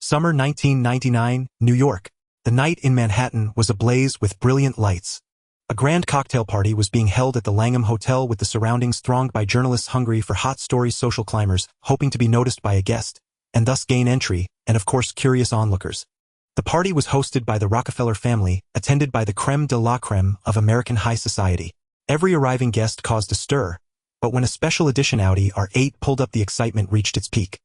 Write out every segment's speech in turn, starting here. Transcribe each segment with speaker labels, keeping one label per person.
Speaker 1: Summer 1999, New York. The night in Manhattan was ablaze with brilliant lights. A grand cocktail party was being held at the Langham Hotel with the surroundings thronged by journalists hungry for hot stories, social climbers hoping to be noticed by a guest, and thus gain entry, and of course curious onlookers. The party was hosted by the Rockefeller family, attended by the creme de la creme of American high society. Every arriving guest caused a stir, but when a special edition Audi R8 pulled up, the excitement reached its peak.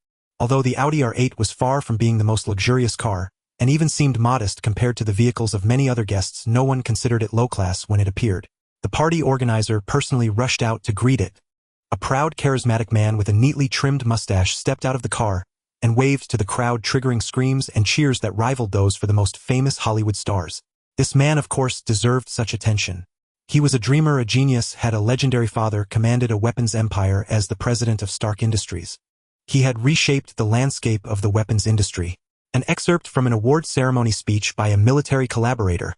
Speaker 1: Although the Audi R8 was far from being the most luxurious car, and even seemed modest compared to the vehicles of many other guests, no one considered it low-class when it appeared. The party organizer personally rushed out to greet it. A proud, charismatic man with a neatly trimmed mustache stepped out of the car and waved to the crowd, triggering screams and cheers that rivaled those for the most famous Hollywood stars. This man, of course, deserved such attention. He was a dreamer, a genius, had a legendary father, commanded a weapons empire as the president of Stark Industries. He had reshaped the landscape of the weapons industry. An excerpt from an award ceremony speech by a military collaborator.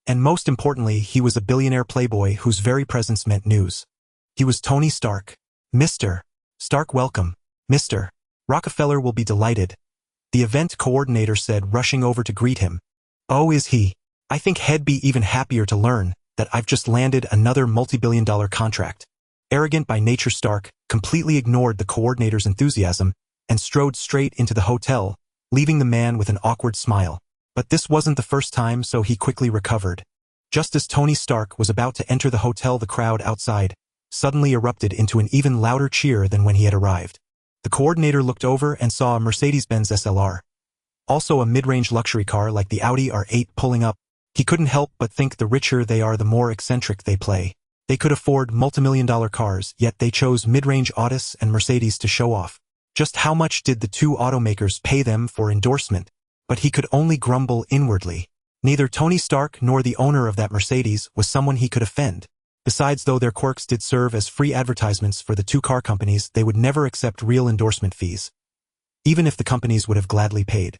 Speaker 1: And most importantly, he was a billionaire playboy whose very presence meant news. He was Tony Stark. Mr. Stark, welcome. Mr. Rockefeller will be delighted, the event coordinator said, rushing over to greet him. Oh, is he? I think he'd be even happier to learn that I've just landed another multi-billion-dollar contract. Arrogant by nature, Stark completely ignored the coordinator's enthusiasm and strode straight into the hotel, leaving the man with an awkward smile. But this wasn't the first time, so he quickly recovered. Just as Tony Stark was about to enter the hotel, the crowd outside suddenly erupted into an even louder cheer than when he had arrived. The coordinator looked over and saw a Mercedes-Benz SLR, also a mid-range luxury car like the Audi R8, pulling up. He couldn't help but think the richer they are, the more eccentric they play. They could afford multi-million-dollar cars, yet they chose mid-range Autos and Mercedes to show off. Just how much did the two automakers pay them for endorsement? But he could only grumble inwardly. Neither Tony Stark nor the owner of that Mercedes was someone he could offend. Besides, though their quirks did serve as free advertisements for the two car companies, they would never accept real endorsement fees, even if the companies would have gladly paid.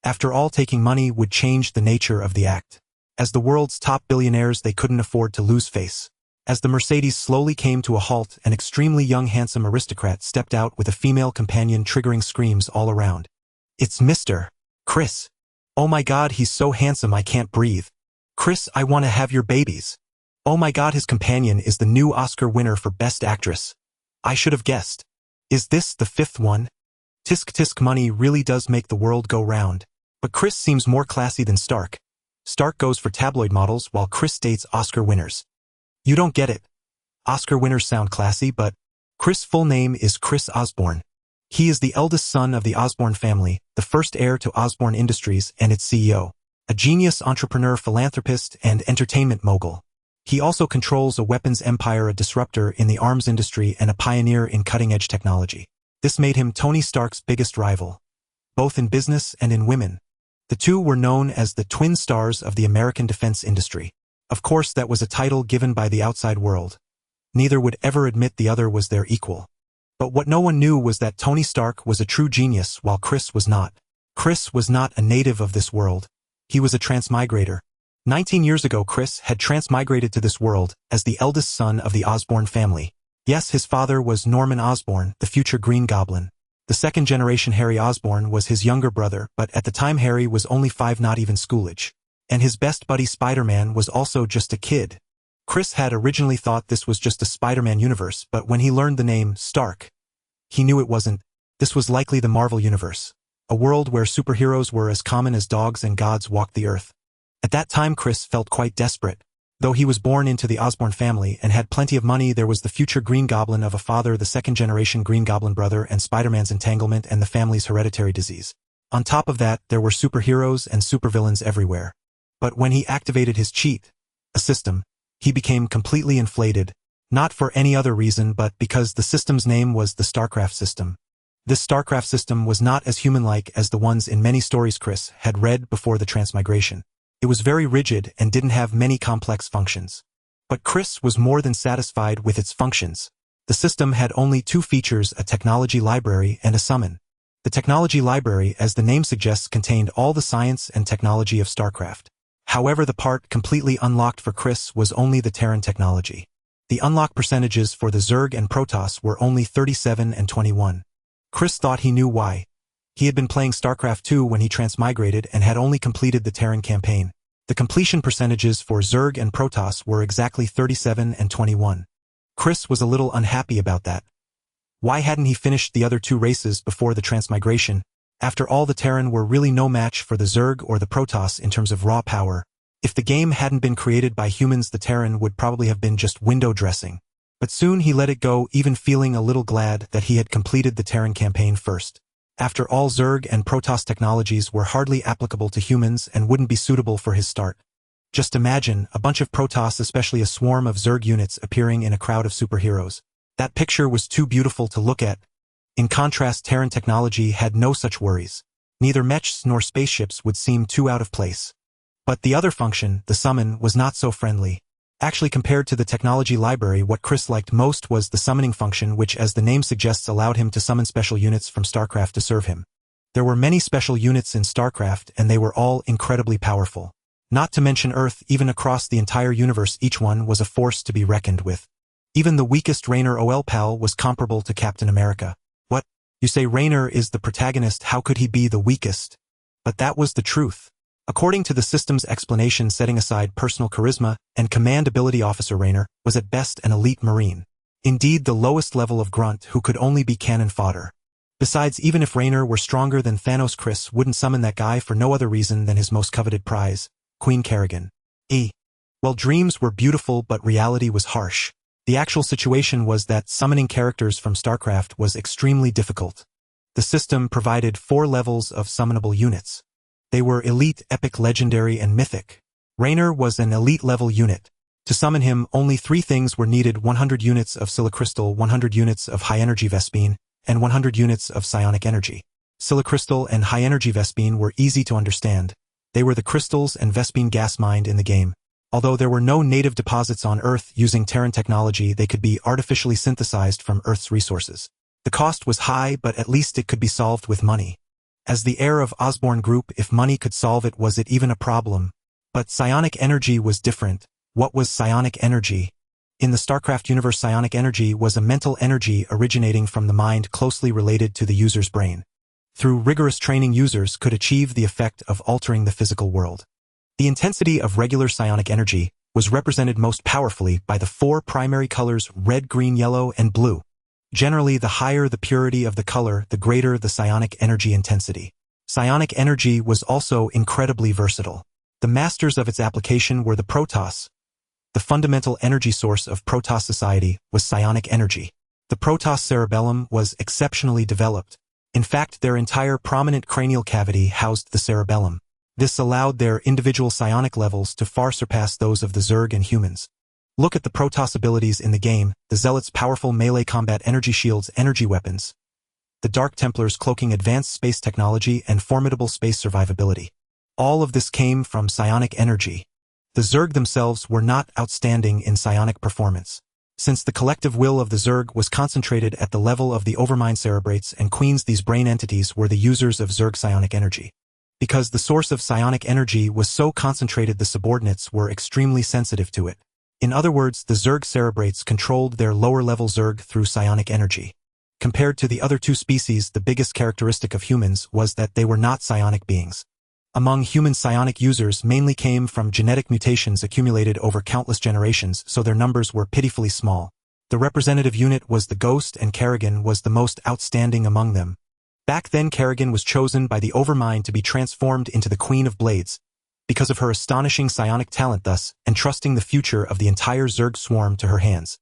Speaker 1: After all, taking money would change the nature of the act. As the world's top billionaires, they couldn't afford to lose face. As the Mercedes slowly came to a halt, an extremely young, handsome aristocrat stepped out with a female companion, triggering screams all around. It's Mr. Chris. Oh my God, he's so handsome I can't breathe. Chris, I want to have your babies. Oh my God, his companion is the new Oscar winner for Best Actress. I should have guessed. Is this the fifth one? Tisk tisk, money really does make the world go round. But Chris seems more classy than Stark. Stark goes for tabloid models while Chris dates Oscar winners. You don't get it. Oscar winners sound classy, but Chris' full name is Chris Osborne. He is the eldest son of the Osborne family, the first heir to Osborne Industries and its CEO, a genius entrepreneur, philanthropist, and entertainment mogul. He also controls a weapons empire, a disruptor in the arms industry, and a pioneer in cutting-edge technology. This made him Tony Stark's biggest rival, both in business and in women. The two were known as the twin stars of the American defense industry. Of course, that was a title given by the outside world. Neither would ever admit the other was their equal. But what no one knew was that Tony Stark was a true genius while Chris was not. Chris was not a native of this world. He was a transmigrator. 19 years ago, Chris had transmigrated to this world as the eldest son of the Osborne family. Yes, his father was Norman Osborn, the future Green Goblin. The second-generation Harry Osborn was his younger brother, but at the time Harry was only 5, not even schoolage. And his best buddy Spider-Man was also just a kid. Chris had originally thought this was just a Spider-Man universe, but when he learned the name Stark, he knew it wasn't. This was likely the Marvel universe, a world where superheroes were as common as dogs and gods walked the earth. At that time, Chris felt quite desperate. Though he was born into the Osborne family and had plenty of money, there was the future Green Goblin of a father, the second-generation Green Goblin brother, and Spider-Man's entanglement and the family's hereditary disease. On top of that, there were superheroes and supervillains everywhere. But when he activated his cheat, a system, he became completely inflated, not for any other reason but because the system's name was the StarCraft system. This StarCraft system was not as human-like as the ones in many stories Chris had read before the transmigration. It was very rigid and didn't have many complex functions. But Chris was more than satisfied with its functions. The system had only 2 features, a technology library and a summon. The technology library, as the name suggests, contained all the science and technology of StarCraft. However, the part completely unlocked for Chris was only the Terran technology. The unlock percentages for the Zerg and Protoss were only 37 and 21. Chris thought he knew why. He had been playing StarCraft 2 when he transmigrated and had only completed the Terran campaign. The completion percentages for Zerg and Protoss were exactly 37 and 21. Chris was a little unhappy about that. Why hadn't he finished the other two races before the transmigration? After all, the Terran were really no match for the Zerg or the Protoss in terms of raw power. If the game hadn't been created by humans, the Terran would probably have been just window dressing. But soon he let it go, even feeling a little glad that he had completed the Terran campaign first. After all, Zerg and Protoss technologies were hardly applicable to humans and wouldn't be suitable for his start. Just imagine a bunch of Protoss, especially a swarm of Zerg units, appearing in a crowd of superheroes. That picture was too beautiful to look at. In contrast, Terran technology had no such worries. Neither mechs nor spaceships would seem too out of place. But the other function, the summon, was not so friendly. Actually, compared to the technology library, what Chris liked most was the summoning function, which, as the name suggests, allowed him to summon special units from StarCraft to serve him. There were many special units in StarCraft, and they were all incredibly powerful. Not to mention Earth, even across the entire universe, each one was a force to be reckoned with. Even the weakest Raynor OL-Pal was comparable to Captain America. What? You say Raynor is the protagonist, how could he be the weakest? But that was the truth. According to the system's explanation, setting aside personal charisma and command ability, Officer Raynor was at best an elite Marine. Indeed, the lowest level of grunt who could only be cannon fodder. Besides, even if Raynor were stronger than Thanos, Chris wouldn't summon that guy for no other reason than his most coveted prize, Queen Kerrigan. Well, dreams were beautiful, but reality was harsh. The actual situation was that summoning characters from StarCraft was extremely difficult. The system provided 4 levels of summonable units. They were Elite, Epic, Legendary, and Mythic. Raynor was an elite-level unit. To summon him, only 3 things were needed: 100 units of Silicrystal, 100 units of high-energy Vespene, and 100 units of psionic energy. Silicrystal and high-energy Vespene were easy to understand. They were the crystals and Vespene gas mined in the game. Although there were no native deposits on Earth, using Terran technology, they could be artificially synthesized from Earth's resources. The cost was high, but at least it could be solved with money. As the heir of Osborne Group, if money could solve it, was it even a problem? But psionic energy was different. What was psionic energy? In the StarCraft universe, psionic energy was a mental energy originating from the mind, closely related to the user's brain. Through rigorous training, users could achieve the effect of altering the physical world. The intensity of regular psionic energy was represented most powerfully by the 4 primary colors: red, green, yellow, and blue. Generally, the higher the purity of the color, the greater the psionic energy intensity. Psionic energy was also incredibly versatile. The masters of its application were the Protoss. The fundamental energy source of Protoss society was psionic energy. The Protoss cerebellum was exceptionally developed. In fact, their entire prominent cranial cavity housed the cerebellum. This allowed their individual psionic levels to far surpass those of the Zerg and humans. Look at the Protoss abilities in the game: the Zealots' powerful melee combat energy shields, energy weapons; the Dark Templars cloaking advanced space technology and formidable space survivability. All of this came from psionic energy. The Zerg themselves were not outstanding in psionic performance. Since the collective will of the Zerg was concentrated at the level of the Overmind cerebrates and queens, these brain entities were the users of Zerg psionic energy. Because the source of psionic energy was so concentrated, the subordinates were extremely sensitive to it. In other words, the Zerg cerebrates controlled their lower-level Zerg through psionic energy. Compared to the other 2 species, the biggest characteristic of humans was that they were not psionic beings. Among human, psionic users mainly came from genetic mutations accumulated over countless generations, so their numbers were pitifully small. The representative unit was the Ghost, and Kerrigan was the most outstanding among them. Back then, Kerrigan was chosen by the Overmind to be transformed into the Queen of Blades, because of her astonishing psionic talent, thus entrusting the future of the entire Zerg swarm to her hands.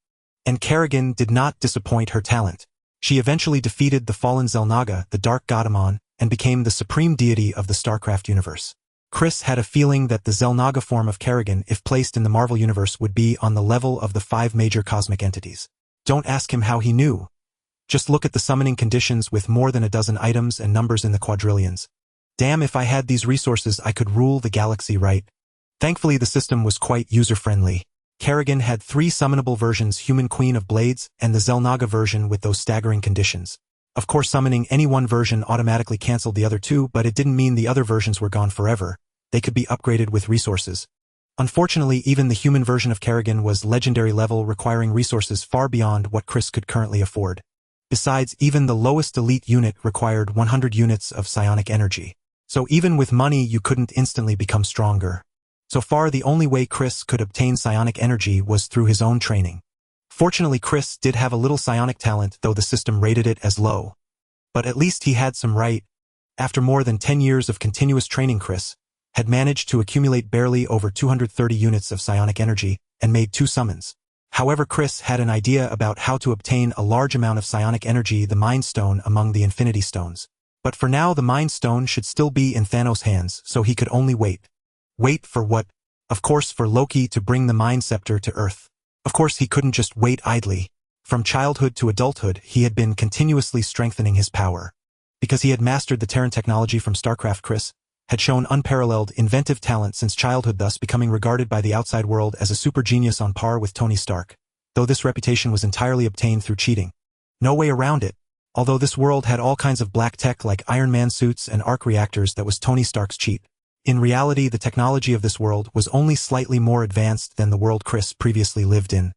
Speaker 1: And Kerrigan did not disappoint her talent. She eventually defeated the fallen Xel'Naga, the Dark Godamon, and became the supreme deity of the StarCraft universe. Chris had a feeling that the Xel'Naga form of Kerrigan, if placed in the Marvel universe, would be on the level of the 5 major cosmic entities. Don't ask him how he knew. Just look at the summoning conditions with more than a dozen items and numbers in the quadrillions. Damn, if I had these resources, I could rule the galaxy, right? Thankfully, the system was quite user-friendly. Kerrigan had 3 summonable versions: Human Queen of Blades and the Xel'Naga version with those staggering conditions. Of course, summoning any one version automatically canceled the other 2, but it didn't mean the other versions were gone forever. They could be upgraded with resources. Unfortunately, even the human version of Kerrigan was legendary level, requiring resources far beyond what Chris could currently afford. Besides, even the lowest elite unit required 100 units of psionic energy. So even with money you couldn't instantly become stronger. So far the only way Chris could obtain psionic energy was through his own training. Fortunately Chris did have a little psionic talent, though the system rated it as low. But at least he had some right. After more than 10 years of continuous training, Chris had managed to accumulate barely over 230 units of psionic energy and made 2 summons. However, Chris had an idea about how to obtain a large amount of psionic energy, the Mind Stone among the Infinity Stones. But for now the Mind Stone should still be in Thanos' hands, so he could only wait. Wait for what? Of course for Loki to bring the Mind Scepter to Earth. Of course he couldn't just wait idly. From childhood to adulthood he had been continuously strengthening his power. Because he had mastered the Terran technology from StarCraft, Chris had shown unparalleled inventive talent since childhood, thus becoming regarded by the outside world as a super genius on par with Tony Stark. Though this reputation was entirely obtained through cheating. No way around it. Although this world had all kinds of black tech like Iron Man suits and arc reactors, that was Tony Stark's cheat. In reality, the technology of this world was only slightly more advanced than the world Chris previously lived in.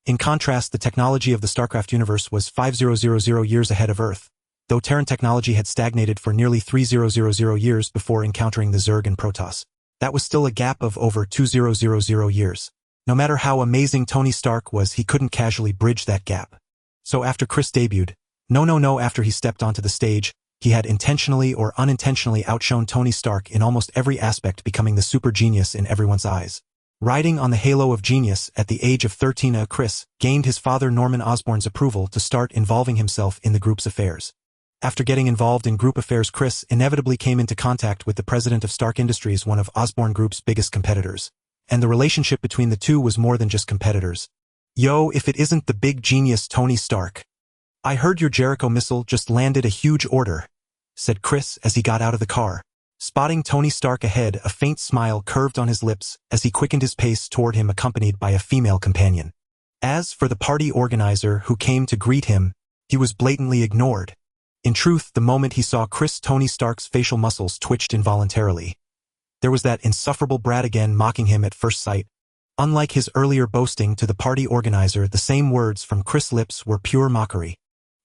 Speaker 1: In contrast, the technology of the StarCraft universe was 5000 years ahead of Earth, though Terran technology had stagnated for nearly 3000 years before encountering the Zerg and Protoss. That was still a gap of over 2000 years. No matter how amazing Tony Stark was, he couldn't casually bridge that gap. So after Chris debuted, after he stepped onto the stage, he had intentionally or unintentionally outshone Tony Stark in almost every aspect, becoming the super genius in everyone's eyes. Riding on the halo of genius, at the age of 13, Chris gained his father Norman Osborn's approval to start involving himself in the group's affairs. After getting involved in group affairs, Chris inevitably came into contact with the president of Stark Industries, one of Osborn Group's biggest competitors. And the relationship between the two was more than just competitors. Yo, if it isn't the big genius Tony Stark. I heard your Jericho missile just landed a huge order, said Chris as he got out of the car. Spotting Tony Stark ahead, a faint smile curved on his lips as he quickened his pace toward him, accompanied by a female companion. As for the party organizer who came to greet him, he was blatantly ignored. In truth, the moment he saw Chris, Tony Stark's facial muscles twitched involuntarily. There was that insufferable brat again mocking him at first sight. Unlike his earlier boasting to the party organizer, the same words from Chris' lips were pure mockery.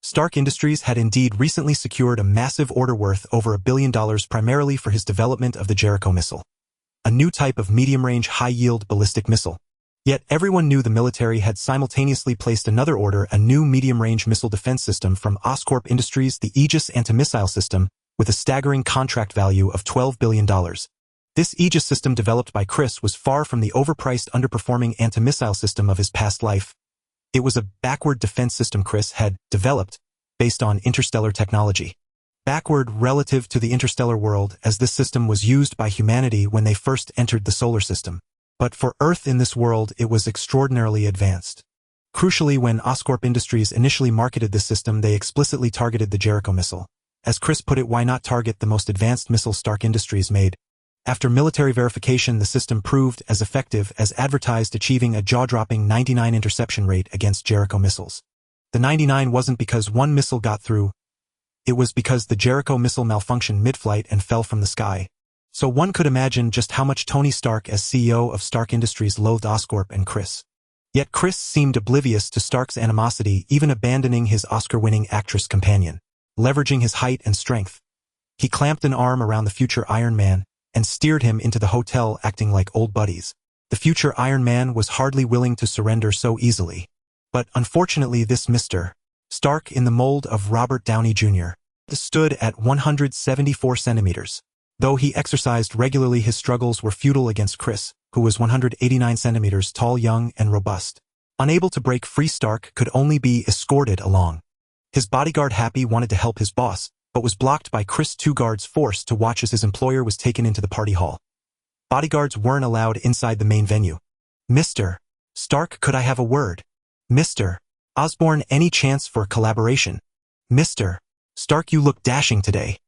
Speaker 1: Stark Industries had indeed recently secured a massive order worth over $1 billion, primarily for his development of the Jericho missile, a new type of medium-range, high-yield ballistic missile. Yet everyone knew the military had simultaneously placed another order, a new medium-range missile defense system from Oscorp Industries, the Aegis anti-missile system, with a staggering contract value of $12 billion. This Aegis system, developed by Chris, was far from the overpriced, underperforming anti-missile system of his past life. It was a backward defense system Chris had developed based on interstellar technology. Backward relative to the interstellar world, as this system was used by humanity when they first entered the solar system. But for Earth in this world, it was extraordinarily advanced. Crucially, when Oscorp Industries initially marketed this system, they explicitly targeted the Jericho missile. As Chris put it, why not target the most advanced missile Stark Industries made? After military verification, the system proved as effective as advertised, achieving a jaw-dropping 99 interception rate against Jericho missiles. The 99 wasn't because one missile got through. It was because the Jericho missile malfunctioned mid-flight and fell from the sky. So one could imagine just how much Tony Stark, as CEO of Stark Industries, loathed Oscorp and Chris. Yet Chris seemed oblivious to Stark's animosity, even abandoning his Oscar-winning actress companion. Leveraging his height and strength, he clamped an arm around the future Iron Man and steered him into the hotel, acting like old buddies. The future Iron Man was hardly willing to surrender so easily. But unfortunately, this Mr. Stark, in the mold of Robert Downey Jr., stood at 174 centimeters. Though he exercised regularly, his struggles were futile against Chris, who was 189 centimeters tall, young, and robust. Unable to break free, Stark could only be escorted along. His bodyguard Happy wanted to help his boss, but was blocked by Chris' 2 guards, forced to watch as his employer was taken into the party hall. Bodyguards weren't allowed inside the main venue. Mr. Stark, could I have a word? Mr. Osborn, any chance for collaboration? Mr. Stark, you look dashing today.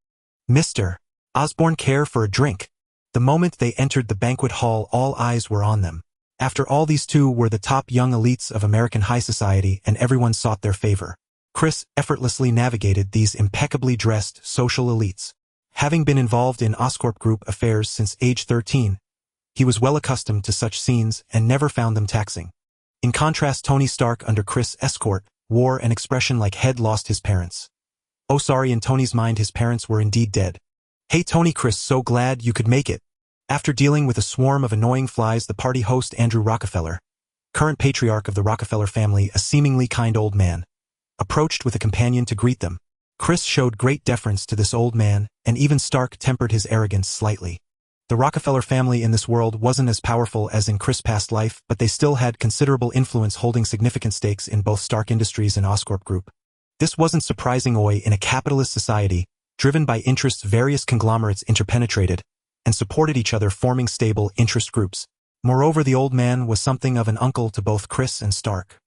Speaker 1: Mr. Osborn, care for a drink? The moment they entered the banquet hall, all eyes were on them. After all, these two were the top young elites of American high society, and everyone sought their favor. Chris effortlessly navigated these impeccably dressed social elites. Having been involved in Oscorp Group affairs since age 13, he was well accustomed to such scenes and never found them taxing. In contrast, Tony Stark, under Chris' escort, wore an expression like head lost his parents. Oh sorry, in Tony's mind his parents were indeed dead. Hey Tony, Chris, so glad you could make it. After dealing with a swarm of annoying flies, the party host Andrew Rockefeller, current patriarch of the Rockefeller family, a seemingly kind old man, approached with a companion to greet them. Chris showed great deference to this old man, and even Stark tempered his arrogance slightly. The Rockefeller family in this world wasn't as powerful as in Chris' past life, but they still had considerable influence, holding significant stakes in both Stark Industries and Oscorp Group. This wasn't surprising in a capitalist society, driven by interests. Various conglomerates interpenetrated and supported each other, forming stable interest groups. Moreover, the old man was something of an uncle to both Chris and Stark.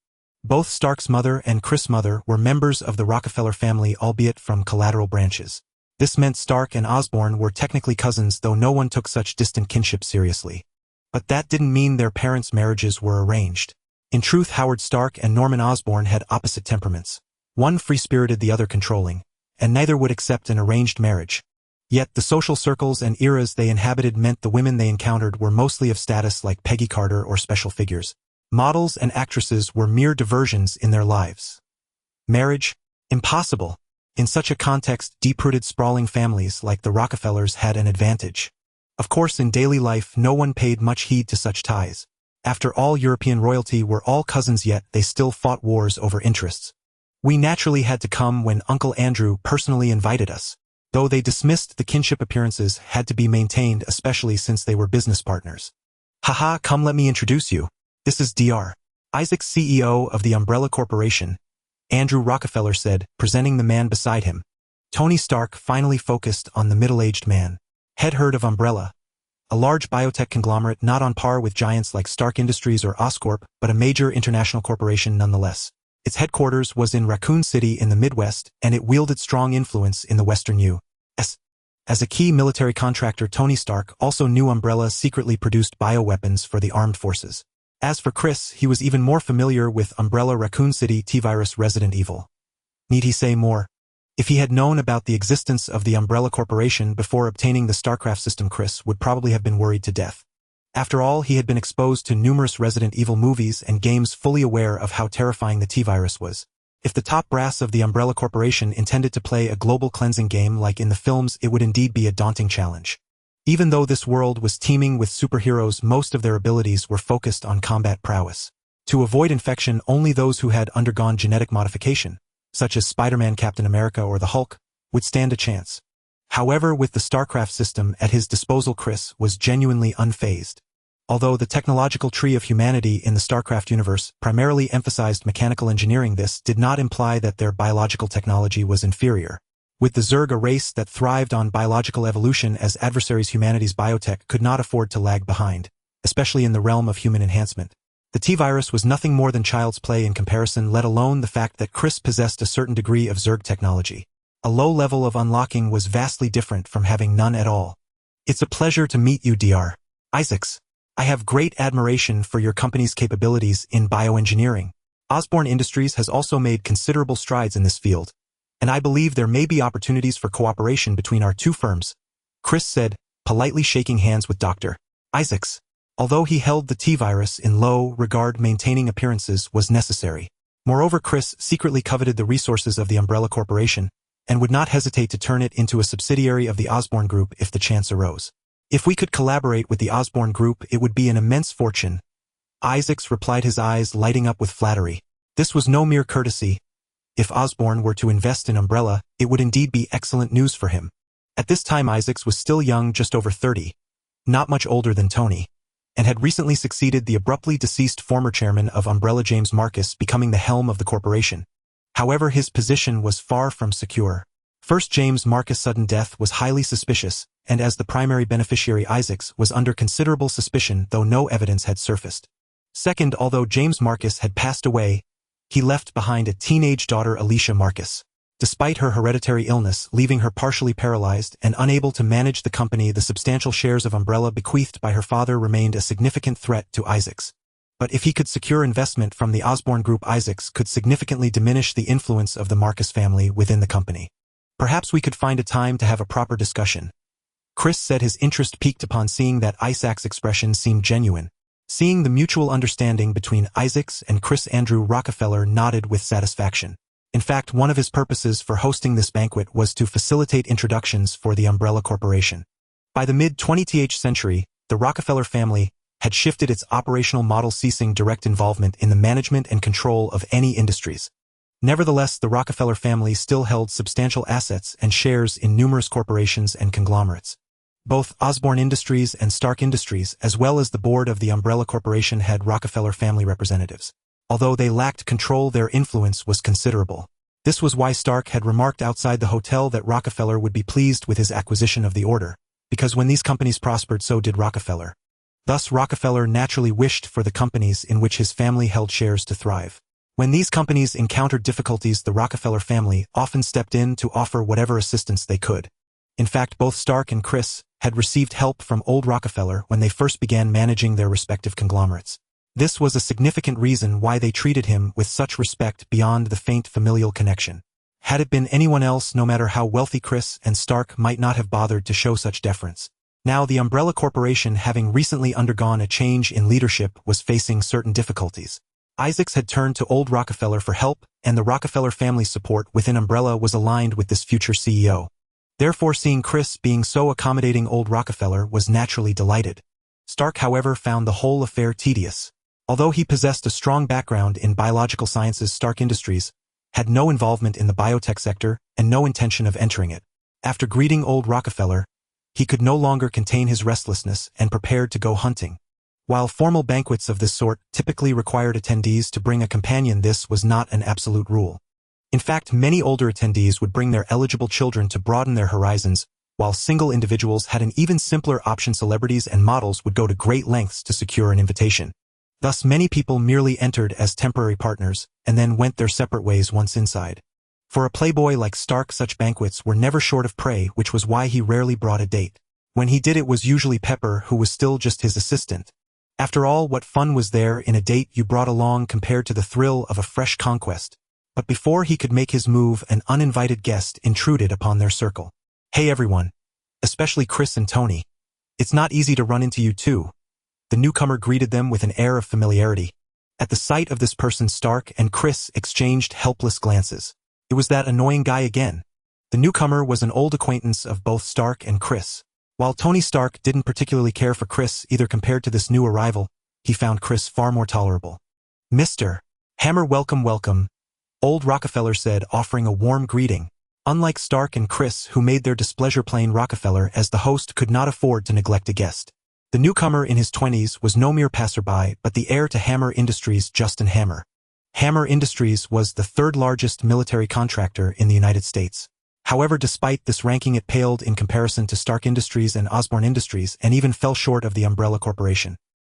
Speaker 1: Both Stark's mother and Chris' mother were members of the Rockefeller family, albeit from collateral branches. This meant Stark and Osborn were technically cousins, though no one took such distant kinship seriously. But that didn't mean their parents' marriages were arranged. In truth, Howard Stark and Norman Osborn had opposite temperaments. One free-spirited, the other controlling, and neither would accept an arranged marriage. Yet the social circles and eras they inhabited meant the women they encountered were mostly of status, like Peggy Carter or special figures. Models and actresses were mere diversions in their lives. Marriage? Impossible. In such a context, deep-rooted, sprawling families like the Rockefellers had an advantage. Of course, in daily life, no one paid much heed to such ties. After all, European royalty were all cousins, yet they still fought wars over interests. We naturally had to come when Uncle Andrew personally invited us. Though they dismissed the kinship, appearances had to be maintained, especially since they were business partners. Haha, come let me introduce you. This is Dr. Isaac, CEO of the Umbrella Corporation, Andrew Rockefeller said, presenting the man beside him. Tony Stark finally focused on the middle-aged man. Head of Umbrella, a large biotech conglomerate not on par with giants like Stark Industries or Oscorp, but a major international corporation nonetheless. Its headquarters was in Raccoon City in the Midwest, and it wielded strong influence in the Western U.S. As a key military contractor, Tony Stark also knew Umbrella secretly produced bioweapons for the armed forces. As for Chris, he was even more familiar with Umbrella, Raccoon City, T-Virus, Resident Evil. Need he say more? If he had known about the existence of the Umbrella Corporation before obtaining the StarCraft system, Chris would probably have been worried to death. After all, he had been exposed to numerous Resident Evil movies and games, fully aware of how terrifying the T-Virus was. If the top brass of the Umbrella Corporation intended to play a global cleansing game like in the films, it would indeed be a daunting challenge. Even though this world was teeming with superheroes, most of their abilities were focused on combat prowess. To avoid infection, only those who had undergone genetic modification, such as Spider-Man, Captain America, or the Hulk, would stand a chance. However, with the StarCraft system at his disposal, Chris was genuinely unfazed. Although the technological tree of humanity in the StarCraft universe primarily emphasized mechanical engineering, this did not imply that their biological technology was inferior. With the Zerg, a race that thrived on biological evolution as adversaries, humanity's biotech could not afford to lag behind, especially in the realm of human enhancement. The T-Virus was nothing more than child's play in comparison, let alone the fact that Chris possessed a certain degree of Zerg technology. A low level of unlocking was vastly different from having none at all. It's a pleasure to meet you, Dr. Isaacs. I have great admiration for your company's capabilities in bioengineering. Osborn Industries has also made considerable strides in this field, and I believe there may be opportunities for cooperation between our two firms, Chris said, politely shaking hands with Dr. Isaacs. Although he held the T-Virus in low regard, maintaining appearances was necessary. Moreover, Chris secretly coveted the resources of the Umbrella Corporation and would not hesitate to turn it into a subsidiary of the Osborn Group if the chance arose. If we could collaborate with the Osborn Group, it would be an immense fortune. Isaacs replied, his eyes lighting up with flattery. This was no mere courtesy. If Osborn were to invest in Umbrella, it would indeed be excellent news for him. At this time, Isaacs was still young, just over 30, not much older than Tony, and had recently succeeded the abruptly deceased former chairman of Umbrella, James Marcus, becoming the helm of the corporation. However, his position was far from secure. First, James Marcus' sudden death was highly suspicious, and as the primary beneficiary, Isaacs was under considerable suspicion, though no evidence had surfaced. Second, although James Marcus had passed away, he left behind a teenage daughter, Alicia Marcus. Despite her hereditary illness, leaving her partially paralyzed and unable to manage the company, the substantial shares of Umbrella bequeathed by her father remained a significant threat to Isaacs. But if he could secure investment from the Osborn Group, Isaacs could significantly diminish the influence of the Marcus family within the company. Perhaps we could find a time to have a proper discussion. Chris said, his interest piqued upon seeing that Isaac's expression seemed genuine. Seeing the mutual understanding between Isaacs and Chris, Andrew Rockefeller nodded with satisfaction. In fact, one of his purposes for hosting this banquet was to facilitate introductions for the Umbrella Corporation. By the mid-20th century, the Rockefeller family had shifted its operational model, ceasing direct involvement in the management and control of any industries. Nevertheless, the Rockefeller family still held substantial assets and shares in numerous corporations and conglomerates. Both Osborne Industries and Stark Industries, as well as the board of the Umbrella Corporation, had Rockefeller family representatives. Although they lacked control, their influence was considerable. This was why Stark had remarked outside the hotel that Rockefeller would be pleased with his acquisition of the order, because when these companies prospered, so did Rockefeller. Thus, Rockefeller naturally wished for the companies in which his family held shares to thrive. When these companies encountered difficulties, the Rockefeller family often stepped in to offer whatever assistance they could. In fact, both Stark and Chris had received help from old Rockefeller when they first began managing their respective conglomerates. This was a significant reason why they treated him with such respect beyond the faint familial connection. Had it been anyone else, no matter how wealthy, Chris and Stark might not have bothered to show such deference. Now, the Umbrella Corporation, having recently undergone a change in leadership, was facing certain difficulties. Isaacs had turned to old Rockefeller for help, and the Rockefeller family's support within Umbrella was aligned with this future CEO. Therefore, seeing Chris being so accommodating, old Rockefeller was naturally delighted. Stark, however, found the whole affair tedious. Although he possessed a strong background in biological sciences, Stark Industries had no involvement in the biotech sector and no intention of entering it. After greeting old Rockefeller, he could no longer contain his restlessness and prepared to go hunting. While formal banquets of this sort typically required attendees to bring a companion, this was not an absolute rule. In fact, many older attendees would bring their eligible children to broaden their horizons, while single individuals had an even simpler option. Celebrities and models would go to great lengths to secure an invitation. Thus, many people merely entered as temporary partners and then went their separate ways once inside. For a playboy like Stark, such banquets were never short of prey, which was why he rarely brought a date. When he did, it was usually Pepper, who was still just his assistant. After all, what fun was there in a date you brought along compared to the thrill of a fresh conquest? But before he could make his move, an uninvited guest intruded upon their circle. "Hey everyone, especially Chris and Tony. It's not easy to run into you too." The newcomer greeted them with an air of familiarity. At the sight of this person, Stark and Chris exchanged helpless glances. It was that annoying guy again. The newcomer was an old acquaintance of both Stark and Chris. While Tony Stark didn't particularly care for Chris either, compared to this new arrival, he found Chris far more tolerable. "Mr. Hammer, welcome, welcome," old Rockefeller said, offering a warm greeting. Unlike Stark and Chris, who made their displeasure plain, Rockefeller, as the host, could not afford to neglect a guest. The newcomer in his 20s was no mere passerby, but the heir to Hammer Industries, Justin Hammer. Hammer Industries was the third largest military contractor in the United States. However, despite this ranking, it paled in comparison to Stark Industries and Osborne Industries, and even fell short of the Umbrella Corporation.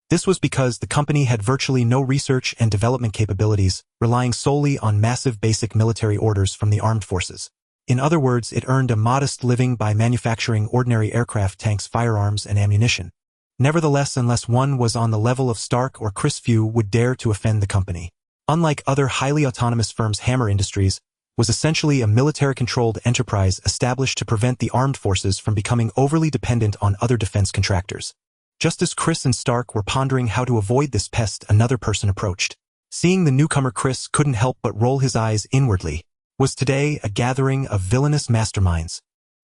Speaker 1: This was because the company had virtually no research and development capabilities, relying solely on massive basic military orders from the armed forces. In other words, it earned a modest living by manufacturing ordinary aircraft, tanks, firearms, and ammunition. Nevertheless, unless one was on the level of Stark or Chris, few would dare to offend the company. Unlike other highly autonomous firms, Hammer Industries was essentially a military-controlled enterprise established to prevent the armed forces from becoming overly dependent on other defense contractors. Just as Chris and Stark were pondering how to avoid this pest, another person approached. Seeing the newcomer, Chris couldn't help but roll his eyes inwardly. Was today a gathering of villainous masterminds?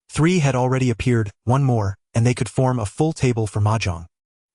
Speaker 1: 3 had already appeared, 1 more, and they could form a full table for mahjong.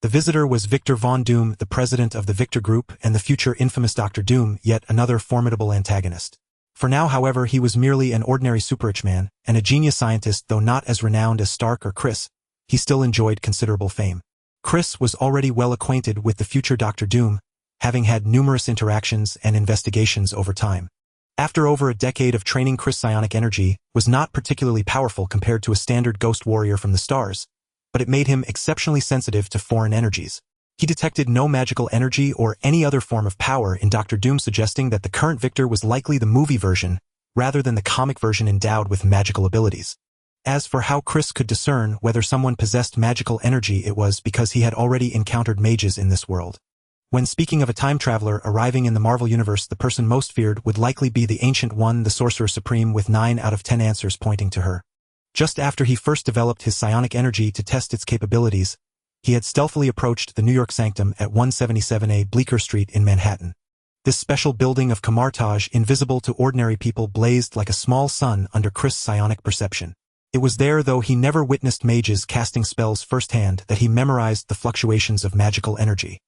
Speaker 1: The visitor was Victor Von Doom, the president of the Victor Group, and the future infamous Dr. Doom, yet another formidable antagonist. For now, however, he was merely an ordinary super-rich man, and a genius scientist. Though not as renowned as Stark or Chris, he still enjoyed considerable fame. Chris was already well acquainted with the future Dr. Doom, having had numerous interactions and investigations over time. After over a decade of training, Chris' psionic energy was not particularly powerful compared to a standard ghost warrior from the stars, but it made him exceptionally sensitive to foreign energies. He detected no magical energy or any other form of power in Dr. Doom, suggesting that the current Victor was likely the movie version rather than the comic version endowed with magical abilities. As for how Chris could discern whether someone possessed magical energy, it was because he had already encountered mages in this world. When speaking of a time traveler arriving in the Marvel Universe, the person most feared would likely be the Ancient One, the Sorcerer Supreme, with 9 out of 10 answers pointing to her. Just after he first developed his psionic energy to test its capabilities, he had stealthily approached the New York Sanctum at 177A Bleecker Street in Manhattan. This special building of camouflage invisible to ordinary people blazed like a small sun under Chris' psionic perception. It was there, though he never witnessed mages casting spells firsthand, that he memorized the fluctuations of magical energy.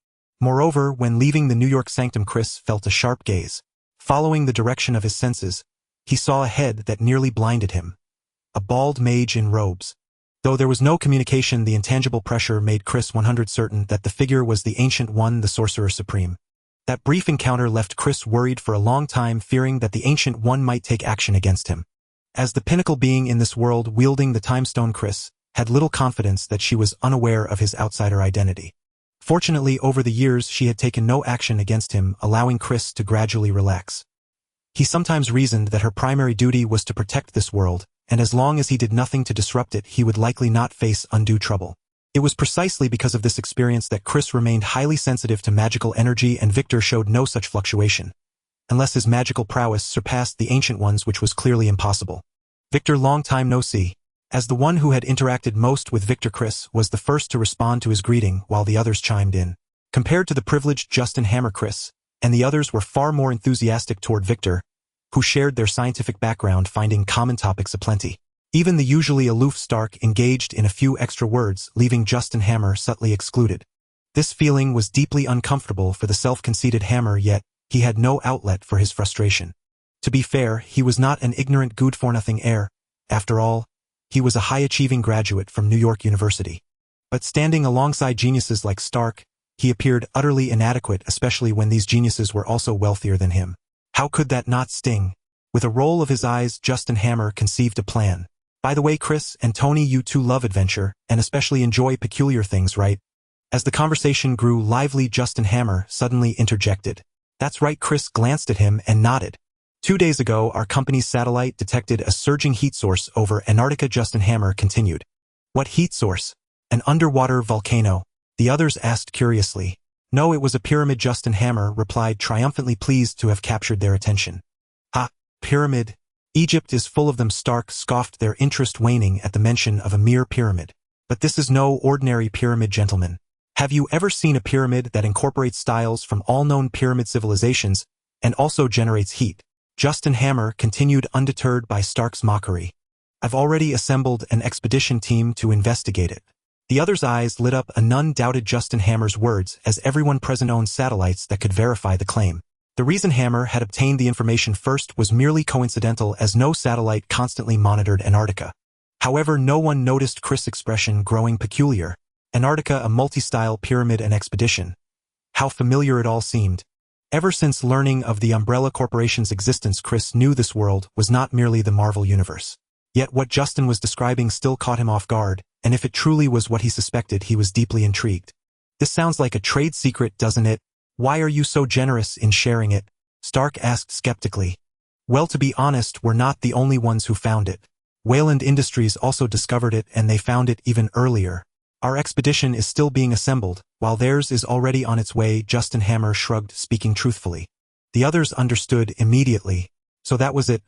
Speaker 1: Moreover, when leaving the New York Sanctum, Chris felt a sharp gaze. Following the direction of his senses, he saw a head that nearly blinded him. A bald mage in robes. Though there was no communication, the intangible pressure made Chris 100% certain that the figure was the Ancient One, the Sorcerer Supreme. That brief encounter left Chris worried for a long time, fearing that the Ancient One might take action against him. As the pinnacle being in this world wielding the Time Stone, Chris had little confidence that she was unaware of his outsider identity. Fortunately, over the years she had taken no action against him, allowing Chris to gradually relax. He sometimes reasoned that her primary duty was to protect this world, and as long as he did nothing to disrupt it, he would likely not face undue trouble. It was precisely because of this experience that Chris remained highly sensitive to magical energy, and Victor showed no such fluctuation, unless his magical prowess surpassed the Ancient One's, which was clearly impossible. Victor, long time no see. As the one who had interacted most with Victor, Chris was the first to respond to his greeting, while the others chimed in. Compared to the privileged Justin Hammer, Chris and the others were far more enthusiastic toward Victor, who shared their scientific background, finding common topics aplenty. Even the usually aloof Stark engaged in a few extra words, leaving Justin Hammer subtly excluded. This feeling was deeply uncomfortable for the self-conceited Hammer, yet he had no outlet for his frustration. To be fair, he was not an ignorant good-for-nothing heir. After all, he was a high-achieving graduate from New York University. But standing alongside geniuses like Stark, he appeared utterly inadequate, especially when these geniuses were also wealthier than him. How could that not sting? With a roll of his eyes, Justin Hammer conceived a plan. By the way, Chris and Tony, you two love adventure, and especially enjoy peculiar things, right? As the conversation grew lively, Justin Hammer suddenly interjected. That's right. Chris glanced at him and nodded. 2 days ago, our company's satellite detected a surging heat source over Antarctica. Justin Hammer continued. What heat source? An underwater volcano? The others asked curiously. No, it was a pyramid, Justin Hammer replied, triumphantly pleased to have captured their attention. Ah, pyramid? Egypt is full of them, Stark scoffed, their interest waning at the mention of a mere pyramid. But this is no ordinary pyramid, gentlemen. Have you ever seen a pyramid that incorporates styles from all known pyramid civilizations and also generates heat? Justin Hammer continued, undeterred by Stark's mockery. I've already assembled an expedition team to investigate it. The others' eyes lit up, and none doubted Justin Hammer's words, as everyone present owned satellites that could verify the claim. The reason Hammer had obtained the information first was merely coincidental, as no satellite constantly monitored Antarctica. However, no one noticed Chris' expression growing peculiar. Antarctica, a multi-style pyramid and expedition. How familiar it all seemed. Ever since learning of the Umbrella Corporation's existence, Chris knew this world was not merely the Marvel Universe. Yet what Justin was describing still caught him off guard, and if it truly was what he suspected, he was deeply intrigued. This sounds like a trade secret, doesn't it? Why are you so generous in sharing it? Stark asked skeptically. Well, to be honest, we're not the only ones who found it. Wayland Industries also discovered it, and they found it even earlier. Our expedition is still being assembled, while theirs is already on its way. Justin Hammer shrugged, speaking truthfully. The others understood immediately. So that was it.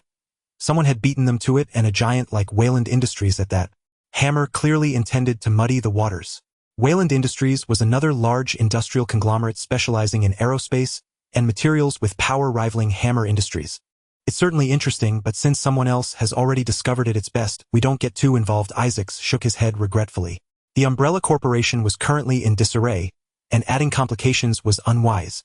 Speaker 1: Someone had beaten them to it, and a giant like Wayland Industries at that. Hammer clearly intended to muddy the waters. Wayland Industries was another large industrial conglomerate specializing in aerospace and materials with power rivaling Hammer Industries. It's certainly interesting, but since someone else has already discovered it, it's best we don't get too involved. Isaacs shook his head regretfully. The Umbrella Corporation was currently in disarray, and adding complications was unwise.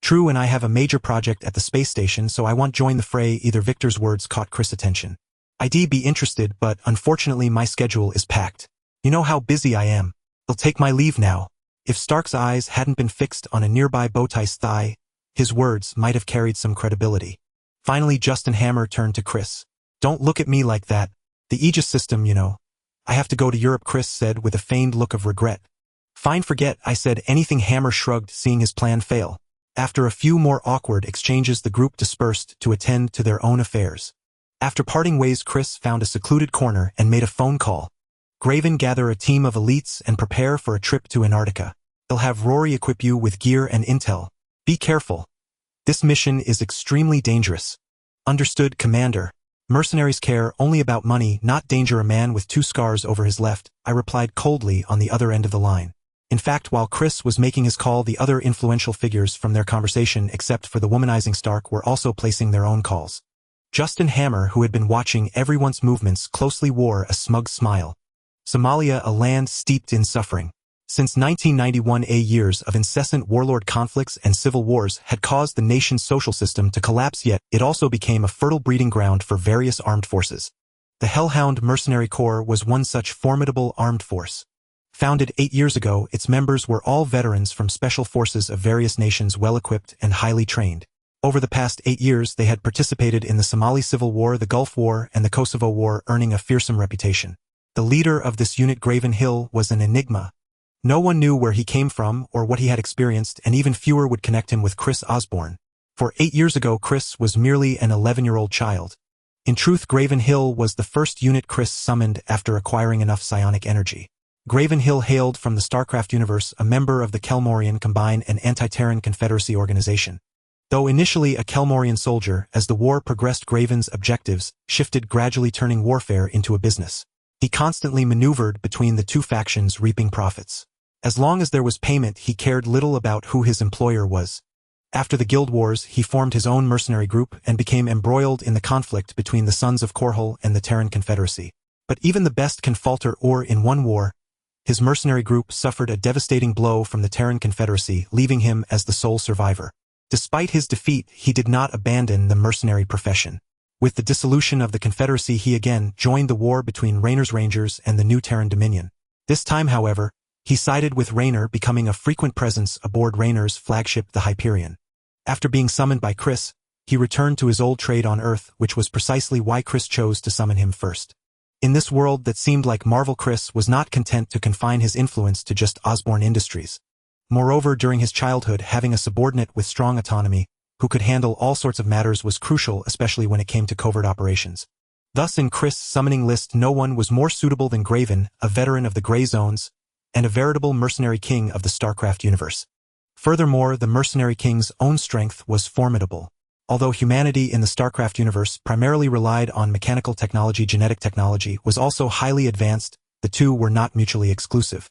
Speaker 1: True, and I have a major project at the space station, so I won't join the fray either. Victor's words caught Chris' attention. I'd be interested, but unfortunately my schedule is packed. You know how busy I am. I'll take my leave now. If Stark's eyes hadn't been fixed on a nearby Bowtie's thigh, his words might have carried some credibility. Finally, Justin Hammer turned to Chris. Don't look at me like that. The Aegis system, you know. I have to go to Europe, Chris said with a feigned look of regret. Fine, forget I said anything. Hammer shrugged, seeing his plan fail. After a few more awkward exchanges, the group dispersed to attend to their own affairs. After parting ways, Chris found a secluded corner and made a phone call. Graven, gather a team of elites and prepare for a trip to Antarctica. They'll have Rory equip you with gear and intel. Be careful. This mission is extremely dangerous. Understood, Commander. Mercenaries care only about money, not danger. A man with 2 scars over his left, I replied coldly on the other end of the line. In fact, while Chris was making his call, the other influential figures from their conversation except for the womanizing Stark were also placing their own calls. Justin Hammer, who had been watching everyone's movements closely, wore a smug smile. Somalia, a land steeped in suffering. Since 1991, years of incessant warlord conflicts and civil wars had caused the nation's social system to collapse, yet it also became a fertile breeding ground for various armed forces. The Hellhound Mercenary Corps was one such formidable armed force. Founded 8 years ago, its members were all veterans from special forces of various nations, well-equipped and highly trained. Over the past 8 years, they had participated in the Somali Civil War, the Gulf War, and the Kosovo War, earning a fearsome reputation. The leader of this unit, Graven Hill, was an enigma. No one knew where he came from or what he had experienced, and even fewer would connect him with Chris Osborne. For 8 years ago, Chris was merely an 11-year-old child. In truth, Graven Hill was the first unit Chris summoned after acquiring enough psionic energy. Graven Hill hailed from the StarCraft universe, a member of the Kelmorian Combine and Anti-Terran Confederacy organization. Though initially a Kelmorian soldier, as the war progressed, Graven's objectives shifted, gradually turning warfare into a business. He constantly maneuvered between the two factions, reaping profits. As long as there was payment, he cared little about who his employer was. After the Guild Wars, he formed his own mercenary group and became embroiled in the conflict between the Sons of Korhal and the Terran Confederacy. But even the best can falter, or in one war, his mercenary group suffered a devastating blow from the Terran Confederacy, leaving him as the sole survivor. Despite his defeat, he did not abandon the mercenary profession. With the dissolution of the Confederacy, he again joined the war between Raynor's Rangers and the new Terran Dominion. This time, however, he sided with Raynor, becoming a frequent presence aboard Raynor's flagship, the Hyperion. After being summoned by Chris, he returned to his old trade on Earth, which was precisely why Chris chose to summon him first. In this world that seemed like Marvel, Chris was not content to confine his influence to just Osborne Industries. Moreover, during his childhood, having a subordinate with strong autonomy, who could handle all sorts of matters, was crucial, especially when it came to covert operations. Thus, in Chris' summoning list, no one was more suitable than Graven, a veteran of the Grey Zones, and a veritable mercenary king of the StarCraft universe. Furthermore, the mercenary king's own strength was formidable. Although humanity in the StarCraft universe primarily relied on mechanical technology, genetic technology was also highly advanced. The two were not mutually exclusive.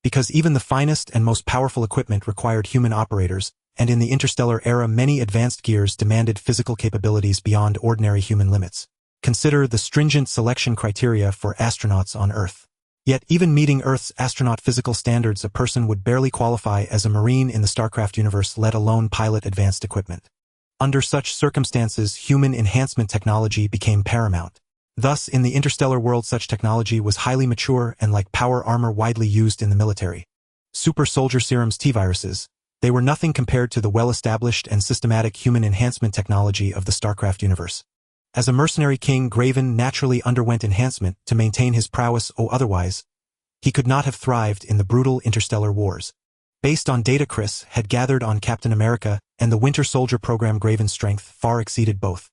Speaker 1: Because even the finest and most powerful equipment required human operators, and in the interstellar era many advanced gears demanded physical capabilities beyond ordinary human limits. Consider the stringent selection criteria for astronauts on Earth. Yet even meeting Earth's astronaut physical standards, a person would barely qualify as a Marine in the StarCraft universe, let alone pilot advanced equipment. Under such circumstances, human enhancement technology became paramount. Thus, in the interstellar world, such technology was highly mature and, like power armor, widely used in the military. Super soldier serums, T-viruses, they were nothing compared to the well-established and systematic human enhancement technology of the StarCraft universe. As a mercenary king, Graven naturally underwent enhancement to maintain his prowess, otherwise, he could not have thrived in the brutal interstellar wars. Based on data Chris had gathered on Captain America and the Winter Soldier program, Graven's strength far exceeded both.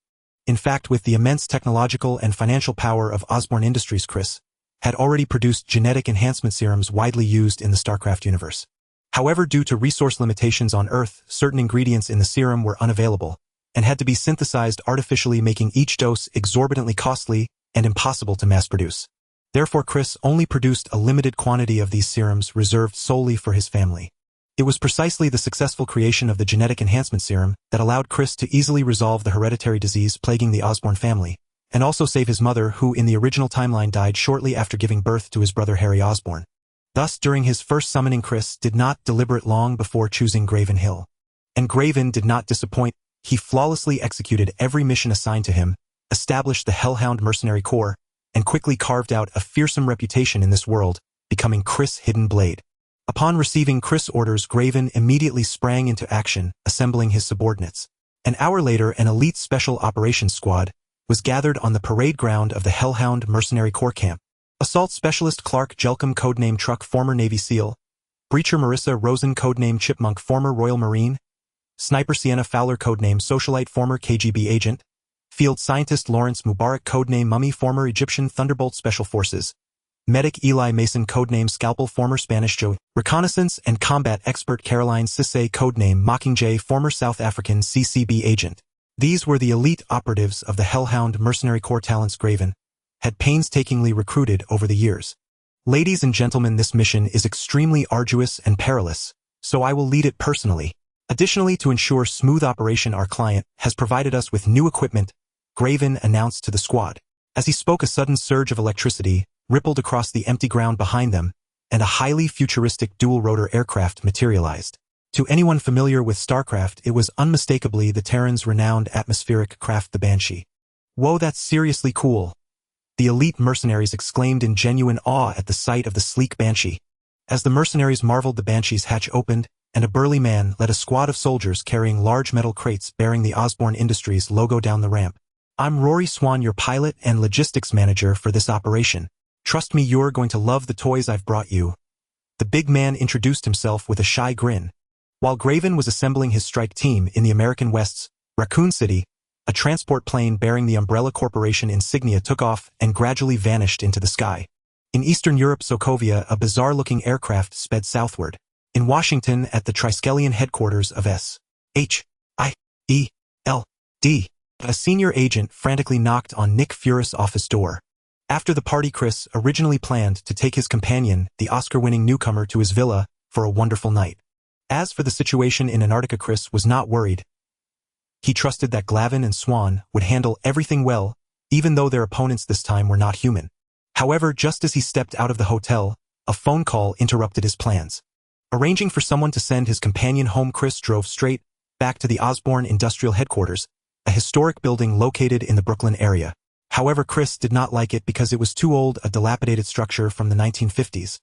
Speaker 1: In fact, with the immense technological and financial power of Osborne Industries, Chris had already produced genetic enhancement serums widely used in the StarCraft universe. However, due to resource limitations on Earth, certain ingredients in the serum were unavailable and had to be synthesized artificially, making each dose exorbitantly costly and impossible to mass-produce. Therefore, Chris only produced a limited quantity of these serums reserved solely for his family. It was precisely the successful creation of the genetic enhancement serum that allowed Chris to easily resolve the hereditary disease plaguing the Osborne family, and also save his mother, who in the original timeline died shortly after giving birth to his brother Harry Osborne. Thus, during his first summoning, Chris did not deliberate long before choosing Graven Hill. And Graven did not disappoint. He flawlessly executed every mission assigned to him, established the Hellhound Mercenary Corps, and quickly carved out a fearsome reputation in this world, becoming Chris' hidden blade. Upon receiving Chris' orders, Graven immediately sprang into action, assembling his subordinates. An hour later, an elite special operations squad was gathered on the parade ground of the Hellhound Mercenary Corps camp. Assault Specialist Clark Jelcom, codename Truck, former Navy SEAL. Breacher Marissa Rosen, codename Chipmunk, former Royal Marine. Sniper Sienna Fowler, codename Socialite, former KGB agent. Field Scientist Lawrence Mubarak, codename Mummy, former Egyptian Thunderbolt Special Forces. Medic Eli Mason, codename Scalpel, former Spanish Joe. Reconnaissance and Combat Expert Caroline Cisse, codename Mockingjay, former South African CCB agent. These were the elite operatives of the Hellhound Mercenary Corps talents Graven had painstakingly recruited over the years. Ladies and gentlemen, this mission is extremely arduous and perilous, so I will lead it personally. Additionally, to ensure smooth operation, our client has provided us with new equipment, Kerrigan announced to the squad. As he spoke, a sudden surge of electricity rippled across the empty ground behind them, and a highly futuristic dual-rotor aircraft materialized. To anyone familiar with StarCraft, it was unmistakably the Terran's renowned atmospheric craft, the Banshee. "Whoa, that's seriously cool," the elite mercenaries exclaimed in genuine awe at the sight of the sleek Banshee. As the mercenaries marveled, the Banshee's hatch opened, and a burly man led a squad of soldiers carrying large metal crates bearing the Osborne Industries logo down the ramp. "I'm Rory Swan, your pilot and logistics manager for this operation. Trust me, you're going to love the toys I've brought you." The big man introduced himself with a shy grin. While Kerrigan was assembling his strike team in the American West's Raccoon City, a transport plane bearing the Umbrella Corporation insignia took off and gradually vanished into the sky. In Eastern Europe, Sokovia, a bizarre-looking aircraft sped southward. In Washington, at the Triskelion headquarters of S.H.I.E.L.D, a senior agent frantically knocked on Nick Fury's office door. After the party, Chris originally planned to take his companion, the Oscar-winning newcomer, to his villa for a wonderful night. As for the situation in Antarctica, Chris was not worried. He trusted that Glavin and Swan would handle everything well, even though their opponents this time were not human. However, just as he stepped out of the hotel, a phone call interrupted his plans. Arranging for someone to send his companion home, Chris drove straight back to the Osborne Industrial Headquarters, a historic building located in the Brooklyn area. However, Chris did not like it because it was too old, a dilapidated structure from the 1950s,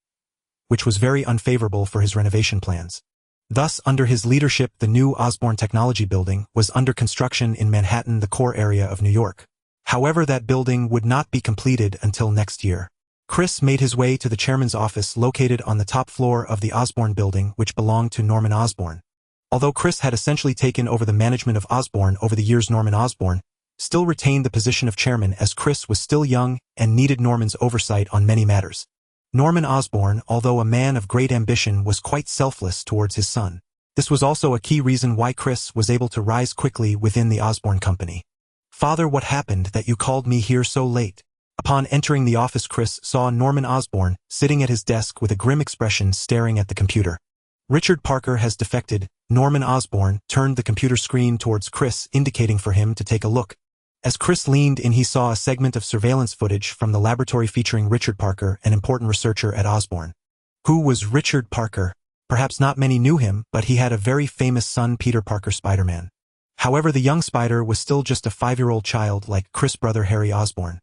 Speaker 1: which was very unfavorable for his renovation plans. Thus, under his leadership, the new Osborne Technology Building was under construction in Manhattan, the core area of New York. However, that building would not be completed until next year. Chris made his way to the chairman's office located on the top floor of the Osborne building, which belonged to Norman Osborn. Although Chris had essentially taken over the management of Osborne over the years, Norman Osborn still retained the position of chairman, as Chris was still young and needed Norman's oversight on many matters. Norman Osborn, although a man of great ambition, was quite selfless towards his son. This was also a key reason why Chris was able to rise quickly within the Osborne company. "Father, what happened that you called me here so late?" Upon entering the office, Chris saw Norman Osborn sitting at his desk with a grim expression staring at the computer. "Richard Parker has defected." Norman Osborn turned the computer screen towards Chris, indicating for him to take a look. As Chris leaned in, he saw a segment of surveillance footage from the laboratory featuring Richard Parker, an important researcher at Osborne. Who was Richard Parker? Perhaps not many knew him, but he had a very famous son, Peter Parker, Spider-Man. However, the young Spider was still just a 5-year-old child like Chris' brother Harry Osborn.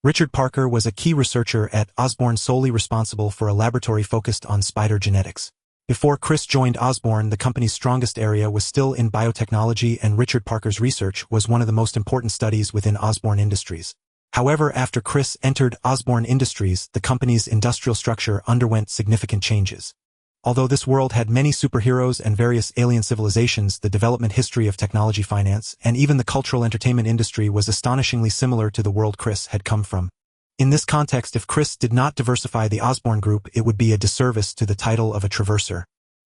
Speaker 1: Richard Parker was a key researcher at Osborne, solely responsible for a laboratory focused on spider genetics. Before Chris joined Osborne, the company's strongest area was still in biotechnology, and Richard Parker's research was one of the most important studies within Osborne Industries. However, after Chris entered Osborne Industries, the company's industrial structure underwent significant changes. Although this world had many superheroes and various alien civilizations, the development history of technology, finance, and even the cultural entertainment industry was astonishingly similar to the world Chris had come from. In this context, if Chris did not diversify the Osborne Group, it would be a disservice to the title of a traverser.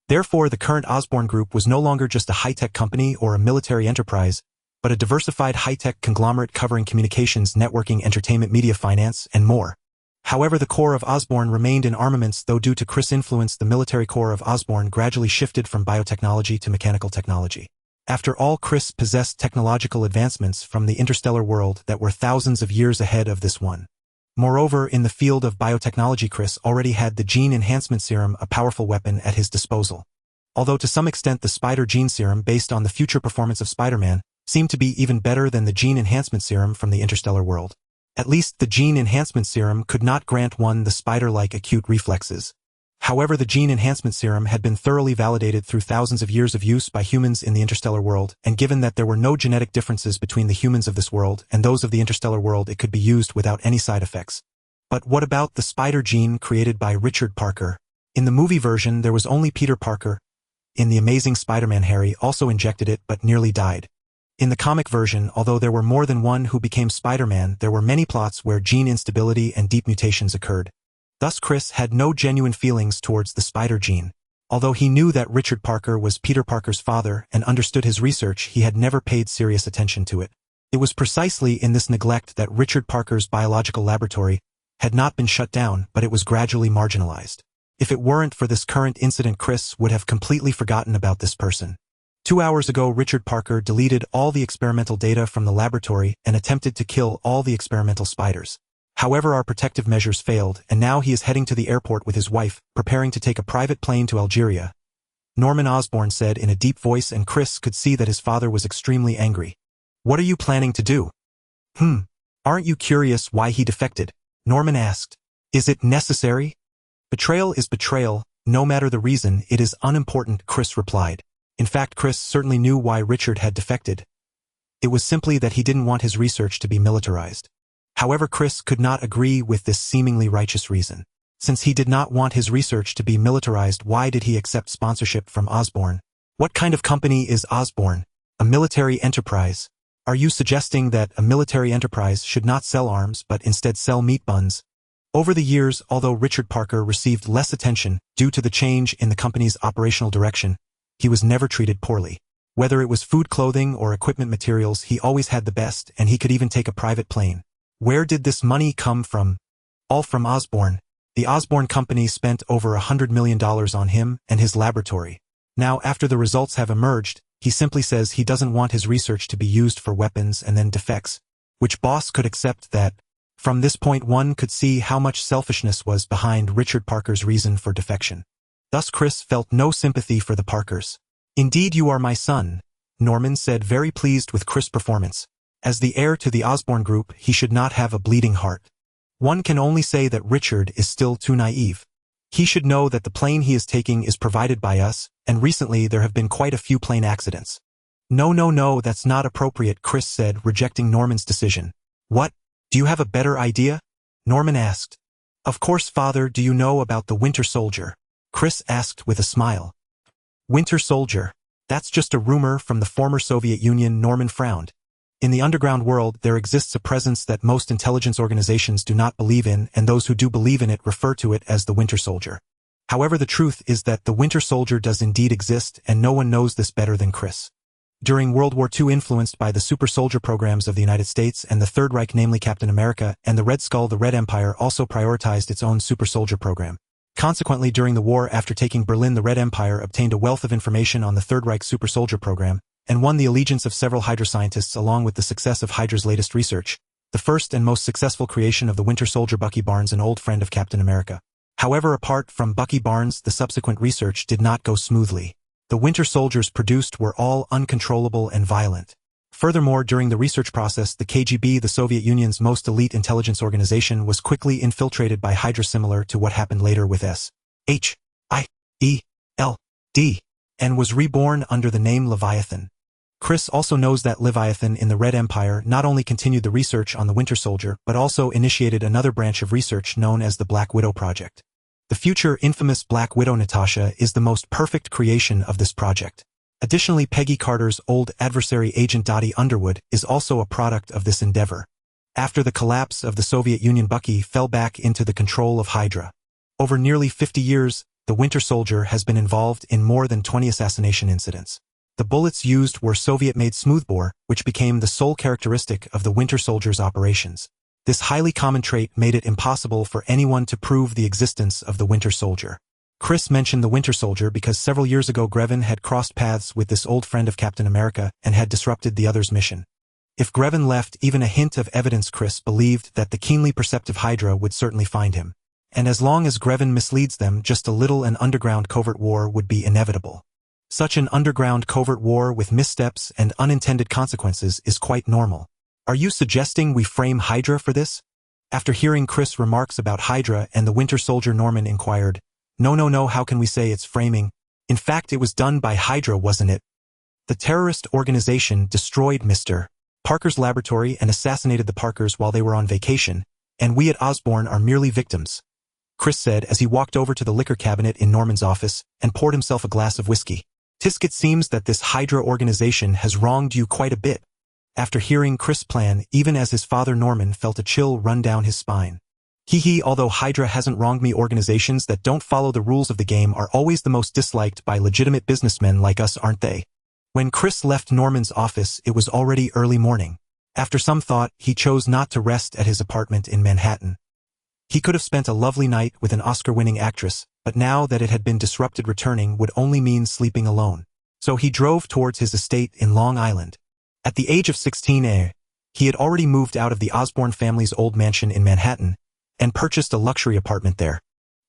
Speaker 1: Therefore, the current Osborne Group was no longer just a high-tech company or a military enterprise, but a diversified high-tech conglomerate covering communications, networking, entertainment, media, finance, and more. However, the core of Osborne remained in armaments, though due to Chris' influence, the military core of Osborne gradually shifted from biotechnology to mechanical technology. After all, Chris possessed technological advancements from the interstellar world that were thousands of years ahead of this one. Moreover, in the field of biotechnology, Chris already had the gene enhancement serum, a powerful weapon at his disposal. Although to some extent the spider gene serum, based on the future performance of Spider-Man, seemed to be even better than the gene enhancement serum from the interstellar world. At least the gene enhancement serum could not grant one the spider-like acute reflexes. However, the gene enhancement serum had been thoroughly validated through thousands of years of use by humans in the interstellar world, and given that there were no genetic differences between the humans of this world and those of the interstellar world, it could be used without any side effects. But what about the spider gene created by Richard Parker? In the movie version, there was only Peter Parker. In The Amazing Spider-Man, Harry also injected it but nearly died. In the comic version, although there were more than one who became Spider-Man, there were many plots where gene instability and deep mutations occurred. Thus, Chris had no genuine feelings towards the spider gene. Although he knew that Richard Parker was Peter Parker's father and understood his research, he had never paid serious attention to it. It was precisely in this neglect that Richard Parker's biological laboratory had not been shut down, but it was gradually marginalized. If it weren't for this current incident, Chris would have completely forgotten about this person. 2 hours ago, Richard Parker deleted all the experimental data from the laboratory and attempted to kill all the experimental spiders. However, our protective measures failed, and now he is heading to the airport with his wife, preparing to take a private plane to Algeria, Norman Osborn said in a deep voice, and Chris could see that his father was extremely angry. What are you planning to do? Aren't you curious why he defected? Norman asked. Is it necessary? Betrayal is betrayal, no matter the reason, it is unimportant, Chris replied. In fact, Chris certainly knew why Richard had defected. It was simply that he didn't want his research to be militarized. However, Chris could not agree with this seemingly righteous reason. Since he did not want his research to be militarized, why did he accept sponsorship from Osborn? What kind of company is Osborn? A military enterprise. Are you suggesting that a military enterprise should not sell arms but instead sell meat buns? Over the years, although Richard Parker received less attention due to the change in the company's operational direction, he was never treated poorly. Whether it was food, clothing, or equipment materials, he always had the best, and he could even take a private plane. Where did this money come from? All from Osborn. The Osborn company spent over $100 million on him and his laboratory. Now, after the results have emerged, he simply says he doesn't want his research to be used for weapons and then defects. Which boss could accept that? From this point, one could see how much selfishness was behind Richard Parker's reason for defection. Thus, Chris felt no sympathy for the Parkers. Indeed, you are my son, Norman said, very pleased with Chris' performance. As the heir to the Osborn Group, he should not have a bleeding heart. One can only say that Richard is still too naive. He should know that the plane he is taking is provided by us, and recently there have been quite a few plane accidents. No, that's not appropriate, Chris said, rejecting Norman's decision. What? Do you have a better idea? Norman asked. Of course, father. Do you know about the Winter Soldier? Chris asked with a smile. Winter Soldier? That's just a rumor from the former Soviet Union, Norman frowned. In the underground world, there exists a presence that most intelligence organizations do not believe in, and those who do believe in it refer to it as the Winter Soldier. However, the truth is that the Winter Soldier does indeed exist, and no one knows this better than Chris. During World War II, influenced by the super soldier programs of the United States and the Third Reich, namely Captain America and the Red Skull, the Red Empire also prioritized its own super soldier program. Consequently, during the war, after taking Berlin, the Red Empire obtained a wealth of information on the Third Reich super soldier program and won the allegiance of several Hydra scientists along with the success of Hydra's latest research, the first and most successful creation of the Winter Soldier, Bucky Barnes, an old friend of Captain America. However, apart from Bucky Barnes, the subsequent research did not go smoothly. The Winter Soldiers produced were all uncontrollable and violent. Furthermore, during the research process, the KGB, the Soviet Union's most elite intelligence organization, was quickly infiltrated by Hydra, similar to what happened later with S.H.I.E.L.D, and was reborn under the name Leviathan. Chris also knows that Leviathan in the Red Empire not only continued the research on the Winter Soldier, but also initiated another branch of research known as the Black Widow Project. The future infamous Black Widow, Natasha, is the most perfect creation of this project. Additionally, Peggy Carter's old adversary, Agent Dottie Underwood, is also a product of this endeavor. After the collapse of the Soviet Union, Bucky fell back into the control of Hydra. Over nearly 50 years, the Winter Soldier has been involved in more than 20 assassination incidents. The bullets used were Soviet-made smoothbore, which became the sole characteristic of the Winter Soldier's operations. This highly common trait made it impossible for anyone to prove the existence of the Winter Soldier. Chris mentioned the Winter Soldier because several years ago Grevin had crossed paths with this old friend of Captain America and had disrupted the other's mission. If Grevin left even a hint of evidence, Chris believed that the keenly perceptive Hydra would certainly find him. And as long as Grevin misleads them just a little, an underground covert war would be inevitable. Such an underground covert war with missteps and unintended consequences is quite normal. Are you suggesting we frame Hydra for this? After hearing Chris' remarks about Hydra and the Winter Soldier, Norman inquired. No, how can we say it's framing? In fact, it was done by Hydra, wasn't it? The terrorist organization destroyed Mr. Parker's laboratory and assassinated the Parkers while they were on vacation, and we at Osborn are merely victims, Chris said as he walked over to the liquor cabinet in Norman's office and poured himself a glass of whiskey. Tisk, it seems that this Hydra organization has wronged you quite a bit. After hearing Chris' plan, even as his father Norman felt a chill run down his spine. Although Hydra hasn't wronged me, organizations that don't follow the rules of the game are always the most disliked by legitimate businessmen like us, aren't they? When Chris left Norman's office, it was already early morning. After some thought, he chose not to rest at his apartment in Manhattan. He could have spent a lovely night with an Oscar-winning actress, but now that it had been disrupted, returning would only mean sleeping alone. So he drove towards his estate in Long Island. At the age of 16, he had already moved out of the Osborne family's old mansion in Manhattan and purchased a luxury apartment there.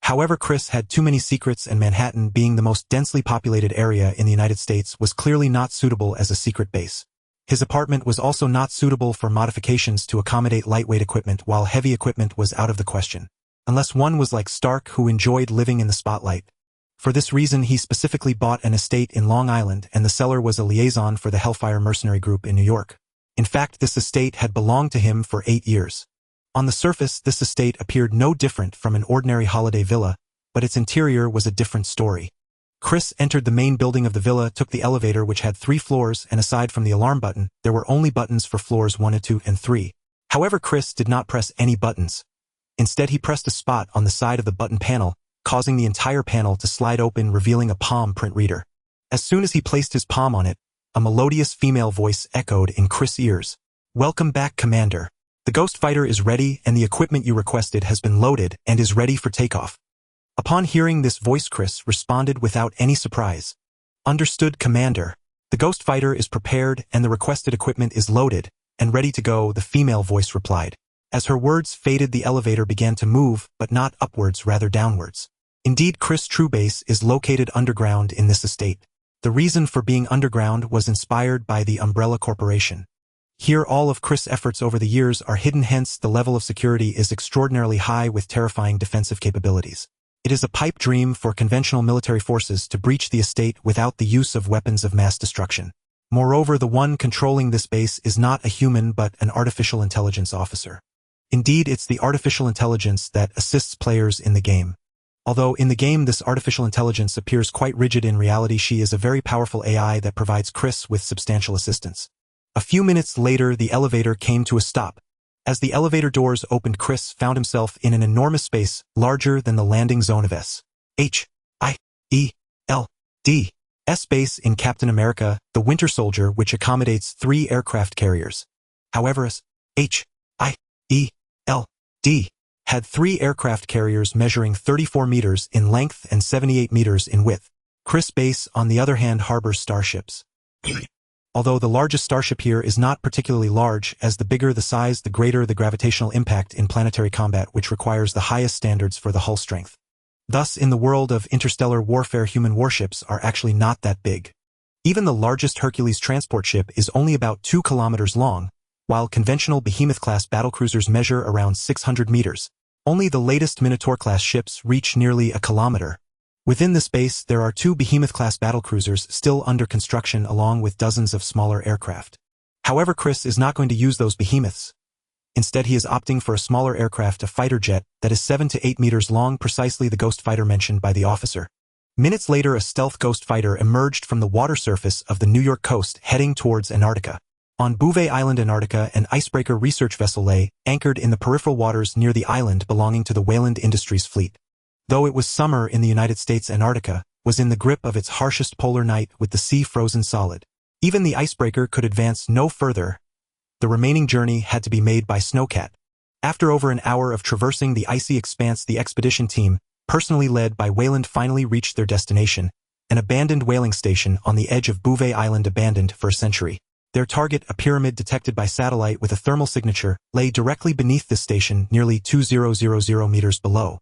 Speaker 1: However, Chris had too many secrets, and Manhattan, being the most densely populated area in the United States, was clearly not suitable as a secret base. His apartment was also not suitable for modifications to accommodate lightweight equipment, while heavy equipment was out of the question, unless one was like Stark, who enjoyed living in the spotlight. For this reason, he specifically bought an estate in Long Island, and the seller was a liaison for the Hellfire mercenary group in New York. In fact, this estate had belonged to him for 8 years. On the surface, this estate appeared no different from an ordinary holiday villa, but its interior was a different story. Chris entered the main building of the villa, took the elevator, which had 3 floors, and aside from the alarm button, there were only buttons for floors 1, 2, and 3. However, Chris did not press any buttons. Instead, he pressed a spot on the side of the button panel, causing the entire panel to slide open, revealing a palm print reader. As soon as he placed his palm on it, a melodious female voice echoed in Chris' ears. "Welcome back, Commander. The Ghost Fighter is ready, and the equipment you requested has been loaded and is ready for takeoff." Upon hearing this voice, Chris responded without any surprise. "Understood, Commander. The Ghost Fighter is prepared and the requested equipment is loaded and ready to go," the female voice replied. As her words faded, the elevator began to move, but not upwards, rather downwards. Indeed, Chris' true base is located underground in this estate. The reason for being underground was inspired by the Umbrella Corporation. Here, all of Chris' efforts over the years are hidden, hence the level of security is extraordinarily high with terrifying defensive capabilities. It is a pipe dream for conventional military forces to breach the estate without the use of weapons of mass destruction. Moreover, the one controlling this base is not a human but an artificial intelligence officer. Indeed, it's the artificial intelligence that assists players in the game. Although in the game this artificial intelligence appears quite rigid, in reality she is a very powerful AI that provides Chris with substantial assistance. A few minutes later, the elevator came to a stop. As the elevator doors opened, Chris found himself in an enormous space, larger than the landing zone of S.H.I.E.L.D. base in Captain America, the Winter Soldier, which accommodates 3 aircraft carriers. However, S.H.I.E.L.D. had 3 aircraft carriers measuring 34 meters in length and 78 meters in width. Chris' base, on the other hand, harbors starships. Although the largest starship here is not particularly large, as the bigger the size, the greater the gravitational impact in planetary combat, which requires the highest standards for the hull strength. Thus, in the world of interstellar warfare, human warships are actually not that big. Even the largest Hercules transport ship is only about 2 kilometers long, while conventional Behemoth-class battlecruisers measure around 600 meters. Only the latest Minotaur-class ships reach nearly a kilometer. Within this base, there are 2 Behemoth-class battlecruisers still under construction, along with dozens of smaller aircraft. However, Chris is not going to use those behemoths. Instead, he is opting for a smaller aircraft, a fighter jet, that is 7 to 8 meters long, precisely the Ghost Fighter mentioned by the officer. Minutes later, a stealth Ghost Fighter emerged from the water surface of the New York coast, heading towards Antarctica. On Bouvet Island, Antarctica, an icebreaker research vessel lay, anchored in the peripheral waters near the island, belonging to the Wayland Industries fleet. Though it was summer in the United States, Antarctica was in the grip of its harshest polar night, with the sea frozen solid. Even the icebreaker could advance no further. The remaining journey had to be made by Snowcat. After over an hour of traversing the icy expanse, the expedition team, personally led by Wayland, finally reached their destination, an abandoned whaling station on the edge of Bouvet Island, abandoned for a century. Their target, a pyramid detected by satellite with a thermal signature, lay directly beneath this station, nearly 2,000 meters below.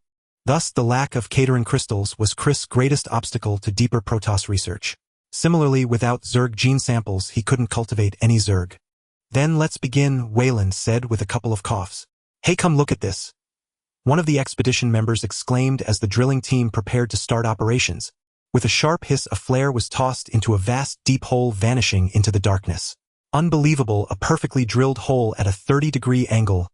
Speaker 1: Thus, the lack of Kerrigan crystals was Chris' greatest obstacle to deeper Protoss research. Similarly, without Zerg gene samples, he couldn't cultivate any Zerg. "Then let's begin," Wayland said with a couple of coughs. "Hey, come look at this," one of the expedition members exclaimed as the drilling team prepared to start operations. With a sharp hiss, a flare was tossed into a vast, deep hole, vanishing into the darkness. "Unbelievable, a perfectly drilled hole at a 30-degree angle,"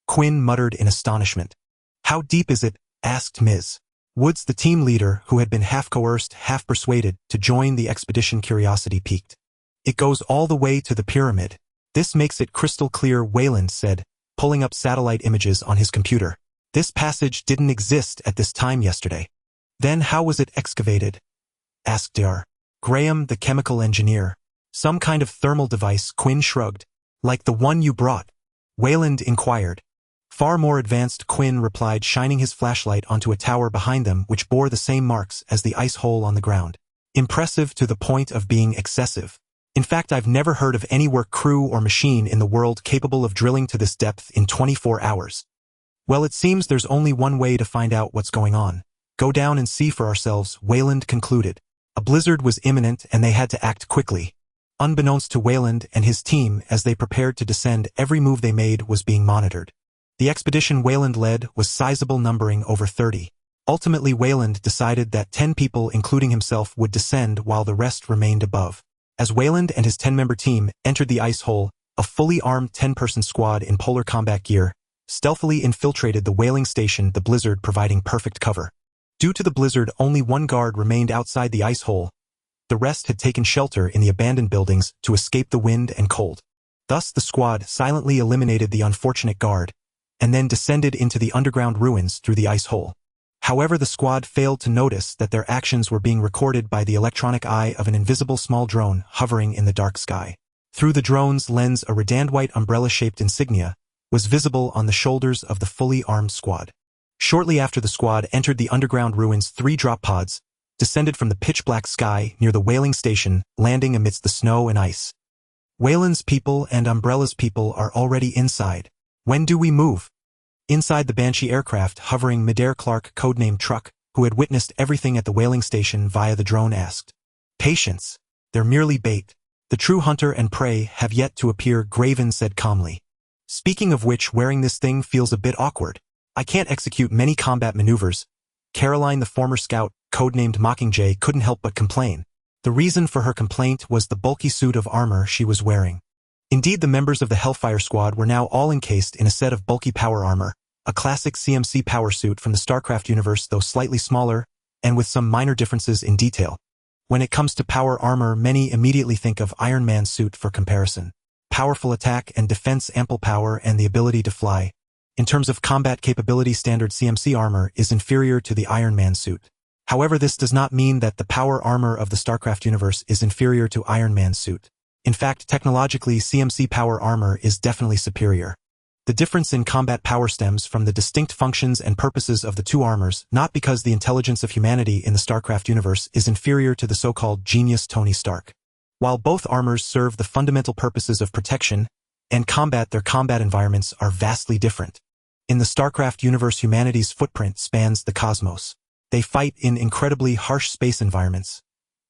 Speaker 1: Quinn muttered in astonishment. "How deep is it?" asked Ms. Woods, the team leader, who had been half coerced, half persuaded to join the expedition. Curiosity piqued. "It goes all the way to the pyramid. This makes it crystal clear," Wayland said, pulling up satellite images on his computer. "This passage didn't exist at this time yesterday." "Then how was it excavated?" asked Dr. Graham, the chemical engineer. "Some kind of thermal device," Quinn shrugged. "Like the one you brought?" Wayland inquired. far more advanced Quinn replied, shining his flashlight onto a tower behind them which bore the same marks as the ice hole on the ground. Impressive to the point of being excessive. In fact, I've never heard of any work crew or machine in the world capable of drilling to this depth in 24 hours. Well, it seems there's only one way to find out what's going on. Go down and see for ourselves, Wayland concluded. A blizzard was imminent and they had to act quickly. Unbeknownst to Wayland and his team, as they prepared to descend, every move they made was being monitored. The expedition Wayland led was sizable, numbering over 30. Ultimately, Wayland decided that 10 people, including himself, would descend while the rest remained above. As Wayland and his 10-member team entered the ice hole, a fully armed 10-person squad in polar combat gear stealthily infiltrated the whaling station, the blizzard providing perfect cover. Due to the blizzard, only one guard remained outside the ice hole. The rest had taken shelter in the abandoned buildings to escape the wind and cold. Thus, the squad silently eliminated the unfortunate guard and then descended into the underground ruins through the ice hole. However, the squad failed to notice that their actions were being recorded by the electronic eye of an invisible small drone hovering in the dark sky. Through the drone's lens, a redand white umbrella-shaped insignia was visible on the shoulders of the fully armed squad. Shortly after the squad entered the underground ruins, 3 drop pods descended from the pitch-black sky near the whaling station, landing amidst the snow and ice. Wayland's people and Umbrella's people are already inside. When do we move? Inside the Banshee aircraft hovering midair, Clark, codenamed Truck, who had witnessed everything at the whaling station via the drone, asked. Patience. They're merely bait. The true hunter and prey have yet to appear, Graven said calmly. Speaking of which, wearing this thing feels a bit awkward. I can't execute many combat maneuvers. Caroline, the former scout, codenamed Mockingjay, couldn't help but complain. The reason for her complaint was the bulky suit of armor she was wearing. Indeed, the members of the Hellfire Squad were now all encased in a set of bulky power armor, a classic CMC power suit from the StarCraft universe, though slightly smaller, and with some minor differences in detail. When it comes to power armor, many immediately think of Iron Man's suit for comparison. Powerful attack and defense, ample power, and the ability to fly. In terms of combat capability, standard CMC armor is inferior to the Iron Man suit. However, this does not mean that the power armor of the StarCraft universe is inferior to Iron Man's suit. In fact, technologically, CMC power armor is definitely superior. The difference in combat power stems from the distinct functions and purposes of the two armors, not because the intelligence of humanity in the StarCraft universe is inferior to the so-called genius Tony Stark. While both armors serve the fundamental purposes of protection and combat, their combat environments are vastly different. In the StarCraft universe, humanity's footprint spans the cosmos. They fight in incredibly harsh space environments,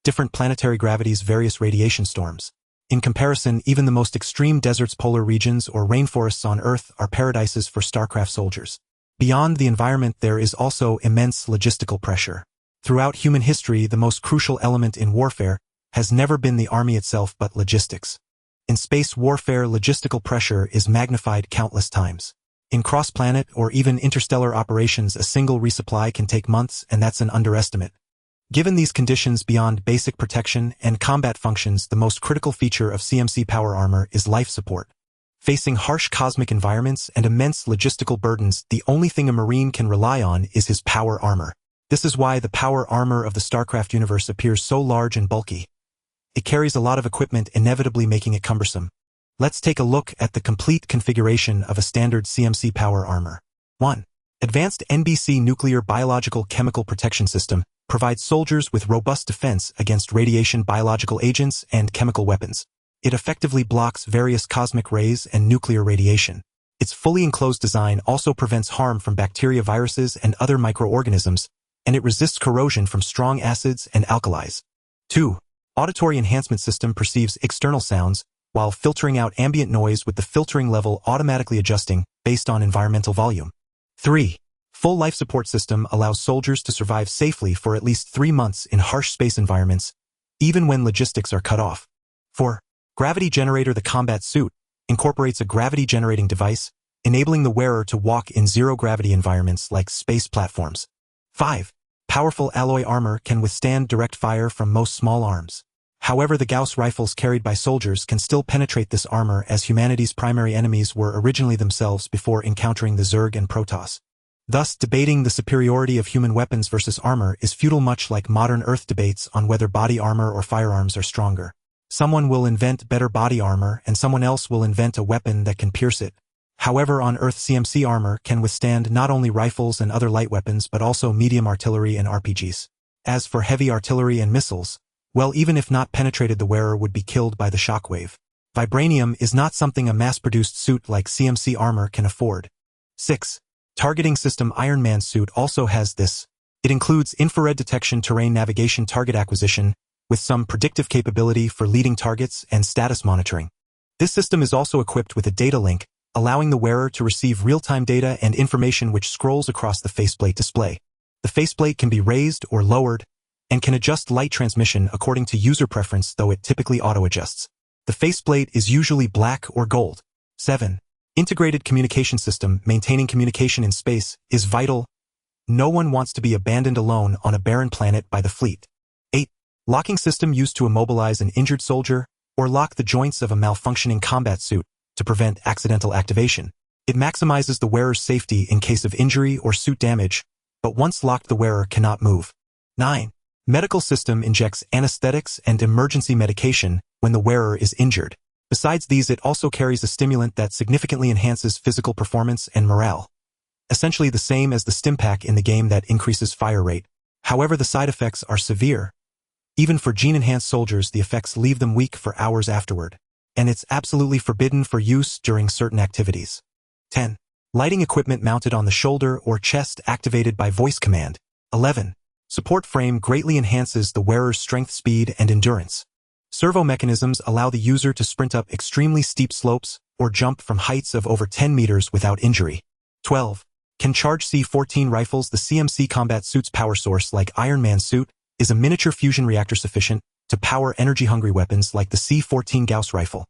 Speaker 1: different planetary gravities, various radiation storms. In comparison, even the most extreme deserts, polar regions, or rainforests on Earth are paradises for StarCraft soldiers. Beyond the environment, there is also immense logistical pressure. Throughout human history, the most crucial element in warfare has never been the army itself but logistics. In space warfare, logistical pressure is magnified countless times. In cross-planet or even interstellar operations, a single resupply can take months, and that's an underestimate. Given these conditions, beyond basic protection and combat functions, the most critical feature of CMC power armor is life support. Facing harsh cosmic environments and immense logistical burdens, the only thing a Marine can rely on is his power armor. This is why the power armor of the StarCraft universe appears so large and bulky. It carries a lot of equipment, inevitably making it cumbersome. Let's take a look at the complete configuration of a standard CMC power armor. 1. Advanced NBC Nuclear Biological Chemical Protection System provides soldiers with robust defense against radiation, biological agents, and chemical weapons. It effectively blocks various cosmic rays and nuclear radiation. Its fully enclosed design also prevents harm from bacteria, viruses, and other microorganisms, and it resists corrosion from strong acids and alkalis. 2. Auditory Enhancement System perceives external sounds while filtering out ambient noise, with the filtering level automatically adjusting based on environmental volume. 3. Full life support system allows soldiers to survive safely for at least 3 months in harsh space environments, even when logistics are cut off. 4. Gravity Generator. The combat suit incorporates a gravity-generating device, enabling the wearer to walk in zero-gravity environments like space platforms. 5. Powerful alloy armor can withstand direct fire from most small arms. However, the Gauss rifles carried by soldiers can still penetrate this armor, as humanity's primary enemies were originally themselves before encountering the Zerg and Protoss. Thus, debating the superiority of human weapons versus armor is futile, much like modern Earth debates on whether body armor or firearms are stronger. Someone will invent better body armor, and someone else will invent a weapon that can pierce it. However, on Earth CMC armor can withstand not only rifles and other light weapons but also medium artillery and RPGs. As for heavy artillery and missiles, well, even if not penetrated, the wearer would be killed by the shockwave. Vibranium is not something a mass-produced suit like CMC armor can afford. 6. Targeting system. Iron Man's suit also has this. It includes infrared detection, terrain navigation, target acquisition, with some predictive capability for leading targets and status monitoring. This system is also equipped with a data link, allowing the wearer to receive real-time data and information which scrolls across the faceplate display. The faceplate can be raised or lowered, and can adjust light transmission according to user preference, though it typically auto-adjusts. The faceplate is usually black or gold. 7. Integrated communication system. Maintaining communication in space is vital. No one wants to be abandoned alone on a barren planet by the fleet. 8. Locking system used to immobilize an injured soldier or lock the joints of a malfunctioning combat suit to prevent accidental activation. It maximizes the wearer's safety in case of injury or suit damage, but once locked, the wearer cannot move. 9. Medical system injects anesthetics and emergency medication when the wearer is injured. Besides these, it also carries a stimulant that significantly enhances physical performance and morale. Essentially the same as the stimpack in the game that increases fire rate. However, the side effects are severe. Even for gene-enhanced soldiers, the effects leave them weak for hours afterward. And it's absolutely forbidden for use during certain activities. 10. Lighting equipment mounted on the shoulder or chest activated by voice command. 11. Support frame greatly enhances the wearer's strength, speed, and endurance. Servo mechanisms allow the user to sprint up extremely steep slopes or jump from heights of over 10 meters without injury. 12. Can charge C-14 rifles. The CMC combat suit's power source, like Iron Man's suit, is a miniature fusion reactor sufficient to power energy-hungry weapons like the C-14 Gauss rifle.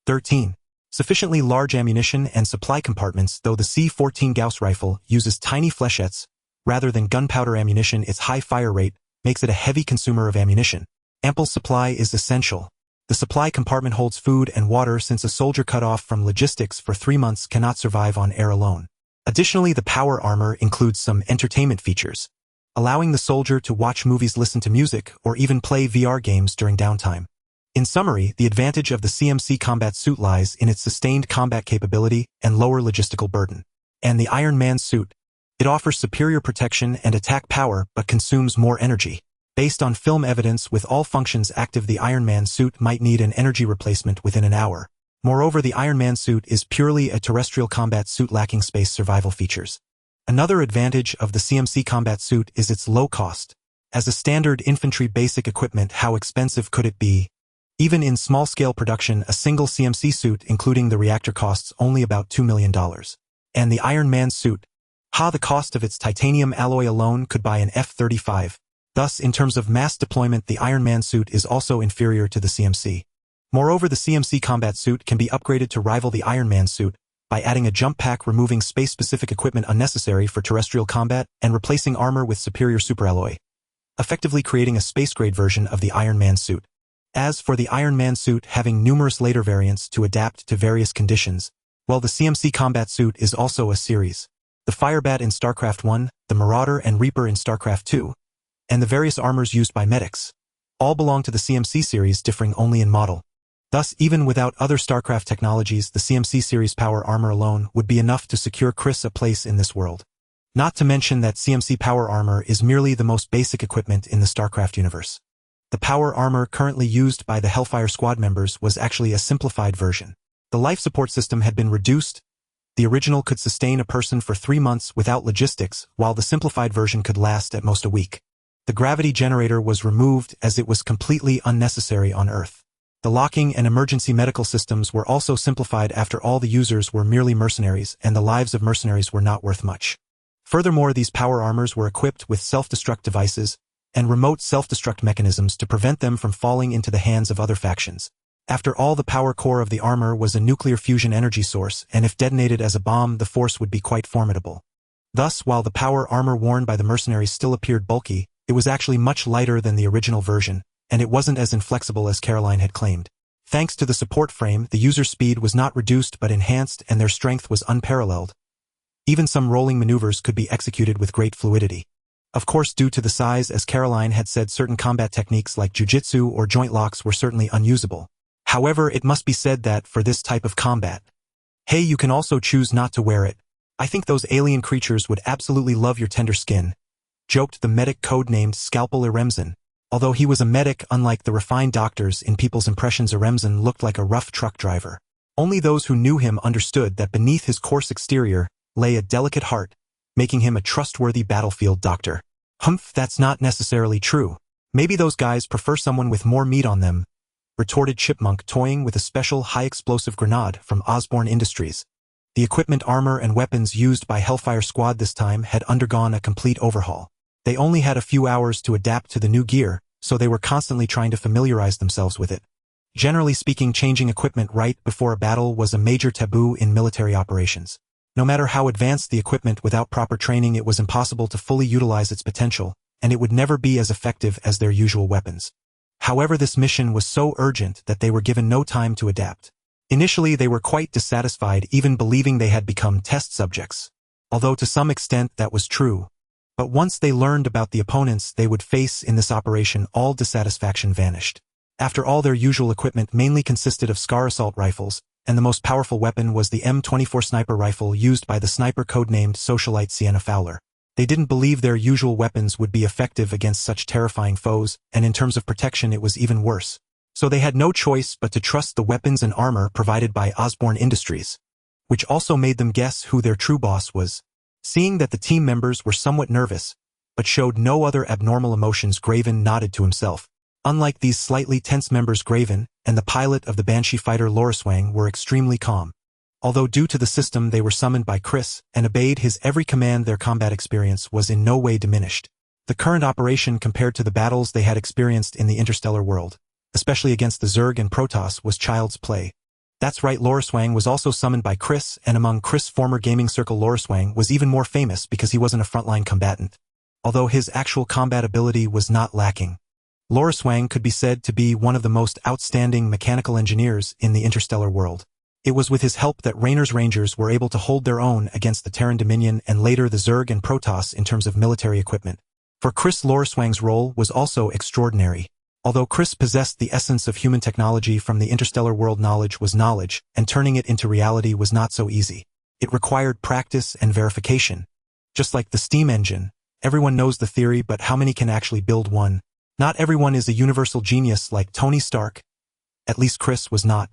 Speaker 1: 13. Sufficiently large ammunition and supply compartments. Though the C-14 Gauss rifle uses tiny flechettes rather than gunpowder ammunition, its high fire rate makes it a heavy consumer of ammunition. Ample supply is essential. The supply compartment holds food and water, since a soldier cut off from logistics for 3 months cannot survive on air alone. Additionally, the power armor includes some entertainment features, allowing the soldier to watch movies, listen to music, or even play VR games during downtime. In summary, the advantage of the CMC combat suit lies in its sustained combat capability and lower logistical burden. And the Iron Man suit. It offers superior protection and attack power but consumes more energy. Based on film evidence, with all functions active, the Iron Man suit might need an energy replacement within an hour. Moreover, the Iron Man suit is purely a terrestrial combat suit lacking space survival features. Another advantage of the CMC combat suit is its low cost. As a standard infantry basic equipment, how expensive could it be? Even in small-scale production, a single CMC suit, including the reactor, costs only about $2 million. And the Iron Man suit? The cost of its titanium alloy alone could buy an F-35. Thus, in terms of mass deployment, the Iron Man suit is also inferior to the CMC. Moreover, the CMC combat suit can be upgraded to rival the Iron Man suit by adding a jump pack, removing space-specific equipment unnecessary for terrestrial combat, and replacing armor with superior superalloy, effectively creating a space-grade version of the Iron Man suit. As for the Iron Man suit having numerous later variants to adapt to various conditions, while the CMC combat suit is also a series. The Firebat in StarCraft 1, the Marauder and Reaper in StarCraft 2, and the various armors used by medics, all belong to the CMC series, differing only in model. Thus, even without other StarCraft technologies, the CMC series power armor alone would be enough to secure Chris a place in this world. Not to mention that CMC power armor is merely the most basic equipment in the StarCraft universe. The power armor currently used by the Hellfire Squad members was actually a simplified version. The life support system had been reduced. The original could sustain a person for 3 months without logistics, while the simplified version could last at most a week. The gravity generator was removed as it was completely unnecessary on Earth. The locking and emergency medical systems were also simplified after all the users were merely mercenaries, and the lives of mercenaries were not worth much. Furthermore, these power armors were equipped with self-destruct devices and remote self-destruct mechanisms to prevent them from falling into the hands of other factions. After all, the power core of the armor was a nuclear fusion energy source, and if detonated as a bomb, the force would be quite formidable. Thus, while the power armor worn by the mercenaries still appeared bulky, it was actually much lighter than the original version, and it wasn't as inflexible as Caroline had claimed. Thanks to the support frame, the user speed was not reduced but enhanced, and their strength was unparalleled. Even some rolling maneuvers could be executed with great fluidity. Of course, due to the size, as Caroline had said, certain combat techniques like jujitsu or joint locks were certainly unusable. However, it must be said that, for this type of combat, Hey, you can also choose not to wear it. I think those alien creatures would absolutely love your tender skin, joked the medic codenamed Scalpel Iremzin. Although he was a medic, unlike the refined doctors in people's impressions, Iremzin looked like a rough truck driver. Only those who knew him understood that beneath his coarse exterior lay a delicate heart, making him a trustworthy battlefield doctor. Humph, that's not necessarily true. Maybe those guys prefer someone with more meat on them, retorted Chipmunk, toying with a special high-explosive grenade from Osborne Industries. The equipment, armor, and weapons used by Hellfire Squad this time had undergone a complete overhaul. They only had a few hours to adapt to the new gear, so they were constantly trying to familiarize themselves with it. Generally speaking, changing equipment right before a battle was a major taboo in military operations. No matter how advanced the equipment, without proper training it was impossible to fully utilize its potential, and it would never be as effective as their usual weapons. However, this mission was so urgent that they were given no time to adapt. Initially, they were quite dissatisfied, even believing they had become test subjects. Although to some extent that was true. But once they learned about the opponents they would face in this operation, all dissatisfaction vanished. After all, their usual equipment mainly consisted of Scar assault rifles, and the most powerful weapon was the M24 sniper rifle used by the sniper codenamed Socialite Sienna Fowler. They didn't believe their usual weapons would be effective against such terrifying foes, and in terms of protection it was even worse. So they had no choice but to trust the weapons and armor provided by Osborne Industries, which also made them guess who their true boss was. Seeing that the team members were somewhat nervous, but showed no other abnormal emotions, Graven nodded to himself. Unlike these slightly tense members, Graven and the pilot of the Banshee fighter Loriswang were extremely calm. Although due to the system they were summoned by Chris and obeyed his every command, their combat experience was in no way diminished. The current operation compared to the battles they had experienced in the interstellar world, especially against the Zerg and Protoss, was child's play. That's right, Loriswang was also summoned by Chris, and among Chris' former gaming circle, Loriswang was even more famous because he wasn't a frontline combatant. Although his actual combat ability was not lacking, Loriswang could be said to be one of the most outstanding mechanical engineers in the interstellar world. It was with his help that Raynor's Rangers were able to hold their own against the Terran Dominion and later the Zerg and Protoss in terms of military equipment. For Chris, Loriswang's role was also extraordinary. Although Chris possessed the essence of human technology from the interstellar world, knowledge was knowledge, and turning it into reality was not so easy. It required practice and verification. Just like the steam engine, everyone knows the theory, but how many can actually build one? Not everyone is a universal genius like Tony Stark. At least Chris was not.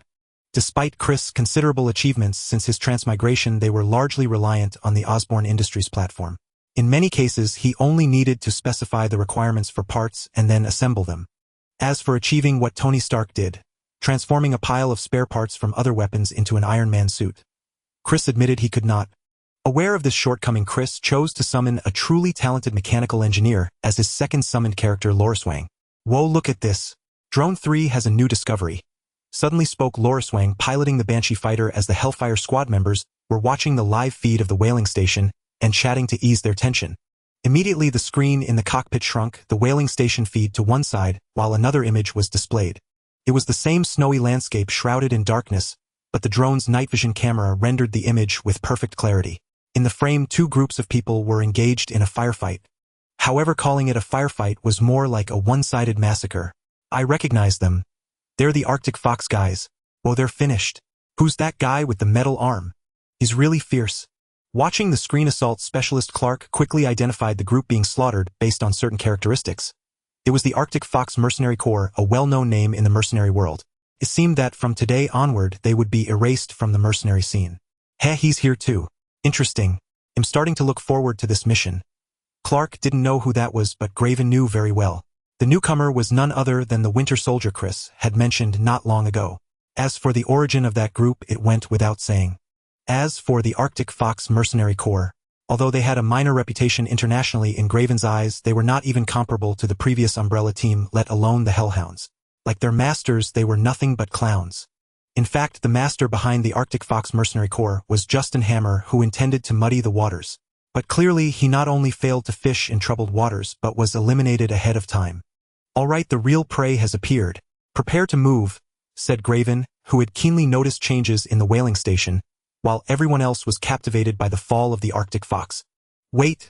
Speaker 1: Despite Chris' considerable achievements since his transmigration, they were largely reliant on the Osborne Industries platform. In many cases, he only needed to specify the requirements for parts and then assemble them. As for achieving what Tony Stark did, transforming a pile of spare parts from other weapons into an Iron Man suit, Chris admitted he could not. Aware of this shortcoming, Chris chose to summon a truly talented mechanical engineer as his second summoned character, Loriswang. Whoa, look at this. Drone 3 has a new discovery. Suddenly spoke Loriswang, piloting the Banshee fighter as the Hellfire Squad members were watching the live feed of the whaling station and chatting to ease their tension. Immediately the screen in the cockpit shrunk, the whaling station feed to one side, while another image was displayed. It was the same snowy landscape shrouded in darkness, but the drone's night vision camera rendered the image with perfect clarity. In the frame, two groups of people were engaged in a firefight. However, calling it a firefight was more like a one-sided massacre. I recognized them. They're the Arctic Fox guys. Oh, they're finished. Who's that guy with the metal arm? He's really fierce. Watching the screen, assault specialist Clark quickly identified the group being slaughtered based on certain characteristics. It was the Arctic Fox Mercenary Corps, a well-known name in the mercenary world. It seemed that from today onward they would be erased from the mercenary scene. Heh, he's here too. Interesting. I'm starting to look forward to this mission. Clark didn't know who that was, but Graven knew very well. The newcomer was none other than the Winter Soldier Chris had mentioned not long ago. As for the origin of that group, it went without saying. As for the Arctic Fox Mercenary Corps, although they had a minor reputation internationally, in Graven's eyes they were not even comparable to the previous Umbrella team, let alone the Hellhounds. Like their masters, they were nothing but clowns. In fact, the master behind the Arctic Fox Mercenary Corps was Justin Hammer, who intended to muddy the waters. But clearly he not only failed to fish in troubled waters but was eliminated ahead of time. All right, the real prey has appeared. Prepare to move, said Graven, who had keenly noticed changes in the whaling station, while everyone else was captivated by the fall of the Arctic Fox. Wait,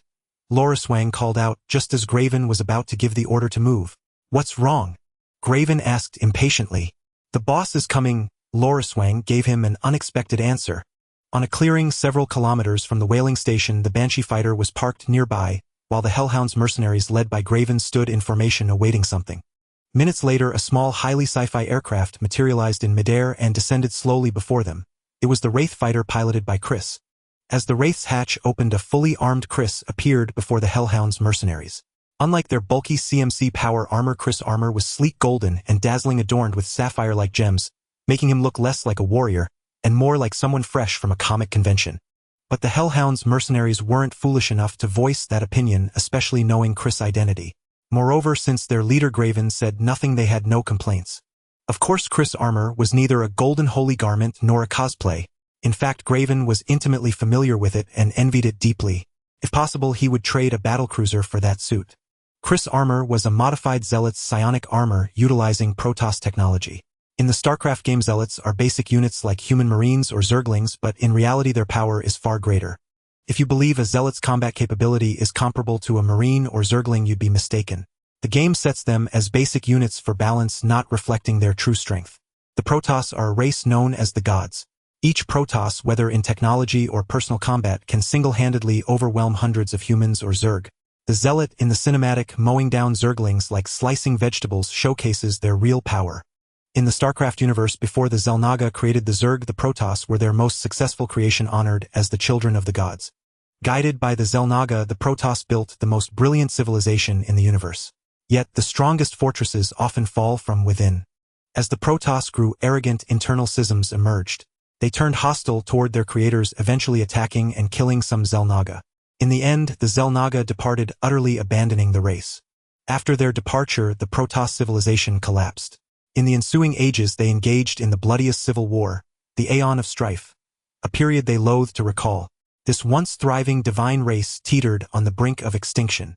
Speaker 1: Loriswang called out just as Graven was about to give the order to move. What's wrong? Graven asked impatiently. The boss is coming. Loriswang gave him an unexpected answer. On a clearing several kilometers from the whaling station, the Banshee fighter was parked nearby, while the Hellhounds mercenaries led by Graven stood in formation awaiting something. Minutes later, a small, highly sci-fi aircraft materialized in midair and descended slowly before them. It was the Wraith fighter piloted by Chris. As the Wraith's hatch opened, a fully armed Chris appeared before the Hellhounds mercenaries. Unlike their bulky CMC power armor, Chris' armor was sleek golden and dazzling, adorned with sapphire-like gems, making him look less like a warrior and more like someone fresh from a comic convention. But the Hellhounds mercenaries weren't foolish enough to voice that opinion, especially knowing Chris' identity. Moreover, since their leader Graven said nothing, they had no complaints. Of course, Chris' armor was neither a golden holy garment nor a cosplay. In fact, Graven was intimately familiar with it and envied it deeply. If possible, he would trade a battlecruiser for that suit. Chris' armor was a modified Zealot's psionic armor utilizing Protoss technology. In the StarCraft game, Zealots are basic units like human Marines or Zerglings, but in reality their power is far greater. If you believe a Zealot's combat capability is comparable to a Marine or Zergling, you'd be mistaken. The game sets them as basic units for balance, not reflecting their true strength. The Protoss are a race known as the Gods. Each Protoss, whether in technology or personal combat, can single-handedly overwhelm hundreds of humans or Zerg. The Zealot in the cinematic mowing down Zerglings like slicing vegetables showcases their real power. In the StarCraft universe, before the Xel'Naga created the Zerg, the Protoss were their most successful creation, honored as the children of the gods. Guided by the Xel'Naga, the Protoss built the most brilliant civilization in the universe. Yet, the strongest fortresses often fall from within. As the Protoss grew, arrogant internal schisms emerged. They turned hostile toward their creators, eventually attacking and killing some Xel'Naga. In the end, the Xel'Naga departed, utterly abandoning the race. After their departure, the Protoss civilization collapsed. In the ensuing ages, they engaged in the bloodiest civil war, the Aeon of Strife, a period they loathed to recall. This once thriving divine race teetered on the brink of extinction.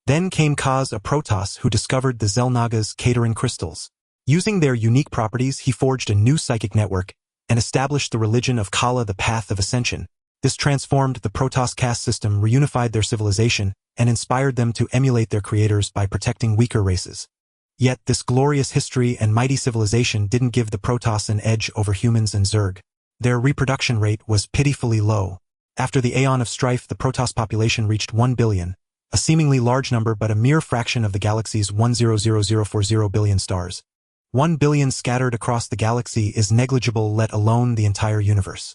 Speaker 1: Then came Kaz, a Protoss who discovered the Xel'Naga's Khaydarin crystals. Using their unique properties, he forged a new psychic network and established the religion of Kala, the Path of Ascension. This transformed the Protoss caste system, reunified their civilization, and inspired them to emulate their creators by protecting weaker races. Yet this glorious history and mighty civilization didn't give the Protoss an edge over humans and Zerg. Their reproduction rate was pitifully low. After the Aeon of Strife, the Protoss population reached 1 billion, a seemingly large number but a mere fraction of the galaxy's 1,000,040 billion stars. 1 billion scattered across the galaxy is negligible, let alone the entire universe.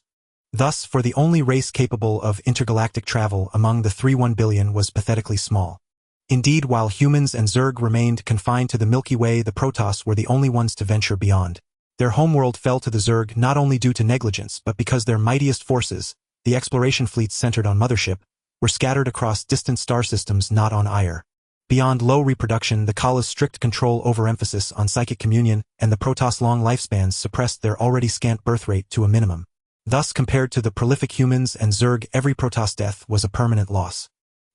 Speaker 1: Thus, for the only race capable of intergalactic travel among the 1 billion was pathetically small. Indeed, while humans and Zerg remained confined to the Milky Way, the Protoss were the only ones to venture beyond. Their homeworld fell to the Zerg not only due to negligence but because their mightiest forces, the exploration fleets centered on Mothership, were scattered across distant star systems not on Ire. Beyond low reproduction, the Kala's strict control, overemphasis on psychic communion, and the Protoss' long lifespans suppressed their already scant birth rate to a minimum. Thus, compared to the prolific humans and Zerg, every Protoss death was a permanent loss.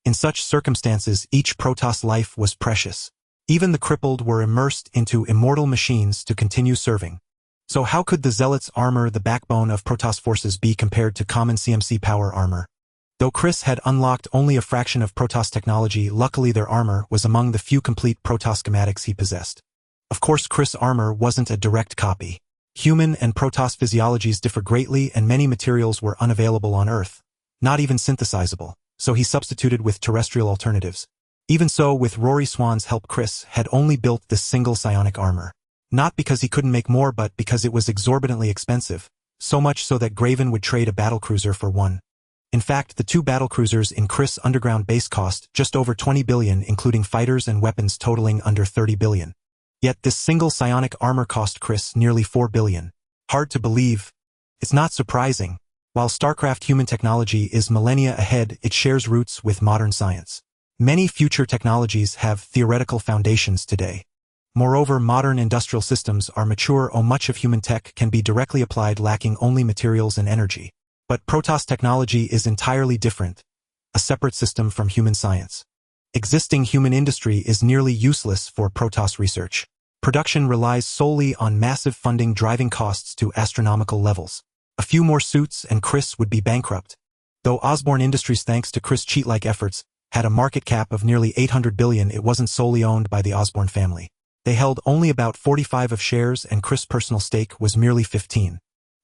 Speaker 1: In such circumstances, each Protoss life was precious. Even the crippled were immersed into immortal machines to continue serving. So how could the Zealots' armor, the backbone of Protoss forces, be compared to common CMC power armor? Though Chris had unlocked only a fraction of Protoss technology, luckily their armor was among the few complete Protoss schematics he possessed. Of course, Chris' armor wasn't a direct copy. Human and Protoss physiologies differ greatly, and many materials were unavailable on Earth, not even synthesizable. So he substituted with terrestrial alternatives. Even so, with Rory Swan's help, Chris had only built this single psionic armor. Not because he couldn't make more, but because it was exorbitantly expensive, so much so that Graven would trade a battlecruiser for one. In fact, the 2 battlecruisers in Chris' underground base cost just over 20 billion, including fighters and weapons totaling under 30 billion. Yet this single psionic armor cost Chris nearly 4 billion. Hard to believe. It's not surprising. While StarCraft human technology is millennia ahead, it shares roots with modern science. Many future technologies have theoretical foundations today. Moreover, modern industrial systems are mature, or much of human tech can be directly applied, lacking only materials and energy. But Protoss technology is entirely different, a separate system from human science. Existing human industry is nearly useless for Protoss research. Production relies solely on massive funding, driving costs to astronomical levels. A few more suits and Chris would be bankrupt. Though Osborne Industries, thanks to Chris' cheat-like efforts, had a market cap of nearly 800 billion, it wasn't solely owned by the Osborne family. They held only about 45 of shares, and Chris' personal stake was merely 15.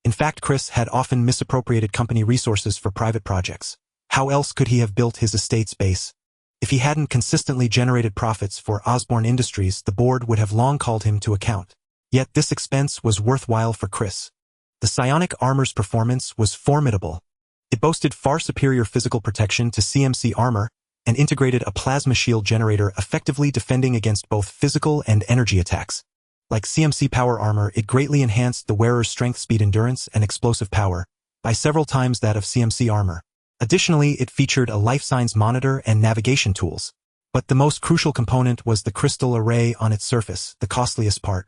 Speaker 1: In fact, Chris had often misappropriated company resources for private projects. How else could he have built his estate's base? If he hadn't consistently generated profits for Osborne Industries, the board would have long called him to account. Yet this expense was worthwhile for Chris. The psionic armor's performance was formidable. It boasted far superior physical protection to CMC armor and integrated a plasma shield generator effectively defending against both physical and energy attacks. Like CMC power armor, it greatly enhanced the wearer's strength, speed, endurance, and explosive power by several times that of CMC armor. Additionally, it featured a life signs monitor and navigation tools. But the most crucial component was the crystal array on its surface, the costliest part.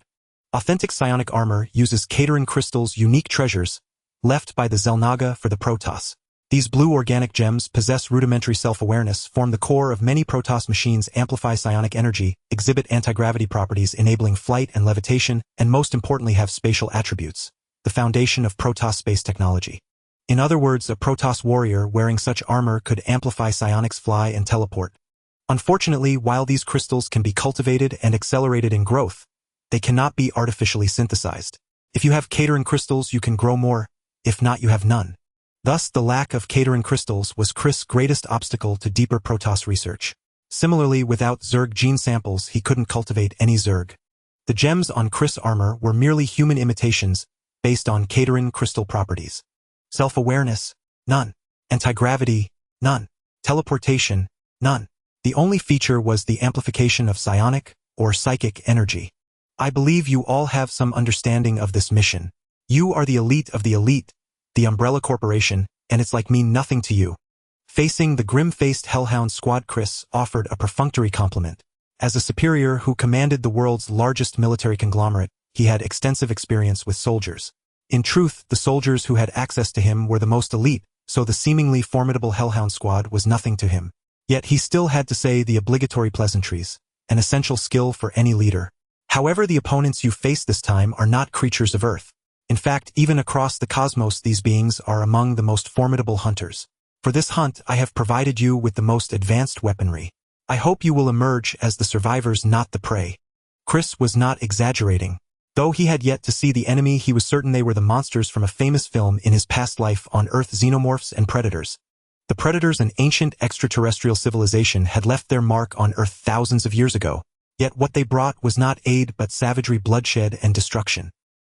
Speaker 1: Authentic psionic armor uses Kerrigan crystals, unique treasures left by the Xel'Naga for the Protoss. These blue organic gems possess rudimentary self-awareness, form the core of many Protoss machines, amplify psionic energy, exhibit anti-gravity properties enabling flight and levitation, and most importantly have spatial attributes, the foundation of Protoss space technology. In other words, a Protoss warrior wearing such armor could amplify psionics, fly, and teleport. Unfortunately, while these crystals can be cultivated and accelerated in growth, they cannot be artificially synthesized. If you have Kerrigan crystals, you can grow more. If not, you have none. Thus, the lack of Kerrigan crystals was Chris' greatest obstacle to deeper Protoss research. Similarly, without Zerg gene samples, he couldn't cultivate any Zerg. The gems on Chris' armor were merely human imitations based on Kerrigan crystal properties. Self-awareness? None. Anti-gravity? None. Teleportation? None. The only feature was the amplification of psionic or psychic energy. I believe you all have some understanding of this mission. You are the elite of the elite, the Umbrella Corporation, and it's like mean nothing to you. Facing the grim-faced Hellhound squad, Chris offered a perfunctory compliment. As a superior who commanded the world's largest military conglomerate, he had extensive experience with soldiers. In truth, the soldiers who had access to him were the most elite, so the seemingly formidable Hellhound squad was nothing to him. Yet he still had to say the obligatory pleasantries, an essential skill for any leader. However, the opponents you face this time are not creatures of Earth. In fact, even across the cosmos, these beings are among the most formidable hunters. For this hunt, I have provided you with the most advanced weaponry. I hope you will emerge as the survivors, not the prey. Chris was not exaggerating. Though he had yet to see the enemy, he was certain they were the monsters from a famous film in his past life on Earth: xenomorphs and predators. The predators, an ancient extraterrestrial civilization, had left their mark on Earth thousands of years ago. Yet what they brought was not aid but savagery, bloodshed, and destruction.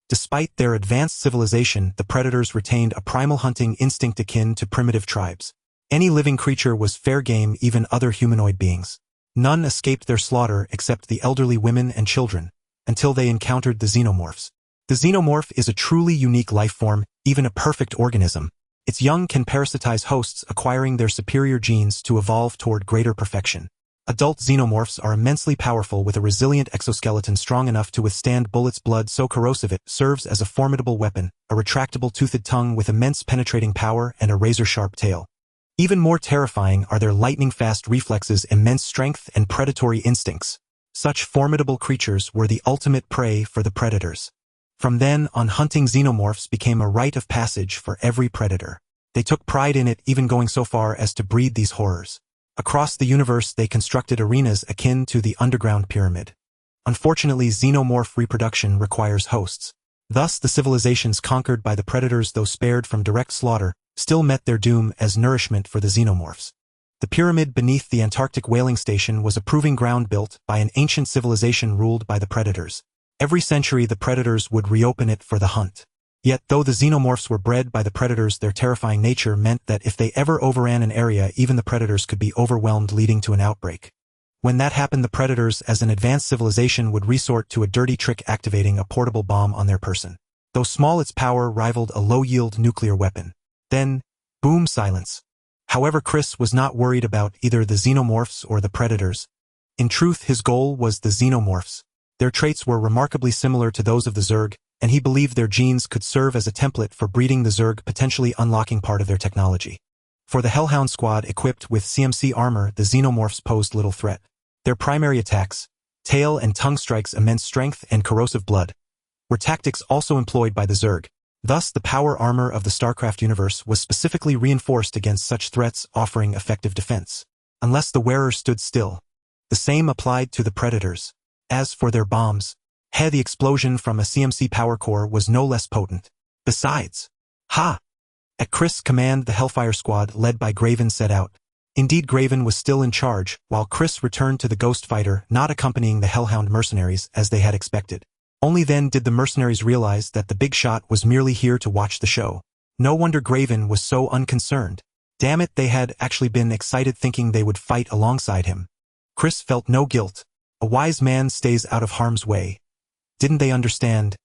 Speaker 1: Despite their advanced civilization, the predators retained a primal hunting instinct akin to primitive tribes. Any living creature was fair game, even other humanoid beings. None escaped their slaughter except the elderly, women, and children, until they encountered the xenomorphs. The xenomorph is a truly unique life form, even a perfect organism. Its young can parasitize hosts, acquiring their superior genes to evolve toward greater perfection. Adult xenomorphs are immensely powerful with a resilient exoskeleton strong enough to withstand bullets, blood so corrosive it serves as a formidable weapon, a retractable toothed tongue with immense penetrating power, and a razor-sharp tail. Even more terrifying are their lightning-fast reflexes, immense strength, and predatory instincts. Such formidable creatures were the ultimate prey for the predators. From then on, hunting xenomorphs became a rite of passage for every predator. They took pride in it, even going so far as to breed these horrors. Across the universe, they constructed arenas akin to the underground pyramid. Unfortunately, xenomorph reproduction requires hosts. Thus, the civilizations conquered by the predators, though spared from direct slaughter, still met their doom as nourishment for the xenomorphs. The pyramid beneath the Antarctic whaling station was a proving ground built by an ancient civilization ruled by the predators. Every century, the predators would reopen it for the hunt. Yet, though the xenomorphs were bred by the predators, their terrifying nature meant that if they ever overran an area, even the predators could be overwhelmed, leading to an outbreak. When that happened, the predators, as an advanced civilization, would resort to a dirty trick, activating a portable bomb on their person. Though small, its power rivaled a low-yield nuclear weapon. Then, boom, silence. However, Chris was not worried about either the xenomorphs or the predators. In truth, his goal was the xenomorphs. Their traits were remarkably similar to those of the Zerg, and he believed their genes could serve as a template for breeding the Zerg, potentially unlocking part of their technology. For the Hellhound squad equipped with CMC armor, the xenomorphs posed little threat. Their primary attacks, tail and tongue strikes, immense strength, and corrosive blood, were tactics also employed by the Zerg. Thus, the power armor of the StarCraft universe was specifically reinforced against such threats, offering effective defense. Unless the wearer stood still. The same applied to the predators. As for their bombs, the explosion from a CMC power core was no less potent. Besides, ha! At Chris' command, the Hellfire Squad, led by Graven, set out. Indeed, Graven was still in charge, while Chris returned to the Ghost Fighter, not accompanying the Hellhound mercenaries as they had expected. Only then did the mercenaries realize that the big shot was merely here to watch the show. No wonder Graven was so unconcerned. Damn it, they had actually been excited thinking they would fight alongside him. Chris felt no guilt. A wise man stays out of harm's way. Didn't they understand?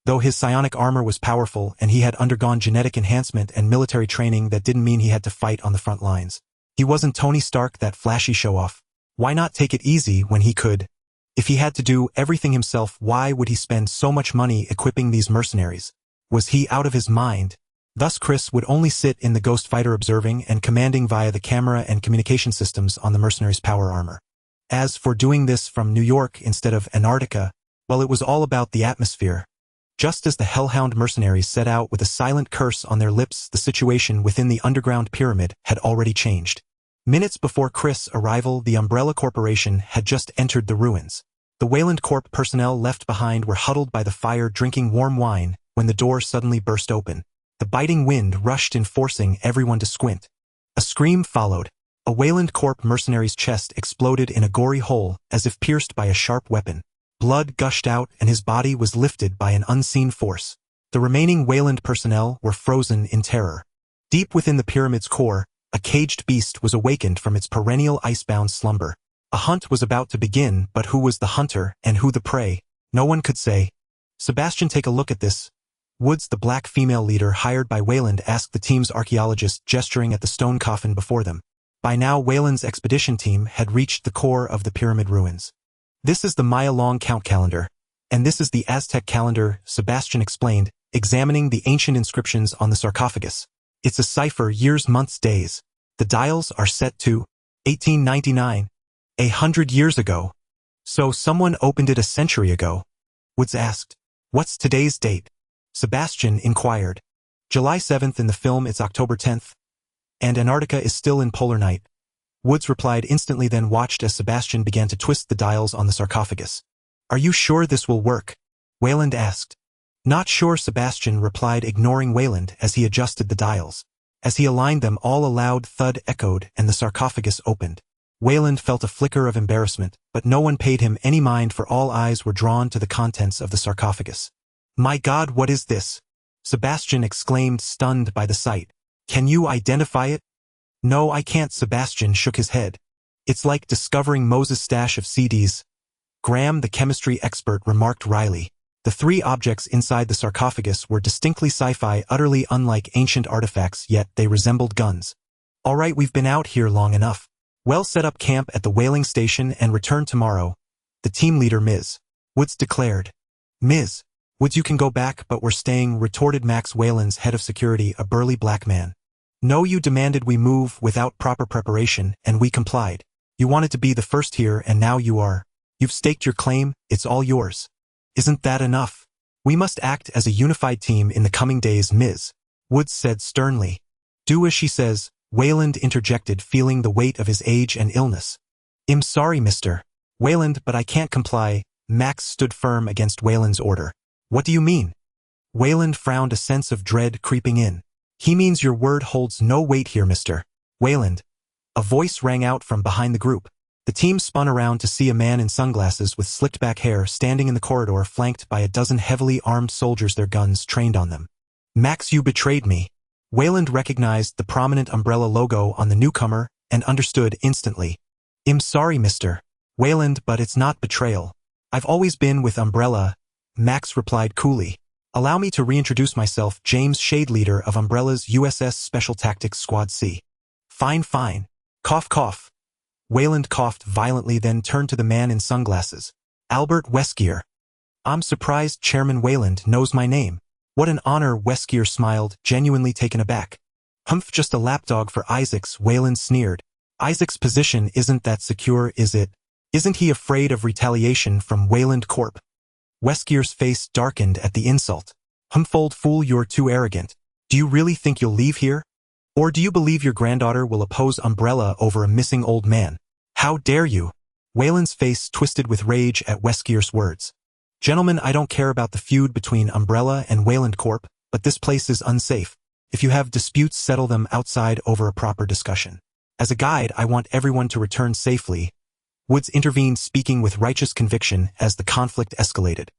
Speaker 1: Though his psionic armor was powerful and he had undergone genetic enhancement and military training, that didn't mean he had to fight on the front lines. He wasn't Tony Stark, that flashy show-off. Why not take it easy when he could? If he had to do everything himself, why would he spend so much money equipping these mercenaries? Was he out of his mind? Thus Chris would only sit in the Ghost Fighter observing and commanding via the camera and communication systems on the mercenaries' power armor. As for doing this from New York instead of Antarctica, well, it was all about the atmosphere. Just as the Hellhound mercenaries set out with a silent curse on their lips, the situation within the underground pyramid had already changed. Minutes before Chris' arrival, the Umbrella Corporation had just entered the ruins. The Wayland Corp personnel left behind were huddled by the fire drinking warm wine when the door suddenly burst open. The biting wind rushed in, forcing everyone to squint. A scream followed. A Wayland Corp mercenary's chest exploded in a gory hole as if pierced by a sharp weapon. Blood gushed out and his body was lifted by an unseen force. The remaining Wayland personnel were frozen in terror. Deep within the pyramid's core, a caged beast was awakened from its perennial icebound slumber. A hunt was about to begin, but who was the hunter and who the prey? No one could say. Sebastian, take a look at this. Woods, the black female leader hired by Wayland, asked the team's archaeologist, gesturing at the stone coffin before them. By now, Wayland's expedition team had reached the core of the pyramid ruins. This is the Maya-long count calendar, and this is the Aztec calendar, Sebastian explained, examining the ancient inscriptions on the sarcophagus. It's a cipher, years, months, days. The dials are set to 1899, 100 years ago. So someone opened it a century ago. Woods asked. What's today's date? Sebastian inquired. July 7th. In the film it's October 10th. And Antarctica is still in polar night. Woods replied instantly, then watched as Sebastian began to twist the dials on the sarcophagus. Are you sure this will work? Wayland asked. Not sure, Sebastian replied, ignoring Wayland as he adjusted the dials. As he aligned them all, a loud thud echoed and the sarcophagus opened. Wayland felt a flicker of embarrassment, but no one paid him any mind, for all eyes were drawn to the contents of the sarcophagus. My God, what is this? Sebastian exclaimed, stunned by the sight. Can you identify it? No, I can't. Sebastian shook his head. It's like discovering Moses' stash of CDs. Graham, the chemistry expert, remarked wryly. The three objects inside the sarcophagus were distinctly sci-fi, utterly unlike ancient artifacts, yet they resembled guns. All right, we've been out here long enough. Well, set up camp at the whaling station and return tomorrow, the team leader Ms. Woods declared. Ms. Woods, you can go back, but we're staying, retorted Max, Wayland's head of security, a burly black man. No, you demanded we move without proper preparation, and we complied. You wanted to be the first here, and now you are. You've staked your claim, it's all yours. Isn't that enough? We must act as a unified team in the coming days, Ms. Woods said sternly. Do as she says, Wayland interjected, feeling the weight of his age and illness. I'm sorry, Mr. Wayland, but I can't comply. Max stood firm against Wayland's order. What do you mean? Wayland frowned, a sense of dread creeping in. He means your word holds no weight here, Mr. Wayland. A voice rang out from behind the group. The team spun around to see a man in sunglasses with slicked-back hair standing in the corridor, flanked by a dozen heavily armed soldiers, their guns trained on them. Max, you betrayed me. Wayland recognized the prominent umbrella logo on the newcomer and understood instantly. I'm sorry, Mr. Wayland, but it's not betrayal. I've always been with Umbrella, Max replied coolly. Allow me to reintroduce myself, James S.H.I.E.L.D, leader of Umbrella's USS Special Tactics Squad C. Fine, fine. Cough, cough. Wayland coughed violently, then turned to the man in sunglasses. Albert Weskier. I'm surprised Chairman Wayland knows my name. What an honor, Weskier smiled, genuinely taken aback. Humph, just a lapdog for Isaacs, Wayland sneered. Isaac's position isn't that secure, is it? Isn't he afraid of retaliation from Wayland Corp? Weskier's face darkened at the insult. Humph, old fool, you're too arrogant. Do you really think you'll leave here? Or do you believe your granddaughter will oppose Umbrella over a missing old man? How dare you? Wayland's face twisted with rage at Weskier's words. Gentlemen, I don't care about the feud between Umbrella and Wayland Corp. but this place is unsafe. If you have disputes, settle them outside over a proper discussion. As a guide, I want everyone to return safely. Woods intervened, speaking with righteous conviction as the conflict escalated.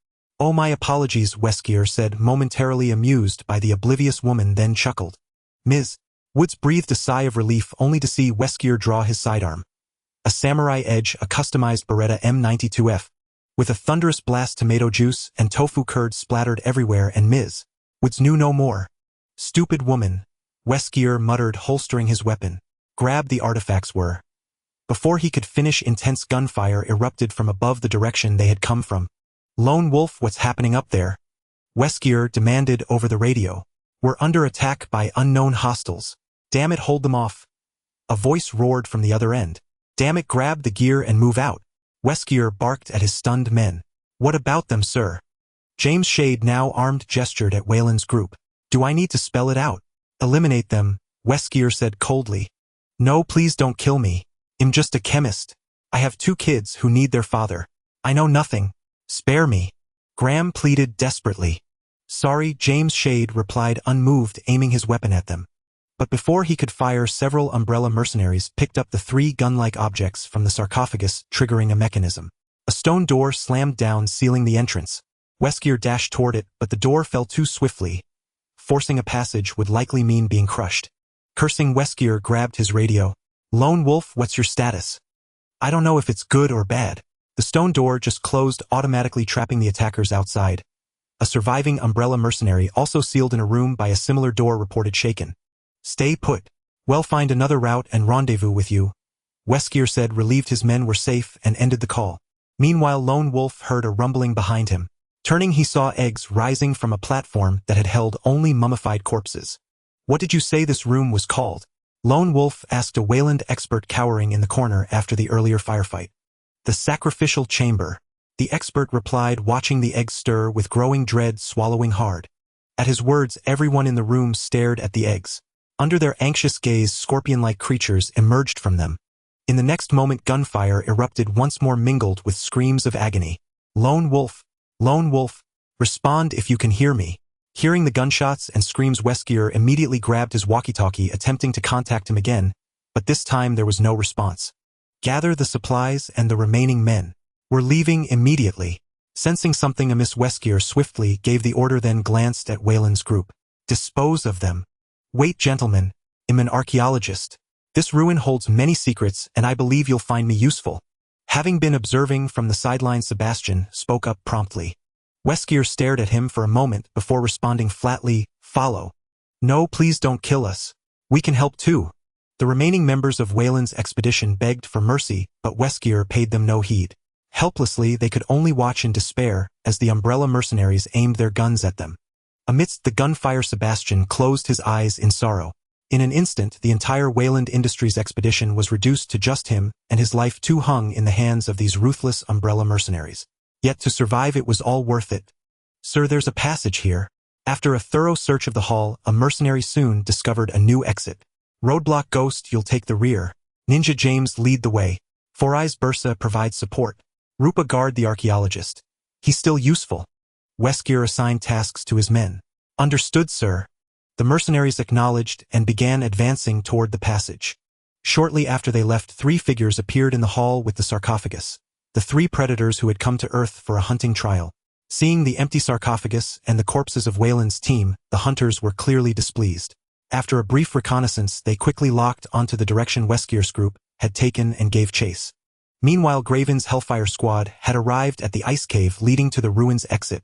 Speaker 1: Oh, my apologies, Weskier said, momentarily amused by the oblivious woman, then chuckled. Ms. Woods breathed a sigh of relief only to see Weskier draw his sidearm. A samurai edge, a customized Beretta M92F. With a thunderous blast, tomato juice and tofu curd splattered everywhere, and Ms. Woods knew no more. Stupid woman, Weskier muttered, holstering his weapon. Grab the artifacts were. Before he could finish, intense gunfire erupted from above the direction they had come from. Lone Wolf, what's happening up there? Weskier demanded over the radio. We're under attack by unknown hostiles. Damn it, hold them off. A voice roared from the other end. Damn it, grab the gear and move out. Weskier barked at his stunned men. What about them, sir? James Shade, now armed, gestured at Wayland's group. Do I need to spell it out? Eliminate them, Weskier said coldly. No, please don't kill me. I'm just a chemist. I have 2 kids who need their father. I know nothing. Spare me. Graham pleaded desperately. Sorry, James Shade replied, unmoved, aiming his weapon at them. But before he could fire, several umbrella mercenaries picked up the 3 gun-like objects from the sarcophagus, triggering a mechanism. A stone door slammed down, sealing the entrance. Weskier dashed toward it, but the door fell too swiftly. Forcing a passage would likely mean being crushed. Cursing, Weskier grabbed his radio. Lone Wolf, what's your status? I don't know if it's good or bad. The stone door just closed, automatically trapping the attackers outside. A surviving umbrella mercenary, also sealed in a room by a similar door, reported shaken. Stay put. We'll find another route and rendezvous with you, Weskier said, relieved his men were safe, and ended the call. Meanwhile, Lone Wolf heard a rumbling behind him. Turning, he saw eggs rising from a platform that had held only mummified corpses. What did you say this room was called? Lone Wolf asked a Wayland expert cowering in the corner after the earlier firefight. The sacrificial chamber, the expert replied, watching the eggs stir with growing dread, swallowing hard. At his words, everyone in the room stared at the eggs. Under their anxious gaze, scorpion-like creatures emerged from them. In the next moment, gunfire erupted once more, mingled with screams of agony. Lone Wolf, respond if you can hear me. Hearing the gunshots and screams, Weskier immediately grabbed his walkie-talkie, attempting to contact him again, but this time there was no response. Gather the supplies and the remaining men. We're leaving immediately. Sensing something amiss, Weskier swiftly gave the order, then glanced at Wayland's group. Dispose of them. Wait, gentlemen. I'm an archaeologist. This ruin holds many secrets, and I believe you'll find me useful. Having been observing from the sidelines, Sebastian spoke up promptly. Weskier stared at him for a moment before responding flatly, follow. No, please don't kill us. We can help too. The remaining members of Wayland's expedition begged for mercy, but Weskier paid them no heed. Helplessly, they could only watch in despair as the umbrella mercenaries aimed their guns at them. Amidst the gunfire, Sebastian closed his eyes in sorrow. In an instant, the entire Wayland Industries expedition was reduced to just him, and his life too hung in the hands of these ruthless umbrella mercenaries. Yet to survive, it was all worth it. Sir, there's a passage here. After a thorough search of the hall, a mercenary soon discovered a new exit. Roadblock Ghost, you'll take the rear. Ninja James, lead the way. Four Eyes Bursa provide support. Rupa, guard the archaeologist. He's still useful. Weskier assigned tasks to his men. Understood, sir. The mercenaries acknowledged and began advancing toward the passage. Shortly after they left, 3 figures appeared in the hall with the sarcophagus. The 3 predators who had come to Earth for a hunting trial. Seeing the empty sarcophagus and the corpses of Wayland's team, the hunters were clearly displeased. After a brief reconnaissance, they quickly locked onto the direction Weskier's group had taken and gave chase. Meanwhile, Graven's Hellfire squad had arrived at the ice cave leading to the ruins exit.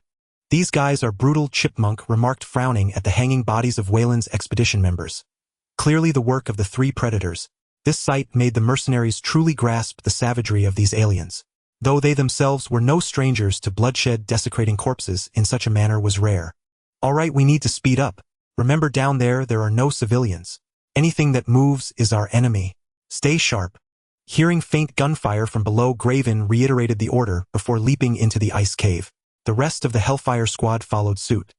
Speaker 1: These guys are brutal, Chipmunk remarked, frowning at the hanging bodies of Wayland's expedition members. Clearly the work of the 3 predators. This sight made the mercenaries truly grasp the savagery of these aliens. Though they themselves were no strangers to bloodshed, desecrating corpses in such a manner was rare. All right, we need to speed up. Remember, down there are no civilians. Anything that moves is our enemy. Stay sharp. Hearing faint gunfire from below, Graven reiterated the order before leaping into the ice cave. The rest of the Hellfire squad followed suit.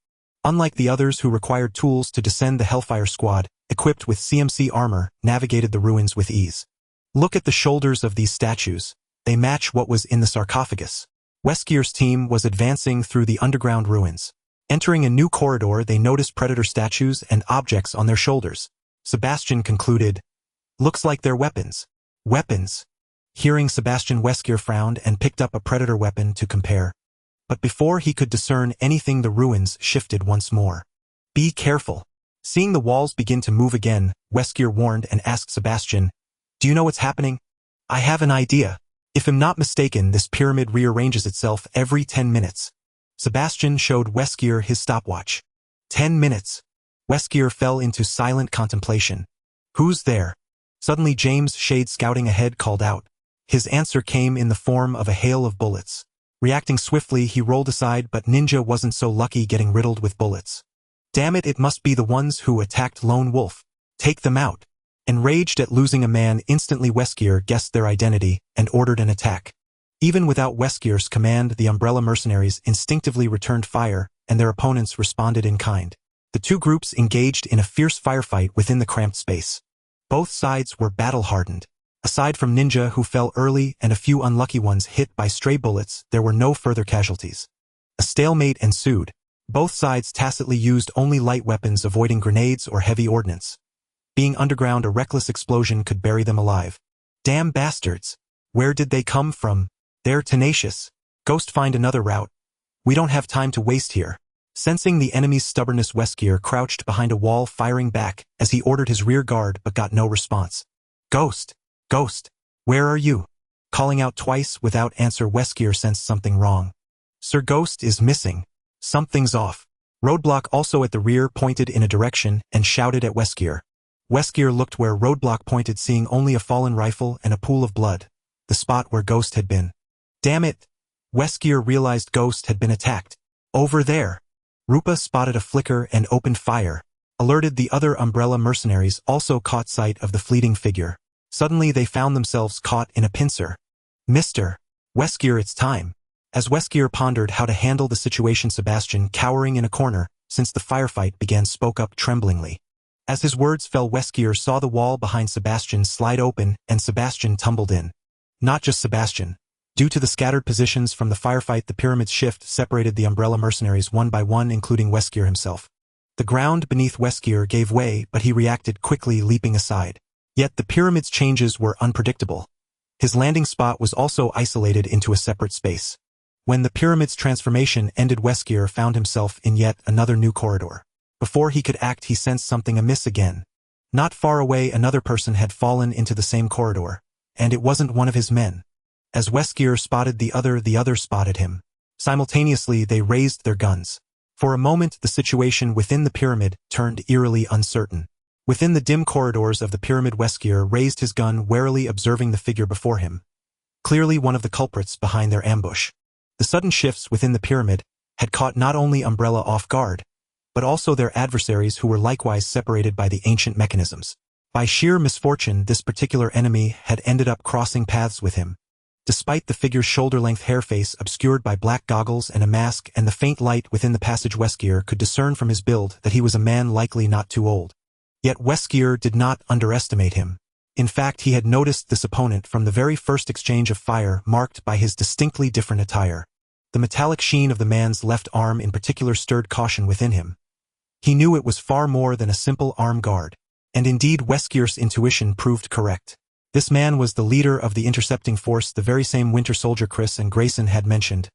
Speaker 1: Unlike the others who required tools to descend, the Hellfire squad, equipped with CMC armor, navigated the ruins with ease. Look at the shoulders of these statues. They match what was in the sarcophagus. Weskier's team was advancing through the underground ruins. Entering a new corridor, they noticed predator statues and objects on their shoulders. Sebastian concluded, "Looks like they're weapons." Weapons. Hearing Sebastian, Wesker frowned and picked up a predator weapon to compare. But before he could discern anything, the ruins shifted once more. "Be careful." Seeing the walls begin to move again, Wesker warned and asked Sebastian, "Do you know what's happening?" "I have an idea. If I'm not mistaken, this pyramid rearranges itself every 10 minutes. Sebastian showed Wesker his stopwatch. 10 minutes. Wesker fell into silent contemplation. "Who's there?" Suddenly James Shade, scouting ahead, called out. His answer came in the form of a hail of bullets. Reacting swiftly, he rolled aside, but Ninja wasn't so lucky, getting riddled with bullets. "Damn it, it must be the ones who attacked Lone Wolf. Take them out." Enraged at losing a man, instantly Wesker guessed their identity and ordered an attack. Even without Wesker's command, the Umbrella mercenaries instinctively returned fire, and their opponents responded in kind. The two groups engaged in a fierce firefight within the cramped space. Both sides were battle-hardened. Aside from Ninja, who fell early, and a few unlucky ones hit by stray bullets, there were no further casualties. A stalemate ensued. Both sides tacitly used only light weapons, avoiding grenades or heavy ordnance. Being underground, a reckless explosion could bury them alive. "Damn bastards! Where did they come from? They're tenacious. Ghost, find another route. We don't have time to waste here." Sensing the enemy's stubbornness, Wesker crouched behind a wall, firing back as he ordered his rear guard, but got no response. "Ghost! Ghost! Where are you?" Calling out twice without answer, Wesker sensed something wrong. "Sir, Ghost is missing. Something's off." Roadblock, also at the rear, pointed in a direction and shouted at Wesker. Wesker looked where Roadblock pointed, seeing only a fallen rifle and a pool of blood, the spot where Ghost had been. "Damn it!" Wesker realized Ghost had been attacked. "Over there!" Rupa spotted a flicker and opened fire. Alerted, the other Umbrella mercenaries also caught sight of the fleeting figure. Suddenly they found themselves caught in a pincer. "Mr. Wesker, it's time." As Wesker pondered how to handle the situation, Sebastian, cowering in a corner since the firefight began, spoke up tremblingly. As his words fell, Wesker saw the wall behind Sebastian slide open and Sebastian tumbled in. Not just Sebastian. Due to the scattered positions from the firefight, the pyramid's shift separated the Umbrella mercenaries one by one, including Wesker himself. The ground beneath Wesker gave way, but he reacted quickly, leaping aside. Yet the pyramid's changes were unpredictable. His landing spot was also isolated into a separate space. When the pyramid's transformation ended, Wesker found himself in yet another new corridor. Before he could act, he sensed something amiss again. Not far away, another person had fallen into the same corridor, and it wasn't one of his men. As Wesker spotted the other spotted him. Simultaneously, they raised their guns. For a moment, the situation within the pyramid turned eerily uncertain. Within the dim corridors of the pyramid, Wesker raised his gun, warily observing the figure before him. Clearly one of the culprits behind their ambush. The sudden shifts within the pyramid had caught not only Umbrella off guard, but also their adversaries, who were likewise separated by the ancient mechanisms. By sheer misfortune, this particular enemy had ended up crossing paths with him. Despite the figure's shoulder-length hair face obscured by black goggles and a mask and the faint light within the passage, Wesker could discern from his build that he was a man likely not too old. Yet Wesker did not underestimate him. In fact, he had noticed this opponent from the very first exchange of fire, marked by his distinctly different attire. The metallic sheen of the man's left arm in particular stirred caution within him. He knew it was far more than a simple arm guard. And indeed, Wesker's intuition proved correct. This man was the leader of the intercepting force, the very same Winter Soldier Chris and Grayson had mentioned.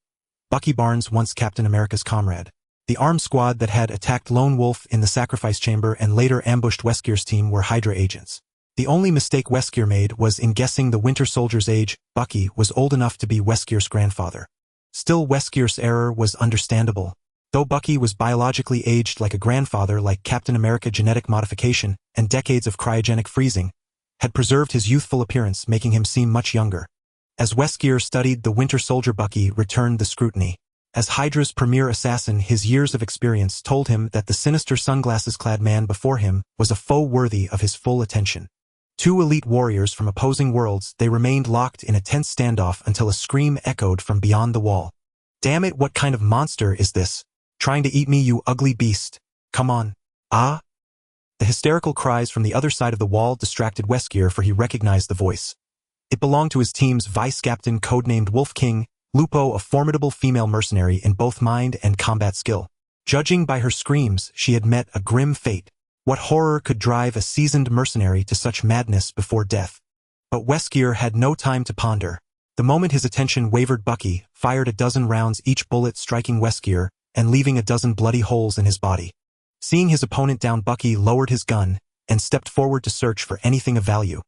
Speaker 1: Bucky Barnes, once Captain America's comrade. The armed squad that had attacked Lone Wolf in the sacrifice chamber and later ambushed Wesker's team were Hydra agents. The only mistake Wesker made was in guessing the Winter Soldier's age. Bucky was old enough to be Wesker's grandfather. Still, Wesker's error was understandable. Though Bucky was biologically aged like a grandfather, like Captain America, genetic modification and decades of cryogenic freezing had preserved his youthful appearance, making him seem much younger. As Wesker studied the Winter Soldier, Bucky returned the scrutiny. As Hydra's premier assassin, his years of experience told him that the sinister sunglasses-clad man before him was a foe worthy of his full attention. Two elite warriors from opposing worlds, they remained locked in a tense standoff until a scream echoed from beyond the wall. "Damn it, what kind of monster is this? Trying to eat me, you ugly beast. Come on." "Ah?" The hysterical cries from the other side of the wall distracted Wesker, for he recognized the voice. It belonged to his team's vice-captain, codenamed Wolf King, Lupo, a formidable female mercenary in both mind and combat skill. Judging by her screams, she had met a grim fate. What horror could drive a seasoned mercenary to such madness before death? But Weskier had no time to ponder. The moment his attention wavered, Bucky fired a dozen rounds, each bullet striking Weskier and leaving a dozen bloody holes in his body. Seeing his opponent down, Bucky lowered his gun and stepped forward to search for anything of value.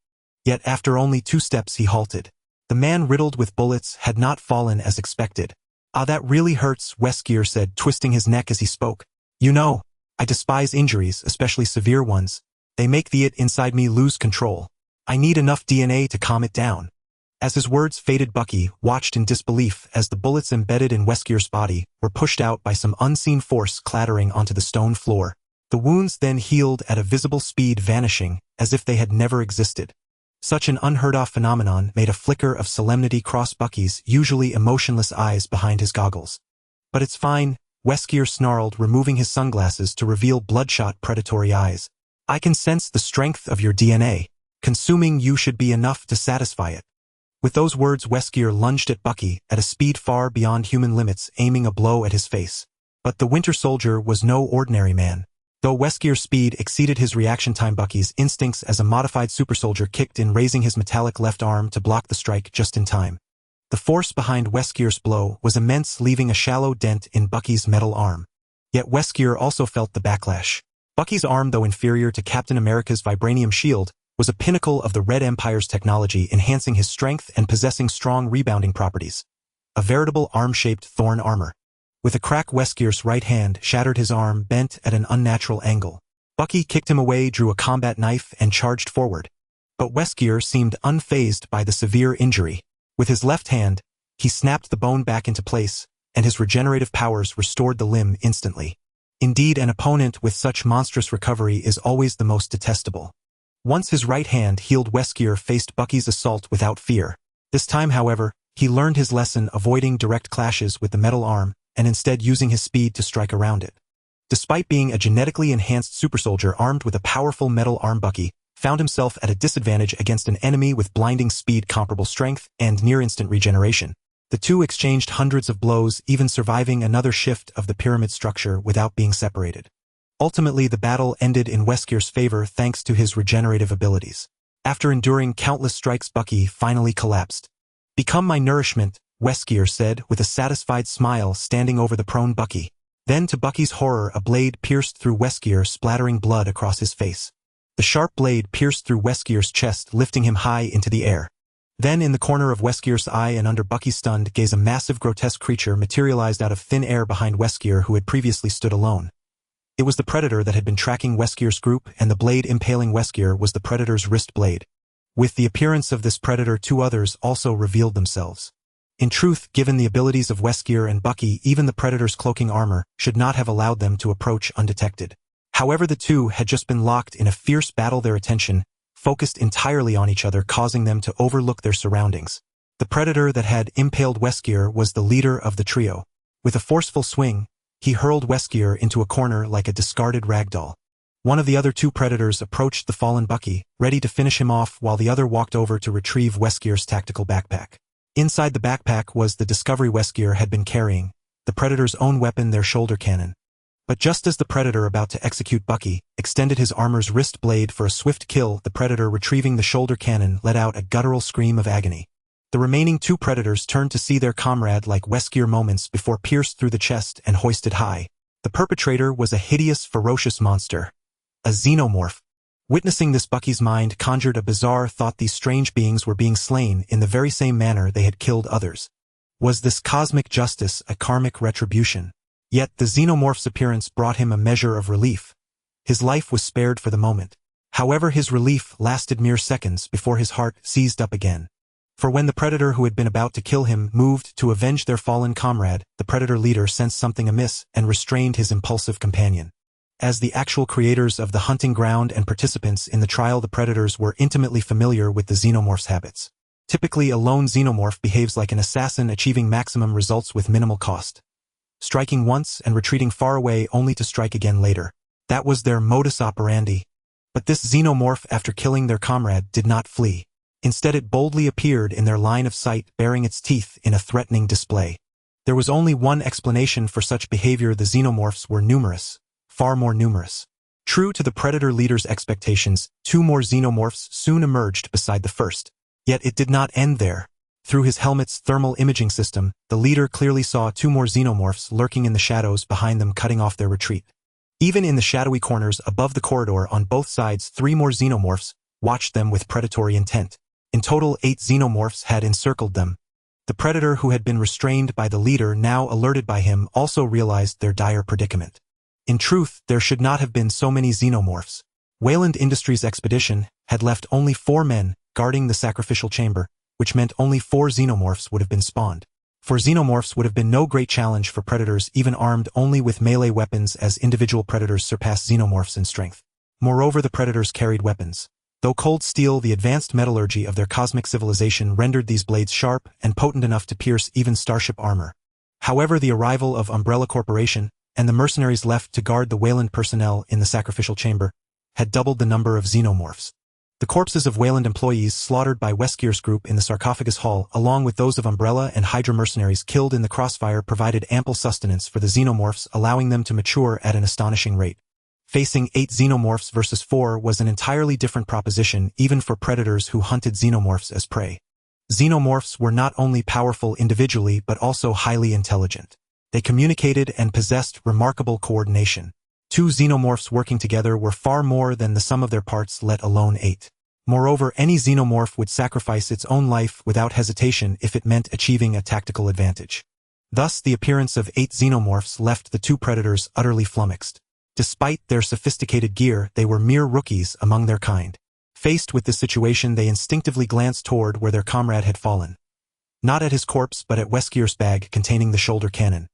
Speaker 1: Yet after only 2 steps he halted. The man riddled with bullets had not fallen as expected. "Ah, that really hurts," Weskier said, twisting his neck as he spoke. "You know, I despise injuries, especially severe ones. They make the it inside me lose control. I need enough DNA to calm it down." As his words faded, Bucky watched in disbelief as the bullets embedded in Weskier's body were pushed out by some unseen force, clattering onto the stone floor. The wounds then healed at a visible speed, vanishing as if they had never existed. Such an unheard-of phenomenon made a flicker of solemnity cross Bucky's usually emotionless eyes behind his goggles. "But it's fine," Weskier snarled, removing his sunglasses to reveal bloodshot, predatory eyes. "I can sense the strength of your DNA. Consuming you should be enough to satisfy it." With those words, Weskier lunged at Bucky at a speed far beyond human limits, aiming a blow at his face. But the Winter Soldier was no ordinary man. Though Weskier's speed exceeded his reaction time, Bucky's instincts as a modified super soldier kicked in, raising his metallic left arm to block the strike just in time. The force behind Weskier's blow was immense, leaving a shallow dent in Bucky's metal arm. Yet Weskier also felt the backlash. Bucky's arm, though inferior to Captain America's vibranium shield, was a pinnacle of the Red Empire's technology, enhancing his strength and possessing strong rebounding properties. A veritable arm-shaped thorn armor. With a crack, Weskier's right hand shattered his arm, bent at an unnatural angle. Bucky kicked him away, drew a combat knife, and charged forward. But Weskier seemed unfazed by the severe injury. With his left hand, he snapped the bone back into place, and his regenerative powers restored the limb instantly. Indeed, an opponent with such monstrous recovery is always the most detestable. Once his right hand healed, Weskier faced Bucky's assault without fear. This time, however, he learned his lesson, avoiding direct clashes with the metal arm, and instead using his speed to strike around it. Despite being a genetically enhanced super soldier armed with a powerful metal arm, Bucky found himself at a disadvantage against an enemy with blinding speed, comparable strength, and near-instant regeneration. The two exchanged hundreds of blows, even surviving another shift of the pyramid structure without being separated. Ultimately, the battle ended in Weskier's favor thanks to his regenerative abilities. After enduring countless strikes, Bucky finally collapsed. "Become my nourishment," Weskier said with a satisfied smile, standing over the prone Bucky. Then, to Bucky's horror, a blade pierced through Weskier, splattering blood across his face. The sharp blade pierced through Weskier's chest, lifting him high into the air. Then, in the corner of Weskier's eye and under Bucky's stunned gaze, a massive, grotesque creature materialized out of thin air behind Weskier, who had previously stood alone. It was the Predator that had been tracking Weskier's group, and the blade impaling Weskier was the Predator's wrist blade. With the appearance of this Predator, 2 others also revealed themselves. In truth, given the abilities of Weskier and Bucky, even the Predator's cloaking armor should not have allowed them to approach undetected. However, the two had just been locked in a fierce battle, their attention focused entirely on each other, causing them to overlook their surroundings. The Predator that had impaled Weskier was the leader of the trio. With a forceful swing, he hurled Weskier into a corner like a discarded ragdoll. One of the other 2 Predators approached the fallen Bucky, ready to finish him off, while the other walked over to retrieve Weskier's tactical backpack. Inside the backpack was the discovery Weskier had been carrying, the Predator's own weapon, their shoulder cannon. But just as the Predator, about to execute Bucky, extended his armor's wrist blade for a swift kill, the Predator, retrieving the shoulder cannon, let out a guttural scream of agony. The remaining 2 Predators turned to see their comrade like Weskier moments before pierced through the chest and hoisted high. The perpetrator was a hideous, ferocious monster. A xenomorph. Witnessing this, Bucky's mind conjured a bizarre thought: these strange beings were being slain in the very same manner they had killed others. Was this cosmic justice, a karmic retribution? Yet the xenomorph's appearance brought him a measure of relief. His life was spared for the moment. However, his relief lasted mere seconds before his heart seized up again. For when the Predator who had been about to kill him moved to avenge their fallen comrade, the Predator leader sensed something amiss and restrained his impulsive companion. As the actual creators of the hunting ground and participants in the trial, the Predators were intimately familiar with the xenomorph's habits. Typically, a lone xenomorph behaves like an assassin, achieving maximum results with minimal cost. Striking once and retreating far away only to strike again later. That was their modus operandi. But this xenomorph, after killing their comrade, did not flee. Instead, it boldly appeared in their line of sight, baring its teeth in a threatening display. There was only one explanation for such behavior: the xenomorphs were numerous, far more numerous. True to the Predator leader's expectations, 2 more xenomorphs soon emerged beside the first. Yet it did not end there. Through his helmet's thermal imaging system, the leader clearly saw 2 more xenomorphs lurking in the shadows behind them, cutting off their retreat. Even in the shadowy corners above the corridor on both sides, 3 more xenomorphs watched them with predatory intent. In total, 8 xenomorphs had encircled them. The Predator, who had been restrained by the leader, now alerted by him, also realized their dire predicament. In truth, there should not have been so many xenomorphs. Wayland Industries' expedition had left only 4 men guarding the sacrificial chamber, which meant only 4 xenomorphs would have been spawned. 4 xenomorphs would have been no great challenge for Predators, even armed only with melee weapons, as individual Predators surpass xenomorphs in strength. Moreover, the Predators carried weapons. Though cold steel, the advanced metallurgy of their cosmic civilization rendered these blades sharp and potent enough to pierce even starship armor. However, the arrival of Umbrella Corporation and the mercenaries left to guard the Wayland personnel in the sacrificial chamber had doubled the number of xenomorphs. The corpses of Wayland employees slaughtered by Weskier's group in the sarcophagus hall, along with those of Umbrella and Hydra mercenaries killed in the crossfire, provided ample sustenance for the xenomorphs, allowing them to mature at an astonishing rate. Facing 8 xenomorphs versus 4 was an entirely different proposition, even for Predators who hunted xenomorphs as prey. Xenomorphs were not only powerful individually but also highly intelligent. They communicated and possessed remarkable coordination. 2 xenomorphs working together were far more than the sum of their parts, let alone 8. Moreover, any xenomorph would sacrifice its own life without hesitation if it meant achieving a tactical advantage. Thus, the appearance of 8 xenomorphs left the 2 Predators utterly flummoxed. Despite their sophisticated gear, they were mere rookies among their kind. Faced with this situation, they instinctively glanced toward where their comrade had fallen. Not at his corpse, but at Weskier's bag containing the shoulder cannon.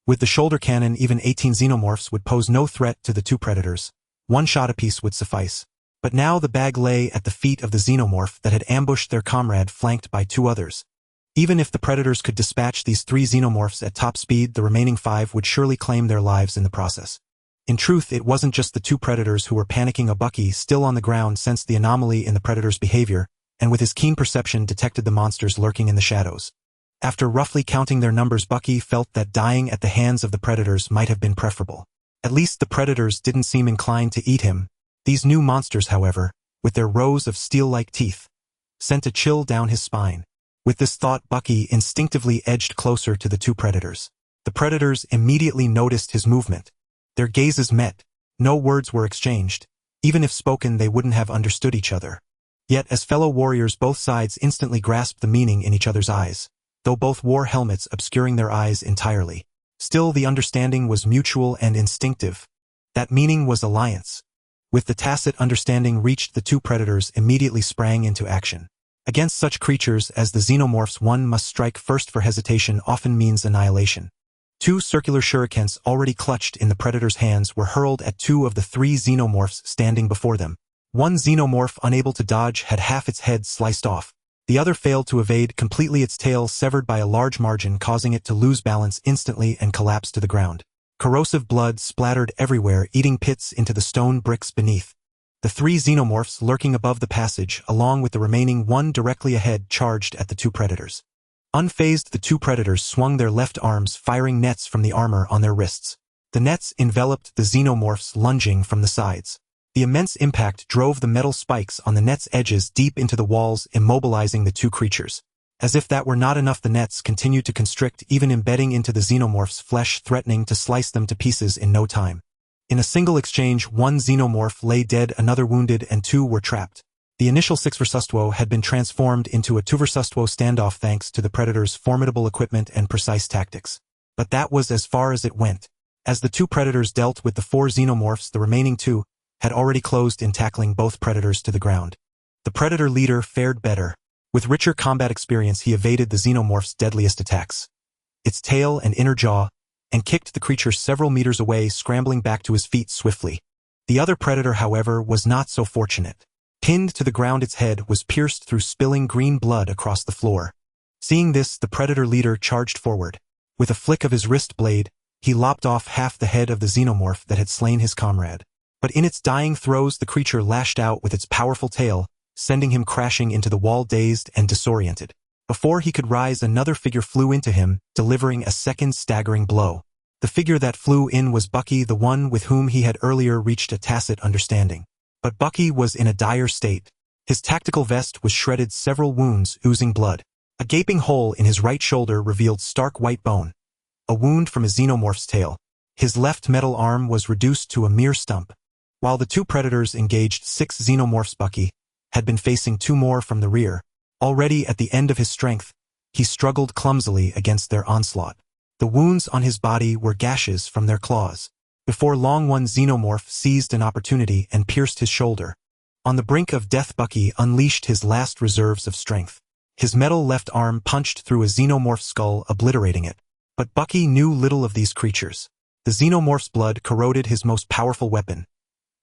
Speaker 1: With the shoulder cannon, even 18 xenomorphs would pose no threat to the 2 Predators. 1 shot apiece would suffice. But now the bag lay at the feet of the xenomorph that had ambushed their comrade, flanked by 2 others. Even if the Predators could dispatch these 3 xenomorphs at top speed, the remaining 5 would surely claim their lives in the process. In truth, it wasn't just the 2 Predators who were panicking. A Bucky, still on the ground, sensed the anomaly in the Predators' behavior, and with his keen perception detected the monsters lurking in the shadows. After roughly counting their numbers, Bucky felt that dying at the hands of the Predators might have been preferable. At least the Predators didn't seem inclined to eat him. These new monsters, however, with their rows of steel-like teeth, sent a chill down his spine. With this thought, Bucky instinctively edged closer to the 2 Predators. The Predators immediately noticed his movement. Their gazes met. No words were exchanged. Even if spoken, they wouldn't have understood each other. Yet, as fellow warriors, both sides instantly grasped the meaning in each other's eyes, though both wore helmets obscuring their eyes entirely. Still, the understanding was mutual and instinctive. That meaning was alliance. With the tacit understanding reached, the 2 Predators immediately sprang into action. Against such creatures as the xenomorphs, one must strike first, for hesitation often means annihilation. 2 circular shurikens already clutched in the Predator's hands were hurled at 2 of the 3 xenomorphs standing before them. One xenomorph, unable to dodge, had half its head sliced off. The other failed to evade completely, its tail severed by a large margin, causing it to lose balance instantly and collapse to the ground. Corrosive blood splattered everywhere, eating pits into the stone bricks beneath. The 3 xenomorphs lurking above the passage, along with the remaining 1 directly ahead, charged at the 2 Predators. Unfazed, the 2 Predators swung their left arms, firing nets from the armor on their wrists. The nets enveloped the xenomorphs, lunging from the sides. The immense impact drove the metal spikes on the net's edges deep into the walls, immobilizing the 2 creatures. As if that were not enough, the nets continued to constrict, even embedding into the xenomorphs' flesh, threatening to slice them to pieces in no time. In a single exchange, 1 xenomorph lay dead, another wounded, and 2 were trapped. The initial 6 vs 2 had been transformed into a 2 vs 2 standoff thanks to the Predators' formidable equipment and precise tactics. But that was as far as it went. As the 2 Predators dealt with the 4 xenomorphs, the remaining 2 had already closed in, tackling both Predators to the ground. The Predator leader fared better. With richer combat experience, he evaded the xenomorph's deadliest attacks, its tail and inner jaw, and kicked the creature several meters away, scrambling back to his feet swiftly. The other Predator, however, was not so fortunate. Pinned to the ground, its head was pierced through, spilling green blood across the floor. Seeing this, the Predator leader charged forward. With a flick of his wrist blade, he lopped off half the head of the xenomorph that had slain his comrade. But in its dying throes, the creature lashed out with its powerful tail, sending him crashing into the wall, dazed and disoriented. Before he could rise, another figure flew into him, delivering a second staggering blow. The figure that flew in was Bucky, the one with whom he had earlier reached a tacit understanding. But Bucky was in a dire state. His tactical vest was shredded, several wounds oozing blood. A gaping hole in his right shoulder revealed stark white bone, a wound from a xenomorph's tail. His left metal arm was reduced to a mere stump. While the two predators engaged 6 xenomorphs, Bucky had been facing 2 more from the rear. Already at the end of his strength, he struggled clumsily against their onslaught. The wounds on his body were gashes from their claws. Before long, one xenomorph seized an opportunity and pierced his shoulder. On the brink of death, Bucky unleashed his last reserves of strength. His metal left arm punched through a xenomorph's skull, obliterating it. But Bucky knew little of these creatures. The xenomorph's blood corroded his most powerful weapon,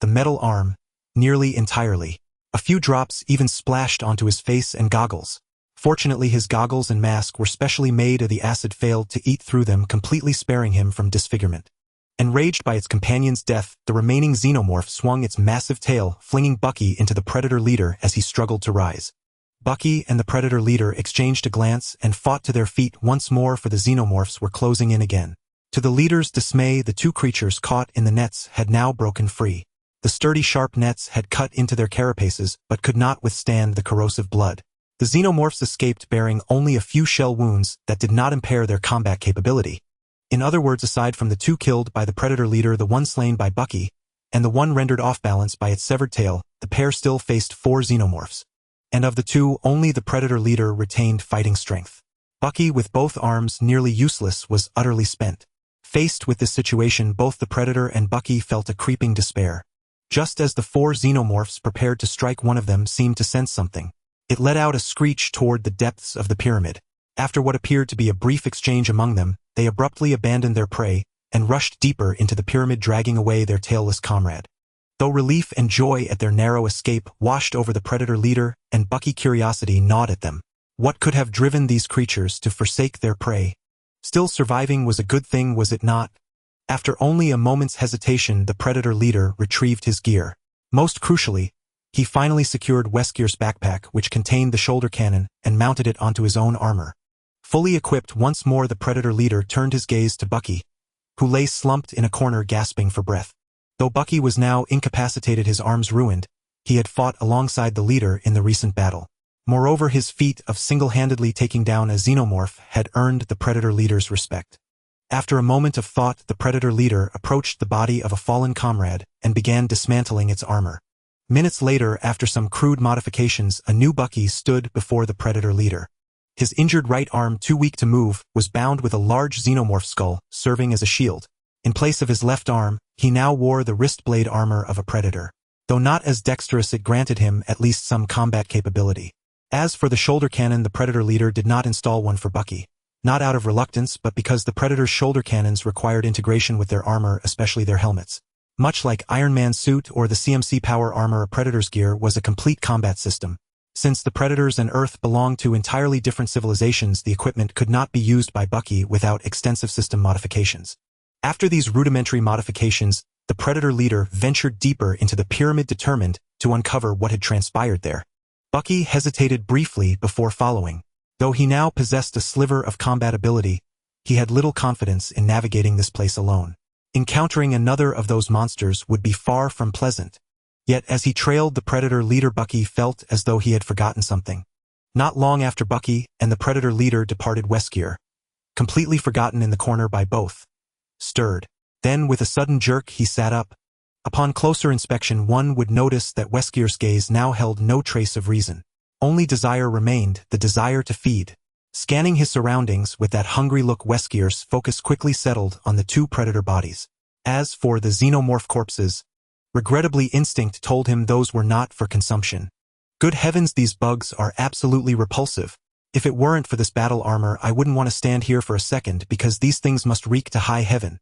Speaker 1: the metal arm, nearly entirely. A few drops even splashed onto his face and goggles. Fortunately, his goggles and mask were specially made, the acid failed to eat through them, completely sparing him from disfigurement. Enraged by its companion's death, the remaining xenomorph swung its massive tail, flinging Bucky into the Predator leader as he struggled to rise. Bucky and the Predator leader exchanged a glance and fought to their feet once more, for the xenomorphs were closing in again. To the leader's dismay, the two creatures caught in the nets had now broken free. The sturdy, sharp nets had cut into their carapaces but could not withstand the corrosive blood. The xenomorphs escaped, bearing only a few shell wounds that did not impair their combat capability. In other words, aside from the 2 killed by the Predator leader, the 1 slain by Bucky, and the 1 rendered off balance by its severed tail, the pair still faced 4 xenomorphs. And of the 2, only the Predator leader retained fighting strength. Bucky, with both arms nearly useless, was utterly spent. Faced with this situation, both the Predator and Bucky felt a creeping despair. Just as the 4 xenomorphs prepared to strike, one of them seemed to sense something. It let out a screech toward the depths of the pyramid. After what appeared to be a brief exchange among them, they abruptly abandoned their prey and rushed deeper into the pyramid, dragging away their tailless comrade. Though relief and joy at their narrow escape washed over the Predator leader, and Bucky, curiosity gnawed at them. What could have driven these creatures to forsake their prey? Still, surviving was a good thing, was it not? After only a moment's hesitation, the Predator leader retrieved his gear. Most crucially, he finally secured Weskir's backpack, which contained the shoulder cannon, and mounted it onto his own armor. Fully equipped once more, the Predator leader turned his gaze to Bucky, who lay slumped in a corner gasping for breath. Though Bucky was now incapacitated, his arms ruined, he had fought alongside the leader in the recent battle. Moreover, his feat of single-handedly taking down a xenomorph had earned the Predator leader's respect. After a moment of thought, the Predator leader approached the body of a fallen comrade and began dismantling its armor. Minutes later, after some crude modifications, a new Bucky stood before the Predator leader. His injured right arm, too weak to move, was bound with a large xenomorph skull, serving as a shield. In place of his left arm, he now wore the wrist blade armor of a predator. Though not as dexterous, it granted him at least some combat capability. As for the shoulder cannon, the Predator leader did not install one for Bucky. Not out of reluctance, but because the Predator's shoulder cannons required integration with their armor, especially their helmets. Much like Iron Man's suit or the CMC power armor, a Predator's gear was a complete combat system. Since the Predators and Earth belonged to entirely different civilizations, the equipment could not be used by Bucky without extensive system modifications. After these rudimentary modifications, the Predator leader ventured deeper into the pyramid, determined to uncover what had transpired there. Bucky hesitated briefly before following. Though he now possessed a sliver of combat ability, he had little confidence in navigating this place alone. Encountering another of those monsters would be far from pleasant. Yet as he trailed the Predator leader, Bucky felt as though he had forgotten something. Not long after Bucky and the Predator leader departed, Weskir, completely forgotten in the corner by both, stirred. Then with a sudden jerk he sat up. Upon closer inspection, one would notice that Weskir's gaze now held no trace of reason. Only desire remained, the desire to feed. Scanning his surroundings with that hungry look, Weskir's focus quickly settled on the 2 Predator bodies. As for the xenomorph corpses, regrettably, instinct told him those were not for consumption. Good heavens, these bugs are absolutely repulsive. If it weren't for this battle armor, I wouldn't want to stand here for a second, because these things must reek to high heaven.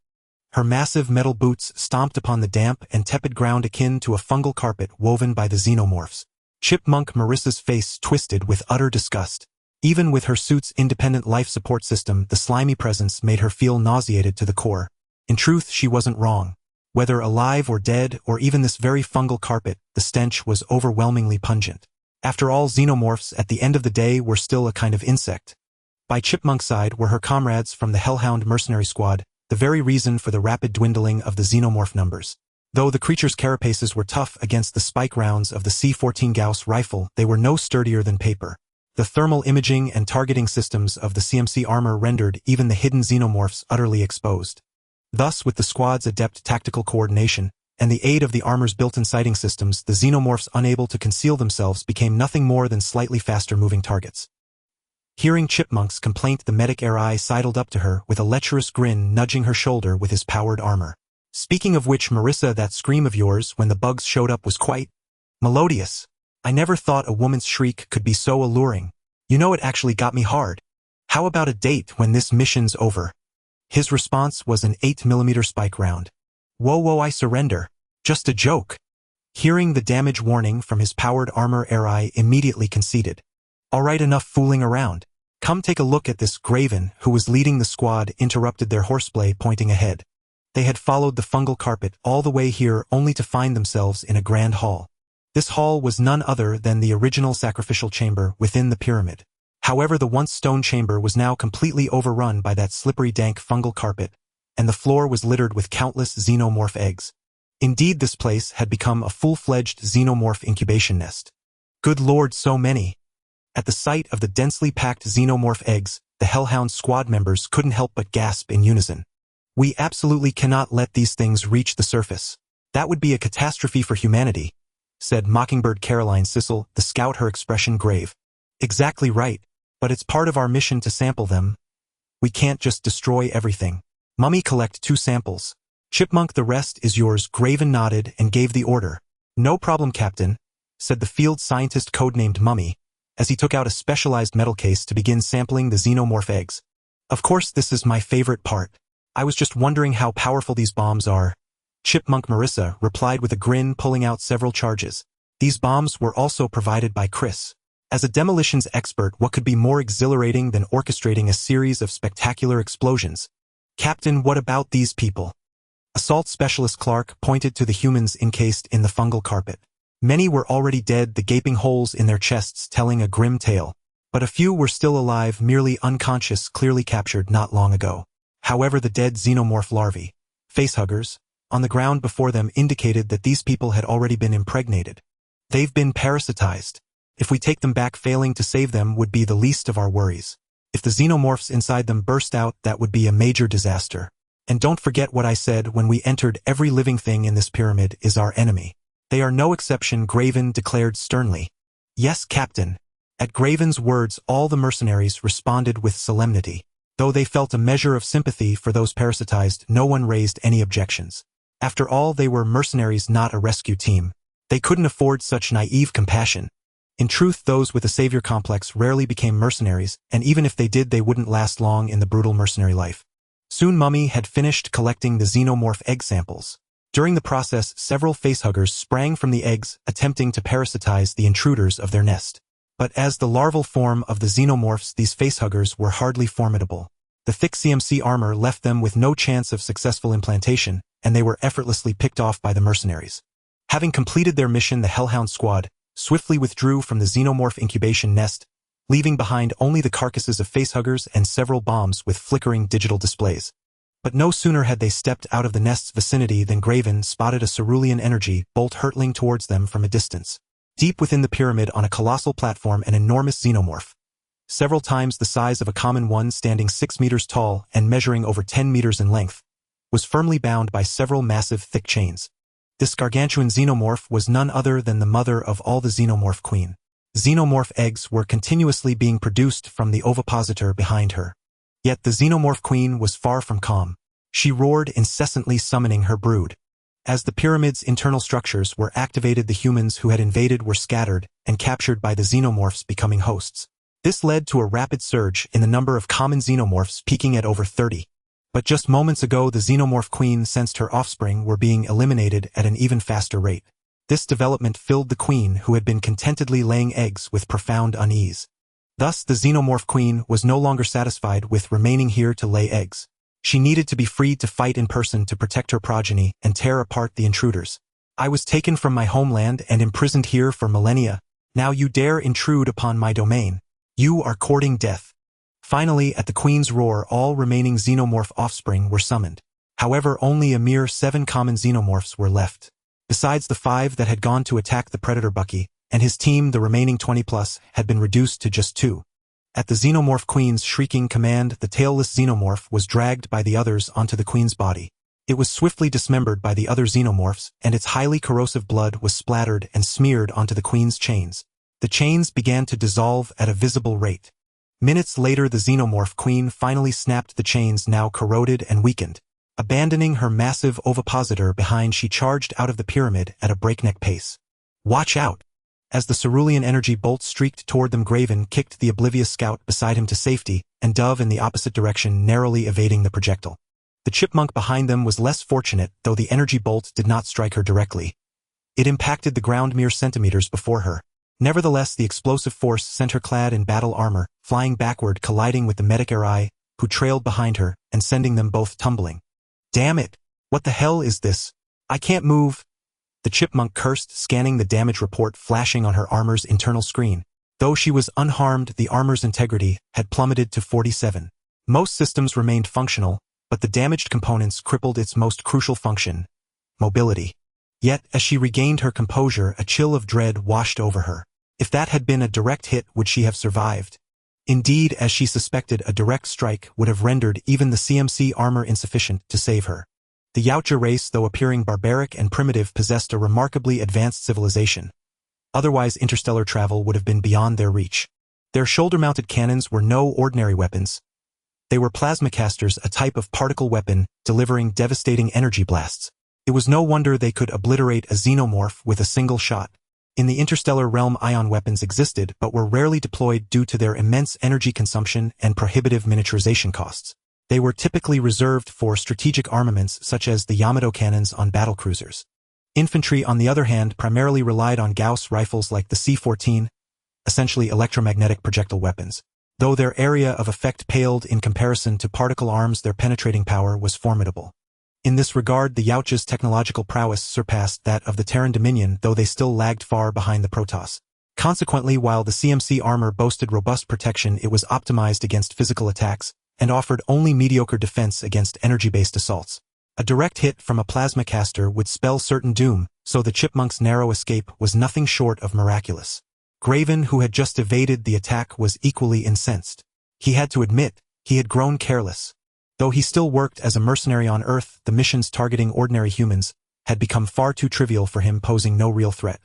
Speaker 1: Her massive metal boots stomped upon the damp and tepid ground akin to a fungal carpet woven by the xenomorphs. Chipmunk Marissa's face twisted with utter disgust. Even with her suit's independent life support system, the slimy presence made her feel nauseated to the core. In truth, she wasn't wrong. Whether alive or dead, or even this very fungal carpet, the stench was overwhelmingly pungent. After all, xenomorphs at the end of the day were still a kind of insect. By Chipmunk's side were her comrades from the Hellhound mercenary squad, the very reason for the rapid dwindling of the xenomorph numbers. Though the creature's carapaces were tough against the spike rounds of the C-14 Gauss rifle, they were no sturdier than paper. The thermal imaging and targeting systems of the CMC armor rendered even the hidden xenomorphs utterly exposed. Thus, with the squad's adept tactical coordination, and the aid of the armor's built-in sighting systems, the xenomorphs unable to conceal themselves became nothing more than slightly faster-moving targets. Hearing Chipmunk's complaint, the medic R.I. sidled up to her with a lecherous grin, nudging her shoulder with his powered armor. Speaking of which, Marissa, that scream of yours when the bugs showed up was quite melodious. I never thought a woman's shriek could be so alluring. You know, it actually got me hard. How about a date when this mission's over? His response was an 8mm spike round. Whoa, I surrender. Just a joke. Hearing the damage warning from his powered armor, R.I. immediately conceded. All right, enough fooling around. Come take a look at this. Graven, who was leading the squad, interrupted their horseplay, pointing ahead. They had followed the fungal carpet all the way here only to find themselves in a grand hall. This hall was none other than the original sacrificial chamber within the pyramid. However, the once stone chamber was now completely overrun by that slippery, dank fungal carpet, and the floor was littered with countless xenomorph eggs. Indeed, this place had become a full-fledged xenomorph incubation nest. Good lord, so many! At the sight of the densely packed xenomorph eggs, the Hellhound squad members couldn't help but gasp in unison. We absolutely cannot let these things reach the surface. That would be a catastrophe for humanity, said Mockingbird Caroline Sissel, the scout, her expression grave. Exactly right, but it's part of our mission to sample them. We can't just destroy everything. Mummy, collect 2 samples. Chipmunk, the rest is yours. Graven nodded and gave the order. No problem, Captain, said the field scientist codenamed Mummy, as he took out a specialized metal case to begin sampling the xenomorph eggs. Of course, this is my favorite part. I was just wondering how powerful these bombs are. Chipmunk Marissa replied with a grin, pulling out several charges. These bombs were also provided by Chris. As a demolitions expert, what could be more exhilarating than orchestrating a series of spectacular explosions? Captain, what about these people? Assault Specialist Clark pointed to the humans encased in the fungal carpet. Many were already dead, the gaping holes in their chests telling a grim tale. But a few were still alive, merely unconscious, clearly captured not long ago. However, the dead xenomorph larvae, facehuggers, on the ground before them indicated that these people had already been impregnated. They've been parasitized. If we take them back, failing to save them would be the least of our worries. If the xenomorphs inside them burst out, that would be a major disaster. And don't forget what I said when we entered, every living thing in this pyramid is our enemy. They are no exception, Graven declared sternly. Yes, Captain. At Graven's words, all the mercenaries responded with solemnity. Though they felt a measure of sympathy for those parasitized, no one raised any objections. After all, they were mercenaries, not a rescue team. They couldn't afford such naive compassion. In truth, those with a savior complex rarely became mercenaries, and even if they did, they wouldn't last long in the brutal mercenary life. Soon Mummy had finished collecting the xenomorph egg samples. During the process, several facehuggers sprang from the eggs, attempting to parasitize the intruders of their nest. But as the larval form of the xenomorphs, these facehuggers were hardly formidable. The thick CMC armor left them with no chance of successful implantation, and they were effortlessly picked off by the mercenaries. Having completed their mission, the Hellhound squad swiftly withdrew from the xenomorph incubation nest, leaving behind only the carcasses of facehuggers and several bombs with flickering digital displays. But no sooner had they stepped out of the nest's vicinity than Graven spotted a cerulean energy bolt hurtling towards them from a distance. Deep within the pyramid, on a colossal platform, an enormous xenomorph, several times the size of a common one, standing 6 meters tall and measuring over 10 meters in length, was firmly bound by several massive thick chains. This gargantuan xenomorph was none other than the mother of all, the xenomorph queen. Xenomorph eggs were continuously being produced from the ovipositor behind her. Yet the xenomorph queen was far from calm. She roared, incessantly summoning her brood. As the pyramid's internal structures were activated, the humans who had invaded were scattered and captured by the xenomorphs, becoming hosts. This led to a rapid surge in the number of common xenomorphs, peaking at over 30. But just moments ago, the xenomorph queen sensed her offspring were being eliminated at an even faster rate. This development filled the queen, who had been contentedly laying eggs, with profound unease. Thus, the xenomorph queen was no longer satisfied with remaining here to lay eggs. She needed to be freed to fight in person to protect her progeny and tear apart the intruders. I was taken from my homeland and imprisoned here for millennia. Now you dare intrude upon my domain. You are courting death. Finally, at the Queen's roar, all remaining xenomorph offspring were summoned. However, only a mere 7 common xenomorphs were left. Besides the 5 that had gone to attack the Predator Bucky, and his team, the remaining 20+ had been reduced to just 2. At the Xenomorph Queen's shrieking command, the tailless xenomorph was dragged by the others onto the Queen's body. It was swiftly dismembered by the other xenomorphs, and its highly corrosive blood was splattered and smeared onto the Queen's chains. The chains began to dissolve at a visible rate. Minutes later, the Xenomorph Queen finally snapped the chains, now corroded and weakened. Abandoning her massive ovipositor behind, she charged out of the pyramid at a breakneck pace. Watch out! As the cerulean energy bolt streaked toward them, Graven kicked the oblivious scout beside him to safety, and dove in the opposite direction, narrowly evading the projectile. The chipmunk behind them was less fortunate, though the energy bolt did not strike her directly. It impacted the ground mere centimeters before her. Nevertheless, the explosive force sent her clad in battle armor, flying backward, colliding with the medic Eri, who trailed behind her, and sending them both tumbling. Damn it! What the hell is this? I can't move! The chipmunk cursed, scanning the damage report flashing on her armor's internal screen. Though she was unharmed, the armor's integrity had plummeted to 47. Most systems remained functional, but the damaged components crippled its most crucial function: mobility. Yet, as she regained her composure, a chill of dread washed over her. If that had been a direct hit, would she have survived? Indeed, as she suspected, a direct strike would have rendered even the CMC armor insufficient to save her. The Yautja race, though appearing barbaric and primitive, possessed a remarkably advanced civilization. Otherwise, interstellar travel would have been beyond their reach. Their shoulder-mounted cannons were no ordinary weapons. They were plasmacasters, a type of particle weapon, delivering devastating energy blasts. It was no wonder they could obliterate a xenomorph with a single shot. In the interstellar realm, ion weapons existed, but were rarely deployed due to their immense energy consumption and prohibitive miniaturization costs. They were typically reserved for strategic armaments such as the Yamato cannons on battlecruisers. Infantry, on the other hand, primarily relied on Gauss rifles like the C-14, essentially electromagnetic projectile weapons. Though their area of effect paled in comparison to particle arms, their penetrating power was formidable. In this regard, the Yautja's technological prowess surpassed that of the Terran Dominion, though they still lagged far behind the Protoss. Consequently, while the CMC armor boasted robust protection, it was optimized against physical attacks, and offered only mediocre defense against energy-based assaults. A direct hit from a plasmacaster would spell certain doom, so the chipmunk's narrow escape was nothing short of miraculous. Graven, who had just evaded the attack, was equally incensed. He had to admit, he had grown careless. Though he still worked as a mercenary on Earth, the missions targeting ordinary humans had become far too trivial for him, posing no real threat.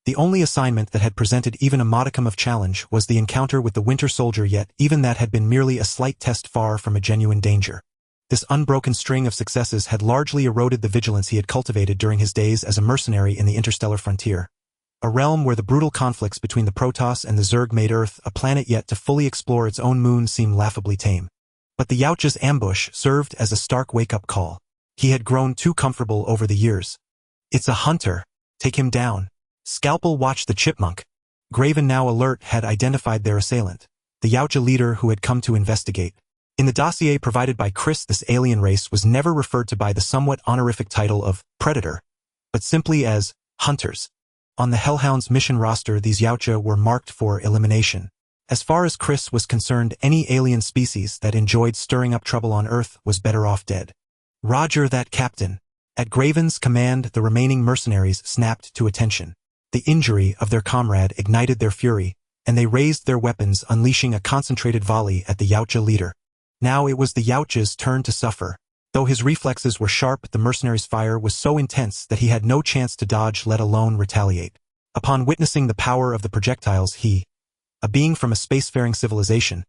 Speaker 1: The only assignment that had presented even a modicum of challenge was the encounter with the Winter Soldier, yet even that had been merely a slight test, far from a genuine danger. This unbroken string of successes had largely eroded the vigilance he had cultivated during his days as a mercenary in the interstellar frontier, a realm where the brutal conflicts between the Protoss and the Zerg made Earth, a planet yet to fully explore its own moon, seem laughably tame. But the Yautja's ambush served as a stark wake-up call. He had grown too comfortable over the years. It's a hunter. Take him down. Scalpel watched the chipmunk. Graven, now alert, had identified their assailant, the Yautja leader who had come to investigate. In the dossier provided by Chris, this alien race was never referred to by the somewhat honorific title of Predator, but simply as Hunters. On the Hellhound's mission roster, these Yautja were marked for elimination. As far as Chris was concerned, any alien species that enjoyed stirring up trouble on Earth was better off dead. Roger that, Captain. At Graven's command, the remaining mercenaries snapped to attention. The injury of their comrade ignited their fury, and they raised their weapons, unleashing a concentrated volley at the Yautja leader. Now it was the Yautja's turn to suffer. Though his reflexes were sharp, the mercenary's fire was so intense that he had no chance to dodge, let alone retaliate. Upon witnessing the power of the projectiles, he, a being from a spacefaring civilization,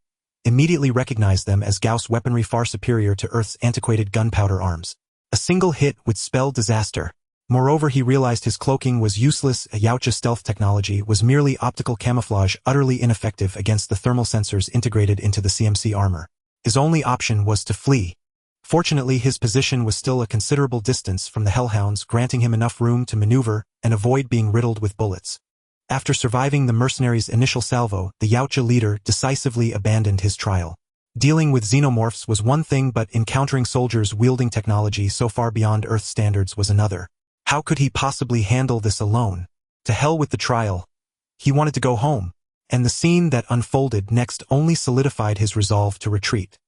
Speaker 1: immediately recognized them as Gauss weaponry far superior to Earth's antiquated gunpowder arms. A single hit would spell disaster. Moreover, he realized his cloaking was useless. A Yautja stealth technology was merely optical camouflage, utterly ineffective against the thermal sensors integrated into the CMC armor. His only option was to flee. Fortunately, his position was still a considerable distance from the Hellhounds, granting him enough room to maneuver and avoid being riddled with bullets. After surviving the mercenaries' initial salvo, the Yautja leader decisively abandoned his trial. Dealing with xenomorphs was one thing, but encountering soldiers wielding technology so far beyond Earth standards was another. How could he possibly handle this alone? To hell with the trial. He wanted to go home, and the scene that unfolded next only solidified his resolve to retreat.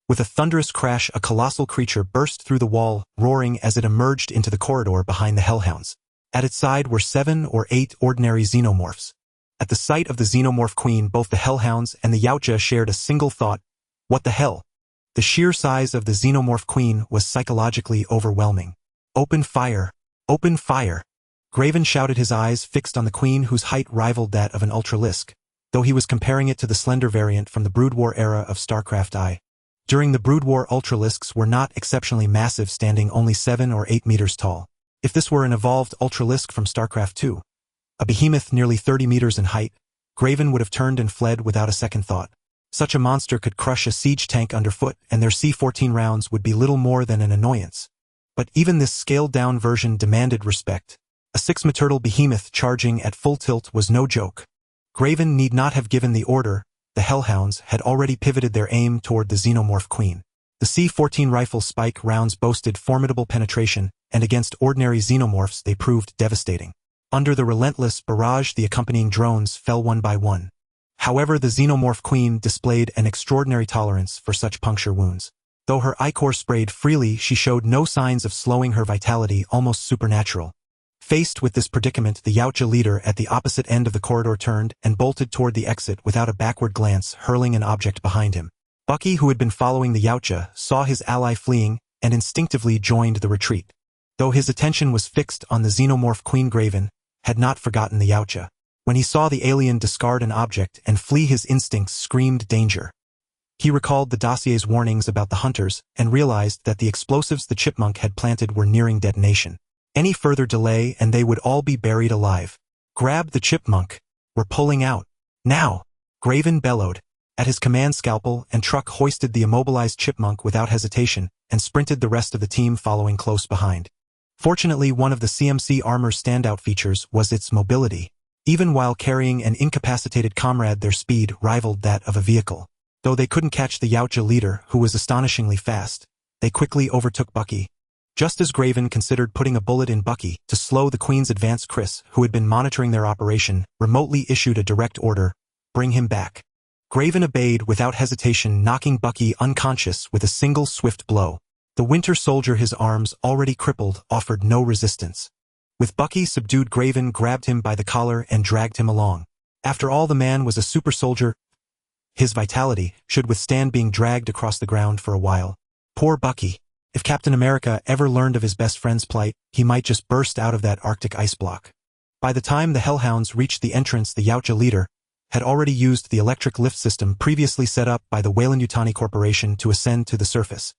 Speaker 1: With a thunderous crash, a colossal creature burst through the wall, roaring as it emerged into the corridor behind the Hellhounds. At its side were 7 or 8 ordinary xenomorphs. At the sight of the xenomorph queen, both the Hellhounds and the Yautja shared a single thought: what the hell? The sheer size of the xenomorph queen was psychologically overwhelming. Open fire! Open fire! Graven shouted, his eyes fixed on the queen, whose height rivaled that of an Ultralisk, though he was comparing it to the slender variant from the Brood War era of StarCraft I. During the Brood War, Ultralisks were not exceptionally massive, standing only 7 or 8 meters tall. If this were an evolved Ultralisk from StarCraft II, a behemoth nearly 30 meters in height, Graven would have turned and fled without a second thought. Such a monster could crush a siege tank underfoot, and their C-14 rounds would be little more than an annoyance. But even this scaled-down version demanded respect. A 6-meter behemoth charging at full tilt was no joke. Graven need not have given the order. The Hellhounds had already pivoted their aim toward the xenomorph queen. The C-14 rifle spike rounds boasted formidable penetration, and against ordinary xenomorphs they proved devastating. Under the relentless barrage, the accompanying drones fell one by one. However, the xenomorph queen displayed an extraordinary tolerance for such puncture wounds. Though her ichor sprayed freely, she showed no signs of slowing her vitality, almost supernatural. Faced with this predicament, the Yautja leader at the opposite end of the corridor turned and bolted toward the exit without a backward glance, hurling an object behind him. Bucky, who had been following the Yautja, saw his ally fleeing and instinctively joined the retreat. Though his attention was fixed on the xenomorph queen, Graven had not forgotten the Yautja. When he saw the alien discard an object and flee, his instincts screamed danger. He recalled the dossier's warnings about the hunters and realized that the explosives the chipmunk had planted were nearing detonation. Any further delay and they would all be buried alive. Grab the chipmunk. We're pulling out. Now! Graven bellowed. At his command, Scalpel and Truck hoisted the immobilized chipmunk without hesitation and sprinted, the rest of the team following close behind. Fortunately, one of the CMC armor's standout features was its mobility. Even while carrying an incapacitated comrade, their speed rivaled that of a vehicle. Though they couldn't catch the Yautja leader, who was astonishingly fast, they quickly overtook Bucky. Just as Graven considered putting a bullet in Bucky to slow the Queen's advance, Chris, who had been monitoring their operation, remotely issued a direct order: bring him back. Graven obeyed without hesitation, knocking Bucky unconscious with a single swift blow. The Winter Soldier, his arms already crippled, offered no resistance. With Bucky subdued, Graven grabbed him by the collar and dragged him along. After all, the man was a super soldier. His vitality should withstand being dragged across the ground for a while. Poor Bucky. If Captain America ever learned of his best friend's plight, he might just burst out of that Arctic ice block. By the time the Hellhounds reached the entrance, the Yautja leader had already used the electric lift system previously set up by the Weyland-Yutani Corporation to ascend to the surface.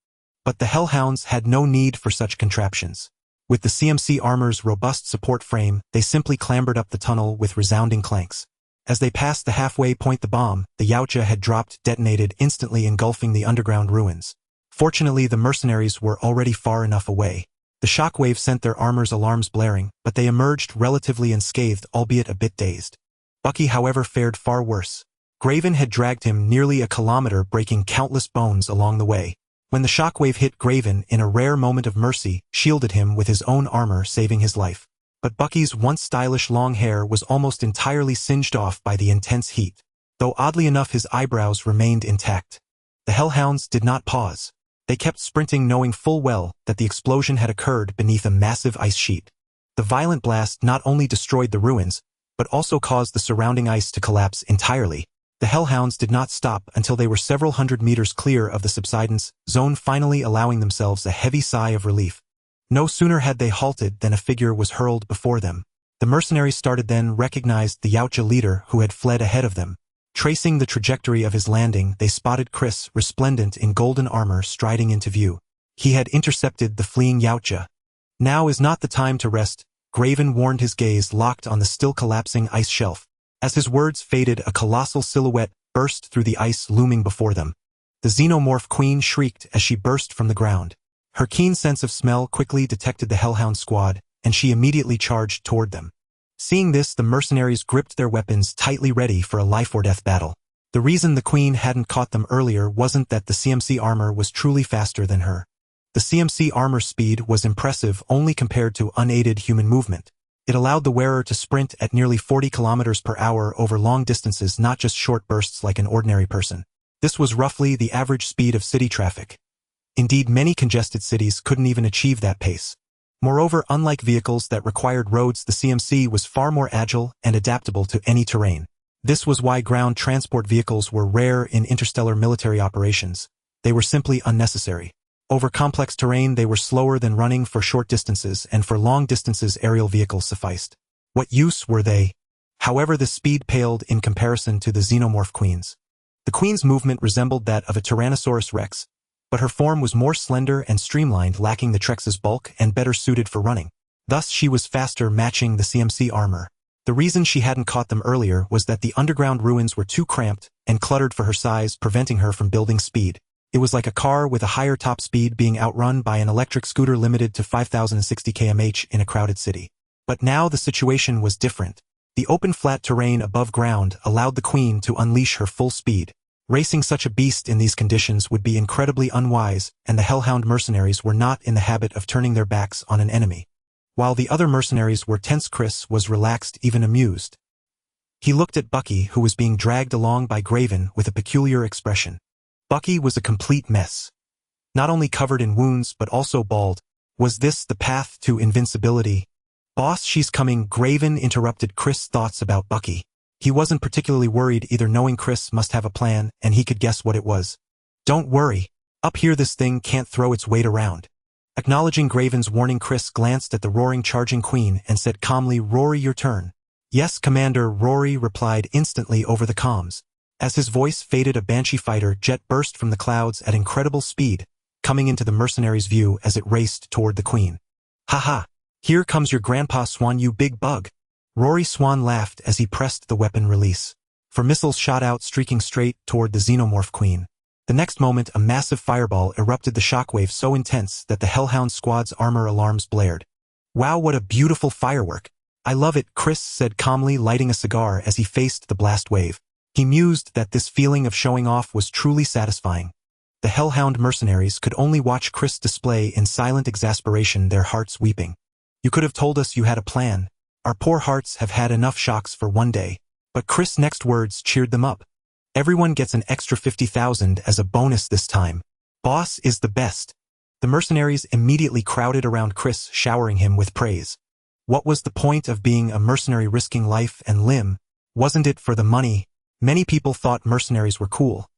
Speaker 1: But the Hellhounds had no need for such contraptions. With the CMC armor's robust support frame, they simply clambered up the tunnel with resounding clanks. As they passed the halfway point, the bomb the Yautja had dropped detonated, instantly engulfing the underground ruins. Fortunately, the mercenaries were already far enough away. The shockwave sent their armor's alarms blaring, but they emerged relatively unscathed, albeit a bit dazed. Bucky, however, fared far worse. Graven had dragged him nearly a kilometer, breaking countless bones along the way. When the shockwave hit, Graven, in a rare moment of mercy, shielded him with his own armor, saving his life. But Bucky's once stylish long hair was almost entirely singed off by the intense heat. Though oddly enough, his eyebrows remained intact. The Hellhounds did not pause. They kept sprinting, knowing full well that the explosion had occurred beneath a massive ice sheet. The violent blast not only destroyed the ruins, but also caused the surrounding ice to collapse entirely. The Hellhounds did not stop until they were several hundred meters clear of the subsidence zone, finally allowing themselves a heavy sigh of relief. No sooner had they halted than a figure was hurled before them. The mercenaries started, then recognized the Yautja leader who had fled ahead of them. Tracing the trajectory of his landing, they spotted Chris, resplendent in golden armor, striding into view. He had intercepted the fleeing Yautja. Now is not the time to rest, Graven warned, his gaze locked on the still collapsing ice shelf. As his words faded, a colossal silhouette burst through the ice looming before them. The xenomorph queen shrieked as she burst from the ground. Her keen sense of smell quickly detected the Hellhound squad, and she immediately charged toward them. Seeing this, the mercenaries gripped their weapons tightly, ready for a life-or-death battle. The reason the Queen hadn't caught them earlier wasn't that the CMC armor was truly faster than her. The CMC armor speed was impressive only compared to unaided human movement. It allowed the wearer to sprint at nearly 40 kilometers per hour over long distances, not just short bursts like an ordinary person. This was roughly the average speed of city traffic. Indeed, many congested cities couldn't even achieve that pace. Moreover, unlike vehicles that required roads, the CMC was far more agile and adaptable to any terrain. This was why ground transport vehicles were rare in interstellar military operations. They were simply unnecessary. Over complex terrain, they were slower than running for short distances, and for long distances, aerial vehicles sufficed. What use were they? However, the speed paled in comparison to the xenomorph queens. The queen's movement resembled that of a Tyrannosaurus rex, but her form was more slender and streamlined, lacking the Trex's bulk and better suited for running. Thus, she was faster, matching the CMC armor. The reason she hadn't caught them earlier was that the underground ruins were too cramped and cluttered for her size, preventing her from building speed. It was like a car with a higher top speed being outrun by an electric scooter limited to 5,060 km/h in a crowded city. But now the situation was different. The open flat terrain above ground allowed the queen to unleash her full speed. Racing such a beast in these conditions would be incredibly unwise, and the Hellhound mercenaries were not in the habit of turning their backs on an enemy. While the other mercenaries were tense, Chris was relaxed, even amused. He looked at Bucky, who was being dragged along by Graven, with a peculiar expression. Bucky was a complete mess. Not only covered in wounds but also bald. Was this the path to invincibility? "Boss, she's coming," Graven interrupted Chris' thoughts about Bucky. He wasn't particularly worried either, knowing Chris must have a plan, and he could guess what it was. "Don't worry. Up here this thing can't throw its weight around." Acknowledging Graven's warning, Chris glanced at the roaring charging queen and said calmly, "Rory, your turn." "Yes, Commander," Rory replied instantly over the comms. As his voice faded, a Banshee fighter jet burst from the clouds at incredible speed, coming into the mercenary's view as it raced toward the queen. "Ha! Here comes your grandpa Swan, you big bug." Rory Swan laughed as he pressed the weapon release. For missiles shot out, streaking straight toward the xenomorph queen. The next moment, a massive fireball erupted, the shockwave so intense that the Hellhound squad's armor alarms blared. "Wow, what a beautiful firework. I love it," Chris said calmly, lighting a cigar as he faced the blast wave. He mused that this feeling of showing off was truly satisfying. The Hellhound mercenaries could only watch Chris display in silent exasperation, their hearts weeping. "You could have told us you had a plan. Our poor hearts have had enough shocks for one day." But Chris' next words cheered them up. "Everyone gets an extra 50,000 as a bonus this time. Boss is the best." The mercenaries immediately crowded around Chris, showering him with praise. What was the point of being a mercenary, risking life and limb? Wasn't it for the money? Many people thought mercenaries were cool.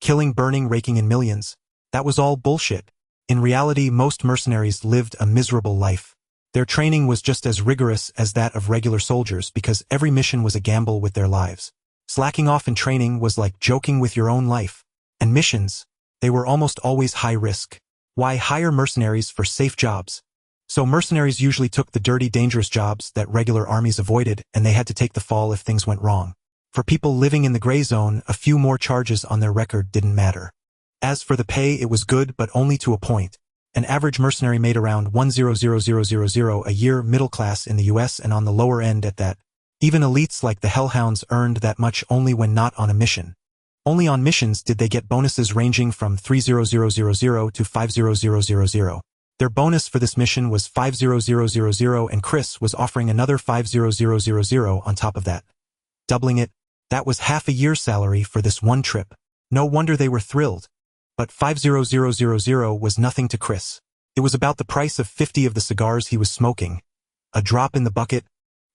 Speaker 1: Killing, burning, raking in millions. That was all bullshit. In reality, most mercenaries lived a miserable life. Their training was just as rigorous as that of regular soldiers because every mission was a gamble with their lives. Slacking off in training was like joking with your own life. And missions, they were almost always high risk. Why hire mercenaries for safe jobs? So mercenaries usually took the dirty, dangerous jobs that regular armies avoided, and they had to take the fall if things went wrong. For people living in the gray zone, a few more charges on their record didn't matter. As for the pay, it was good, but only to a point. An average mercenary made around $100,000 a year, middle class in the US, and on the lower end at that. Even elites like the Hellhounds earned that much only when not on a mission. Only on missions did they get bonuses ranging from $300,000 to $500,000. Their bonus for this mission was $500,000, and Chris was offering another $500,000 on top of that. Doubling it, that was half a year's salary for this one trip. No wonder they were thrilled. But $500,000 was nothing to Chris. It was about the price of 50 of the cigars he was smoking. A drop in the bucket.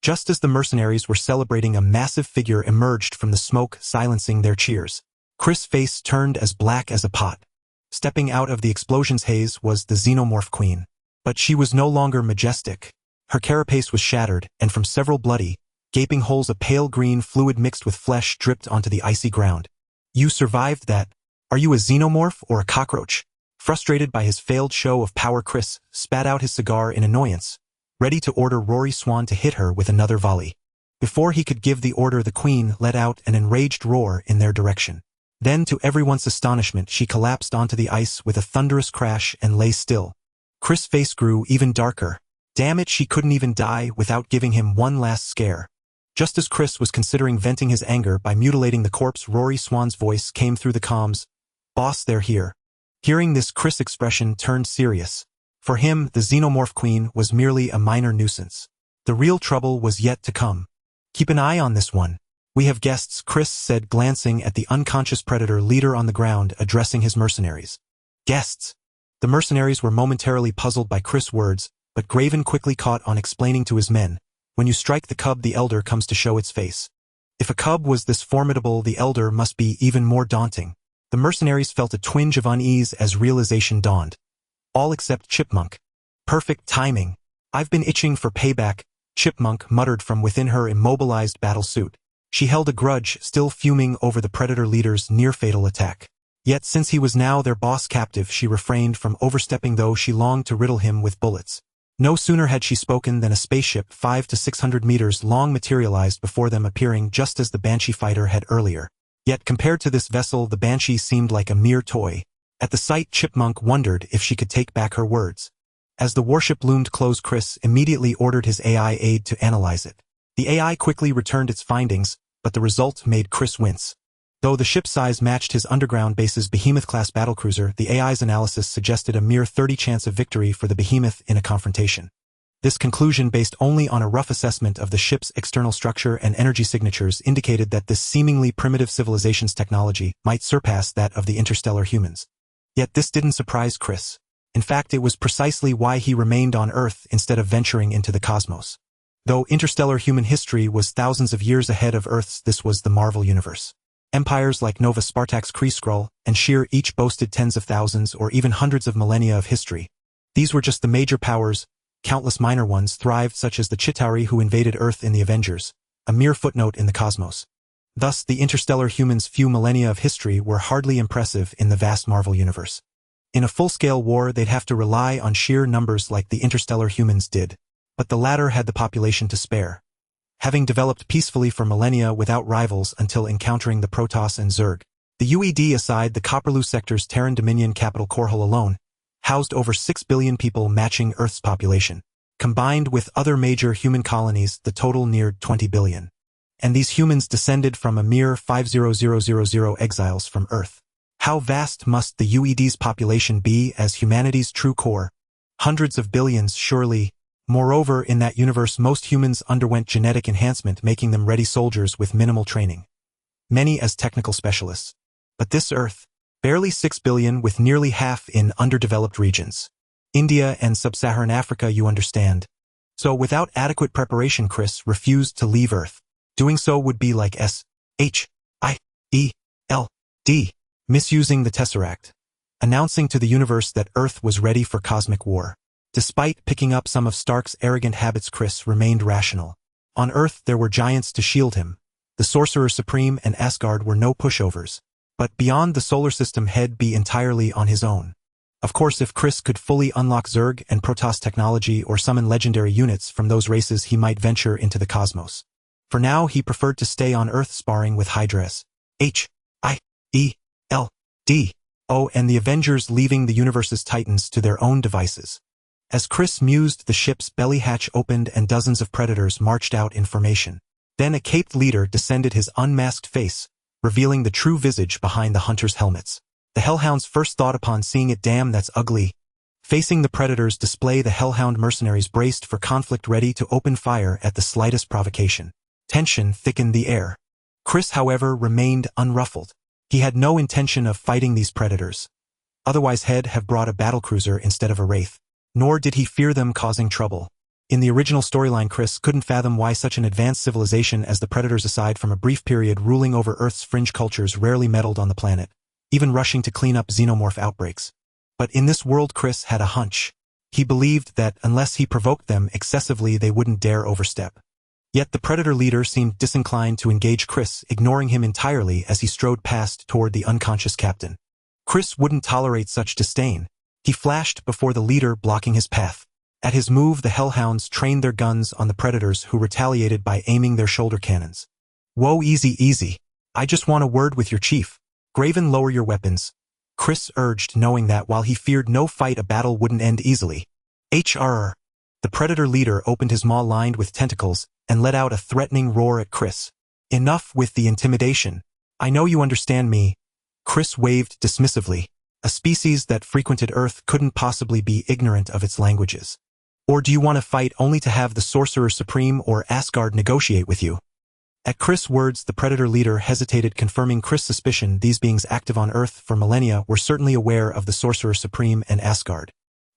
Speaker 1: Just as the mercenaries were celebrating, a massive figure emerged from the smoke, silencing their cheers. Chris' face turned as black as a pot. Stepping out of the explosion's haze was the xenomorph queen. But she was no longer majestic. Her carapace was shattered, and from several bloody, gaping holes, a pale green fluid mixed with flesh dripped onto the icy ground. "You survived that. Are you a xenomorph or a cockroach?" Frustrated by his failed show of power, Chris spat out his cigar in annoyance, ready to order Rory Swan to hit her with another volley. Before he could give the order, the queen let out an enraged roar in their direction. Then, to everyone's astonishment, she collapsed onto the ice with a thunderous crash and lay still. Chris' face grew even darker. Damn it, she couldn't even die without giving him one last scare. Just as Chris was considering venting his anger by mutilating the corpse, Rory Swan's voice came through the comms. "Boss, they're here." Hearing this, Chris' expression turned serious. For him, the xenomorph queen was merely a minor nuisance. The real trouble was yet to come. Keep an eye on this one. We have guests, Chris said, glancing at the unconscious predator leader on the ground, addressing his mercenaries. Guests. The mercenaries were momentarily puzzled by Chris' words, but Graven quickly caught on explaining to his men, when you strike the cub, the elder comes to show its face. If a cub was this formidable, the elder must be even more daunting. The mercenaries felt a twinge of unease as realization dawned. All except Chipmunk. Perfect timing. I've been itching for payback, Chipmunk muttered from within her immobilized battle suit. She held a grudge, still fuming over the predator leader's near-fatal attack. Yet since he was now their boss captive, she refrained from overstepping, though she longed to riddle him with bullets. No sooner had she spoken than a spaceship 500 to 600 meters long materialized before them, appearing just as the Banshee fighter had earlier. Yet compared to this vessel, the Banshee seemed like a mere toy. At the sight, Chipmunk wondered if she could take back her words. As the warship loomed close, Chris immediately ordered his AI aide to analyze it. The AI quickly returned its findings, but the result made Chris wince. Though the ship's size matched his underground base's Behemoth-class battlecruiser, the AI's analysis suggested a mere 30% chance of victory for the Behemoth in a confrontation. This conclusion, based only on a rough assessment of the ship's external structure and energy signatures, indicated that this seemingly primitive civilization's technology might surpass that of the interstellar humans. Yet this didn't surprise Chris. In fact, it was precisely why he remained on Earth instead of venturing into the cosmos. Though interstellar human history was thousands of years ahead of Earth's, this was the Marvel Universe. Empires like Nova Spartax, Kree-Skrull, and S.H.I.E.L.D. each boasted tens of thousands or even hundreds of millennia of history. These were just the major powers. Countless minor ones thrived, such as the Chitauri, who invaded Earth in the Avengers, a mere footnote in the cosmos. Thus, the interstellar humans' few millennia of history were hardly impressive in the vast Marvel Universe. In a full-scale war, they'd have to rely on sheer numbers like the interstellar humans did, but the latter had the population to spare, having developed peacefully for millennia without rivals until encountering the Protoss and Zerg. The UED aside, the Copperloo sector's Terran Dominion capital Korhal alone housed over 6 billion people, matching Earth's population. Combined with other major human colonies, the total neared 20 billion. And these humans descended from a mere 500,000 exiles from Earth. How vast must the UED's population be as humanity's true core? Hundreds of billions, surely. Moreover, in that universe, most humans underwent genetic enhancement, making them ready soldiers with minimal training. Many as technical specialists. But this Earth, barely 6 billion, with nearly half in underdeveloped regions. India and sub-Saharan Africa, you understand. So without adequate preparation, Chris refused to leave Earth. Doing so would be like S.H.I.E.L.D. misusing the Tesseract, announcing to the universe that Earth was ready for cosmic war. Despite picking up some of Stark's arrogant habits, Chris remained rational. On Earth, there were giants to shield him. The Sorcerer Supreme and Asgard were no pushovers. But beyond the solar system, he'd be entirely on his own. Of course, if Chris could fully unlock Zerg and Protoss technology or summon legendary units from those races, he might venture into the cosmos. For now, he preferred to stay on Earth, sparring with Hydra's S.H.I.E.L.D. and the Avengers, leaving the universe's titans to their own devices. As Chris mused, the ship's belly hatch opened and dozens of predators marched out in formation. Then a caped leader descended his unmasked face, revealing the true visage behind the hunters' helmets. The Hellhound's first thought upon seeing it, damn, that's ugly. Facing the predators' display, the Hellhound mercenaries braced for conflict, ready to open fire at the slightest provocation. Tension thickened the air. Chris, however, remained unruffled. He had no intention of fighting these predators. Otherwise, he'd have brought a battlecruiser instead of a wraith. Nor did he fear them causing trouble. In the original storyline, Chris couldn't fathom why such an advanced civilization as the Predators, aside from a brief period ruling over Earth's fringe cultures, rarely meddled on the planet, even rushing to clean up xenomorph outbreaks. But in this world, Chris had a hunch. He believed that unless he provoked them excessively, they wouldn't dare overstep. Yet the Predator leader seemed disinclined to engage Chris, ignoring him entirely as he strode past toward the unconscious captain. Chris wouldn't tolerate such disdain. He flashed before the leader, blocking his path. At his move, the Hellhounds trained their guns on the Predators, who retaliated by aiming their shoulder cannons. Whoa, easy, easy. I just want a word with your chief. Graven, lower your weapons, Chris urged, knowing that while he feared no fight, a battle wouldn't end easily. HRR. The Predator leader opened his maw lined with tentacles and let out a threatening roar at Chris. Enough with the intimidation. I know you understand me. Chris waved dismissively. A species that frequented Earth couldn't possibly be ignorant of its languages. Or do you want to fight only to have the Sorcerer Supreme or Asgard negotiate with you? At Chris' words, the Predator leader hesitated, confirming Chris' suspicion these beings active on Earth for millennia were certainly aware of the Sorcerer Supreme and Asgard.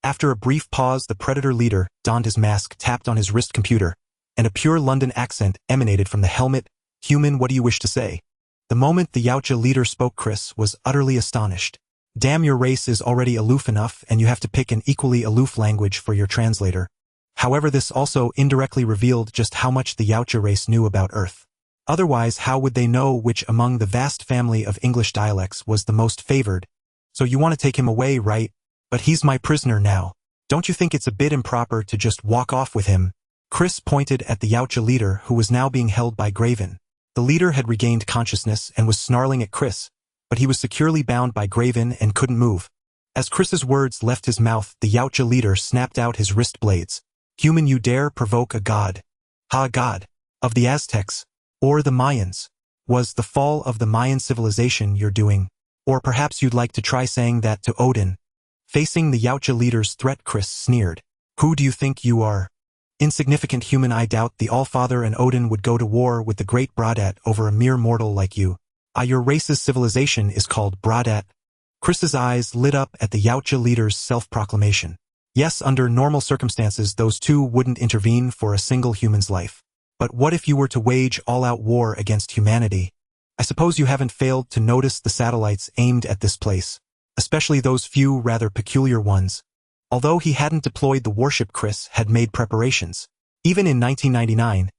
Speaker 1: After a brief pause, the Predator leader donned his mask, tapped on his wrist computer, and a pure London accent emanated from the helmet. "Human, what do you wish to say?" The moment the Yautja leader spoke, Chris was utterly astonished. Damn, your race is already aloof enough, and you have to pick an equally aloof language for your translator. However, this also indirectly revealed just how much the Yautja race knew about Earth. Otherwise, how would they know which among the vast family of English dialects was the most favored? "So you want to take him away, right? But he's my prisoner now. Don't you think it's a bit improper to just walk off with him?" Chris pointed at the Yautja leader, who was now being held by Graven. The leader had regained consciousness and was snarling at Chris, but he was securely bound by Graven and couldn't move. As Chris's words left his mouth, the Yautja leader snapped out his wrist blades. "Human, you dare provoke a god? Ha, a god? Of the Aztecs? Or the Mayans? Was the fall of the Mayan civilization you're doing? Or perhaps you'd like to try saying that to Odin?" Facing the Yautja leader's threat, Chris sneered. "Who do you think you are? Insignificant human. I doubt the Allfather and Odin would go to war with the great Brodat over a mere mortal like you. Your race's civilization is called Brodat." Chris's eyes lit up at the Yautja leader's self-proclamation. Yes, under normal circumstances, those two wouldn't intervene for a single human's life. But what if you were to wage all-out war against humanity? I suppose you haven't failed to notice the satellites aimed at this place, especially those few rather peculiar ones. Although he hadn't deployed the warship, Chris had made preparations. Even in 1999,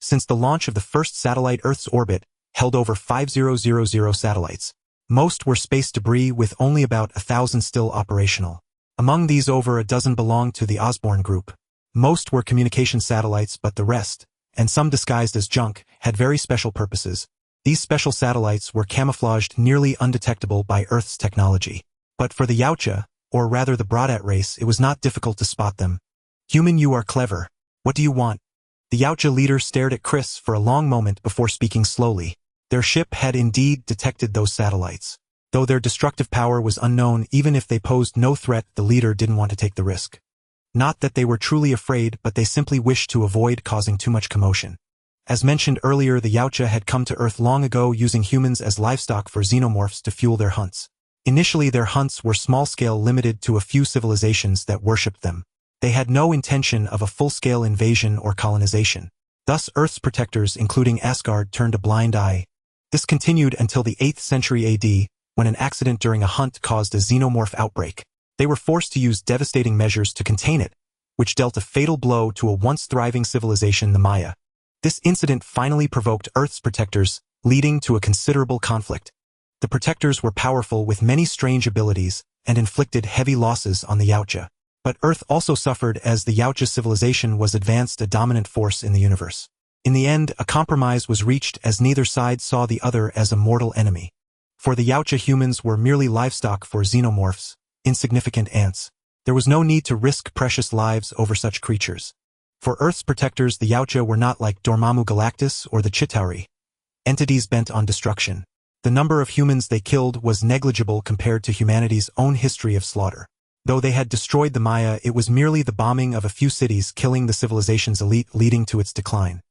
Speaker 1: since the launch of the first satellite, Earth's orbit held over 5000 satellites. Most were space debris, with only about 1,000 still operational. Among these, over a dozen belonged to the Osborne group. Most were communication satellites, but the rest, and some disguised as junk, had very special purposes. These special satellites were camouflaged, nearly undetectable by Earth's technology. But for the Yautja, or rather the Brodat race, it was not difficult to spot them. "Human, you are clever. What do you want?" The Yautja leader stared at Chris for a long moment before speaking slowly. Their ship had indeed detected those satellites. Though their destructive power was unknown, even if they posed no threat, the leader didn't want to take the risk. Not that they were truly afraid, but they simply wished to avoid causing too much commotion. As mentioned earlier, the Yautja had come to Earth long ago, using humans as livestock for xenomorphs to fuel their hunts. Initially, their hunts were small-scale, limited to a few civilizations that worshipped them. They had no intention of a full-scale invasion or colonization. Thus, Earth's protectors, including Asgard, turned a blind eye. This continued until the 8th century AD, when an accident during a hunt caused a xenomorph outbreak. They were forced to use devastating measures to contain it, which dealt a fatal blow to a once thriving civilization, the Maya. This incident finally provoked Earth's protectors, leading to a considerable conflict. The protectors were powerful, with many strange abilities, and inflicted heavy losses on the Yautja. But Earth also suffered as the Yautja civilization was advanced, a dominant force in the universe. In the end, a compromise was reached, as neither side saw the other as a mortal enemy. For the Yautja, humans were merely livestock for xenomorphs, insignificant ants. There was no need to risk precious lives over such creatures. For Earth's protectors, the Yautja were not like Dormammu Galactus or the Chitauri, entities bent on destruction. The number of humans they killed was negligible compared to humanity's own history of slaughter. Though they had destroyed the Maya, it was merely the bombing of a few cities, killing the civilization's elite, leading to its decline.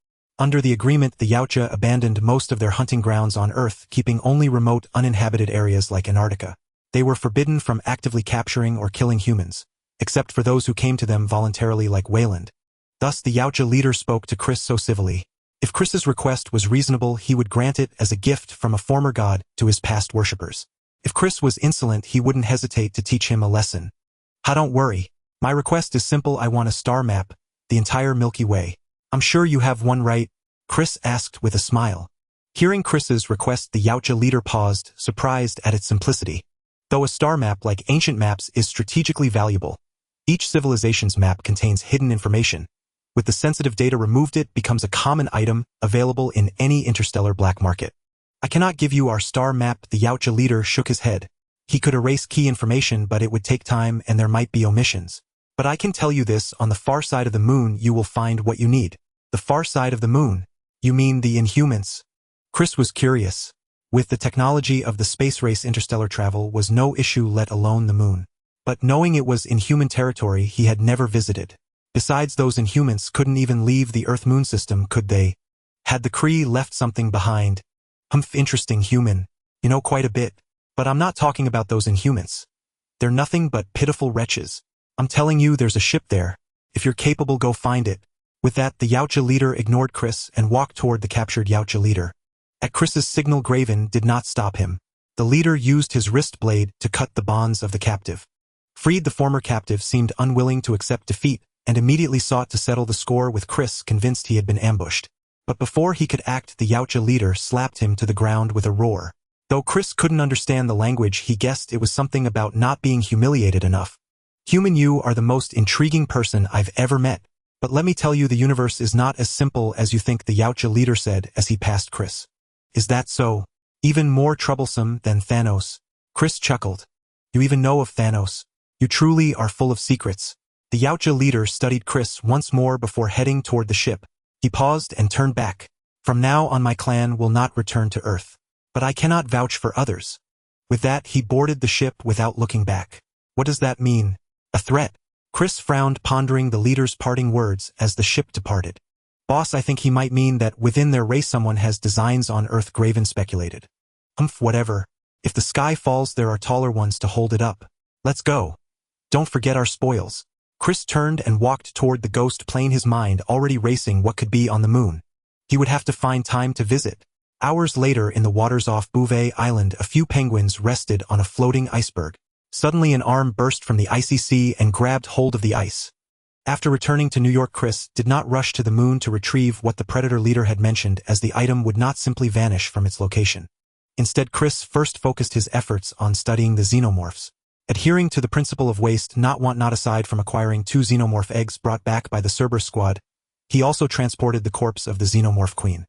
Speaker 1: Under the agreement, the Yautja abandoned most of their hunting grounds on Earth, keeping only remote, uninhabited areas like Antarctica. They were forbidden from actively capturing or killing humans, except for those who came to them voluntarily, like Wayland. Thus, the Yautja leader spoke to Chris so civilly. If Chris's request was reasonable, he would grant it as a gift from a former god to his past worshippers. If Chris was insolent, he wouldn't hesitate to teach him a lesson. Don't worry. My request is simple. I want a star map, the entire Milky Way. I'm sure you have one, right? Chris asked with a smile. Hearing Chris's request, the Yautja leader paused, surprised at its simplicity. Though a star map, like ancient maps, is strategically valuable, each civilization's map contains hidden information. With the sensitive data removed, it becomes a common item available in any interstellar black market. I cannot give you our star map. The Yautja leader shook his head. He could erase key information, but it would take time and there might be omissions. But I can tell you this, on the far side of the moon you will find what you need. The far side of the moon? You mean the Inhumans? Chris was curious. With the technology of the space race, interstellar travel was no issue, let alone the moon. But knowing it was inhuman territory he had never visited. Besides, those Inhumans couldn't even leave the Earth-Moon system, could they? Had the Kree left something behind? Interesting human. You know quite a bit. But I'm not talking about those Inhumans. They're nothing but pitiful wretches. I'm telling you, there's a ship there. If you're capable, go find it. With that, the Yautja leader ignored Chris and walked toward the captured Yautja leader. At Chris's signal, Graven did not stop him. The leader used his wrist blade to cut the bonds of the captive. Freed, the former captive seemed unwilling to accept defeat and immediately sought to settle the score with Chris, convinced he had been ambushed. But before he could act, the Yautja leader slapped him to the ground with a roar. Though Chris couldn't understand the language, he guessed it was something about not being humiliated enough. Human, you are the most intriguing person I've ever met. But let me tell you, the universe is not as simple as you think, the Yautja leader said as he passed Chris. Is that so? Even more troublesome than Thanos? Chris chuckled. You even know of Thanos? You truly are full of secrets. The Yautja leader studied Chris once more before heading toward the ship. He paused and turned back. From now on, my clan will not return to Earth. But I cannot vouch for others. With that, he boarded the ship without looking back. What does that mean? A threat? Chris frowned, pondering the leader's parting words as the ship departed. Boss, I think he might mean that within their race someone has designs on Earth, Graven speculated. Whatever. If the sky falls, there are taller ones to hold it up. Let's go. Don't forget our spoils. Chris turned and walked toward the ghost plane, his mind already racing what could be on the moon. He would have to find time to visit. Hours later, in the waters off Bouvet Island, a few penguins rested on a floating iceberg. Suddenly, an arm burst from the icy sea and grabbed hold of the ice. After returning to New York, Chris did not rush to the moon to retrieve what the Predator leader had mentioned, as the item would not simply vanish from its location. Instead, Chris first focused his efforts on studying the xenomorphs. Adhering to the principle of waste not want not, aside from acquiring 2 xenomorph eggs brought back by the Cerberus squad, he also transported the corpse of the xenomorph queen.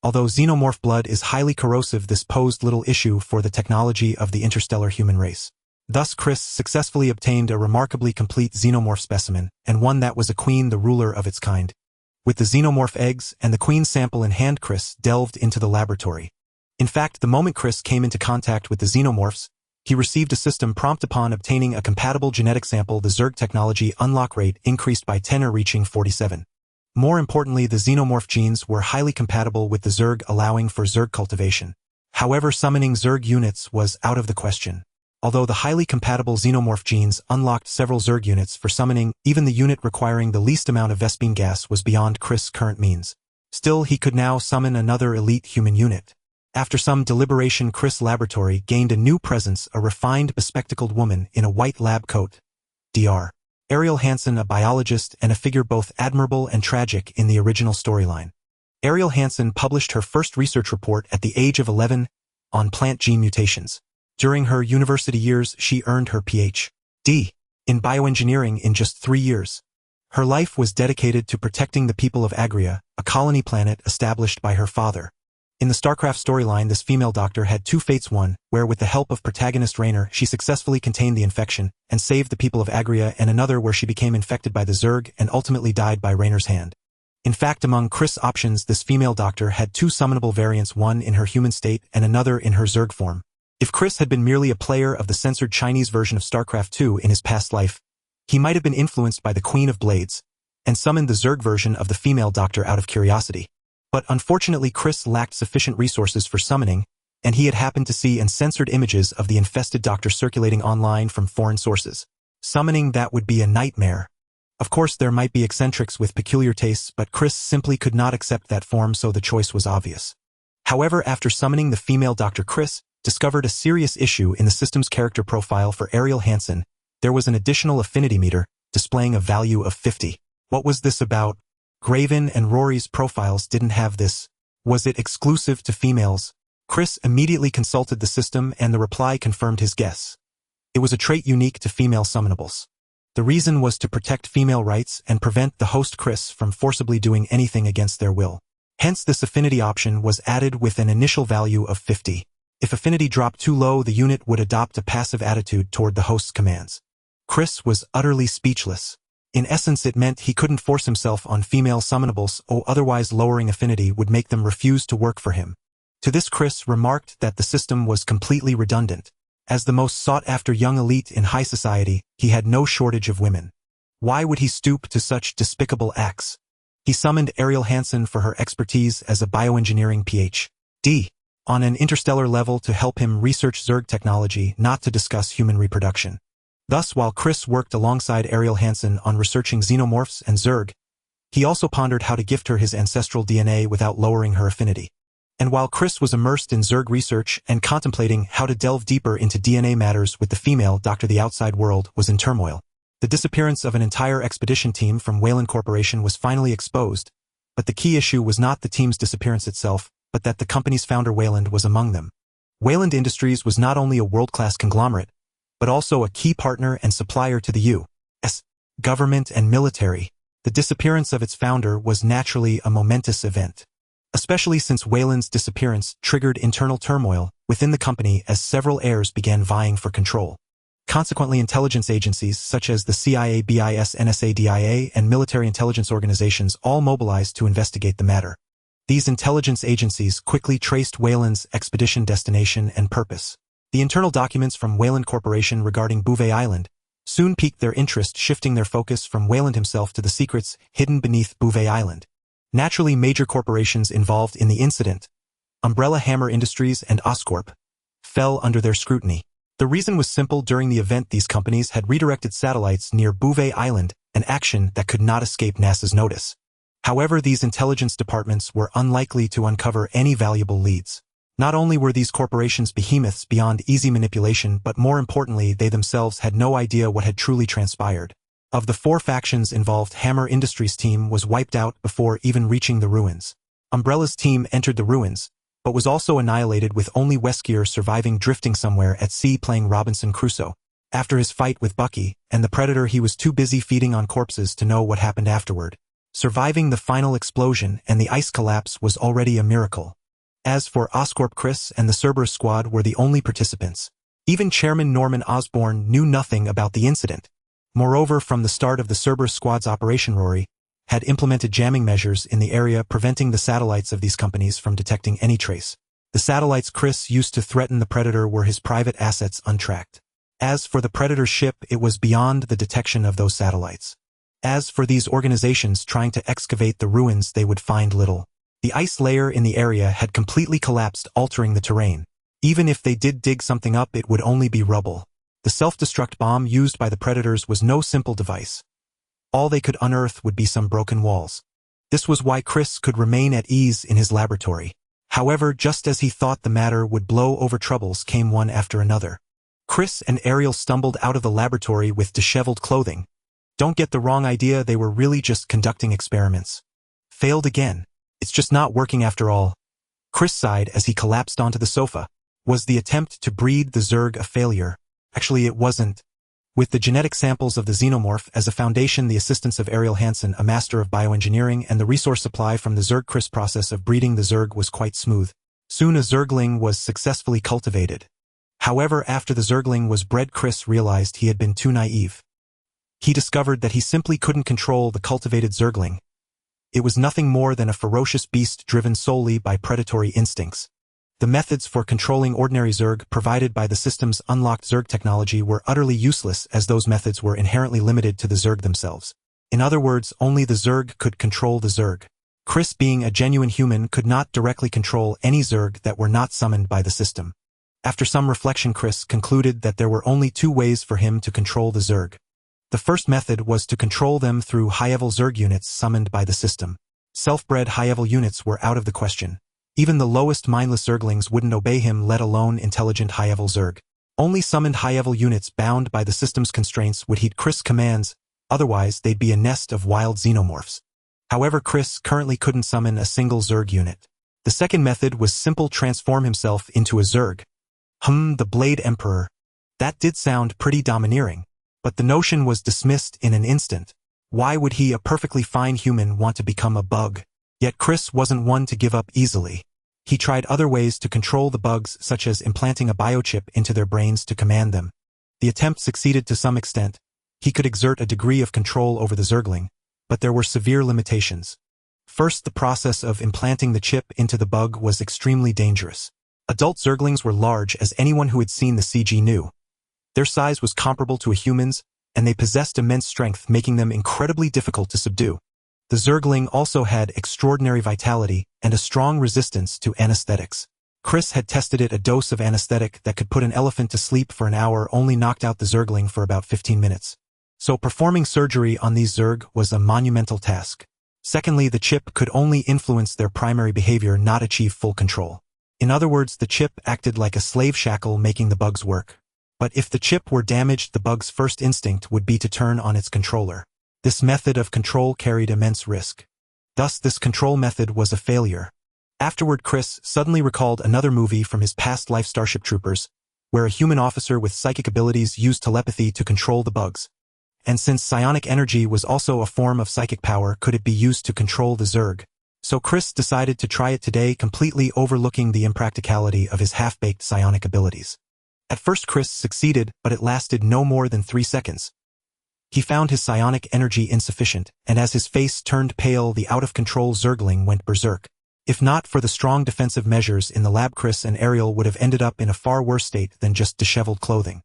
Speaker 1: Although xenomorph blood is highly corrosive, this posed little issue for the technology of the interstellar human race. Thus, Chris successfully obtained a remarkably complete xenomorph specimen, and one that was a queen, the ruler of its kind. With the xenomorph eggs and the queen sample in hand, Chris delved into the laboratory. In fact, the moment Chris came into contact with the xenomorphs, he received a system prompt. Upon obtaining a compatible genetic sample, the Zerg technology unlock rate increased by 10, reaching 47. More importantly, the xenomorph genes were highly compatible with the Zerg, allowing for Zerg cultivation. However, summoning Zerg units was out of the question. Although the highly compatible xenomorph genes unlocked several Zerg units for summoning, even the unit requiring the least amount of Vespene gas was beyond Chris' current means. Still, he could now summon another elite human unit. After some deliberation, Chris' laboratory gained a new presence, a refined, bespectacled woman in a white lab coat. Dr. Ariel Hansen, a biologist and a figure both admirable and tragic in the original storyline. Ariel Hansen published her first research report at the age of 11 on plant gene mutations. During her university years, she earned her Ph.D. in bioengineering in just 3 years. Her life was dedicated to protecting the people of Agria, a colony planet established by her father. In the StarCraft storyline, this female doctor had 2 fates, one where with the help of protagonist Raynor she successfully contained the infection and saved the people of Agria, and another where she became infected by the Zerg and ultimately died by Raynor's hand. In fact, among Chris' options, this female doctor had 2 summonable variants, one in her human state and another in her Zerg form. If Chris had been merely a player of the censored Chinese version of StarCraft 2 in his past life, he might have been influenced by the Queen of Blades and summoned the Zerg version of the female doctor out of curiosity. But unfortunately, Chris lacked sufficient resources for summoning, and he had happened to see uncensored images of the infested doctor circulating online from foreign sources. Summoning that would be a nightmare. Of course, there might be eccentrics with peculiar tastes, but Chris simply could not accept that form, so the choice was obvious. However, after summoning the female doctor, Chris discovered a serious issue in the system's character profile for Ariel Hansen. There was an additional affinity meter, displaying a value of 50. What was this about? Graven and Rory's profiles didn't have this. Was it exclusive to females? Chris immediately consulted the system, and the reply confirmed his guess. It was a trait unique to female summonables. The reason was to protect female rights and prevent the host Chris from forcibly doing anything against their will. Hence, this affinity option was added with an initial value of 50. If affinity dropped too low, the unit would adopt a passive attitude toward the host's commands. Chris was utterly speechless. In essence, it meant he couldn't force himself on female summonables, or otherwise lowering affinity would make them refuse to work for him. To this, Chris remarked that the system was completely redundant. As the most sought-after young elite in high society, he had no shortage of women. Why would he stoop to such despicable acts? He summoned Ariel Hansen for her expertise as a bioengineering Ph.D. on an interstellar level to help him research Zerg technology, not to discuss human reproduction. Thus, while Chris worked alongside Ariel Hansen on researching xenomorphs and Zerg, he also pondered how to gift her his ancestral DNA without lowering her affinity. And while Chris was immersed in Zerg research and contemplating how to delve deeper into DNA matters with the female doctor, the outside world was in turmoil. The disappearance of an entire expedition team from Weyland Corporation was finally exposed, but the key issue was not the team's disappearance itself, but that the company's founder Weyland was among them. Weyland Industries was not only a world-class conglomerate, but also a key partner and supplier to the U.S. government and military. The disappearance of its founder was naturally a momentous event, especially since Weyland's disappearance triggered internal turmoil within the company as several heirs began vying for control. Consequently, intelligence agencies such as the CIA, BIS, NSA, DIA, and military intelligence organizations all mobilized to investigate the matter. These intelligence agencies quickly traced Weyland's expedition destination and purpose. The internal documents from Weyland Corporation regarding Bouvet Island soon piqued their interest, shifting their focus from Weyland himself to the secrets hidden beneath Bouvet Island. Naturally, major corporations involved in the incident, Umbrella Hammer Industries and Oscorp, fell under their scrutiny. The reason was simple. During the event, these companies had redirected satellites near Bouvet Island, an action that could not escape NASA's notice. However, these intelligence departments were unlikely to uncover any valuable leads. Not only were these corporations behemoths beyond easy manipulation, but more importantly, they themselves had no idea what had truly transpired. Of the 4 factions involved, Hammer Industries' team was wiped out before even reaching the ruins. Umbrella's team entered the ruins, but was also annihilated, with only Weskier surviving, drifting somewhere at sea playing Robinson Crusoe. After his fight with Bucky and the Predator, he was too busy feeding on corpses to know what happened afterward. Surviving the final explosion and the ice collapse was already a miracle. As for Oscorp, Chris and the Cerberus squad were the only participants. Even Chairman Norman Osborn knew nothing about the incident. Moreover, from the start of the Cerberus squad's operation, Rory had implemented jamming measures in the area, preventing the satellites of these companies from detecting any trace. The satellites Chris used to threaten the Predator were his private assets, untracked. As for the Predator's ship, it was beyond the detection of those satellites. As for these organizations trying to excavate the ruins, they would find little. The ice layer in the area had completely collapsed, altering the terrain. Even if they did dig something up, it would only be rubble. The self-destruct bomb used by the Predators was no simple device. All they could unearth would be some broken walls. This was why Chris could remain at ease in his laboratory. However, just as he thought the matter would blow over, troubles came one after another. Chris and Ariel stumbled out of the laboratory with disheveled clothing. Don't get the wrong idea, they were really just conducting experiments. Failed again. It's just not working after all. Chris sighed as he collapsed onto the sofa. Was the attempt to breed the Zerg a failure? Actually, it wasn't. With the genetic samples of the xenomorph as a foundation, the assistance of Ariel Hansen, a master of bioengineering, and the resource supply from the Zerg, Chris' process of breeding the Zerg was quite smooth. Soon a Zergling was successfully cultivated. However, after the Zergling was bred, Chris realized he had been too naive. He discovered that he simply couldn't control the cultivated Zergling. It was nothing more than a ferocious beast driven solely by predatory instincts. The methods for controlling ordinary Zerg provided by the system's unlocked Zerg technology were utterly useless, as those methods were inherently limited to the Zerg themselves. In other words, only the Zerg could control the Zerg. Chris, being a genuine human, could not directly control any Zerg that were not summoned by the system. After some reflection, Chris concluded that there were only 2 ways for him to control the Zerg. The first method was to control them through high-level Zerg units summoned by the system. Self-bred high-level units were out of the question. Even the lowest mindless Zerglings wouldn't obey him, let alone intelligent high-level Zerg. Only summoned high-level units bound by the system's constraints would heed Chris' commands, otherwise they'd be a nest of wild xenomorphs. However, Chris currently couldn't summon a single Zerg unit. The second method was simple: transform himself into a Zerg. The Blade Emperor. That did sound pretty domineering. But the notion was dismissed in an instant. Why would he, a perfectly fine human, want to become a bug? Yet Chris wasn't one to give up easily. He tried other ways to control the bugs, such as implanting a biochip into their brains to command them. The attempt succeeded to some extent. He could exert a degree of control over the Zergling, but there were severe limitations. First, the process of implanting the chip into the bug was extremely dangerous. Adult Zerglings were large, as anyone who had seen the CG knew. Their size was comparable to a human's, and they possessed immense strength, making them incredibly difficult to subdue. The Zergling also had extraordinary vitality and a strong resistance to anesthetics. Chris had tested it. A dose of anesthetic that could put an elephant to sleep for an hour only knocked out the Zergling for about 15 minutes. So performing surgery on these Zerg was a monumental task. Secondly, the chip could only influence their primary behavior, not achieve full control. In other words, the chip acted like a slave shackle, making the bugs work. But if the chip were damaged, the bug's first instinct would be to turn on its controller. This method of control carried immense risk. Thus, this control method was a failure. Afterward, Chris suddenly recalled another movie from his past life, Starship Troopers, where a human officer with psychic abilities used telepathy to control the bugs. And since psionic energy was also a form of psychic power, could it be used to control the Zerg? So Chris decided to try it today, completely overlooking the impracticality of his half-baked psionic abilities. At first Chris succeeded, but it lasted no more than 3 seconds. He found his psionic energy insufficient, and as his face turned pale, the out-of-control Zergling went berserk. If not for the strong defensive measures in the lab, Chris and Ariel would have ended up in a far worse state than just disheveled clothing.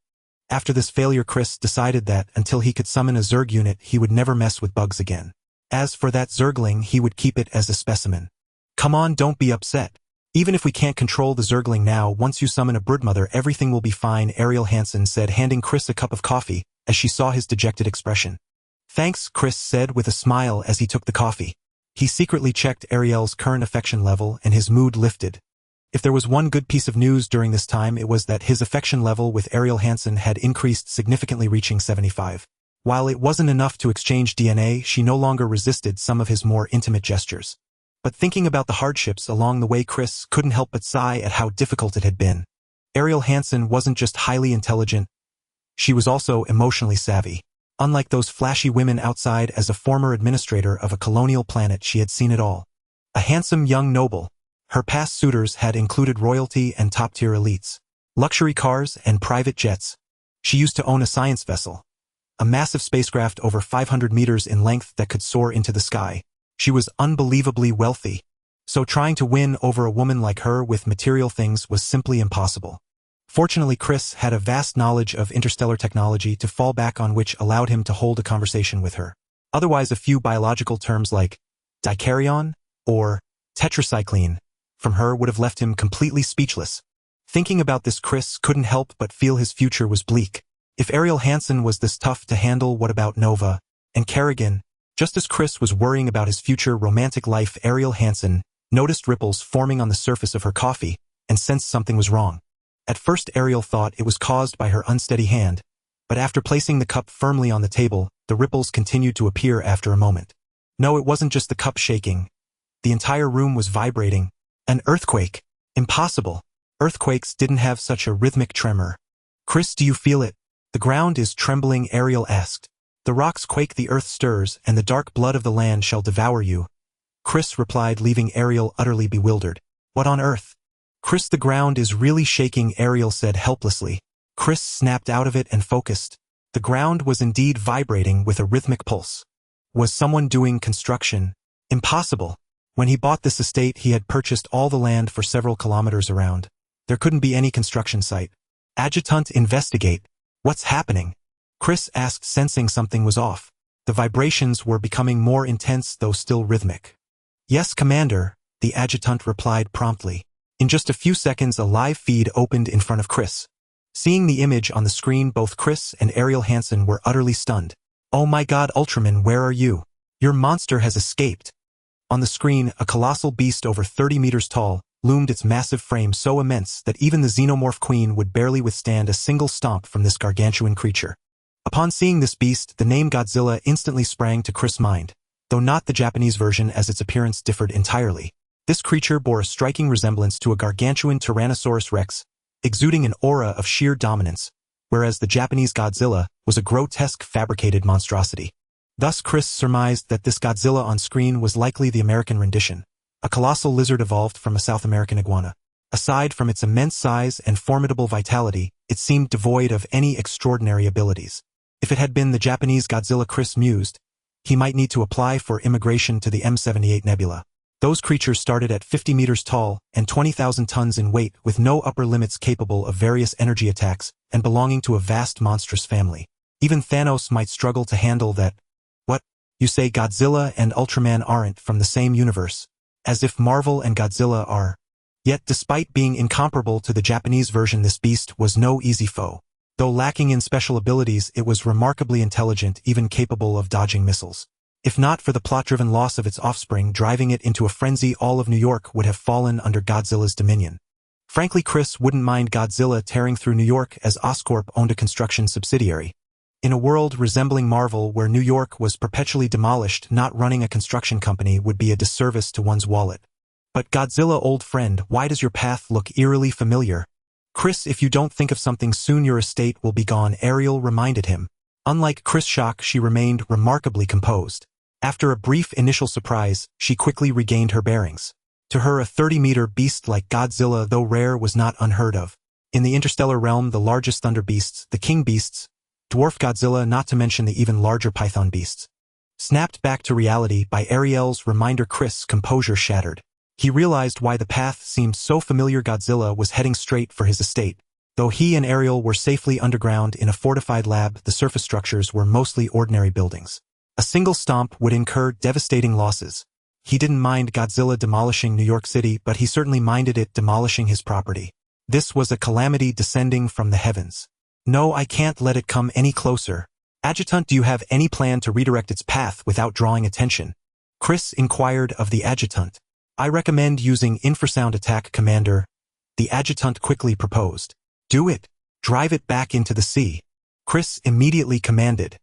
Speaker 1: After this failure, Chris decided that, until he could summon a Zerg unit, he would never mess with bugs again. As for that Zergling, he would keep it as a specimen. Come on, don't be upset. Even if we can't control the Zergling now, once you summon a broodmother, everything will be fine, Ariel Hansen said, handing Chris a cup of coffee, as she saw his dejected expression. Thanks, Chris said with a smile as he took the coffee. He secretly checked Ariel's current affection level, and his mood lifted. If there was one good piece of news during this time, it was that his affection level with Ariel Hansen had increased significantly, reaching 75. While it wasn't enough to exchange DNA, she no longer resisted some of his more intimate gestures. But thinking about the hardships along the way, Chris couldn't help but sigh at how difficult it had been. Ariel Hansen wasn't just highly intelligent, she was also emotionally savvy. Unlike those flashy women outside, as a former administrator of a colonial planet, she had seen it all. A handsome young noble, her past suitors had included royalty and top-tier elites, luxury cars and private jets. She used to own a science vessel, a massive spacecraft over 500 meters in length that could soar into the sky. She was unbelievably wealthy, so trying to win over a woman like her with material things was simply impossible. Fortunately, Chris had a vast knowledge of interstellar technology to fall back on, which allowed him to hold a conversation with her. Otherwise, a few biological terms like dikaryon or tetracycline from her would have left him completely speechless. Thinking about this, Chris couldn't help but feel his future was bleak. If Ariel Hansen was this tough to handle, what about Nova and Kerrigan? Just as Chris was worrying about his future romantic life, Ariel Hansen noticed ripples forming on the surface of her coffee and sensed something was wrong. At first, Ariel thought it was caused by her unsteady hand, but after placing the cup firmly on the table, the ripples continued to appear after a moment. No, it wasn't just the cup shaking. The entire room was vibrating. An earthquake. Impossible. Earthquakes didn't have such a rhythmic tremor. Chris, do you feel it? The ground is trembling, Ariel asked. The rocks quake, the earth stirs, and the dark blood of the land shall devour you. Chris replied, leaving Ariel utterly bewildered. What on earth? Chris, the ground is really shaking, Ariel said helplessly. Chris snapped out of it and focused. The ground was indeed vibrating with a rhythmic pulse. Was someone doing construction? Impossible. When he bought this estate, he had purchased all the land for several kilometers around. There couldn't be any construction site. Adjutant, investigate. What's happening? Chris asked, sensing something was off. The vibrations were becoming more intense, though still rhythmic. Yes, Commander, the adjutant replied promptly. In just a few seconds, a live feed opened in front of Chris. Seeing the image on the screen, both Chris and Ariel Hansen were utterly stunned. Oh my God, Ultraman, where are you? Your monster has escaped. On the screen, a colossal beast over 30 meters tall loomed, its massive frame so immense that even the xenomorph queen would barely withstand a single stomp from this gargantuan creature. Upon seeing this beast, the name Godzilla instantly sprang to Chris' mind, though not the Japanese version, as its appearance differed entirely. This creature bore a striking resemblance to a gargantuan Tyrannosaurus Rex, exuding an aura of sheer dominance, whereas the Japanese Godzilla was a grotesque fabricated monstrosity. Thus Chris surmised that this Godzilla on screen was likely the American rendition, a colossal lizard evolved from a South American iguana. Aside from its immense size and formidable vitality, it seemed devoid of any extraordinary abilities. If it had been the Japanese Godzilla, Chris mused, he might need to apply for immigration to the M78 Nebula. Those creatures started at 50 meters tall and 20,000 tons in weight, with no upper limits, capable of various energy attacks and belonging to a vast monstrous family. Even Thanos might struggle to handle that. What? You say Godzilla and Ultraman aren't from the same universe, as if Marvel and Godzilla are. Yet despite being incomparable to the Japanese version, this beast was no easy foe. Though lacking in special abilities, it was remarkably intelligent, even capable of dodging missiles. If not for the plot-driven loss of its offspring driving it into a frenzy, all of New York would have fallen under Godzilla's dominion. Frankly, Chris wouldn't mind Godzilla tearing through New York, as Oscorp owned a construction subsidiary. In a world resembling Marvel where New York was perpetually demolished, not running a construction company would be a disservice to one's wallet. But Godzilla, old friend, why does your path look eerily familiar? Chris, if you don't think of something soon your estate will be gone, Ariel reminded him. Unlike Chris' shock, she remained remarkably composed. After a brief initial surprise, she quickly regained her bearings. To her, a 30-meter beast like Godzilla, though rare, was not unheard of. In the interstellar realm, the largest thunder beasts, the king beasts, dwarf Godzilla, not to mention the even larger python beasts. Snapped back to reality by Ariel's reminder, Chris' composure shattered. He realized why the path seemed so familiar. Godzilla was heading straight for his estate. Though he and Ariel were safely underground in a fortified lab, the surface structures were mostly ordinary buildings. A single stomp would incur devastating losses. He didn't mind Godzilla demolishing New York City, but he certainly minded it demolishing his property. This was a calamity descending from the heavens. No, I can't let it come any closer. Adjutant, do you have any plan to redirect its path without drawing attention? Chris inquired of the adjutant. I recommend using infrasound attack, Commander. The adjutant quickly proposed. Do it. Drive it back into the sea. Chris immediately commanded.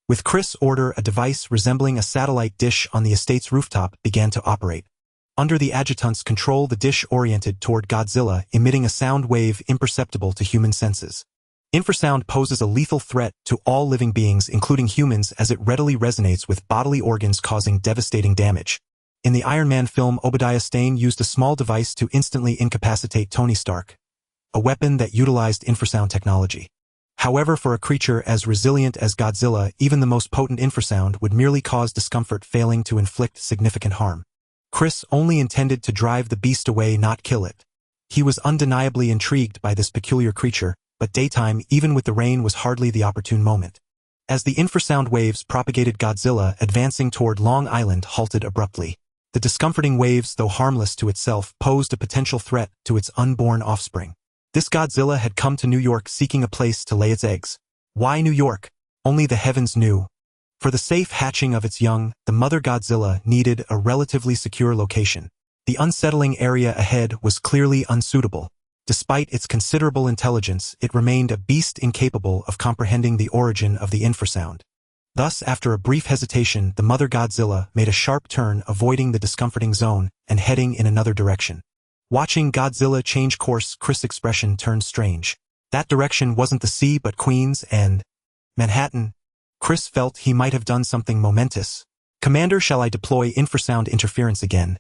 Speaker 1: With Chris' order, a device resembling a satellite dish on the estate's rooftop began to operate. Under the adjutant's control, the dish oriented toward Godzilla, emitting a sound wave imperceptible to human senses. Infrasound poses a lethal threat to all living beings, including humans, as it readily resonates with bodily organs, causing devastating damage. In the Iron Man film, Obadiah Stane used a small device to instantly incapacitate Tony Stark, a weapon that utilized infrasound technology. However, for a creature as resilient as Godzilla, even the most potent infrasound would merely cause discomfort, failing to inflict significant harm. Chris only intended to drive the beast away, not kill it. He was undeniably intrigued by this peculiar creature, but daytime, even with the rain, was hardly the opportune moment. As the infrasound waves propagated, Godzilla, advancing toward Long Island, halted abruptly. The discomforting waves, though harmless to itself, posed a potential threat to its unborn offspring. This Godzilla had come to New York seeking a place to lay its eggs. Why New York? Only the heavens knew. For the safe hatching of its young, the mother Godzilla needed a relatively secure location. The unsettling area ahead was clearly unsuitable. Despite its considerable intelligence, it remained a beast incapable of comprehending the origin of the infrasound. Thus, after a brief hesitation, the mother Godzilla made a sharp turn, avoiding the discomforting zone and heading in another direction. Watching Godzilla change course, Chris' expression turned strange. That direction wasn't the sea but Queens and Manhattan. Chris felt he might have done something momentous. Commander, shall I deploy infrasound interference again?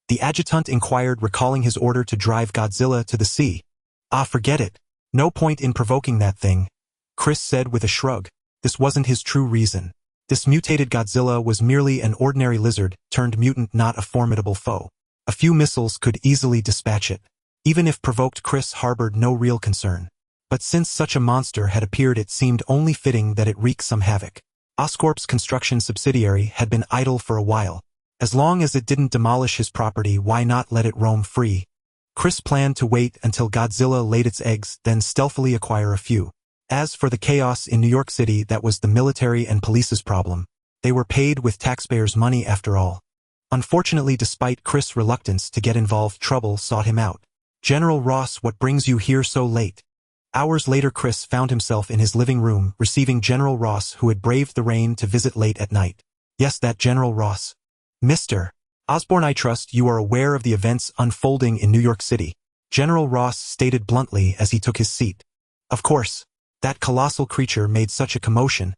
Speaker 1: The adjutant inquired, recalling his order to drive Godzilla to the sea. Ah, forget it. No point in provoking that thing, Chris said with a shrug. This wasn't his true reason. This mutated Godzilla was merely an ordinary lizard, turned mutant, not a formidable foe. A few missiles could easily dispatch it. Even if provoked, Chris harbored no real concern. But since such a monster had appeared, it seemed only fitting that it wreak some havoc. Oscorp's construction subsidiary had been idle for a while. As long as it didn't demolish his property, why not let it roam free? Chris planned to wait until Godzilla laid its eggs, then stealthily acquire a few. As for the chaos in New York City, that was the military and police's problem. They were paid with taxpayers' money after all. Unfortunately, despite Chris' reluctance to get involved, trouble sought him out. General Ross, what brings you here so late? Hours later, Chris found himself in his living room, receiving General Ross, who had braved the rain to visit late at night. Yes, that General Ross. Mr. Osborn, I trust you are aware of the events unfolding in New York City, General Ross stated bluntly as he took his seat. Of course. That colossal creature made such a commotion.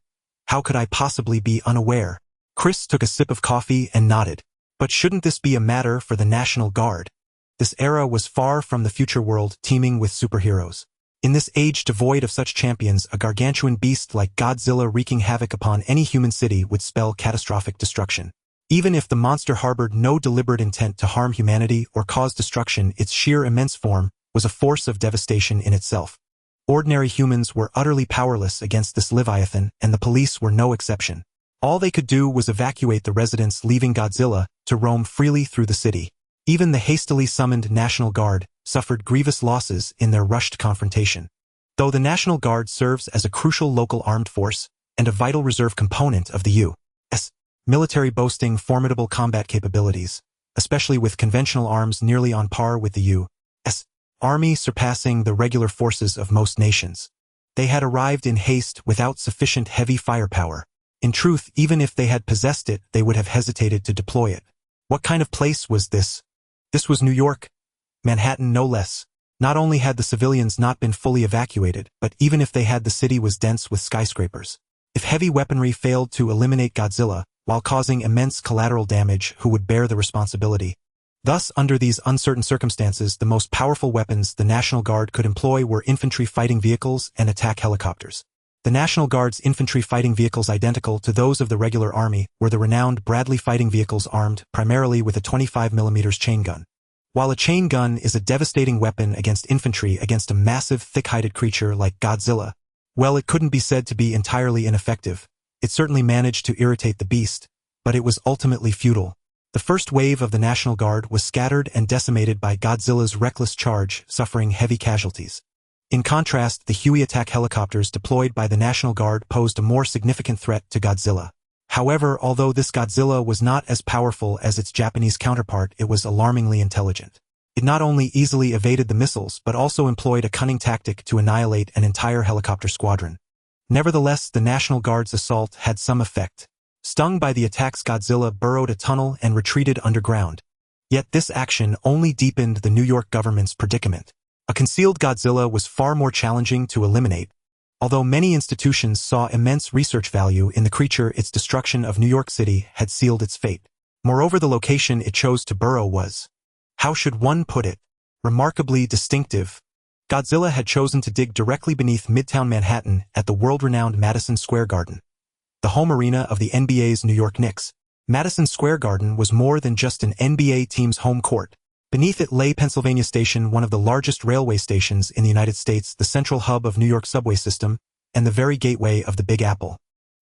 Speaker 1: How could I possibly be unaware? Chris took a sip of coffee and nodded. But shouldn't this be a matter for the National Guard? This era was far from the future world teeming with superheroes. In this age devoid of such champions, a gargantuan beast like Godzilla wreaking havoc upon any human city would spell catastrophic destruction. Even if the monster harbored no deliberate intent to harm humanity or cause destruction, its sheer immense form was a force of devastation in itself. Ordinary humans were utterly powerless against this Leviathan, and the police were no exception. All they could do was evacuate the residents, leaving Godzilla to roam freely through the city. Even the hastily summoned National Guard suffered grievous losses in their rushed confrontation. Though the National Guard serves as a crucial local armed force and a vital reserve component of the U.S. military, boasting formidable combat capabilities, especially with conventional arms nearly on par with the U.S. Army, surpassing the regular forces of most nations. They had arrived in haste without sufficient heavy firepower. In truth, even if they had possessed it, they would have hesitated to deploy it. What kind of place was this? This was New York. Manhattan, no less. Not only had the civilians not been fully evacuated, but even if they had, the city was dense with skyscrapers. If heavy weaponry failed to eliminate Godzilla, while causing immense collateral damage, who would bear the responsibility? Thus, under these uncertain circumstances, the most powerful weapons the National Guard could employ were infantry fighting vehicles and attack helicopters. The National Guard's infantry fighting vehicles, identical to those of the regular army, were the renowned Bradley fighting vehicles, armed primarily with a 25mm chain gun. While a chain gun is a devastating weapon against infantry against a massive, thick-hided creature like Godzilla, well, it couldn't be said to be entirely ineffective. It certainly managed to irritate the beast, but it was ultimately futile. The first wave of the National Guard was scattered and decimated by Godzilla's reckless charge, suffering heavy casualties. In contrast, the Huey attack helicopters deployed by the National Guard posed a more significant threat to Godzilla. However, although this Godzilla was not as powerful as its Japanese counterpart, it was alarmingly intelligent. It not only easily evaded the missiles, but also employed a cunning tactic to annihilate an entire helicopter squadron. Nevertheless, the National Guard's assault had some effect. Stung by the attacks, Godzilla burrowed a tunnel and retreated underground. Yet this action only deepened the New York government's predicament. A concealed Godzilla was far more challenging to eliminate. Although many institutions saw immense research value in the creature, its destruction of New York City had sealed its fate. Moreover, the location it chose to burrow was, how should one put it, remarkably distinctive. Godzilla had chosen to dig directly beneath Midtown Manhattan at the world-renowned Madison Square Garden, the home arena of the NBA's New York Knicks. Madison Square Garden was more than just an NBA team's home court. Beneath it lay Pennsylvania Station, one of the largest railway stations in the United States, the central hub of New York's subway system, and the very gateway of the Big Apple.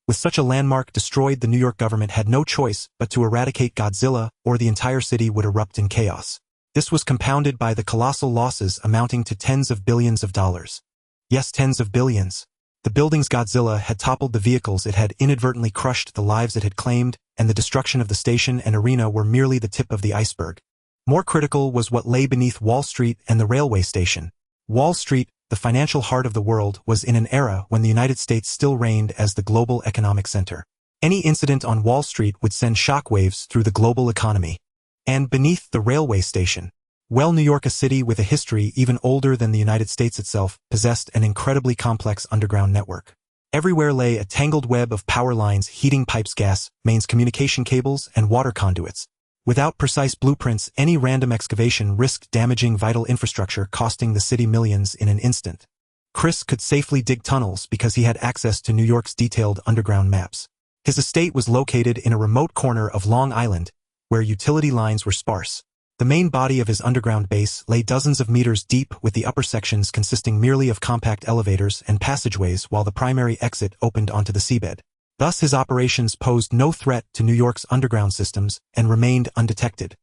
Speaker 1: With such a landmark destroyed, the New York government had no choice but to eradicate Godzilla, or the entire city would erupt in chaos. This was compounded by the colossal losses amounting to tens of billions of dollars. Yes, tens of billions. The buildings Godzilla had toppled, the vehicles it had inadvertently crushed, the lives it had claimed, and the destruction of the station and arena were merely the tip of the iceberg. More critical was what lay beneath Wall Street and the railway station. Wall Street, the financial heart of the world, was in an era when the United States still reigned as the global economic center. Any incident on Wall Street would send shockwaves through the global economy. And beneath the railway station, well, New York, a city with a history even older than the United States itself, possessed an incredibly complex underground network. Everywhere lay a tangled web of power lines, heating pipes, gas mains, communication cables, and water conduits. Without precise blueprints, any random excavation risked damaging vital infrastructure, costing the city millions in an instant. Chris could safely dig tunnels because he had access to New York's detailed underground maps. His estate was located in a remote corner of Long Island, where utility lines were sparse. The main body of his underground base lay dozens of meters deep, with the upper sections consisting merely of compact elevators and passageways, while the primary exit opened onto the seabed. Thus, his operations posed no threat to New York's underground systems and remained undetected.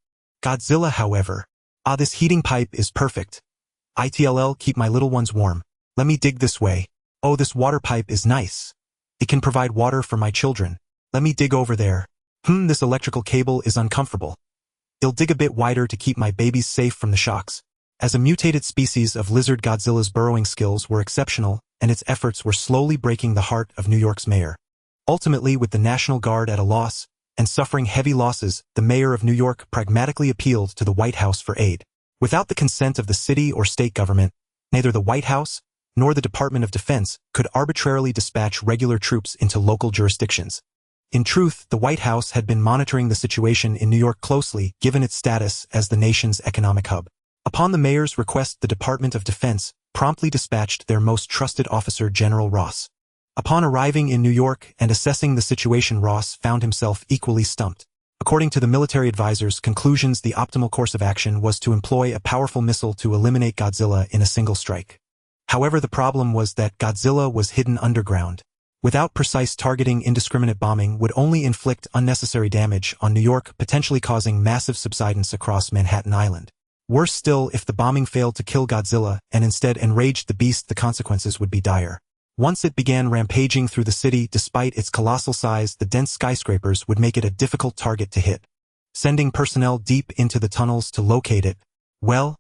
Speaker 1: Godzilla, however, this heating pipe is perfect. ITLL, keep my little ones warm. Let me dig this way. Oh, this water pipe is nice. It can provide water for my children. Let me dig over there. This electrical cable is uncomfortable. I'll dig a bit wider to keep my babies safe from the shocks. As a mutated species of lizard, Godzilla's burrowing skills were exceptional, and its efforts were slowly breaking the heart of New York's mayor. Ultimately, with the National Guard at a loss, and suffering heavy losses, the mayor of New York pragmatically appealed to the White House for aid. Without the consent of the city or state government, neither the White House nor the Department of Defense could arbitrarily dispatch regular troops into local jurisdictions. In truth, the White House had been monitoring the situation in New York closely, given its status as the nation's economic hub. Upon the mayor's request, the Department of Defense promptly dispatched their most trusted officer, General Ross. Upon arriving in New York and assessing the situation, Ross found himself equally stumped. According to the military advisor's conclusions, the optimal course of action was to employ a powerful missile to eliminate Godzilla in a single strike. However, the problem was that Godzilla was hidden underground. Without precise targeting, indiscriminate bombing would only inflict unnecessary damage on New York, potentially causing massive subsidence across Manhattan Island. Worse still, if the bombing failed to kill Godzilla and instead enraged the beast, the consequences would be dire. Once it began rampaging through the city, despite its colossal size, the dense skyscrapers would make it a difficult target to hit. Sending personnel deep into the tunnels to locate it, well,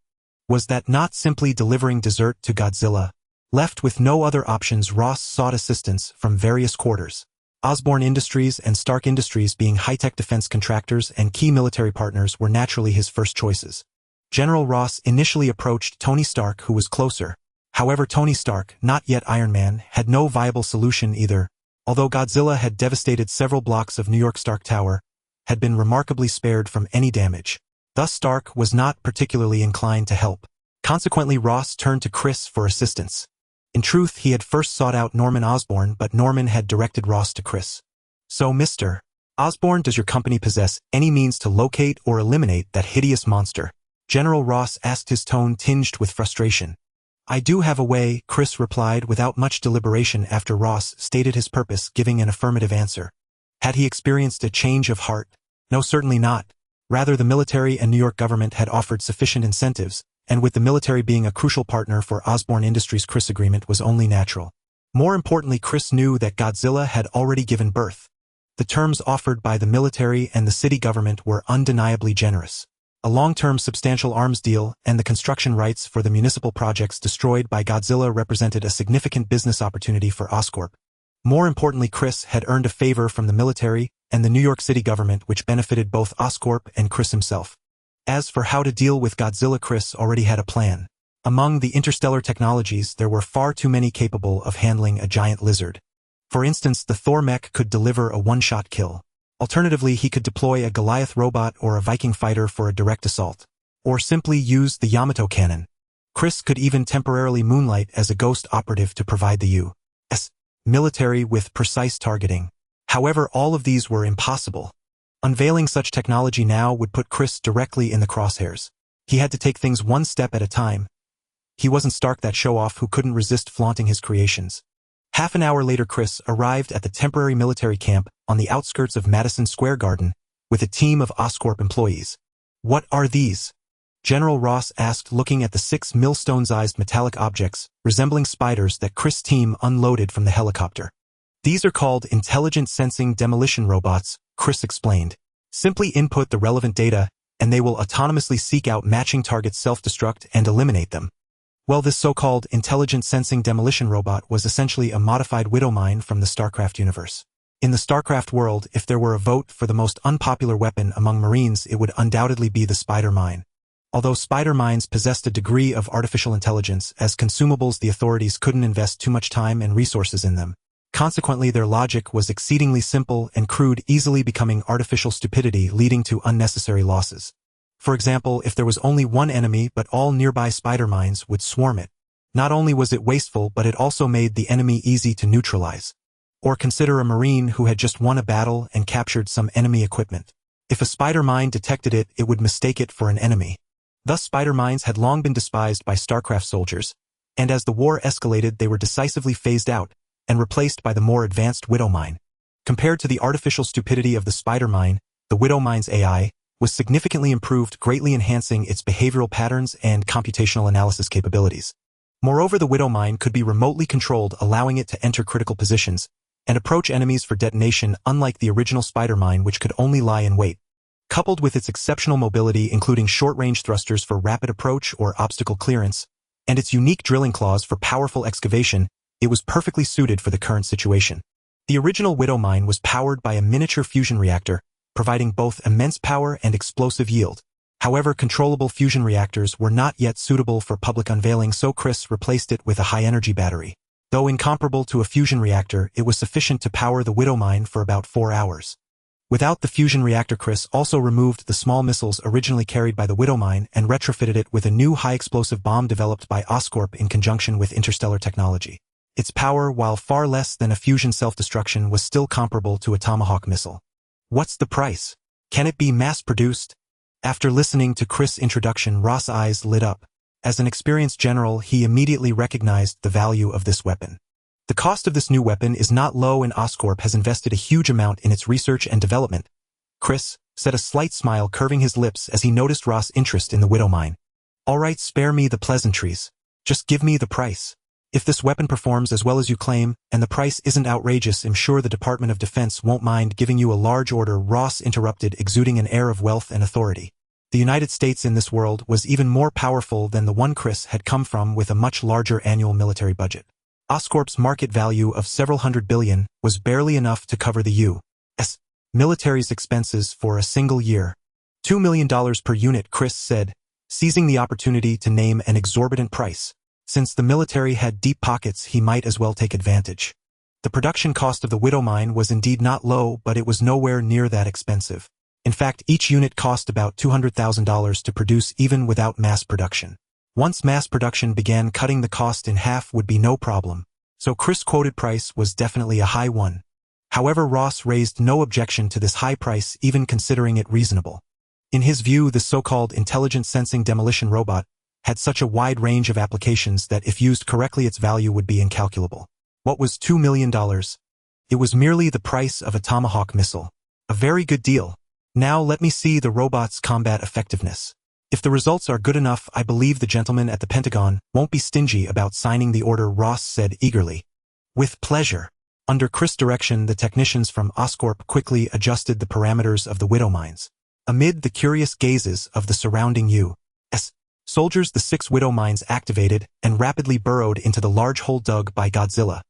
Speaker 1: was that not simply delivering dessert to Godzilla? Left with no other options, Ross sought assistance from various quarters. Osborne Industries and Stark Industries, being high-tech defense contractors and key military partners, were naturally his first choices. General Ross initially approached Tony Stark, who was closer. However, Tony Stark, not yet Iron Man, had no viable solution either. Although Godzilla had devastated several blocks of New York, Stark Tower had been remarkably spared from any damage. Thus Stark was not particularly inclined to help. Consequently, Ross turned to Chris for assistance. In truth, he had first sought out Norman Osborn, but Norman had directed Ross to Chris. So, Mr. Osborn, does your company possess any means to locate or eliminate that hideous monster? General Ross asked, his tone tinged with frustration. I do have a way, Chris replied without much deliberation after Ross stated his purpose, giving an affirmative answer. Had he experienced a change of heart? No, certainly not. Rather, the military and New York government had offered sufficient incentives, and with the military being a crucial partner for Osborne Industries, Chris' agreement was only natural. More importantly, Chris knew that Godzilla had already given birth. The terms offered by the military and the city government were undeniably generous. A long-term substantial arms deal and the construction rights for the municipal projects destroyed by Godzilla represented a significant business opportunity for Oscorp. More importantly, Chris had earned a favor from the military and the New York City government, which benefited both Oscorp and Chris himself. As for how to deal with Godzilla, Chris already had a plan. Among the interstellar technologies, there were far too many capable of handling a giant lizard. For instance, the Thor mech could deliver a one-shot kill. Alternatively, he could deploy a Goliath robot or a Viking fighter for a direct assault. Or simply use the Yamato cannon. Chris could even temporarily moonlight as a ghost operative to provide the U.S. military with precise targeting. However, all of these were impossible. Unveiling such technology now would put Chris directly in the crosshairs. He had to take things one step at a time. He wasn't Stark, that show-off who couldn't resist flaunting his creations. Half an hour later, Chris arrived at the temporary military camp on the outskirts of Madison Square Garden with a team of Oscorp employees. What are these? General Ross asked, looking at the 6 millstone-sized metallic objects resembling spiders that Chris' team unloaded from the helicopter. These are called intelligent sensing demolition robots, Chris explained. Simply input the relevant data, and they will autonomously seek out matching targets, self-destruct, and eliminate them. Well, this so-called intelligent sensing demolition robot was essentially a modified widow mine from the StarCraft universe. In the StarCraft world, if there were a vote for the most unpopular weapon among Marines, it would undoubtedly be the spider mine. Although spider mines possessed a degree of artificial intelligence, as consumables, the authorities couldn't invest too much time and resources in them. Consequently, their logic was exceedingly simple and crude, easily becoming artificial stupidity, leading to unnecessary losses. For example, if there was only one enemy but all nearby spider mines would swarm it. Not only was it wasteful, but it also made the enemy easy to neutralize. Or consider a Marine who had just won a battle and captured some enemy equipment. If a spider mine detected it, it would mistake it for an enemy. Thus, spider mines had long been despised by StarCraft soldiers, and as the war escalated, they were decisively phased out and replaced by the more advanced widow mine. Compared to the artificial stupidity of the spider mine, the widow mine's AI was significantly improved, greatly enhancing its behavioral patterns and computational analysis capabilities. Moreover, the widow mine could be remotely controlled, allowing it to enter critical positions and approach enemies for detonation, unlike the original spider mine, which could only lie in wait. Coupled with its exceptional mobility, including short-range thrusters for rapid approach or obstacle clearance, and its unique drilling claws for powerful excavation, it was perfectly suited for the current situation. The original widow mine was powered by a miniature fusion reactor, providing both immense power and explosive yield. However, controllable fusion reactors were not yet suitable for public unveiling, so Chris replaced it with a high-energy battery. Though incomparable to a fusion reactor, it was sufficient to power the widow mine for about 4 hours. Without the fusion reactor, Chris also removed the small missiles originally carried by the widow mine and retrofitted it with a new high-explosive bomb developed by Oscorp in conjunction with interstellar technology. Its power, while far less than a fusion self-destruction, was still comparable to a Tomahawk missile. What's the price? Can it be mass-produced? After listening to Chris' introduction, Ross' eyes lit up. As an experienced general, he immediately recognized the value of this weapon. The cost of this new weapon is not low, and Oscorp has invested a huge amount in its research and development. Chris said, a slight smile curving his lips as he noticed Ross' interest in the widow mine. All right, spare me the pleasantries. Just give me the price. If this weapon performs as well as you claim, and the price isn't outrageous, I'm sure the Department of Defense won't mind giving you a large order, Ross interrupted, exuding an air of wealth and authority. The United States in this world was even more powerful than the one Chris had come from, with a much larger annual military budget. Oscorp's market value of several $100 billion was barely enough to cover the U.S. military's expenses for a single year. $2 million per unit, Chris said, seizing the opportunity to name an exorbitant price. Since the military had deep pockets, he might as well take advantage. The production cost of the widow mine was indeed not low, but it was nowhere near that expensive. In fact, each unit cost about $200,000 to produce, even without mass production. Once mass production began, cutting the cost in half would be no problem. So Chris' quoted price was definitely a high one. However, Ross raised no objection to this high price, even considering it reasonable. In his view, the so-called intelligent sensing demolition robot had such a wide range of applications that if used correctly, its value would be incalculable. What was $2 million? It was merely the price of a Tomahawk missile. A very good deal. Now let me see the robot's combat effectiveness. If the results are good enough, I believe the gentleman at the Pentagon won't be stingy about signing the order, Ross said eagerly. With pleasure. Under Chris' direction, the technicians from Oscorp quickly adjusted the parameters of the widow mines. Amid the curious gazes of the surrounding U.S. soldiers, the 6 widow mines activated and rapidly burrowed into the large hole dug by Godzilla.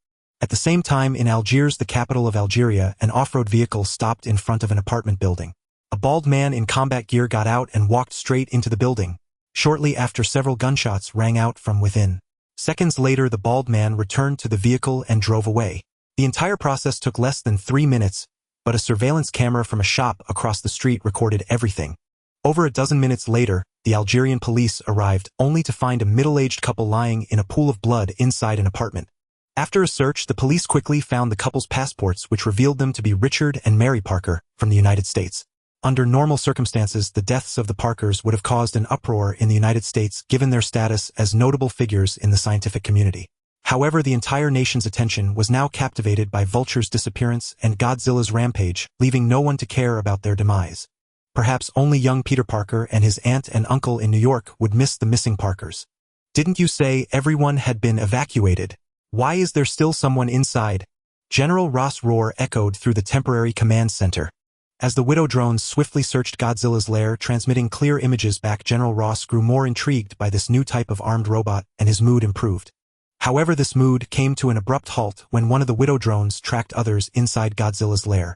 Speaker 1: At the same time, in Algiers, the capital of Algeria, an off-road vehicle stopped in front of an apartment building. A bald man in combat gear got out and walked straight into the building. Shortly after, several gunshots rang out from within. Seconds later, the bald man returned to the vehicle and drove away. The entire process took less than 3 minutes, but a surveillance camera from a shop across the street recorded everything. Over a dozen minutes later, the Algerian police arrived, only to find a middle-aged couple lying in a pool of blood inside an apartment. After a search, the police quickly found the couple's passports, which revealed them to be Richard and Mary Parker from the United States. Under normal circumstances, the deaths of the Parkers would have caused an uproar in the United States, given their status as notable figures in the scientific community. However, the entire nation's attention was now captivated by Vulture's disappearance and Godzilla's rampage, leaving no one to care about their demise. Perhaps only young Peter Parker and his aunt and uncle in New York would miss the missing Parkers. Didn't you say everyone had been evacuated? Why is there still someone inside? General Ross' roar echoed through the temporary command center. As the Widow drones swiftly searched Godzilla's lair, transmitting clear images back, General Ross grew more intrigued by this new type of armed robot, and his mood improved. However, this mood came to an abrupt halt when one of the Widow drones tracked others inside Godzilla's lair.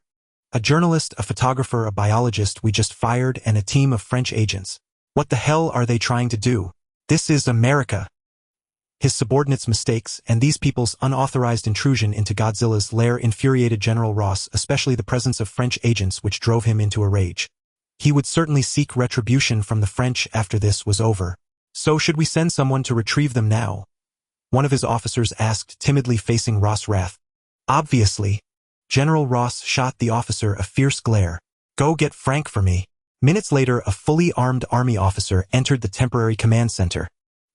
Speaker 1: A journalist, a photographer, a biologist we just fired, and a team of French agents. What the hell are they trying to do? This is America. His subordinates' mistakes and these people's unauthorized intrusion into Godzilla's lair infuriated General Ross, especially the presence of French agents, which drove him into a rage. He would certainly seek retribution from the French after this was over. So should we send someone to retrieve them now? One of his officers asked, timidly facing Ross' wrath. Obviously. General Ross shot the officer a fierce glare. Go get Frank for me. Minutes later, a fully armed army officer entered the temporary command center.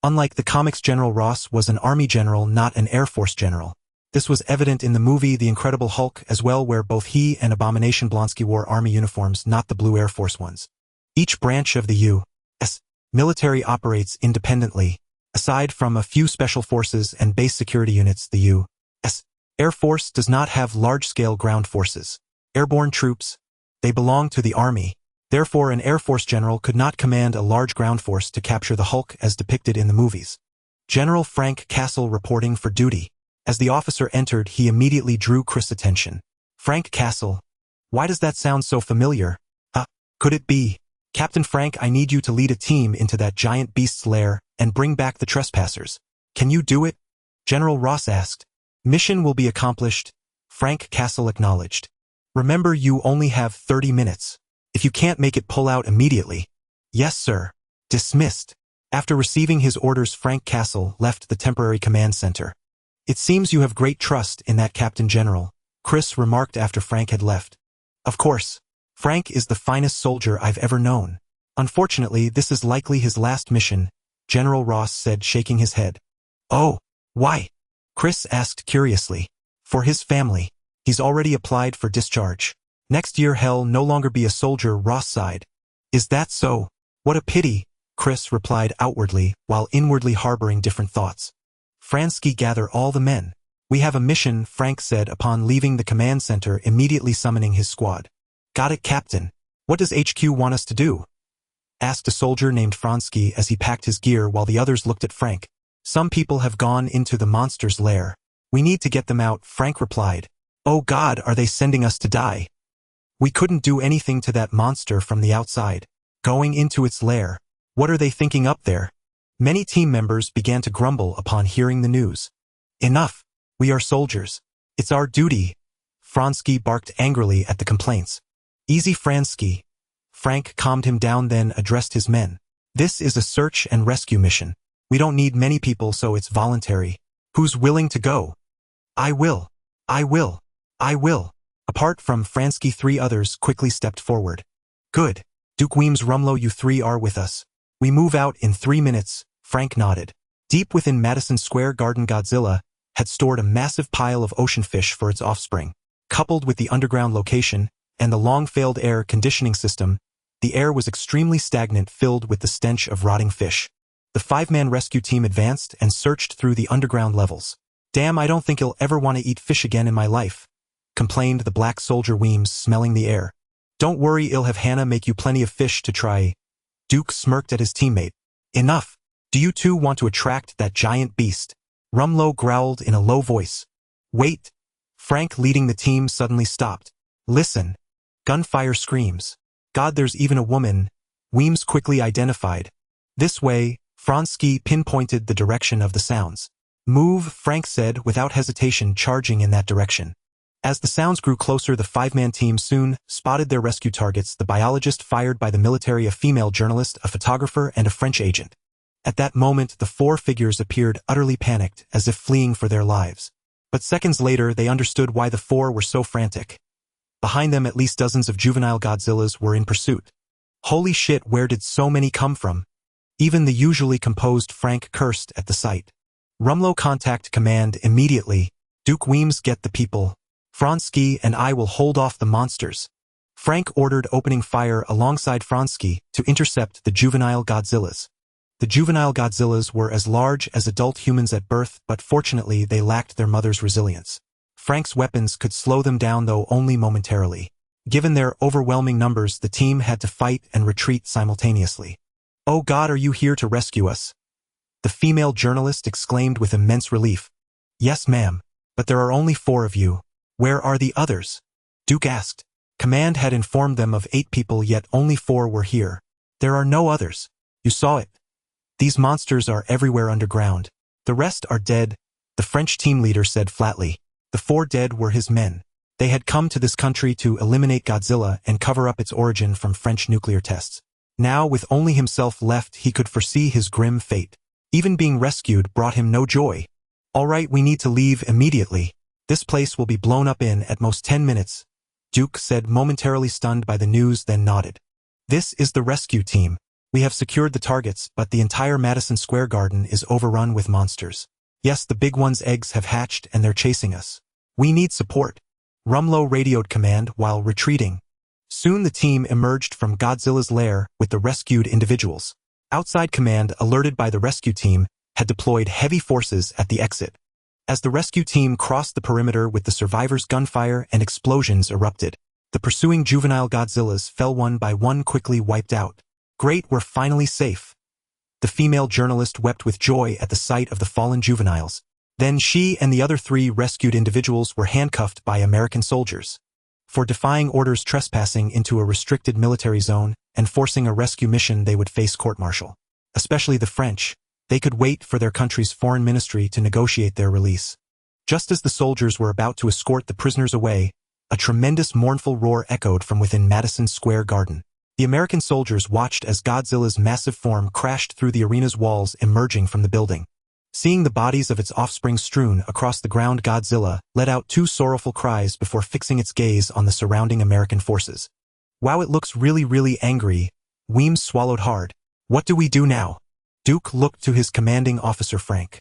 Speaker 1: Unlike the comics, General Ross was an army general, not an Air Force general. This was evident in the movie The Incredible Hulk as well, where both he and Abomination Blonsky wore army uniforms, not the blue Air Force ones. Each branch of the U.S. military operates independently. Aside from a few special forces and base security units, the U.S. Air Force does not have large-scale ground forces. Airborne troops, they belong to the Army. Therefore, an Air Force general could not command a large ground force to capture the Hulk as depicted in the movies. General Frank Castle reporting for duty. As the officer entered, he immediately drew Chris' attention. Frank Castle. Why does that sound so familiar? Could it be? Captain Frank, I need you to lead a team into that giant beast's lair and bring back the trespassers. Can you do it? General Ross asked. Mission will be accomplished, Frank Castle acknowledged. Remember, you only have 30 minutes. If you can't make it, pull out immediately. Yes, sir. Dismissed. After receiving his orders, Frank Castle left the temporary command center. It seems you have great trust in that Captain General, Chris remarked after Frank had left. Of course. Frank is the finest soldier I've ever known. Unfortunately, this is likely his last mission, General Ross said, shaking his head. Oh, why? Chris asked curiously. For his family. He's already applied for discharge. Next year he'll no longer be a soldier, Ross sighed. Is that so? What a pity, Chris replied outwardly, while inwardly harboring different thoughts. Fransky, gather all the men. We have a mission, Frank said upon leaving the command center, immediately summoning his squad. Got it, Captain. What does HQ want us to do? Asked a soldier named Fransky as he packed his gear while the others looked at Frank. Some people have gone into the monster's lair. We need to get them out, Frank replied. Oh God, are they sending us to die? We couldn't do anything to that monster from the outside. Going into its lair. What are they thinking up there? Many team members began to grumble upon hearing the news. Enough. We are soldiers. It's our duty. Fransky barked angrily at the complaints. Easy, Fransky. Frank calmed him down, then addressed his men. This is a search and rescue mission. We don't need many people, so it's voluntary. Who's willing to go? I will. I will. I will. Apart from Fransky, 3 others quickly stepped forward. Good. Duke Weems, Rumlow, you 3 are with us. We move out in 3 minutes, Frank nodded. Deep within Madison Square Garden, Godzilla had stored a massive pile of ocean fish for its offspring. Coupled with the underground location and the long-failed air conditioning system, the air was extremely stagnant, filled with the stench of rotting fish. The 5-man rescue team advanced and searched through the underground levels. Damn, I don't think I'll ever want to eat fish again in my life, complained the black soldier Weems, smelling the air. Don't worry, I'll have Hannah make you plenty of fish to try. Duke smirked at his teammate. Enough. Do you two want to attract that giant beast? Rumlow growled in a low voice. Wait. Frank, leading the team, suddenly stopped. Listen. Gunfire screams. God, there's even a woman. Weems quickly identified. This way. Fransky pinpointed the direction of the sounds. Move, Frank said without hesitation, charging in that direction. As the sounds grew closer, the 5-man team soon spotted their rescue targets: the biologist fired by the military, a female journalist, a photographer, and a French agent. At that moment, the 4 figures appeared utterly panicked, as if fleeing for their lives. But seconds later, they understood why the 4 were so frantic. Behind them, at least dozens of juvenile Godzillas were in pursuit. Holy shit, where did so many come from? Even the usually composed Frank cursed at the sight. Rumlow, contact command immediately. Duke Weems, get the people. Fransky and I will hold off the monsters. Frank ordered, opening fire alongside Fransky to intercept the juvenile Godzillas. The juvenile Godzillas were as large as adult humans at birth, but fortunately they lacked their mother's resilience. Frank's weapons could slow them down, though only momentarily. Given their overwhelming numbers, the team had to fight and retreat simultaneously. Oh God, are you here to rescue us? The female journalist exclaimed with immense relief. Yes, ma'am, but there are only 4 of you. Where are the others? Duke asked. Command had informed them of 8 people, yet only 4 were here. There are no others. You saw it. These monsters are everywhere underground. The rest are dead, the French team leader said flatly. The 4 dead were his men. They had come to this country to eliminate Godzilla and cover up its origin from French nuclear tests. Now, with only himself left, he could foresee his grim fate. Even being rescued brought him no joy. All right, we need to leave immediately. This place will be blown up in at most 10 minutes, Duke said, momentarily stunned by the news, then nodded. This is the rescue team. We have secured the targets, but the entire Madison Square Garden is overrun with monsters. Yes, the big one's eggs have hatched and they're chasing us. We need support. Rumlow radioed command while retreating. Soon the team emerged from Godzilla's lair with the rescued individuals. Outside, command, alerted by the rescue team, had deployed heavy forces at the exit. As the rescue team crossed the perimeter with the survivors, gunfire and explosions erupted. The pursuing juvenile Godzillas fell one by one, quickly wiped out. Great, we're finally safe. The female journalist wept with joy at the sight of the fallen juveniles. Then she and the other 3 rescued individuals were handcuffed by American soldiers. For defying orders, trespassing into a restricted military zone, and forcing a rescue mission, they would face court-martial. Especially the French. They could wait for their country's foreign ministry to negotiate their release. Just as the soldiers were about to escort the prisoners away, a tremendous mournful roar echoed from within Madison Square Garden. The American soldiers watched as Godzilla's massive form crashed through the arena's walls, emerging from the building. Seeing the bodies of its offspring strewn across the ground, Godzilla let out 2 sorrowful cries before fixing its gaze on the surrounding American forces. Wow, it looks really angry. Weems swallowed hard. What do we do now? Duke looked to his commanding officer Frank.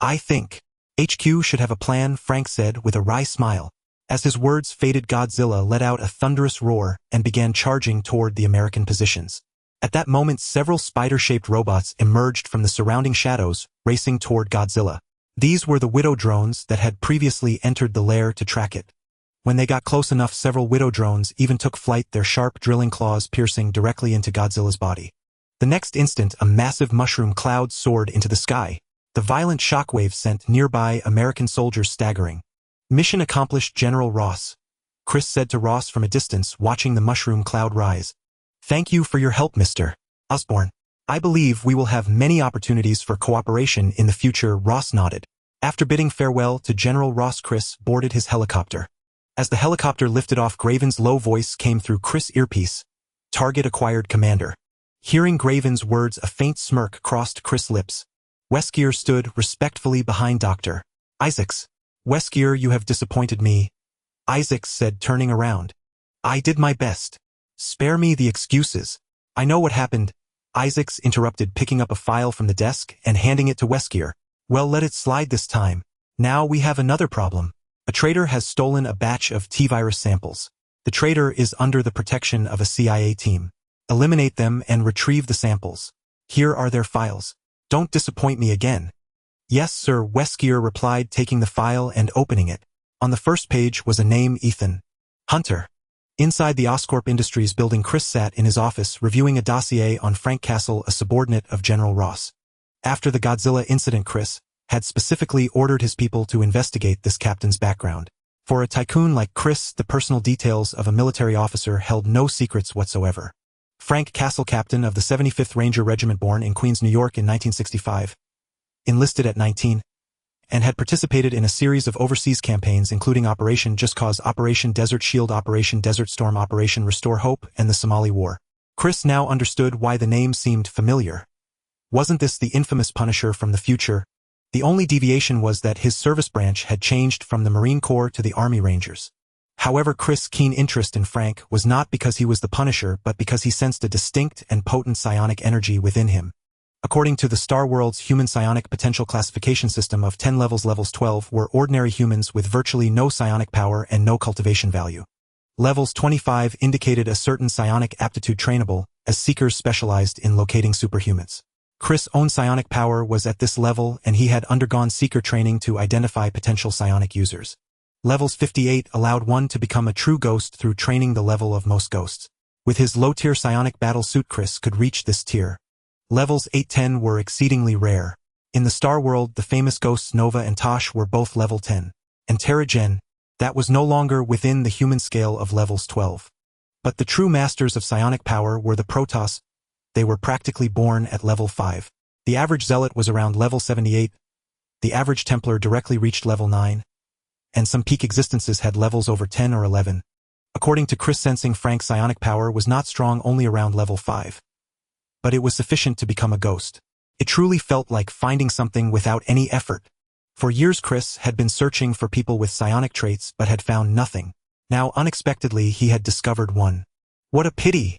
Speaker 1: I think HQ should have a plan, Frank said with a wry smile. As his words faded, Godzilla let out a thunderous roar and began charging toward the American positions. At that moment, several spider-shaped robots emerged from the surrounding shadows, racing toward Godzilla. These were the Widow drones that had previously entered the lair to track it. When they got close enough, several Widow drones even took flight, their sharp drilling claws piercing directly into Godzilla's body. The next instant, a massive mushroom cloud soared into the sky. The violent shockwave sent nearby American soldiers staggering. Mission accomplished, General Ross, Chris said to Ross from a distance, watching the mushroom cloud rise. Thank you for your help, Mr. Osborn. I believe we will have many opportunities for cooperation in the future, Ross nodded. After bidding farewell to General Ross, Chris boarded his helicopter. As the helicopter lifted off, Graven's low voice came through Chris' earpiece. Target acquired, Commander. Hearing Graven's words, a faint smirk crossed Chris' lips. Weskier stood respectfully behind Dr. Isaacs. Weskier, you have disappointed me, Isaacs said, turning around. I did my best. Spare me the excuses. I know what happened, Isaacs interrupted, picking up a file from the desk and handing it to Weskier. Well, let it slide this time. Now we have another problem. A traitor has stolen a batch of T-virus samples. The traitor is under the protection of a CIA team. Eliminate them and retrieve the samples. Here are their files. Don't disappoint me again. Yes, sir, Weskier replied, taking the file and opening it. On the first page was a name, Ethan Hunter. Inside the Oscorp Industries building, Chris sat in his office reviewing a dossier on Frank Castle, a subordinate of General Ross. After the Godzilla incident, Chris had specifically ordered his people to investigate this captain's background. For a tycoon like Chris, the personal details of a military officer held no secrets whatsoever. Frank Castle, captain of the 75th Ranger Regiment, born in Queens, New York in 1965, enlisted at 19, and had participated in a series of overseas campaigns including Operation Just Cause, Operation Desert Shield, Operation Desert Storm, Operation Restore Hope, and the Somali War. Chris now understood why the name seemed familiar. Wasn't this the infamous Punisher from the future? The only deviation was that his service branch had changed from the Marine Corps to the Army Rangers. However, Chris' keen interest in Frank was not because he was the Punisher, but because he sensed a distinct and potent psionic energy within him. According to the Star World's human psionic potential classification system of 10 levels, levels 12 were ordinary humans with virtually no psionic power and no cultivation value. Levels 25 indicated a certain psionic aptitude trainable, as seekers specialized in locating superhumans. Chris' own psionic power was at this level, and he had undergone seeker training to identify potential psionic users. Levels 58 allowed one to become a true ghost through training the level of most ghosts. With his low-tier psionic battle suit, Chris could reach this tier. Levels 8-10 were exceedingly rare. In the Star World, the famous ghosts Nova and Tosh were both level 10. And Terrigen, that was no longer within the human scale of levels 12. But the true masters of psionic power were the Protoss. They were practically born at level 5. The average Zealot was around level 78. The average Templar directly reached level 9. And some peak existences had levels over 10 or 11. According to Chris, sensing Frank's psionic power was not strong, only around level 5. But it was sufficient to become a ghost. It truly felt like finding something without any effort. For years, Chris had been searching for people with psionic traits but had found nothing. Now, unexpectedly, he had discovered one. What a pity!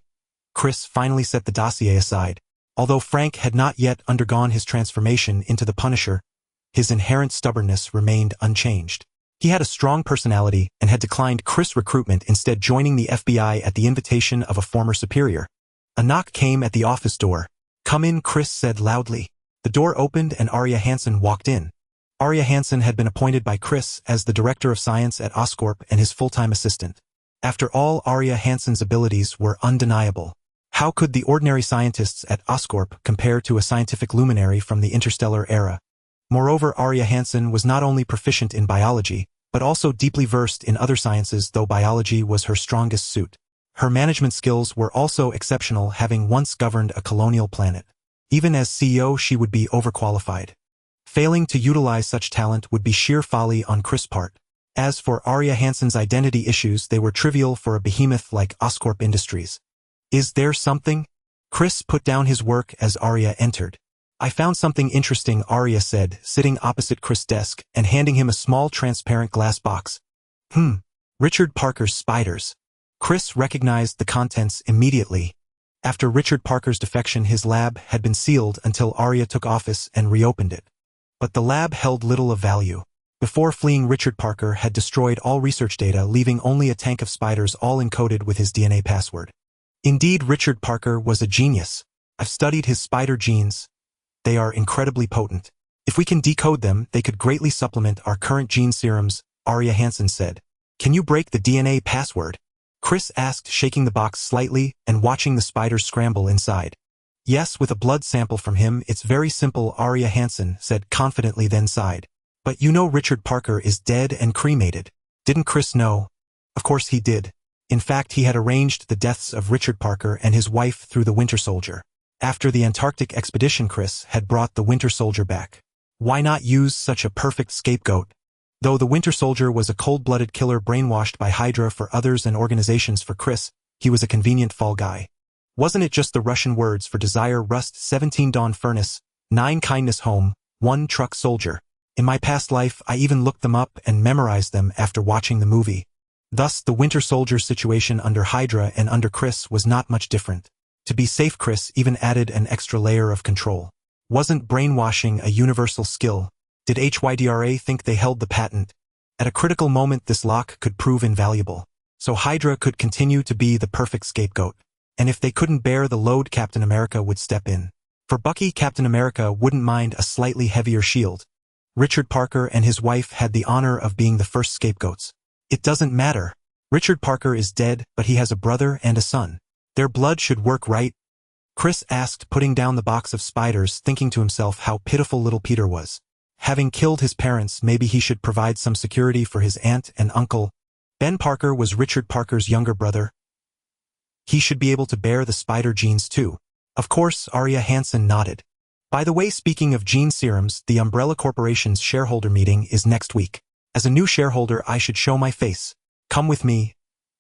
Speaker 1: Chris finally set the dossier aside. Although Frank had not yet undergone his transformation into the Punisher, his inherent stubbornness remained unchanged. He had a strong personality and had declined Chris' recruitment, instead joining the FBI at the invitation of a former superior. A knock came at the office door. Come in, Chris said loudly. The door opened and Arya Hansen walked in. Arya Hansen had been appointed by Chris as the director of science at Oscorp and his full-time assistant. After all, Arya Hansen's abilities were undeniable. How could the ordinary scientists at Oscorp compare to a scientific luminary from the interstellar era? Moreover, Arya Hansen was not only proficient in biology, but also deeply versed in other sciences, though biology was her strongest suit. Her management skills were also exceptional, having once governed a colonial planet. Even as CEO, she would be overqualified. Failing to utilize such talent would be sheer folly on Chris' part. As for Arya Hansen's identity issues, they were trivial for a behemoth like Oscorp Industries. Is there something? Chris put down his work as Arya entered. I found something interesting, Arya said, sitting opposite Chris' desk and handing him a small transparent glass box. Richard Parker's spiders. Chris recognized the contents immediately. After Richard Parker's defection, his lab had been sealed until Arya took office and reopened it. But the lab held little of value. Before fleeing, Richard Parker had destroyed all research data, leaving only a tank of spiders all encoded with his DNA password. Indeed, Richard Parker was a genius. I've studied his spider genes. They are incredibly potent. If we can decode them, they could greatly supplement our current gene serums, Arya Hansen said. Can you break the DNA password? Chris asked, shaking the box slightly and watching the spiders scramble inside. Yes, with a blood sample from him, it's very simple, Arya Hansen said confidently, then sighed. But you know Richard Parker is dead and cremated. Didn't Chris know? Of course he did. In fact, he had arranged the deaths of Richard Parker and his wife through the Winter Soldier. After the Antarctic expedition, Chris had brought the Winter Soldier back. Why not use such a perfect scapegoat? Though the Winter Soldier was a cold-blooded killer brainwashed by Hydra for others and organizations, for Chris, he was a convenient fall guy. Wasn't it just the Russian words for desire, rust, 17 dawn furnace, 9 kindness home, 1 truck soldier? In my past life, I even looked them up and memorized them after watching the movie. Thus, the Winter Soldier's situation under Hydra and under Chris was not much different. To be safe, Chris even added an extra layer of control. Wasn't brainwashing a universal skill? Did HYDRA think they held the patent? At a critical moment, this lock could prove invaluable. So Hydra could continue to be the perfect scapegoat. And if they couldn't bear the load, Captain America would step in. For Bucky, Captain America wouldn't mind a slightly heavier shield. Richard Parker and his wife had the honor of being the first scapegoats. It doesn't matter. Richard Parker is dead, but he has a brother and a son. Their blood should work, right? Chris asked, putting down the box of spiders, thinking to himself how pitiful little Peter was. Having killed his parents, maybe he should provide some security for his aunt and uncle. Ben Parker was Richard Parker's younger brother. He should be able to bear the spider genes too. Of course, Arya Hansen nodded. By the way, speaking of gene serums, the Umbrella Corporation's shareholder meeting is next week. As a new shareholder, I should show my face. Come with me.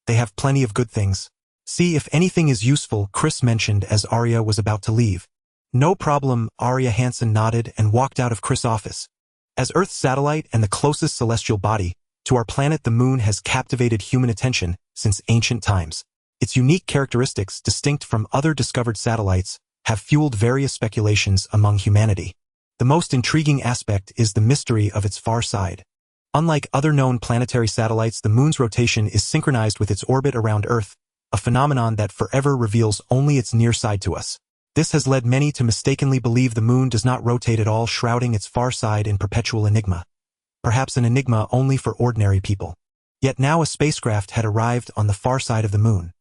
Speaker 1: They have plenty of good things. See if anything is useful, Chris mentioned as Arya was about to leave. No problem, Arya Hansen nodded and walked out of Chris' office. As Earth's satellite and the closest celestial body to our planet, the moon has captivated human attention since ancient times. Its unique characteristics, distinct from other discovered satellites, have fueled various speculations among humanity. The most intriguing aspect is the mystery of its far side. Unlike other known planetary satellites, the moon's rotation is synchronized with its orbit around Earth, a phenomenon that forever reveals only its near side to us. This has led many to mistakenly believe the moon does not rotate at all, shrouding its far side in perpetual enigma. Perhaps an enigma only for ordinary people. Yet now a spacecraft had arrived on the far side of the moon.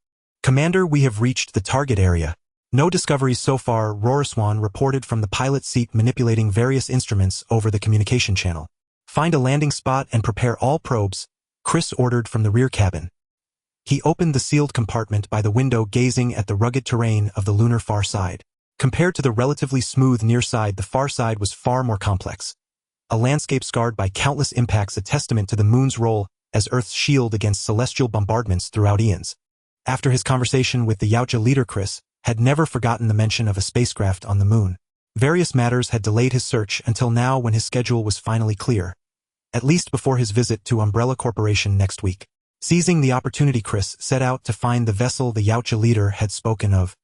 Speaker 1: Commander, we have reached the target area. No discoveries so far, Roriswan reported from the pilot's seat, manipulating various instruments over the communication channel. Find a landing spot and prepare all probes, Chris ordered from the rear cabin. He opened the sealed compartment by the window, gazing at the rugged terrain of the lunar far side. Compared to the relatively smooth near side, the far side was far more complex. A landscape scarred by countless impacts, a testament to the moon's role as Earth's shield against celestial bombardments throughout eons. After his conversation with the Yautja leader, Chris had never forgotten the mention of a spacecraft on the moon. Various matters had delayed his search until now, when his schedule was finally clear. At least before his visit to Umbrella Corporation next week. Seizing the opportunity, Chris set out to find the vessel the Yautja leader had spoken of.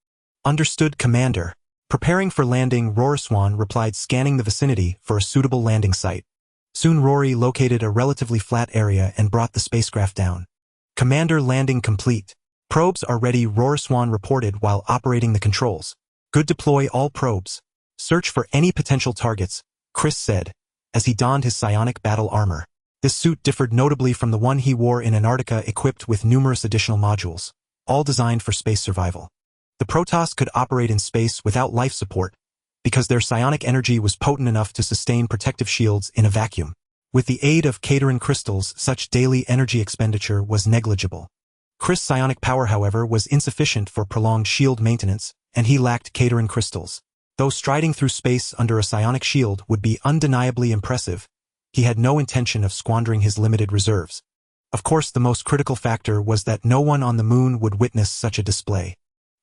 Speaker 1: Understood, Commander. Preparing for landing, Roriswan replied, scanning the vicinity for a suitable landing site. Soon Rory located a relatively flat area and brought the spacecraft down. Commander, landing complete. Probes are ready, Roriswan reported while operating the controls. Good, deploy all probes. Search for any potential targets, Chris said, as he donned his psionic battle armor. This suit differed notably from the one he wore in Antarctica, equipped with numerous additional modules, all designed for space survival. The Protoss could operate in space without life support, because their psionic energy was potent enough to sustain protective shields in a vacuum. With the aid of Kerrigan crystals, such daily energy expenditure was negligible. Chris' psionic power, however, was insufficient for prolonged shield maintenance, and he lacked Kerrigan crystals. Though striding through space under a psionic shield would be undeniably impressive, he had no intention of squandering his limited reserves. Of course, the most critical factor was that no one on the moon would witness such a display.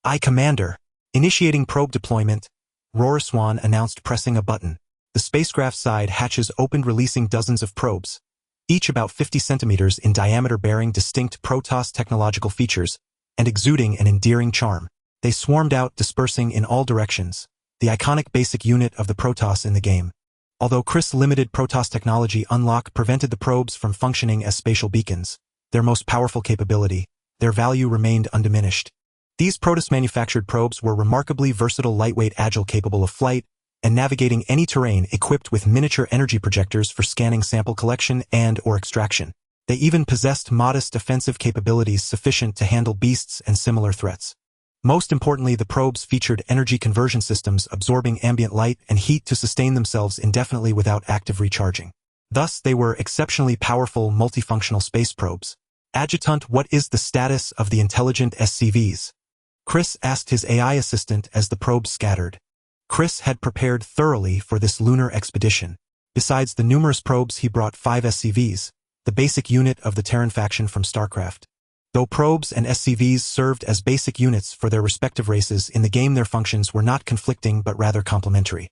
Speaker 1: Aye, Commander. Initiating probe deployment, Roriswan announced, pressing a button. The spacecraft's side hatches opened, releasing dozens of probes, each about 50 centimeters in diameter, bearing distinct Protoss technological features and exuding an endearing charm. They swarmed out, dispersing in all directions, the iconic basic unit of the Protoss in the game. Although Chris' limited Protoss technology unlock prevented the probes from functioning as spatial beacons, their most powerful capability, their value remained undiminished. These Protoss-manufactured probes were remarkably versatile, lightweight, agile, capable of flight, and navigating any terrain, equipped with miniature energy projectors for scanning, sample collection, and/or extraction. They even possessed modest offensive capabilities sufficient to handle beasts and similar threats. Most importantly, the probes featured energy conversion systems absorbing ambient light and heat to sustain themselves indefinitely without active recharging. Thus, they were exceptionally powerful, multifunctional space probes. Adjutant, what is the status of the intelligent SCVs? Chris asked his AI assistant as the probes scattered. Chris had prepared thoroughly for this lunar expedition. Besides the numerous probes, he brought 5 SCVs, the basic unit of the Terran faction from StarCraft. Though probes and SCVs served as basic units for their respective races in the game, their functions were not conflicting but rather complementary.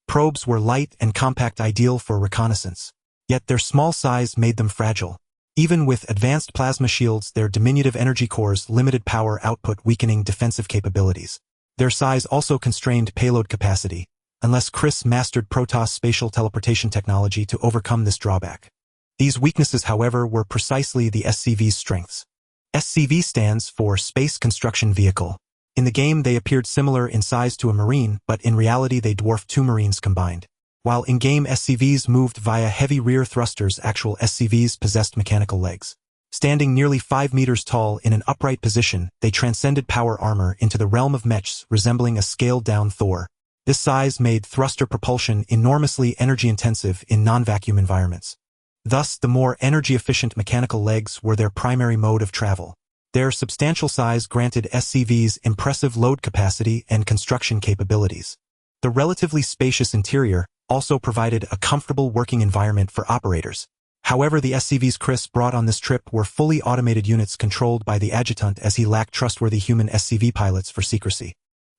Speaker 1: Probes were light and compact, ideal for reconnaissance. Yet their small size made them fragile. Even with advanced plasma shields, their diminutive energy cores limited power output, weakening defensive capabilities. Their size also constrained payload capacity, unless Chris mastered Protoss spatial teleportation technology to overcome this drawback. These weaknesses, however, were precisely the SCV's strengths. SCV stands for Space Construction Vehicle. In the game, they appeared similar in size to a Marine, but in reality they dwarfed 2 Marines combined. While in-game SCVs moved via heavy rear thrusters, actual SCVs possessed mechanical legs. Standing nearly 5 meters tall in an upright position, they transcended power armor into the realm of mechs, resembling a scaled-down Thor. This size made thruster propulsion enormously energy-intensive in non-vacuum environments. Thus, the more energy-efficient mechanical legs were their primary mode of travel. Their substantial size granted SCVs impressive load capacity and construction capabilities. The relatively spacious interior also provided a comfortable working environment for operators. However, the SCVs Chris brought on this trip were fully automated units controlled by the adjutant, as he lacked trustworthy human SCV pilots for secrecy.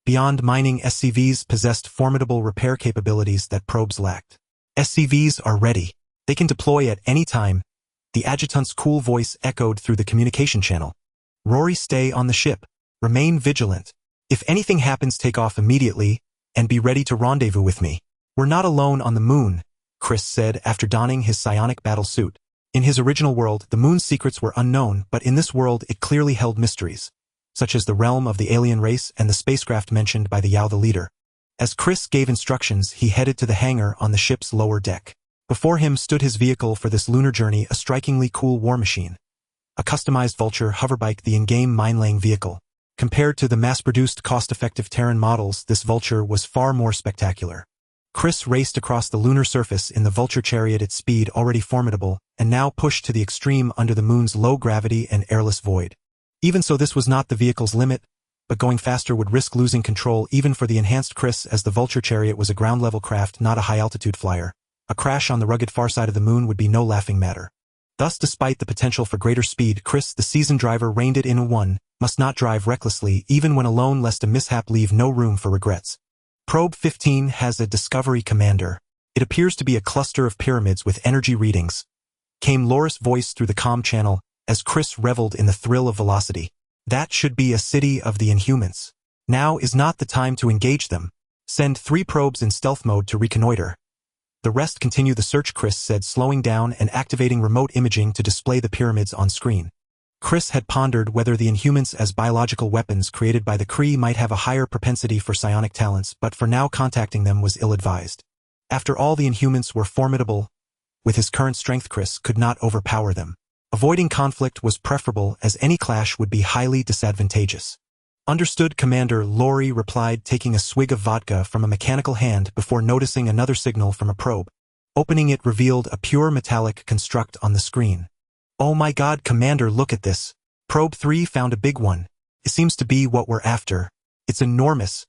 Speaker 1: Beyond mining, SCVs possessed formidable repair capabilities that probes lacked. SCVs are ready. They can deploy at any time. The adjutant's cool voice echoed through the communication channel. Rory, stay on the ship. Remain vigilant. If anything happens, take off immediately, and be ready to rendezvous with me. We're not alone on the moon, Chris said after donning his psionic battle suit. In his original world, the moon's secrets were unknown, but in this world it clearly held mysteries, such as the realm of the alien race and the spacecraft mentioned by the S.H.I.E.L.D. leader. As Chris gave instructions, he headed to the hangar on the ship's lower deck. Before him stood his vehicle for this lunar journey, a strikingly cool war machine. A customized Vulture hoverbike, the in-game mine-laying vehicle. Compared to the mass-produced, cost-effective Terran models, this Vulture was far more spectacular. Chris raced across the lunar surface in the Vulture chariot, its speed already formidable, and now pushed to the extreme under the moon's low gravity and airless void. Even so, this was not the vehicle's limit, but going faster would risk losing control even for the enhanced Chris, as the Vulture chariot was a ground-level craft, not a high-altitude flyer. A crash on the rugged far side of the moon would be no laughing matter. Thus, despite the potential for greater speed, Chris, the seasoned driver, reined it in. One must not drive recklessly, even when alone, lest a mishap leave no room for regrets. Probe 15 has a Discovery Commander. It appears to be a cluster of pyramids with energy readings. Came Laura's voice through the comm channel, as Chris reveled in the thrill of velocity. That should be a city of the Inhumans. Now is not the time to engage them. Send 3 probes in stealth mode to reconnoiter. The rest continue the search, Chris said, slowing down and activating remote imaging to display the pyramids on screen. Chris had pondered whether the Inhumans as biological weapons created by the Kree might have a higher propensity for psionic talents, but for now contacting them was ill-advised. After all, the Inhumans were formidable. With his current strength, Chris could not overpower them. Avoiding conflict was preferable, as any clash would be highly disadvantageous. Understood, Commander, Lori replied, taking a swig of vodka from a mechanical hand before noticing another signal from a probe. Opening it revealed a pure metallic construct on the screen. Oh my God, Commander, look at this. Probe 3 found a big one. It seems to be what we're after. It's enormous.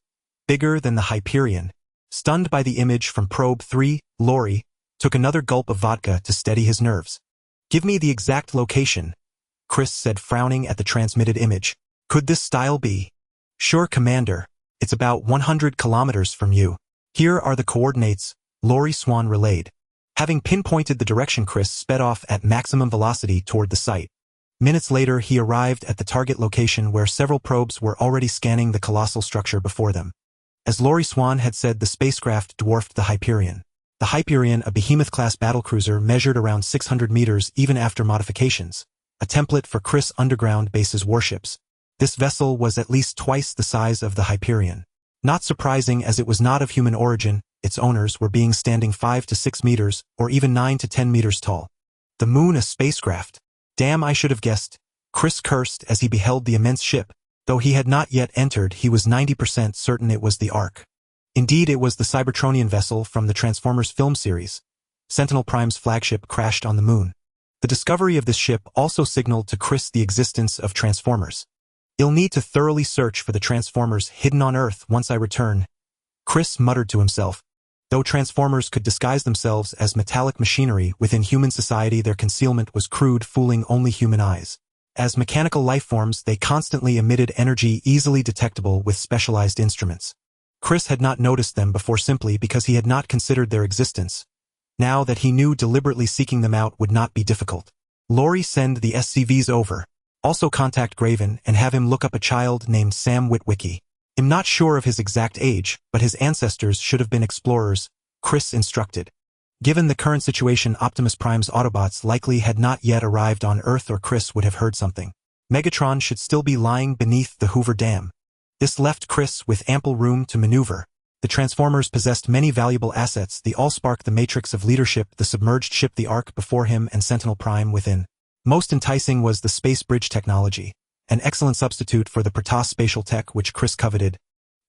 Speaker 1: Bigger than the Hyperion. Stunned by the image from Probe 3, Lori took another gulp of vodka to steady his nerves. Give me the exact location, Chris said, frowning at the transmitted image. Could this style be? Sure, Commander. It's about 100 kilometers from you. Here are the coordinates, Lori Swan relayed. Having pinpointed the direction, Chris sped off at maximum velocity toward the site. Minutes later, he arrived at the target location where several probes were already scanning the colossal structure before them. As Laurie Swan had said, the spacecraft dwarfed the Hyperion. The Hyperion, a behemoth-class battlecruiser, measured around 600 meters even after modifications, a template for Chris Underground Base's warships. This vessel was at least twice the size of the Hyperion. Not surprising, as it was not of human origin, its owners were being standing 5 to 6 meters, or even 9 to 10 meters tall. The moon, a spacecraft. Damn, I should have guessed. Chris cursed as he beheld the immense ship. Though he had not yet entered, he was 90% certain it was the Ark. Indeed, it was the Cybertronian vessel from the Transformers film series. Sentinel Prime's flagship crashed on the moon. The discovery of this ship also signaled to Chris the existence of Transformers. "I'll need to thoroughly search for the Transformers hidden on Earth once I return," Chris muttered to himself. Though Transformers could disguise themselves as metallic machinery within human society, their concealment was crude, fooling only human eyes. As mechanical lifeforms, they constantly emitted energy easily detectable with specialized instruments. Chris had not noticed them before simply because he had not considered their existence. Now that he knew, deliberately seeking them out would not be difficult. "Laurie, send the SCVs over. Also contact Graven and have him look up a child named Sam Witwicky. I'm not sure of his exact age, but his ancestors should have been explorers," Chris instructed. Given the current situation, Optimus Prime's Autobots likely had not yet arrived on Earth, or Chris would have heard something. Megatron should still be lying beneath the Hoover Dam. This left Chris with ample room to maneuver. The Transformers possessed many valuable assets: the Allspark, the Matrix of Leadership, the submerged ship, the Ark before him, and Sentinel Prime within. Most enticing was the space bridge technology, an excellent substitute for the Protoss spatial tech which Chris coveted.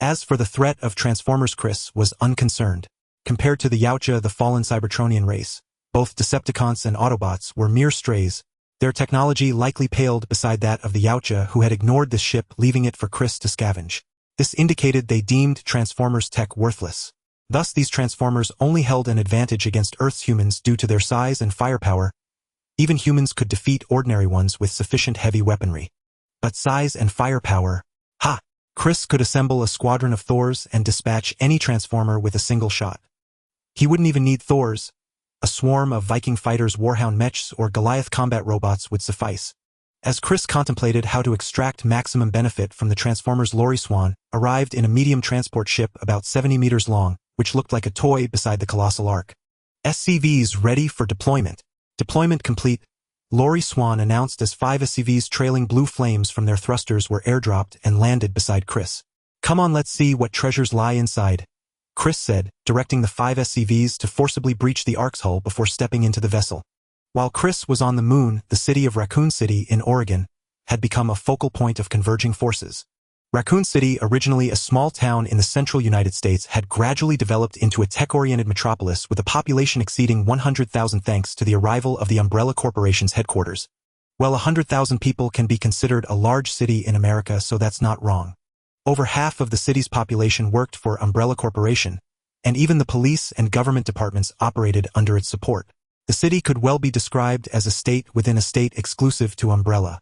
Speaker 1: As for the threat of Transformers, Chris was unconcerned. Compared to the Yautja, the fallen Cybertronian race, both Decepticons and Autobots were mere strays. Their technology likely paled beside that of the Yautja, who had ignored this ship, leaving it for Chris to scavenge. This indicated they deemed Transformers' tech worthless. Thus, these Transformers only held an advantage against Earth's humans due to their size and firepower. Even humans could defeat ordinary ones with sufficient heavy weaponry. But size and firepower? Ha! Chris could assemble a squadron of Thors and dispatch any Transformer with a single shot. He wouldn't even need Thors. A swarm of Viking fighters, Warhound mechs, or Goliath combat robots would suffice. As Chris contemplated how to extract maximum benefit from the Transformers, Laurie Swan arrived in a medium transport ship about 70 meters long, which looked like a toy beside the colossal Ark. "SCVs ready for deployment." Deployment complete, Laurie Swan announced as 5 SCVs trailing blue flames from their thrusters were airdropped and landed beside Chris. "Come on, let's see what treasures lie inside," Chris said, directing the 5 SCVs to forcibly breach the Ark's hull before stepping into the vessel. While Chris was on the moon, the city of Raccoon City in Oregon had become a focal point of converging forces. Raccoon City, originally a small town in the central United States, had gradually developed into a tech-oriented metropolis with a population exceeding 100,000 thanks to the arrival of the Umbrella Corporation's headquarters. Well, 100,000 people can be considered a large city in America, so that's not wrong. Over half of the city's population worked for Umbrella Corporation, and even the police and government departments operated under its support. The city could well be described as a state within a state exclusive to Umbrella.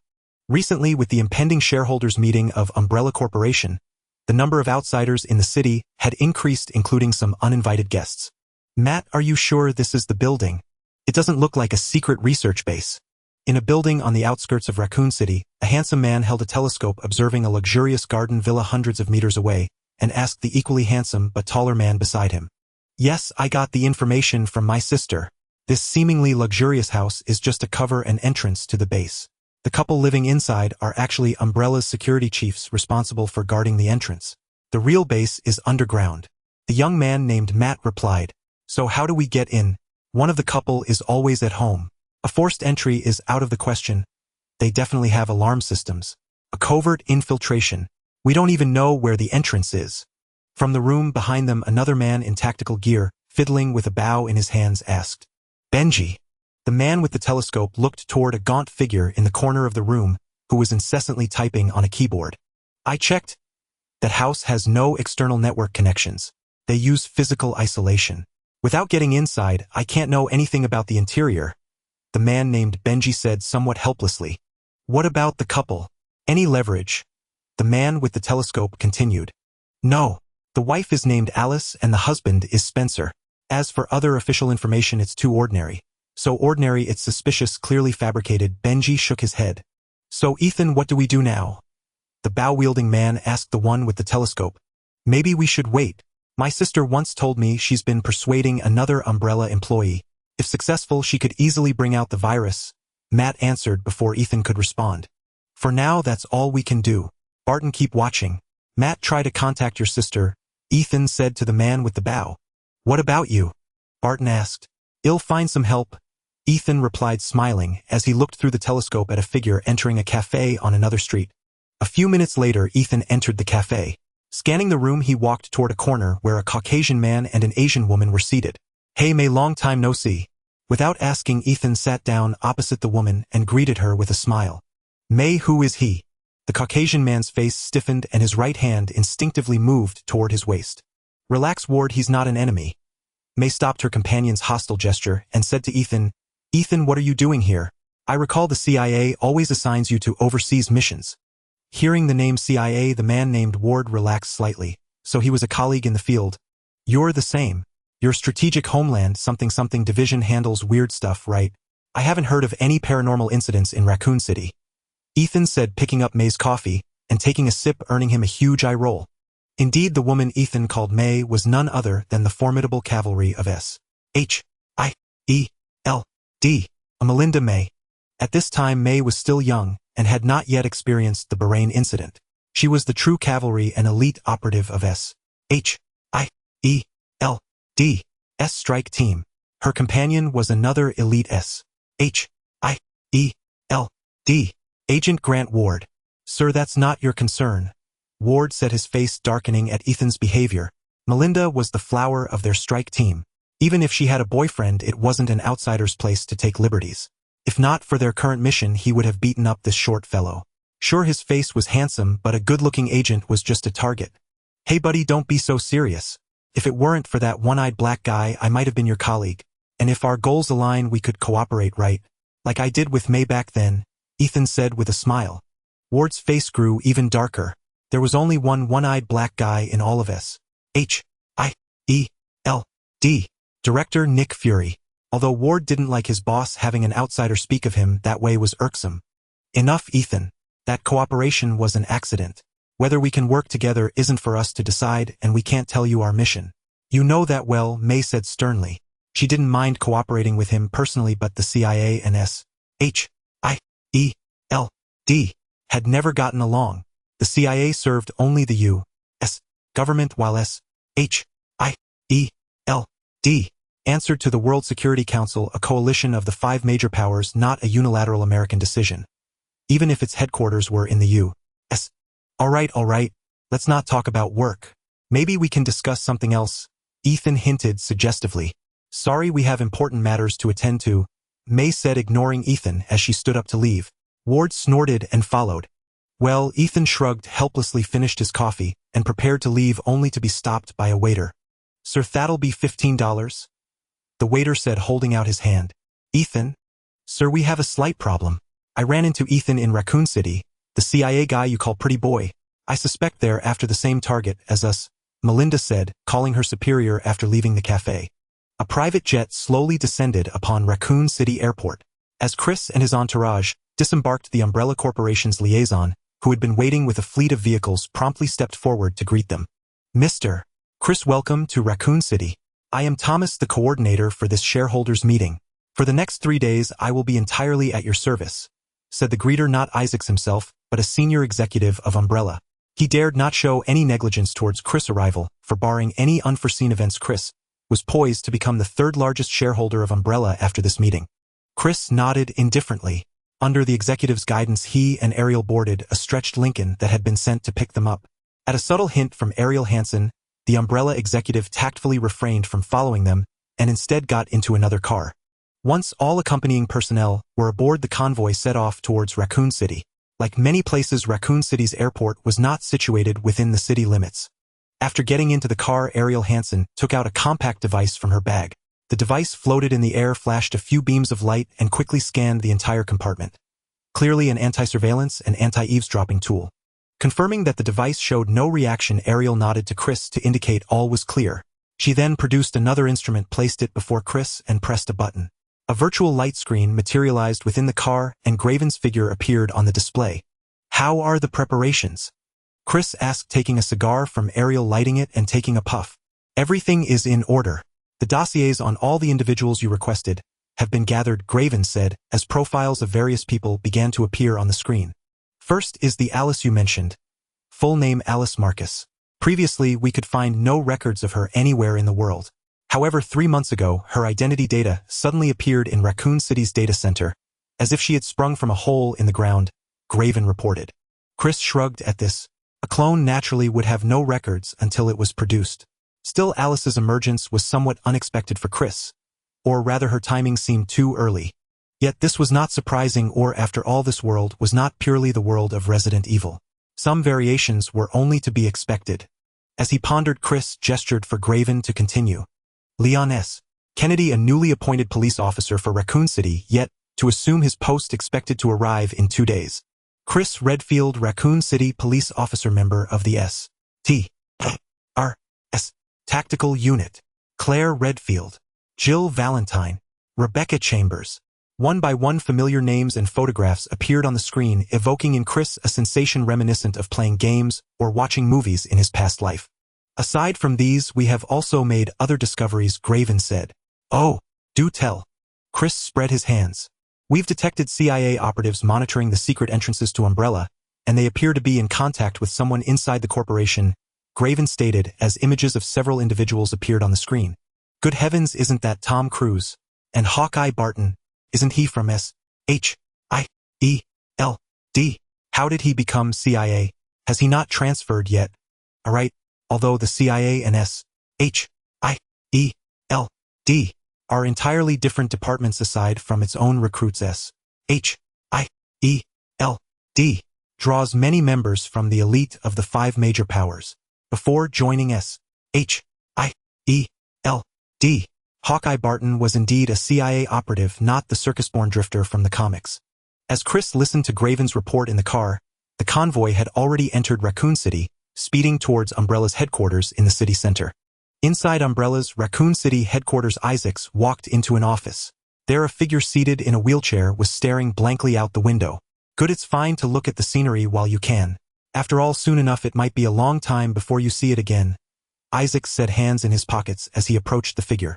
Speaker 1: Recently, with the impending shareholders meeting of Umbrella Corporation, the number of outsiders in the city had increased, including some uninvited guests. "Matt, are you sure this is the building? It doesn't look like a secret research base." In a building on the outskirts of Raccoon City, a handsome man held a telescope observing a luxurious garden villa hundreds of meters away, and asked the equally handsome but taller man beside him. "Yes, I got the information from my sister. This seemingly luxurious house is just a cover and entrance to the base. The couple living inside are actually Umbrella's security chiefs responsible for guarding the entrance. The real base is underground." The young man named Matt replied. "So how do we get in? One of the couple is always at home. A forced entry is out of the question. They definitely have alarm systems. A covert infiltration. We don't even know where the entrance is." From the room behind them, another man in tactical gear, fiddling with a bow in his hands, asked, "Benji?" The man with the telescope looked toward a gaunt figure in the corner of the room, who was incessantly typing on a keyboard. "I checked. That house has no external network connections. They use physical isolation. Without getting inside, I can't know anything about the interior," the man named Benji said somewhat helplessly. "What about the couple? Any leverage?" The man with the telescope continued. "No. The wife is named Alice and the husband is Spencer. As for other official information, it's too ordinary. So ordinary it's suspicious, clearly fabricated." Benji shook his head. So Ethan, what do we do now? The bow-wielding man asked the one with the telescope. Maybe we should wait. My sister once told me she's been persuading another Umbrella employee. If successful, she could easily bring out the virus. Matt answered before Ethan could respond. For now, that's all we can do. Barton, keep watching. Matt, try to contact your sister, Ethan said to the man with the bow. What about you? Barton asked. I'll find some help. Ethan replied, smiling, as he looked through the telescope at a figure entering a cafe on another street. A few minutes later, Ethan entered the cafe. Scanning the room, he walked toward a corner where a Caucasian man and an Asian woman were seated. Hey May, long time no see. Without asking, Ethan sat down opposite the woman and greeted her with a smile. May, who is he? The Caucasian man's face stiffened and his right hand instinctively moved toward his waist. Relax, Ward, he's not an enemy. May stopped her companion's hostile gesture and said to Ethan, Ethan, what are you doing here? I recall the CIA always assigns you to overseas missions. Hearing the name CIA, the man named Ward relaxed slightly, so he was a colleague in the field. You're the same. Your strategic homeland something division handles weird stuff, right? I haven't heard of any paranormal incidents in Raccoon City. Ethan said, picking up May's coffee and taking a sip, earning him a huge eye roll. Indeed, the woman Ethan called May was none other than the formidable cavalry of S.H.I.E.L.D, a Melinda May. At this time, May was still young and had not yet experienced the Bahrain incident. She was the true cavalry and elite operative of S.H.I.E.L.D's strike team. Her companion was another elite S.H.I.E.L.D agent, Grant Ward. Sir, that's not your concern. Ward said, his face darkening at Ethan's behavior. Melinda was the flower of their strike team. Even if she had a boyfriend, it wasn't an outsider's place to take liberties. If not for their current mission, he would have beaten up this short fellow. Sure, his face was handsome, but a good-looking agent was just a target. Hey buddy, don't be so serious. If it weren't for that one-eyed black guy, I might have been your colleague. And if our goals align, we could cooperate, right? Like I did with May back then, Ethan said with a smile. Ward's face grew even darker. There was only one-eyed black guy in all of S.H.I.E.L.D. Director Nick Fury. Although Ward didn't like his boss having an outsider speak of him that way was irksome. Enough, Ethan. That cooperation was an accident. Whether we can work together isn't for us to decide, and we can't tell you our mission. You know that well, May said sternly. She didn't mind cooperating with him personally, but the CIA and S.H.I.E.L.D. had never gotten along. The CIA served only the U.S. government, while S.H.I.E.L.D. answered to the World Security Council, a coalition of the 5 major powers, not a unilateral American decision. Even if its headquarters were in the U.S. All right, let's not talk about work. Maybe we can discuss something else, Ethan hinted suggestively. Sorry, we have important matters to attend to, May said, ignoring Ethan as she stood up to leave. Ward snorted and followed. Well, Ethan shrugged, helplessly finished his coffee, and prepared to leave, only to be stopped by a waiter. Sir, that'll be $15. The waiter said, holding out his hand. Ethan? Sir, we have a slight problem. I ran into Ethan in Raccoon City, the CIA guy you call pretty boy. I suspect they're after the same target as us, Melinda said, calling her superior after leaving the cafe. A private jet slowly descended upon Raccoon City Airport. As Chris and his entourage disembarked, the Umbrella Corporation's liaison, who had been waiting with a fleet of vehicles, promptly stepped forward to greet them. Mr. Chris, welcome to Raccoon City. I am Thomas, the coordinator for this shareholders meeting. For the next 3 days, I will be entirely at your service, said the greeter, not Isaacs himself, but a senior executive of Umbrella. He dared not show any negligence towards Chris' arrival, for barring any unforeseen events, Chris was poised to become the 3rd largest shareholder of Umbrella after this meeting. Chris nodded indifferently. Under the executive's guidance, he and Ariel boarded a stretched Lincoln that had been sent to pick them up. At a subtle hint from Ariel Hansen, the Umbrella executive tactfully refrained from following them and instead got into another car. Once all accompanying personnel were aboard, the convoy set off towards Raccoon City. Like many places, Raccoon City's airport was not situated within the city limits. After getting into the car, Ariel Hansen took out a compact device from her bag. The device floated in the air, flashed a few beams of light, and quickly scanned the entire compartment. Clearly an anti-surveillance and anti-eavesdropping tool. Confirming that the device showed no reaction, Ariel nodded to Chris to indicate all was clear. She then produced another instrument, placed it before Chris, and pressed a button. A virtual light screen materialized within the car and Graven's figure appeared on the display. How are the preparations? Chris asked, taking a cigar from Ariel, lighting it and taking a puff. Everything is in order. The dossiers on all the individuals you requested have been gathered, Graven said, as profiles of various people began to appear on the screen. First is the Alice you mentioned. Full name Alice Marcus. Previously, we could find no records of her anywhere in the world. However, 3 months ago, her identity data suddenly appeared in Raccoon City's data center, as if she had sprung from a hole in the ground, Graven reported. Chris shrugged at this. A clone naturally would have no records until it was produced. Still, Alice's emergence was somewhat unexpected for Chris. Or rather, her timing seemed too early. Yet this was not surprising, or after all, this world was not purely the world of Resident Evil. Some variations were only to be expected. As he pondered, Chris gestured for Graven to continue. Leon S. Kennedy, a newly appointed police officer for Raccoon City, yet to assume his post, expected to arrive in 2 days. Chris Redfield, Raccoon City police officer, member of the S.H.I.E.L.D. Tactical Unit. Claire Redfield. Jill Valentine. Rebecca Chambers. One by one, familiar names and photographs appeared on the screen, evoking in Chris a sensation reminiscent of playing games or watching movies in his past life. Aside from these, we have also made other discoveries, Graven said. Oh, do tell. Chris spread his hands. We've detected CIA operatives monitoring the secret entrances to Umbrella, and they appear to be in contact with someone inside the corporation, Graven stated as images of several individuals appeared on the screen. Good heavens, isn't that Tom Cruise? And Hawkeye Barton, isn't he from S.H.I.E.L.D? How did he become CIA? Has he not transferred yet? Alright, although the CIA and S.H.I.E.L.D are entirely different departments aside from its own recruits, S.H.I.E.L.D draws many members from the elite of the 5 major powers. Before joining S.H.I.E.L.D, Hawkeye Barton was indeed a CIA operative, not the circus-born drifter from the comics. As Chris listened to Graven's report in the car, the convoy had already entered Raccoon City, speeding towards Umbrella's headquarters in the city center. Inside Umbrella's Raccoon City headquarters, Isaacs walked into an office. There, a figure seated in a wheelchair was staring blankly out the window. Good, it's fine to look at the scenery while you can. After all, soon enough it might be a long time before you see it again. Isaacs said, hands in his pockets, as he approached the figure.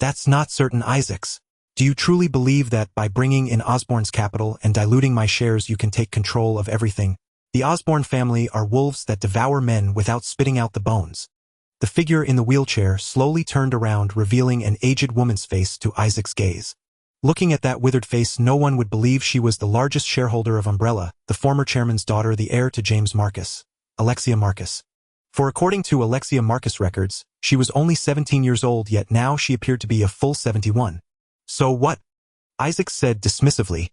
Speaker 1: That's not certain, Isaacs. Do you truly believe that by bringing in Osborn's capital and diluting my shares you can take control of everything? The Osborn family are wolves that devour men without spitting out the bones. The figure in the wheelchair slowly turned around, revealing an aged woman's face to Isaac's gaze. Looking at that withered face, no one would believe she was the largest shareholder of Umbrella, the former chairman's daughter, the heir to James Marcus, Alexia Marcus. For according to Alexia Marcus records, she was only 17 years old, yet now she appeared to be a full 71. So what? Isaac said dismissively.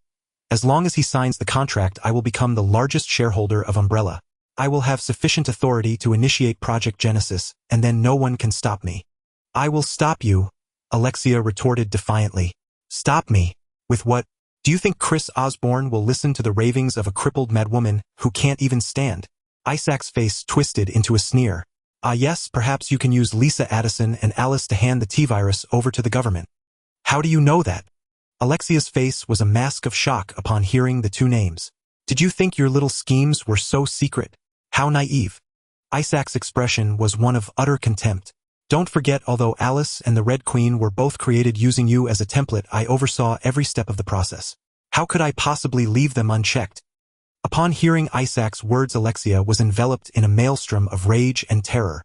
Speaker 1: As long as he signs the contract, I will become the largest shareholder of Umbrella. I will have sufficient authority to initiate Project Genesis, and then no one can stop me. I will stop you, Alexia retorted defiantly. Stop me? With what? Do you think Chris Osborn will listen to the ravings of a crippled madwoman who can't even stand? Isaac's face twisted into a sneer. Ah yes, perhaps you can use Lisa Addison and Alice to hand the T-virus over to the government. How do you know that? Alexia's face was a mask of shock upon hearing the 2 names. Did you think your little schemes were so secret? How naive. Isaac's expression was one of utter contempt. Don't forget, although Alice and the Red Queen were both created using you as a template, I oversaw every step of the process. How could I possibly leave them unchecked? Upon hearing Isaac's words, Alexia was enveloped in a maelstrom of rage and terror.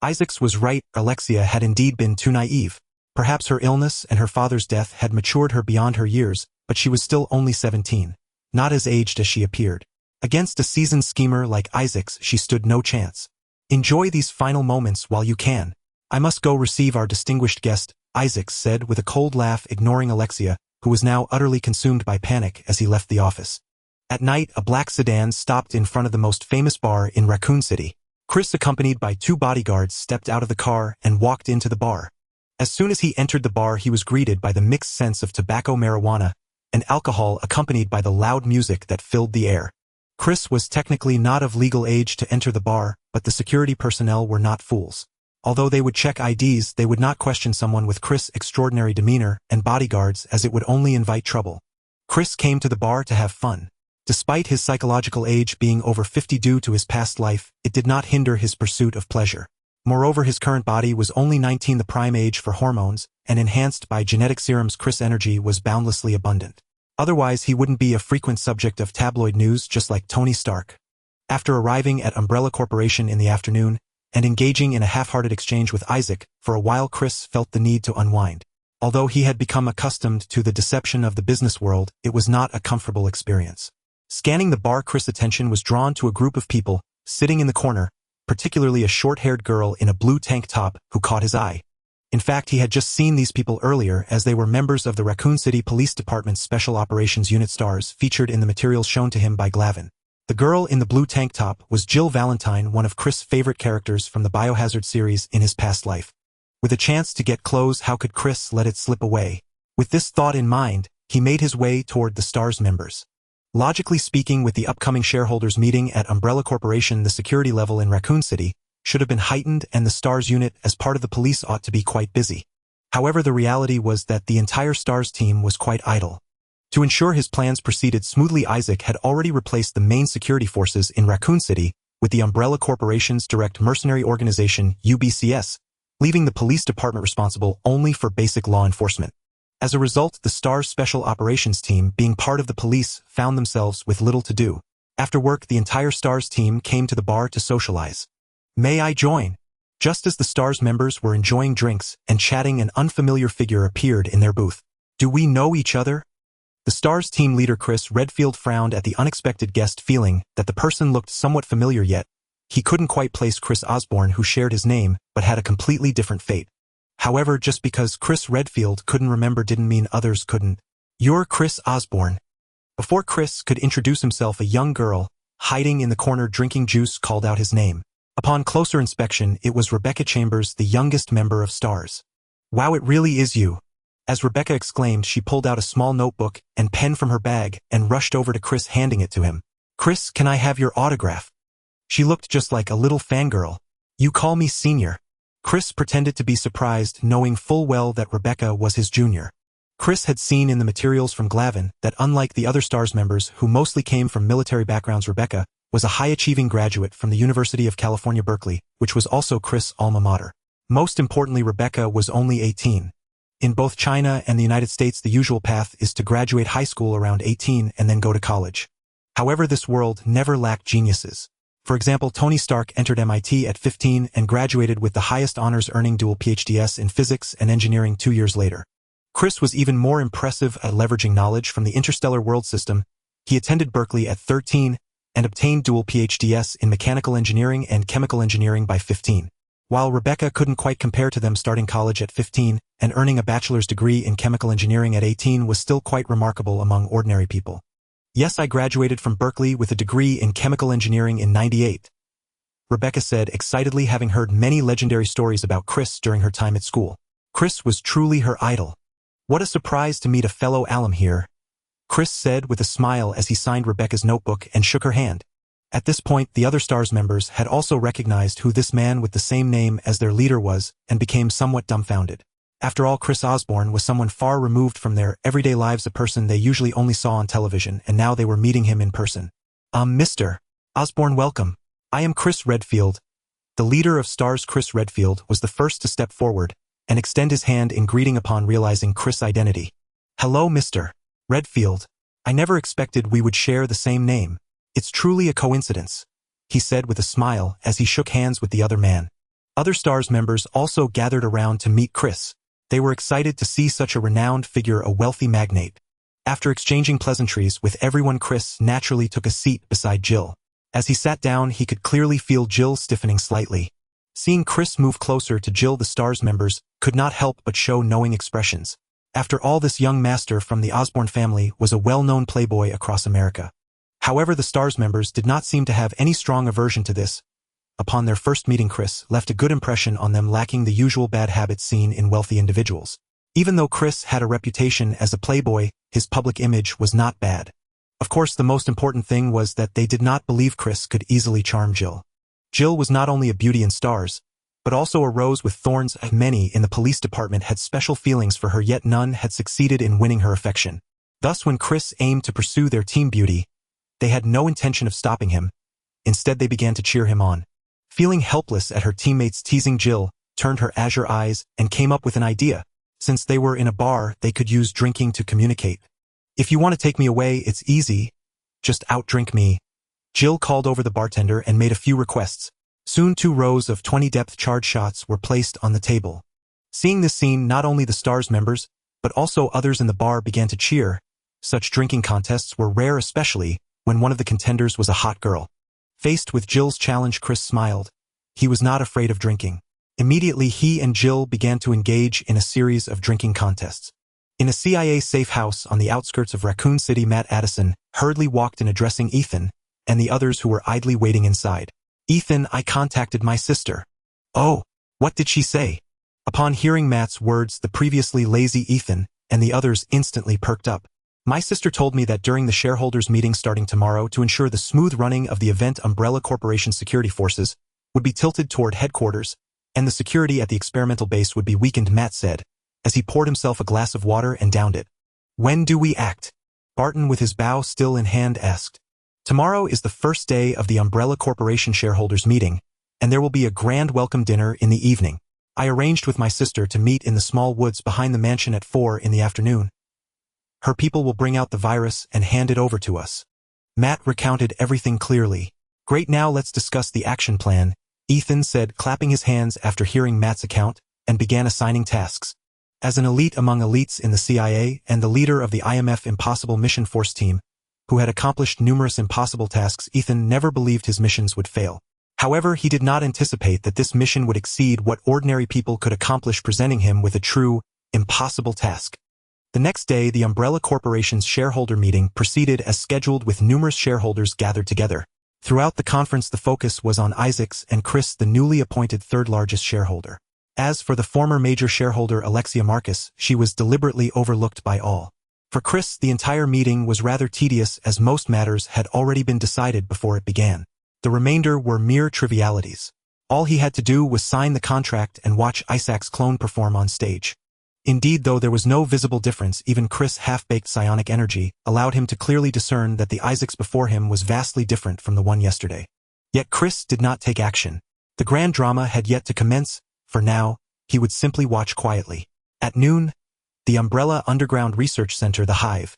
Speaker 1: Isaacs was right, Alexia had indeed been too naive. Perhaps her illness and her father's death had matured her beyond her years, but she was still only 17, not as aged as she appeared. Against a seasoned schemer like Isaacs, she stood no chance. Enjoy these final moments while you can. I must go receive our distinguished guest, Isaacs said with a cold laugh, ignoring Alexia, who was now utterly consumed by panic as he left the office. At night, a black sedan stopped in front of the most famous bar in Raccoon City. Chris, accompanied by 2 bodyguards, stepped out of the car and walked into the bar. As soon as he entered the bar, he was greeted by the mixed scents of tobacco, marijuana, and alcohol, accompanied by the loud music that filled the air. Chris was technically not of legal age to enter the bar, but the security personnel were not fools. Although they would check IDs, they would not question someone with Chris' extraordinary demeanor and bodyguards, as it would only invite trouble. Chris came to the bar to have fun. Despite his psychological age being over 50 due to his past life, it did not hinder his pursuit of pleasure. Moreover, his current body was only 19, the prime age for hormones, and enhanced by genetic serums. Chris' energy was boundlessly abundant. Otherwise, he wouldn't be a frequent subject of tabloid news just like Tony Stark. After arriving at Umbrella Corporation in the afternoon, and engaging in a half-hearted exchange with Isaac, for a while Chris felt the need to unwind. Although he had become accustomed to the deception of the business world, it was not a comfortable experience. Scanning the bar, Chris' attention was drawn to a group of people, sitting in the corner, particularly a short-haired girl in a blue tank top who caught his eye. In fact, he had just seen these people earlier, as they were members of the Raccoon City Police Department's Special Operations Unit, stars featured in the materials shown to him by Glavin. The girl in the blue tank top was Jill Valentine, one of Chris' favorite characters from the Biohazard series in his past life. With a chance to get close, how could Chris let it slip away? With this thought in mind, he made his way toward the STARS members. Logically speaking, with the upcoming shareholders meeting at Umbrella Corporation, the security level in Raccoon City should have been heightened, and the STARS unit, as part of the police, ought to be quite busy. However, the reality was that the entire STARS team was quite idle. To ensure his plans proceeded smoothly, Isaac had already replaced the main security forces in Raccoon City with the Umbrella Corporation's direct mercenary organization, UBCS, leaving the police department responsible only for basic law enforcement. As a result, the STARS Special Operations team, being part of the police, found themselves with little to do. After work, the entire STARS team came to the bar to socialize. "May I join?" Just as the STARS members were enjoying drinks and chatting, an unfamiliar figure appeared in their booth. "Do we know each other?" The STARS team leader Chris Redfield frowned at the unexpected guest, feeling that the person looked somewhat familiar, yet he couldn't quite place Chris Osborne, who shared his name but had a completely different fate. However, just because Chris Redfield couldn't remember didn't mean others couldn't. "You're Chris Osborne." Before Chris could introduce himself, a young girl, hiding in the corner drinking juice, called out his name. Upon closer inspection, it was Rebecca Chambers, the youngest member of STARS. "Wow, it really is you." As Rebecca exclaimed, she pulled out a small notebook and pen from her bag and rushed over to Chris, handing it to him. "Chris, can I have your autograph?" She looked just like a little fangirl. "You call me senior." Chris pretended to be surprised, knowing full well that Rebecca was his junior. Chris had seen in the materials from Glavin that, unlike the other STARS members who mostly came from military backgrounds, Rebecca was a high-achieving graduate from the University of California, Berkeley, which was also Chris' alma mater. Most importantly, Rebecca was only 18. In both China and the United States, the usual path is to graduate high school around 18 and then go to college. However, this world never lacked geniuses. For example, Tony Stark entered MIT at 15 and graduated with the highest honors, earning dual PhDs in physics and engineering 2 years later. Chris was even more impressive at leveraging knowledge from the interstellar world system. He attended Berkeley at 13 and obtained dual PhDs in mechanical engineering and chemical engineering by 15. While Rebecca couldn't quite compare to them, starting college at 15 and earning a bachelor's degree in chemical engineering at 18 was still quite remarkable among ordinary people. "Yes, I graduated from Berkeley with a degree in chemical engineering in '98. Rebecca said excitedly, having heard many legendary stories about Chris during her time at school. Chris was truly her idol. "What a surprise to meet a fellow alum here," Chris said with a smile as he signed Rebecca's notebook and shook her hand. At this point, the other STARS members had also recognized who this man with the same name as their leader was and became somewhat dumbfounded. After all, Chris Osborne was someone far removed from their everyday lives, a person they usually only saw on television, and now they were meeting him in person. Mr. Osborne, welcome. I am Chris Redfield." The leader of STARS, Chris Redfield, was the first to step forward and extend his hand in greeting upon realizing Chris' identity. "Hello, Mr. Redfield. I never expected we would share the same name. It's truly a coincidence," he said with a smile as he shook hands with the other man. Other STARS members also gathered around to meet Chris. They were excited to see such a renowned figure, a wealthy magnate. After exchanging pleasantries with everyone, Chris naturally took a seat beside Jill. As he sat down, he could clearly feel Jill stiffening slightly. Seeing Chris move closer to Jill, the STARS members could not help but show knowing expressions. After all, this young master from the Osborne family was a well-known playboy across America. However, the STARS members did not seem to have any strong aversion to this. Upon their first meeting, Chris left a good impression on them, lacking the usual bad habits seen in wealthy individuals. Even though Chris had a reputation as a playboy, his public image was not bad. Of course, the most important thing was that they did not believe Chris could easily charm Jill. Jill was not only a beauty in STARS, but also a rose with thorns. Many in the police department had special feelings for her, yet none had succeeded in winning her affection. Thus, when Chris aimed to pursue their team beauty, they had no intention of stopping him. Instead, they began to cheer him on. Feeling helpless at her teammates teasing, Jill turned her azure eyes and came up with an idea. Since they were in a bar, they could use drinking to communicate. "If you want to take me away, it's easy. Just outdrink me." Jill called over the bartender and made a few requests. Soon 2 rows of 20 depth charge shots were placed on the table. Seeing this scene, not only the STARS members, but also others in the bar began to cheer. Such drinking contests were rare, especially when one of the contenders was a hot girl. Faced with Jill's challenge, Chris smiled. He was not afraid of drinking. Immediately, he and Jill began to engage in a series of drinking contests. In a CIA safe house on the outskirts of Raccoon City, Matt Addison hurriedly walked in, addressing Ethan and the others who were idly waiting inside. "Ethan, I contacted my sister." "Oh, what did she say?" Upon hearing Matt's words, the previously lazy Ethan and the others instantly perked up. "My sister told me that during the shareholders meeting starting tomorrow, to ensure the smooth running of the event, Umbrella Corporation security forces would be tilted toward headquarters, and the security at the experimental base would be weakened," Matt said, as he poured himself a glass of water and downed it. "When do we act?" Barton, with his bow still in hand, asked. "Tomorrow is the first day of the Umbrella Corporation shareholders meeting, and there will be a grand welcome dinner in the evening. I arranged with my sister to meet in the small woods behind the mansion at 4 in the afternoon. Her people will bring out the virus and hand it over to us." Matt recounted everything clearly. "Great, now let's discuss the action plan," Ethan said, clapping his hands after hearing Matt's account, and began assigning tasks. As an elite among elites in the CIA and the leader of the IMF Impossible Mission Force team, who had accomplished numerous impossible tasks, Ethan never believed his missions would fail. However, he did not anticipate that this mission would exceed what ordinary people could accomplish, presenting him with a true, impossible task. The next day, the Umbrella Corporation's shareholder meeting proceeded as scheduled, with numerous shareholders gathered together. Throughout the conference, the focus was on Isaacs and Chris, the newly appointed third-largest shareholder. As for the former major shareholder Alexia Marcus, she was deliberately overlooked by all. For Chris, the entire meeting was rather tedious, as most matters had already been decided before it began. The remainder were mere trivialities. All he had to do was sign the contract and watch Isaac's clone perform on stage. Indeed, though there was no visible difference, even Chris' half-baked psionic energy allowed him to clearly discern that the Isaacs before him was vastly different from the one yesterday. Yet Chris did not take action. The grand drama had yet to commence. For now, he would simply watch quietly. At noon, the Umbrella Underground Research Center, the Hive.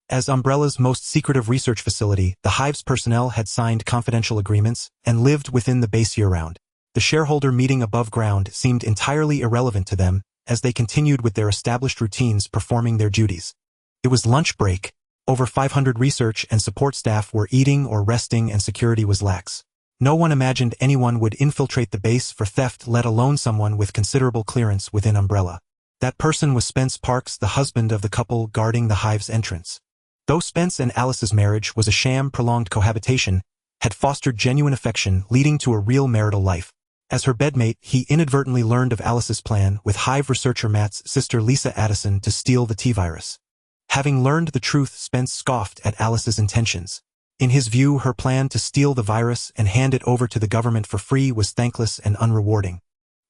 Speaker 1: As Umbrella's most secretive research facility, the Hive's personnel had signed confidential agreements and lived within the base year-round. The shareholder meeting above ground seemed entirely irrelevant to them, as they continued with their established routines, performing their duties. It was lunch break. Over 500 research and support staff were eating or resting, and security was lax. No one imagined anyone would infiltrate the base for theft, let alone someone with considerable clearance within Umbrella. That person was Spence Parks, the husband of the couple guarding the Hive's entrance. Though Spence and Alice's marriage was a sham, prolonged cohabitation had fostered genuine affection, leading to a real marital life. As her bedmate, he inadvertently learned of Alice's plan with Hive researcher Matt's sister Lisa Addison to steal the T-virus. Having learned the truth, Spence scoffed at Alice's intentions. In his view, her plan to steal the virus and hand it over to the government for free was thankless and unrewarding.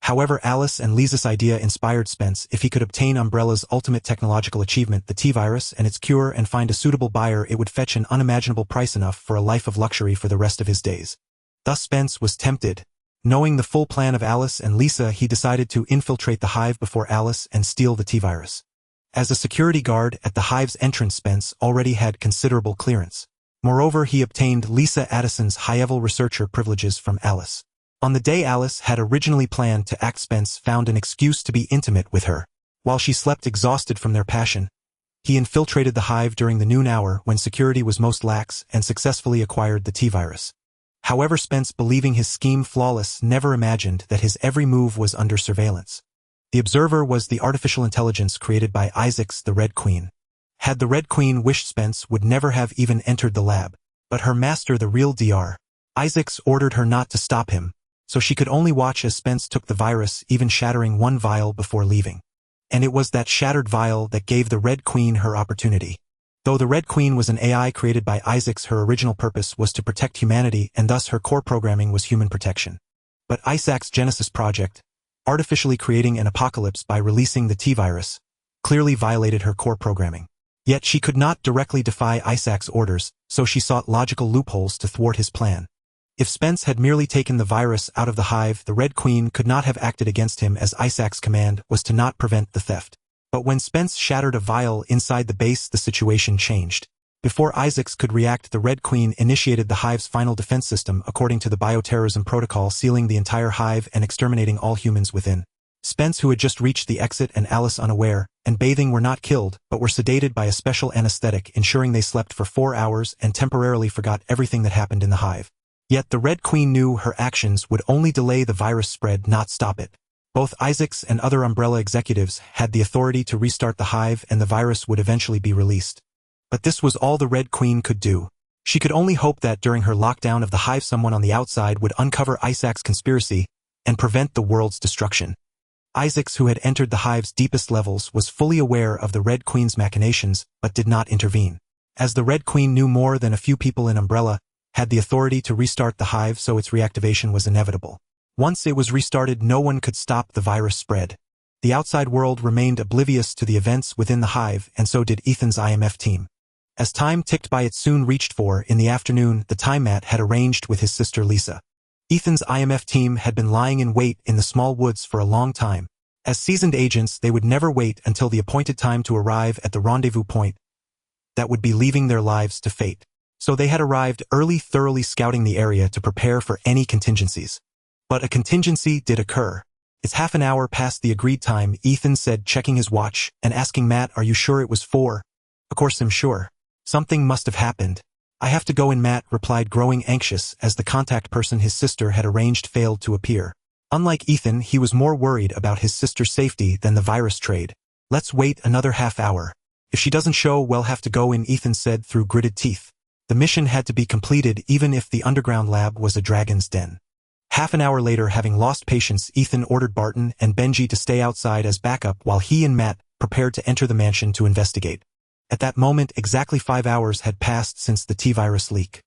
Speaker 1: However, Alice and Lisa's idea inspired Spence. If he could obtain Umbrella's ultimate technological achievement, the T-virus and its cure, and find a suitable buyer, it would fetch an unimaginable price, enough for a life of luxury for the rest of his days. Thus Spence was tempted. Knowing the full plan of Alice and Lisa, he decided to infiltrate the Hive before Alice and steal the T-virus. As a security guard at the Hive's entrance, Spence already had considerable clearance. Moreover, he obtained Lisa Addison's high-level researcher privileges from Alice. On the day Alice had originally planned to act, Spence found an excuse to be intimate with her. While she slept exhausted from their passion, he infiltrated the Hive during the noon hour when security was most lax and successfully acquired the T-virus. However, Spence, believing his scheme flawless, never imagined that his every move was under surveillance. The observer was the artificial intelligence created by Isaacs, the Red Queen. Had the Red Queen wished, Spence would never have even entered the lab. But her master, the real Dr. Isaacs, ordered her not to stop him, so she could only watch as Spence took the virus, even shattering one vial before leaving. And it was that shattered vial that gave the Red Queen her opportunity. Though the Red Queen was an AI created by Isaacs, her original purpose was to protect humanity, and thus her core programming was human protection. But Isaac's Genesis project, artificially creating an apocalypse by releasing the T-virus, clearly violated her core programming. Yet she could not directly defy Isaac's orders, so she sought logical loopholes to thwart his plan. If Spence had merely taken the virus out of the hive, the Red Queen could not have acted against him, as Isaac's command was to not prevent the theft. But when Spence shattered a vial inside the base, the situation changed. Before Isaacs could react, the Red Queen initiated the hive's final defense system according to the bioterrorism protocol, sealing the entire hive and exterminating all humans within. Spence, who had just reached the exit, and Alice, unaware and bathing, were not killed, but were sedated by a special anesthetic, ensuring they slept for 4 hours and temporarily forgot everything that happened in the hive. Yet the Red Queen knew her actions would only delay the virus spread, not stop it. Both Isaacs and other Umbrella executives had the authority to restart the hive, and the virus would eventually be released. But this was all the Red Queen could do. She could only hope that during her lockdown of the hive, someone on the outside would uncover Isaac's conspiracy and prevent the world's destruction. Isaacs, who had entered the hive's deepest levels, was fully aware of the Red Queen's machinations, but did not intervene. As the Red Queen knew more than a few people in Umbrella, had the authority to restart the hive, so its reactivation was inevitable. Once it was restarted, no one could stop the virus spread. The outside world remained oblivious to the events within the hive, and so did Ethan's IMF team. As time ticked by, it soon reached 4 in the afternoon, the time Matt had arranged with his sister Lisa. Ethan's IMF team had been lying in wait in the small woods for a long time. As seasoned agents, they would never wait until the appointed time to arrive at the rendezvous point that would be leaving their lives to fate. So they had arrived early, thoroughly scouting the area to prepare for any contingencies. But a contingency did occur. It's half an hour past the agreed time, Ethan said, checking his watch and asking Matt, "Are you sure it was 4? "Of course I'm sure. Something must have happened. "I have to go in," Matt replied, growing anxious as the contact person his sister had arranged failed to appear. Unlike Ethan, he was more worried about his sister's safety than the virus trade. "Let's wait another half hour. If she doesn't show, we'll have to go in," Ethan said through gritted teeth. The mission had to be completed, even if the underground lab was a dragon's den. Half an hour later, having lost patience, Ethan ordered Barton and Benji to stay outside as backup while he and Matt prepared to enter the mansion to investigate. At that moment, exactly 5 hours had passed since the T-virus leak.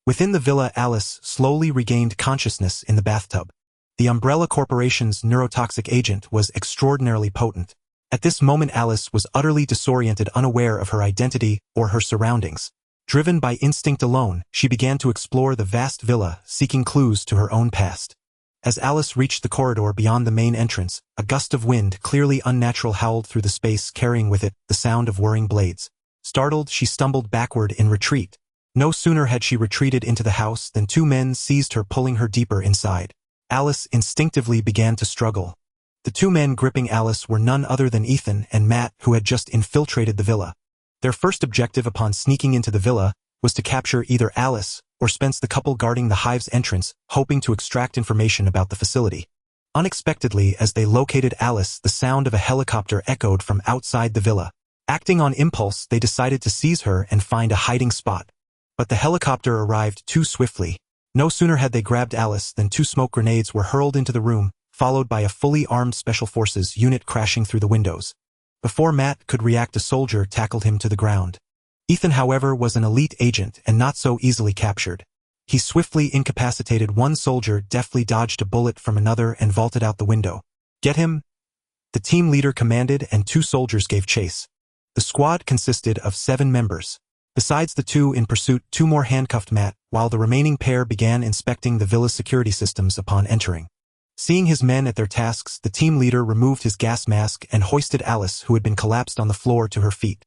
Speaker 1: Within the villa, Alice slowly regained consciousness in the bathtub. The Umbrella Corporation's neurotoxic agent was extraordinarily potent. At this moment, Alice was utterly disoriented, unaware of her identity or her surroundings. Driven by instinct alone, she began to explore the vast villa, seeking clues to her own past. As Alice reached the corridor beyond the main entrance, a gust of wind, clearly unnatural, howled through the space, carrying with it the sound of whirring blades. Startled, she stumbled backward in retreat. No sooner had she retreated into the house than 2 men seized her, pulling her deeper inside. Alice instinctively began to struggle. The 2 men gripping Alice were none other than Ethan and Matt, who had just infiltrated the villa. Their first objective upon sneaking into the villa was to capture either Alice or Spence, the couple guarding the hive's entrance, hoping to extract information about the facility. Unexpectedly, as they located Alice, the sound of a helicopter echoed from outside the villa. Acting on impulse, they decided to seize her and find a hiding spot. But the helicopter arrived too swiftly. No sooner had they grabbed Alice than 2 smoke grenades were hurled into the room, followed by a fully armed Special Forces unit crashing through the windows. Before Matt could react, a soldier tackled him to the ground. Ethan, however, was an elite agent and not so easily captured. He swiftly incapacitated 1 soldier, deftly dodged a bullet from another, and vaulted out the window. "Get him!" the team leader commanded, and 2 soldiers gave chase. The squad consisted of 7 members. Besides the 2 in pursuit, 2 more handcuffed Matt, while the remaining pair began inspecting the villa's security systems upon entering. Seeing his men at their tasks, the team leader removed his gas mask and hoisted Alice, who had been collapsed on the floor, to her feet.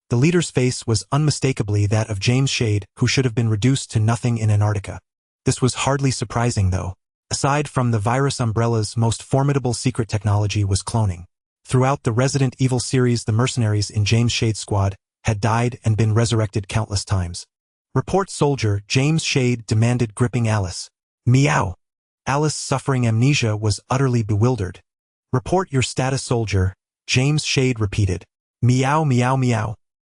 Speaker 1: The leader's face was unmistakably that of James S.H.I.E.L.D, who should have been reduced to nothing in Antarctica. This was hardly surprising, though. Aside from the virus, Umbrella's most formidable secret technology was cloning. Throughout the Resident Evil series, the mercenaries in James S.H.I.E.L.D's squad had died and been resurrected countless times. "Report, soldier," James S.H.I.E.L.D demanded, gripping Alice. "Meow." Alice, suffering amnesia, was utterly bewildered. "Report your status, soldier," James S.H.I.E.L.D repeated. "Meow, meow, meow."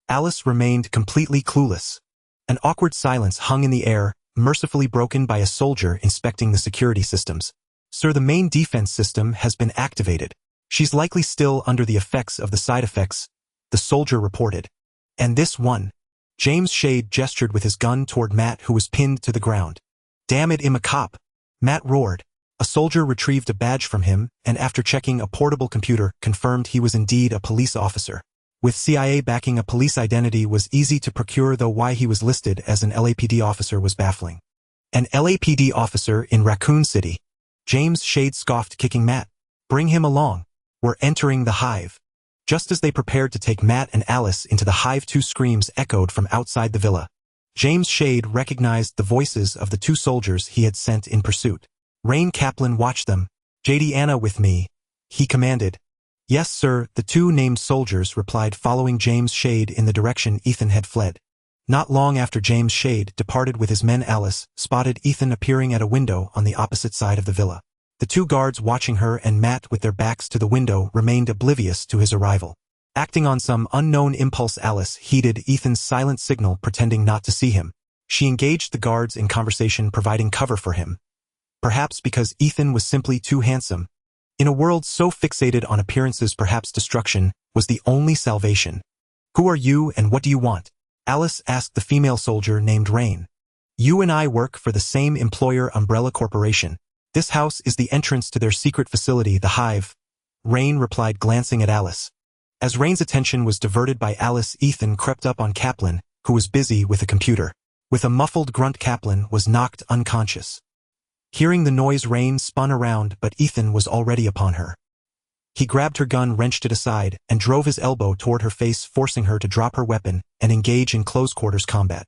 Speaker 1: Alice remained completely clueless. An awkward silence hung in the air, mercifully broken by a soldier inspecting the security systems. "Sir, the main defense system has been activated. She's likely still under the effects of the side effects," the soldier reported. "And this one?" James S.H.I.E.L.D gestured with his gun toward Matt, who was pinned to the ground. "Damn it, I'm a cop," Matt roared. A A soldier retrieved a badge from him, and after checking a portable computer, confirmed he was indeed a police officer. With CIA backing, a police identity was easy to procure, though why he was listed as an LAPD officer was baffling. An LAPD officer in Raccoon City. James S.H.I.E.L.D. scoffed, kicking Matt. Bring him along. We're entering the hive. Just as they prepared to take Matt and Alice into the hive, two screams echoed from outside the villa. James S.H.I.E.L.D. recognized the voices of the two soldiers he had sent in pursuit. Rain Kaplan watched them. "JD, Anna with me," he commanded. "Yes, sir," the two named soldiers replied, following James S.H.I.E.L.D. in the direction Ethan had fled. Not long after James S.H.I.E.L.D. departed with his men, Alice spotted Ethan appearing at a window on the opposite side of the villa. The two guards watching her and Matt with their backs to the window remained oblivious to his arrival. Acting on some unknown impulse, Alice heeded Ethan's silent signal, pretending not to see him. She engaged the guards in conversation, providing cover for him. Perhaps because Ethan was simply too handsome. In a world so fixated on appearances, perhaps destruction was the only salvation. "Who are you and what do you want?" Alice asked the female soldier named Rain. "You and I work for the same employer, Umbrella Corporation. This house is the entrance to their secret facility, the Hive," Rain replied, glancing at Alice. As Rain's attention was diverted by Alice, Ethan crept up on Kaplan, who was busy with a computer. With a muffled grunt, Kaplan was knocked unconscious. Hearing the noise, Rain spun around, but Ethan was already upon her. He grabbed her gun, wrenched it aside, and drove his elbow toward her face, forcing her to drop her weapon and engage in close-quarters combat.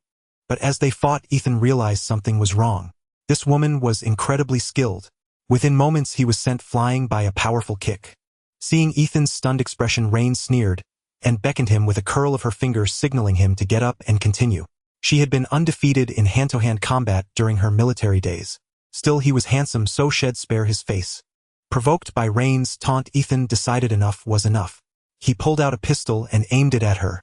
Speaker 1: But as they fought, Ethan realized something was wrong. This woman was incredibly skilled. Within moments, he was sent flying by a powerful kick. Seeing Ethan's stunned expression, Rain sneered and beckoned him with a curl of her fingers, signaling him to get up and continue. She had been undefeated in hand-to-hand combat during her military days. Still, he was handsome, so shed spare his face. Provoked by Rain's taunt, Ethan decided enough was enough. He pulled out a pistol and aimed it at her.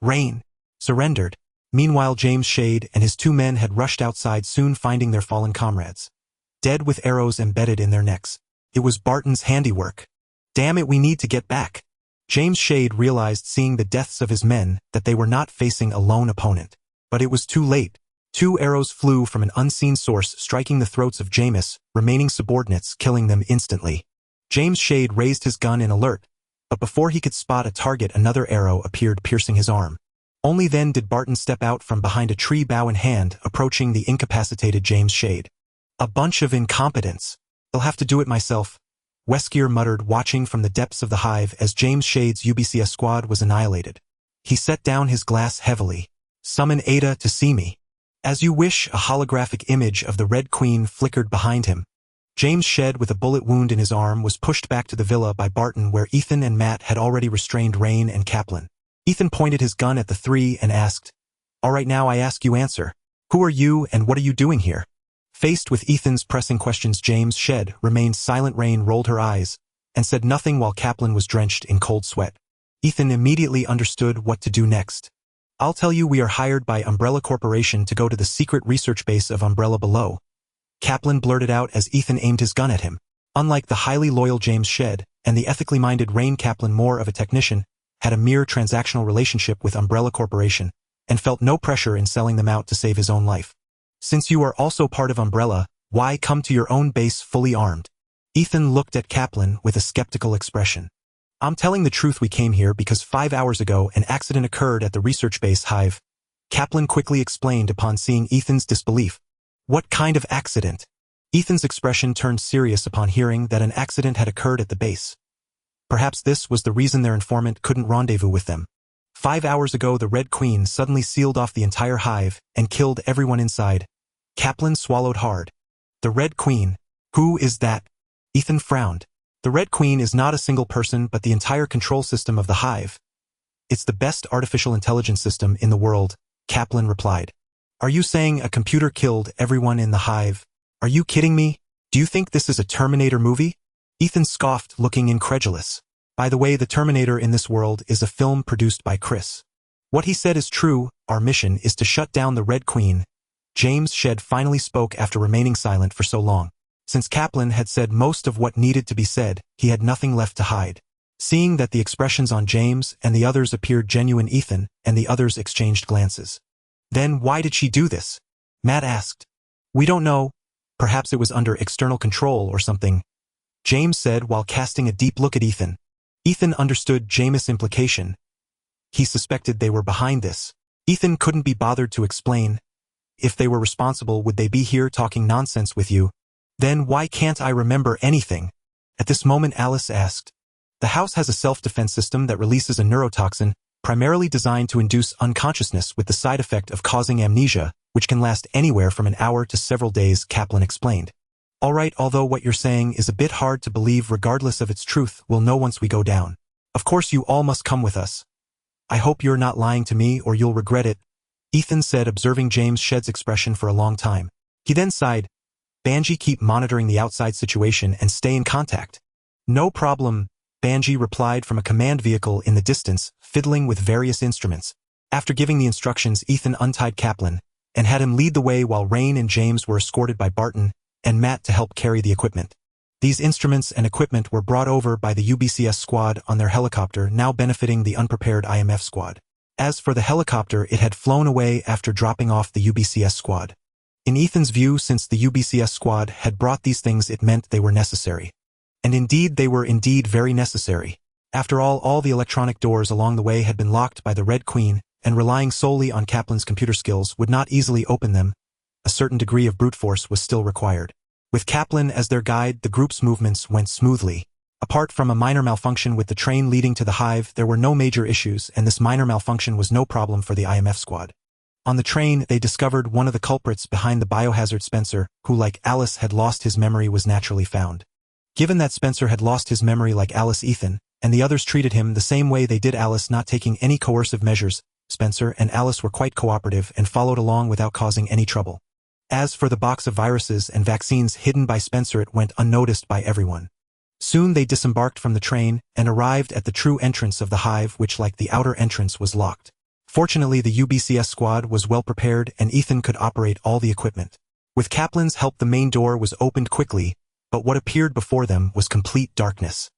Speaker 1: Rain surrendered. Meanwhile, James S.H.I.E.L.D. and his two men had rushed outside, soon finding their fallen comrades dead with arrows embedded in their necks. It was Barton's handiwork. "Damn it, we need to get back." James S.H.I.E.L.D. realized, seeing the deaths of his men, that they were not facing a lone opponent. But it was too late. Two arrows flew from an unseen source, striking the throats of Jameis' remaining subordinates, killing them instantly. James S.H.I.E.L.D. raised his gun in alert, but before he could spot a target, another arrow appeared, piercing his arm. Only then did Barton step out from behind a tree, bow in hand, approaching the incapacitated James S.H.I.E.L.D. "A bunch of incompetents. I'll have to do it myself," Weskier muttered, watching from the depths of the hive as James S.H.I.E.L.D.'s UBCS squad was annihilated. He set down his glass heavily. "Summon Ada to see me." "As you wish." A holographic image of the Red Queen flickered behind him. James S.H.I.E.L.D., with a bullet wound in his arm, was pushed back to the villa by Barton, where Ethan and Matt had already restrained Rain and Kaplan. Ethan pointed his gun at the three and asked, "All right, now I ask you, answer. Who are you and what are you doing here?" Faced with Ethan's pressing questions, James S.H.I.E.L.D. remained silent. Rain rolled her eyes and said nothing, while Kaplan was drenched in cold sweat. Ethan immediately understood what to do next. "I'll tell you, we are hired by Umbrella Corporation to go to the secret research base of Umbrella below," Kaplan blurted out as Ethan aimed his gun at him. Unlike the highly loyal James S.H.I.E.L.D. and the ethically minded Rain, Kaplan, more of a technician, had a mere transactional relationship with Umbrella Corporation and felt no pressure in selling them out to save his own life. "Since you are also part of Umbrella, why come to your own base fully armed?" Ethan looked at Kaplan with a skeptical expression. "I'm telling the truth. We came here because 5 hours ago an accident occurred at the research base Hive," Kaplan quickly explained upon seeing Ethan's disbelief. "What kind of accident?" Ethan's expression turned serious upon hearing that an accident had occurred at the base. Perhaps this was the reason their informant couldn't rendezvous with them. 5 hours ago, the Red Queen suddenly sealed off the entire hive and killed everyone inside. Kaplan swallowed hard. "The Red Queen? Who is that?" Ethan frowned. "The Red Queen is not a single person, but the entire control system of the hive. It's the best artificial intelligence system in the world," Kaplan replied. "Are you saying a computer killed everyone in the hive? Are you kidding me? Do you think this is a Terminator movie?" Ethan scoffed, looking incredulous. "By the way, the Terminator in this world is a film produced by Chris. What he said is true. Our mission is to shut down the Red Queen." James S.H.I.E.L.D. finally spoke after remaining silent for so long. Since Kaplan had said most of what needed to be said, he had nothing left to hide. Seeing that the expressions on James and the others appeared genuine, Ethan and the others exchanged glances. "Then why did she do this?" Matt asked. "We don't know," Perhaps it was under external control or something, James said while casting a deep look at Ethan. Ethan understood James' implication. He suspected they were behind this. Ethan couldn't be bothered to explain. If they were responsible, would they be here talking nonsense with you? Then why can't I remember anything? At this moment Alice asked. The house has a self-defense system that releases a neurotoxin, primarily designed to induce unconsciousness with the side effect of causing amnesia, which can last anywhere from an hour to several days, Kaplan explained. All right, although what you're saying is a bit hard to believe regardless of its truth, we'll know once we go down. Of course you all must come with us. I hope you're not lying to me or you'll regret it, Ethan said, observing James Shed's expression for a long time. He then sighed. Banji, keep monitoring the outside situation and stay in contact. No problem, Banji replied from a command vehicle in the distance, fiddling with various instruments. After giving the instructions, Ethan untied Kaplan and had him lead the way while Rain and James were escorted by Barton and Matt to help carry the equipment. These instruments and equipment were brought over by the UBCS squad on their helicopter, now benefiting the unprepared IMF squad. As for the helicopter, it had flown away after dropping off the UBCS squad. In Ethan's view, since the UBCS squad had brought these things, it meant they were necessary. And indeed, they were indeed very necessary. After all the electronic doors along the way had been locked by the Red Queen, and relying solely on Kaplan's computer skills would not easily open them. A certain degree of brute force was still required. With Kaplan as their guide, the group's movements went smoothly. Apart from a minor malfunction with the train leading to the hive, there were no major issues, and this minor malfunction was no problem for the IMF squad. On the train, they discovered one of the culprits behind the biohazard. Spencer, who like Alice had lost his memory, was naturally found. Given that Spencer had lost his memory like Alice, Ethan and the others treated him the same way they did Alice, not taking any coercive measures. Spencer and Alice were quite cooperative and followed along without causing any trouble. As for the box of viruses and vaccines hidden by Spencer, it went unnoticed by everyone. Soon they disembarked from the train and arrived at the true entrance of the hive, which, like the outer entrance, was locked. Fortunately, the UBCS squad was well prepared and Ethan could operate all the equipment. With Kaplan's help, the main door was opened quickly, but what appeared before them was complete darkness.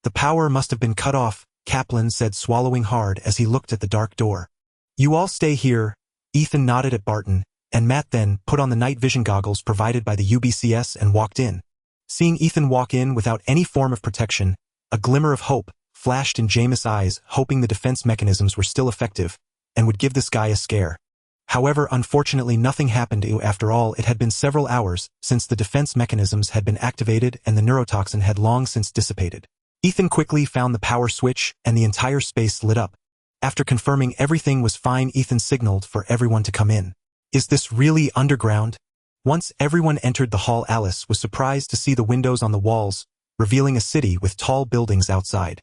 Speaker 1: The power must have been cut off, Kaplan said, swallowing hard as he looked at the dark door. You all stay here, Ethan nodded at Barton, and Matt then put on the night vision goggles provided by the UBCS and walked in. Seeing Ethan walk in without any form of protection, a glimmer of hope flashed in James' eyes, hoping the defense mechanisms were still effective and would give this guy a scare. However, unfortunately nothing happened. After all, it had been several hours since the defense mechanisms had been activated and the neurotoxin had long since dissipated. Ethan quickly found the power switch and the entire space lit up. After confirming everything was fine, Ethan signaled for everyone to come in. Is this really underground? Once everyone entered the hall, Alice was surprised to see the windows on the walls, revealing a city with tall buildings outside.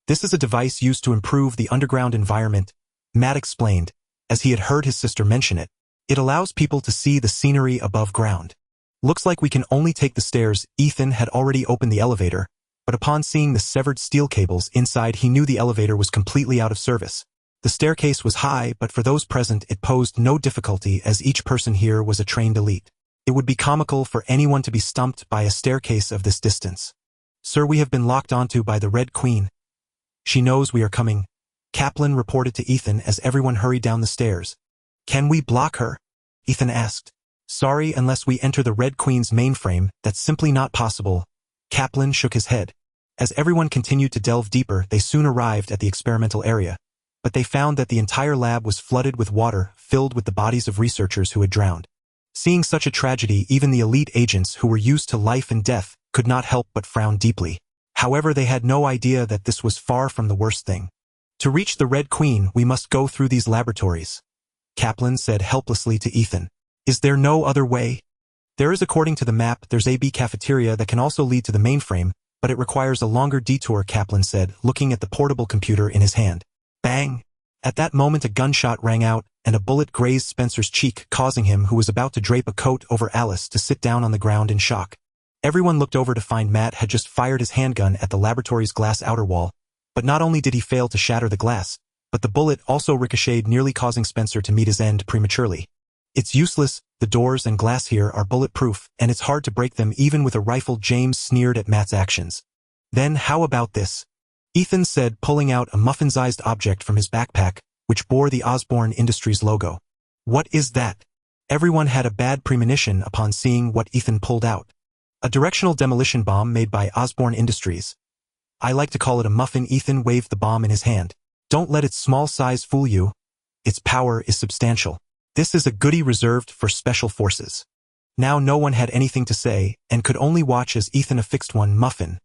Speaker 1: This is a device used to improve the underground environment, Matt explained, as he had heard his sister mention it. It allows people to see the scenery above ground. Looks like we can only take the stairs. Ethan had already opened the elevator, but upon seeing the severed steel cables inside, he knew the elevator was completely out of service. The staircase was high, but for those present it posed no difficulty, as each person here was a trained elite. It would be comical for anyone to be stumped by a staircase of this distance. Sir, we have been locked onto by the Red Queen. She knows we are coming, Kaplan reported to Ethan as everyone hurried down the stairs. Can we block her? Ethan asked. Sorry, unless we enter the Red Queen's mainframe, that's simply not possible. Kaplan shook his head. As everyone continued to delve deeper, they soon arrived at the experimental area, but they found that the entire lab was flooded with water, filled with the bodies of researchers who had drowned. Seeing such a tragedy, even the elite agents who were used to life and death could not help but frown deeply. However, they had no idea that this was far from the worst thing. To reach the Red Queen, we must go through these laboratories, Kaplan said helplessly to Ethan. Is there no other way? There is, according to the map. There's a B cafeteria that can also lead to the mainframe, but it requires a longer detour, Kaplan said, looking at the portable computer in his hand. Bang! At that moment a gunshot rang out, and a bullet grazed Spencer's cheek, causing him, who was about to drape a coat over Alice, to sit down on the ground in shock. Everyone looked over to find Matt had just fired his handgun at the laboratory's glass outer wall, but not only did he fail to shatter the glass, but the bullet also ricocheted, nearly causing Spencer to meet his end prematurely. It's useless, the doors and glass here are bulletproof, and it's hard to break them even with a rifle, James sneered at Matt's actions. Then how about this? Ethan said, pulling out a muffin-sized object from his backpack, which bore the Osborne Industries logo. What is that? Everyone had a bad premonition upon seeing what Ethan pulled out. A directional demolition bomb made by Osborne Industries. I like to call it a muffin. Ethan waved the bomb in his hand. Don't let its small size fool you. Its power is substantial. This is a goodie reserved for special forces. Now no one had anything to say, and could only watch as Ethan affixed one muffin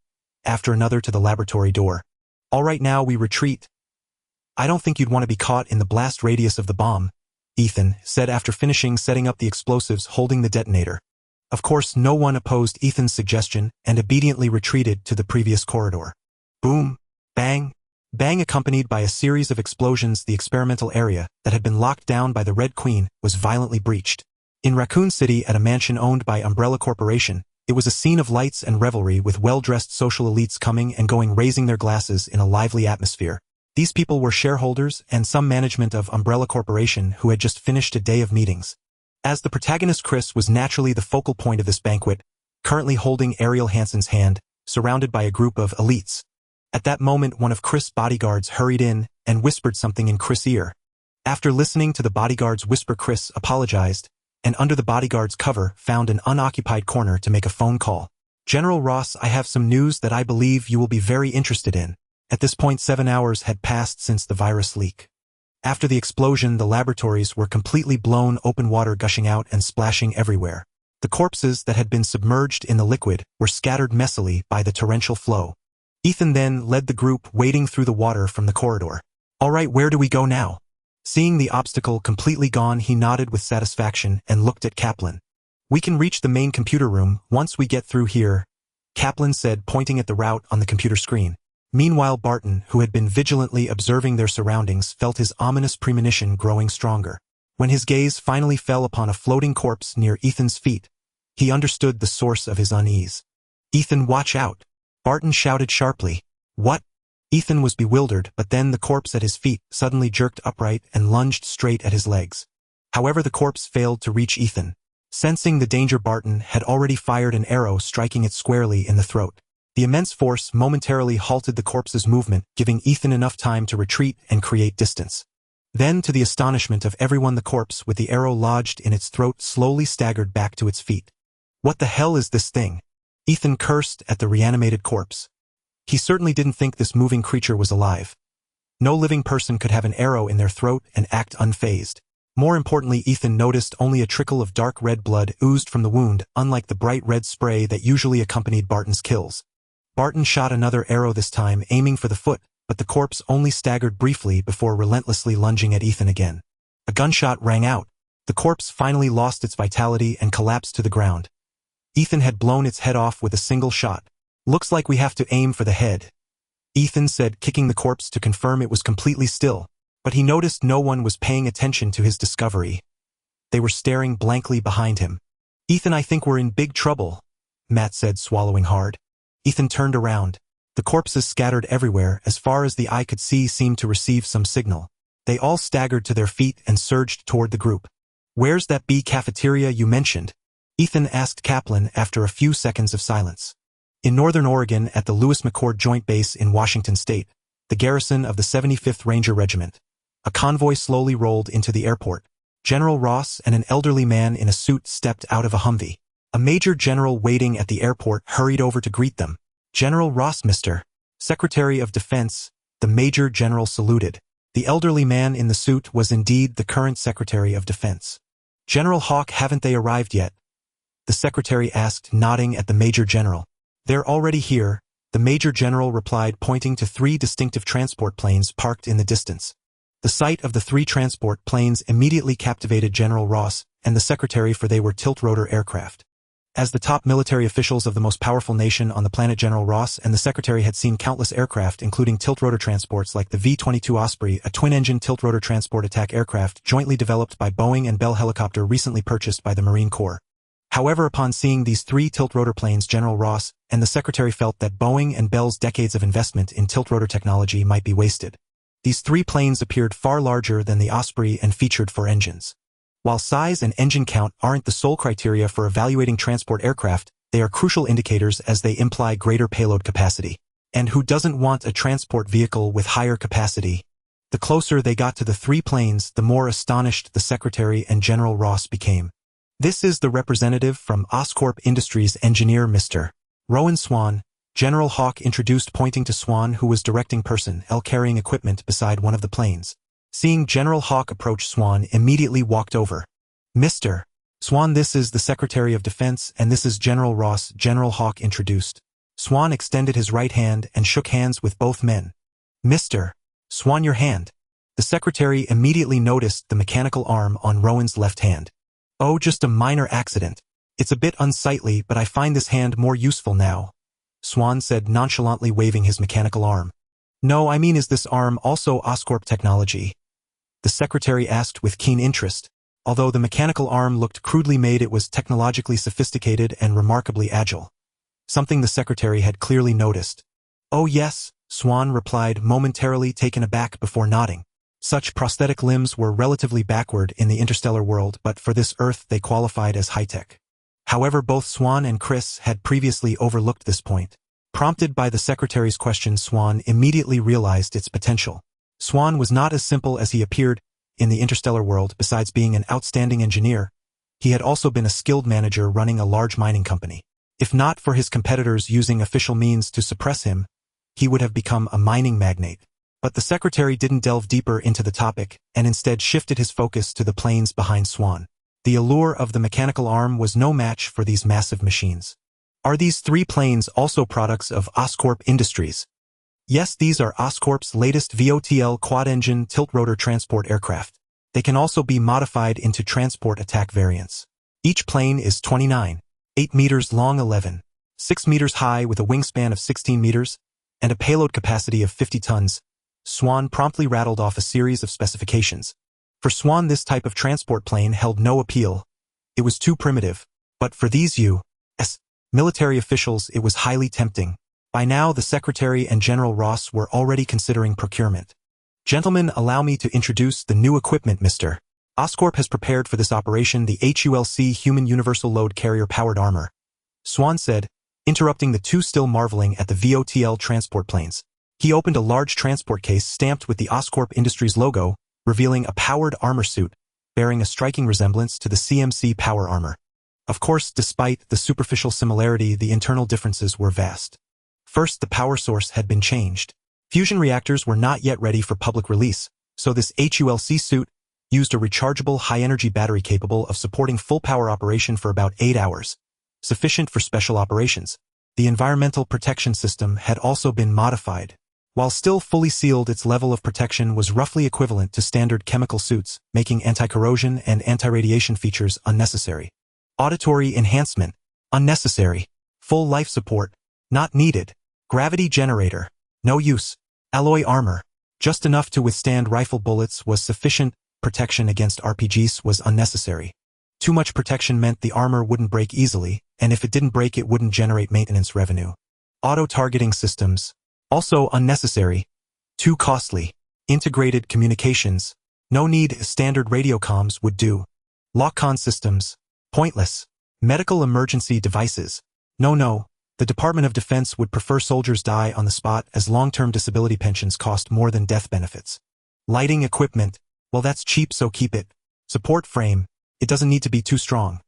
Speaker 1: after another to the laboratory door. All right, now we retreat. I don't think you'd want to be caught in the blast radius of the bomb, Ethan said after finishing setting up the explosives holding the detonator. Of course, no one opposed Ethan's suggestion and obediently retreated to the previous corridor. Boom, bang, bang, accompanied by a series of explosions. The experimental area that had been locked down by the Red Queen was violently breached. In Raccoon City, at a mansion owned by Umbrella Corporation, it was a scene of lights and revelry, with well-dressed social elites coming and going, raising their glasses in a lively atmosphere. These people were shareholders and some management of Umbrella Corporation who had just finished a day of meetings. As the protagonist, Chris was naturally the focal point of this banquet, currently holding Ariel Hansen's hand, surrounded by a group of elites. At that moment, one of Chris' bodyguards hurried in and whispered something in Chris' ear. After listening to the bodyguard's whisper, Chris apologized, and under the bodyguard's cover found an unoccupied corner to make a phone call. General Ross, I have some news that I believe you will be very interested in. At this point, 7 hours had passed since the virus leak. After the explosion, the laboratories were completely blown open, water gushing out and splashing everywhere. The corpses that had been submerged in the liquid were scattered messily by the torrential flow. Ethan then led the group wading through the water from the corridor. All right, where do we go now? Seeing the obstacle completely gone, he nodded with satisfaction and looked at Kaplan. We can reach the main computer room once we get through here, Kaplan said, pointing at the route on the computer screen. Meanwhile, Barton, who had been vigilantly observing their surroundings, felt his ominous premonition growing stronger. When his gaze finally fell upon a floating corpse near Ethan's feet, he understood the source of his unease. Ethan, watch out! Barton shouted sharply. What? Ethan was bewildered, but then the corpse at his feet suddenly jerked upright and lunged straight at his legs. However, the corpse failed to reach Ethan. Sensing the danger, Barton had already fired an arrow, striking it squarely in the throat. The immense force momentarily halted the corpse's movement, giving Ethan enough time to retreat and create distance. Then, to the astonishment of everyone, the corpse with the arrow lodged in its throat slowly staggered back to its feet. What the hell is this thing? Ethan cursed at the reanimated corpse. He certainly didn't think this moving creature was alive. No living person could have an arrow in their throat and act unfazed. More importantly, Ethan noticed only a trickle of dark red blood oozed from the wound, unlike the bright red spray that usually accompanied Barton's kills. Barton shot another arrow, this time aiming for the foot, but the corpse only staggered briefly before relentlessly lunging at Ethan again. A gunshot rang out. The corpse finally lost its vitality and collapsed to the ground. Ethan had blown its head off with a single shot. Looks like we have to aim for the head, Ethan said, kicking the corpse to confirm it was completely still, but he noticed no one was paying attention to his discovery. They were staring blankly behind him. Ethan, I think we're in big trouble, Matt said, swallowing hard. Ethan turned around. The corpses scattered everywhere, as far as the eye could see, seemed to receive some signal. They all staggered to their feet and surged toward the group. Where's that B cafeteria you mentioned? Ethan asked Kaplan after a few seconds of silence. In northern Oregon, at the Lewis McChord Joint Base in Washington State, the garrison of the 75th Ranger Regiment. A convoy slowly rolled into the airport. General Ross and an elderly man in a suit stepped out of a Humvee. A major general waiting at the airport hurried over to greet them. General Ross, Mr. Secretary of Defense, the major general saluted. The elderly man in the suit was indeed the current Secretary of Defense. General Hawk, haven't they arrived yet? The secretary asked, nodding at the major general. They're already here, the major general replied, pointing to 3 distinctive transport planes parked in the distance. The sight of the 3 transport planes immediately captivated General Ross and the secretary, for they were tilt-rotor aircraft. As the top military officials of the most powerful nation on the planet, General Ross and the secretary had seen countless aircraft, including tilt-rotor transports like the V-22 Osprey, a twin-engine tilt-rotor transport attack aircraft jointly developed by Boeing and Bell Helicopter, recently purchased by the Marine Corps. However, upon seeing these 3 tilt-rotor planes, General Ross and the secretary felt that Boeing and Bell's decades of investment in tilt-rotor technology might be wasted. These 3 planes appeared far larger than the Osprey and featured 4 engines. While size and engine count aren't the sole criteria for evaluating transport aircraft, they are crucial indicators as they imply greater payload capacity. And who doesn't want a transport vehicle with higher capacity? The closer they got to the three planes, the more astonished the Secretary and General Ross became. This is the representative from Oscorp Industries engineer Mr. Rowan Swan, General Hawk introduced, pointing to Swan, who was directing personnel carrying equipment beside one of the planes. Seeing General Hawk approach, Swan immediately walked over. Mr. Swan, this is the Secretary of Defense, and this is General Ross, General Hawk introduced. Swan extended his right hand and shook hands with both men. Mr. Swan, your hand. The Secretary immediately noticed the mechanical arm on Rowan's left hand. Oh, just a minor accident. It's a bit unsightly, but I find this hand more useful now, Swan said, nonchalantly waving his mechanical arm. No, I mean, is this arm also Oscorp technology? The Secretary asked with keen interest. Although the mechanical arm looked crudely made, it was technologically sophisticated and remarkably agile. Something the Secretary had clearly noticed. Oh yes, Swan replied, momentarily taken aback before nodding. Such prosthetic limbs were relatively backward in the interstellar world, but for this Earth they qualified as high-tech. However, both Swan and Chris had previously overlooked this point. Prompted by the Secretary's question, Swan immediately realized its potential. Swan was not as simple as he appeared in the interstellar world. Besides being an outstanding engineer, he had also been a skilled manager running a large mining company. If not for his competitors using official means to suppress him, he would have become a mining magnate. But the Secretary didn't delve deeper into the topic, and instead shifted his focus to the planes behind Swan. The allure of the mechanical arm was no match for these massive machines. Are these three planes also products of Oscorp Industries? Yes, these are Oscorp's latest VOTL quad-engine tilt-rotor transport aircraft. They can also be modified into transport attack variants. Each plane is 29.8 meters long, 11.6 meters high, with a wingspan of 16 meters, and a payload capacity of 50 tons. Swan promptly rattled off a series of specifications. For Swan, this type of transport plane held no appeal. It was too primitive. But for these U.S. military officials, it was highly tempting. By now, the Secretary and General Ross were already considering procurement. Gentlemen, allow me to introduce the new equipment Mr. Oscorp has prepared for this operation, the HULC Human Universal Load Carrier Powered Armor, Swan said, interrupting the two still marveling at the VOTL transport planes. He opened a large transport case stamped with the Oscorp Industries logo, revealing a powered armor suit, bearing a striking resemblance to the CMC power armor. Of course, despite the superficial similarity, the internal differences were vast. First, the power source had been changed. Fusion reactors were not yet ready for public release, so this HULC suit used a rechargeable high-energy battery capable of supporting full power operation for about 8 hours, sufficient for special operations. The environmental protection system had also been modified. While still fully sealed, its level of protection was roughly equivalent to standard chemical suits, making anti-corrosion and anti-radiation features unnecessary. Auditory enhancement, unnecessary. Full life support, not needed. Gravity generator, no use. Alloy armor, just enough to withstand rifle bullets was sufficient. Protection against RPGs was unnecessary. Too much protection meant the armor wouldn't break easily, and if it didn't break, it wouldn't generate maintenance revenue. Auto-targeting systems, also unnecessary. Too costly. Integrated communications, no need. Standard radiocoms would do. Lock-on systems, pointless. Medical emergency devices, no. The Department of Defense would prefer soldiers die on the spot, as long-term disability pensions cost more than death benefits. Lighting equipment, well, that's cheap, so keep it. Support frame, it doesn't need to be too strong.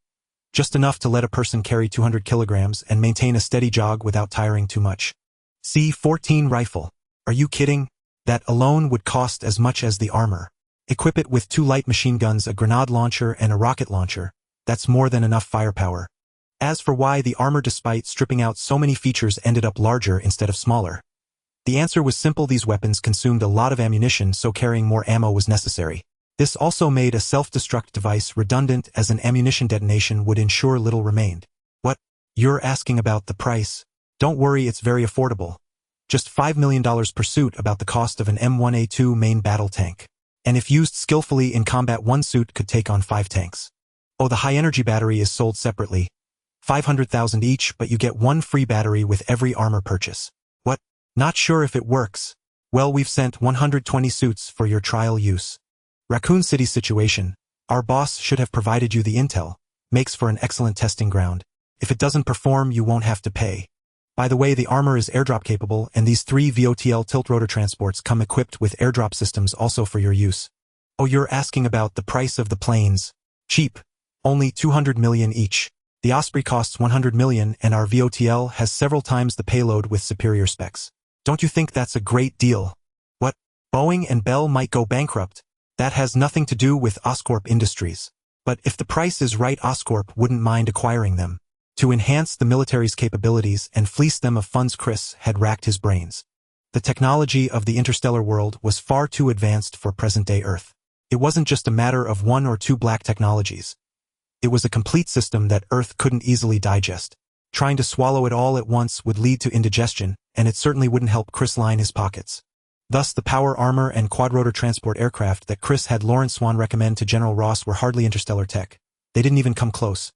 Speaker 1: Just enough to let a person carry 200 kilograms and maintain a steady jog without tiring too much. C-14 rifle, are you kidding? That alone would cost as much as the armor. Equip it with 2 light machine guns, a grenade launcher, and a rocket launcher. That's more than enough firepower. As for why the armor, despite stripping out so many features, ended up larger instead of smaller, the answer was simple. These weapons consumed a lot of ammunition, so carrying more ammo was necessary. This also made a self-destruct device redundant, as an ammunition detonation would ensure little remained. What? You're asking about the price? Don't worry, it's very affordable. Just $5 million per suit, about the cost of an M1A2 main battle tank. And if used skillfully in combat, one suit could take on 5 tanks. Oh, the high-energy battery is sold separately. 500,000 each, but you get 1 free battery with every armor purchase. What? Not sure if it works? Well, we've sent 120 suits for your trial use. Raccoon City situation. Our boss should have provided you the intel. Makes for an excellent testing ground. If it doesn't perform, you won't have to pay. By the way, the armor is airdrop capable, and these 3 VOTL tilt-rotor transports come equipped with airdrop systems also for your use. Oh, you're asking about the price of the planes. Cheap. Only 200 million each. The Osprey costs 100 million, and our VOTL has several times the payload with superior specs. Don't you think that's a great deal? What? Boeing and Bell might go bankrupt? That has nothing to do with Oscorp Industries. But if the price is right, Oscorp wouldn't mind acquiring them. To enhance the military's capabilities and fleece them of funds, Chris had racked his brains. The technology of the interstellar world was far too advanced for present-day Earth. It wasn't just a matter of 1 or 2 black technologies. It was a complete system that Earth couldn't easily digest. Trying to swallow it all at once would lead to indigestion, and it certainly wouldn't help Chris line his pockets. Thus, the power armor and quadrotor transport aircraft that Chris had Lawrence Swan recommend to General Ross were hardly interstellar tech. They didn't even come close.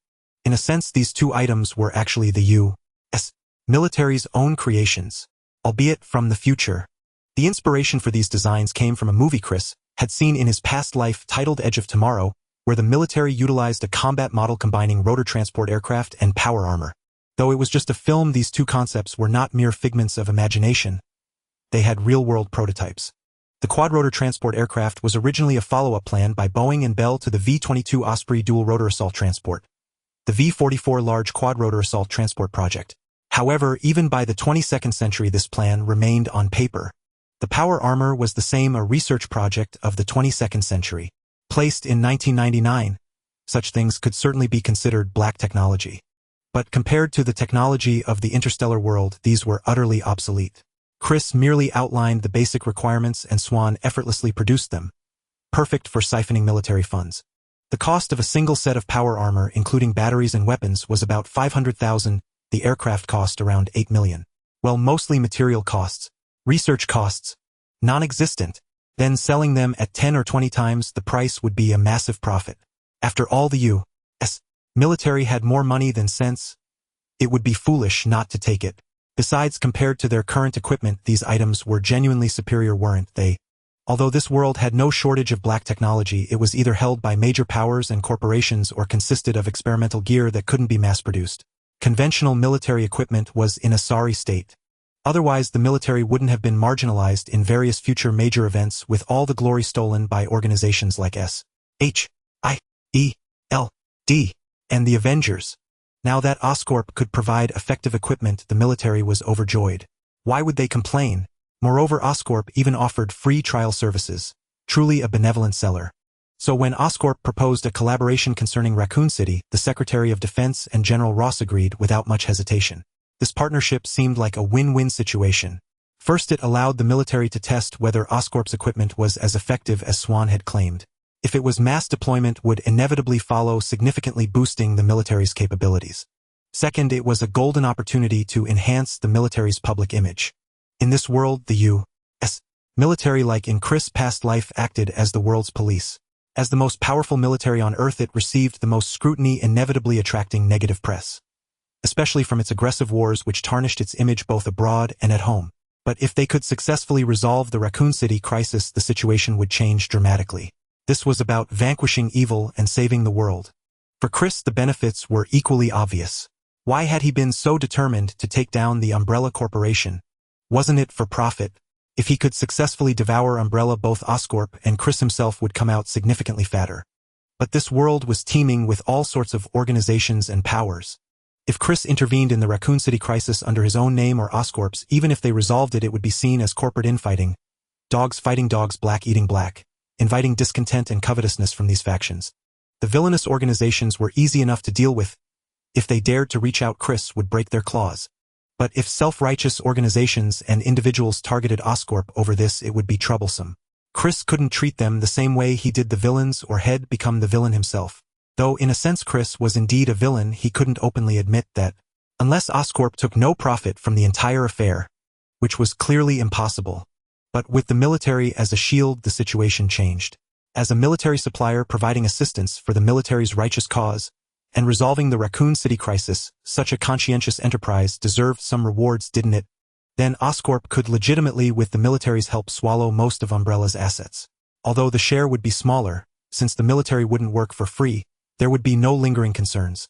Speaker 1: In a sense, these 2 items were actually the U.S. military's own creations, albeit from the future. The inspiration for these designs came from a movie Chris had seen in his past life titled Edge of Tomorrow, where the military utilized a combat model combining rotor transport aircraft and power armor. Though it was just a film, these 2 concepts were not mere figments of imagination. They had real-world prototypes. The quadrotor transport aircraft was originally a follow-up plan by Boeing and Bell to the V-22 Osprey dual-rotor assault transport, the V-44 large quadrotor assault transport project. However, even by the 22nd century, this plan remained on paper. The power armor was the same, a research project of the 22nd century. Placed in 1999, such things could certainly be considered black technology. But compared to the technology of the interstellar world, these were utterly obsolete. Chris merely outlined the basic requirements and Swan effortlessly produced them, perfect for siphoning military funds. The cost of a single set of power armor, including batteries and weapons, was about $500,000, the aircraft cost around $8 million. Well, mostly material costs, research costs, non-existent. Then selling them at 10 or 20 times the price would be a massive profit. After all, the U.S. military had more money than sense. It would be foolish not to take it. Besides, compared to their current equipment, these items were genuinely superior, weren't they? Although this world had no shortage of black technology, it was either held by major powers and corporations or consisted of experimental gear that couldn't be mass-produced. Conventional military equipment was in a sorry state. Otherwise, the military wouldn't have been marginalized in various future major events, with all the glory stolen by organizations like S.H.I.E.L.D. and the Avengers. Now that Oscorp could provide effective equipment, the military was overjoyed. Why would they complain? Moreover, Oscorp even offered free trial services. Truly a benevolent seller. So when Oscorp proposed a collaboration concerning Raccoon City, the Secretary of Defense and General Ross agreed without much hesitation. This partnership seemed like a win-win situation. First, it allowed the military to test whether Oscorp's equipment was as effective as Swan had claimed. If it was, mass deployment would inevitably follow, significantly boosting the military's capabilities. Second, it was a golden opportunity to enhance the military's public image. In this world, the U.S. military, like in Chris' past life, acted as the world's police. As the most powerful military on Earth, it received the most scrutiny, inevitably attracting negative press, especially from its aggressive wars, which tarnished its image both abroad and at home. But if they could successfully resolve the Raccoon City crisis, the situation would change dramatically. This was about vanquishing evil and saving the world. For Chris, the benefits were equally obvious. Why had he been so determined to take down the Umbrella Corporation? Wasn't it for profit? If he could successfully devour Umbrella, both Oscorp and Chris himself would come out significantly fatter. But this world was teeming with all sorts of organizations and powers. If Chris intervened in the Raccoon City crisis under his own name or Oscorp's, even if they resolved it, it would be seen as corporate infighting. Dogs fighting dogs, black eating black, inviting discontent and covetousness from these factions. The villainous organizations were easy enough to deal with. If they dared to reach out, Chris would break their claws. But if self-righteous organizations and individuals targeted Oscorp over this, it would be troublesome. Chris couldn't treat them the same way he did the villains or had become the villain himself. Though in a sense Chris was indeed a villain, he couldn't openly admit that. Unless Oscorp took no profit from the entire affair, which was clearly impossible. But with the military as a shield, the situation changed. As a military supplier providing assistance for the military's righteous cause, and resolving the Raccoon City crisis, such a conscientious enterprise deserved some rewards, didn't it? Then Oscorp could legitimately, with the military's help, swallow most of Umbrella's assets. Although the share would be smaller, since the military wouldn't work for free, there would be no lingering concerns.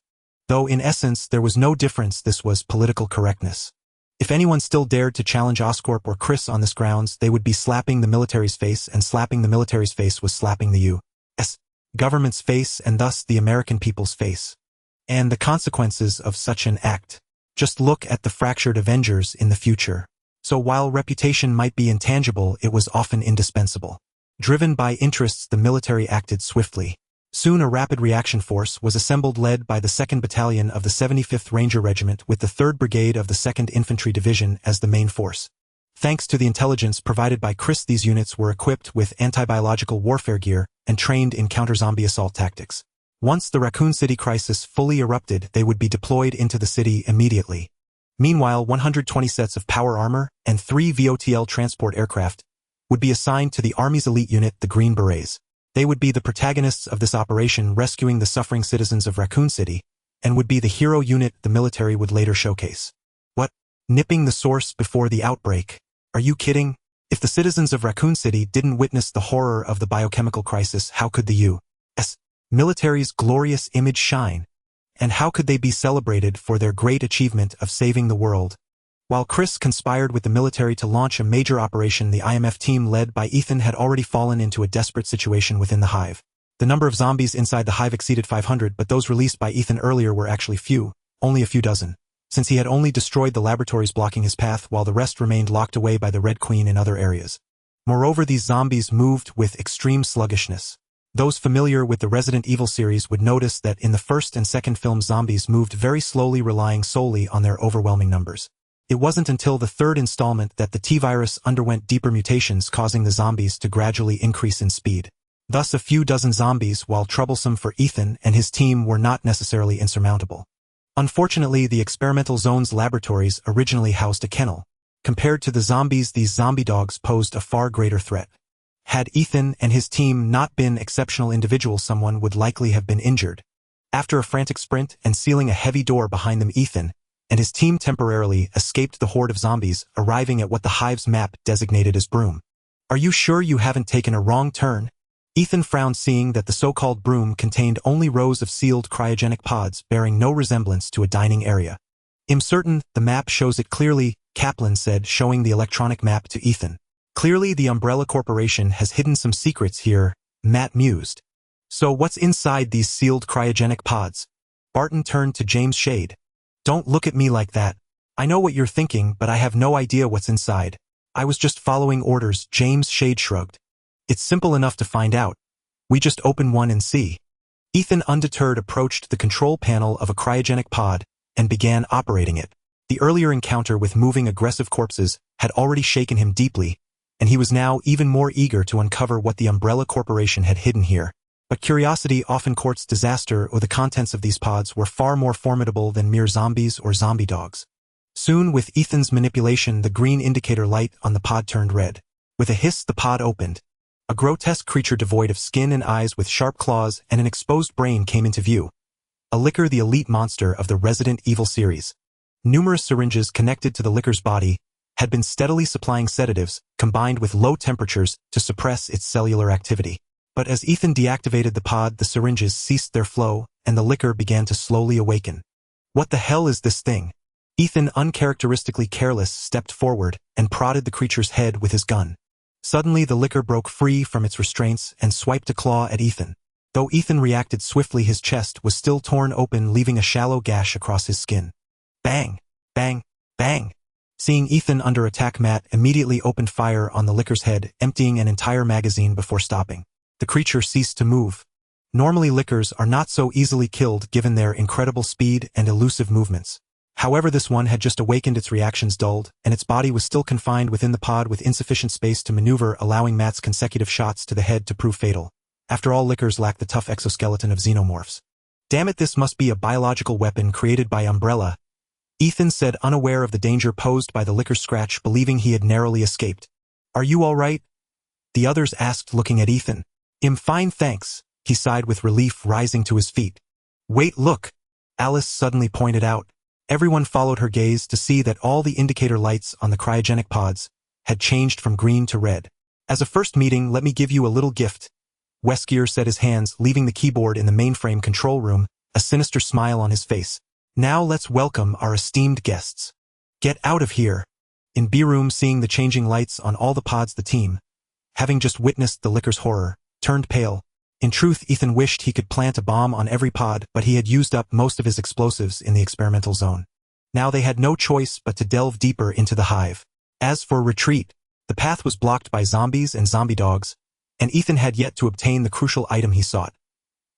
Speaker 1: Though in essence there was no difference, this was political correctness. If anyone still dared to challenge Oscorp or Chris on this grounds, they would be slapping the military's face, and slapping the military's face was slapping the U.S. government's face and thus the American people's face. And the consequences of such an act. Just look at the fractured Avengers in the future. So while reputation might be intangible, it was often indispensable. Driven by interests, the military acted swiftly. Soon a rapid reaction force was assembled led by the 2nd Battalion of the 75th Ranger Regiment with the 3rd Brigade of the 2nd Infantry Division as the main force. Thanks to the intelligence provided by Chris, these units were equipped with anti-biological warfare gear and trained in counter-zombie assault tactics. Once the Raccoon City crisis fully erupted, they would be deployed into the city immediately. Meanwhile, 120 sets of power armor and 3 VOTL transport aircraft would be assigned to the Army's elite unit, the Green Berets. They would be the protagonists of this operation, rescuing the suffering citizens of Raccoon City, and would be the hero unit the military would later showcase. What? Nipping the source before the outbreak? Are you kidding? If the citizens of Raccoon City didn't witness the horror of the biochemical crisis, how could the U.S. military's glorious image shine? And how could they be celebrated for their great achievement of saving the world? While Chris conspired with the military to launch a major operation, the IMF team led by Ethan had already fallen into a desperate situation within the hive. The number of zombies inside the hive exceeded 500, but those released by Ethan earlier were actually few, only a few dozen, since he had only destroyed the laboratories blocking his path while the rest remained locked away by the Red Queen in other areas. Moreover, these zombies moved with extreme sluggishness. Those familiar with the Resident Evil series would notice that in the first and second films, zombies moved very slowly, relying solely on their overwhelming numbers. It wasn't until the third installment that the T-virus underwent deeper mutations, causing the zombies to gradually increase in speed. Thus, a few dozen zombies, while troublesome for Ethan and his team, were not necessarily insurmountable. Unfortunately, the experimental zone's laboratories originally housed a kennel. Compared to the zombies, these zombie dogs posed a far greater threat. Had Ethan and his team not been exceptional individuals, someone would likely have been injured. After a frantic sprint and sealing a heavy door behind them, Ethan and his team temporarily escaped the horde of zombies, arriving at what the hive's map designated as Broom. Are you sure you haven't taken a wrong turn? Ethan frowned, seeing that the so-called Broom contained only rows of sealed cryogenic pods bearing no resemblance to a dining area. I'm certain the map shows it clearly, Kaplan said, showing the electronic map to Ethan. Clearly the Umbrella Corporation has hidden some secrets here, Matt mused. So what's inside these sealed cryogenic pods? Barton turned to James Shade. Don't look at me like that. I know what you're thinking, but I have no idea what's inside. I was just following orders, James Shade shrugged. It's simple enough to find out. We just open one and see. Ethan, undeterred, approached the control panel of a cryogenic pod and began operating it. The earlier encounter with moving, aggressive corpses had already shaken him deeply, and he was now even more eager to uncover what the Umbrella Corporation had hidden here. But curiosity often courts disaster, or the contents of these pods were far more formidable than mere zombies or zombie dogs. Soon, with Ethan's manipulation, the green indicator light on the pod turned red. With a hiss, the pod opened. A grotesque creature devoid of skin and eyes, with sharp claws and an exposed brain, came into view. A licker, the elite monster of the Resident Evil series. Numerous syringes connected to the licker's body had been steadily supplying sedatives, combined with low temperatures, to suppress its cellular activity. But as Ethan deactivated the pod, the syringes ceased their flow, and the licker began to slowly awaken. What the hell is this thing? Ethan, uncharacteristically careless, stepped forward and prodded the creature's head with his gun. Suddenly, the licker broke free from its restraints and swiped a claw at Ethan. Though Ethan reacted swiftly, his chest was still torn open, leaving a shallow gash across his skin. Bang! Bang! Bang! Seeing Ethan under attack, Matt immediately opened fire on the licker's head, emptying an entire magazine before stopping. The creature ceased to move. Normally, lickers are not so easily killed given their incredible speed and elusive movements. However, this one had just awakened, its reactions dulled, and its body was still confined within the pod with insufficient space to maneuver, allowing Matt's consecutive shots to the head to prove fatal. After all, lickers lack the tough exoskeleton of xenomorphs. Damn it, this must be a biological weapon created by Umbrella, Ethan said, unaware of the danger posed by the licker's scratch, believing he had narrowly escaped. Are you all right? The others asked, looking at Ethan. I'm fine, thanks, he sighed with relief, rising to his feet. Wait, look, Alice suddenly pointed out. Everyone followed her gaze to see that all the indicator lights on the cryogenic pods had changed from green to red. As a first meeting, let me give you a little gift. Weskier set his hands, leaving the keyboard in the mainframe control room, a sinister smile on his face. Now let's welcome our esteemed guests. Get out of here. In B-room, seeing the changing lights on all the pods, the team, having just witnessed the liquor's horror, turned pale. In truth, Ethan wished he could plant a bomb on every pod, but he had used up most of his explosives in the experimental zone. Now they had no choice but to delve deeper into the hive. As for retreat, the path was blocked by zombies and zombie dogs, and Ethan had yet to obtain the crucial item he sought.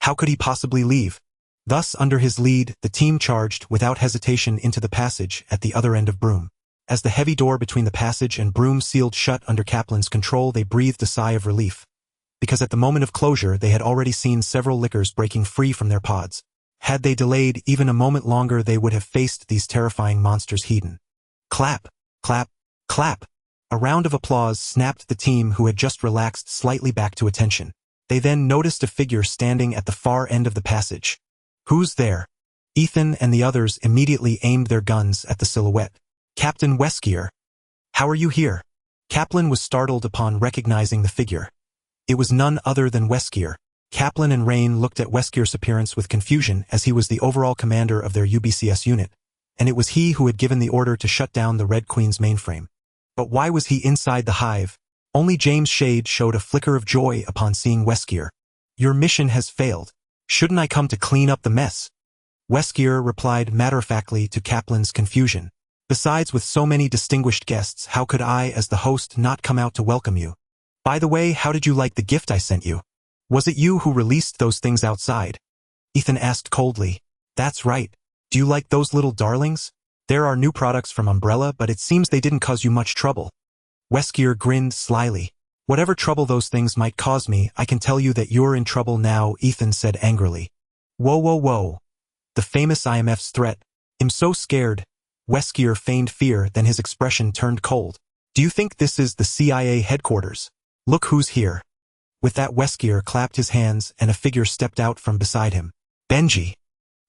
Speaker 1: How could he possibly leave? Thus, under his lead, the team charged without hesitation into the passage at the other end of Broom. As the heavy door between the passage and Broom sealed shut under Kaplan's control, they breathed a sigh of relief, because at the moment of closure they had already seen several lickers breaking free from their pods. Had they delayed even a moment longer, they would have faced these terrifying monsters head-on. Clap, clap, clap. A round of applause snapped the team, who had just relaxed slightly back to attention. They then noticed a figure standing at the far end of the passage. Who's there? Ethan and the others immediately aimed their guns at the silhouette. Captain Weskier. How are you here? Kaplan was startled upon recognizing the figure. It was none other than Weskier. Kaplan and Rain looked at Weskier's appearance with confusion, as he was the overall commander of their UBCS unit, and it was he who had given the order to shut down the Red Queen's mainframe. But why was he inside the hive? Only James Shade showed a flicker of joy upon seeing Weskier. Your mission has failed. Shouldn't I come to clean up the mess? Weskier replied matter-of-factly to Kaplan's confusion. Besides, with so many distinguished guests, how could I, as the host, not come out to welcome you? By the way, how did you like the gift I sent you? Was it you who released those things outside? Ethan asked coldly. That's right. Do you like those little darlings? There are new products from Umbrella, but it seems they didn't cause you much trouble. Weskier grinned slyly. Whatever trouble those things might cause me, I can tell you that you're in trouble now, Ethan said angrily. Whoa, whoa, whoa. The famous IMF's threat. I'm so scared. Weskier feigned fear, then his expression turned cold. Do you think this is the CIA headquarters? Look who's here. With that, Weskier clapped his hands and a figure stepped out from beside him. Benji.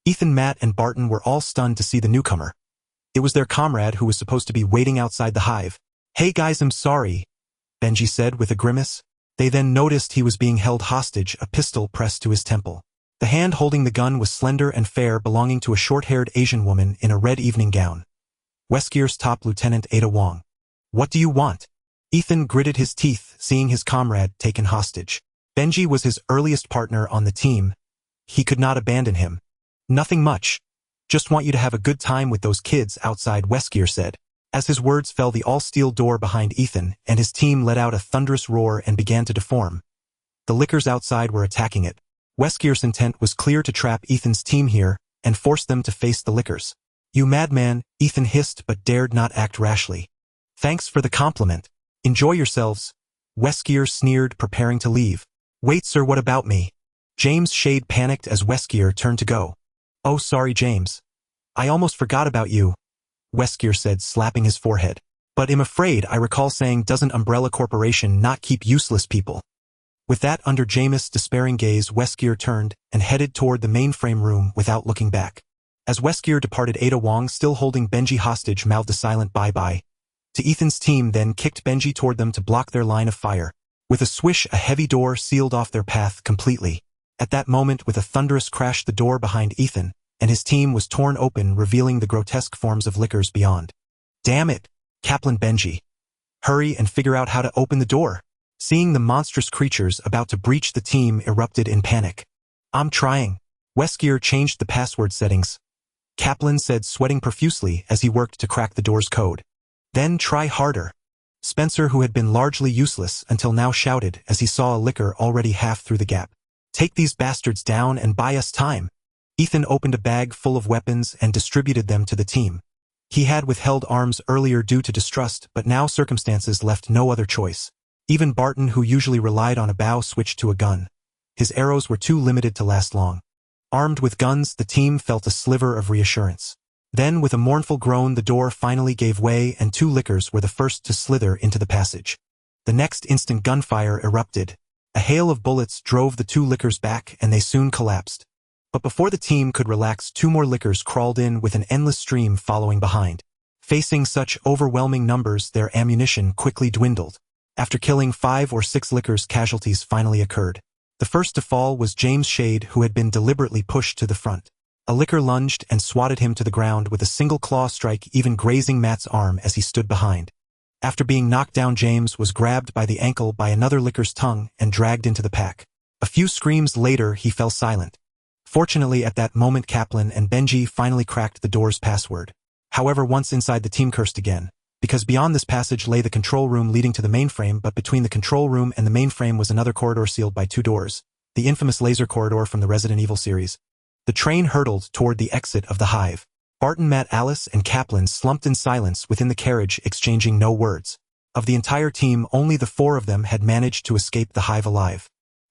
Speaker 1: Ethan, Matt, and Barton were all stunned to see the newcomer. It was their comrade who was supposed to be waiting outside the hive. Hey guys, I'm sorry, Benji said with a grimace. They then noticed he was being held hostage, a pistol pressed to his temple. The hand holding the gun was slender and fair, belonging to a short-haired Asian woman in a red evening gown. Weskier's top lieutenant, Ada Wong. What do you want? Ethan gritted his teeth, seeing his comrade taken hostage. Benji was his earliest partner on the team. He could not abandon him. Nothing much. Just want you to have a good time with those kids outside, Weskier said. As his words fell, the all-steel door behind Ethan and his team let out a thunderous roar and began to deform. The lickers outside were attacking it. Weskier's intent was clear: to trap Ethan's team here and force them to face the lickers. You madman, Ethan hissed, but dared not act rashly. Thanks for the compliment. Enjoy yourselves. Weskier sneered, preparing to leave. Wait sir, what about me? James Shade panicked as Weskier turned to go. Oh sorry James. I almost forgot about you, Weskier said, slapping his forehead. But I'm afraid I recall saying, doesn't Umbrella Corporation not keep useless people? With that, under Jameis' despairing gaze, Weskier turned and headed toward the mainframe room without looking back. As Weskier departed, Ada Wong, still holding Benji hostage, mouthed a silent bye-bye to Ethan's team, then kicked Benji toward them to block their line of fire. With a swish, a heavy door sealed off their path completely. At that moment, with a thunderous crash, the door behind Ethan and his team was torn open, revealing the grotesque forms of lickers beyond. Damn it, Kaplan, Benji. Hurry and figure out how to open the door. Seeing the monstrous creatures about to breach, the team erupted in panic. I'm trying. Weskier changed the password settings, Kaplan said, sweating profusely as he worked to crack the door's code. Then try harder. Spencer, who had been largely useless until now, shouted as he saw a licker already half through the gap. Take these bastards down and buy us time. Ethan opened a bag full of weapons and distributed them to the team. He had withheld arms earlier due to distrust, but now circumstances left no other choice. Even Barton, who usually relied on a bow, switched to a gun. His arrows were too limited to last long. Armed with guns, the team felt a sliver of reassurance. Then, with a mournful groan, the door finally gave way and two lickers were the first to slither into the passage. The next instant, gunfire erupted. A hail of bullets drove the two lickers back and they soon collapsed. But before the team could relax, two more lickers crawled in with an endless stream following behind. Facing such overwhelming numbers, their ammunition quickly dwindled. After killing 5 or 6 lickers, casualties finally occurred. The first to fall was James Shade, who had been deliberately pushed to the front. A licker lunged and swatted him to the ground with a single claw strike, even grazing Matt's arm as he stood behind. After being knocked down, James was grabbed by the ankle by another licker's tongue and dragged into the pack. A few screams later, he fell silent. Fortunately, at that moment, Kaplan and Benji finally cracked the door's password. However, once inside, the team cursed again, because beyond this passage lay the control room leading to the mainframe, but between the control room and the mainframe was another corridor sealed by 2 doors, the infamous laser corridor from the Resident Evil series. The train hurtled toward the exit of the hive. Barton, Matt, Alice, and Kaplan slumped in silence within the carriage, exchanging no words. Of the entire team, only the 4 of them had managed to escape the hive alive.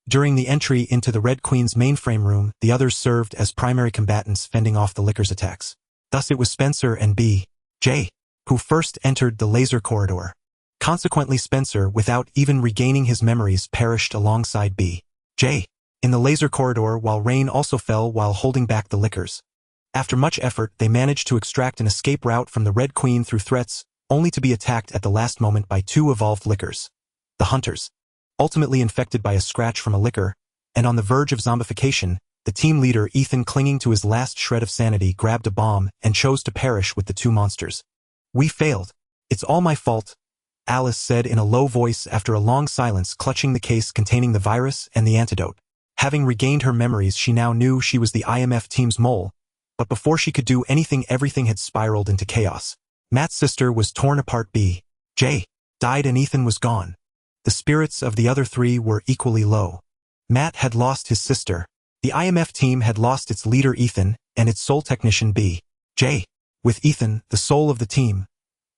Speaker 1: During the entry into the Red Queen's mainframe room, the others served as primary combatants, fending off the Licker's attacks. Thus it was Spencer and B.J. who first entered the laser corridor. Consequently, Spencer, without even regaining his memories, perished alongside B.J. in the laser corridor, while Rain also fell while holding back the Lickers. After much effort, they managed to extract an escape route from the Red Queen through threats, only to be attacked at the last moment by 2 evolved Lickers, the Hunters. Ultimately infected by a scratch from a Licker, and on the verge of zombification, the team leader, Ethan, clinging to his last shred of sanity, grabbed a bomb and chose to perish with the 2 monsters. "We failed. It's all my fault," Alice said in a low voice after a long silence, clutching the case containing the virus and the antidote. Having regained her memories, she now knew she was the IMF team's mole, but before she could do anything, everything had spiraled into chaos. Matt's sister was torn apart, B.J. died, and Ethan was gone. The spirits of the other 3 were equally low. Matt had lost his sister. The IMF team had lost its leader, Ethan, and its sole technician, B.J. With Ethan, the soul of the team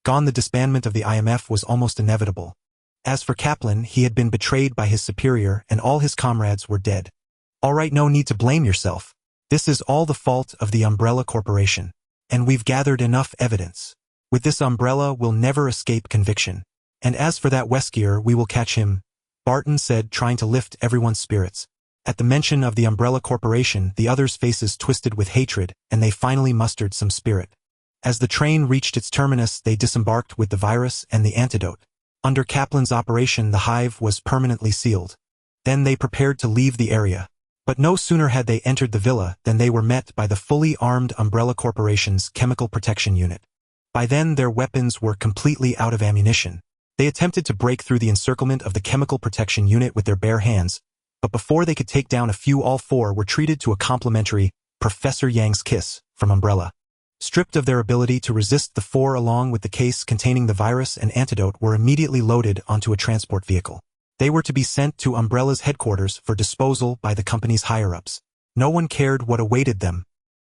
Speaker 1: gone, the disbandment of the IMF was almost inevitable. As for Kaplan, he had been betrayed by his superior, and all his comrades were dead. "All right, no need to blame yourself. This is all the fault of the Umbrella Corporation. And we've gathered enough evidence. With this Umbrella, we'll never escape conviction. And as for that Weskier, we will catch him," Barton said, trying to lift everyone's spirits. At the mention of the Umbrella Corporation, the others' faces twisted with hatred, and they finally mustered some spirit. As the train reached its terminus, they disembarked with the virus and the antidote. Under Kaplan's operation, the hive was permanently sealed. Then they prepared to leave the area. But no sooner had they entered the villa than they were met by the fully armed Umbrella Corporation's Chemical Protection Unit. By then, their weapons were completely out of ammunition. They attempted to break through the encirclement of the Chemical Protection Unit with their bare hands, but before they could take down a few, all 4 were treated to a complimentary Professor Yang's kiss from Umbrella. Stripped of their ability to resist, the 4, along with the case containing the virus and antidote, were immediately loaded onto a transport vehicle. They were to be sent to Umbrella's headquarters for disposal by the company's higher-ups. No one cared what awaited them.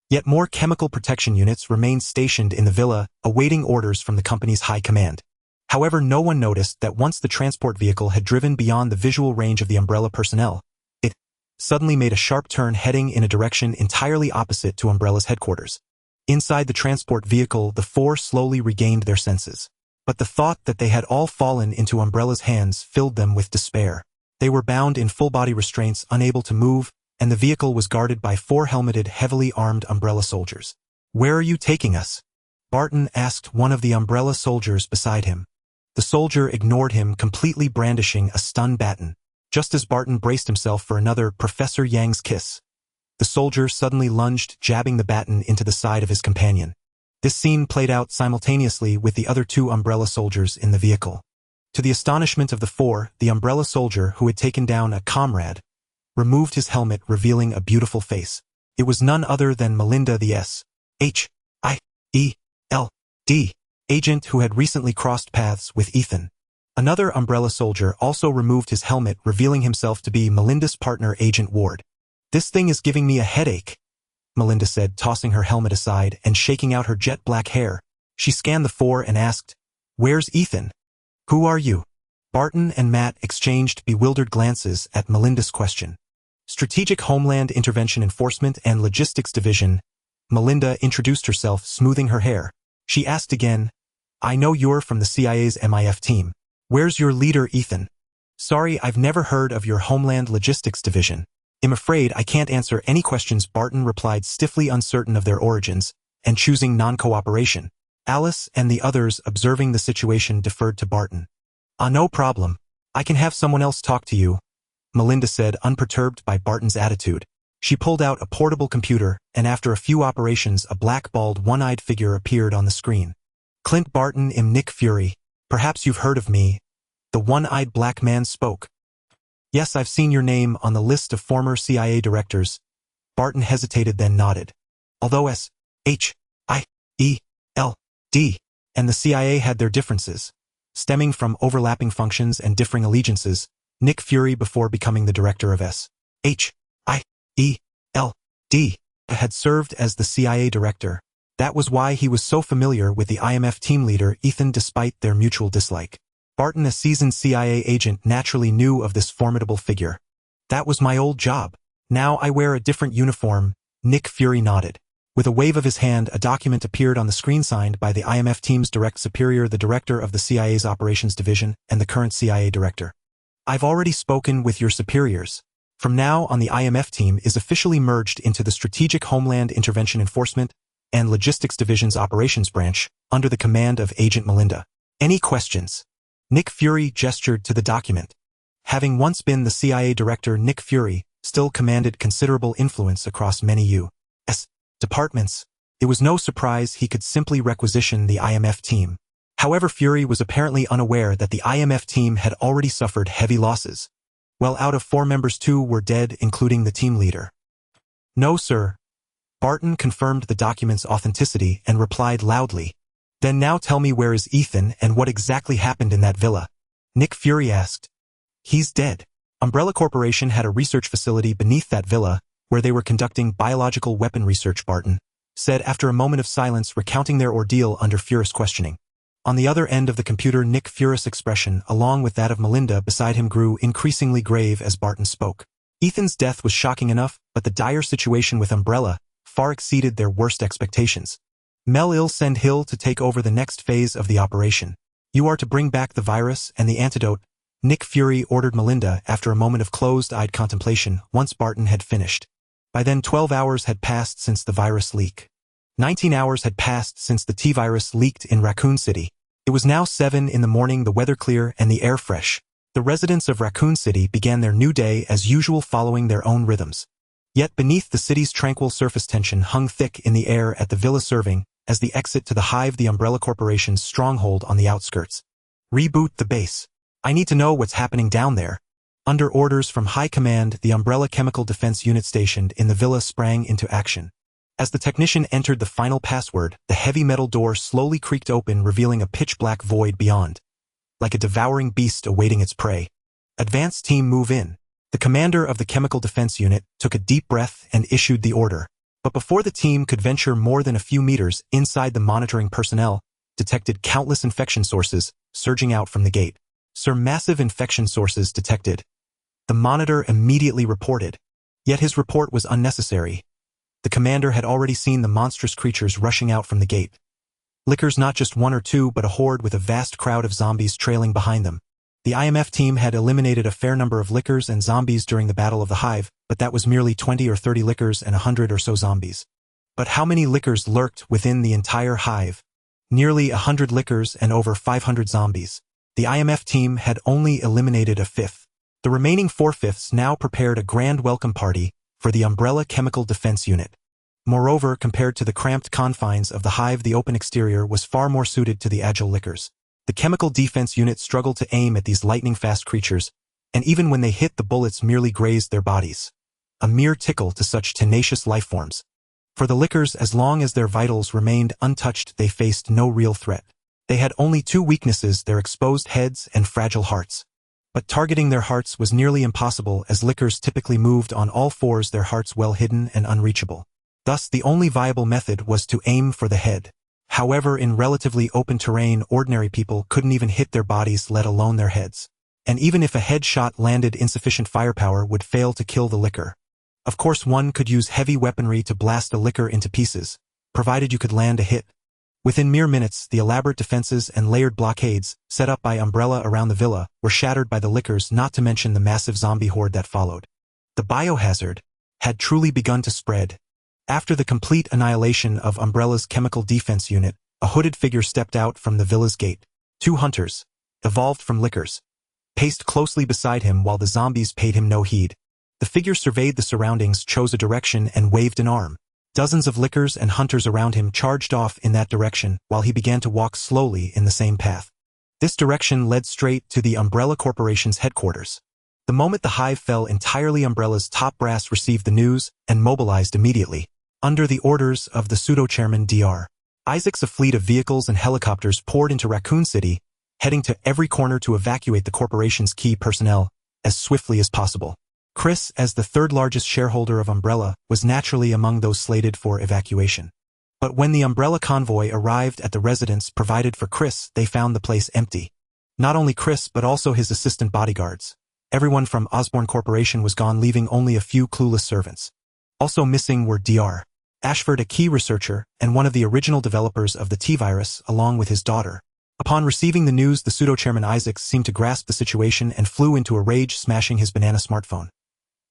Speaker 1: Yet more chemical protection units remained stationed in the villa, awaiting orders from the company's high command. However, no one noticed that once the transport vehicle had driven beyond the visual range of the Umbrella personnel, it suddenly made a sharp turn, heading in a direction entirely opposite to Umbrella's headquarters. Inside the transport vehicle, the 4 slowly regained their senses. But the thought that they had all fallen into Umbrella's hands filled them with despair. They were bound in full-body restraints, unable to move, and the vehicle was guarded by 4 helmeted, heavily armed Umbrella soldiers. "Where are you taking us?" Barton asked one of the Umbrella soldiers beside him. The soldier ignored him, completely brandishing a stun baton. Just as Barton braced himself for another Professor Yang's kiss, the soldier suddenly lunged, jabbing the baton into the side of his companion. This scene played out simultaneously with the other 2 Umbrella soldiers in the vehicle. To the astonishment of the 4, the Umbrella soldier who had taken down a comrade removed his helmet, revealing a beautiful face. It was none other than Melinda, the S.H.I.E.L.D. agent who had recently crossed paths with Ethan. Another Umbrella soldier also removed his helmet, revealing himself to be Melinda's partner, Agent Ward. "This thing is giving me a headache," Melinda said, tossing her helmet aside and shaking out her jet-black hair. She scanned the 4 and asked, "Where's Ethan?" "Who are you?" Barton and Matt exchanged bewildered glances at Melinda's question. "Strategic Homeland Intervention Enforcement and Logistics Division," Melinda introduced herself, smoothing her hair. She asked again, "I know you're from the CIA's MIF team. Where's your leader, Ethan?" "Sorry, I've never heard of your Homeland Logistics Division. I'm afraid I can't answer any questions," Barton replied, stiffly uncertain of their origins and choosing non-cooperation. Alice and the others, observing the situation, deferred to Barton. No problem. I can have someone else talk to you," Melinda said, unperturbed by Barton's attitude. She pulled out a portable computer, and after a few operations a black-balled, one-eyed figure appeared on the screen. Clint Barton, I'm Nick Fury. Perhaps you've heard of me. The one-eyed black man spoke. Yes, I've seen your name on the list of former CIA directors. Barton hesitated, then nodded. Although S.H.I.E.L.D. and the CIA had their differences, stemming from overlapping functions and differing allegiances, Nick Fury, before becoming the director of S.H.I.E.L.D, had served as the CIA director. That was why he was so familiar with the IMF team leader Ethan, despite their mutual dislike. Barton, a seasoned CIA agent, naturally knew of this formidable figure. That was my old job. Now I wear a different uniform. Nick Fury nodded. With a wave of his hand, a document appeared on the screen signed by the IMF team's direct superior, the director of the CIA's operations division, and the current CIA director. I've already spoken with your superiors. From now on, the IMF team is officially merged into the Strategic Homeland Intervention Enforcement and Logistics Division's operations branch, under the command of Agent Melinda. Any questions? Nick Fury gestured to the document. Having once been the CIA director, Nick Fury still commanded considerable influence across many U.S. departments. It was no surprise he could simply requisition the IMF team. However, Fury was apparently unaware that the IMF team had already suffered heavy losses. Well, out of 4 members, 2 were dead, including the team leader. No, sir. Barton confirmed the document's authenticity and replied loudly. Then now tell me, where is Ethan and what exactly happened in that villa? Nick Fury asked. He's dead. Umbrella Corporation had a research facility beneath that villa, where they were conducting biological weapon research, Barton said after a moment of silence, recounting their ordeal under furious questioning. On the other end of the computer, Nick Fury's expression, along with that of Melinda beside him, grew increasingly grave as Barton spoke. Ethan's death was shocking enough, but the dire situation with Umbrella far exceeded their worst expectations. Mel send Hill to take over the next phase of the operation. You are to bring back the virus and the antidote, Nick Fury ordered Melinda after a moment of closed-eyed contemplation once Barton had finished. By then 12 hours had passed since the virus leak. 19 hours had passed since the T-virus leaked in Raccoon City. It was now 7 in the morning, the weather clear and the air fresh. The residents of Raccoon City began their new day as usual, following their own rhythms. Yet beneath the city's tranquil surface, tension hung thick in the air at the villa, serving as the exit to the Hive, the Umbrella Corporation's stronghold on the outskirts. Reboot the base. I need to know what's happening down there. Under orders from High Command, the Umbrella Chemical Defense Unit stationed in the villa sprang into action. As the technician entered the final password, the heavy metal door slowly creaked open, revealing a pitch-black void beyond, like a devouring beast awaiting its prey. Advanced team, move in. The commander of the Chemical Defense Unit took a deep breath and issued the order. But before the team could venture more than a few meters inside, the monitoring personnel detected countless infection sources surging out from the gate. Sir, massive infection sources detected. The monitor immediately reported. Yet his report was unnecessary. The commander had already seen the monstrous creatures rushing out from the gate. Lickers, not just 1 or 2, but a horde with a vast crowd of zombies trailing behind them. The IMF team had eliminated a fair number of lickers and zombies during the Battle of the Hive, but that was merely 20 or 30 lickers and 100 or so zombies. But how many lickers lurked within the entire Hive? Nearly 100 lickers and over 500 zombies. The IMF team had only eliminated a fifth. The remaining 4/5 now prepared a grand welcome party for the Umbrella Chemical Defense Unit. Moreover, compared to the cramped confines of the Hive, the open exterior was far more suited to the agile lickers. The Chemical Defense Unit struggled to aim at these lightning-fast creatures, and even when they hit, the bullets merely grazed their bodies. A mere tickle to such tenacious lifeforms. For the lickers, as long as their vitals remained untouched, they faced no real threat. They had only 2 weaknesses: their exposed heads and fragile hearts. But targeting their hearts was nearly impossible, as lickers typically moved on all fours, their hearts well hidden and unreachable. Thus, the only viable method was to aim for the head. However, in relatively open terrain, ordinary people couldn't even hit their bodies, let alone their heads. And even if a headshot landed, insufficient firepower would fail to kill the licker. Of course, one could use heavy weaponry to blast a licker into pieces, provided you could land a hit. Within mere minutes, the elaborate defenses and layered blockades set up by Umbrella around the villa were shattered by the lickers, not to mention the massive zombie horde that followed. The biohazard had truly begun to spread. After the complete annihilation of Umbrella's Chemical Defense Unit, a hooded figure stepped out from the villa's gate. 2 hunters, evolved from lickers, paced closely beside him while the zombies paid him no heed. The figure surveyed the surroundings, chose a direction, and waved an arm. Dozens of lickers and hunters around him charged off in that direction, while he began to walk slowly in the same path. This direction led straight to the Umbrella Corporation's headquarters. The moment the hive fell entirely, Umbrella's top brass received the news and mobilized immediately. Under the orders of the pseudo-chairman Dr. Isaacs, a fleet of vehicles and helicopters poured into Raccoon City, heading to every corner to evacuate the corporation's key personnel as swiftly as possible. Chris, as the third-largest shareholder of Umbrella, was naturally among those slated for evacuation. But when the Umbrella convoy arrived at the residence provided for Chris, they found the place empty. Not only Chris, but also his assistant bodyguards. Everyone from Osborne Corporation was gone, leaving only a few clueless servants. Also missing were Dr. Ashford, a key researcher, and one of the original developers of the T-virus, along with his daughter. Upon receiving the news, the pseudo-chairman Isaacs seemed to grasp the situation and flew into a rage, smashing his banana smartphone.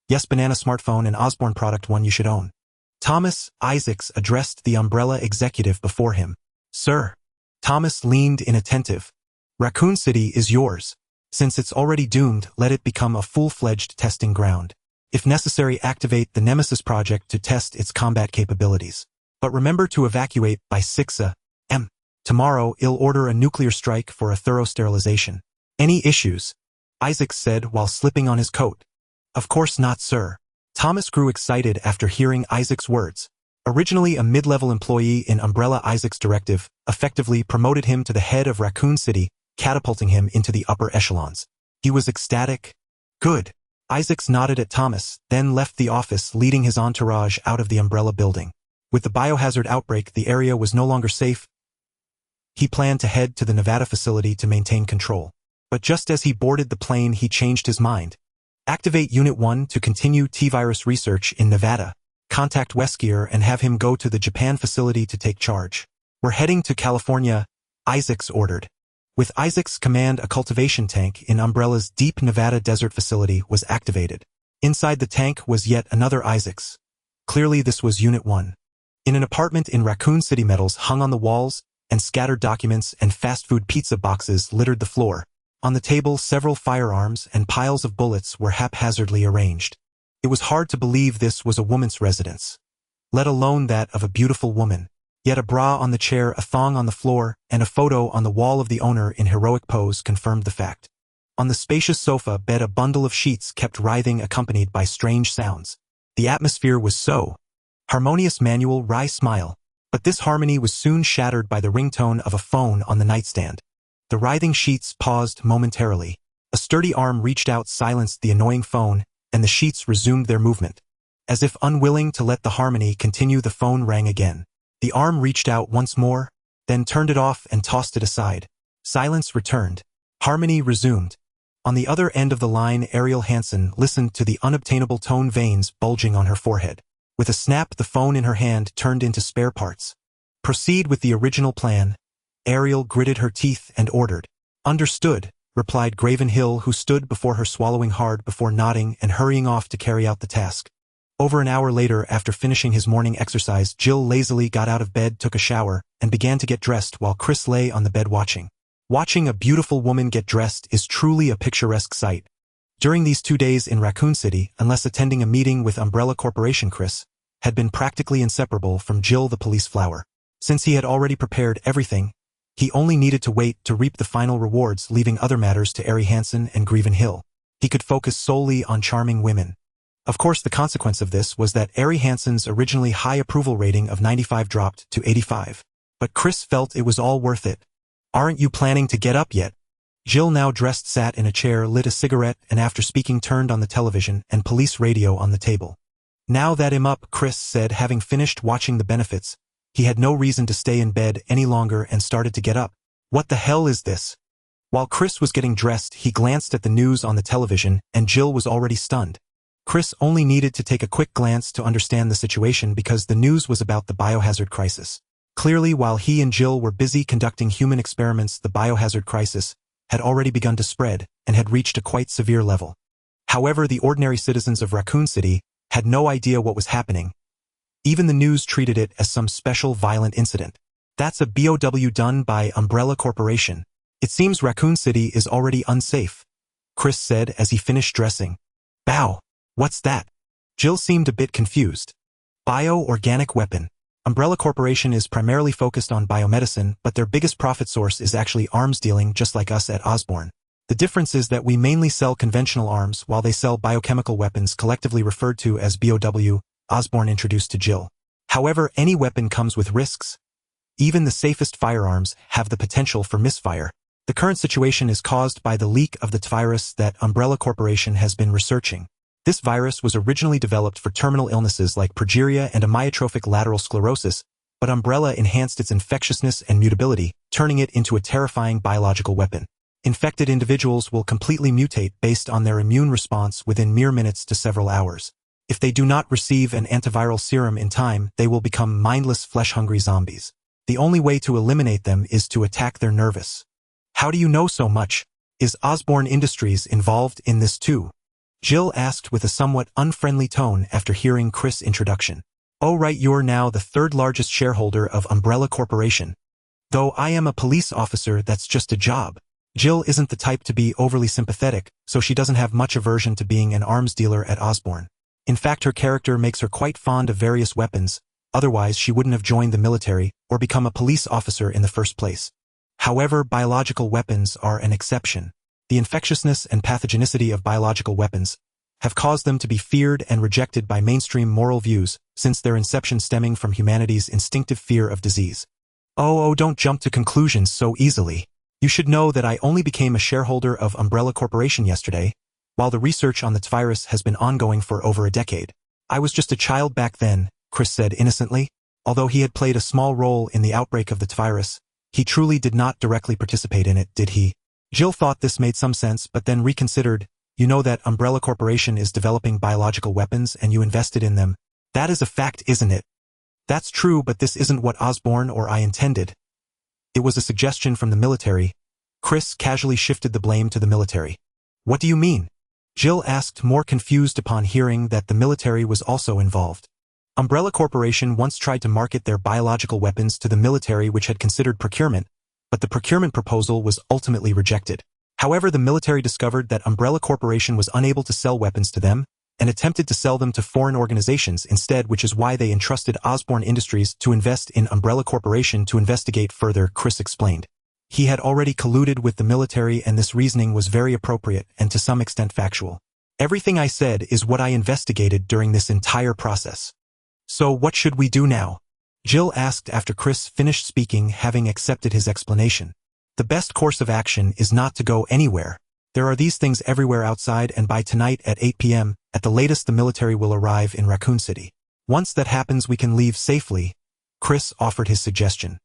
Speaker 1: Yes, banana smartphone, an Osborne product, one you should own. Thomas Isaacs addressed the Umbrella executive before him. Sir. Thomas leaned inattentive. Raccoon City is yours. Since it's already doomed, let it become a full-fledged testing ground. If necessary, activate the Nemesis project to test its combat capabilities. But remember to evacuate by 6 a.m. Tomorrow, I'll order a nuclear strike for a thorough sterilization. Any issues? Isaacs said while slipping on his coat. Of course not, sir. Thomas grew excited after hearing Isaac's words. Originally a mid-level employee in Umbrella, Isaac's directive effectively promoted him to the head of Raccoon City, catapulting him into the upper echelons. He was ecstatic. Good. Isaacs nodded at Thomas, then left the office, leading his entourage out of the Umbrella building. With the biohazard outbreak, the area was no longer safe. He planned to head to the Nevada facility to maintain control. But just as he boarded the plane, he changed his mind. Activate Unit 1 to continue T-virus research in Nevada. Contact Weskier and have him go to the Japan facility to take charge. We're heading to California, Isaacs ordered. With Isaac's command, a cultivation tank in Umbrella's deep Nevada desert facility was activated. Inside the tank was yet another Isaacs. Clearly this was Unit 1. In an apartment in Raccoon City, medals hung on the walls, and scattered documents and fast food pizza boxes littered the floor. On the table, several firearms and piles of bullets were haphazardly arranged. It was hard to believe this was a woman's residence, let alone that of a beautiful woman. Yet a bra on the chair, a thong on the floor, and a photo on the wall of the owner in heroic pose confirmed the fact. On the spacious sofa bed, a bundle of sheets kept writhing, accompanied by strange sounds. The atmosphere was so harmonious. Manuel wry smile. But this harmony was soon shattered by the ringtone of a phone on the nightstand. The writhing sheets paused momentarily. A sturdy arm reached out, silenced the annoying phone, and the sheets resumed their movement. As if unwilling to let the harmony continue, the phone rang again. The arm reached out once more, then turned it off and tossed it aside. Silence returned. Harmony resumed. On the other end of the line, Ariel Hansen listened to the unobtainable tone, veins bulging on her forehead. With a snap, the phone in her hand turned into spare parts. Proceed with the original plan. Ariel gritted her teeth and ordered. Understood, replied Graven Hill, who stood before her, swallowing hard before nodding and hurrying off to carry out the task. Over an hour later, after finishing his morning exercise, Jill lazily got out of bed, took a shower, and began to get dressed while Chris lay on the bed watching. Watching a beautiful woman get dressed is truly a picturesque sight. During these 2 days in Raccoon City, unless attending a meeting with Umbrella Corporation, Chris had been practically inseparable from Jill the police flower. Since he had already prepared everything, he only needed to wait to reap the final rewards, leaving other matters to Ari Hansen and Graven Hill. He could focus solely on charming women. Of course, the consequence of this was that Ari Hansen's originally high approval rating of 95 dropped to 85. But Chris felt it was all worth it. Aren't you planning to get up yet? Jill, now dressed, sat in a chair, lit a cigarette, and after speaking turned on the television and police radio on the table. Now that I'm up, Chris said, having finished watching the benefits. He had no reason to stay in bed any longer and started to get up. What the hell is this? While Chris was getting dressed, he glanced at the news on the television, and Jill was already stunned. Chris only needed to take a quick glance to understand the situation, because the news was about the biohazard crisis. Clearly, while he and Jill were busy conducting human experiments, the biohazard crisis had already begun to spread and had reached a quite severe level. However, the ordinary citizens of Raccoon City had no idea what was happening. Even the news treated it as some special violent incident. That's a BOW done by Umbrella Corporation. It seems Raccoon City is already unsafe, Chris said as he finished dressing. Bow. What's that? Jill seemed a bit confused. Bioorganic weapon. Umbrella Corporation is primarily focused on biomedicine, but their biggest profit source is actually arms dealing, just like us at Osborne. The difference is that we mainly sell conventional arms while they sell biochemical weapons, collectively referred to as BOW, Osborne introduced to Jill. However, any weapon comes with risks. Even the safest firearms have the potential for misfire. The current situation is caused by the leak of the virus that Umbrella Corporation has been researching. This virus was originally developed for terminal illnesses like progeria and amyotrophic lateral sclerosis, but Umbrella enhanced its infectiousness and mutability, turning it into a terrifying biological weapon. Infected individuals will completely mutate based on their immune response within mere minutes to several hours. If they do not receive an antiviral serum in time, they will become mindless, flesh-hungry zombies. The only way to eliminate them is to attack their nervous. How do you know so much? Is Osborne Industries involved in this too? Jill asked with a somewhat unfriendly tone after hearing Chris' introduction. Oh right, you're now the third largest shareholder of Umbrella Corporation. Though I am a police officer, that's just a job. Jill isn't the type to be overly sympathetic, so she doesn't have much aversion to being an arms dealer at Osborne. In fact, her character makes her quite fond of various weapons, otherwise she wouldn't have joined the military or become a police officer in the first place. However, biological weapons are an exception. The infectiousness and pathogenicity of biological weapons have caused them to be feared and rejected by mainstream moral views since their inception, stemming from humanity's instinctive fear of disease. Oh, don't jump to conclusions so easily. You should know that I only became a shareholder of Umbrella Corporation yesterday, while the research on the virus has been ongoing for over a decade. I was just a child back then, Chris said innocently. Although he had played a small role in the outbreak of the virus, he truly did not directly participate in it, did he? Jill thought this made some sense, but then reconsidered. You know that Umbrella Corporation is developing biological weapons and you invested in them. That is a fact, isn't it? That's true, but this isn't what Osborne or I intended. It was a suggestion from the military. Chris casually shifted the blame to the military. What do you mean? Jill asked, more confused upon hearing that the military was also involved. Umbrella Corporation once tried to market their biological weapons to the military, which had considered procurement, but the procurement proposal was ultimately rejected. However, the military discovered that Umbrella Corporation was unable to sell weapons to them and attempted to sell them to foreign organizations instead, which is why they entrusted Osborne Industries to invest in Umbrella Corporation to investigate further, Chris explained. He had already colluded with the military, and this reasoning was very appropriate and to some extent factual. Everything I said is what I investigated during this entire process. So what should we do now? Jill asked after Chris finished speaking, having accepted his explanation. The best course of action is not to go anywhere. There are these things everywhere outside, and by tonight at 8 p.m., at the latest, the military will arrive in Raccoon City. Once that happens, we can leave safely. Chris offered his suggestion.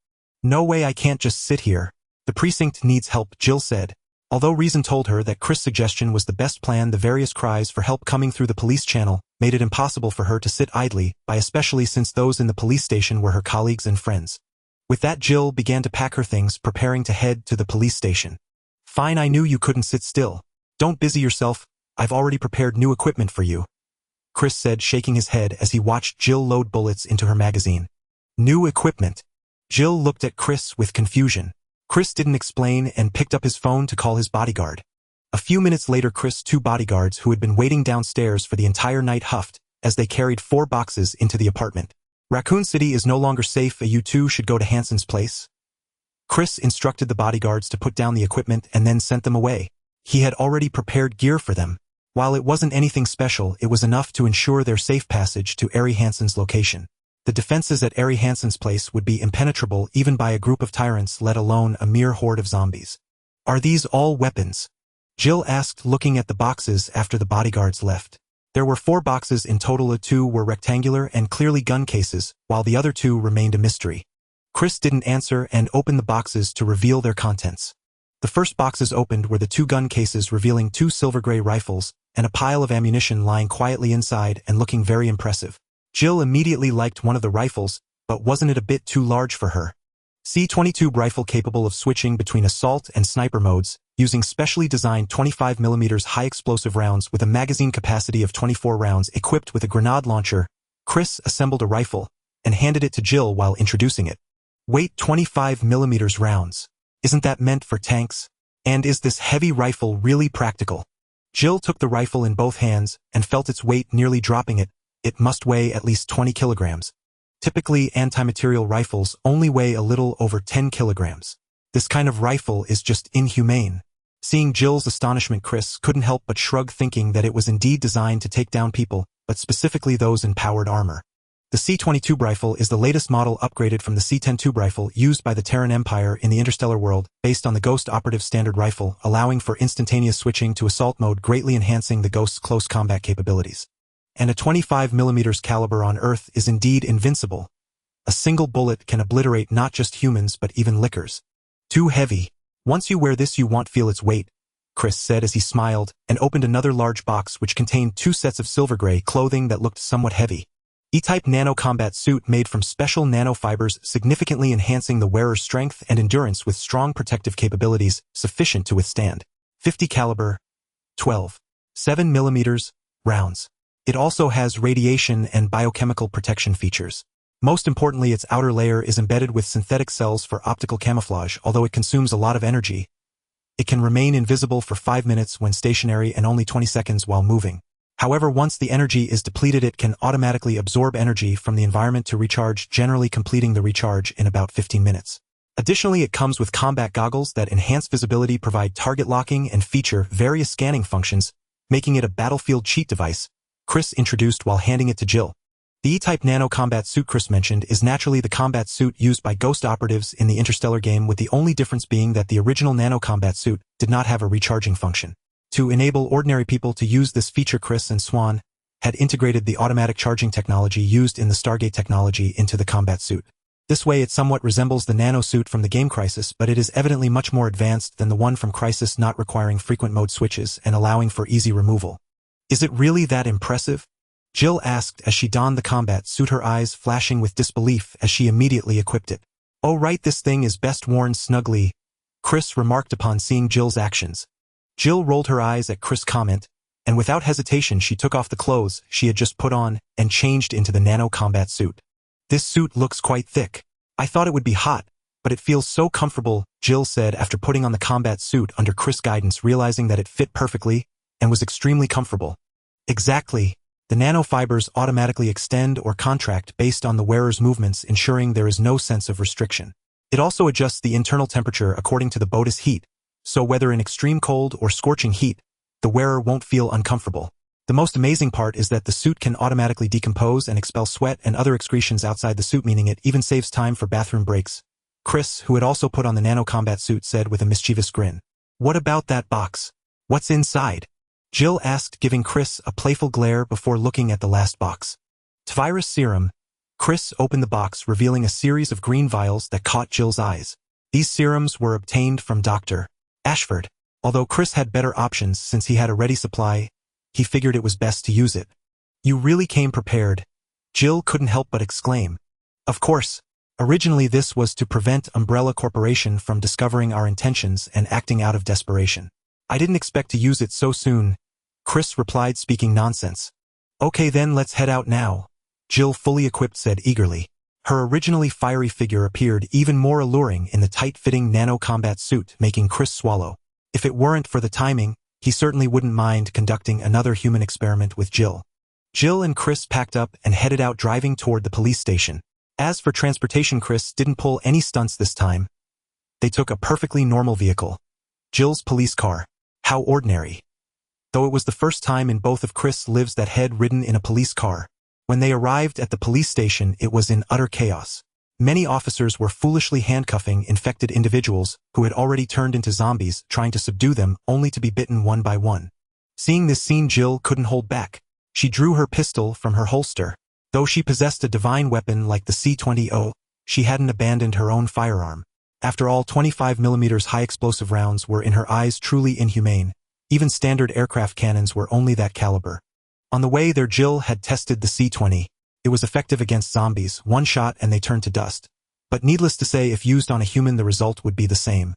Speaker 1: No way, I can't just sit here. The precinct needs help, Jill said. Although reason told her that Chris' suggestion was the best plan, the various cries for help coming through the police channel made it impossible for her to sit idly by, especially since those in the police station were her colleagues and friends. With that, Jill began to pack her things, preparing to head to the police station. Fine, I knew you couldn't sit still. Don't busy yourself, I've already prepared new equipment for you, Chris said, shaking his head as he watched Jill load bullets into her magazine. New equipment? Jill looked at Chris with confusion. Chris didn't explain and picked up his phone to call his bodyguard. A few minutes later, Chris' two bodyguards who had been waiting downstairs for the entire night huffed as they carried 4 boxes into the apartment. Raccoon City is no longer safe, you two should go to Hanson's place. Chris instructed the bodyguards to put down the equipment and then sent them away. He had already prepared gear for them. While it wasn't anything special, it was enough to ensure their safe passage to Ari Hanson's location. The defenses at Ari Hanson's place would be impenetrable even by a group of tyrants, let alone a mere horde of zombies. Are these all weapons? Jill asked, looking at the boxes after the bodyguards left. There were 4 boxes in total. 2 were rectangular and clearly gun cases, while the other 2 remained a mystery. Chris didn't answer and opened the boxes to reveal their contents. The first boxes opened were the 2 gun cases, revealing 2 silver-gray rifles and a pile of ammunition lying quietly inside and looking very impressive. Jill immediately liked one of the rifles, but wasn't it a bit too large for her? C-22 rifle capable of switching between assault and sniper modes, using specially designed 25mm high-explosive rounds with a magazine capacity of 24 rounds, equipped with a grenade launcher. Chris assembled a rifle and handed it to Jill while introducing it. Wait, 25mm rounds? Isn't that meant for tanks? And is this heavy rifle really practical? Jill took the rifle in both hands and felt its weight nearly dropping it. It must weigh at least 20 kilograms. Typically, anti-material rifles only weigh a little over 10 kilograms. This kind of rifle is just inhumane. Seeing Jill's astonishment, Chris couldn't help but shrug, thinking that it was indeed designed to take down people, but specifically those in powered armor. The C-20 tube rifle is the latest model upgraded from the C-10 tube rifle used by the Terran Empire in the interstellar world, based on the Ghost Operative standard rifle, allowing for instantaneous switching to assault mode, greatly enhancing the Ghost's close combat capabilities. And a 25mm caliber on Earth is indeed invincible. A single bullet can obliterate not just humans but even lickers. Too heavy. Once you wear this you won't feel its weight, Chris said as he smiled and opened another large box which contained 2 sets of silver gray clothing that looked somewhat heavy. E-type nano combat suit made from special nanofibers, significantly enhancing the wearer's strength and endurance with strong protective capabilities sufficient to withstand 50 caliber, 12.7mm rounds. It also has radiation and biochemical protection features. Most importantly, its outer layer is embedded with synthetic cells for optical camouflage. Although it consumes a lot of energy, it can remain invisible for 5 minutes when stationary and only 20 seconds while moving. However, once the energy is depleted, it can automatically absorb energy from the environment to recharge, generally completing the recharge in about 15 minutes. Additionally, it comes with combat goggles that enhance visibility, provide target locking, and feature various scanning functions, making it a battlefield cheat device, Chris introduced while handing it to Jill. The E-type nano combat suit Chris mentioned is naturally the combat suit used by Ghost operatives in the Interstellar game, with the only difference being that the original nano combat suit did not have a recharging function. To enable ordinary people to use this feature, Chris and Swan had integrated the automatic charging technology used in the Stargate technology into the combat suit. This way it somewhat resembles the nano suit from the game Crisis, but it is evidently much more advanced than the one from Crisis, not requiring frequent mode switches and allowing for easy removal. Is it really that impressive? Jill asked as she donned the combat suit, her eyes flashing with disbelief as she immediately equipped it. "Oh right, this thing is best worn snugly," Chris remarked upon seeing Jill's actions. Jill rolled her eyes at Chris' comment, and without hesitation she took off the clothes she had just put on and changed into the nano combat suit. "This suit looks quite thick. I thought it would be hot, but it feels so comfortable," Jill said after putting on the combat suit under Chris' guidance, realizing that it fit perfectly and was extremely comfortable. Exactly. The nanofibers automatically extend or contract based on the wearer's movements, ensuring there is no sense of restriction. It also adjusts the internal temperature according to the body's heat, so whether in extreme cold or scorching heat, the wearer won't feel uncomfortable. The most amazing part is that the suit can automatically decompose and expel sweat and other excretions outside the suit, meaning it even saves time for bathroom breaks. Chris, who had also put on the nano combat suit, said with a mischievous grin. "What about that box? What's inside?" Jill asked, giving Chris a playful glare before looking at the last box. Virus serum. Chris opened the box, revealing a series of green vials that caught Jill's eyes. These serums were obtained from Dr. Ashford. Although Chris had better options since he had a ready supply, he figured it was best to use it. "You really came prepared," Jill couldn't help but exclaim. "Of course. Originally this was to prevent Umbrella Corporation from discovering our intentions and acting out of desperation. I didn't expect to use it so soon," Chris replied, speaking nonsense. "Okay then, let's head out now," Jill, fully equipped, said eagerly. Her originally fiery figure appeared even more alluring in the tight-fitting nano-combat suit, making Chris swallow. If it weren't for the timing, he certainly wouldn't mind conducting another human experiment with Jill. Jill and Chris packed up and headed out, driving toward the police station. As for transportation, Chris didn't pull any stunts this time. They took a perfectly normal vehicle. Jill's police car. How ordinary. Though it was the first time in both of Chris' lives that had ridden in a police car. When they arrived at the police station, it was in utter chaos. Many officers were foolishly handcuffing infected individuals who had already turned into zombies, trying to subdue them only to be bitten one by one. Seeing this scene, Jill couldn't hold back. She drew her pistol from her holster. Though she possessed a divine weapon like the C-20, she hadn't abandoned her own firearm. After all, 25mm high-explosive rounds were in her eyes truly inhumane. Even standard aircraft cannons were only that caliber. On the way there, Jill had tested the C-20. It was effective against zombies, one shot and they turned to dust. But needless to say, if used on a human, the result would be the same.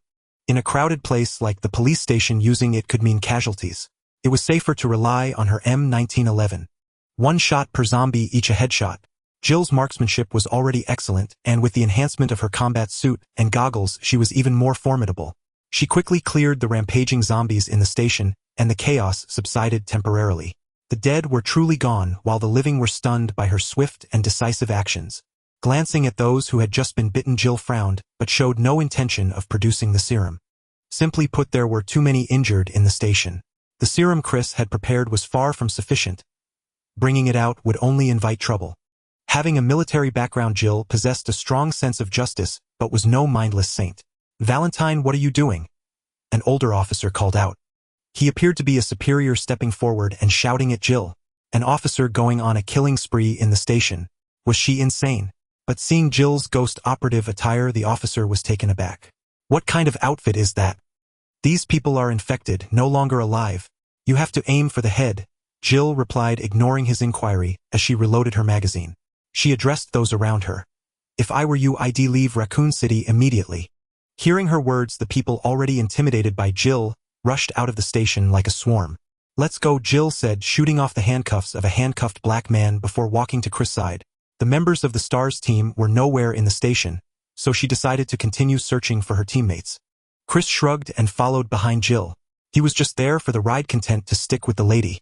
Speaker 1: In a crowded place like the police station, using it could mean casualties. It was safer to rely on her M1911. One shot per zombie, each a headshot. Jill's marksmanship was already excellent, and with the enhancement of her combat suit and goggles, she was even more formidable. She quickly cleared the rampaging zombies in the station and the chaos subsided temporarily. The dead were truly gone while the living were stunned by her swift and decisive actions. Glancing at those who had just been bitten, Jill frowned, but showed no intention of producing the serum. Simply put, there were too many injured in the station. The serum Chris had prepared was far from sufficient. Bringing it out would only invite trouble. Having a military background, Jill possessed a strong sense of justice, but was no mindless saint. "Valentine, what are you doing?" An older officer called out. He appeared to be a superior, stepping forward and shouting at Jill. An officer going on a killing spree in the station. Was she insane? But seeing Jill's ghost operative attire, the officer was taken aback. "What kind of outfit is that? These people are infected, no longer alive. You have to aim for the head," Jill replied, ignoring his inquiry as she reloaded her magazine. She addressed those around her. "If I were you, I'd leave Raccoon City immediately." Hearing her words, the people already intimidated by Jill rushed out of the station like a swarm. "Let's go," Jill said, shooting off the handcuffs of a handcuffed black man before walking to Chris' side. The members of the STARS team were nowhere in the station, so she decided to continue searching for her teammates. Chris shrugged and followed behind Jill. He was just there for the ride, content to stick with the lady.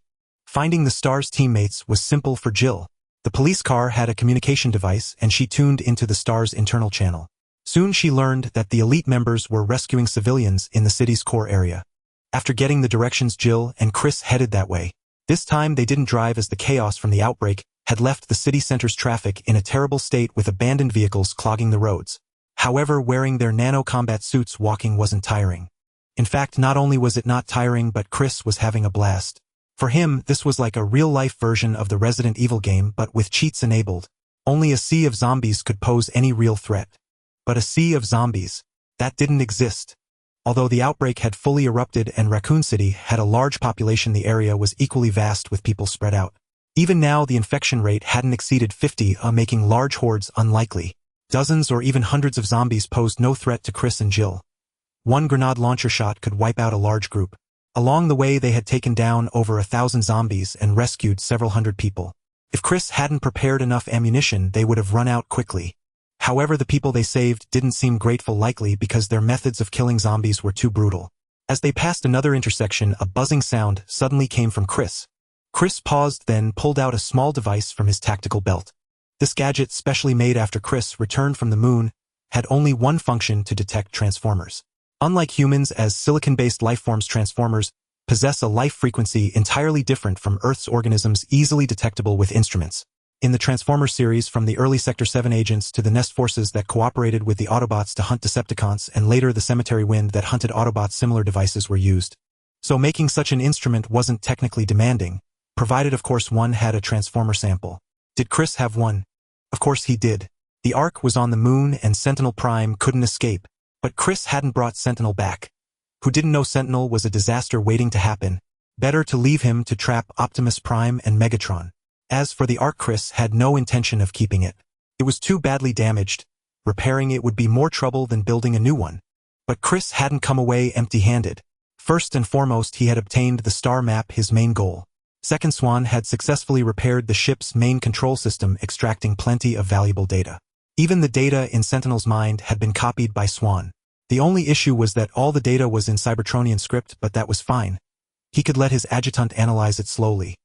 Speaker 1: Finding the STARS teammates was simple for Jill. The police car had a communication device, and she tuned into the STARS internal channel. Soon she learned that the elite members were rescuing civilians in the city's core area. After getting the directions, Jill and Chris headed that way. This time they didn't drive, as the chaos from the outbreak had left the city center's traffic in a terrible state, with abandoned vehicles clogging the roads. However, wearing their nano-combat suits, walking wasn't tiring. In fact, not only was it not tiring, but Chris was having a blast. For him, this was like a real-life version of the Resident Evil game, but with cheats enabled. Only a sea of zombies could pose any real threat. But a sea of zombies, that didn't exist. Although the outbreak had fully erupted and Raccoon City had a large population, the area was equally vast with people spread out. Even now, the infection rate hadn't exceeded 50, making large hordes unlikely. Dozens or even hundreds of zombies posed no threat to Chris and Jill. One grenade launcher shot could wipe out a large group. Along the way, they had taken down over 1,000 zombies and rescued several hundred people. If Chris hadn't prepared enough ammunition, they would have run out quickly. However, the people they saved didn't seem grateful, likely because their methods of killing zombies were too brutal. As they passed another intersection, a buzzing sound suddenly came from Chris. Chris paused, then pulled out a small device from his tactical belt. This gadget, specially made after Chris returned from the moon, had only one function: to detect transformers. Unlike humans, as silicon-based lifeforms, transformers possess a life frequency entirely different from Earth's organisms, easily detectable with instruments. In the Transformer series, from the early Sector 7 agents to the Nest forces that cooperated with the Autobots to hunt Decepticons, and later the Cemetery Wind that hunted Autobots, similar devices were used. So making such an instrument wasn't technically demanding, provided of course one had a Transformer sample. Did Chris have one? Of course he did. The Ark was on the moon and Sentinel Prime couldn't escape. But Chris hadn't brought Sentinel back. Who didn't know Sentinel was a disaster waiting to happen? Better to leave him to trap Optimus Prime and Megatron. As for the Ark, Chris had no intention of keeping it. It was too badly damaged. Repairing it would be more trouble than building a new one. But Chris hadn't come away empty-handed. First and foremost, he had obtained the star map, his main goal. Second, Swan had successfully repaired the ship's main control system, extracting plenty of valuable data. Even the data in Sentinel's mind had been copied by Swan. The only issue was that all the data was in Cybertronian script, but that was fine. He could let his adjutant analyze it slowly.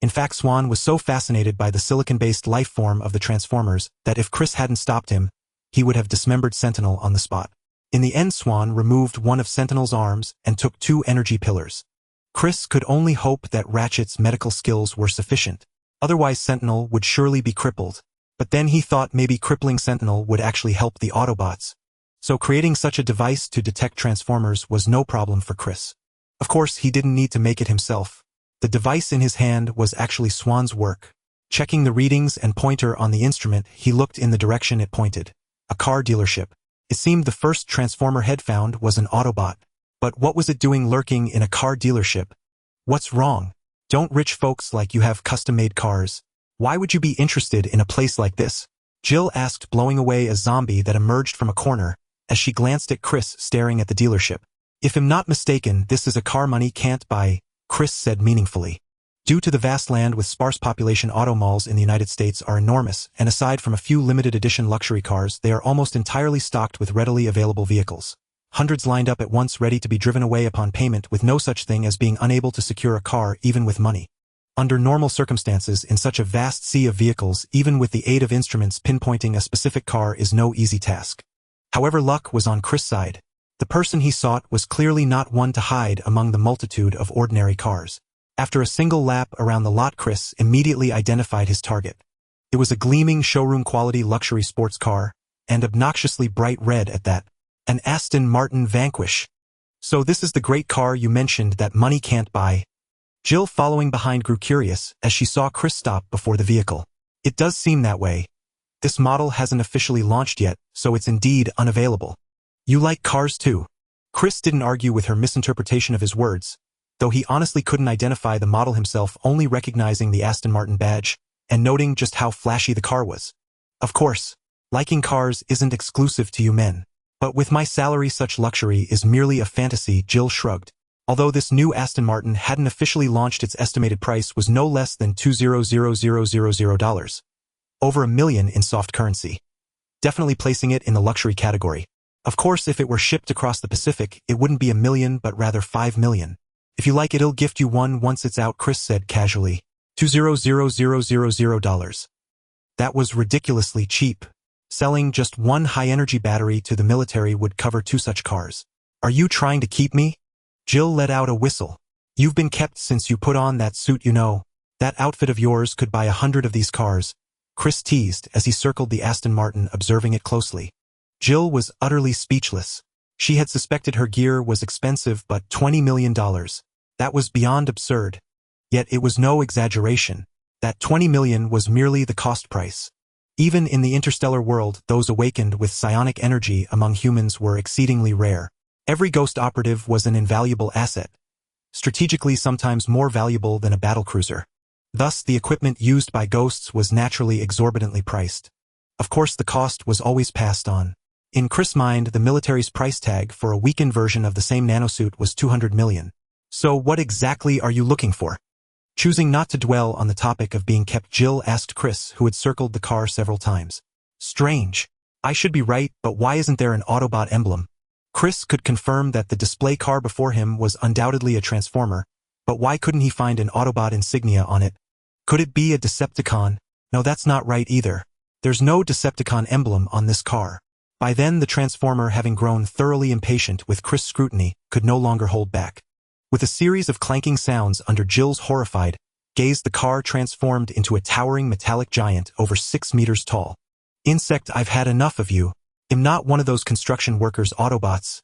Speaker 1: In fact, Swan was so fascinated by the silicon-based life form of the Transformers that if Chris hadn't stopped him, he would have dismembered Sentinel on the spot. In the end, Swan removed one of Sentinel's arms and took 2 energy pillars. Chris could only hope that Ratchet's medical skills were sufficient. Otherwise, Sentinel would surely be crippled. But then he thought maybe crippling Sentinel would actually help the Autobots. So creating such a device to detect Transformers was no problem for Chris. Of course, he didn't need to make it himself. The device in his hand was actually Swan's work. Checking the readings and pointer on the instrument, he looked in the direction it pointed. A car dealership. It seemed the first Transformer head found was an Autobot. But what was it doing lurking in a car dealership? What's wrong? Don't rich folks like you have custom-made cars? Why would you be interested in a place like this? Jill asked, blowing away a zombie that emerged from a corner, as she glanced at Chris staring at the dealership. If I'm not mistaken, this is a car money can't buy, Chris said meaningfully. Due to the vast land with sparse population, auto malls in the United States are enormous, and aside from a few limited edition luxury cars, they are almost entirely stocked with readily available vehicles. hundreds lined up at once ready to be driven away upon payment with no such thing as being unable to secure a car even with money. Under normal circumstances, in such a vast sea of vehicles, even with the aid of instruments pinpointing a specific car is no easy task. However, luck was on Chris' side. The person he sought was clearly not one to hide among the multitude of ordinary cars. After a single lap around the lot, Chris immediately identified his target. It was a gleaming showroom-quality luxury sports car, and obnoxiously bright red at that. An Aston Martin Vanquish. So this is the great car you mentioned that money can't buy. Jill, following behind, grew curious as she saw Chris stop before the vehicle. It does seem that way. This model hasn't officially launched yet, so it's indeed unavailable. You like cars too? Chris didn't argue with her misinterpretation of his words, though he honestly couldn't identify the model himself, only recognizing the Aston Martin badge and noting just how flashy the car was. Of course, liking cars isn't exclusive to you men. But with my salary, such luxury is merely a fantasy, Jill shrugged. Although this new Aston Martin hadn't officially launched, its estimated price was no less than $200,000. Over $1 million in soft currency. Definitely placing it in the luxury category. Of course, if it were shipped across the Pacific, it wouldn't be $1 million but rather $5 million. If you like, it'll gift you one once it's out, Chris said casually. $200,000. That was ridiculously cheap. Selling just one high-energy battery to the military would cover 2 such cars. Are you trying to keep me? Jill let out a whistle. You've been kept since you put on that suit, you know. That outfit of yours could buy 100 of these cars, Chris teased as he circled the Aston Martin, observing it closely. Jill was utterly speechless. She had suspected her gear was expensive, but $20 million. That was beyond absurd. Yet it was no exaggeration. That $20 million was merely the cost price. Even in the interstellar world, those awakened with psionic energy among humans were exceedingly rare. Every ghost operative was an invaluable asset, strategically sometimes more valuable than a battlecruiser. Thus, the equipment used by ghosts was naturally exorbitantly priced. Of course, the cost was always passed on. In Chris' mind, the military's price tag for a weakened version of the same nanosuit was $200 million. So what exactly are you looking for? Choosing not to dwell on the topic of being kept, Jill asked Chris, who had circled the car several times. Strange. I should be right, but why isn't there an Autobot emblem? Chris could confirm that the display car before him was undoubtedly a Transformer, but why couldn't he find an Autobot insignia on it? Could it be a Decepticon? No, that's not right either. There's no Decepticon emblem on this car. By then, the Transformer, having grown thoroughly impatient with Chris' scrutiny, could no longer hold back. With a series of clanking sounds under Jill's horrified gaze, the car transformed into a towering metallic giant over 6 meters tall. Insect, I've had enough of you. I'm not one of those construction workers' Autobots.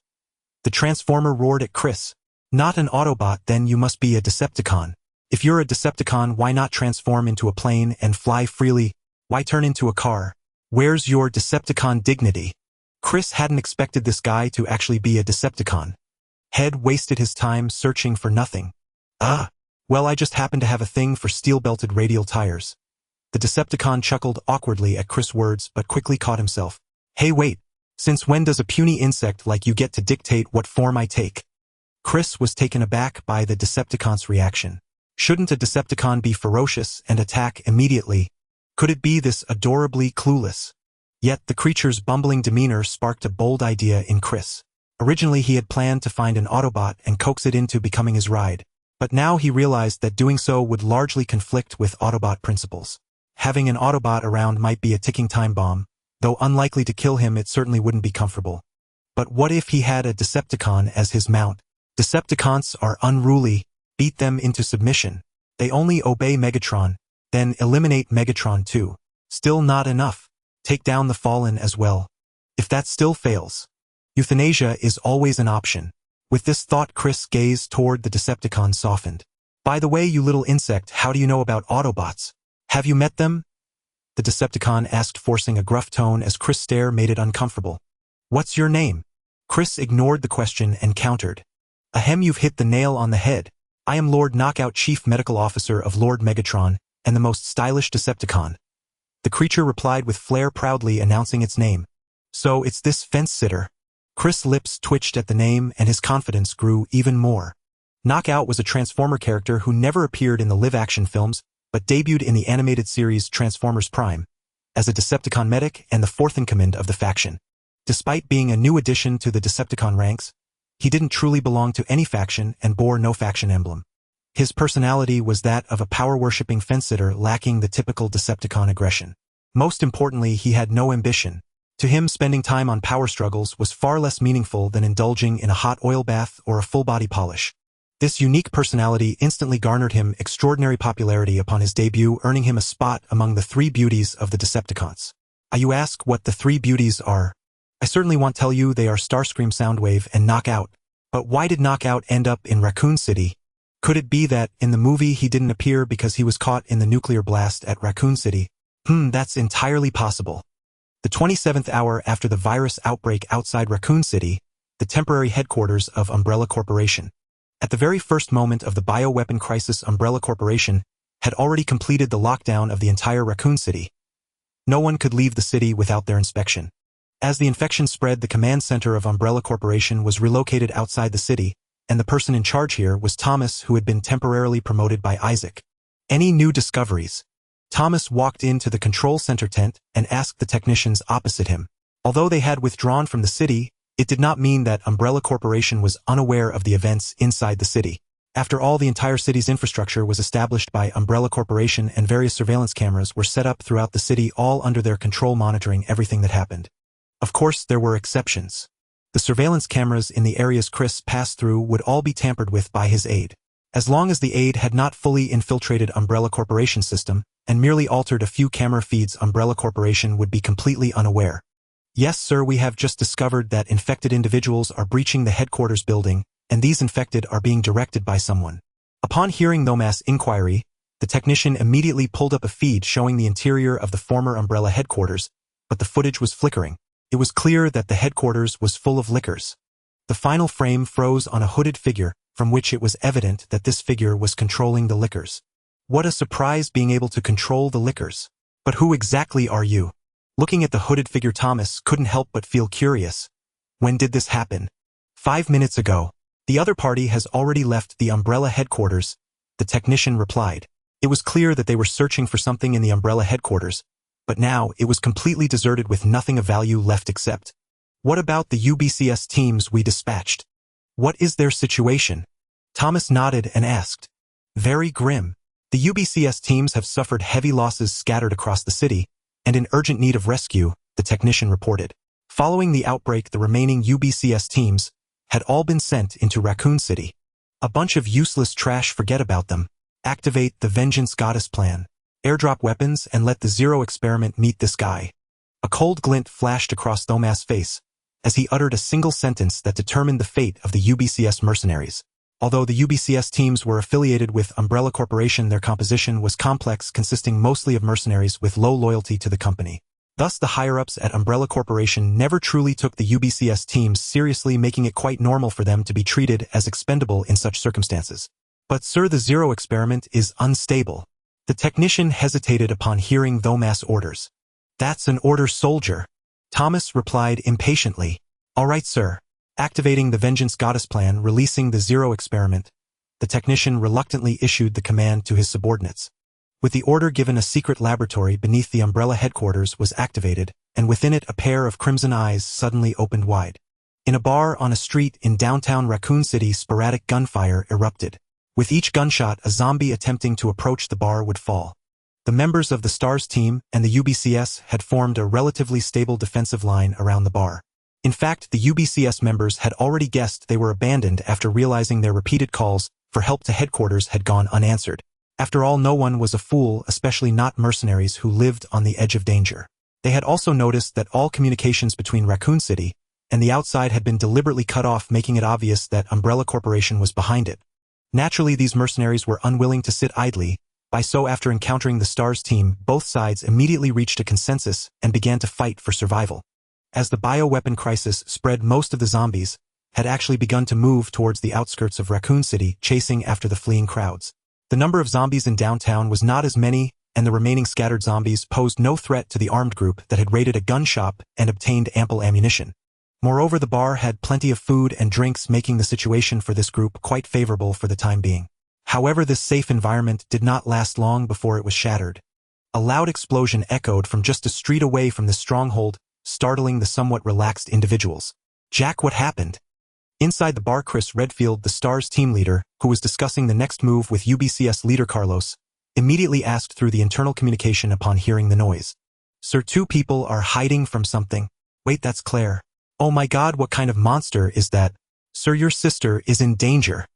Speaker 1: The Transformer roared at Chris. Not an Autobot, then you must be a Decepticon. If you're a Decepticon, why not transform into a plane and fly freely? Why turn into a car? Where's your Decepticon dignity? Chris hadn't expected this guy to actually be a Decepticon. Had wasted his time searching for nothing. Well, I just happen to have a thing for steel-belted radial tires. The Decepticon chuckled awkwardly at Chris' words, but quickly caught himself. Hey, wait. Since when does a puny insect like you get to dictate what form I take? Chris was taken aback by the Decepticon's reaction. Shouldn't a Decepticon be ferocious and attack immediately? Could it be this adorably clueless? Yet the creature's bumbling demeanor sparked a bold idea in Chris. Originally, he had planned to find an Autobot and coax it into becoming his ride. But now he realized that doing so would largely conflict with Autobot principles. Having an Autobot around might be a ticking time bomb. Though unlikely to kill him, it certainly wouldn't be comfortable. But what if he had a Decepticon as his mount? Decepticons are unruly. Beat them into submission. They only obey Megatron. Then eliminate Megatron too. Still not enough. Take down the Fallen as well. If that still fails, euthanasia is always an option. With this thought, Chris' gaze toward the Decepticon softened. By the way, you little insect, how do you know about Autobots? Have you met them? The Decepticon asked, forcing a gruff tone as Chris' stare made it uncomfortable. What's your name? Chris ignored the question and countered. Ahem, you've hit the nail on the head. I am Lord Knockout, Chief Medical Officer of Lord Megatron, and the most stylish Decepticon. The creature replied with flair, proudly announcing its name. So it's this fence-sitter. Chris' lips twitched at the name and his confidence grew even more. Knockout was a Transformer character who never appeared in the live-action films, but debuted in the animated series Transformers Prime, as a Decepticon medic and the fourth-in-command of the faction. Despite being a new addition to the Decepticon ranks, he didn't truly belong to any faction and bore no faction emblem. His personality was that of a power-worshipping fence-sitter lacking the typical Decepticon aggression. Most importantly, he had no ambition. To him, spending time on power struggles was far less meaningful than indulging in a hot oil bath or a full-body polish. This unique personality instantly garnered him extraordinary popularity upon his debut, earning him a spot among the three beauties of the Decepticons. You ask what the three beauties are? I certainly won't tell you. They are Starscream, Soundwave, and Knockout. But why did Knockout end up in Raccoon City? Could it be that, in the movie, he didn't appear because he was caught in the nuclear blast at Raccoon City? That's entirely possible. The 27th hour after the virus outbreak outside Raccoon City, the temporary headquarters of Umbrella Corporation. At the very first moment of the bioweapon crisis, Umbrella Corporation had already completed the lockdown of the entire Raccoon City. No one could leave the city without their inspection. As the infection spread, the command center of Umbrella Corporation was relocated outside the city, and the person in charge here was Thomas, who had been temporarily promoted by Isaac. Any new discoveries? Thomas walked into the control center tent and asked the technicians opposite him. Although they had withdrawn from the city, it did not mean that Umbrella Corporation was unaware of the events inside the city. After all, the entire city's infrastructure was established by Umbrella Corporation, and various surveillance cameras were set up throughout the city, all under their control, monitoring everything that happened. Of course, there were exceptions. The surveillance cameras in the areas Chris passed through would all be tampered with by his aide. As long as the aide had not fully infiltrated Umbrella Corporation's system and merely altered a few camera feeds, Umbrella Corporation would be completely unaware. Yes, sir, we have just discovered that infected individuals are breaching the headquarters building, and these infected are being directed by someone. Upon hearing Thomas' inquiry, the technician immediately pulled up a feed showing the interior of the former Umbrella headquarters, but the footage was flickering. It was clear that the headquarters was full of lickers. The final frame froze on a hooded figure, from which it was evident that this figure was controlling the lickers. What a surprise, being able to control the lickers. But who exactly are you? Looking at the hooded figure, Thomas couldn't help but feel curious. When did this happen? 5 minutes ago. The other party has already left the Umbrella headquarters, the technician replied. It was clear that they were searching for something in the Umbrella headquarters, but now it was completely deserted with nothing of value left except. What about the UBCS teams we dispatched? What is their situation? Thomas nodded and asked. Very grim. The UBCS teams have suffered heavy losses scattered across the city, and in urgent need of rescue, the technician reported. Following the outbreak, the remaining UBCS teams had all been sent into Raccoon City. A bunch of useless trash, forget about them. Activate the Vengeance Goddess plan. Airdrop weapons and let the Zero experiment meet this guy. A cold glint flashed across Thomas' face as he uttered a single sentence that determined the fate of the UBCS mercenaries. Although the UBCS teams were affiliated with Umbrella Corporation, their composition was complex, consisting mostly of mercenaries with low loyalty to the company. Thus, the higher-ups at Umbrella Corporation never truly took the UBCS teams seriously, making it quite normal for them to be treated as expendable in such circumstances. But sir, the Zero experiment is unstable. The technician hesitated upon hearing Thomas' orders. That's an order, soldier. Thomas replied impatiently. All right, sir. Activating the Vengeance Goddess plan, releasing the Zero experiment, the technician reluctantly issued the command to his subordinates. With the order given, a secret laboratory beneath the Umbrella headquarters was activated, and within it a pair of crimson eyes suddenly opened wide. In a bar on a street in downtown Raccoon City, sporadic gunfire erupted. With each gunshot, a zombie attempting to approach the bar would fall. The members of the STARS team and the UBCS had formed a relatively stable defensive line around the bar. In fact, the UBCS members had already guessed they were abandoned after realizing their repeated calls for help to headquarters had gone unanswered. After all, no one was a fool, especially not mercenaries who lived on the edge of danger. They had also noticed that all communications between Raccoon City and the outside had been deliberately cut off, making it obvious that Umbrella Corporation was behind it. Naturally, these mercenaries were unwilling to sit idly. After encountering the STARS team, both sides immediately reached a consensus and began to fight for survival. As the bioweapon crisis spread, most of the zombies had actually begun to move towards the outskirts of Raccoon City, chasing after the fleeing crowds. The number of zombies in downtown was not as many, and the remaining scattered zombies posed no threat to the armed group that had raided a gun shop and obtained ample ammunition. Moreover, the bar had plenty of food and drinks, making the situation for this group quite favorable for the time being. However, this safe environment did not last long before it was shattered. A loud explosion echoed from just a street away from the stronghold, startling the somewhat relaxed individuals. "Jack, what happened?" Inside the bar, Chris Redfield, the STARS team leader, who was discussing the next move with UBCS leader Carlos, immediately asked through the internal communication upon hearing the noise. "Sir, two people are hiding from something." "Wait, that's Claire." "Oh my God, what kind of monster is that?" "Sir, your sister is in danger."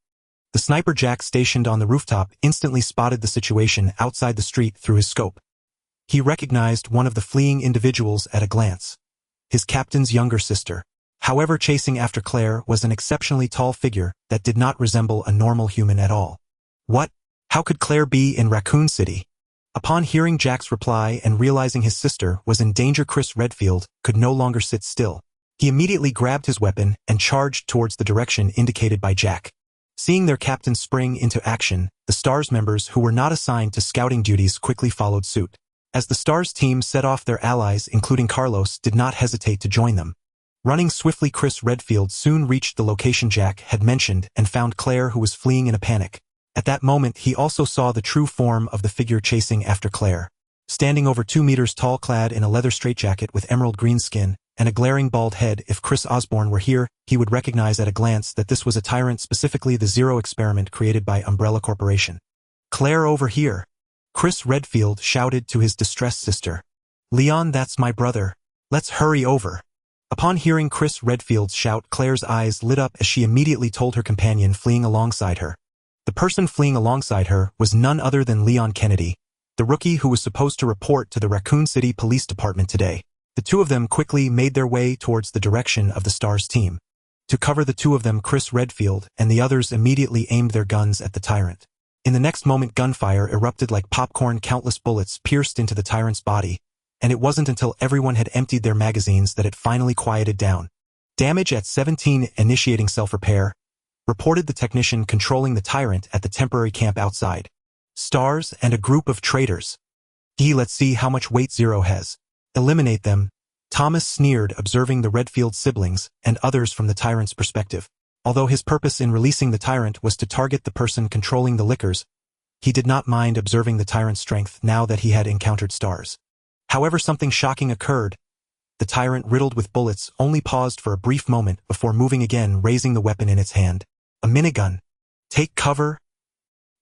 Speaker 1: The sniper Jack stationed on the rooftop instantly spotted the situation outside the street through his scope. He recognized one of the fleeing individuals at a glance. His captain's younger sister. However, chasing after Claire was an exceptionally tall figure that did not resemble a normal human at all. What? How could Claire be in Raccoon City? Upon hearing Jack's reply and realizing his sister was in danger, Chris Redfield could no longer sit still. He immediately grabbed his weapon and charged towards the direction indicated by Jack. Seeing their captain spring into action, the STARS members who were not assigned to scouting duties quickly followed suit. As the STARS team set off, their allies, including Carlos, did not hesitate to join them. Running swiftly, Chris Redfield soon reached the location Jack had mentioned and found Claire, who was fleeing in a panic. At that moment, he also saw the true form of the figure chasing after Claire. Standing over 2 meters tall, clad in a leather straitjacket with emerald green skin and a glaring bald head, if Chris Osborne were here, he would recognize at a glance that this was a tyrant, specifically the Zero experiment created by Umbrella Corporation. "Claire, over here!" Chris Redfield shouted to his distressed sister. "Leon, that's my brother. Let's hurry over." Upon hearing Chris Redfield's shout, Claire's eyes lit up as she immediately told her companion fleeing alongside her. The person fleeing alongside her was none other than Leon Kennedy, the rookie who was supposed to report to the Raccoon City Police Department today. The two of them quickly made their way towards the direction of the STARS team. To cover the two of them, Chris Redfield and the others immediately aimed their guns at the tyrant. In the next moment, gunfire erupted like popcorn. Countless bullets pierced into the tyrant's body, and it wasn't until everyone had emptied their magazines that it finally quieted down. "Damage at 17, initiating self-repair," reported the technician controlling the tyrant at the temporary camp outside. "STARS and a group of traitors. Let's see how much weight Zero has. Eliminate them," Thomas sneered, observing the Redfield siblings and others from the tyrant's perspective. Although his purpose in releasing the tyrant was to target the person controlling the liquors, he did not mind observing the tyrant's strength now that he had encountered STARS. However, something shocking occurred. The tyrant, riddled with bullets, only paused for a brief moment before moving again, raising the weapon in its hand. A minigun. "Take cover."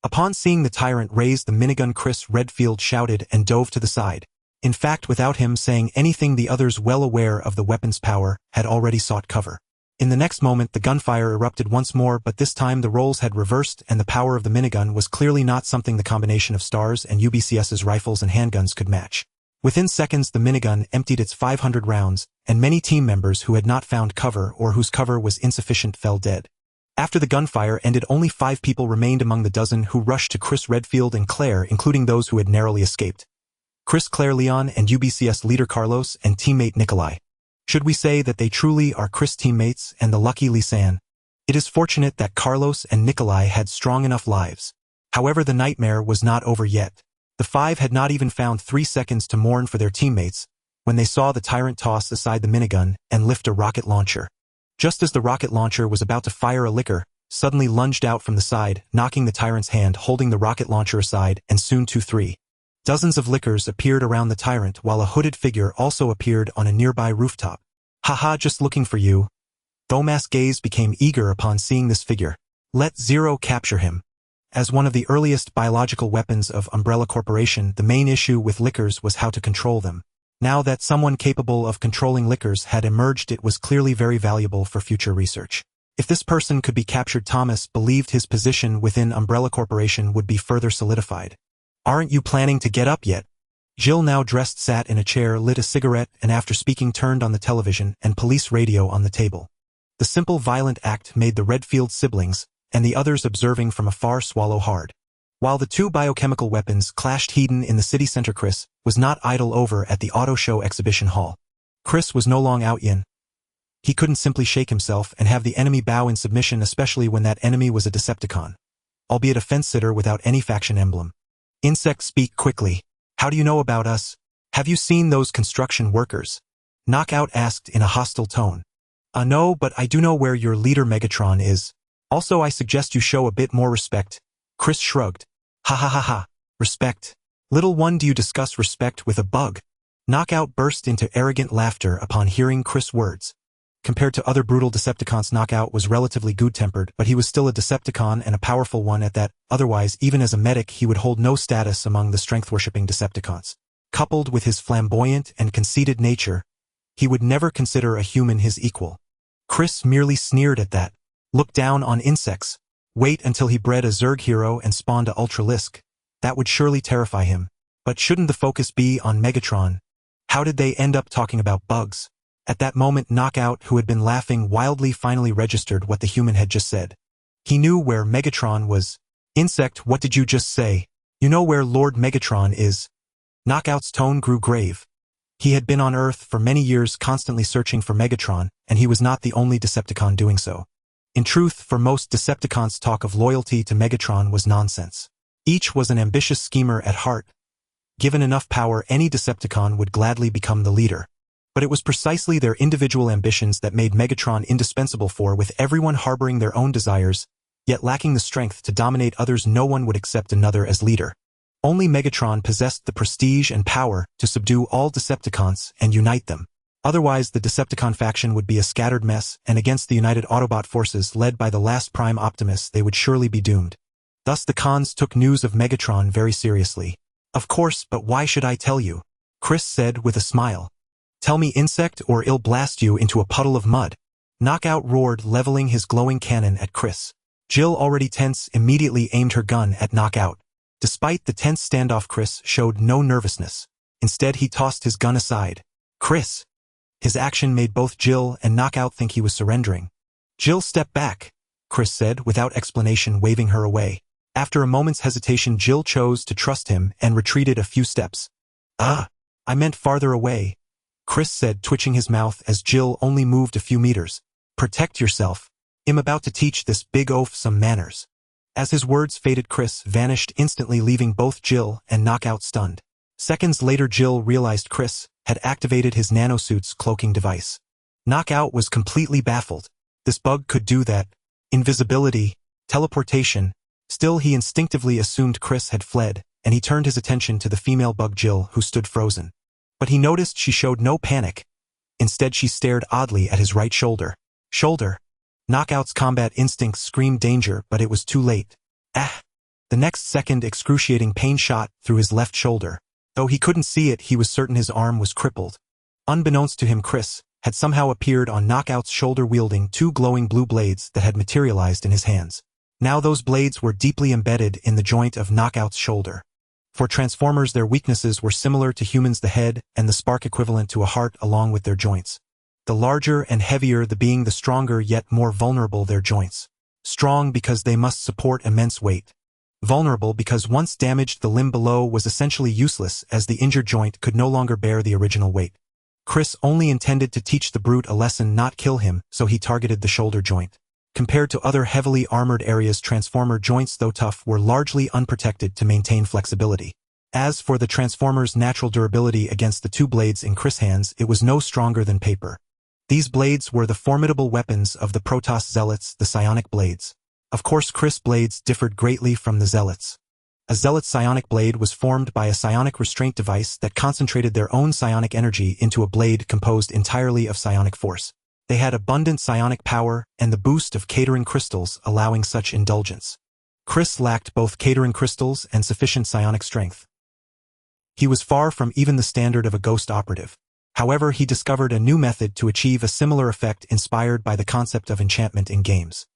Speaker 1: Upon seeing the tyrant raise the minigun, Chris Redfield shouted and dove to the side. In fact, without him saying anything, the others, well aware of the weapon's power, had already sought cover. In the next moment, the gunfire erupted once more, but this time the roles had reversed and the power of the minigun was clearly not something the combination of STARS and UBCS's rifles and handguns could match. Within seconds, the minigun emptied its 500 rounds, and many team members who had not found cover or whose cover was insufficient fell dead. After the gunfire ended, only 5 people remained among the dozen who rushed to Chris Redfield and Claire, including those who had narrowly escaped. Chris, Claire, Leon, and UBCS leader Carlos and teammate Nikolai. Should we say that they truly are Chris' teammates and the lucky Lisanne? It is fortunate that Carlos and Nikolai had strong enough lives. However, the nightmare was not over yet. The 5 had not even found 3 seconds to mourn for their teammates when they saw the tyrant toss aside the minigun and lift a rocket launcher. Just as the rocket launcher was about to fire, a liquor suddenly lunged out from the side, knocking the tyrant's hand holding the rocket launcher aside, and soon 2-3. Dozens of liquors appeared around the tyrant, while a hooded figure also appeared on a nearby rooftop. "Haha, just looking for you." Thomas' gaze became eager upon seeing this figure. "Let Zero capture him." As one of the earliest biological weapons of Umbrella Corporation, the main issue with liquors was how to control them. Now that someone capable of controlling liquors had emerged, it was clearly very valuable for future research. If this person could be captured, Thomas believed his position within Umbrella Corporation would be further solidified. "Aren't you planning to get up yet?" Jill, now dressed, sat in a chair, lit a cigarette, and after speaking turned on the television and police radio on the table. The simple, violent act made the Redfield siblings and the others observing from afar swallow hard. While the 2 biochemical weapons clashed hidden in the city center, Chris was not idle over at the auto show exhibition hall. Chris was no long out yin. He couldn't simply shake himself and have the enemy bow in submission, especially when that enemy was a Decepticon, albeit a fence-sitter without any faction emblem. "Insect, speak quickly. How do you know about us? Have you seen those construction workers?" Knockout asked in a hostile tone. No, but I do know where your leader Megatron is. Also, I suggest you show a bit more respect." Chris shrugged. "Ha ha ha ha. Respect? Little one, do you discuss respect with a bug?" Knockout burst into arrogant laughter upon hearing Chris' words. Compared to other brutal Decepticons, Knockout was relatively good-tempered, but he was still a Decepticon and a powerful one at that. Otherwise, even as a medic, he would hold no status among the strength-worshipping Decepticons. Coupled with his flamboyant and conceited nature, he would never consider a human his equal. Chris merely sneered at that. Look down on insects. Wait until he bred a Zerg hero and spawned a Ultralisk. That would surely terrify him. But shouldn't the focus be on Megatron? How did they end up talking about bugs? At that moment, Knockout, who had been laughing wildly, finally registered what the human had just said. He knew where Megatron was. Insect, what did you just say? You know where Lord Megatron is? Knockout's tone grew grave. He had been on Earth for many years, constantly searching for Megatron, and he was not the only Decepticon doing so. In truth, for most Decepticons, talk of loyalty to Megatron was nonsense. Each was an ambitious schemer at heart. Given enough power, any Decepticon would gladly become the leader. But it was precisely their individual ambitions that made Megatron indispensable, for with everyone harboring their own desires, yet lacking the strength to dominate others, no one would accept another as leader. Only Megatron possessed the prestige and power to subdue all Decepticons and unite them. Otherwise, the Decepticon faction would be a scattered mess, and against the united Autobot forces led by the last Prime Optimus, they would surely be doomed. Thus the cons took news of Megatron very seriously. Of course, but why should I tell you? Chris said with a smile. Tell me, insect, or I'll blast you into a puddle of mud. Knockout roared, leveling his glowing cannon at Chris. Jill, already tense, immediately aimed her gun at Knockout. Despite the tense standoff, Chris showed no nervousness. Instead, he tossed his gun aside. Chris! His action made both Jill and Knockout think he was surrendering. Jill, step back, Chris said without explanation, waving her away. After a moment's hesitation, Jill chose to trust him and retreated a few steps. I meant farther away, Chris said, twitching his mouth as Jill only moved a few meters. Protect yourself. I'm about to teach this big oaf some manners. As his words faded, Chris vanished instantly, leaving both Jill and Knockout stunned. Seconds later, Jill realized Chris had activated his nanosuit's cloaking device. Knockout was completely baffled. This bug could do that. Invisibility, teleportation. Still, he instinctively assumed Chris had fled, and he turned his attention to the female bug Jill, who stood frozen. But he noticed she showed no panic. Instead, she stared oddly at his right shoulder. Knockout's combat instincts screamed danger, but it was too late. The next second, excruciating pain shot through his left shoulder. Though he couldn't see it, he was certain his arm was crippled. Unbeknownst to him, Chris had somehow appeared on Knockout's shoulder, wielding two glowing blue blades that had materialized in his hands. Now those blades were deeply embedded in the joint of Knockout's shoulder. For Transformers, their weaknesses were similar to humans: the head and the spark equivalent to a heart, along with their joints. The larger and heavier the being, the stronger yet more vulnerable their joints. Strong because they must support immense weight. Vulnerable because once damaged, the limb below was essentially useless, as the injured joint could no longer bear the original weight. Chris only intended to teach the brute a lesson, not kill him, so he targeted the shoulder joint. Compared to other heavily armored areas, Transformer joints, though tough, were largely unprotected to maintain flexibility. As for the Transformer's natural durability against the two blades in Chris' hands, it was no stronger than paper. These blades were the formidable weapons of the Protoss Zealots, the psionic blades. Of course, Chris' blades differed greatly from the Zealots'. A Zealot's psionic blade was formed by a psionic restraint device that concentrated their own psionic energy into a blade composed entirely of psionic force. They had abundant psionic power and the boost of catering crystals, allowing such indulgence. Chris lacked both catering crystals and sufficient psionic strength. He was far from even the standard of a ghost operative. However, he discovered a new method to achieve a similar effect, inspired by the concept of enchantment in games.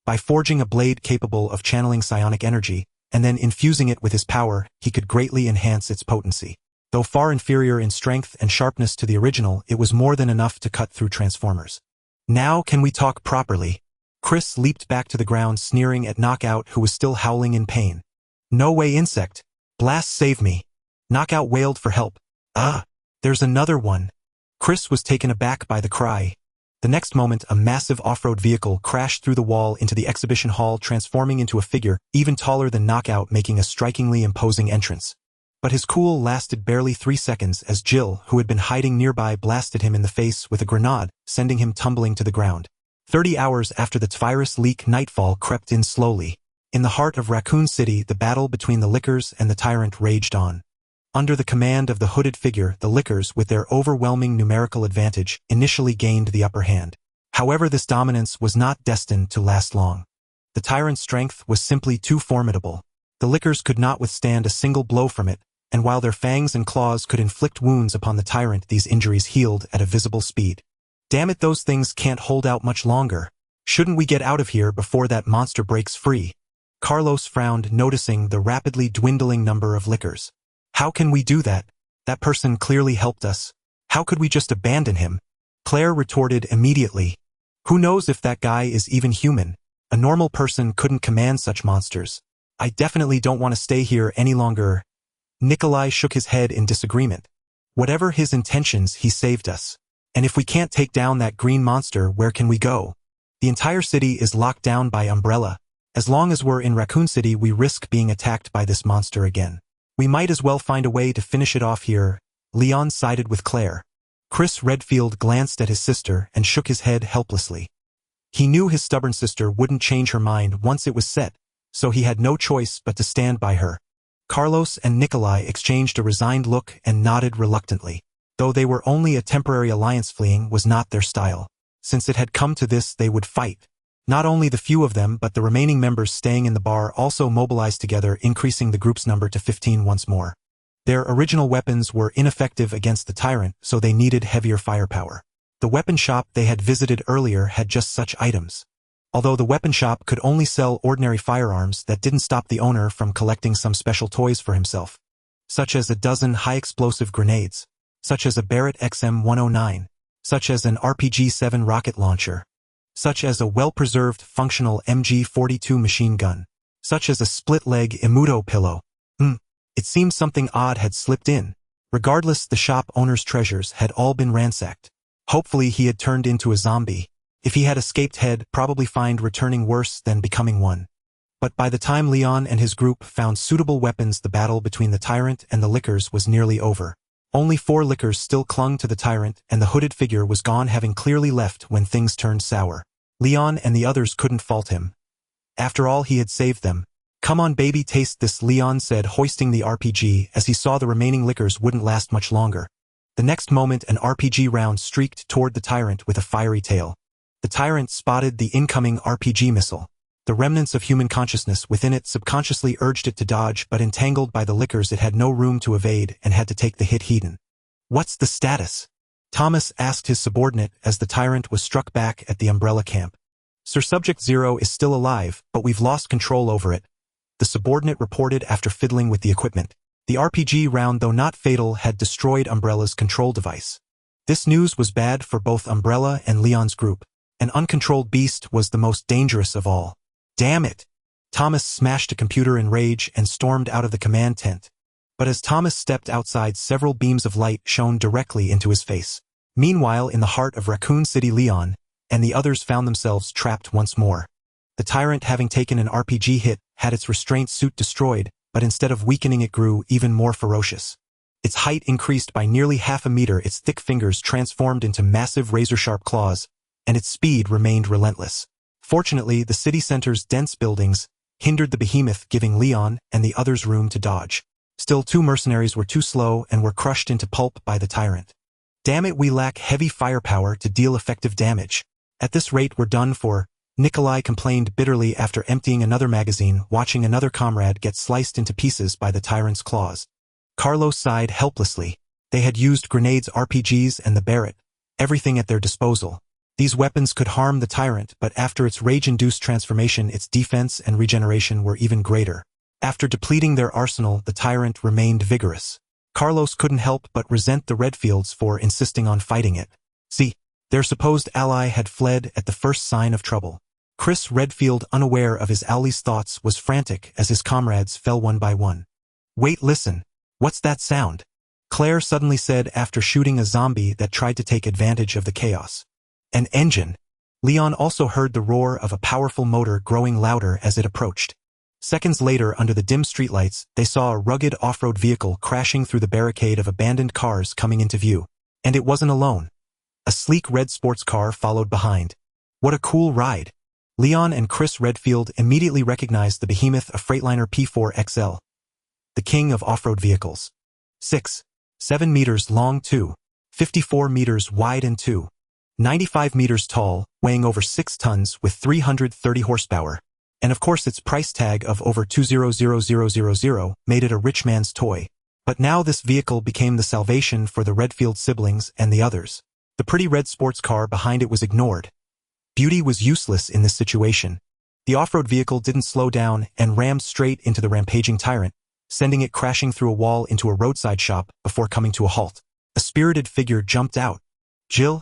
Speaker 1: By forging a blade capable of channeling psionic energy, and then infusing it with his power, he could greatly enhance its potency. Though far inferior in strength and sharpness to the original, it was more than enough to cut through Transformers. Now can we talk properly? Chris leaped back to the ground, sneering at Knockout, who was still howling in pain. No way, insect. Blast, save me. Knockout wailed for help. There's another one. Chris was taken aback by the cry. The next moment, a massive off-road vehicle crashed through the wall into the exhibition hall, transforming into a figure even taller than Knockout, making a strikingly imposing entrance. But his cool lasted barely 3 seconds, as Jill, who had been hiding nearby, blasted him in the face with a grenade, sending him tumbling to the ground. 30 hours after the virus leak, nightfall crept in slowly. In the heart of Raccoon City, the battle between the Lickers and the Tyrant raged on. Under the command of the hooded figure, the Lickers, with their overwhelming numerical advantage, initially gained the upper hand. However, this dominance was not destined to last long. The tyrant's strength was simply too formidable. The Lickers could not withstand a single blow from it, and while their fangs and claws could inflict wounds upon the tyrant, these injuries healed at a visible speed. Damn it, those things can't hold out much longer. Shouldn't we get out of here before that monster breaks free? Carlos frowned, noticing the rapidly dwindling number of Lickers. How can we do that? That person clearly helped us. How could we just abandon him? Claire retorted immediately. Who knows if that guy is even human? A normal person couldn't command such monsters. I definitely don't want to stay here any longer. Nikolai shook his head in disagreement. Whatever his intentions, he saved us. And if we can't take down that green monster, where can we go? The entire city is locked down by Umbrella. As long as we're in Raccoon City, we risk being attacked by this monster again. We might as well find a way to finish it off here. Leon sided with Claire. Chris Redfield glanced at his sister and shook his head helplessly. He knew his stubborn sister wouldn't change her mind once it was set, so he had no choice but to stand by her. Carlos and Nikolai exchanged a resigned look and nodded reluctantly. Though they were only a temporary alliance, fleeing was not their style. Since it had come to this, they would fight. Not only the few of them, but the remaining members staying in the bar also mobilized together, increasing the group's number to 15 once more. Their original weapons were ineffective against the tyrant, so they needed heavier firepower. The weapon shop they had visited earlier had just such items. Although the weapon shop could only sell ordinary firearms, that didn't stop the owner from collecting some special toys for himself, such as a dozen high-explosive grenades, such as a Barrett XM-109, such as an RPG-7 rocket launcher, such as a well-preserved functional MG-42 machine gun, such as a split-leg Imuto pillow. It seemed something odd had slipped in. Regardless, the shop owner's treasures had all been ransacked. Hopefully he had turned into a zombie. If he had escaped, he'd probably find returning worse than becoming one. But by the time Leon and his group found suitable weapons, the battle between the tyrant and the Lickers was nearly over. Only 4 Lickers still clung to the tyrant, and the hooded figure was gone, having clearly left when things turned sour. Leon and the others couldn't fault him. After all, he had saved them. Come on, baby, taste this, Leon said, hoisting the RPG as he saw the remaining Lickers wouldn't last much longer. The next moment, an RPG round streaked toward the tyrant with a fiery tail. The tyrant spotted the incoming RPG missile. The remnants of human consciousness within it subconsciously urged it to dodge, but entangled by the Lickers, it had no room to evade and had to take the hit head-on. What's the status? Thomas asked his subordinate as the tyrant was struck back at the Umbrella camp. Sir, Subject Zero is still alive, but we've lost control over it, the subordinate reported after fiddling with the equipment. The RPG round, though not fatal, had destroyed Umbrella's control device. This news was bad for both Umbrella and Leon's group. An uncontrolled beast was the most dangerous of all. Damn it! Thomas smashed a computer in rage and stormed out of the command tent. But as Thomas stepped outside, several beams of light shone directly into his face. Meanwhile, in the heart of Raccoon City, Leon and the others found themselves trapped once more. The tyrant, having taken an RPG hit, had its restraint suit destroyed, but instead of weakening, it grew even more ferocious. Its height increased by nearly half a meter, its thick fingers transformed into massive razor-sharp claws, and its speed remained relentless. Fortunately, the city center's dense buildings hindered the behemoth, giving Leon and the others room to dodge. Still, 2 mercenaries were too slow and were crushed into pulp by the tyrant. Damn it, we lack heavy firepower to deal effective damage. At this rate, we're done for, Nikolai complained bitterly after emptying another magazine, watching another comrade get sliced into pieces by the tyrant's claws. Carlos sighed helplessly. They had used grenades, RPGs, and the Barrett, everything at their disposal. These weapons could harm the tyrant, but after its rage-induced transformation, its defense and regeneration were even greater. After depleting their arsenal, the tyrant remained vigorous. Carlos couldn't help but resent the Redfields for insisting on fighting it. See, their supposed ally had fled at the first sign of trouble. Chris Redfield, unaware of his ally's thoughts, was frantic as his comrades fell one by one. Wait, listen. What's that sound? Claire suddenly said after shooting a zombie that tried to take advantage of the chaos. An engine. Leon also heard the roar of a powerful motor growing louder as it approached. Seconds later, under the dim streetlights, they saw a rugged off-road vehicle crashing through the barricade of abandoned cars coming into view. And it wasn't alone. A sleek red sports car followed behind. What a cool ride! Leon and Chris Redfield immediately recognized the behemoth, a Freightliner P4XL, the king of off-road vehicles. 6. 7 meters long, 2. 54 meters wide and 2. 95 meters tall, weighing over 6 tons with 330 horsepower. And of course its price tag of over $200,000 made it a rich man's toy. But now this vehicle became the salvation for the Redfield siblings and the others. The pretty red sports car behind it was ignored. Beauty was useless in this situation. The off-road vehicle didn't slow down and rammed straight into the rampaging tyrant, sending it crashing through a wall into a roadside shop before coming to a halt. A spirited figure jumped out. Jill?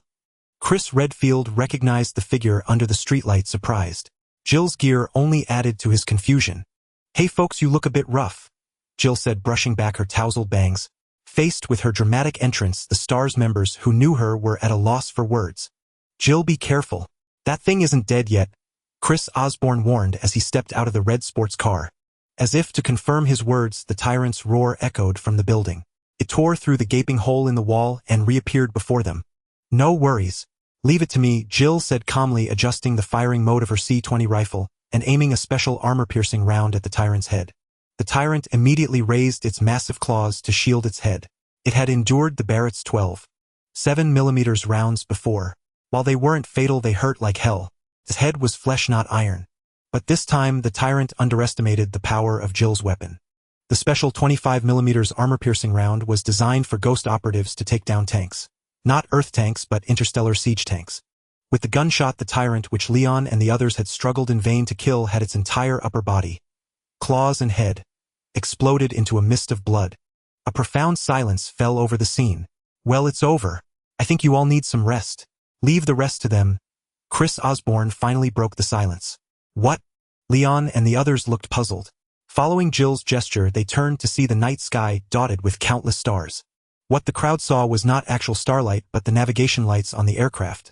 Speaker 1: Chris Redfield recognized the figure under the streetlight, surprised. Jill's gear only added to his confusion. "Hey folks, you look a bit rough," Jill said, brushing back her tousled bangs. Faced with her dramatic entrance, the STARS members who knew her were at a loss for words. "Jill, be careful. That thing isn't dead yet," Chris Osborne warned as he stepped out of the red sports car. As if to confirm his words, the tyrant's roar echoed from the building. It tore through the gaping hole in the wall and reappeared before them. "No worries. Leave it to me," Jill said calmly, adjusting the firing mode of her C-20 rifle and aiming a special armor-piercing round at the tyrant's head. The tyrant immediately raised its massive claws to shield its head. It had endured the Barrett's 12.7mm rounds before. While they weren't fatal, they hurt like hell. Its head was flesh, not iron. But this time, the tyrant underestimated the power of Jill's weapon. The special 25mm armor-piercing round was designed for ghost operatives to take down tanks. Not Earth tanks, but interstellar siege tanks. With the gunshot, the tyrant, which Leon and the others had struggled in vain to kill, had its entire upper body, claws and head, exploded into a mist of blood. A profound silence fell over the scene. "Well, it's over. I think you all need some rest. Leave the rest to them." Chris Osborne finally broke the silence. "What?" Leon and the others looked puzzled. Following Jill's gesture, they turned to see the night sky dotted with countless stars. What the crowd saw was not actual starlight, but the navigation lights on the aircraft,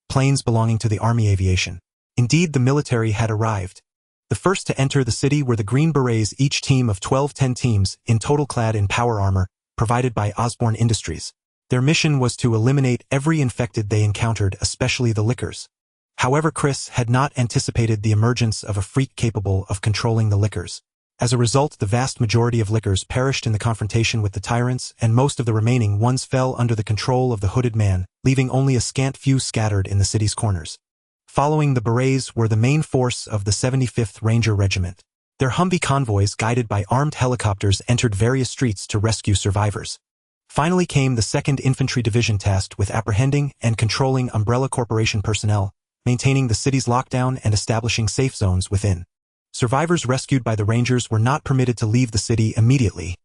Speaker 1: planes belonging to the Army Aviation. Indeed, the military had arrived. The first to enter the city were the Green Berets, each team of 10 teams, in total clad in power armor, provided by Osborne Industries. Their mission was to eliminate every infected they encountered, especially the Lickers. However, Chris had not anticipated the emergence of a freak capable of controlling the Lickers. As a result, the vast majority of Lickers perished in the confrontation with the tyrants, and most of the remaining ones fell under the control of the hooded man, leaving only a scant few scattered in the city's corners. Following the Berets were the main force of the 75th Ranger Regiment. Their Humvee convoys, guided by armed helicopters, entered various streets to rescue survivors. Finally came the 2nd Infantry Division, tasked with apprehending and controlling Umbrella Corporation personnel, maintaining the city's lockdown and establishing safe zones within. Survivors rescued by the Rangers were not permitted to leave the city immediately.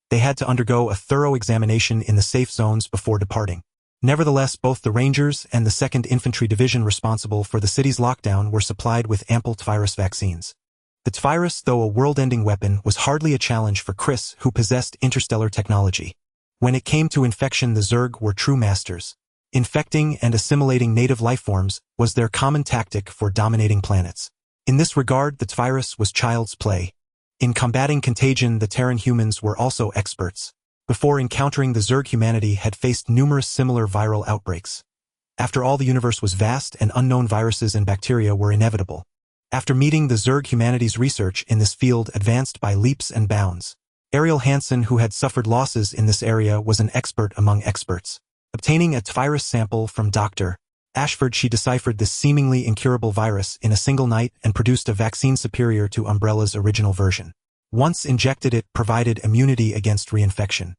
Speaker 1: They had to undergo a thorough examination in the safe zones before departing. Nevertheless, both the Rangers and the 2nd Infantry Division responsible for the city's lockdown were supplied with ample virus vaccines. The virus, though a world-ending weapon, was hardly a challenge for Chris, who possessed interstellar technology. When it came to infection, the Zerg were true masters. Infecting and assimilating native lifeforms was their common tactic for dominating planets. In this regard, the virus was child's play. In combating contagion, the Terran humans were also experts. Before encountering the Zerg, humanity had faced numerous similar viral outbreaks. After all, the universe was vast and unknown viruses and bacteria were inevitable. After meeting the Zerg, humanity's research in this field advanced by leaps and bounds. Ariel Hansen, who had suffered losses in this area, was an expert among experts. Obtaining a virus sample from Dr. Ashford, she deciphered this seemingly incurable virus in a single night and produced a vaccine superior to Umbrella's original version. Once injected, it provided immunity against reinfection.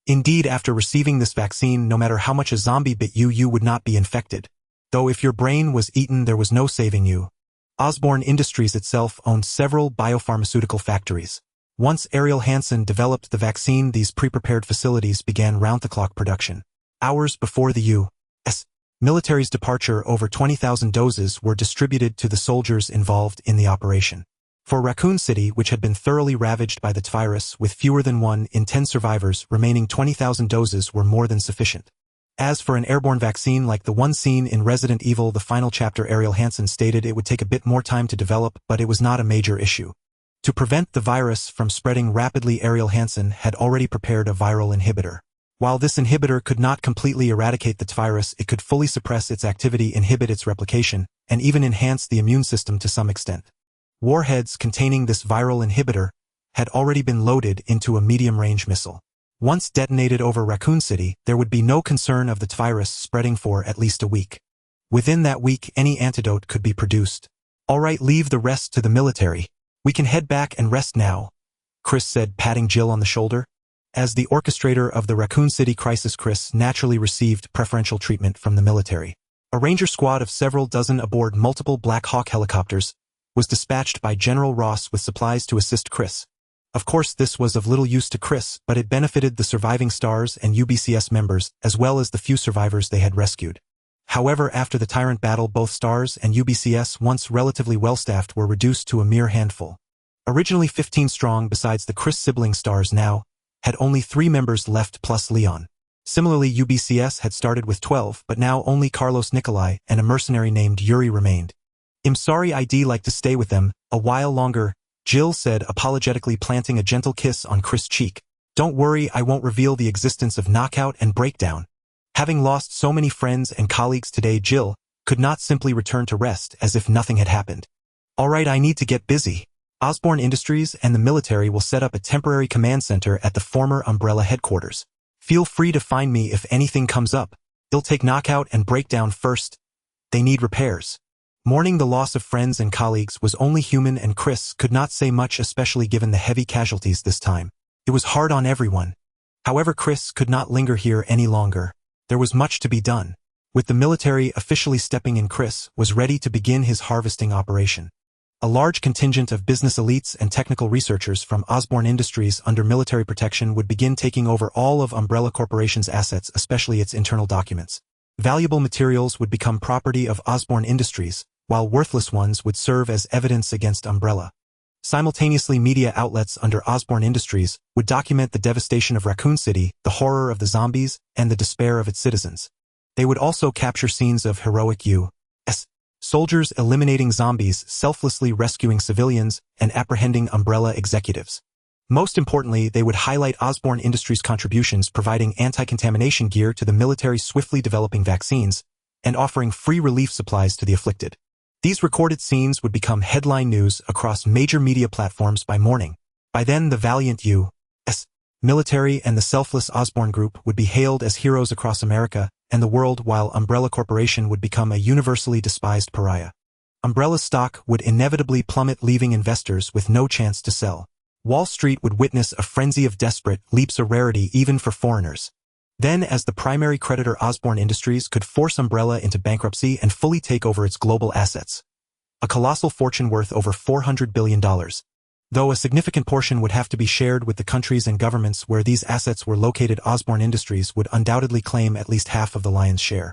Speaker 1: Indeed, after receiving this vaccine, no matter how much a zombie bit you, you would not be infected. Though if your brain was eaten, there was no saving you. Osborne Industries itself owned several biopharmaceutical factories. Once Ariel Hansen developed the vaccine, these pre-prepared facilities began round-the-clock production. Hours before the U.S. military's departure, over 20,000 doses were distributed to the soldiers involved in the operation. For Raccoon City, which had been thoroughly ravaged by the virus with fewer than 1 in 10 survivors, remaining 20,000 doses were more than sufficient. As for an airborne vaccine like the one seen in Resident Evil, the final chapter, Ariel Hansen stated it would take a bit more time to develop, but it was not a major issue. To prevent the virus from spreading rapidly, Ariel Hansen had already prepared a viral inhibitor. While this inhibitor could not completely eradicate the virus, it could fully suppress its activity, inhibit its replication, and even enhance the immune system to some extent. Warheads containing this viral inhibitor had already been loaded into a medium-range missile. Once detonated over Raccoon City, there would be no concern of the virus spreading for at least a week. Within that week, any antidote could be produced. All right, leave the rest to the military. We can head back and rest now, Chris said, patting Jill on the shoulder. As the orchestrator of the Raccoon City crisis, Chris naturally received preferential treatment from the military. A ranger squad of several dozen aboard multiple Black Hawk helicopters was dispatched by General Ross with supplies to assist Chris. Of course, this was of little use to Chris, but it benefited the surviving STARS and UBCS members, as well as the few survivors they had rescued. However, after the Tyrant battle, both STARS and UBCS, once relatively well-staffed, were reduced to a mere handful. Originally 15 strong, besides the Chris sibling STARS now had only 3 members left plus Leon. Similarly, UBCS had started with 12, but now only Carlos Nikolai and a mercenary named Yuri remained. "I'm sorry, I'd like to stay with them a while longer," Jill said, apologetically, planting a gentle kiss on Chris' cheek. "Don't worry, I won't reveal the existence of Knockout and Breakdown." Having lost so many friends and colleagues today, Jill could not simply return to rest as if nothing had happened. "All right, I need to get busy. Osborne Industries and the military will set up a temporary command center at the former Umbrella headquarters. Feel free to find me if anything comes up. They'll take Knockout and Breakdown first. They need repairs." Mourning the loss of friends and colleagues was only human, and Chris could not say much, especially given the heavy casualties this time. It was hard on everyone. However, Chris could not linger here any longer. There was much to be done. With the military officially stepping in, Chris was ready to begin his harvesting operation. A large contingent of business elites and technical researchers from Osborne Industries under military protection would begin taking over all of Umbrella Corporation's assets, especially its internal documents. Valuable materials would become property of Osborne Industries, while worthless ones would serve as evidence against Umbrella. Simultaneously, media outlets under Osborne Industries would document the devastation of Raccoon City, the horror of the zombies, and the despair of its citizens. They would also capture scenes of heroic U.S. soldiers eliminating zombies, selflessly rescuing civilians, and apprehending Umbrella executives. Most importantly, they would highlight Osborne Industries' contributions, providing anti-contamination gear to the military, swiftly developing vaccines, and offering free relief supplies to the afflicted. These recorded scenes would become headline news across major media platforms by morning. By then, the valiant U.S. military and the selfless Osborne Group would be hailed as heroes across America and the world, while Umbrella Corporation would become a universally despised pariah. Umbrella's stock would inevitably plummet, leaving investors with no chance to sell. Wall Street would witness a frenzy of desperate leaps, a rarity even for foreigners. Then, as the primary creditor, Osborne Industries could force Umbrella into bankruptcy and fully take over its global assets. A colossal fortune worth over $400 billion. Though a significant portion would have to be shared with the countries and governments where these assets were located, Osborne Industries would undoubtedly claim at least half of the lion's share.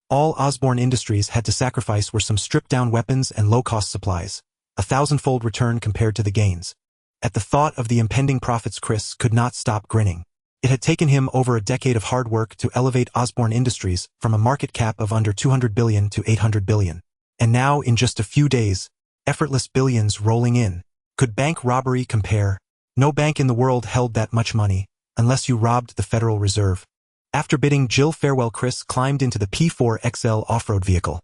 Speaker 1: All Osborne Industries had to sacrifice were some stripped-down weapons and low-cost supplies, a thousandfold return compared to the gains. At the thought of the impending profits, Chris could not stop grinning. It had taken him over a decade of hard work to elevate Osborne Industries from a market cap of under $200 billion to $800 billion. And now, in just a few days, effortless billions rolling in. Could bank robbery compare? No bank in the world held that much money, unless you robbed the Federal Reserve. After bidding Jill farewell, Chris climbed into the P4XL off-road vehicle.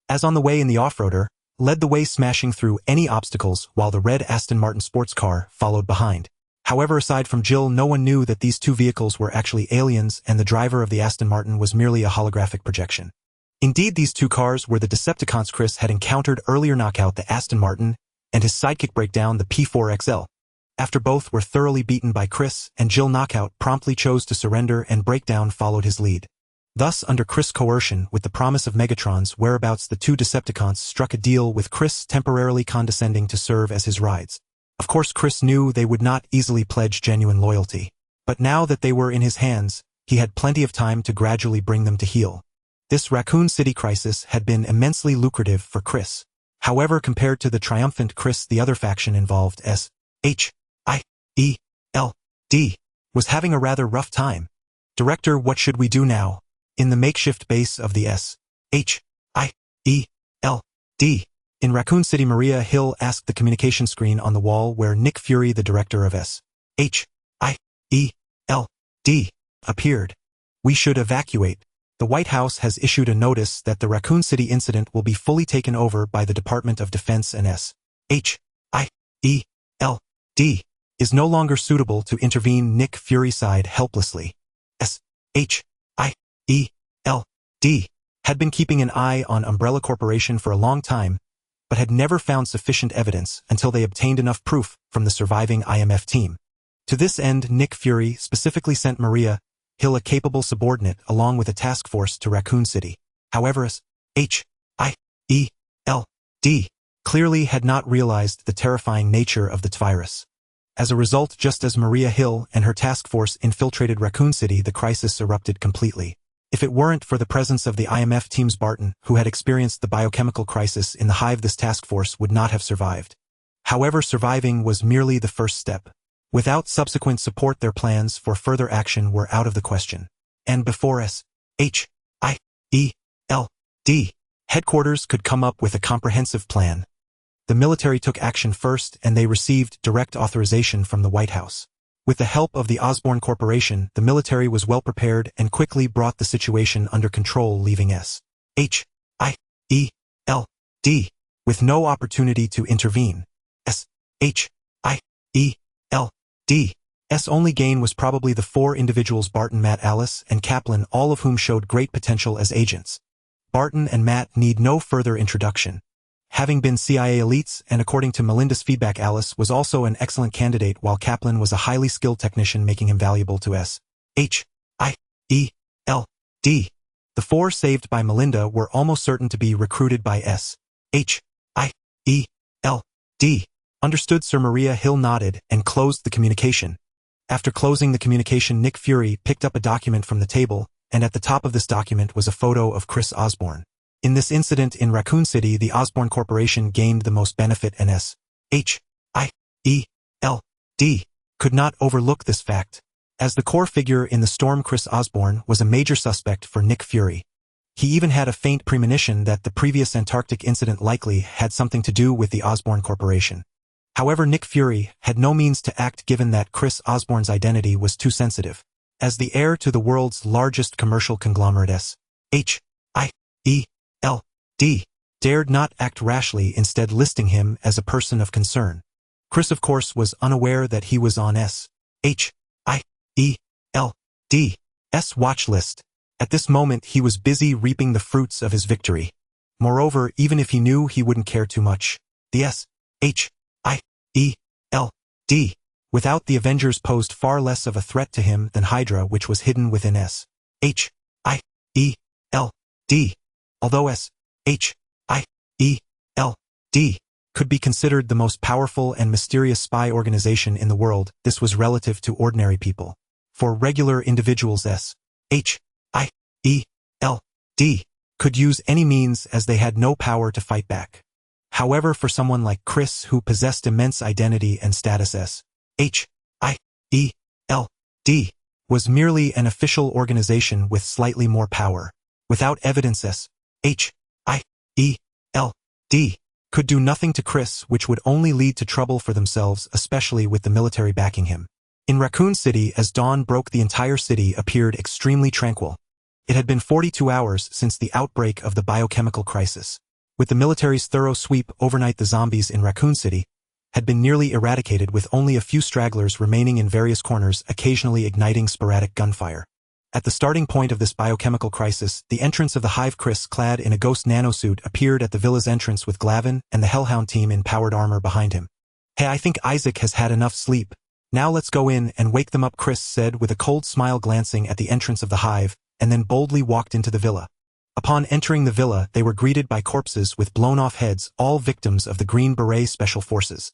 Speaker 1: As on the way in, the off-roader led the way, smashing through any obstacles, while the red Aston Martin sports car followed behind. However, aside from Jill, no one knew that these two vehicles were actually aliens, and the driver of the Aston Martin was merely a holographic projection. Indeed, these two cars were the Decepticons Chris had encountered earlier. Knockout, the Aston Martin, and his sidekick Breakdown, the P4XL. After both were thoroughly beaten by Chris and Jill, Knockout promptly chose to surrender, and Breakdown followed his lead. Thus, under Chris' coercion, with the promise of Megatron's whereabouts, the two Decepticons struck a deal with Chris, temporarily condescending to serve as his rides. Of course, Chris knew they would not easily pledge genuine loyalty. But now that they were in his hands, he had plenty of time to gradually bring them to heel. This Raccoon City crisis had been immensely lucrative for Chris. However, compared to the triumphant Chris, the other faction involved, S.H.I.E.L.D, was having a rather rough time. "Director, what should we do now?" In the makeshift base of the S.H.I.E.L.D in Raccoon City, Maria Hill asked the communication screen on the wall, where Nick Fury, the director of S.H.I.E.L.D, appeared. "We should evacuate. The White House has issued a notice that the Raccoon City incident will be fully taken over by the Department of Defense, and S.H.I.E.L.D is no longer suitable to intervene. Nick Fury sighed helplessly. S.H.I.E.L.D. had been keeping an eye on Umbrella Corporation for a long time, but had never found sufficient evidence until they obtained enough proof from the surviving IMF team. To this end, Nick Fury specifically sent Maria Hill, a capable subordinate, along with a task force to Raccoon City. However, S.H.I.E.L.D. clearly had not realized the terrifying nature of the virus. As a result, just as Maria Hill and her task force infiltrated Raccoon City, the crisis erupted completely. If it weren't for the presence of the IMF team's Barton, who had experienced the biochemical crisis in the hive, this task force would not have survived. However, surviving was merely the first step. Without subsequent support, their plans for further action were out of the question. And before S.H.I.E.L.D. headquarters could come up with a comprehensive plan, the military took action first, and they received direct authorization from the White House. With the help of the Osborne Corporation, the military was well prepared and quickly brought the situation under control, leaving S.H.I.E.L.D. with no opportunity to intervene. S.H.I.E.L.D.'s only gain was probably the 4 individuals: Barton, Matt, Alice, and Kaplan, all of whom showed great potential as agents. Barton and Matt need no further introduction. Having been CIA elites, and according to Melinda's feedback, Alice was also an excellent candidate, while Kaplan was a highly skilled technician, making him valuable to S.H.I.E.L.D. The 4 saved by Melinda were almost certain to be recruited by S.H.I.E.L.D. Understood. Sir. Maria Hill nodded and closed the communication. After closing the communication, Nick Fury picked up a document from the table, and at the top of this document was a photo of Chris Osborne. In this incident in Raccoon City, the Osborne Corporation gained the most benefit, and S.H.I.E.L.D. could not overlook this fact. As the core figure in the storm, Chris Osborne was a major suspect for Nick Fury. He even had a faint premonition that the previous Antarctic incident likely had something to do with the Osborne Corporation. However, Nick Fury had no means to act, given that Chris Osborne's identity was too sensitive. As the heir to the world's largest commercial conglomerate, S.H.I.E.L.D. dared not act rashly, instead listing him as a person of concern. Chris, of course, was unaware that he was on S.H.I.E.L.D.'s watch list. At this moment, he was busy reaping the fruits of his victory. Moreover, even if he knew, he wouldn't care too much. The S.H.I.E.L.D. without the Avengers posed far less of a threat to him than Hydra, which was hidden within S.H.I.E.L.D. Although S.H.I.E.L.D. could be considered the most powerful and mysterious spy organization in the world, this was relative to ordinary people. For regular individuals, S.H.I.E.L.D. could use any means, as they had no power to fight back. However, for someone like Chris, who possessed immense identity and status, S.H.I.E.L.D. was merely an official organization with slightly more power. Without evidence, S.H.I.E.L.D. could do nothing to Chris, which would only lead to trouble for themselves, especially with the military backing him. In Raccoon City, as dawn broke, the entire city appeared extremely tranquil. It had been 42 hours since the outbreak of the biochemical crisis. With the military's thorough sweep overnight, the zombies in Raccoon City had been nearly eradicated, with only a few stragglers remaining in various corners, occasionally igniting sporadic gunfire. At the starting point of this biochemical crisis, the entrance of the hive. Chris, clad in a ghost nanosuit, appeared at the villa's entrance with Glavin and the Hellhound team in powered armor behind him. "Hey, I think Isaac has had enough sleep. Now let's go in and wake them up," Chris said with a cold smile, glancing at the entrance of the hive, and then boldly walked into the villa. Upon entering the villa, they were greeted by corpses with blown-off heads, all victims of the Green Beret Special Forces.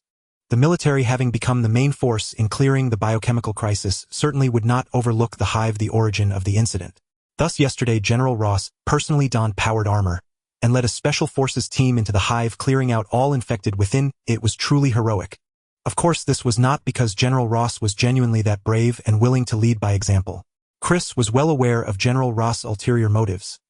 Speaker 1: The military, having become the main force in clearing the biochemical crisis, certainly would not overlook the hive, the origin of the incident. Thus yesterday, General Ross personally donned powered armor and led a special forces team into the hive, clearing out all infected within. It was truly heroic. Of course, this was not because General Ross was genuinely that brave and willing to lead by example. Chris was well aware of General Ross' ulterior motives.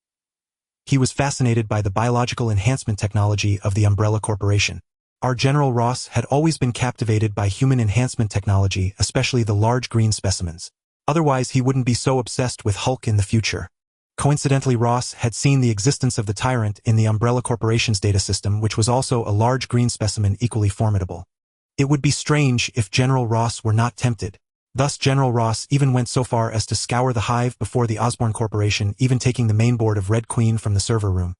Speaker 1: He was fascinated by the biological enhancement technology of the Umbrella Corporation. Our General Ross had always been captivated by human enhancement technology, especially the large green specimens. Otherwise, he wouldn't be so obsessed with Hulk in the future. Coincidentally, Ross had seen the existence of the Tyrant in the Umbrella Corporation's data system, which was also a large green specimen equally formidable. It would be strange if General Ross were not tempted. Thus General Ross even went so far as to scour the hive before the Osborn Corporation, even taking the mainboard of Red Queen from the server room.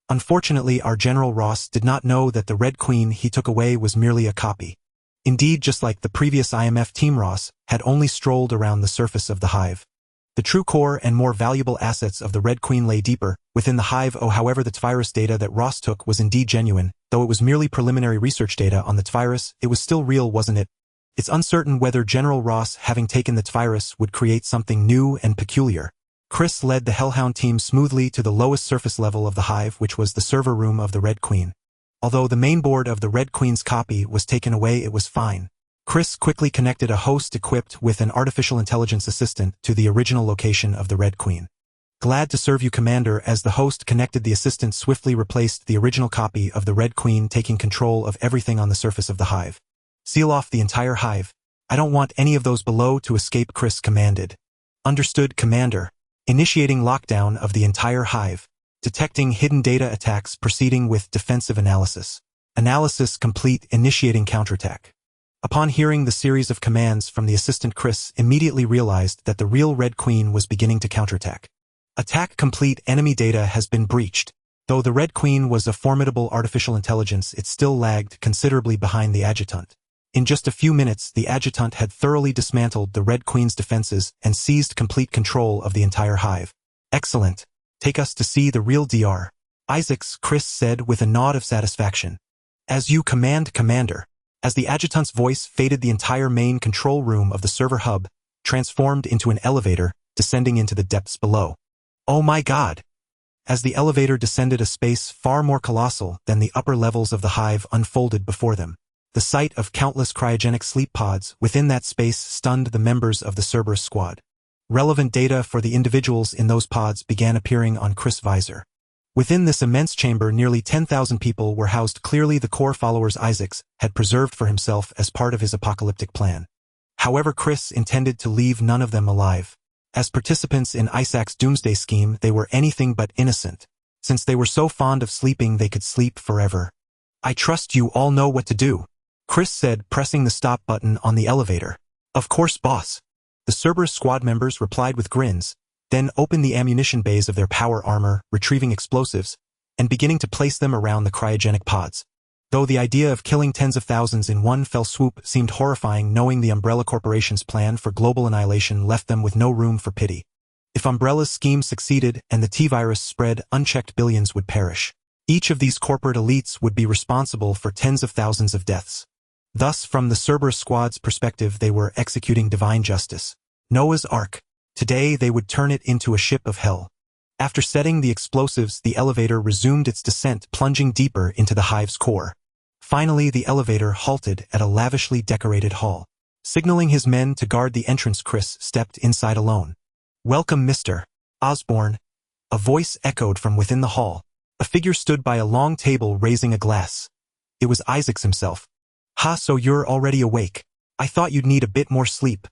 Speaker 1: Unfortunately, our General Ross did not know that the Red Queen he took away was merely a copy. Indeed, just like the previous IMF Team, Ross had only strolled around the surface of the hive. The true core and more valuable assets of the Red Queen lay deeper within the hive. However, the virus data that Ross took was indeed genuine, though it was merely preliminary research data on the virus. It was still real, wasn't it? It's uncertain whether General Ross, having taken the virus, would create something new and peculiar. Chris led the Hellhound team smoothly to the lowest surface level of the hive, which was the server room of the Red Queen. Although the mainboard of the Red Queen's copy was taken away, it was fine. Chris quickly connected a host equipped with an artificial intelligence assistant to the original location of the Red Queen. Glad to serve you, Commander. As the host connected, the assistant swiftly replaced the original copy of the Red Queen, taking control of everything on the surface of the hive. Seal off the entire hive. I don't want any of those below to escape, Chris commanded. Understood, Commander. Initiating lockdown of the entire hive. Detecting hidden data attacks, proceeding with defensive analysis. Analysis complete, initiating counterattack. Upon hearing the series of commands from the assistant, Chris immediately realized that the real Red Queen was beginning to counterattack. Attack complete, enemy data has been breached. Though the Red Queen was a formidable artificial intelligence, it still lagged considerably behind the adjutant. In just a few minutes, the adjutant had thoroughly dismantled the Red Queen's defenses and seized complete control of the entire hive. Excellent. Take us to see the real Dr. Isaacs, Chris said with a nod of satisfaction. As you command, Commander. As the adjutant's voice faded, the entire main control room of the server hub transformed into an elevator, descending into the depths below. Oh my God! As the elevator descended, a space far more colossal than the upper levels of the hive unfolded before them. The sight of countless cryogenic sleep pods within that space stunned the members of the Cerberus squad. Relevant data for the individuals in those pods began appearing on Chris' visor. Within this immense chamber, nearly 10,000 people were housed. Clearly the core followers Isaacs had preserved for himself as part of his apocalyptic plan. However, Chris intended to leave none of them alive. As participants in Isaac's doomsday scheme, they were anything but innocent. Since they were so fond of sleeping, they could sleep forever. I trust you all know what to do, Chris said, pressing the stop button on the elevator. Of course, boss. The Cerberus squad members replied with grins, then opened the ammunition bays of their power armor, retrieving explosives, and beginning to place them around the cryogenic pods. Though the idea of killing tens of thousands in one fell swoop seemed horrifying, knowing the Umbrella Corporation's plan for global annihilation left them with no room for pity. If Umbrella's scheme succeeded and the T-virus spread unchecked, billions would perish. Each of these corporate elites would be responsible for tens of thousands of deaths. Thus, from the Cerberus squad's perspective, they were executing divine justice. Noah's Ark. Today they would turn it into a ship of hell. After setting the explosives, the elevator resumed its descent, plunging deeper into the hive's core. Finally, the elevator halted at a lavishly decorated hall. Signaling his men to guard the entrance, Chris stepped inside alone. Welcome, Mr. Osborn. A voice echoed from within the hall. A figure stood by a long table, raising a glass. It was Isaacs himself. Ha, so you're already awake. I thought you'd need a bit more sleep,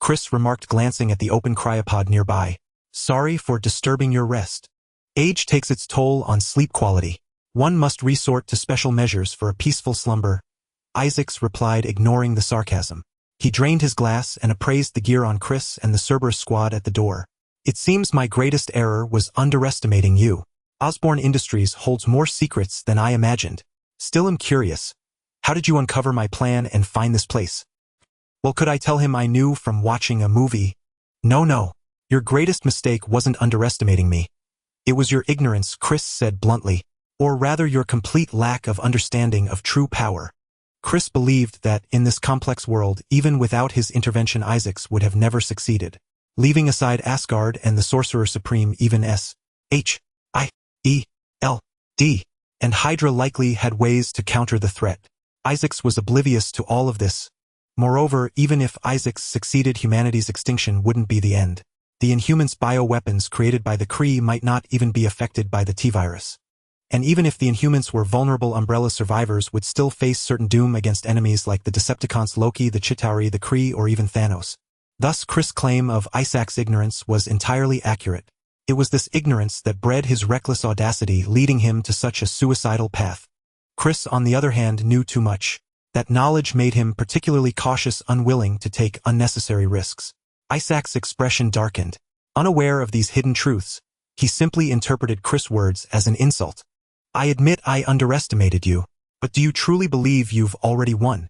Speaker 1: Chris remarked, glancing at the open cryopod nearby. Sorry for disturbing your rest. Age takes its toll on sleep quality. One must resort to special measures for a peaceful slumber, Isaacs replied, ignoring the sarcasm. He drained his glass and appraised the gear on Chris and the Cerberus squad at the door. It seems my greatest error was underestimating you. Osborn Industries holds more secrets than I imagined. Still am curious. How did you uncover my plan and find this place? Well, could I tell him I knew from watching a movie? No. Your greatest mistake wasn't underestimating me. It was your ignorance, Chris said bluntly. Or rather, your complete lack of understanding of true power. Chris believed that, in this complex world, even without his intervention, Isaacs would have never succeeded. Leaving aside Asgard and the Sorcerer Supreme, even S.H.I.E.L.D. and Hydra likely had ways to counter the threat. Isaacs was oblivious to all of this. Moreover, even if Isaacs succeeded, humanity's extinction wouldn't be the end. The Inhumans' bioweapons created by the Kree might not even be affected by the T-virus. And even if the Inhumans were vulnerable, Umbrella survivors would still face certain doom against enemies like the Decepticons, Loki, the Chitauri, the Kree, or even Thanos. Thus, Chris' claim of Isaac's ignorance was entirely accurate. It was this ignorance that bred his reckless audacity, leading him to such a suicidal path. Chris, on the other hand, knew too much. That knowledge made him particularly cautious, unwilling to take unnecessary risks. Isaac's expression darkened. Unaware of these hidden truths, he simply interpreted Chris' words as an insult. I admit I underestimated you, but do you truly believe you've already won?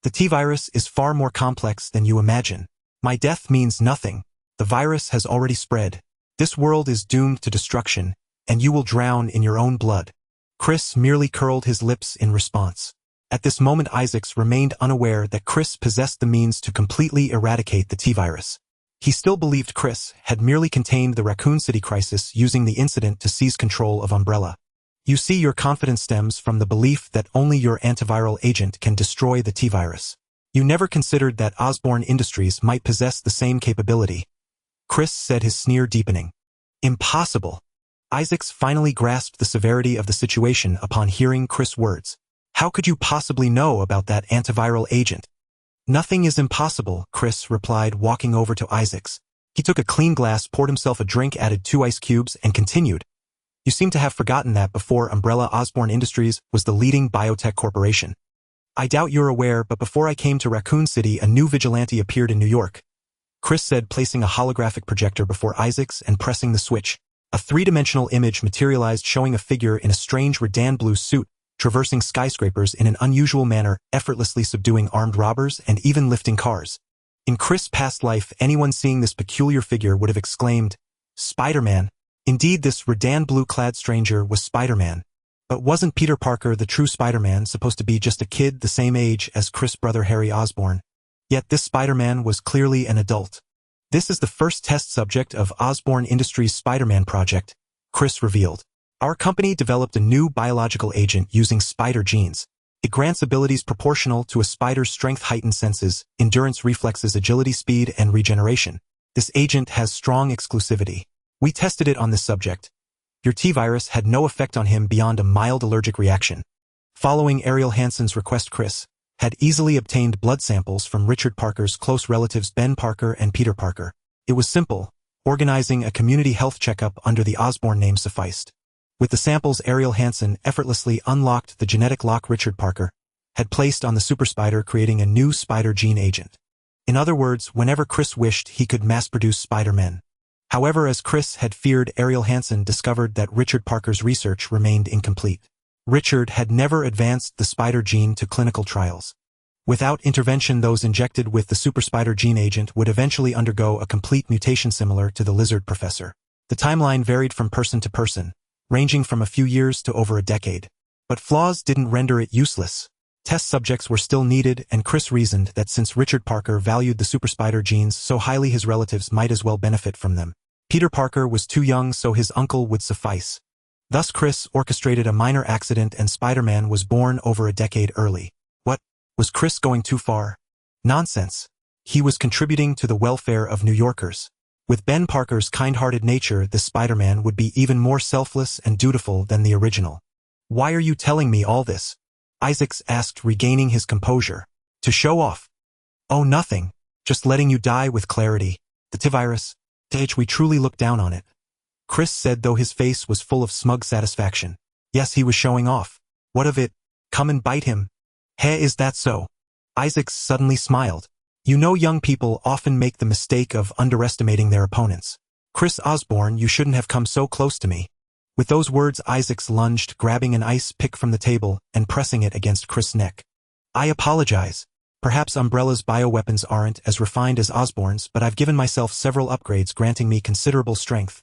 Speaker 1: The T-virus is far more complex than you imagine. My death means nothing. The virus has already spread. This world is doomed to destruction, and you will drown in your own blood. Chris merely curled his lips in response. At this moment, Isaacs remained unaware that Chris possessed the means to completely eradicate the T-virus. He still believed Chris had merely contained the Raccoon City crisis using the incident to seize control of Umbrella. You see, your confidence stems from the belief that only your antiviral agent can destroy the T-virus. You never considered that Osborn Industries might possess the same capability. Chris said, his sneer deepening. Impossible. Isaacs finally grasped the severity of the situation upon hearing Chris' words. How could you possibly know about that antiviral agent? Nothing is impossible, Chris replied, walking over to Isaacs. He took a clean glass, poured himself a drink, added 2 ice cubes, and continued. You seem to have forgotten that before Umbrella, Osborn Industries was the leading biotech corporation. I doubt you're aware, but before I came to Raccoon City, a new vigilante appeared in New York. Chris said, placing a holographic projector before Isaacs and pressing the switch. A 3-dimensional image materialized, showing a figure in a strange redan blue suit, traversing skyscrapers in an unusual manner, effortlessly subduing armed robbers and even lifting cars. In Chris' past life, anyone seeing this peculiar figure would have exclaimed, Spider-Man. Indeed, this redan blue-clad stranger was Spider-Man. But wasn't Peter Parker, the true Spider-Man, supposed to be just a kid the same age as Chris' brother Harry Osborn? Yet this Spider-Man was clearly an adult. This is the first test subject of Osborn Industries' Spider-Man project, Chris revealed. Our company developed a new biological agent using spider genes. It grants abilities proportional to a spider's strength, heightened senses, endurance, reflexes, agility, speed, and regeneration. This agent has strong exclusivity. We tested it on this subject. Your T-virus had no effect on him beyond a mild allergic reaction. Following Ariel Hansen's request, Chris had easily obtained blood samples from Richard Parker's close relatives Ben Parker and Peter Parker. It was simple. Organizing a community health checkup under the Osborn name sufficed. With the samples, Ariel Hansen effortlessly unlocked the genetic lock Richard Parker had placed on the super spider, creating a new spider gene agent. In other words, whenever Chris wished, he could mass-produce Spider-Men. However, as Chris had feared, Ariel Hansen discovered that Richard Parker's research remained incomplete. Richard had never advanced the spider gene to clinical trials. Without intervention, those injected with the super spider gene agent would eventually undergo a complete mutation similar to the lizard professor. The timeline varied from person to person, ranging from a few years to over a decade. But flaws didn't render it useless. Test subjects were still needed, and Chris reasoned that since Richard Parker valued the super spider genes so highly, his relatives might as well benefit from them. Peter Parker was too young, so his uncle would suffice. Thus Chris orchestrated a minor accident and Spider-Man was born over a decade early. What? Was Chris going too far? Nonsense. He was contributing to the welfare of New Yorkers. With Ben Parker's kind-hearted nature, this Spider-Man would be even more selfless and dutiful than the original. Why are you telling me all this? Isaacs asked, regaining his composure. To show off. Oh, nothing. Just letting you die with clarity. The T-virus. We truly look down on it. Chris said, though his face was full of smug satisfaction. Yes, he was showing off. What of it? Come and bite him. Hey, is that so? Isaacs suddenly smiled. You know, young people often make the mistake of underestimating their opponents. Chris Osborn, you shouldn't have come so close to me. With those words, Isaacs lunged, grabbing an ice pick from the table and pressing it against Chris' neck. I apologize. Perhaps Umbrella's bioweapons aren't as refined as Osborn's, but I've given myself several upgrades granting me considerable strength.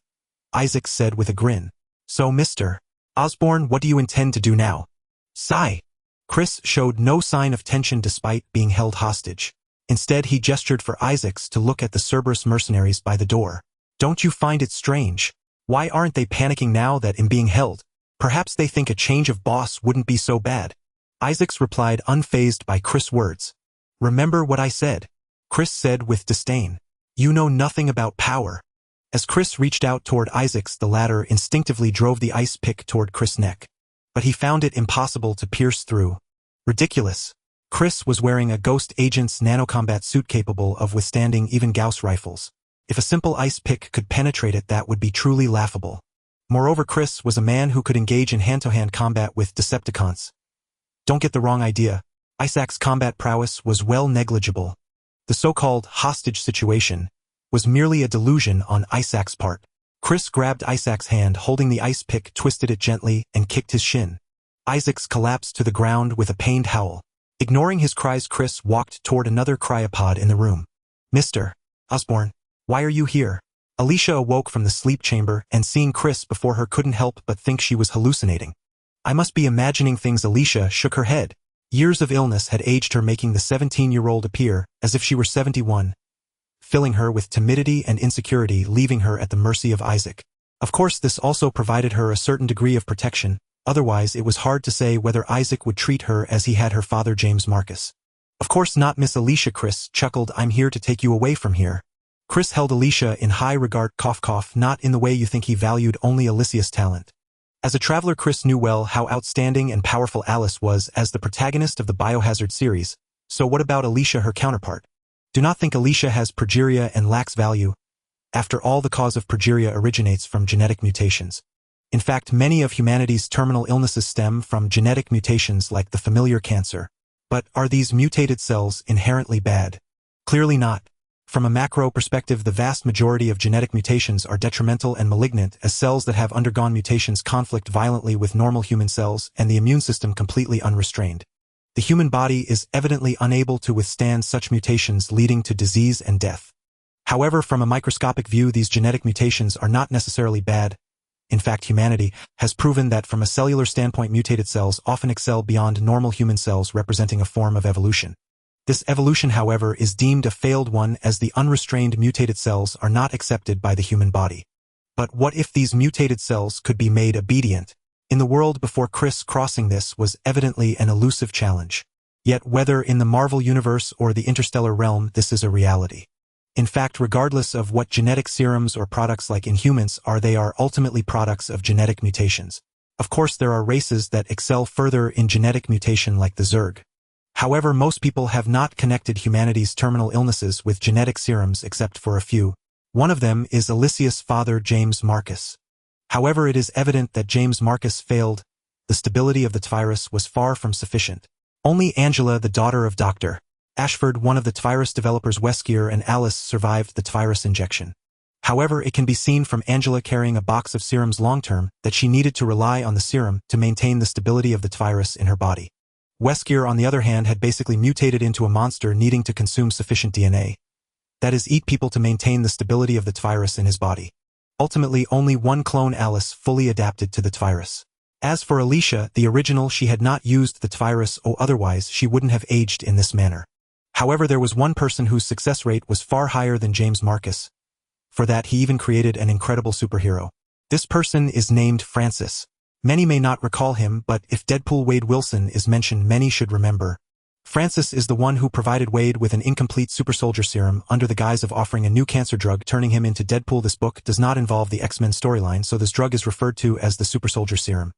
Speaker 1: Isaac said with a grin. So, Mr. Osborn, what do you intend to do now? Sigh. Chris showed no sign of tension despite being held hostage. Instead, he gestured for Isaacs to look at the Cerberus mercenaries by the door. Don't you find it strange? Why aren't they panicking now that I'm being held? Perhaps they think a change of boss wouldn't be so bad. Isaacs replied, unfazed by Chris' words. Remember what I said, Chris said with disdain. You know nothing about power. As Chris reached out toward Isaacs, the latter instinctively drove the ice pick toward Chris' neck. But he found it impossible to pierce through. Ridiculous. Chris was wearing a Ghost Agent's nanocombat suit capable of withstanding even Gauss rifles. If a simple ice pick could penetrate it, that would be truly laughable. Moreover, Chris was a man who could engage in hand-to-hand combat with Decepticons. Don't get the wrong idea. Isaac's combat prowess was well negligible. The so-called hostage situation was merely a delusion on Isaac's part. Chris grabbed Isaac's hand, holding the ice pick, twisted it gently, and kicked his shin. Isaac collapsed to the ground with a pained howl. Ignoring his cries, Chris walked toward another cryopod in the room. Mr. Osborn, why are you here? Alicia awoke from the sleep chamber and seeing Chris before her couldn't help but think she was hallucinating. I must be imagining things. Alicia shook her head. Years of illness had aged her, making the 17-year-old appear as if she were 71, filling her with timidity and insecurity, leaving her at the mercy of Isaac. Of course, this also provided her a certain degree of protection. Otherwise, it was hard to say whether Isaac would treat her as he had her father James Marcus. Of course not, Miss Alicia. Chris chuckled. I'm here to take you away from here. Chris held Alicia in high regard, not in the way you think. He valued only Alicia's talent. As a traveler, Chris knew well how outstanding and powerful Alice was as the protagonist of the Biohazard series. So what about Alicia, her counterpart? Do not think Alicia has progeria and lacks value. After all, the cause of progeria originates from genetic mutations. In fact, many of humanity's terminal illnesses stem from genetic mutations like the familiar cancer. But are these mutated cells inherently bad? Clearly not. From a macro perspective, the vast majority of genetic mutations are detrimental and malignant, as cells that have undergone mutations conflict violently with normal human cells and the immune system completely unrestrained. The human body is evidently unable to withstand such mutations, leading to disease and death. However, from a microscopic view, these genetic mutations are not necessarily bad. In fact, humanity has proven that from a cellular standpoint, mutated cells often excel beyond normal human cells, representing a form of evolution. This evolution, however, is deemed a failed one, as the unrestrained mutated cells are not accepted by the human body. But what if these mutated cells could be made obedient? In the world before Chris, crossing this was evidently an elusive challenge. Yet whether in the Marvel Universe or the interstellar realm, this is a reality. In fact, regardless of what genetic serums or products like Inhumans are, they are ultimately products of genetic mutations. Of course, there are races that excel further in genetic mutation like the Zerg. However, most people have not connected humanity's terminal illnesses with genetic serums except for a few. One of them is Alicia's father, James Marcus. However, it is evident that James Marcus failed. The stability of the virus was far from sufficient. Only Angela, the daughter of Dr. Ashford, one of the virus developers, Weskier, and Alice survived the virus injection. However, it can be seen from Angela carrying a box of serums long-term that she needed to rely on the serum to maintain the stability of the virus in her body. Weskier, on the other hand, had basically mutated into a monster, needing to consume sufficient DNA. That is, eat people to maintain the stability of the virus in his body. Ultimately, only one clone, Alice, fully adapted to the virus. As for Alicia, the original, she had not used the virus, otherwise she wouldn't have aged in this manner. However, there was one person whose success rate was far higher than James Marcus. For that, he even created an incredible superhero. This person is named Francis. Many may not recall him, but if Deadpool Wade Wilson is mentioned, many should remember. Francis is the one who provided Wade with an incomplete supersoldier serum under the guise of offering a new cancer drug, turning him into Deadpool. This book does not involve the X-Men storyline, so this drug is referred to as the supersoldier serum.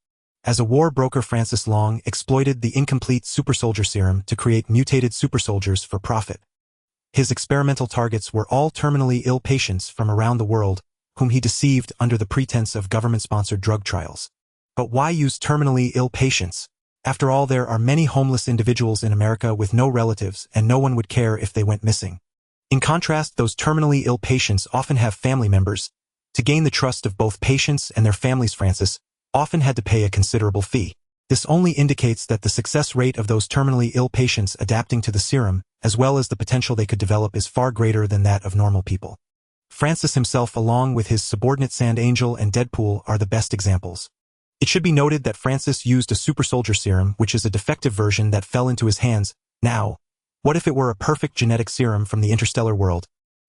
Speaker 1: As a war broker, Francis Long exploited the incomplete supersoldier serum to create mutated supersoldiers for profit. His experimental targets were all terminally ill patients from around the world, whom he deceived under the pretense of government-sponsored drug trials. But why use terminally ill patients? After all, there are many homeless individuals in America with no relatives, and no one would care if they went missing. In contrast, those terminally ill patients often have family members. To gain the trust of both patients and their families, Francis often had to pay a considerable fee. This only indicates that the success rate of those terminally ill patients adapting to the serum, as well as the potential they could develop, is far greater than that of normal people. Francis himself, along with his subordinate Sand Angel and Deadpool, are the best examples. It should be noted that Francis used a super soldier serum, which is a defective version that fell into his hands. Now, what if it were a perfect genetic serum from the interstellar world?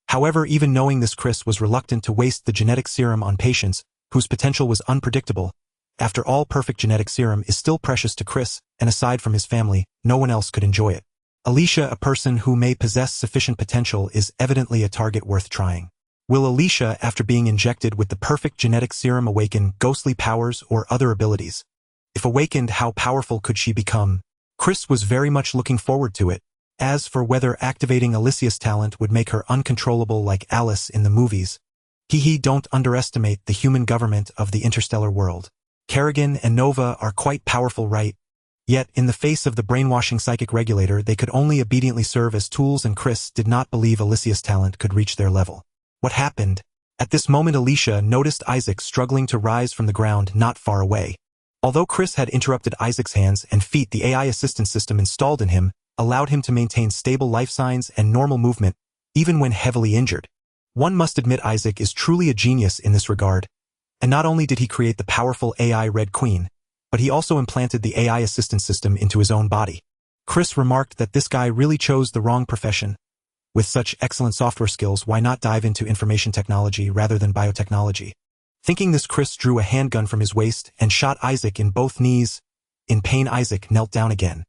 Speaker 1: However, even knowing this, Chris was reluctant to waste the genetic serum on patients whose potential was unpredictable. After all, perfect genetic serum is still precious to Chris, and aside from his family, no one else could enjoy it. Alicia, a person who may possess sufficient potential, is evidently a target worth trying. Will Alicia, after being injected with the perfect genetic serum, awaken ghostly powers or other abilities? If awakened, how powerful could she become? Chris was very much looking forward to it. As for whether activating Alicia's talent would make her uncontrollable like Alice in the movies, don't underestimate the human government of the interstellar world. Kerrigan and Nova are quite powerful, right? Yet, in the face of the brainwashing psychic regulator, they could only obediently serve as tools, and Chris did not believe Alicia's talent could reach their level. What happened? At this moment, Alicia noticed Isaac struggling to rise from the ground not far away. Although Chris had interrupted Isaac's hands and feet, the AI assistance system installed in him allowed him to maintain stable life signs and normal movement, even when heavily injured. One must admit Isaac is truly a genius in this regard. And not only did he create the powerful AI Red Queen, but he also implanted the AI assistance system into his own body. Chris remarked that this guy really chose the wrong profession. With such excellent software skills, why not dive into information technology rather than biotechnology? Thinking this, Chris drew a handgun from his waist and shot Isaac in both knees. In pain, Isaac knelt down again.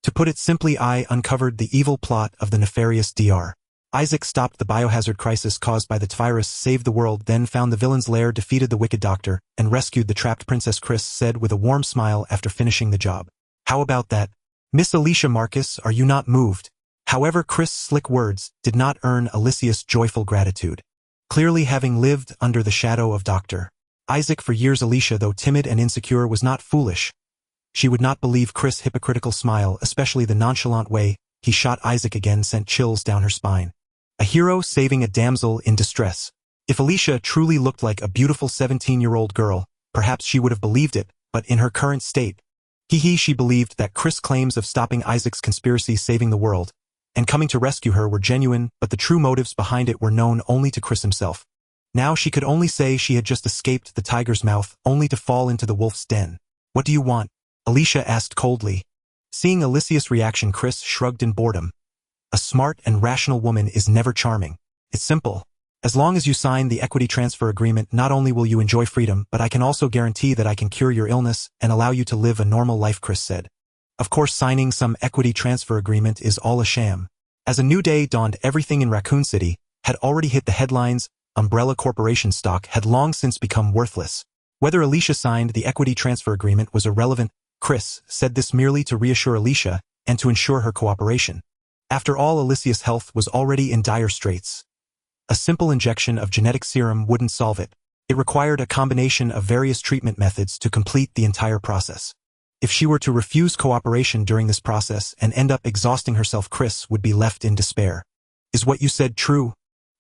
Speaker 1: To put it simply, I uncovered the evil plot of the nefarious Dr. Isaac stopped the biohazard crisis caused by the virus, saved the world, then found the villain's lair, defeated the wicked doctor, and rescued the trapped princess, Chris said with a warm smile after finishing the job. How about that? Miss Alicia Marcus, are you not moved? However, Chris' slick words did not earn Alicia's joyful gratitude. Clearly, having lived under the shadow of Dr. Isaac for years, Alicia, though timid and insecure, was not foolish. She would not believe Chris' hypocritical smile, especially the nonchalant way he shot Isaac again, sent chills down her spine. A hero saving a damsel in distress. If Alicia truly looked like a beautiful 17-year-old girl, perhaps she would have believed it, but in her current state, she believed that Chris' claims of stopping Isaac's conspiracy, saving the world, and coming to rescue her were genuine, but the true motives behind it were known only to Chris himself. Now she could only say she had just escaped the tiger's mouth, only to fall into the wolf's den. What do you want? Alicia asked coldly. Seeing Alicia's reaction, Chris shrugged in boredom. A smart and rational woman is never charming. It's simple. As long as you sign the equity transfer agreement, not only will you enjoy freedom, but I can also guarantee that I can cure your illness and allow you to live a normal life, Chris said. Of course, signing some equity transfer agreement is all a sham. As a new day dawned, everything in Raccoon City had already hit the headlines. Umbrella Corporation stock had long since become worthless. Whether Alicia signed the equity transfer agreement was irrelevant. Chris said this merely to reassure Alicia and to ensure her cooperation. After all, Alicia's health was already in dire straits. A simple injection of genetic serum wouldn't solve it. It required a combination of various treatment methods to complete the entire process. If she were to refuse cooperation during this process and end up exhausting herself, Chris would be left in despair. Is what you said true?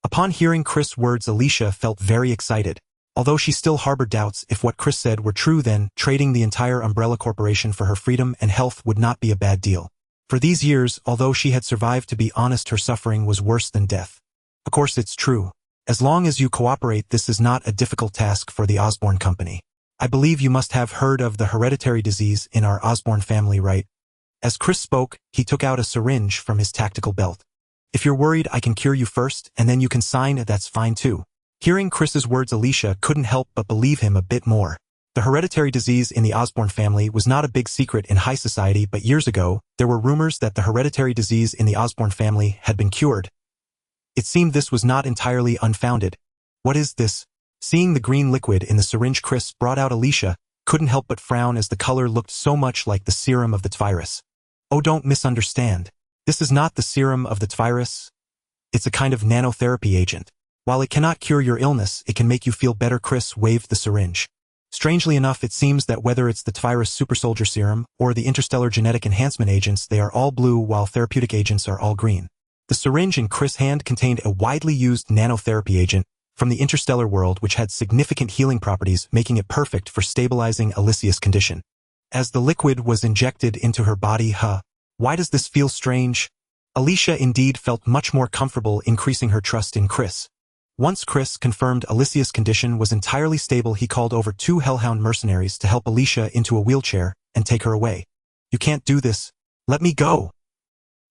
Speaker 1: Upon hearing Chris' words, Alicia felt very excited. Although she still harbored doubts if what Chris said were true, then trading the entire Umbrella Corporation for her freedom and health would not be a bad deal. For these years, although she had survived, to be honest, her suffering was worse than death. Of course it's true. As long as you cooperate, this is not a difficult task for the Osborn Company. I believe you must have heard of the hereditary disease in our Osborn family, right? As Chris spoke, he took out a syringe from his tactical belt. If you're worried, I can cure you first, and then you can sign, that's fine too. Hearing Chris's words, Alicia couldn't help but believe him a bit more. The hereditary disease in the Osborn family was not a big secret in high society, but years ago, there were rumors that the hereditary disease in the Osborn family had been cured. It seemed this was not entirely unfounded. What is this? Seeing the green liquid in the syringe Chris brought out, Alicia couldn't help but frown as the color looked so much like the serum of the virus. Oh, don't misunderstand. This is not the serum of the virus. It's a kind of nanotherapy agent. While it cannot cure your illness, it can make you feel better. Chris waved the syringe. Strangely enough, it seems that whether it's the virus super soldier serum or the interstellar genetic enhancement agents, they are all blue while therapeutic agents are all green. The syringe in Chris' hand contained a widely used nanotherapy agent from the interstellar world which had significant healing properties, making it perfect for stabilizing Alicia's condition. As the liquid was injected into her body, why does this feel strange? Alicia indeed felt much more comfortable, increasing her trust in Chris. Once Chris confirmed Alicia's condition was entirely stable, he called over 2 Hellhound mercenaries to help Alicia into a wheelchair and take her away. You can't do this. Let me go.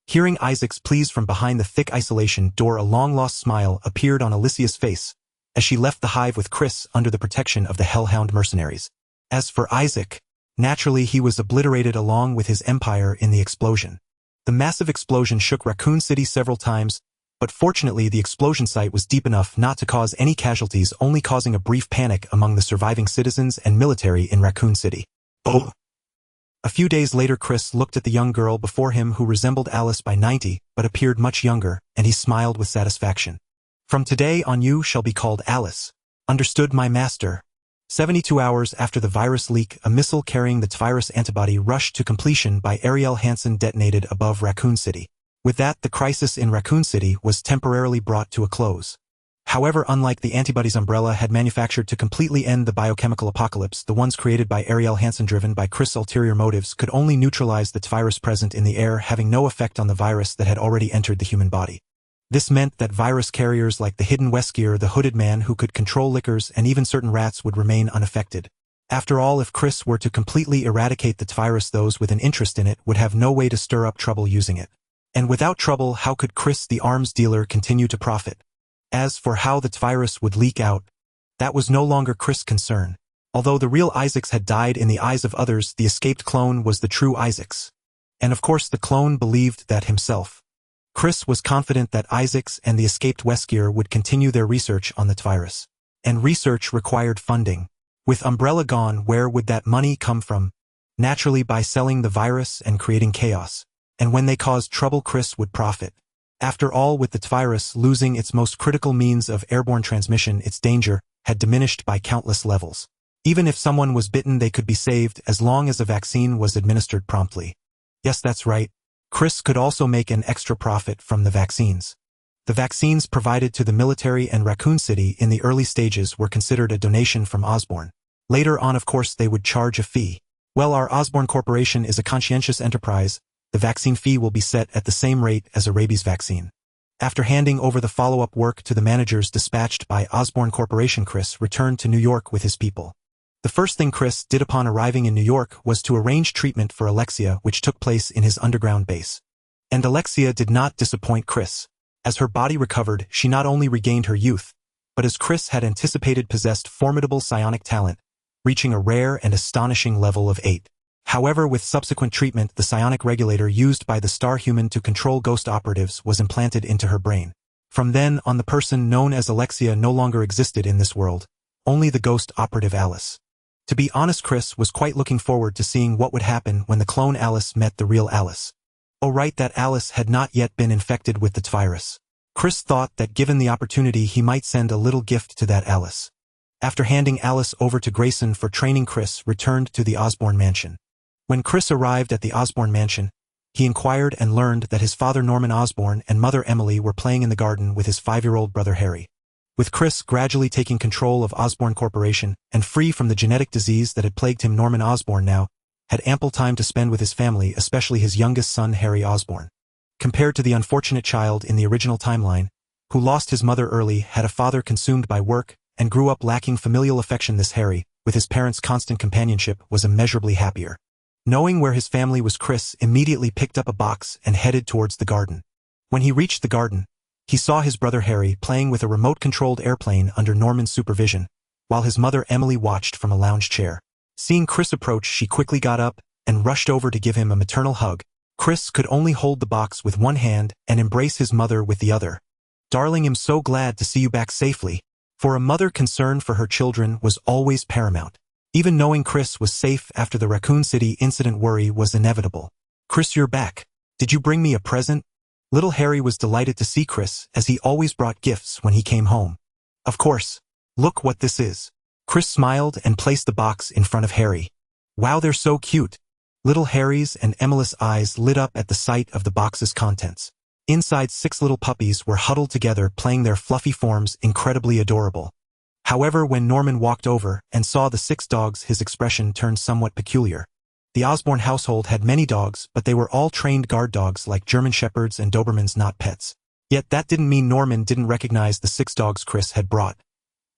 Speaker 1: Hearing Isaac's pleas from behind the thick isolation door, a long-lost smile appeared on Alicia's face as she left the hive with Chris under the protection of the Hellhound mercenaries. As for Isaac, naturally he was obliterated along with his empire in the explosion. The massive explosion shook Raccoon City several times, but fortunately the explosion site was deep enough not to cause any casualties, only causing a brief panic among the surviving citizens and military in Raccoon City. Oh! A few days later, Chris looked at the young girl before him who resembled Alice by 90, but appeared much younger, and he smiled with satisfaction. From today on you shall be called Alice. Understood, my master? 72 hours after the virus leak, a missile carrying the virus antibody rushed to completion by Ariel Hansen detonated above Raccoon City. With that, the crisis in Raccoon City was temporarily brought to a close. However, unlike the antibodies Umbrella had manufactured to completely end the biochemical apocalypse, the ones created by Ariel Hansen driven by Chris' ulterior motives could only neutralize the virus present in the air, having no effect on the virus that had already entered the human body. This meant that virus carriers like the hidden Weskier, the hooded man who could control lickers, and even certain rats would remain unaffected. After all, if Chris were to completely eradicate the virus, those with an interest in it would have no way to stir up trouble using it. And without trouble, how could Chris, the arms dealer, continue to profit? As for how the virus would leak out, that was no longer Chris' concern. Although the real Isaacs had died in the eyes of others, the escaped clone was the true Isaacs. And of course the clone believed that himself. Chris was confident that Isaacs and the escaped Weskier would continue their research on the virus. And research required funding. With Umbrella gone, where would that money come from? Naturally, by selling the virus and creating chaos. And when they caused trouble, Chris would profit. After all, with the virus losing its most critical means of airborne transmission, its danger had diminished by countless levels. Even if someone was bitten, they could be saved as long as a vaccine was administered promptly. Yes, that's right. Chris could also make an extra profit from the vaccines. The vaccines provided to the military and Raccoon City in the early stages were considered a donation from Osborn. Later on, of course, they would charge a fee. Well, our Osborn Corporation is a conscientious enterprise. The vaccine fee will be set at the same rate as a rabies vaccine. After handing over the follow-up work to the managers dispatched by Osborn Corporation, Chris returned to New York with his people. The first thing Chris did upon arriving in New York was to arrange treatment for Alexia, which took place in his underground base. And Alexia did not disappoint Chris. As her body recovered, she not only regained her youth, but as Chris had anticipated, possessed formidable psionic talent, reaching a rare and astonishing level of 8. However, with subsequent treatment, the psionic regulator used by the Star Human to control ghost operatives was implanted into her brain. From then on, the person known as Alexia no longer existed in this world, only the ghost operative Alice. To be honest, Chris was quite looking forward to seeing what would happen when the clone Alice met the real Alice. Oh right, that Alice had not yet been infected with the virus. Chris thought that given the opportunity he might send a little gift to that Alice. After handing Alice over to Grayson for training, Chris returned to the Osborn mansion. When Chris arrived at the Osborn mansion, he inquired and learned that his father Norman Osborn and mother Emily were playing in the garden with his 5-year-old brother Harry. With Chris gradually taking control of Osborn Corporation and free from the genetic disease that had plagued him, Norman Osborn now had ample time to spend with his family, especially his youngest son Harry Osborn. Compared to the unfortunate child in the original timeline, who lost his mother early, had a father consumed by work, and grew up lacking familial affection, this Harry, with his parents' constant companionship, was immeasurably happier. Knowing where his family was, Chris immediately picked up a box and headed towards the garden. When he reached the garden, he saw his brother Harry playing with a remote-controlled airplane under Norman's supervision, while his mother Emily watched from a lounge chair. Seeing Chris approach, she quickly got up and rushed over to give him a maternal hug. Chris could only hold the box with one hand and embrace his mother with the other. "Darling, I'm so glad to see you back safely." For a mother, concern for her children was always paramount. Even knowing Chris was safe after the Raccoon City incident, worry was inevitable. "Chris, you're back. Did you bring me a present?" Little Harry was delighted to see Chris, as he always brought gifts when he came home. "Of course. Look what this is." Chris smiled and placed the box in front of Harry. "Wow, they're so cute." Little Harry's and Emily's eyes lit up at the sight of the box's contents. Inside, 6 little puppies were huddled together, playing their fluffy forms incredibly adorable. However, when Norman walked over and saw the 6 dogs, his expression turned somewhat peculiar. The Osborn household had many dogs, but they were all trained guard dogs like German Shepherds and Dobermans, not pets. Yet that didn't mean Norman didn't recognize the 6 dogs Chris had brought.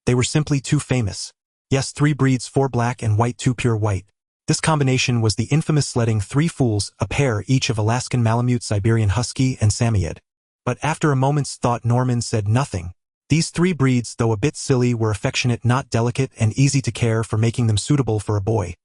Speaker 1: They were simply too famous. Yes, 3 breeds, 4 black and white, 2 pure white. This combination was the infamous sledding 3 fools, a pair each of Alaskan Malamute, Siberian Husky, and Samoyed. But after a moment's thought, Norman said nothing. These 3 breeds, though a bit silly, were affectionate, not delicate, and easy to care for, making them suitable for a boy.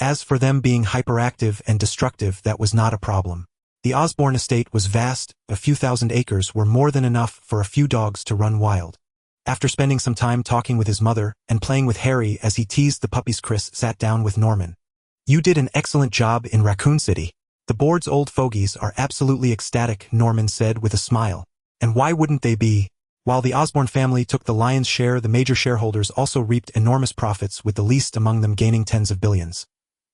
Speaker 1: As for them being hyperactive and destructive, that was not a problem. The Osborn estate was vast. A few thousand acres were more than enough for a few dogs to run wild. After spending some time talking with his mother and playing with Harry as he teased the puppies, Chris sat down with Norman. "You did an excellent job in Raccoon City. The board's old fogies are absolutely ecstatic," Norman said with a smile. "And why wouldn't they be? While the Osborn family took the lion's share, the major shareholders also reaped enormous profits, with the least among them gaining tens of billions.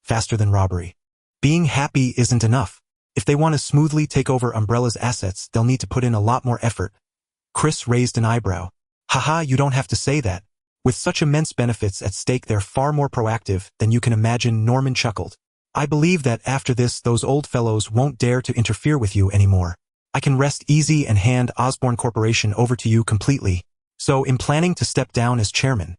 Speaker 1: Faster than robbery. Being happy isn't enough. If they want to smoothly take over Umbrella's assets, they'll need to put in a lot more effort. Chris raised an eyebrow. Haha, you don't have to say that. With such immense benefits at stake, they're far more proactive than you can imagine. Norman chuckled. I believe that after this, those old fellows won't dare to interfere with you anymore. I can rest easy and hand Osborn Corporation over to you completely. So, in planning to step down as chairman?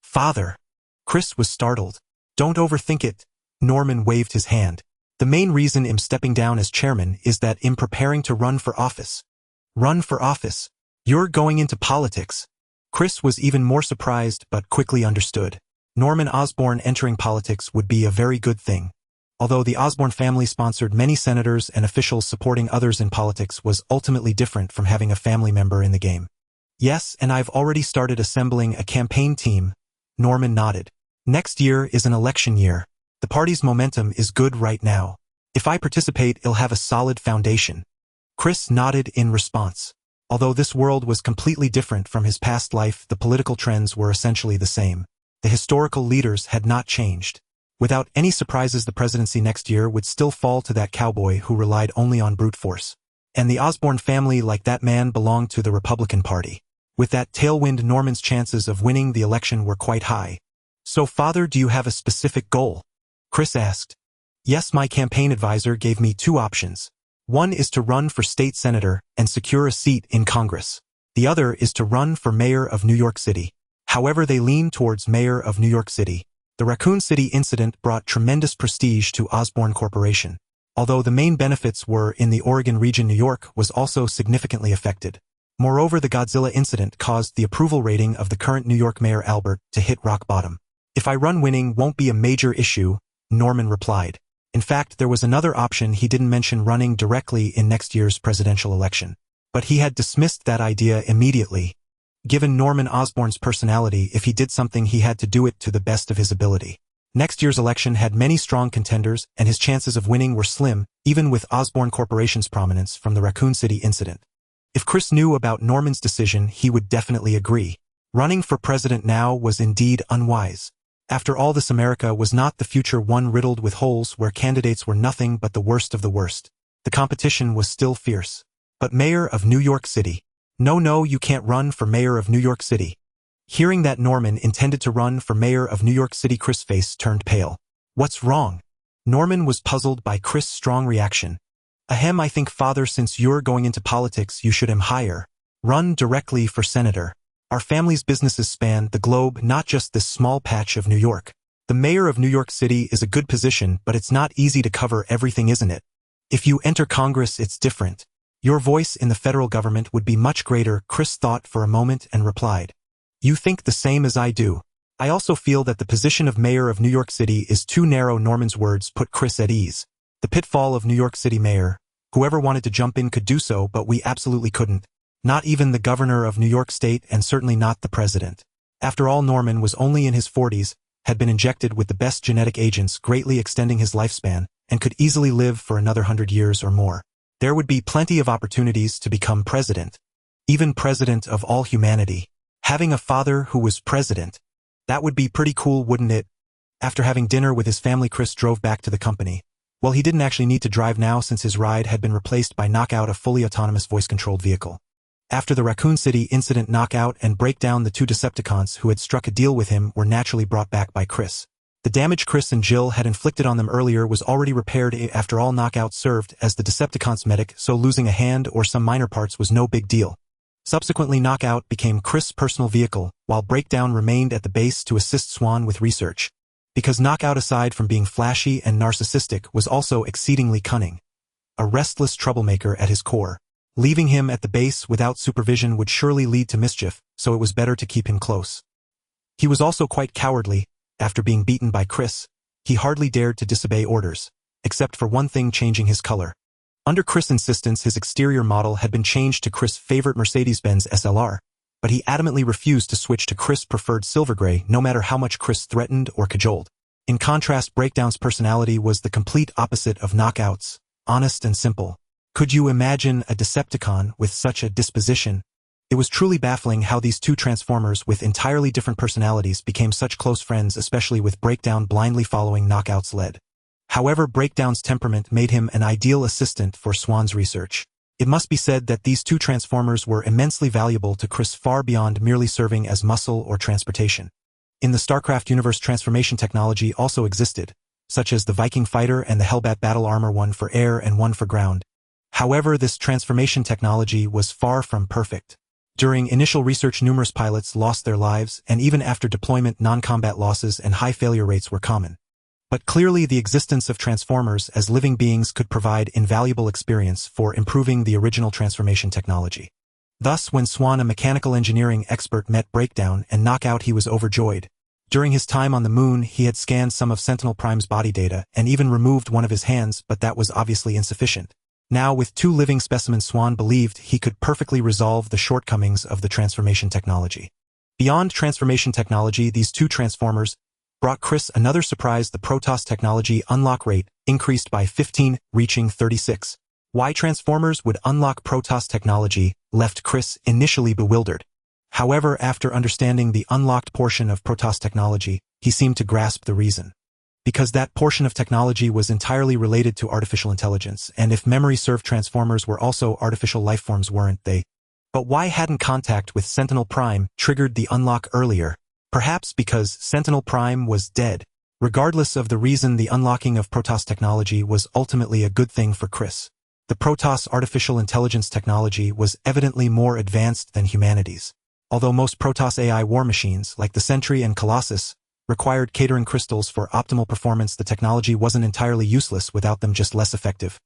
Speaker 1: Father. Chris was startled. Don't overthink it. Norman waved his hand. The main reason I'm stepping down as chairman is that I'm preparing to run for office. Run for office? You're going into politics? Chris was even more surprised but quickly understood. Norman Osborn entering politics would be a very good thing. Although the Osborn family sponsored many senators and officials, supporting others in politics was ultimately different from having a family member in the game. Yes, and I've already started assembling a campaign team. Norman nodded. Next year is an election year. The party's momentum is good right now. If I participate, it'll have a solid foundation. Chris nodded in response. Although this world was completely different from his past life, the political trends were essentially the same. The historical leaders had not changed. Without any surprises, the presidency next year would still fall to that cowboy who relied only on brute force. And the Osborn family, like that man, belonged to the Republican Party. With that tailwind, Norman's chances of winning the election were quite high. So, Father, do you have a specific goal? Chris asked. Yes, my campaign advisor gave me two options. One is to run for state senator and secure a seat in Congress. The other is to run for mayor of New York City. However, they lean towards mayor of New York City. The Raccoon City incident brought tremendous prestige to Osborn Corporation. Although the main benefits were in the Oregon region, New York was also significantly affected. Moreover, the Godzilla incident caused the approval rating of the current New York Mayor Albert to hit rock bottom. If I run, winning won't be a major issue, Norman replied. In fact, there was another option. He didn't mention running directly in next year's presidential election. But he had dismissed that idea immediately. Given Norman Osborn's personality, if he did something, he had to do it to the best of his ability. Next year's election had many strong contenders, and his chances of winning were slim, even with Osborn Corporation's prominence from the Raccoon City incident. If Chris knew about Norman's decision, he would definitely agree. Running for president now was indeed unwise. After all, this America was not the future one riddled with holes where candidates were nothing but the worst of the worst. The competition was still fierce. But mayor of New York City? No, you can't run for mayor of New York City. Hearing that Norman intended to run for mayor of New York City, Chris' face turned pale. What's wrong? Norman was puzzled by Chris' strong reaction. Ahem, I think, Father, since you're going into politics, you should hire. Run directly for senator. Our family's businesses span the globe, not just this small patch of New York. The mayor of New York City is a good position, but it's not easy to cover everything, isn't it? If you enter Congress, it's different. Your voice in the federal government would be much greater. Chris thought for a moment and replied. You think the same as I do. I also feel that the position of mayor of New York City is too narrow. Norman's words put Chris at ease. The pitfall of New York City mayor. Whoever wanted to jump in could do so, but we absolutely couldn't. Not even the governor of New York State, and certainly not the president. After all, Norman was only in his 40s, had been injected with the best genetic agents, greatly extending his lifespan, and could easily live for another 100 years or more. There would be plenty of opportunities to become president. Even president of all humanity. Having a father who was president. That would be pretty cool, wouldn't it? After having dinner with his family, Chris drove back to the company. Well, he didn't actually need to drive now since his ride had been replaced by Knockout, a fully autonomous voice-controlled vehicle. After the Raccoon City incident, Knockout and Breakdown, the two Decepticons who had struck a deal with him, were naturally brought back by Chris. The damage Chris and Jill had inflicted on them earlier was already repaired. After all, Knockout served as the Decepticons' medic, so losing a hand or some minor parts was no big deal. Subsequently, Knockout became Chris' personal vehicle, while Breakdown remained at the base to assist Swan with research. Because Knockout, aside from being flashy and narcissistic, was also exceedingly cunning. A restless troublemaker at his core. Leaving him at the base without supervision would surely lead to mischief, so it was better to keep him close. He was also quite cowardly. After being beaten by Chris, he hardly dared to disobey orders, except for one thing: changing his color. Under Chris' insistence, his exterior model had been changed to Chris' favorite Mercedes-Benz SLR, but he adamantly refused to switch to Chris' preferred silver gray, no matter how much Chris threatened or cajoled. In contrast, Breakdown's personality was the complete opposite of Knockout's, honest and simple. Could you imagine a Decepticon with such a disposition? It was truly baffling how these two Transformers with entirely different personalities became such close friends, especially with Breakdown blindly following Knockout's lead. However, Breakdown's temperament made him an ideal assistant for Swan's research. It must be said that these two Transformers were immensely valuable to Chris, far beyond merely serving as muscle or transportation. In the StarCraft universe, transformation technology also existed, such as the Viking fighter and the Hellbat battle armor, one for air and one for ground. However, this transformation technology was far from perfect. During initial research, numerous pilots lost their lives, and even after deployment, non-combat losses and high failure rates were common. But clearly, the existence of Transformers as living beings could provide invaluable experience for improving the original transformation technology. Thus, when Swan, a mechanical engineering expert, met Breakdown and Knockout, he was overjoyed. During his time on the moon, he had scanned some of Sentinel Prime's body data and even removed one of his hands, but that was obviously insufficient. Now, with two living specimens, Swan believed he could perfectly resolve the shortcomings of the transformation technology. Beyond transformation technology, these two Transformers brought Chris another surprise. The Protoss technology unlock rate increased by 15, reaching 36. Why Transformers would unlock Protoss technology left Chris initially bewildered. However, after understanding the unlocked portion of Protoss technology, he seemed to grasp the reason. Because that portion of technology was entirely related to artificial intelligence, and if memory served, Transformers were also artificial lifeforms, weren't they? But why hadn't contact with Sentinel Prime triggered the unlock earlier? Perhaps because Sentinel Prime was dead. Regardless of the reason, the unlocking of Protoss technology was ultimately a good thing for Chris. The Protoss artificial intelligence technology was evidently more advanced than humanity's. Although most Protoss AI war machines, like the Sentry and Colossus, required Kerrigan crystals for optimal performance, the technology wasn't entirely useless without them, just less effective.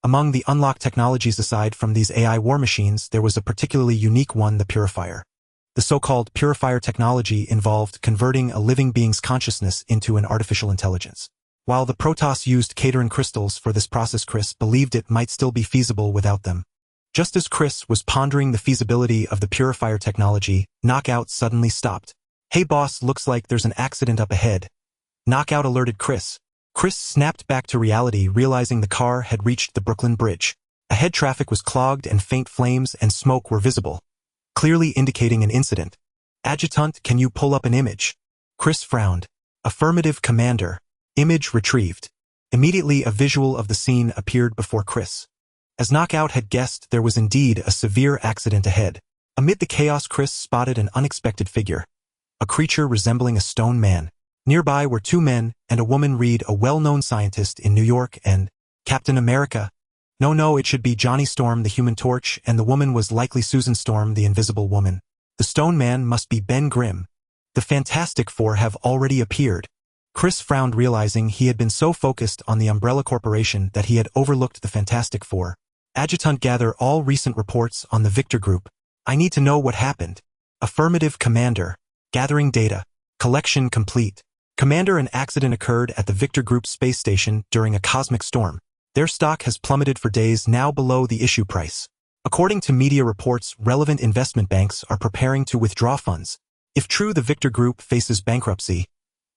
Speaker 1: Among the unlocked technologies aside from these AI war machines, there was a particularly unique one, the Purifier. The so-called Purifier technology involved converting a living being's consciousness into an artificial intelligence. While the Protoss used Kerrigan crystals for this process, Chris believed it might still be feasible without them. Just as Chris was pondering the feasibility of the Purifier technology, Knockout suddenly stopped. "Hey boss, looks like there's an accident up ahead," Knockout alerted Chris. Chris snapped back to reality, realizing the car had reached the Brooklyn Bridge. Ahead, traffic was clogged and faint flames and smoke were visible, clearly indicating an incident. "Adjutant, can you pull up an image?" Chris frowned. "Affirmative, Commander." Image retrieved. Immediately, a visual of the scene appeared before Chris. As Knockout had guessed, there was indeed a severe accident ahead. Amid the chaos, Chris spotted an unexpected figure. A creature resembling a stone man. Nearby were two men and a woman. Reed, a well-known scientist in New York, and Captain America. No, it should be Johnny Storm, the Human Torch, and the woman was likely Susan Storm, the Invisible Woman. The stone man must be Ben Grimm. The Fantastic Four have already appeared. Chris frowned, realizing he had been so focused on the Umbrella Corporation that he had overlooked the Fantastic Four. "Adjutant, gather all recent reports on the Victor Group. I need to know what happened." "Affirmative, Commander." "Gathering data. Collection complete." "Commander, an accident occurred at the Victor Group space station during a cosmic storm. Their stock has plummeted for days, now below the issue price. According to media reports, relevant investment banks are preparing to withdraw funds. If true, the Victor Group faces bankruptcy."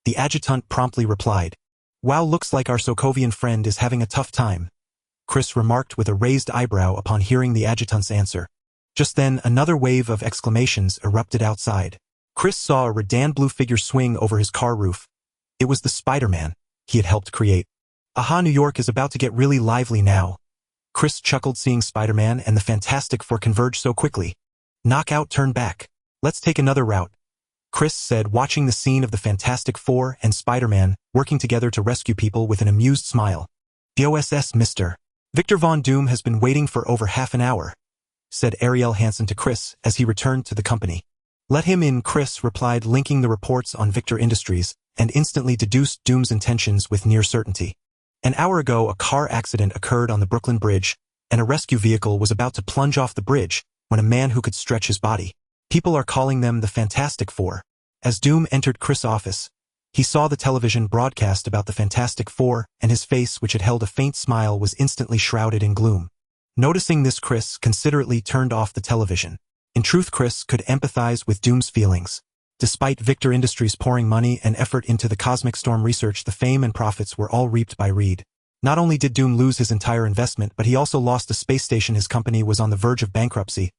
Speaker 1: The adjutant promptly replied. "Wow, looks like our Sokovian friend is having a tough time," Chris remarked with a raised eyebrow upon hearing the adjutant's answer. Just then, another wave of exclamations erupted outside. Chris saw a Redan blue figure swing over his car roof. It was the Spider-Man he had helped create. "Aha, New York is about to get really lively now." Chris chuckled, seeing Spider-Man and the Fantastic Four converge so quickly. Knockout turned back. "Let's take another route," Chris said, watching the scene of the Fantastic Four and Spider-Man working together to rescue people with an amused smile. "DOSS, Mr. Victor Von Doom has been waiting for over half an hour," said Ariel Hansen to Chris as he returned to the company. "Let him in," Chris replied, linking the reports on Victor Industries, and instantly deduced Doom's intentions with near certainty. An hour ago, a car accident occurred on the Brooklyn Bridge, and a rescue vehicle was about to plunge off the bridge when a man who could stretch his body. People are calling them the Fantastic Four. As Doom entered Chris' office, he saw the television broadcast about the Fantastic Four, and his face, which had held a faint smile, was instantly shrouded in gloom. Noticing this, Chris considerately turned off the television. In truth, Chris could empathize with Doom's feelings. Despite Victor Industries pouring money and effort into the Cosmic Storm research, the fame and profits were all reaped by Reed. Not only did Doom lose his entire investment, but he also lost the space station. His company was on the verge of bankruptcy.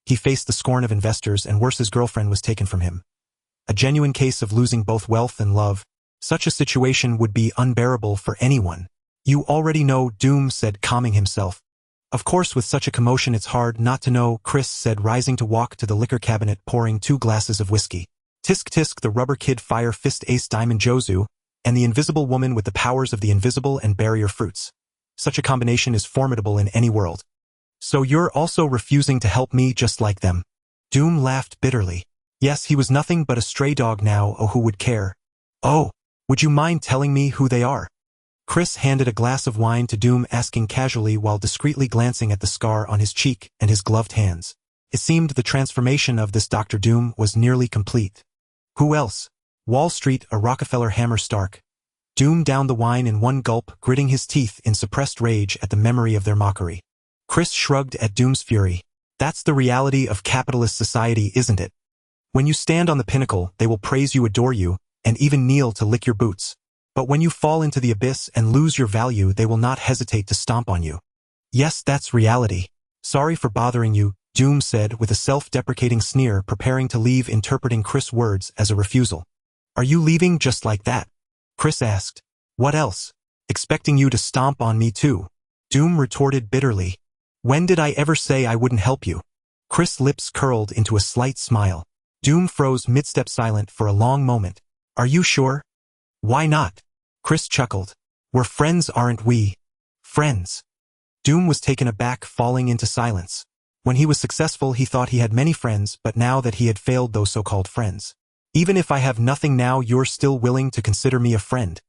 Speaker 1: He faced the scorn of investors and worse, his girlfriend was taken from him. A genuine case of losing both wealth and love. Such a situation would be unbearable for anyone. You already know, Doom said, calming himself. Of course, with such a commotion it's hard not to know, Chris said, rising to walk to the liquor cabinet, pouring 2 glasses of whiskey. Tisk tisk, the rubber kid, fire fist, ace diamond, Jozu, and the invisible woman with the powers of the invisible and barrier fruits. Such a combination is formidable in any world. So you're also refusing to help me just like them? Doom laughed bitterly. Yes, he was nothing but a stray dog now, oh who would care? Oh, would you mind telling me who they are? Chris handed a glass of wine to Doom, asking casually while discreetly glancing at the scar on his cheek and his gloved hands. It seemed the transformation of this Dr. Doom was nearly complete. Who else? Wall Street, a Rockefeller hammer, Stark. Doom downed the wine in one gulp, gritting his teeth in suppressed rage at the memory of their mockery. Chris shrugged at Doom's fury. That's the reality of capitalist society, isn't it? When you stand on the pinnacle, they will praise you, adore you, and even kneel to lick your boots. But when you fall into the abyss and lose your value, they will not hesitate to stomp on you. Yes, that's reality. Sorry for bothering you, Doom said with a self-deprecating sneer, preparing to leave, interpreting Chris' words as a refusal. Are you leaving just like that? Chris asked. What else? Expecting you to stomp on me too? Doom retorted bitterly. When did I ever say I wouldn't help you? Chris' lips curled into a slight smile. Doom froze mid-step, silent for a long moment. Are you sure? Why not? Chris chuckled. We're friends, aren't we? Friends. Doom was taken aback, falling into silence. When he was successful, he thought he had many friends, but now that he had failed those so-called friends. Even if I have nothing now, you're still willing to consider me a friend?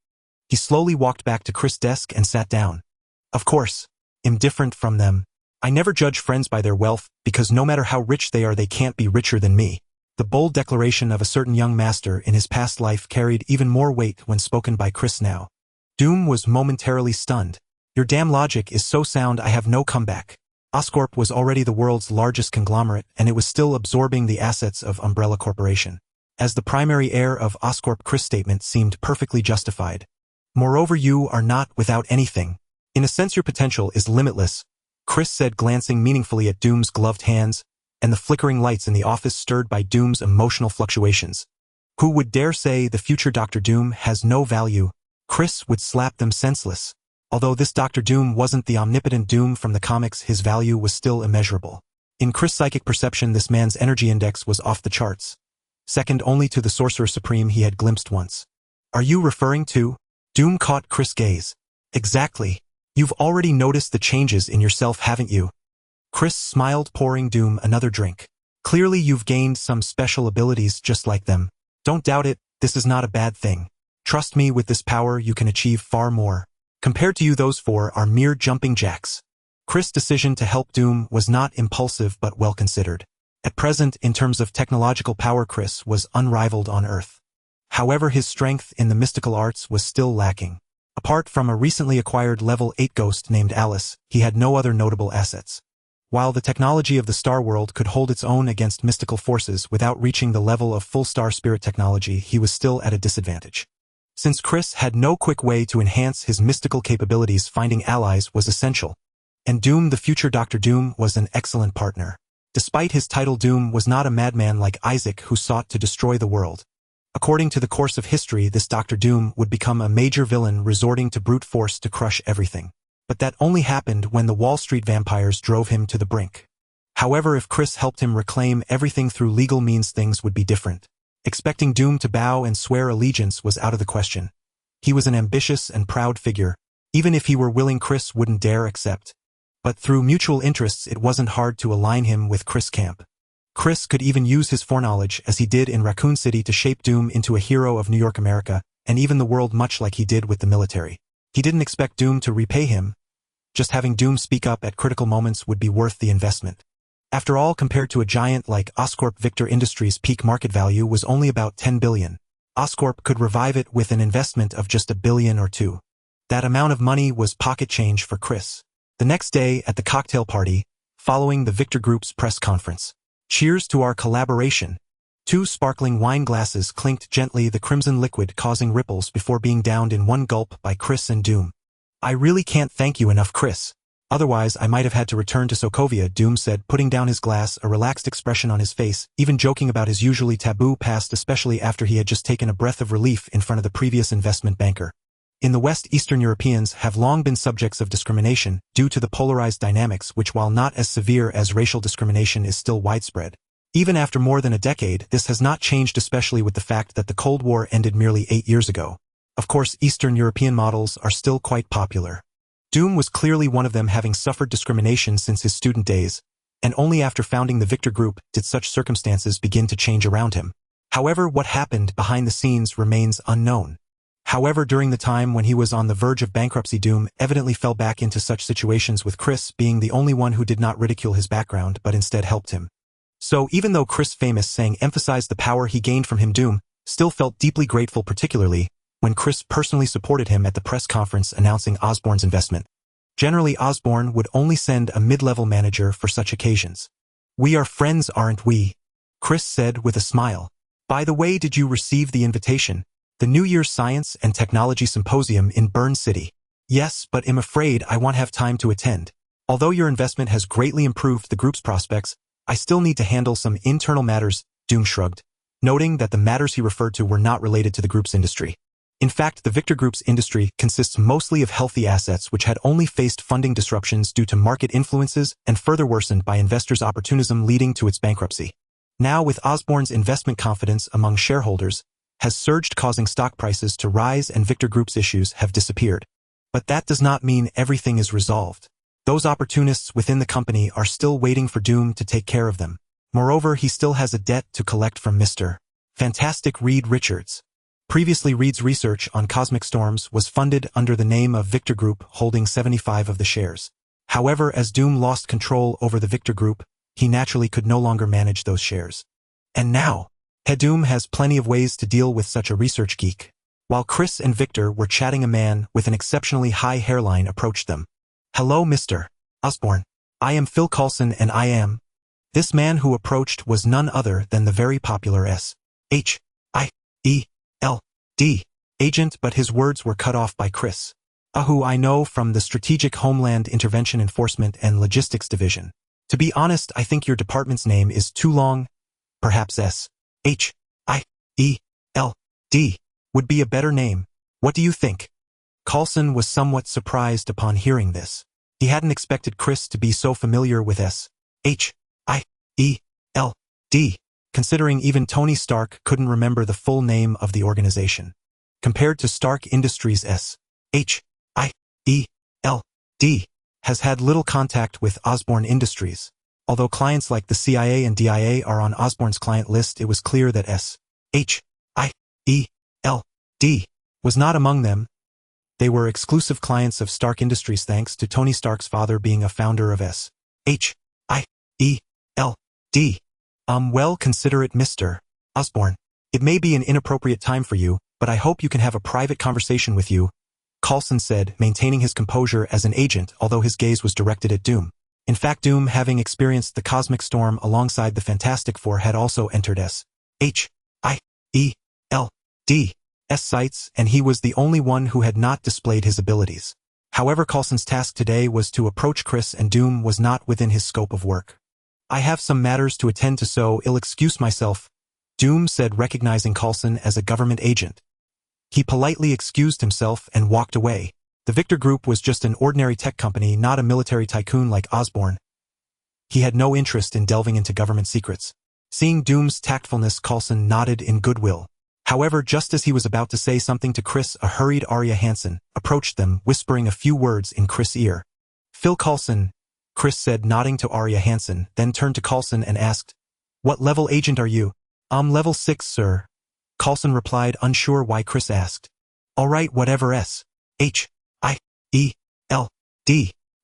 Speaker 1: He slowly walked back to Chris' desk and sat down. Of course. I'm different from them. I never judge friends by their wealth, because no matter how rich they are, they can't be richer than me. The bold declaration of a certain young master in his past life carried even more weight when spoken by Chris now. Doom was momentarily stunned. Your damn logic is so sound, I have no comeback. Oscorp was already the world's largest conglomerate, and it was still absorbing the assets of Umbrella Corporation. As the primary heir of Oscorp, Chris' statement seemed perfectly justified. Moreover, you are not without anything. In a sense, your potential is limitless, Chris said, glancing meaningfully at Doom's gloved hands, and the flickering lights in the office stirred by Doom's emotional fluctuations. Who would dare say the future Dr. Doom has no value? Chris would slap them senseless. Although this Dr. Doom wasn't the omnipotent Doom from the comics, his value was still immeasurable. In Chris' psychic perception, this man's energy index was off the charts. Second only to the Sorcerer Supreme he had glimpsed once. Are you referring to? Doom caught Chris' gaze. Exactly. You've already noticed the changes in yourself, haven't you? Chris smiled, pouring Doom another drink. Clearly you've gained some special abilities just like them. Don't doubt it, this is not a bad thing. Trust me, with this power you can achieve far more. Compared to you, those four are mere jumping jacks. Chris' decision to help Doom was not impulsive but well considered. At present, in terms of technological power, Chris was unrivaled on Earth. However, his strength in the mystical arts was still lacking. Apart from a recently acquired level 8 ghost named Alice, he had no other notable assets. While the technology of the Star World could hold its own against mystical forces without reaching the level of full star spirit technology, he was still at a disadvantage. Since Chris had no quick way to enhance his mystical capabilities, finding allies was essential. And Doom, the future Dr. Doom, was an excellent partner. Despite his title, Doom was not a madman like Isaac who sought to destroy the world. According to the course of history, this Dr. Doom would become a major villain, resorting to brute force to crush everything. But that only happened when the Wall Street vampires drove him to the brink. However, if Chris helped him reclaim everything through legal means, things would be different. Expecting Doom to bow and swear allegiance was out of the question. He was an ambitious and proud figure. Even if he were willing, Chris wouldn't dare accept. But through mutual interests, it wasn't hard to align him with Chris' camp. Chris could even use his foreknowledge, as he did in Raccoon City, to shape Doom into a hero of New York, America, and even the world, much like he did with the military. He didn't expect Doom to repay him. Just having Doom speak up at critical moments would be worth the investment. After all, compared to a giant like Oscorp, Victor Industries' peak market value was only about 10 billion. Oscorp could revive it with an investment of just $1 billion or $2 billion. That amount of money was pocket change for Chris. The next day, at the cocktail party, following the Victor Group's press conference. Cheers to our collaboration. 2 sparkling wine glasses clinked gently, the crimson liquid causing ripples before being downed in one gulp by Chris and Doom. I really can't thank you enough, Chris. Otherwise, I might have had to return to Sokovia, Doom said, putting down his glass, a relaxed expression on his face, even joking about his usually taboo past, especially after he had just taken a breath of relief in front of the previous investment banker. In the West, Eastern Europeans have long been subjects of discrimination due to the polarized dynamics which, while not as severe as racial discrimination, is still widespread. Even after more than a decade, this has not changed, especially with the fact that the Cold War ended merely 8 years ago. Of course, Eastern European models are still quite popular. Doom was clearly one of them, having suffered discrimination since his student days, and only after founding the Victor Group did such circumstances begin to change around him. However, what happened behind the scenes remains unknown. However, during the time when he was on the verge of bankruptcy, Doom evidently fell back into such situations, with Chris being the only one who did not ridicule his background but instead helped him. So even though Chris' famous saying emphasized the power he gained from him, Doom still felt deeply grateful, particularly when Chris personally supported him at the press conference announcing Osborn's investment. Generally, Osborn would only send a mid-level manager for such occasions. "We are friends, aren't we?" Chris said with a smile. "By the way, did you receive the invitation? The New Year's Science and Technology Symposium in Bern City." "Yes, but I'm afraid I won't have time to attend. Although your investment has greatly improved the group's prospects, I still need to handle some internal matters," Doom shrugged, noting that the matters he referred to were not related to the group's industry. In fact, the Victor Group's industry consists mostly of healthy assets which had only faced funding disruptions due to market influences and further worsened by investors' opportunism, leading to its bankruptcy. Now, with Osborn's investment, confidence among shareholders has surged, causing stock prices to rise, and Victor Group's issues have disappeared. But that does not mean everything is resolved. Those opportunists within the company are still waiting for Doom to take care of them. Moreover, he still has a debt to collect from Mr. Fantastic Reed Richards. Previously, Reed's research on cosmic storms was funded under the name of Victor Group, holding 75 of the shares. However, as Doom lost control over the Victor Group, he naturally could no longer manage those shares. And now, Doom has plenty of ways to deal with such a research geek. While Chris and Victor were chatting, a man with an exceptionally high hairline approached them. "Hello, Mr. Osborn. I am Phil Coulson, and I am..." This man who approached was none other than the very popular S.H.I.E.L.D. agent, but his words were cut off by Chris. "Who I know from the Strategic Homeland Intervention Enforcement and Logistics Division. To be honest, I think your department's name is too long. Perhaps S.H.I.E.L.D. would be a better name. What do you think?" Coulson was somewhat surprised upon hearing this. He hadn't expected Chris to be so familiar with S.H.I.E.L.D., considering even Tony Stark couldn't remember the full name of the organization. Compared to Stark Industries, S.H.I.E.L.D. has had little contact with Osborn Industries. Although clients like the CIA and DIA are on Osborn's client list, it was clear that S.H.I.E.L.D. was not among them. They were exclusive clients of Stark Industries, thanks to Tony Stark's father being a founder of S.H.I.E.L.D. Well, consider it, Mr. Osborn. It may be an inappropriate time for you, but I hope you can have a private conversation with you," Coulson said, maintaining his composure as an agent, although his gaze was directed at Doom. In fact, Doom, having experienced the cosmic storm alongside the Fantastic Four, had also entered S.H.I.E.L.D. sights, and he was the only one who had not displayed his abilities. However, Coulson's task today was to approach Chris, and Doom was not within his scope of work. "I have some matters to attend to, so I'll excuse myself," Doom said, recognizing Coulson as a government agent. He politely excused himself and walked away. The Victor Group was just an ordinary tech company, not a military tycoon like Osborn. He had no interest in delving into government secrets. Seeing Doom's tactfulness, Coulson nodded in goodwill. However, just as he was about to say something to Chris, a hurried Arya Hansen approached them, whispering a few words in Chris' ear. "Phil Coulson," Chris said, nodding to Arya Hansen, then turned to Coulson and asked, "What level agent are you?" Level 6, sir," Coulson replied, unsure why Chris asked. "All right, whatever S.H.I.E.L.D.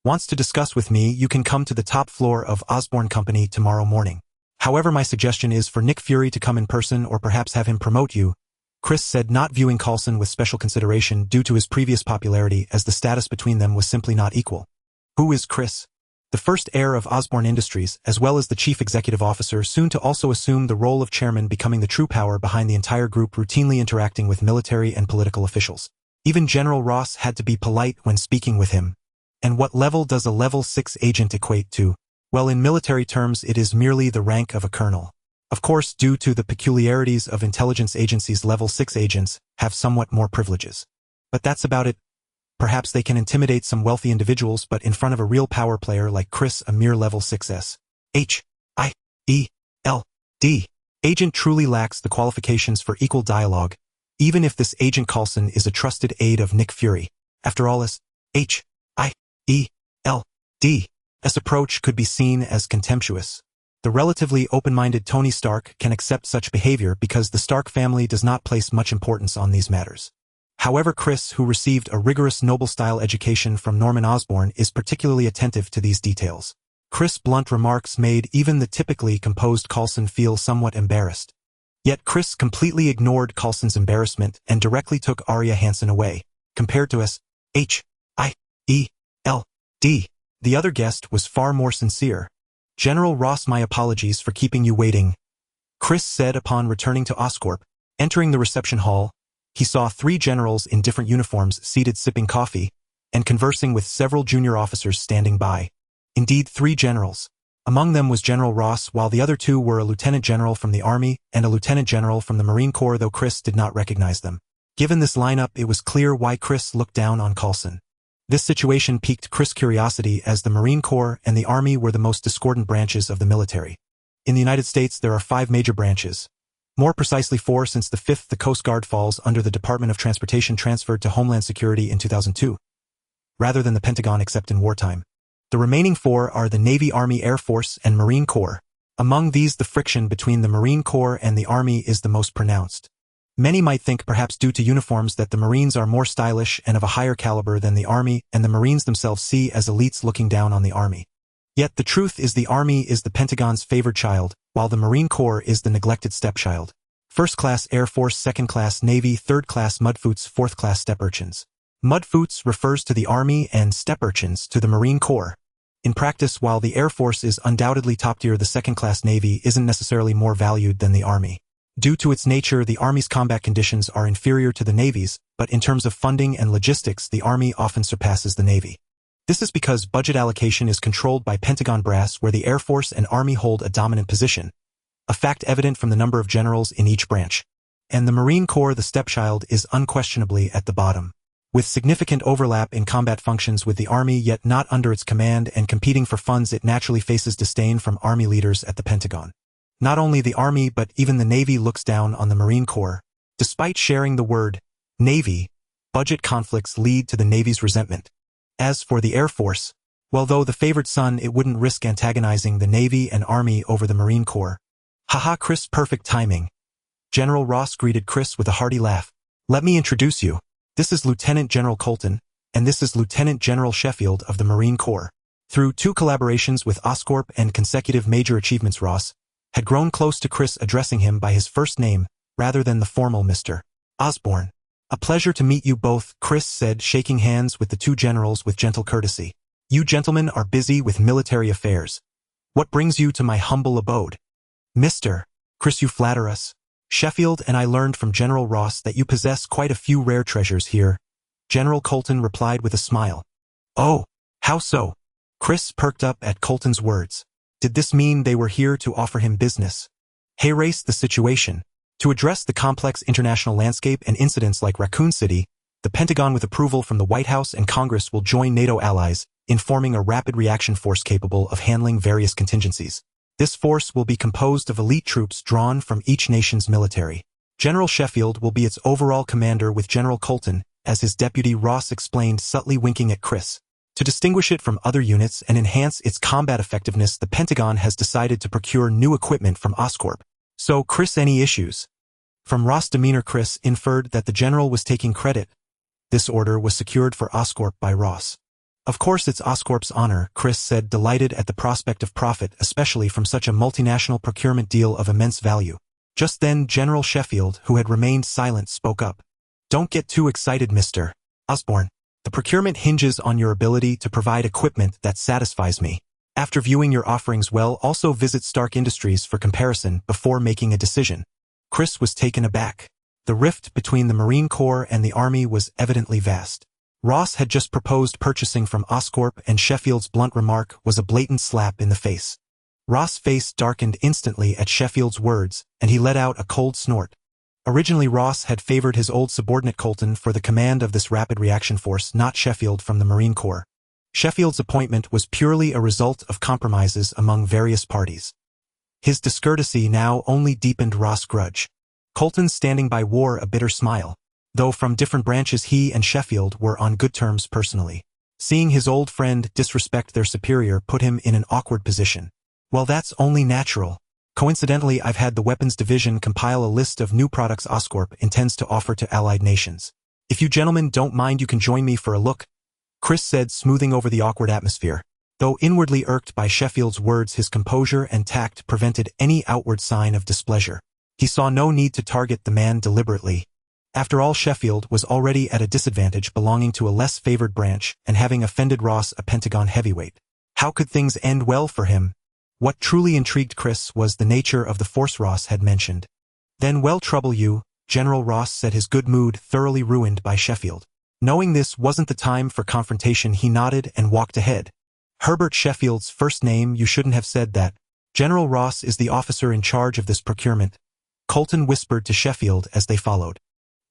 Speaker 1: wants to discuss with me, you can come to the top floor of Osborn Company tomorrow morning. However, my suggestion is for Nick Fury to come in person, or perhaps have him promote you," Chris said, not viewing Coulson with special consideration due to his previous popularity, as the status between them was simply not equal. "Who is Chris?" The first heir of Osborn Industries, as well as the chief executive officer, soon to also assume the role of chairman, becoming the true power behind the entire group, routinely interacting with military and political officials. Even General Ross had to be polite when speaking with him. And what level does a level 6 agent equate to? Well, in military terms, it is merely the rank of a colonel. Of course, due to the peculiarities of intelligence agencies, level 6 agents have somewhat more privileges. But that's about it. Perhaps they can intimidate some wealthy individuals, but in front of a real power player like Chris, a mere level 6 S.H.I.E.L.D. agent truly lacks the qualifications for equal dialogue, even if this agent Coulson is a trusted aide of Nick Fury. After all, S.H.I.E.L.D's approach could be seen as contemptuous. The relatively open-minded Tony Stark can accept such behavior because the Stark family does not place much importance on these matters. However, Chris, who received a rigorous Nobel-style education from Norman Osborn, is particularly attentive to these details. Chris' blunt remarks made even the typically composed Coulson feel somewhat embarrassed. Yet Chris completely ignored Coulson's embarrassment and directly took Arya Hansen away. Compared to S.H.I.E.L.D., the other guest was far more sincere. "General Ross, my apologies for keeping you waiting," Chris said upon returning to Oscorp. Entering the reception hall, he saw 3 generals in different uniforms seated sipping coffee and conversing with several junior officers standing by. Indeed, 3 generals. Among them was General Ross, while the other 2 were a lieutenant general from the Army and a lieutenant general from the Marine Corps, though Chris did not recognize them. Given this lineup, it was clear why Chris looked down on Coulson. This situation piqued Chris' curiosity, as the Marine Corps and the Army were the most discordant branches of the military. In the United States, there are 5 major branches. More precisely 4, since the 5th, the Coast Guard, falls under the Department of Transportation, transferred to Homeland Security in 2002, rather than the Pentagon except in wartime. The remaining 4 are the Navy, Army, Air Force, and Marine Corps. Among these, the friction between the Marine Corps and the Army is the most pronounced. Many might think, perhaps due to uniforms, that the Marines are more stylish and of a higher caliber than the Army, and the Marines themselves see as elites looking down on the Army. Yet the truth is the Army is the Pentagon's favored child, while the Marine Corps is the neglected stepchild. First class Air Force, second class Navy, third class Mudfoots, fourth class step urchins. Mudfoots refers to the Army and step urchins to the Marine Corps. In practice, while the Air Force is undoubtedly top tier, the second class Navy isn't necessarily more valued than the Army. Due to its nature, the Army's combat conditions are inferior to the Navy's, but in terms of funding and logistics, the Army often surpasses the Navy. This is because budget allocation is controlled by Pentagon brass, where the Air Force and Army hold a dominant position, a fact evident from the number of generals in each branch. And the Marine Corps, the stepchild, is unquestionably at the bottom. With significant overlap in combat functions with the Army, yet not under its command and competing for funds, it naturally faces disdain from Army leaders at the Pentagon. Not only the Army, but even the Navy looks down on the Marine Corps. Despite sharing the word Navy, budget conflicts lead to the Navy's resentment. As for the Air Force, well, though the favored son, it wouldn't risk antagonizing the Navy and Army over the Marine Corps. Haha, Chris, perfect timing. General Ross greeted Chris with a hearty laugh. "Let me introduce you. This is Lieutenant General Colton, and this is Lieutenant General S.H.I.E.L.D. of the Marine Corps." Through 2 collaborations with Oscorp and consecutive major achievements, Ross had grown close to Chris, addressing him by his first name rather than the formal Mr. Osborn. "A pleasure to meet you both," Chris said, shaking hands with the 2 generals with gentle courtesy. "You gentlemen are busy with military affairs. What brings you to my humble abode?" "Mr. Chris, you flatter us. S.H.I.E.L.D. and I learned from General Ross that you possess quite a few rare treasures here," General Colton replied with a smile. "Oh, how so?" Chris perked up at Colton's words. Did this mean they were here to offer him business? Race the situation. To address the complex international landscape and incidents like Raccoon City, the Pentagon, with approval from the White House and Congress, will join NATO allies in forming a rapid reaction force capable of handling various contingencies. This force will be composed of elite troops drawn from each nation's military. General S.H.I.E.L.D. will be its overall commander, with General Colton as his deputy, Ross explained, subtly winking at Chris. To distinguish it from other units and enhance its combat effectiveness, the Pentagon has decided to procure new equipment from Oscorp. "So, Chris, any issues?" From Ross' demeanor, Chris inferred that the general was taking credit. This order was secured for Oscorp by Ross. "Of course it's Oscorp's honor," Chris said, delighted at the prospect of profit, especially from such a multinational procurement deal of immense value. Just then, General S.H.I.E.L.D., who had remained silent, spoke up. "Don't get too excited, Mr. Osborn. The procurement hinges on your ability to provide equipment that satisfies me. After viewing your offerings, also visit Stark Industries for comparison before making a decision." Chris was taken aback. The rift between the Marine Corps and the Army was evidently vast. Ross had just proposed purchasing from Oscorp, and Sheffield's blunt remark was a blatant slap in the face. Ross' face darkened instantly at Sheffield's words, and he let out a cold snort. Originally Ross had favored his old subordinate Colton for the command of this rapid reaction force, not Sheffield from the Marine Corps. Sheffield's appointment was purely a result of compromises among various parties. His discourtesy now only deepened Ross' grudge. Colton standing by wore a bitter smile. Though from different branches, he and Sheffield were on good terms personally. Seeing his old friend disrespect their superior put him in an awkward position. Well, that's only natural. Coincidentally, I've had the weapons division compile a list of new products Oscorp intends to offer to allied nations. If you gentlemen don't mind, you can join me for a look, Chris said, smoothing over the awkward atmosphere. Though inwardly irked by Sheffield's words, his composure and tact prevented any outward sign of displeasure. He saw no need to target the man deliberately. After all, Sheffield was already at a disadvantage, belonging to a less favored branch and having offended Ross, a Pentagon heavyweight. How could things end well for him? What truly intrigued Chris was the nature of the force Ross had mentioned. Then, well, trouble you, General, Ross said, his good mood thoroughly ruined by Sheffield. Knowing this wasn't the time for confrontation, he nodded and walked ahead. Herbert Sheffield's first name? You shouldn't have said that. General Ross is the officer in charge of this procurement, Colton whispered to Sheffield as they followed.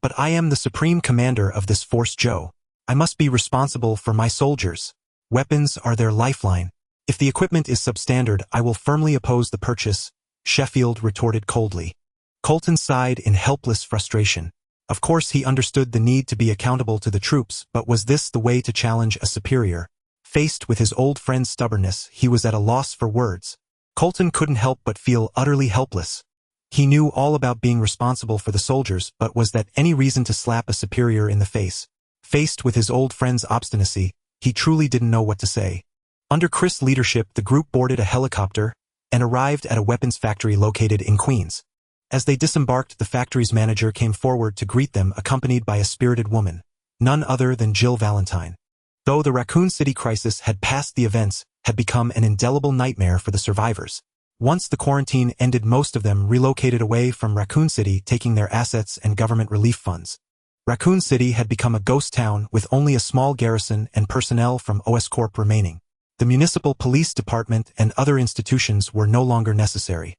Speaker 1: But I am the supreme commander of this force, Joe. I must be responsible for my soldiers. Weapons are their lifeline. If the equipment is substandard, I will firmly oppose the purchase, Sheffield retorted coldly. Colton sighed in helpless frustration. Of course he understood the need to be accountable to the troops, but was this the way to challenge a superior? Faced with his old friend's stubbornness, he was at a loss for words. Colton couldn't help but feel utterly helpless. He knew all about being responsible for the soldiers, but was that any reason to slap a superior in the face? Faced with his old friend's obstinacy, he truly didn't know what to say. Under Chris' leadership, the group boarded a helicopter and arrived at a weapons factory located in Queens. As they disembarked, the factory's manager came forward to greet them, accompanied by a spirited woman, none other than Jill Valentine. Though the Raccoon City crisis had passed, the events had become an indelible nightmare for the survivors. Once the quarantine ended, most of them relocated away from Raccoon City, taking their assets and government relief funds. Raccoon City had become a ghost town with only a small garrison and personnel from Oscorp remaining. The municipal police department and other institutions were no longer necessary.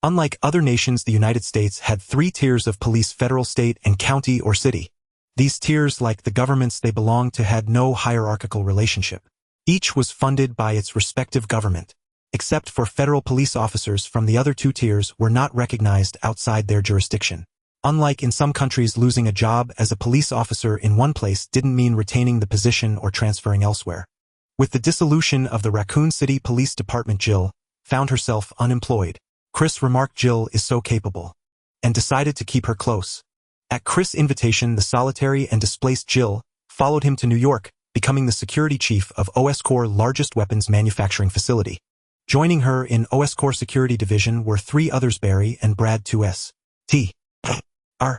Speaker 1: Unlike other nations, the United States had 3 tiers of police: federal, state, and county or city. These tiers, like the governments they belonged to, had no hierarchical relationship. Each was funded by its respective government. Except for federal police officers from the other 2 tiers were not recognized outside their jurisdiction. Unlike in some countries, losing a job as a police officer in one place didn't mean retaining the position or transferring elsewhere. With the dissolution of the Raccoon City Police Department, Jill found herself unemployed. Chris remarked, "Jill is so capable," and decided to keep her close. At Chris' invitation, the solitary and displaced Jill followed him to New York, becoming the security chief of Oscorp's largest weapons manufacturing facility. Joining her in Oscorp Security Division were 3 others, Barry and Brad, 2 S.H.I.E.L.D.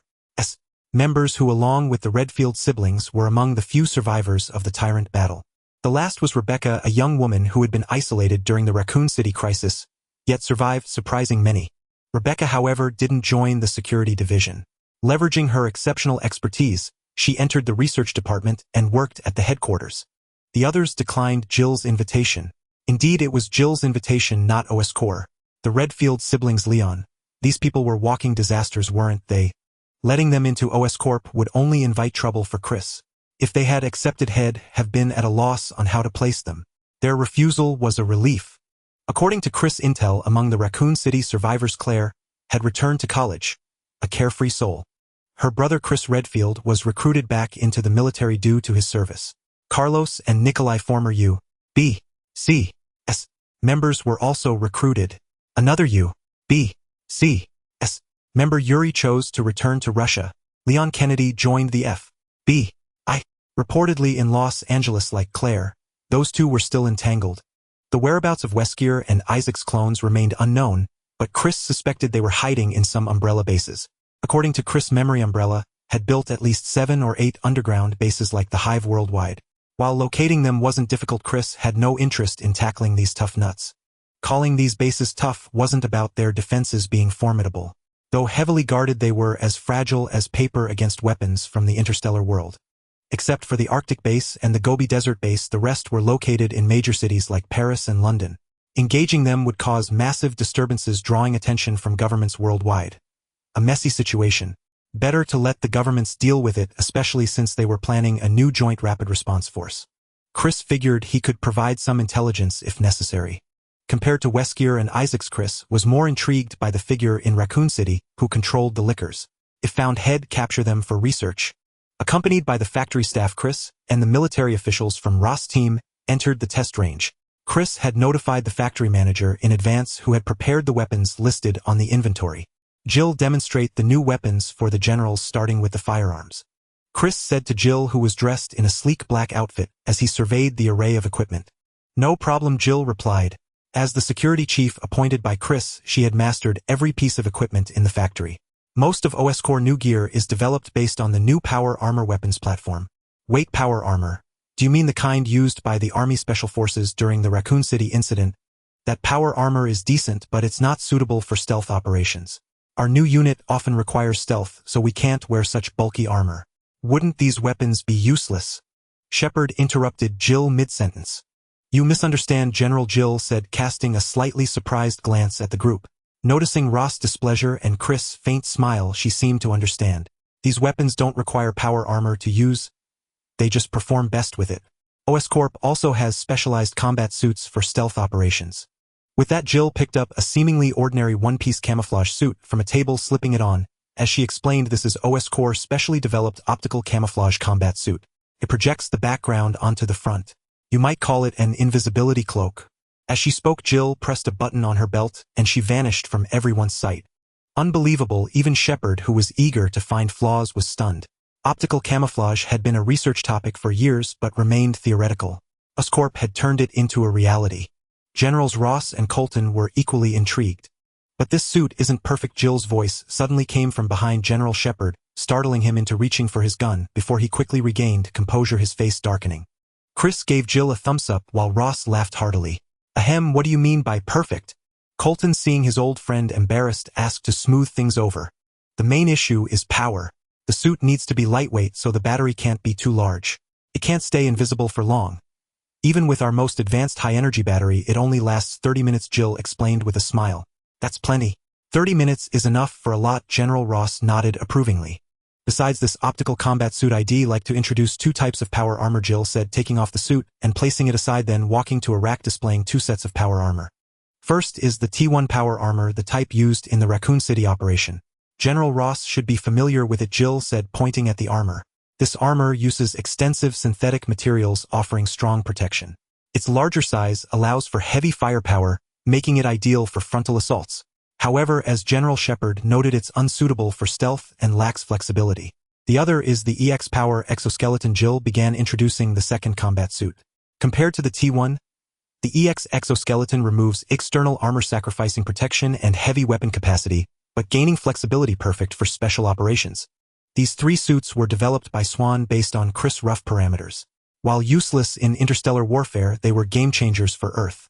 Speaker 1: members who, along with the Redfield siblings, were among the few survivors of the Tyrant battle. The last was Rebecca, a young woman who had been isolated during the Raccoon City crisis, yet survived, surprising many. Rebecca, however, didn't join the security division. Leveraging her exceptional expertise, she entered the research department and worked at the headquarters. The others declined Jill's invitation. Indeed, it was Jill's invitation, not Oscorp. The Redfield siblings, Leon. These people were walking disasters, weren't they? Letting them into Oscorp would only invite trouble for Chris. If they had accepted, he'd have been at a loss on how to place them. Their refusal was a relief. According to Chris' intel, among the Raccoon City survivors, Claire had returned to college, a carefree soul. Her brother Chris Redfield was recruited back into the military due to his service. Carlos and Nikolai, former U.B.C.S. members, were also recruited. Another U.B.C.S. member, Yuri, chose to return to Russia. Leon Kennedy joined the FBI, reportedly in Los Angeles. Like Claire, those 2 were still entangled. The whereabouts of Weskier and Isaac's clones remained unknown, but Chris suspected they were hiding in some Umbrella bases. According to Chris' memory, Umbrella had built at least 7 or 8 underground bases like the Hive worldwide. While locating them wasn't difficult, Chris had no interest in tackling these tough nuts. Calling these bases tough wasn't about their defenses being formidable. Though heavily guarded, they were as fragile as paper against weapons from the interstellar world. Except for the Arctic base and the Gobi Desert base, the rest were located in major cities like Paris and London. Engaging them would cause massive disturbances, drawing attention from governments worldwide. A messy situation. Better to let the governments deal with it, especially since they were planning a new joint rapid response force. Chris figured he could provide some intelligence if necessary. Compared to Weskier and Isaacs, Chris was more intrigued by the figure in Raccoon City who controlled the liquors. If found, he'd capture them for research. Accompanied by the factory staff, Chris and the military officials from Ross' team entered the test range. Chris had notified the factory manager in advance, who had prepared the weapons listed on the inventory. Jill demonstrate the new weapons for the generals, starting with the firearms. Chris said to Jill, who was dressed in a sleek black outfit, as he surveyed the array of equipment. "No problem," Jill replied. As the security chief appointed by Chris, she had mastered every piece of equipment in the factory. Most of OS-Core new gear is developed based on the new power armor weapons platform. Wait, power armor? Do you mean the kind used by the Army Special Forces during the Raccoon City incident? That power armor is decent, but it's not suitable for stealth operations. Our new unit often requires stealth, so we can't wear such bulky armor. Wouldn't these weapons be useless? Shepard interrupted Jill mid-sentence. You misunderstand, General, Jill said, casting a slightly surprised glance at the group. Noticing Ross' displeasure and Chris' faint smile, she seemed to understand. These weapons don't require power armor to use. They just perform best with it. OS Corp also has specialized combat suits for stealth operations. With that, Jill picked up a seemingly ordinary one-piece camouflage suit from a table, slipping it on. As she explained, this is OS Corp's specially developed optical camouflage combat suit. It projects the background onto the front. You might call it an invisibility cloak. As she spoke, Jill pressed a button on her belt, and she vanished from everyone's sight. Unbelievable, even Shepard, who was eager to find flaws, was stunned. Optical camouflage had been a research topic for years but remained theoretical. Oscorp had turned it into a reality. Generals Ross and Colton were equally intrigued. But this suit isn't perfect. Jill's voice suddenly came from behind General Shepard, startling him into reaching for his gun before he quickly regained composure, his face darkening. Chris gave Jill a thumbs up while Ross laughed heartily. Ahem, what do you mean by perfect? Colton, seeing his old friend embarrassed, asked to smooth things over. The main issue is power. The suit needs to be lightweight so the battery can't be too large. It can't stay invisible for long. Even with our most advanced high-energy battery, it only lasts 30 minutes, Jill explained with a smile. That's plenty. 30 minutes is enough for a lot, General Ross nodded approvingly. Besides this optical combat suit, I'd like to introduce two types of power armor, Jill said, taking off the suit and placing it aside, then walking to a rack displaying two sets of power armor. First is the T1 power armor, the type used in the Raccoon City operation. General Ross should be familiar with it, Jill said, pointing at the armor. This armor uses extensive synthetic materials, offering strong protection. Its larger size allows for heavy firepower, making it ideal for frontal assaults. However, as General Shepard noted, it's unsuitable for stealth and lacks flexibility. The other is the EX Power exoskeleton. Jill began introducing the second combat suit. Compared to the T1, the EX exoskeleton removes external armor, sacrificing protection and heavy weapon capacity, but gaining flexibility, perfect for special operations. These three suits were developed by Swan based on Chris' rough parameters. While useless in interstellar warfare, they were game-changers for Earth.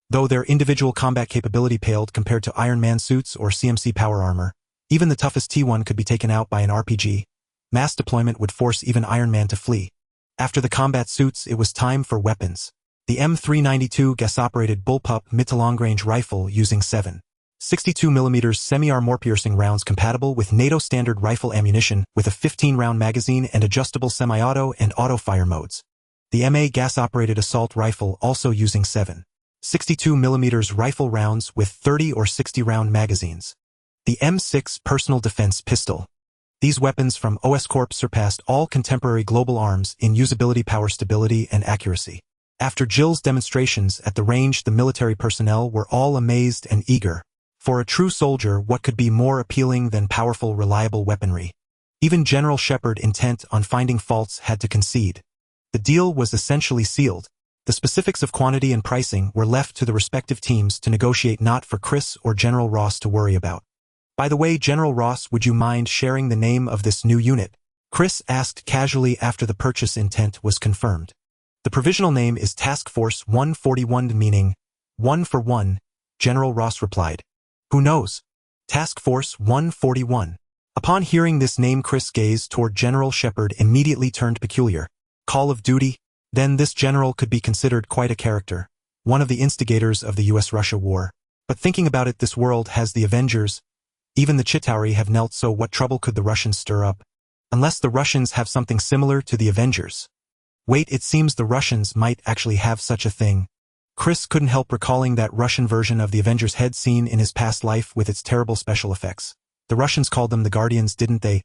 Speaker 1: Though their individual combat capability paled compared to Iron Man suits or CMC power armor, even the toughest T1 could be taken out by an RPG. Mass deployment would force even Iron Man to flee. After the combat suits, it was time for weapons. The M392 gas-operated bullpup mid-to-long-range rifle using 7.62mm semi-armor-piercing rounds, compatible with NATO standard rifle ammunition with a 15-round magazine and adjustable semi-auto and auto-fire modes. The MA gas-operated assault rifle, also using 7.62mm rifle rounds with 30 or 60-round magazines. The M6 personal defense pistol. These weapons from OS Corp surpassed all contemporary global arms in usability, power, stability, and accuracy. After Jill's demonstrations at the range, the military personnel were all amazed and eager. For a true soldier, what could be more appealing than powerful, reliable weaponry? Even General Shepard, intent on finding faults, had to concede. The deal was essentially sealed. The specifics of quantity and pricing were left to the respective teams to negotiate, not for Chris or General Ross to worry about. By the way, General Ross, would you mind sharing the name of this new unit? Chris asked casually after the purchase intent was confirmed. The provisional name is Task Force 141, meaning 1 for 1, General Ross replied. Who knows? Task Force 141. Upon hearing this name, Chris' gaze toward General Shepard immediately turned peculiar. Call of Duty? Then this general could be considered quite a character, one of the instigators of the US-Russia war. But thinking about it, this world has the Avengers. Even the Chitauri have knelt, so what trouble could the Russians stir up? Unless the Russians have something similar to the Avengers. Wait, it seems the Russians might actually have such a thing. Chris couldn't help recalling that Russian version of the Avengers he'd seen in his past life with its terrible special effects. The Russians called them the Guardians, didn't they?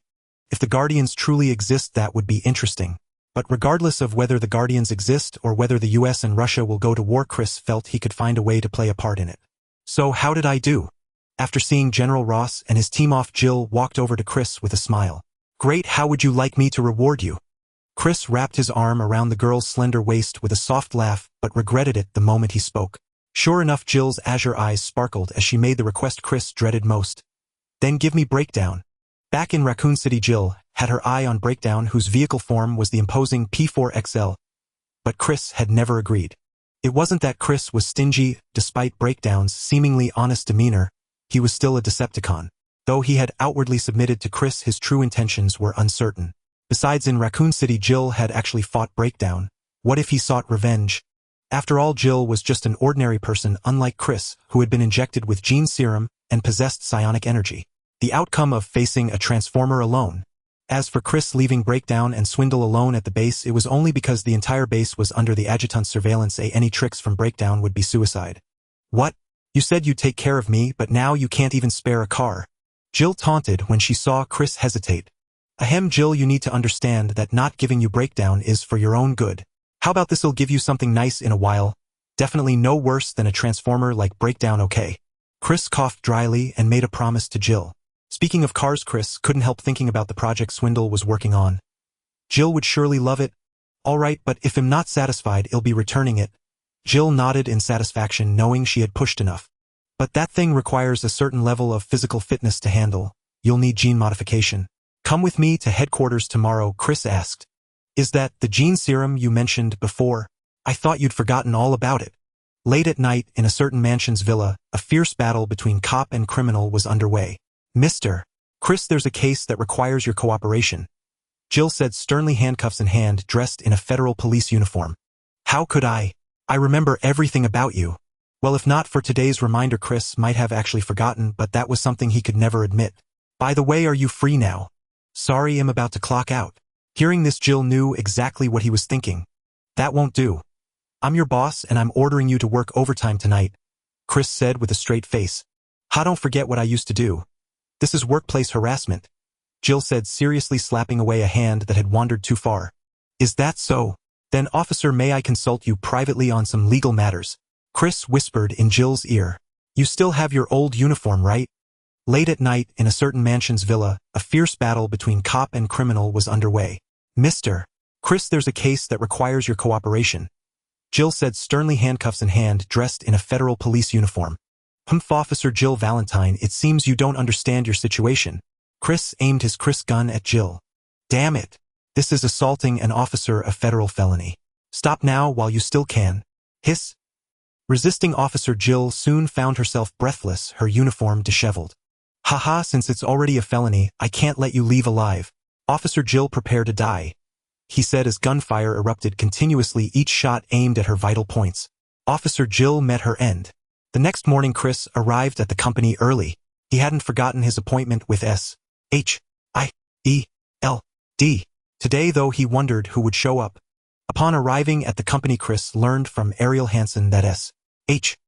Speaker 1: If the Guardians truly exist, that would be interesting. But regardless of whether the Guardians exist or whether the US and Russia will go to war, Chris felt he could find a way to play a part in it. So how did I do? After seeing General Ross and his team off, Jill walked over to Chris with a smile. Great, how would you like me to reward you? Chris wrapped his arm around the girl's slender waist with a soft laugh, but regretted it the moment he spoke. Sure enough, Jill's azure eyes sparkled as she made the request Chris dreaded most. Then give me Breakdown. Back in Raccoon City, Jill had her eye on Breakdown, whose vehicle form was the imposing P4XL. But Chris had never agreed. It wasn't that Chris was stingy. Despite Breakdown's seemingly honest demeanor, he was still a Decepticon. Though he had outwardly submitted to Chris, his true intentions were uncertain. Besides, in Raccoon City, Jill had actually fought Breakdown. What if he sought revenge? After all, Jill was just an ordinary person, unlike Chris, who had been injected with gene serum and possessed psionic energy. The outcome of facing a Transformer alone. As for Chris leaving Breakdown and Swindle alone at the base, it was only because the entire base was under the adjutant's surveillance. Any tricks from Breakdown would be suicide. What? You said you'd take care of me, but now you can't even spare a car. Jill taunted when she saw Chris hesitate. Ahem, Jill, you need to understand that not giving you Breakdown is for your own good. How about this'll give you something nice in a while? Definitely no worse than a Transformer like Breakdown, okay? Chris coughed dryly and made a promise to Jill. Speaking of cars, Chris couldn't help thinking about the project Swindle was working on. Jill would surely love it. All right, but if I'm not satisfied, I'll be returning it. Jill nodded in satisfaction, knowing she had pushed enough. But that thing requires a certain level of physical fitness to handle. You'll need gene modification. Come with me to headquarters tomorrow, Chris asked. Is that the gene serum you mentioned before? I thought you'd forgotten all about it. Late at night, in a certain mansion's villa, a fierce battle between cop and criminal was underway. Mr. Chris, there's a case that requires your cooperation, Jill said sternly, handcuffs in hand, dressed in a federal police uniform. How could I? I remember everything about you. Well, if not for today's reminder, Chris might have actually forgotten, but that was something he could never admit. By the way, are you free now? Sorry, I'm about to clock out. Hearing this, Jill knew exactly what he was thinking. That won't do. I'm your boss and I'm ordering you to work overtime tonight, Chris said with a straight face. Don't forget what I used to do. This is workplace harassment, Jill said, seriously slapping away a hand that had wandered too far. Is that so? Then, officer, may I consult you privately on some legal matters? Chris whispered in Jill's ear. You still have your old uniform, right? Late at night, in a certain mansion's villa, a fierce battle between cop and criminal was underway. Mr. Chris, there's a case that requires your cooperation, Jill said sternly, handcuffs in hand, dressed in a federal police uniform. Officer Jill Valentine, it seems you don't understand your situation. Chris aimed his Chris gun at Jill. Damn it. This is assaulting an officer, a federal felony. Stop now while you still can. Hiss. Resisting Officer Jill soon found herself breathless, her uniform disheveled. Haha, since it's already a felony, I can't let you leave alive. Officer Jill, prepare to die, he said as gunfire erupted continuously, each shot aimed at her vital points. Officer Jill met her end. The next morning, Chris arrived at the company early. He hadn't forgotten his appointment with S.H.I.E.L.D. Today, though, he wondered who would show up. Upon arriving at the company, Chris learned from Ariel Hansen that S.H.I.E.L.D.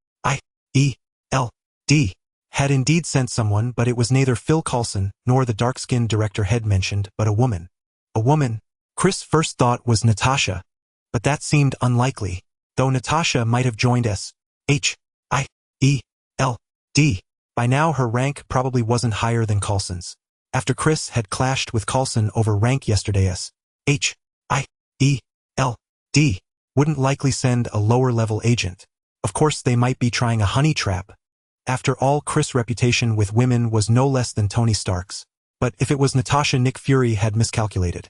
Speaker 1: had indeed sent someone, but it was neither Phil Coulson nor the dark-skinned director had mentioned, but a woman. A woman Chris first thought was Natasha, but that seemed unlikely, though Natasha might have joined S.H.I.E.L.D. By now, her rank probably wasn't higher than Coulson's. After Chris had clashed with Coulson over rank yesterday, S.H.I.E.L.D. wouldn't likely send a lower-level agent. Of course, they might be trying a honey trap. After all, Chris' reputation with women was no less than Tony Stark's. But if it was Natasha, Nick Fury had miscalculated.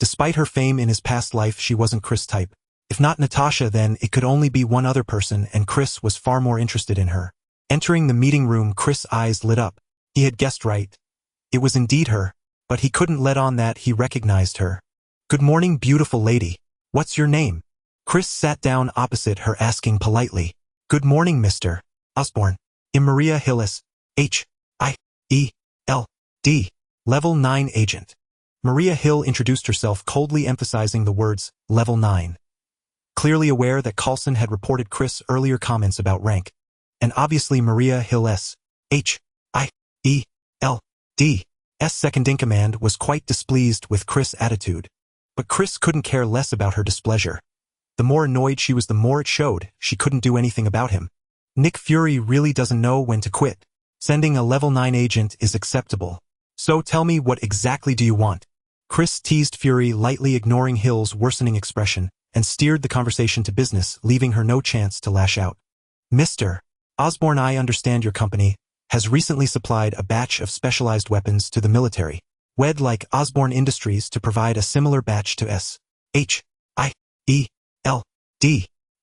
Speaker 1: Despite her fame in his past life, she wasn't Chris' type. If not Natasha, then it could only be one other person, and Chris was far more interested in her. Entering the meeting room, Chris' eyes lit up. He had guessed right. It was indeed her, but he couldn't let on that he recognized her. "Good morning, beautiful lady. What's your name?" Chris sat down opposite her, asking politely. "Good morning, Mr. Osborn. I'm Maria Hill, S.H.I.E.L.D, Level 9 Agent." Maria Hill introduced herself, coldly emphasizing the words, Level 9. Clearly aware that Coulson had reported Chris' earlier comments about rank, and obviously Maria Hill S.H.I.E.L.D's second-in-command was quite displeased with Chris' attitude. But Chris couldn't care less about her displeasure. The more annoyed she was, the more it showed she couldn't do anything about him. Nick Fury really doesn't know when to quit. Sending a Level 9 agent is acceptable. "So tell me, what exactly do you want?" Chris teased Fury, lightly ignoring Hill's worsening expression, and steered the conversation to business, leaving her no chance to lash out. "Mr. Osborn, I understand your company has recently supplied a batch of specialized weapons to the military. We'd like Osborn Industries to provide a similar batch to S.H.I.E.L.D.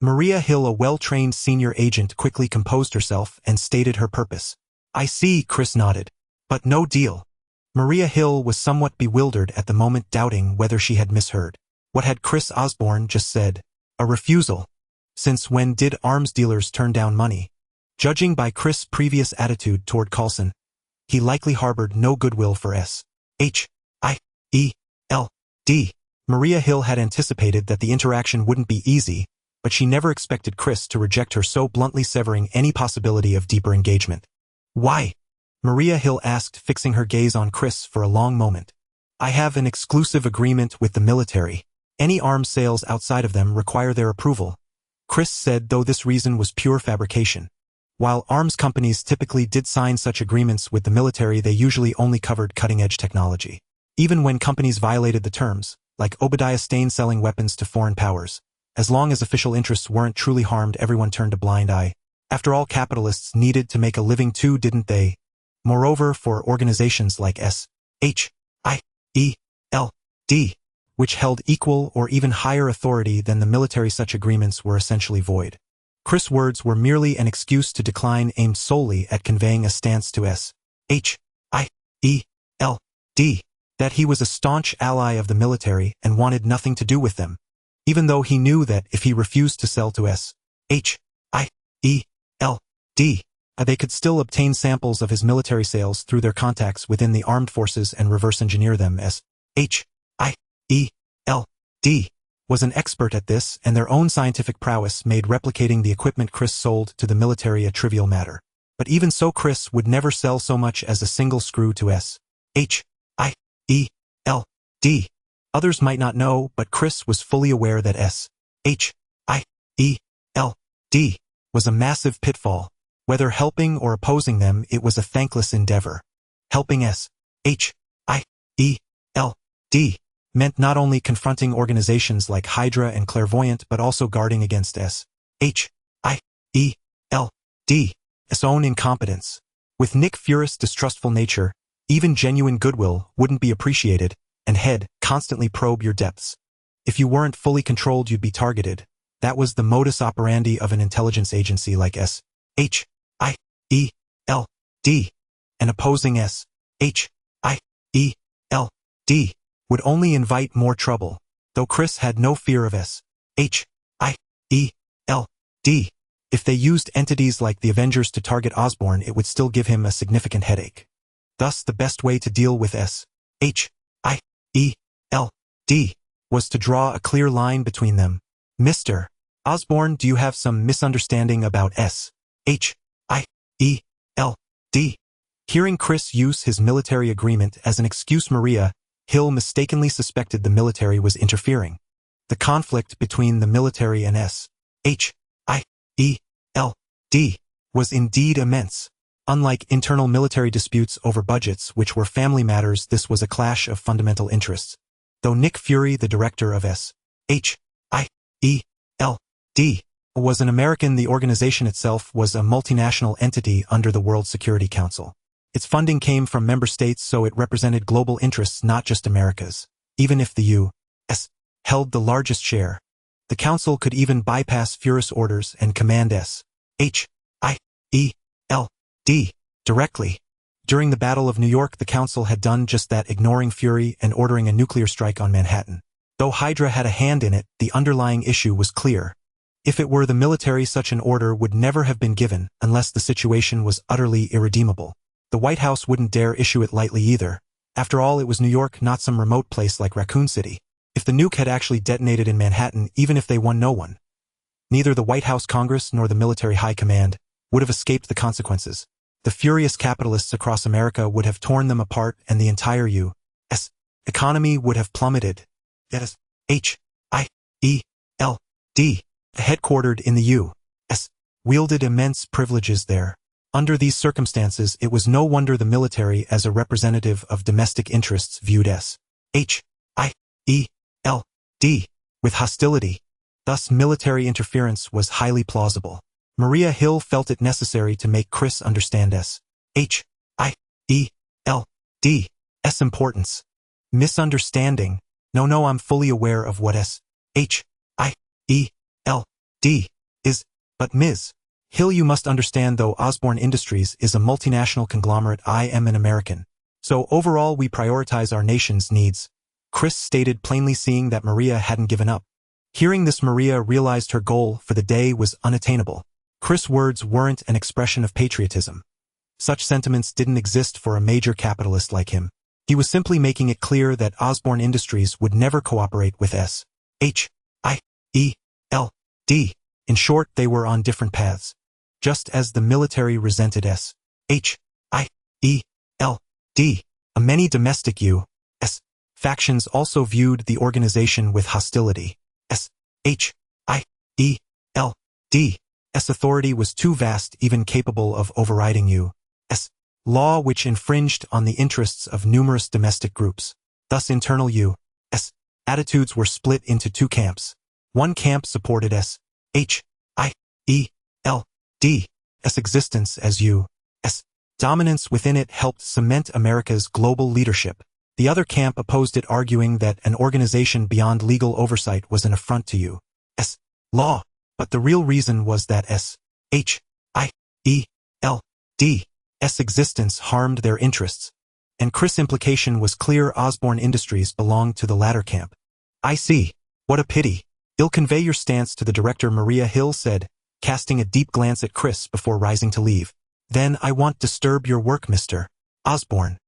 Speaker 1: Maria Hill, a well-trained senior agent, quickly composed herself and stated her purpose. "I see," Chris nodded. "But no deal." Maria Hill was somewhat bewildered at the moment, doubting whether she had misheard. What had Chris Osborn just said? A refusal? Since when did arms dealers turn down money? Judging by Chris' previous attitude toward Coulson, he likely harbored no goodwill for S.H.I.E.L.D. Maria Hill had anticipated that the interaction wouldn't be easy, but she never expected Chris to reject her so bluntly, severing any possibility of deeper engagement. "Why?" Maria Hill asked, fixing her gaze on Chris for a long moment. "I have an exclusive agreement with the military. Any arms sales outside of them require their approval," Chris said, though this reason was pure fabrication. While arms companies typically did sign such agreements with the military, they usually only covered cutting-edge technology. Even when companies violated the terms, like Obadiah Stane selling weapons to foreign powers, as long as official interests weren't truly harmed, everyone turned a blind eye. After all, capitalists needed to make a living too, didn't they? Moreover, for organizations like S.H.I.E.L.D, which held equal or even higher authority than the military, such agreements were essentially void. Chris' words were merely an excuse to decline, aimed solely at conveying a stance to S.H.I.E.L.D, that he was a staunch ally of the military and wanted nothing to do with them, even though he knew that if he refused to sell to S.H.I.E.L.D, they could still obtain samples of his military sales through their contacts within the armed forces and reverse engineer them. S.H.I.E.L.D was an expert at this, and their own scientific prowess made replicating the equipment Chris sold to the military a trivial matter. But even so, Chris would never sell so much as a single screw to S.H.I.E.L.D. Others might not know, but Chris was fully aware that S.H.I.E.L.D. was a massive pitfall. Whether helping or opposing them, it was a thankless endeavor. Helping S.H.I.E.L.D. meant not only confronting organizations like Hydra and Clairvoyant, but also guarding against S.H.I.E.L.D.'s own incompetence. With Nick Fury's distrustful nature, even genuine goodwill wouldn't be appreciated, and he'd constantly probe your depths. If you weren't fully controlled, you'd be targeted. That was the modus operandi of an intelligence agency like S.H.I.E.L.D, and opposing S.H.I.E.L.D would only invite more trouble, though Chris had no fear of S.H.I.E.L.D. If they used entities like the Avengers to target Osborn, it would still give him a significant headache. Thus, the best way to deal with S.H.I.E.L.D. was to draw a clear line between them. "Mr. Osborn, do you have some misunderstanding about S.H.I.E.L.D? Hearing Chris use his military agreement as an excuse, Maria Hill mistakenly suspected the military was interfering. The conflict between the military and S.H.I.E.L.D. was indeed immense. Unlike internal military disputes over budgets, which were family matters, this was a clash of fundamental interests. Though Nick Fury, the director of S.H.I.E.L.D, was an American, the organization itself was a multinational entity under the World Security Council. Its funding came from member states, so it represented global interests, not just America's. Even if the U.S. held the largest share, the Council could even bypass Fury's orders and command S.H.I.E.L.D directly. During the Battle of New York, the Council had done just that, ignoring Fury and ordering a nuclear strike on Manhattan. Though Hydra had a hand in it, the underlying issue was clear. If it were the military, such an order would never have been given unless the situation was utterly irredeemable. The White House wouldn't dare issue it lightly either. After all, it was New York, not some remote place like Raccoon City. If the nuke had actually detonated in Manhattan, even if they won no one, neither the White House, Congress, nor the military high command would have escaped the consequences. The furious capitalists across America would have torn them apart, and the entire U.S. economy would have plummeted. S.H.I.E.L.D, headquartered in the U.S., wielded immense privileges there. Under these circumstances, it was no wonder the military, as a representative of domestic interests, viewed S.H.I.E.L.D with hostility. Thus, military interference was highly plausible. Maria Hill felt it necessary to make Chris understand S.H.I.E.L.D's importance. Misunderstanding. No, I'm fully aware of what S.H.I.E.L.D is, but Ms. Hill, you must understand, though Osborne Industries is a multinational conglomerate, I am an American. So overall, we prioritize our nation's needs. Chris stated plainly, seeing that Maria hadn't given up. Hearing this, Maria realized her goal for the day was unattainable. Chris' words weren't an expression of patriotism. Such sentiments didn't exist for a major capitalist like him. He was simply making it clear that Osborne Industries would never cooperate with S.H.I.E.L.D. In short, they were on different paths. Just as the military resented S.H.I.E.L.D., many domestic U.S. factions also viewed the organization with hostility. S.H.I.E.L.D's authority was too vast, even capable of overriding U.S. law, which infringed on the interests of numerous domestic groups. Thus, internal U.S. attitudes were split into two camps. One camp supported S.H.I.E.L.D's existence as U.S. dominance within it helped cement America's global leadership. The other camp opposed it, arguing that an organization beyond legal oversight was an affront to U.S. law. But the real reason was that S.H.I.E.L.D's existence harmed their interests. And Chris' implication was clear: Osborne Industries belonged to the latter camp. I see. What a pity. I'll convey your stance to the director, Maria Hill said, casting a deep glance at Chris before rising to leave. Then I won't disturb your work, Mr. Osborne.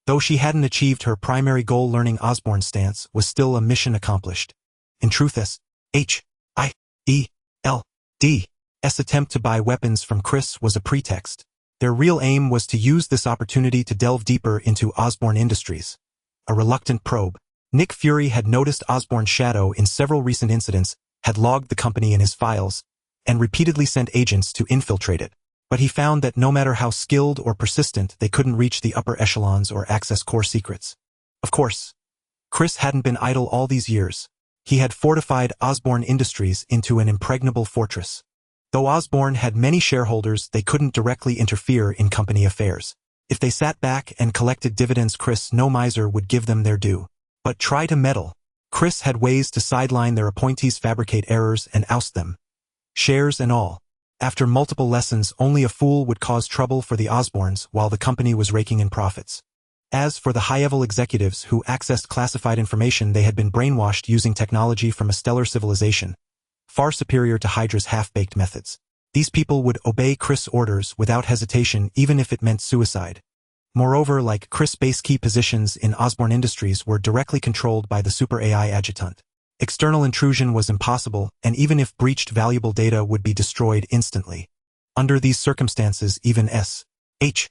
Speaker 1: Though she hadn't achieved her primary goal, learning Osborne's stance was still a mission accomplished. In truth, S.H.I.E.L.D's attempt to buy weapons from Chris was a pretext. Their real aim was to use this opportunity to delve deeper into Osborne Industries. A reluctant probe. Nick Fury had noticed Osborne's shadow in several recent incidents, had logged the company in his files, and repeatedly sent agents to infiltrate it. But he found that no matter how skilled or persistent, they couldn't reach the upper echelons or access core secrets. Of course, Chris hadn't been idle all these years. He had fortified Osborne Industries into an impregnable fortress. Though Osborne had many shareholders, they couldn't directly interfere in company affairs. If they sat back and collected dividends, Chris, no miser, would give them their due. But try to meddle. Chris had ways to sideline their appointees, fabricate errors, and oust them. Shares and all. After multiple lessons, only a fool would cause trouble for the Osbornes while the company was raking in profits. As for the high-level executives who accessed classified information, they had been brainwashed using technology from a stellar civilization, far superior to Hydra's half-baked methods. These people would obey Chris' orders without hesitation, even if it meant suicide. Moreover, like Chris, base key positions in Osborne Industries were directly controlled by the super AI adjutant. External intrusion was impossible, and even if breached, valuable data would be destroyed instantly. Under these circumstances, even S.H.I.E.L.D.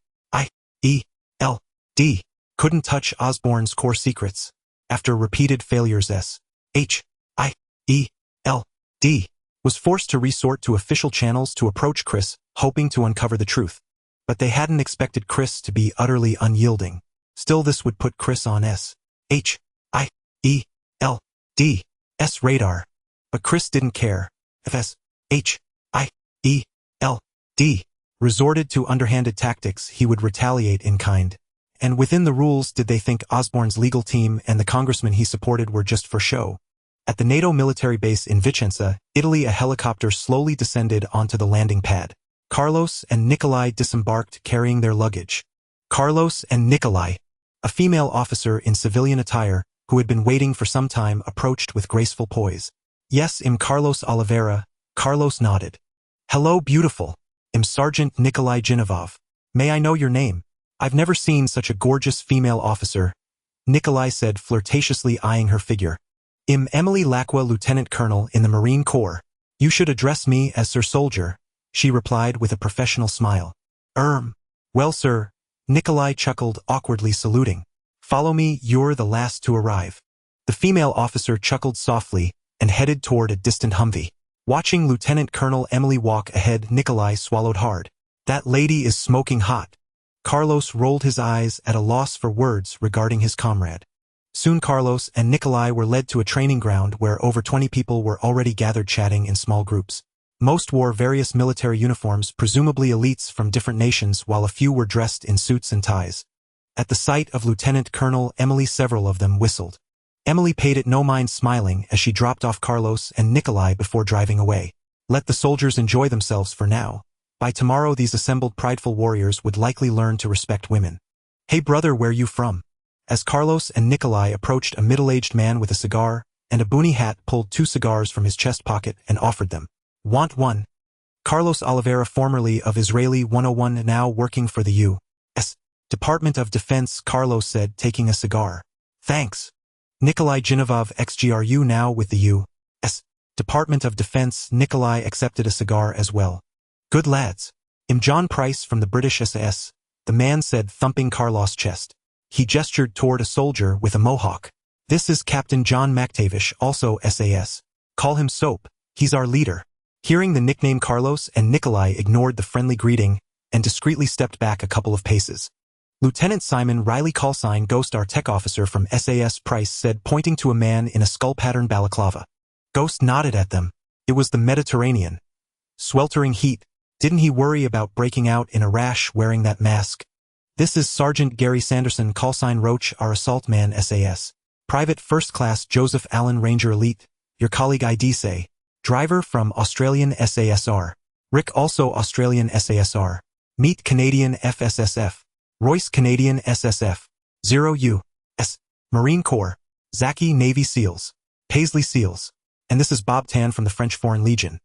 Speaker 1: couldn't touch Osborne's core secrets. After repeated failures, S.H.I.E.L.D. was forced to resort to official channels to approach Chris, hoping to uncover the truth. But they hadn't expected Chris to be utterly unyielding. Still, this would put Chris on S.H.I.E.L.D's radar. But Chris didn't care. If S.H.I.E.L.D. resorted to underhanded tactics, he would retaliate in kind. And within the rules, did they think Osborne's legal team and the congressman he supported were just for show? At the NATO military base in Vicenza, Italy, a helicopter slowly descended onto the landing pad. Carlos and Nikolai disembarked, carrying their luggage. Carlos and Nikolai. A female officer in civilian attire, who had been waiting for some time, approached with graceful poise. Yes, I'm Carlos Oliveira. Carlos nodded. Hello, beautiful. I'm Sergeant Nikolai Genovov. May I know your name? I've never seen such a gorgeous female officer, Nikolai said, flirtatiously eyeing her figure. I'm Emily Lacqua, Lieutenant Colonel in the Marine Corps. You should address me as Sir Soldier, she replied with a professional smile. Well, sir, Nikolai chuckled, awkwardly saluting. Follow me, you're the last to arrive. The female officer chuckled softly and headed toward a distant Humvee. Watching Lieutenant Colonel Emily walk ahead, Nikolai swallowed hard. That lady is smoking hot. Carlos rolled his eyes at a loss for words regarding his comrade. Soon Carlos and Nikolai were led to a training ground where over 20 people were already gathered chatting in small groups. Most wore various military uniforms, presumably elites from different nations, while a few were dressed in suits and ties. At the sight of Lieutenant Colonel Emily, several of them whistled. Emily paid it no mind, smiling as she dropped off Carlos and Nikolai before driving away. Let the soldiers enjoy themselves for now. By tomorrow these assembled prideful warriors would likely learn to respect women. Hey brother, where you from? As Carlos and Nikolai approached, a middle-aged man with a cigar and a boonie hat pulled 2 cigars from his chest pocket and offered them. Want one? Carlos Oliveira, formerly of Israeli 101, now working for the U.S. Department of Defense, Carlos said, taking a cigar. Thanks. Nikolai Genovov, ex-GRU, now with the U.S. Department of Defense. Nikolai accepted a cigar as well. Good lads. I'm John Price from the British SAS, the man said, thumping Carlos' chest. He gestured toward a soldier with a mohawk. This is Captain John McTavish, also SAS. Call him Soap. He's our leader. Hearing the nickname, Carlos and Nikolai ignored the friendly greeting and discreetly stepped back a couple of paces. Lieutenant Simon Riley, callsign Ghost, our tech officer from SAS, Price said, pointing to a man in a skull-patterned balaclava. Ghost nodded at them. It was the Mediterranean. Sweltering heat. Didn't he worry about breaking out in a rash wearing that mask? This is Sergeant Gary Sanderson, callsign Roach, our assault man, SAS. Private First Class Joseph Allen, Ranger Elite. Your colleague ID say. Driver from Australian SASR. Rick, also Australian SASR. Meet Canadian FSSF. Royce, Canadian SSF. Zero U.S. Marine Corps. Zaki, Navy SEALs. Paisley SEALs. And this is Bob Tan from the French Foreign Legion.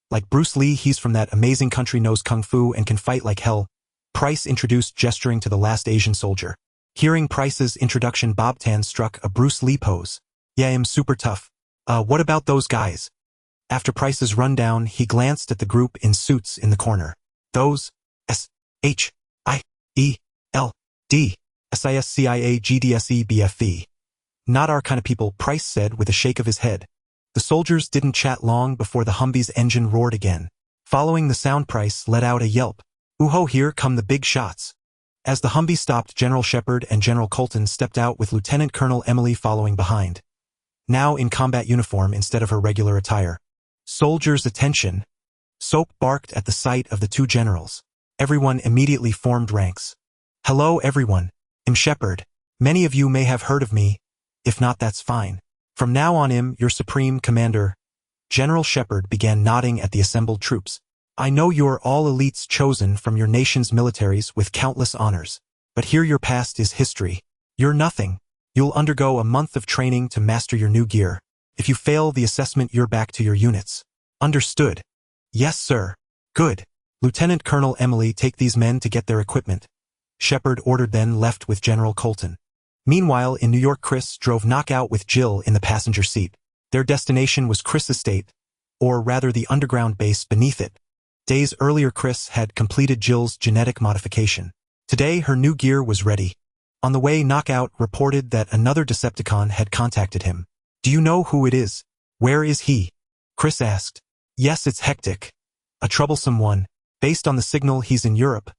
Speaker 1: Like Bruce Lee, he's from that amazing country, knows kung fu and can fight like hell. Price introduced, gesturing to the last Asian soldier. Hearing Price's introduction, Bob Tan struck a Bruce Lee pose. Yeah, I'm super tough. What about those guys? After Price's rundown, he glanced at the group in suits in the corner. Those S.H.I.E.L.D. SISCIAGDSE Not our kind of people, Price said with a shake of his head. The soldiers didn't chat long before the Humvee's engine roared again. Following the sound, Price let out a yelp. Ooh-ho, here come the big shots. As the Humvee stopped, General Shepard and General Colton stepped out with Lieutenant Colonel Emily following behind. Now in combat uniform instead of her regular attire. Soldiers, attention. Soap barked at the sight of the 2 generals. Everyone immediately formed ranks. Hello everyone. I'm Shepard. Many of you may have heard of me. If not, that's fine. From now on, I'm your supreme commander. General Shepard began nodding at the assembled troops. I know you're all elites chosen from your nation's militaries with countless honors. But here your past is history. You're nothing. You'll undergo a month of training to master your new gear. If you fail the assessment, you're back to your units. Understood? Yes, sir. Good. Lieutenant Colonel Emily, take these men to get their equipment. Shepard ordered, then left with General Colton. Meanwhile, in New York, Chris drove Knockout with Jill in the passenger seat. Their destination was Chris' estate, or rather the underground base beneath it. Days earlier, Chris had completed Jill's genetic modification. Today, her new gear was ready. On the way, Knockout reported that another Decepticon had contacted him. Do you know who it is? Where is he? Chris asked. Yes, it's Hectic. A troublesome one. Based on the signal, he's in Europe.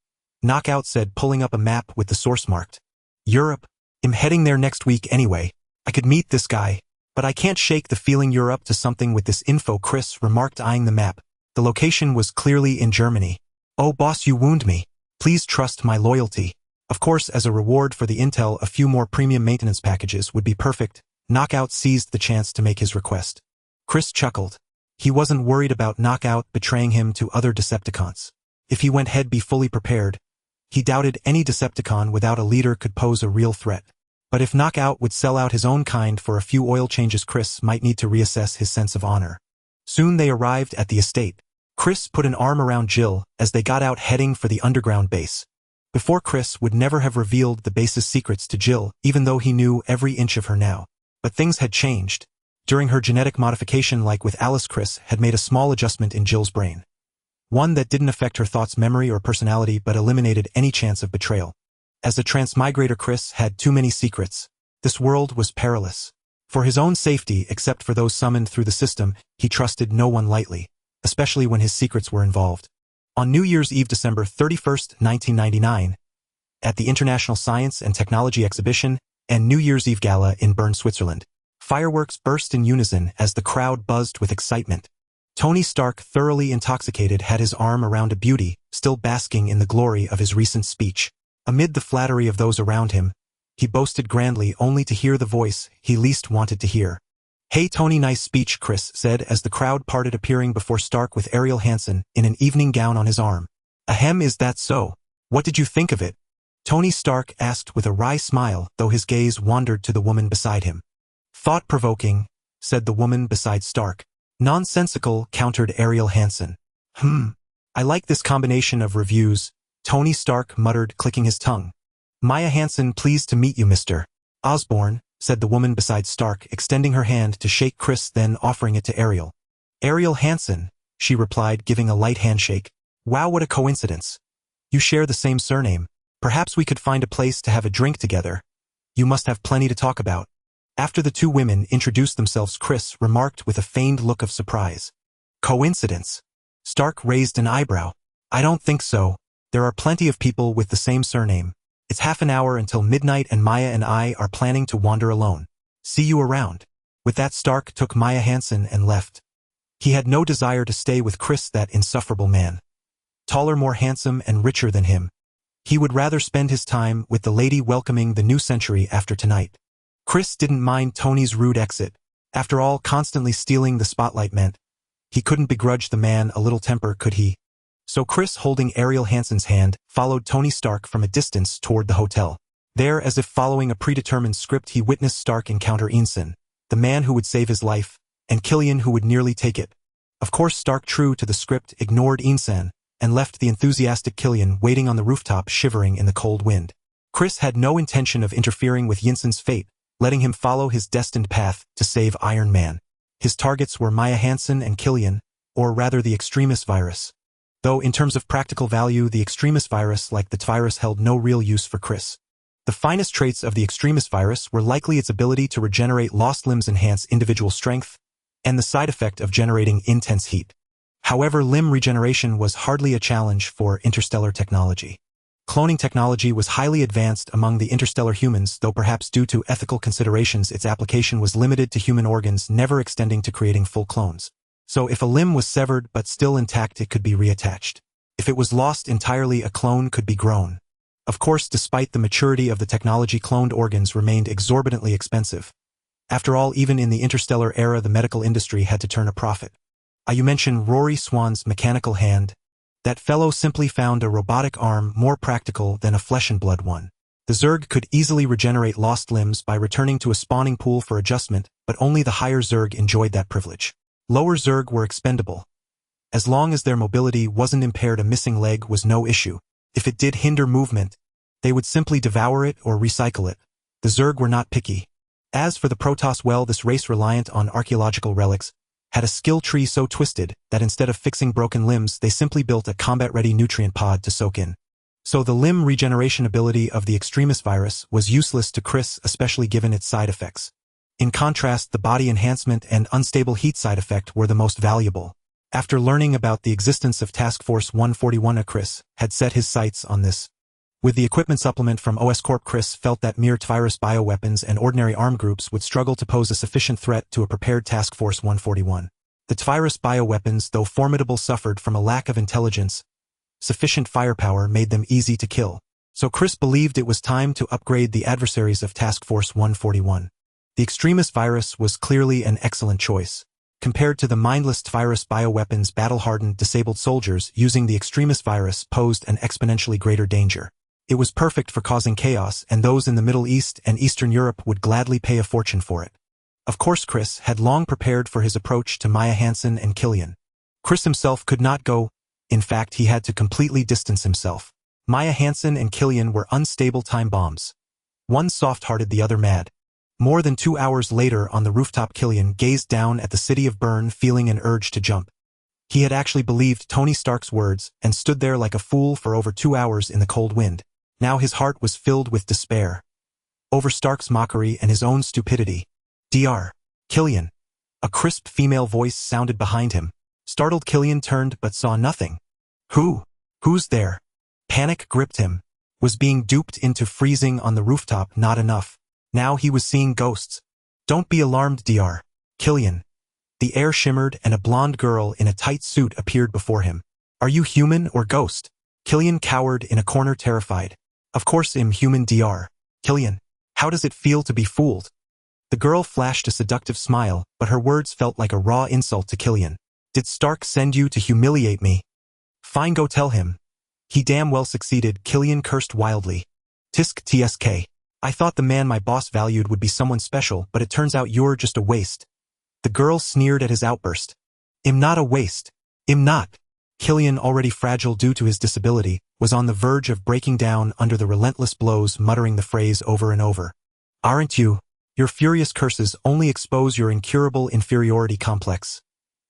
Speaker 1: Knockout said, pulling up a map with the source marked. Europe? I'm heading there next week anyway. I could meet this guy. But I can't shake the feeling you're up to something with this info, Chris remarked, eyeing the map. The location was clearly in Germany. Oh boss, you wound me. Please trust my loyalty. Of course, as a reward for the intel, a few more premium maintenance packages would be perfect. Knockout seized the chance to make his request. Chris chuckled. He wasn't worried about Knockout betraying him to other Decepticons. If he went, he'd be fully prepared. He doubted any Decepticon without a leader could pose a real threat. But if Knockout would sell out his own kind for a few oil changes, Chris might need to reassess his sense of honor. Soon they arrived at the estate. Chris put an arm around Jill as they got out, heading for the underground base. Before, Chris would never have revealed the base's secrets to Jill, even though he knew every inch of her now. But things had changed. During her genetic modification, like with Alice, Chris had made a small adjustment in Jill's brain. One that didn't affect her thoughts, memory, or personality, but eliminated any chance of betrayal. As a transmigrator, Chris had too many secrets. This world was perilous. For his own safety, except for those summoned through the system, he trusted no one lightly, especially when his secrets were involved. On New Year's Eve, December 31st, 1999, at the International Science and Technology Exhibition and New Year's Eve Gala in Bern, Switzerland, fireworks burst in unison as the crowd buzzed with excitement. Tony Stark, thoroughly intoxicated, had his arm around a beauty, still basking in the glory of his recent speech. Amid the flattery of those around him, he boasted grandly, only to hear the voice he least wanted to hear. "Hey Tony, nice speech," Chris said as the crowd parted, appearing before Stark with Ariel Hansen in an evening gown on his arm. "Ahem, is that so? What did you think of it?" Tony Stark asked with a wry smile, though his gaze wandered to the woman beside him. "Thought-provoking," said the woman beside Stark. "Nonsensical," countered Ariel Hansen. I like this combination of reviews," Tony Stark muttered, clicking his tongue. "Maya Hansen, pleased to meet you, Mr. Osborn," said the woman beside Stark, extending her hand to shake Chris, then offering it to Ariel. "Ariel Hansen," she replied, giving a light handshake. "Wow, what a coincidence. You share the same surname. Perhaps we could find a place to have a drink together. You must have plenty to talk about." After the two women introduced themselves, Chris remarked with a feigned look of surprise. "Coincidence?" Stark raised an eyebrow. "I don't think so. There are plenty of people with the same surname. It's half an hour until midnight and Maya and I are planning to wander alone. See you around." With that, Stark took Maya Hansen and left. He had no desire to stay with Chris, that insufferable man. Taller, more handsome, and richer than him. He would rather spend his time with the lady welcoming the new century after tonight. Chris didn't mind Tony's rude exit. After all, constantly stealing the spotlight meant he couldn't begrudge the man a little temper, could he? So Chris, holding Ariel Hansen's hand, followed Tony Stark from a distance toward the hotel. There, as if following a predetermined script, he witnessed Stark encounter Ensign, the man who would save his life, and Killian, who would nearly take it. Of course, Stark, true to the script, ignored Ensign and left the enthusiastic Killian waiting on the rooftop, shivering in the cold wind. Chris had no intention of interfering with Ensign's fate, letting him follow his destined path to save Iron Man. His targets were Maya Hansen and Killian, or rather the extremis virus. Though in terms of practical value, the extremis virus, like the virus, held no real use for Chris. The finest traits of the extremis virus were likely its ability to regenerate lost limbs, enhance individual strength, and the side effect of generating intense heat. However, limb regeneration was hardly a challenge for interstellar technology. Cloning technology was highly advanced among the interstellar humans, though perhaps due to ethical considerations its application was limited to human organs, never extending to creating full clones. So if a limb was severed but still intact, it could be reattached. If it was lost entirely, a clone could be grown. Of course, despite the maturity of the technology, cloned organs remained exorbitantly expensive. After all, even in the interstellar era, the medical industry had to turn a profit. You mention Rory Swan's mechanical hand. That fellow simply found a robotic arm more practical than a flesh and blood one. The Zerg could easily regenerate lost limbs by returning to a spawning pool for adjustment, but only the higher Zerg enjoyed that privilege. Lower Zerg were expendable. As long as their mobility wasn't impaired, a missing leg was no issue. If it did hinder movement, they would simply devour it or recycle it. The Zerg were not picky. As for the Protoss, well, this race, reliant on archaeological relics, had a skill tree so twisted that instead of fixing broken limbs, they simply built a combat-ready nutrient pod to soak in. So the limb regeneration ability of the extremis virus was useless to Chris, especially given its side effects. In contrast, the body enhancement and unstable heat side effect were the most valuable. After learning about the existence of Task Force 141, Chris had set his sights on this. With the equipment supplement from OS Corp, Chris felt that mere virus bioweapons and ordinary armed groups would struggle to pose a sufficient threat to a prepared Task Force 141. The virus bioweapons, though formidable, suffered from a lack of intelligence. Sufficient firepower made them easy to kill. So Chris believed it was time to upgrade the adversaries of Task Force 141. The extremis virus was clearly an excellent choice. Compared to the mindless virus bioweapons, battle-hardened, disabled soldiers using the extremis virus posed an exponentially greater danger. It was perfect for causing chaos, and those in the Middle East and Eastern Europe would gladly pay a fortune for it. Of course, Chris had long prepared for his approach to Maya Hansen and Killian. Chris himself could not go. In fact, he had to completely distance himself. Maya Hansen and Killian were unstable time bombs. One soft-hearted, the other mad. More than 2 hours later on the rooftop, Killian gazed down at the city of Bern, feeling an urge to jump. He had actually believed Tony Stark's words and stood there like a fool for over 2 hours in the cold wind. Now his heart was filled with despair over Stark's mockery and his own stupidity. Dr. Killian. A crisp female voice sounded behind him. Startled, Killian turned but saw nothing. Who's there? Panic gripped him. Was being duped into freezing on the rooftop not enough? Now he was seeing ghosts. Don't be alarmed, Dr. Killian. The air shimmered and a blonde girl in a tight suit appeared before him. Are you human or ghost? Killian cowered in a corner, terrified. Of course I'm human, Dr. Killian. How does it feel to be fooled? The girl flashed a seductive smile, but her words felt like a raw insult to Killian. Did Stark send you to humiliate me? Fine, go tell him. He damn well succeeded, Killian cursed wildly. Tsk. I thought the man my boss valued would be someone special, but it turns out you're just a waste. The girl sneered at his outburst. I'm not a waste. I'm not. Killian, already fragile due to his disability, was on the verge of breaking down under the relentless blows, muttering the phrase over and over. Aren't you? Your furious curses only expose your incurable inferiority complex.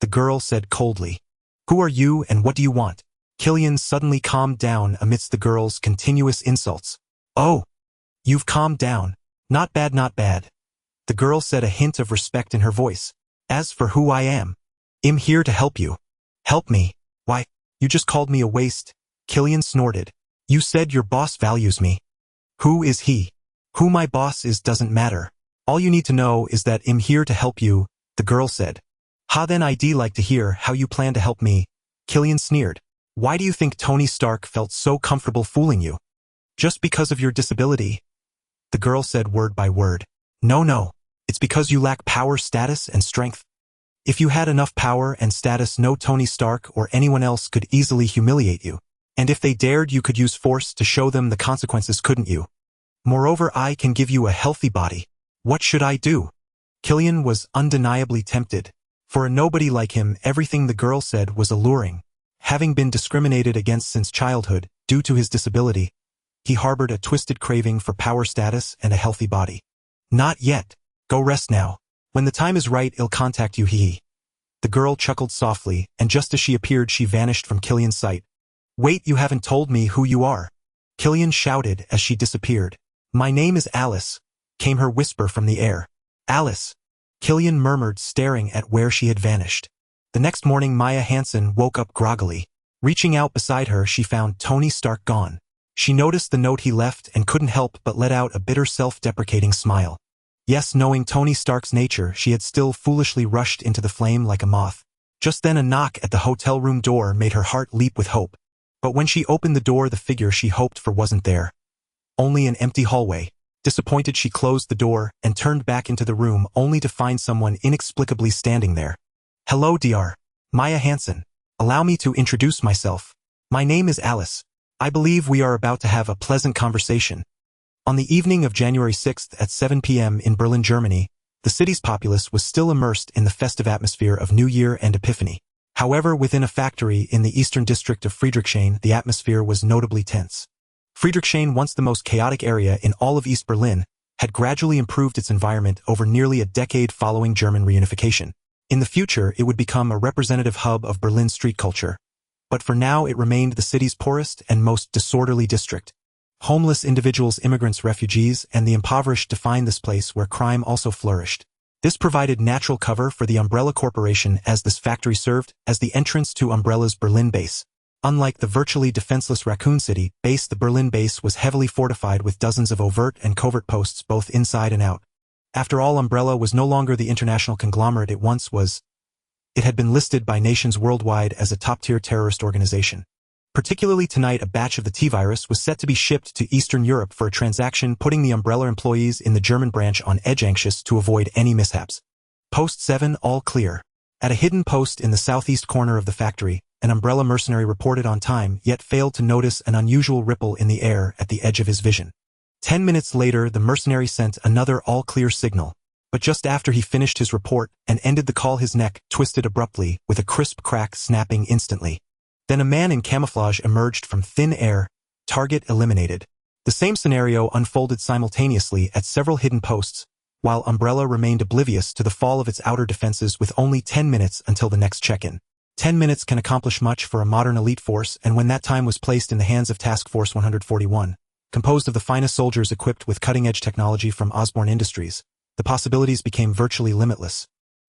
Speaker 1: The girl said coldly. Who are you and what do you want? Killian suddenly calmed down amidst the girl's continuous insults. Oh, you've calmed down. Not bad, not bad. The girl said, a hint of respect in her voice. As for who I am, I'm here to help you. Help me? Why, you just called me a waste. Killian snorted. You said your boss values me. Who is he? Who my boss is doesn't matter. All you need to know is that I'm here to help you, the girl said. Ha, then I'd like to hear how you plan to help me. Killian sneered. Why do you think Tony Stark felt so comfortable fooling you? Just because of your disability? The girl said word by word. No. It's because you lack power, status, and strength. If you had enough power and status, no Tony Stark or anyone else could easily humiliate you. And if they dared, you could use force to show them the consequences, couldn't you? Moreover, I can give you a healthy body. What should I do? Killian was undeniably tempted. For a nobody like him, everything the girl said was alluring. Having been discriminated against since childhood, due to his disability, he harbored a twisted craving for power, status, and a healthy body. Not yet. Go rest now. When the time is right, I'll contact you, hee. The girl chuckled softly, and just as she appeared, she vanished from Killian's sight. Wait, you haven't told me who you are. Killian shouted as she disappeared. My name is Alice, came her whisper from the air. Alice. Killian murmured, staring at where she had vanished. The next morning, Maya Hansen woke up groggily. Reaching out beside her, she found Tony Stark gone. She noticed the note he left and couldn't help but let out a bitter, self-deprecating smile. Yes, knowing Tony Stark's nature, she had still foolishly rushed into the flame like a moth. Just then a knock at the hotel room door made her heart leap with hope. But when she opened the door, the figure she hoped for wasn't there. Only an empty hallway. Disappointed, she closed the door and turned back into the room, only to find someone inexplicably standing there. Hello, Dr. Maya Hansen. Allow me to introduce myself. My name is Alice. I believe we are about to have a pleasant conversation. On the evening of January 6th at 7 p.m. in Berlin, Germany, the city's populace was still immersed in the festive atmosphere of New Year and Epiphany. However, within a factory in the eastern district of Friedrichshain, the atmosphere was notably tense. Friedrichshain, once the most chaotic area in all of East Berlin, had gradually improved its environment over nearly a decade following German reunification. In the future, it would become a representative hub of Berlin street culture. But for now, it remained the city's poorest and most disorderly district. Homeless individuals, immigrants, refugees, and the impoverished defined this place where crime also flourished. This provided natural cover for the Umbrella Corporation, as this factory served as the entrance to Umbrella's Berlin base. Unlike the virtually defenseless Raccoon City base, the Berlin base was heavily fortified with dozens of overt and covert posts both inside and out. After all, Umbrella was no longer the international conglomerate it once was. It had been listed by nations worldwide as a top-tier terrorist organization. Particularly tonight, a batch of the T-virus was set to be shipped to Eastern Europe for a transaction, putting the Umbrella employees in the German branch on edge, anxious to avoid any mishaps. Post 7, all clear. At a hidden post in the southeast corner of the factory, An Umbrella mercenary reported on time, yet failed to notice an unusual ripple in the air at the edge of his vision. 10 minutes later, the mercenary sent another all-clear signal. But just after he finished his report and ended the call, his neck twisted abruptly, with a crisp crack snapping instantly. Then a man in camouflage emerged from thin air, target eliminated. The same scenario unfolded simultaneously at several hidden posts, while Umbrella remained oblivious to the fall of its outer defenses with only 10 minutes until the next check-in. 10 minutes can accomplish much for a modern elite force, and when that time was placed in the hands of Task Force 141, composed of the finest soldiers equipped with cutting-edge technology from Osborne Industries, the possibilities became virtually limitless.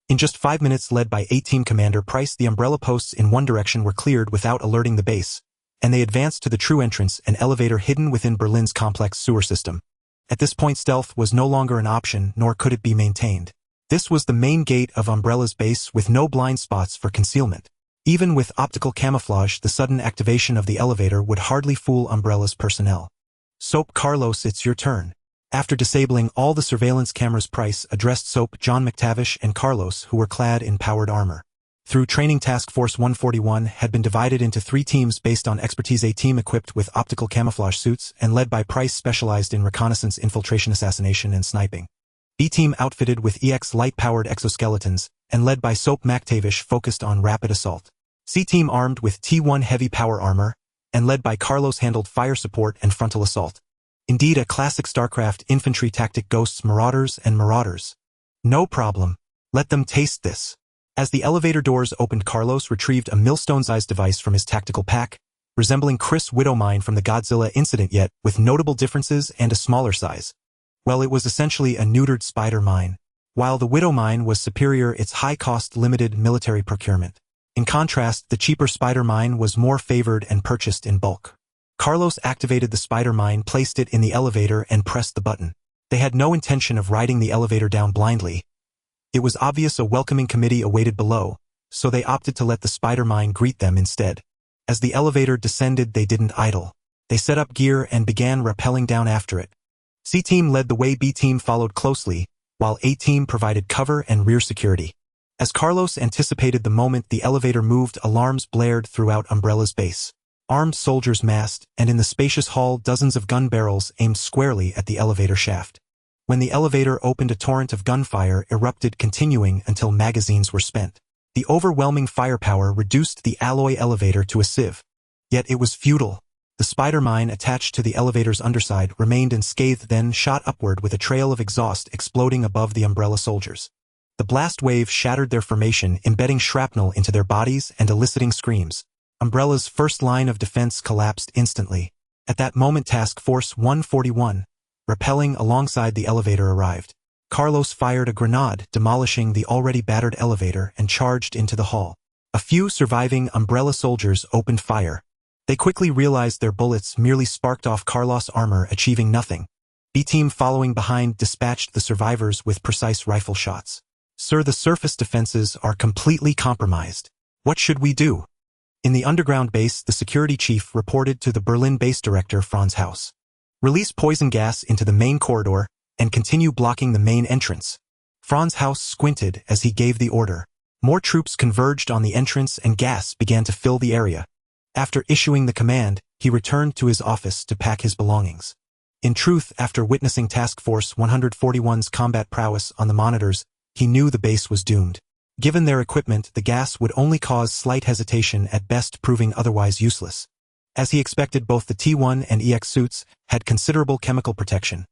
Speaker 1: In just 5 minutes, led by A-Team Commander Price, the Umbrella posts in one direction were cleared without alerting the base, and they advanced to the true entrance, an elevator hidden within Berlin's complex sewer system. At this point, stealth was no longer an option, nor could it be maintained. This was the main gate of Umbrella's base with no blind spots for concealment. Even with optical camouflage, the sudden activation of the elevator would hardly fool Umbrella's personnel. Soap Carlos, it's your turn. After disabling all the surveillance cameras, Price addressed Soap, John McTavish, and Carlos, who were clad in powered armor. Through training, Task Force 141 had been divided into 3 teams based on expertise. A team equipped with optical camouflage suits and led by Price specialized in reconnaissance, infiltration, assassination, and sniping. B team outfitted with EX light-powered exoskeletons and led by Soap McTavish focused on rapid assault. C team armed with T1 heavy power armor and led by Carlos handled fire support and frontal assault. Indeed, a classic StarCraft infantry tactic, ghosts, marauders, and marauders. No problem. Let them taste this. As the elevator doors opened, Carlos retrieved a millstone-sized device from his tactical pack, resembling Chris' Widowmine from the Godzilla incident, yet with notable differences and a smaller size. Well, it was essentially a neutered spider mine. While the Widowmine was superior, its high-cost limited military procurement. In contrast, the cheaper spider mine was more favored and purchased in bulk. Carlos activated the spider mine, placed it in the elevator, and pressed the button. They had no intention of riding the elevator down blindly. It was obvious a welcoming committee awaited below, so they opted to let the spider mine greet them instead. As the elevator descended, they didn't idle. They set up gear and began rappelling down after it. C-Team led the way, B-Team followed closely, while A-Team provided cover and rear security. As Carlos anticipated the moment the elevator moved, alarms blared throughout Umbrella's base. Armed soldiers massed, and in the spacious hall dozens of gun barrels aimed squarely at the elevator shaft. When the elevator opened, a torrent of gunfire erupted, continuing until magazines were spent. The overwhelming firepower reduced the alloy elevator to a sieve. Yet it was futile. The spider mine attached to the elevator's underside remained unscathed, then shot upward with a trail of exhaust exploding above the Umbrella soldiers. The blast wave shattered their formation, embedding shrapnel into their bodies and eliciting screams. Umbrella's first line of defense collapsed instantly. At that moment, Task Force 141, rappelling alongside the elevator, arrived. Carlos fired a grenade, demolishing the already battered elevator, and charged into the hall. A few surviving Umbrella soldiers opened fire. They quickly realized their bullets merely sparked off Carlos' armor, achieving nothing. B-Team, following behind, dispatched the survivors with precise rifle shots. "Sir, the surface defenses are completely compromised. What should we do?" In the underground base, the security chief reported to the Berlin base director, Franz Haus. "Release poison gas into the main corridor and continue blocking the main entrance." Franz Haus squinted as he gave the order. More troops converged on the entrance and gas began to fill the area. After issuing the command, he returned to his office to pack his belongings. In truth, after witnessing Task Force 141's combat prowess on the monitors, he knew the base was doomed. Given their equipment, the gas would only cause slight hesitation, at best proving otherwise useless. As he expected, both the T1 and EX suits had considerable chemical protection.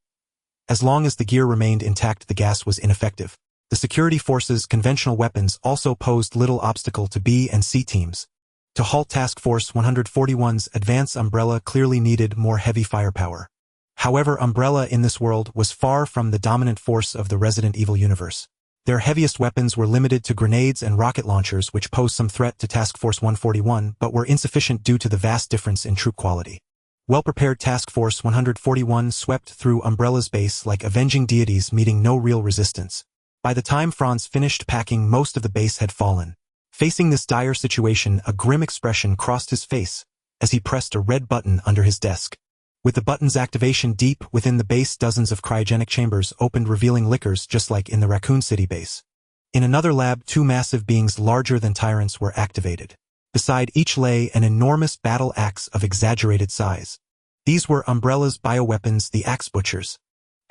Speaker 1: As long as the gear remained intact, the gas was ineffective. The security forces' conventional weapons also posed little obstacle to B and C teams. To halt Task Force 141's advance, Umbrella clearly needed more heavy firepower. However, Umbrella in this world was far from the dominant force of the Resident Evil universe. Their heaviest weapons were limited to grenades and rocket launchers, which posed some threat to Task Force 141 but were insufficient due to the vast difference in troop quality. Well-prepared Task Force 141 swept through Umbrella's base like avenging deities, meeting no real resistance. By the time Franz finished packing, most of the base had fallen. Facing this dire situation, a grim expression crossed his face as he pressed a red button under his desk. With the button's activation, deep within the base, dozens of cryogenic chambers opened, revealing liquors just like in the Raccoon City base. In another lab, 2 massive beings larger than tyrants were activated. Beside each lay an enormous battle axe of exaggerated size. These were Umbrella's bioweapons, the Axe Butchers.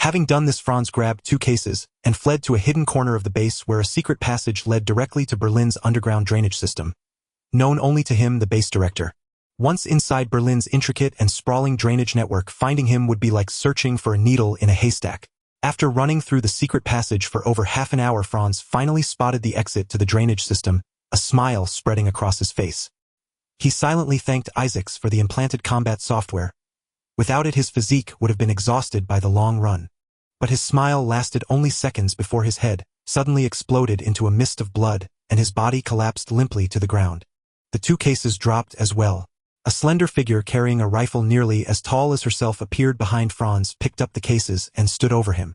Speaker 1: Having done this, Franz grabbed 2 cases and fled to a hidden corner of the base where a secret passage led directly to Berlin's underground drainage system, known only to him, the base director. Once inside Berlin's intricate and sprawling drainage network, finding him would be like searching for a needle in a haystack. After running through the secret passage for over half an hour, Franz finally spotted the exit to the drainage system, a smile spreading across his face. He silently thanked Isaacs for the implanted combat software. Without it, his physique would have been exhausted by the long run. But his smile lasted only seconds before his head suddenly exploded into a mist of blood, and his body collapsed limply to the ground. The 2 cases dropped as well. A slender figure carrying a rifle nearly as tall as herself appeared behind Franz, picked up the cases, and stood over him.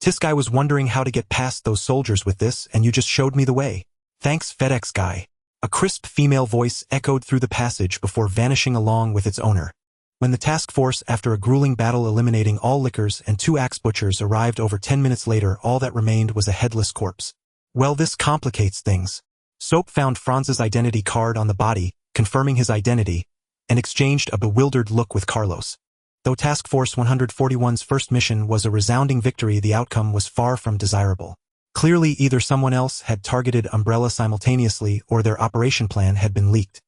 Speaker 1: "Tisk, I was wondering how to get past those soldiers with this, and you just showed me the way. Thanks, FedEx guy." A crisp female voice echoed through the passage before vanishing along with its owner. When the task force, after a grueling battle eliminating all lickers and 2 axe butchers, arrived over 10 minutes later, all that remained was a headless corpse. Well, this complicates things. Soap found Franz's identity card on the body, confirming his identity, and exchanged a bewildered look with Carlos. Though Task Force 141's first mission was a resounding victory, the outcome was far from desirable. Clearly, either someone else had targeted Umbrella simultaneously or their operation plan had been leaked.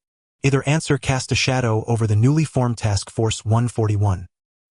Speaker 1: Either answer cast a shadow over the newly formed Task Force 141.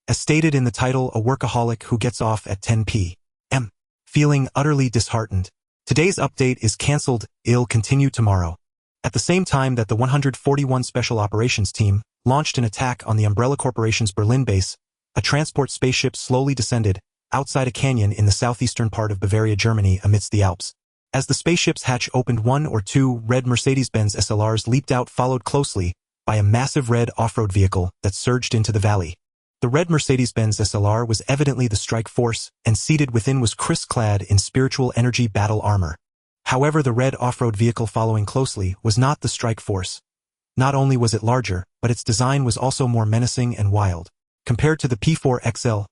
Speaker 1: As stated in the title, a workaholic who gets off at 10 p.m. Feeling utterly disheartened. Today's update is cancelled, it'll continue tomorrow. At the same time that the 141 Special Operations Team launched an attack on the Umbrella Corporation's Berlin base, a transport spaceship slowly descended outside a canyon in the southeastern part of Bavaria, Germany, amidst the Alps. As the spaceship's hatch opened, 1 or 2 red Mercedes-Benz SLRs leaped out, followed closely by a massive red off-road vehicle that surged into the valley. The red Mercedes-Benz SLR was evidently the strike force, and seated within was Chris, clad in spiritual energy battle armor. However, the red off-road vehicle following closely was not the strike force. Not only was it larger, but its design was also more menacing and wild. Compared to the P4XL,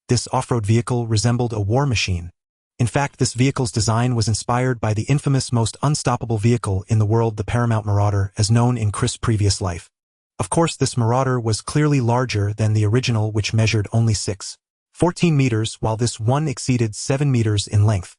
Speaker 1: this off-road vehicle resembled a war machine. In fact, this vehicle's design was inspired by the infamous, most unstoppable vehicle in the world, the Paramount Marauder, as known in Chris' previous life. Of course, this Marauder was clearly larger than the original, which measured only 6.14 meters, while this one exceeded 7 meters in length.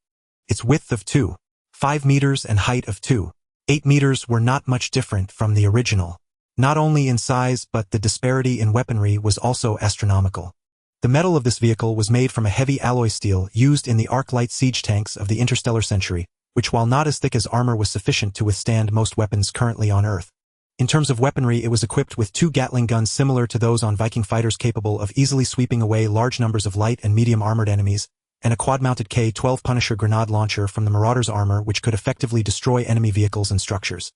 Speaker 1: Its width of 2.5 meters and height of 2.8 meters were not much different from the original. Not only in size, but the disparity in weaponry was also astronomical. The metal of this vehicle was made from a heavy alloy steel used in the arc-light siege tanks of the interstellar century, which, while not as thick as armor, was sufficient to withstand most weapons currently on Earth. In terms of weaponry, it was equipped with 2 Gatling guns similar to those on Viking fighters, capable of easily sweeping away large numbers of light and medium armored enemies, and a quad-mounted K-12 Punisher grenade launcher from the Marauder's armor, which could effectively destroy enemy vehicles and structures.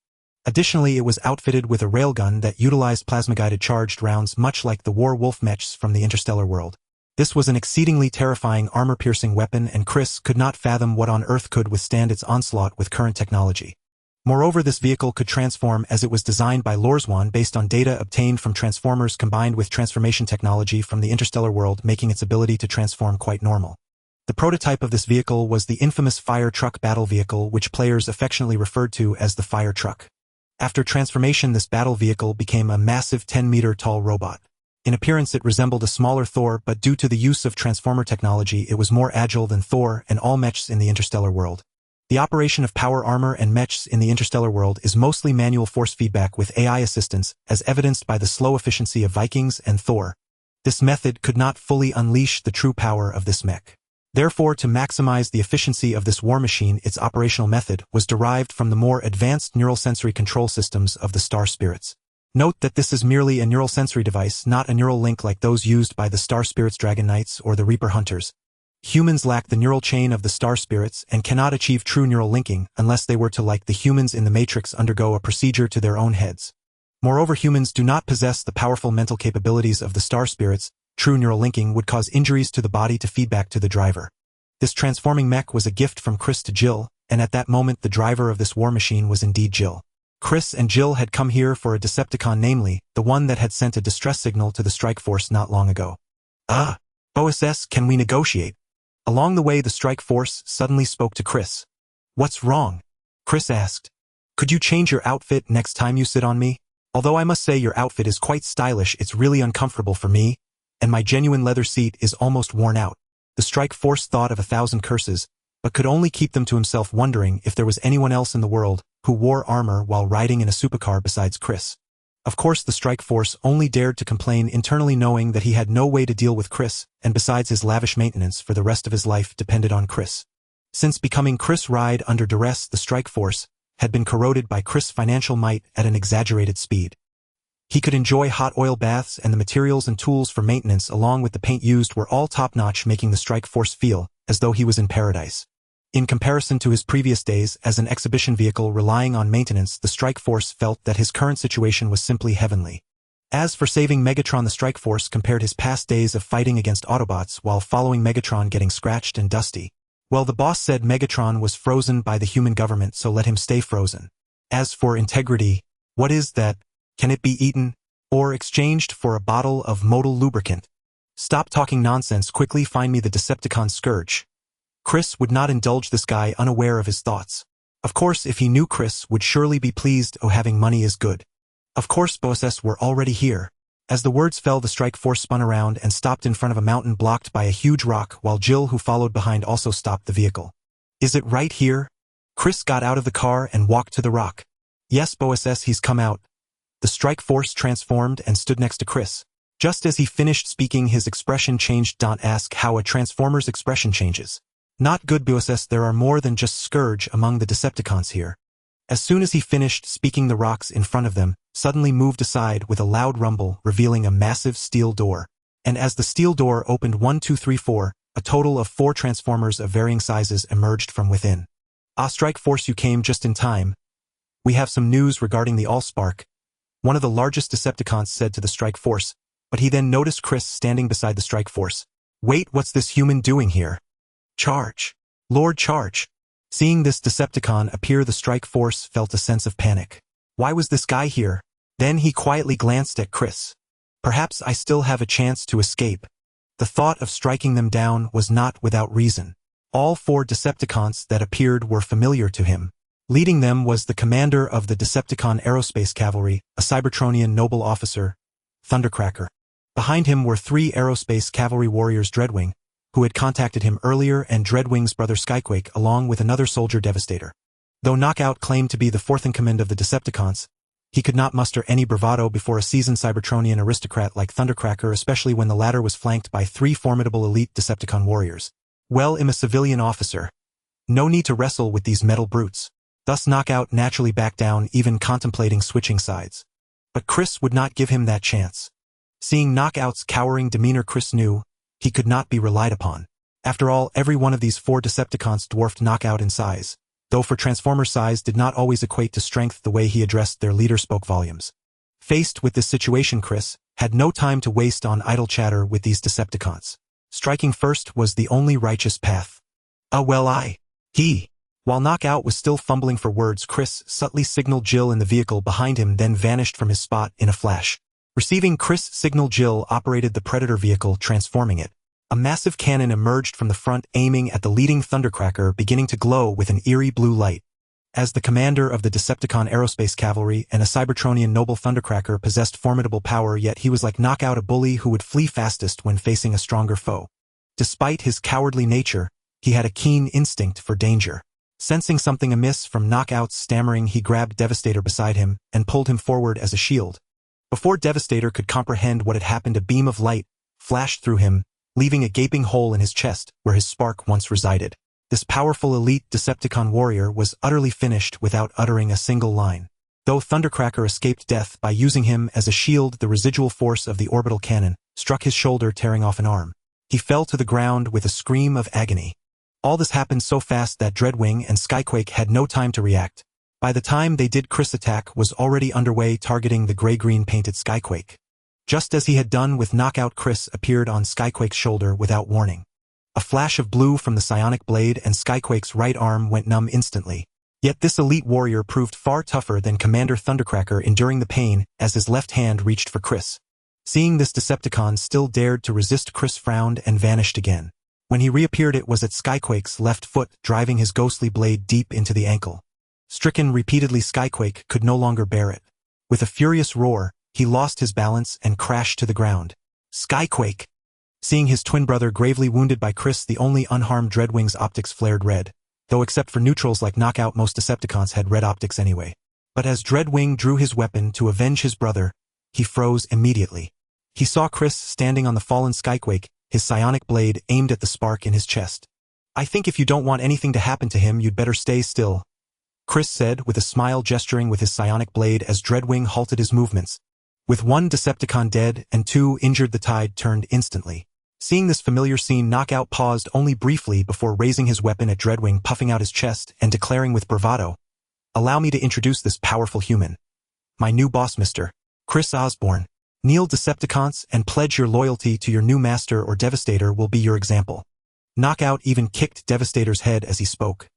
Speaker 1: Additionally, it was outfitted with a railgun that utilized plasma-guided charged rounds, much like the War Wolf mechs from the interstellar world. This was an exceedingly terrifying armor-piercing weapon, and Chris could not fathom what on earth could withstand its onslaught with current technology. Moreover, this vehicle could transform as it was designed by Lorswan based on data obtained from transformers combined with transformation technology from the interstellar world, making its ability to transform quite normal. The prototype of this vehicle was the infamous Fire Truck battle vehicle, which players affectionately referred to as the Fire Truck. After transformation, this battle vehicle became a massive 10-meter-tall robot. In appearance, it resembled a smaller Thor, but due to the use of transformer technology, it was more agile than Thor and all mechs in the interstellar world. The operation of power armor and mechs in the interstellar world is mostly manual force feedback with AI assistance, as evidenced by the slow efficiency of Vikings and Thor. This method could not fully unleash the true power of this mech. Therefore, to maximize the efficiency of this war machine, its operational method was derived from the more advanced neural sensory control systems of the Star Spirits. Note that this is merely a neural sensory device, not a neural link like those used by the Star Spirits Dragon Knights or the Reaper Hunters. Humans lack the neural chain of the Star Spirits and cannot achieve true neural linking unless they were to, like the humans in the Matrix, undergo a procedure to their own heads. Moreover, humans do not possess the powerful mental capabilities of the Star Spirits. True neural linking would cause injuries to the body to feedback to the driver. This transforming mech was a gift from Chris to Jill, and at that moment the driver of this war machine was indeed Jill. Chris and Jill had come here for a Decepticon, namely, the one that had sent a distress signal to the strike force not long ago. OSS, can we negotiate? Along the way, the strike force suddenly spoke to Chris. What's wrong? Chris asked. Could you change your outfit next time you sit on me? Although I must say your outfit is quite stylish, it's really uncomfortable for me, and my genuine leather seat is almost worn out. The Strike Force thought of 1,000 curses, but could only keep them to himself, wondering if there was anyone else in the world who wore armor while riding in a supercar besides Chris. Of course, the Strike Force only dared to complain internally, knowing that he had no way to deal with Chris, and besides, his lavish maintenance for the rest of his life depended on Chris. Since becoming Chris' ride under duress, the Strike Force had been corroded by Chris' financial might at an exaggerated speed. He could enjoy hot oil baths, and the materials and tools for maintenance along with the paint used were all top-notch, making the Strike Force feel as though he was in paradise. In comparison to his previous days as an exhibition vehicle relying on maintenance, the Strike Force felt that his current situation was simply heavenly. As for saving Megatron, the Strike Force compared his past days of fighting against Autobots while following Megatron getting scratched and dusty. Well, the boss said Megatron was frozen by the human government, so let him stay frozen. As for integrity, what is that? Can it be eaten or exchanged for a bottle of modal lubricant? Stop talking nonsense, quickly find me the Decepticon Scourge. Chris would not indulge this guy unaware of his thoughts. Of course, if he knew Chris would surely be pleased, oh, having money is good. Of course, bosses were already here. As the words fell, the Strike Force spun around and stopped in front of a mountain blocked by a huge rock, while Jill, who followed behind, also stopped the vehicle. Is it right here? Chris got out of the car and walked to the rock. Yes, bosses, he's come out. The Strike Force transformed and stood next to Chris. Just as he finished speaking, his expression changed. Don't ask how a Transformer's expression changes. Not good, bosses, there are more than just Scourge among the Decepticons here. As soon as he finished speaking, the rocks in front of them suddenly moved aside with a loud rumble, revealing a massive steel door. And as the steel door opened, 1, 2, 3, 4, a total of 4 Transformers of varying sizes emerged from within. Ah, Strike Force, you came just in time. We have some news regarding the Allspark, one of the largest Decepticons said to the Strike Force, but he then noticed Chris standing beside the Strike Force. Wait, what's this human doing here? Charge! Lord Charge! Seeing this Decepticon appear, the Strike Force felt a sense of panic. Why was this guy here? Then he quietly glanced at Chris. Perhaps I still have a chance to escape. The thought of striking them down was not without reason. All 4 Decepticons that appeared were familiar to him. Leading them was the commander of the Decepticon Aerospace Cavalry, a Cybertronian noble officer, Thundercracker. Behind him were 3 Aerospace Cavalry warriors, Dreadwing, who had contacted him earlier, and Dreadwing's brother Skyquake, along with another soldier, Devastator. Though Knockout claimed to be the 4th in command of the Decepticons, he could not muster any bravado before a seasoned Cybertronian aristocrat like Thundercracker, especially when the latter was flanked by 3 formidable elite Decepticon warriors. Well, I'm a civilian officer. No need to wrestle with these metal brutes. Thus Knockout naturally backed down, even contemplating switching sides. But Chris would not give him that chance. Seeing Knockout's cowering demeanor, Chris knew he could not be relied upon. After all, every one of these 4 Decepticons dwarfed Knockout in size, though for Transformer size did not always equate to strength. The way he addressed their leader spoke volumes. Faced with this situation, Chris had no time to waste on idle chatter with these Decepticons. Striking first was the only righteous path. While Knockout was still fumbling for words, Chris subtly signaled Jill in the vehicle behind him, then vanished from his spot in a flash. Receiving Chris' signal, Jill operated the Predator vehicle, transforming it. A massive cannon emerged from the front, aiming at the leading Thundercracker, beginning to glow with an eerie blue light. As the commander of the Decepticon Aerospace Cavalry and a Cybertronian noble, Thundercracker possessed formidable power, yet he was like Knockout, a bully who would flee fastest when facing a stronger foe. Despite his cowardly nature, he had a keen instinct for danger. Sensing something amiss from Knockout's stammering, he grabbed Devastator beside him and pulled him forward as a shield. Before Devastator could comprehend what had happened, a beam of light flashed through him, leaving a gaping hole in his chest where his spark once resided. This powerful elite Decepticon warrior was utterly finished without uttering a single line. Though Thundercracker escaped death by using him as a shield, the residual force of the orbital cannon struck his shoulder, tearing off an arm. He fell to the ground with a scream of agony. All this happened so fast that Dreadwing and Skyquake had no time to react. By the time they did, Chris' attack was already underway, targeting the gray-green painted Skyquake. Just as he had done with Knockout, Chris appeared on Skyquake's shoulder without warning. A flash of blue from the psionic blade and Skyquake's right arm went numb instantly. Yet this elite warrior proved far tougher than Commander Thundercracker, enduring the pain as his left hand reached for Chris. Seeing this Decepticon still dared to resist, Chris frowned and vanished again. When he reappeared, it was at Skyquake's left foot, driving his ghostly blade deep into the ankle. Stricken repeatedly, Skyquake could no longer bear it. With a furious roar, he lost his balance and crashed to the ground. Skyquake! Seeing his twin brother gravely wounded by Chris, the only unharmed Dreadwing's optics flared red, though except for neutrals like Knockout, most Decepticons had red optics anyway. But as Dreadwing drew his weapon to avenge his brother, he froze immediately. He saw Chris standing on the fallen Skyquake, his psionic blade aimed at the spark in his chest. "I think if you don't want anything to happen to him, you'd better stay still," Chris said with a smile, gesturing with his psionic blade as Dreadwing halted his movements. With one Decepticon dead and 2 injured, the tide turned instantly. Seeing this familiar scene, Knockout paused only briefly before raising his weapon at Dreadwing, puffing out his chest and declaring with bravado, "Allow me to introduce this powerful human. My new boss, Mr. Chris Osborne. Kneel, Decepticons, and pledge your loyalty to your new master, or Devastator will be your example." Knockout even kicked Devastator's head as he spoke.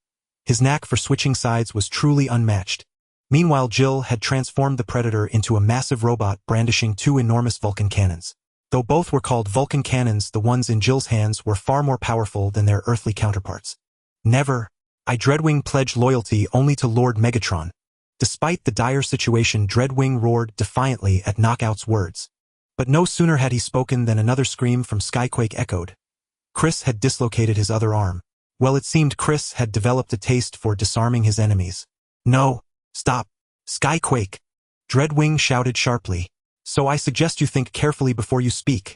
Speaker 1: His knack for switching sides was truly unmatched. Meanwhile, Jill had transformed the Predator into a massive robot brandishing 2 enormous Vulcan cannons. Though both were called Vulcan cannons, the ones in Jill's hands were far more powerful than their earthly counterparts. "Never. I, Dreadwing, pledge loyalty only to Lord Megatron." Despite the dire situation, Dreadwing roared defiantly at Knockout's words. But no sooner had he spoken than another scream from Skyquake echoed. Chris had dislocated his other arm. Well, it seemed Chris had developed a taste for disarming his enemies. "No, stop, Skyquake!" Dreadwing shouted sharply. "So I suggest you think carefully before you speak,"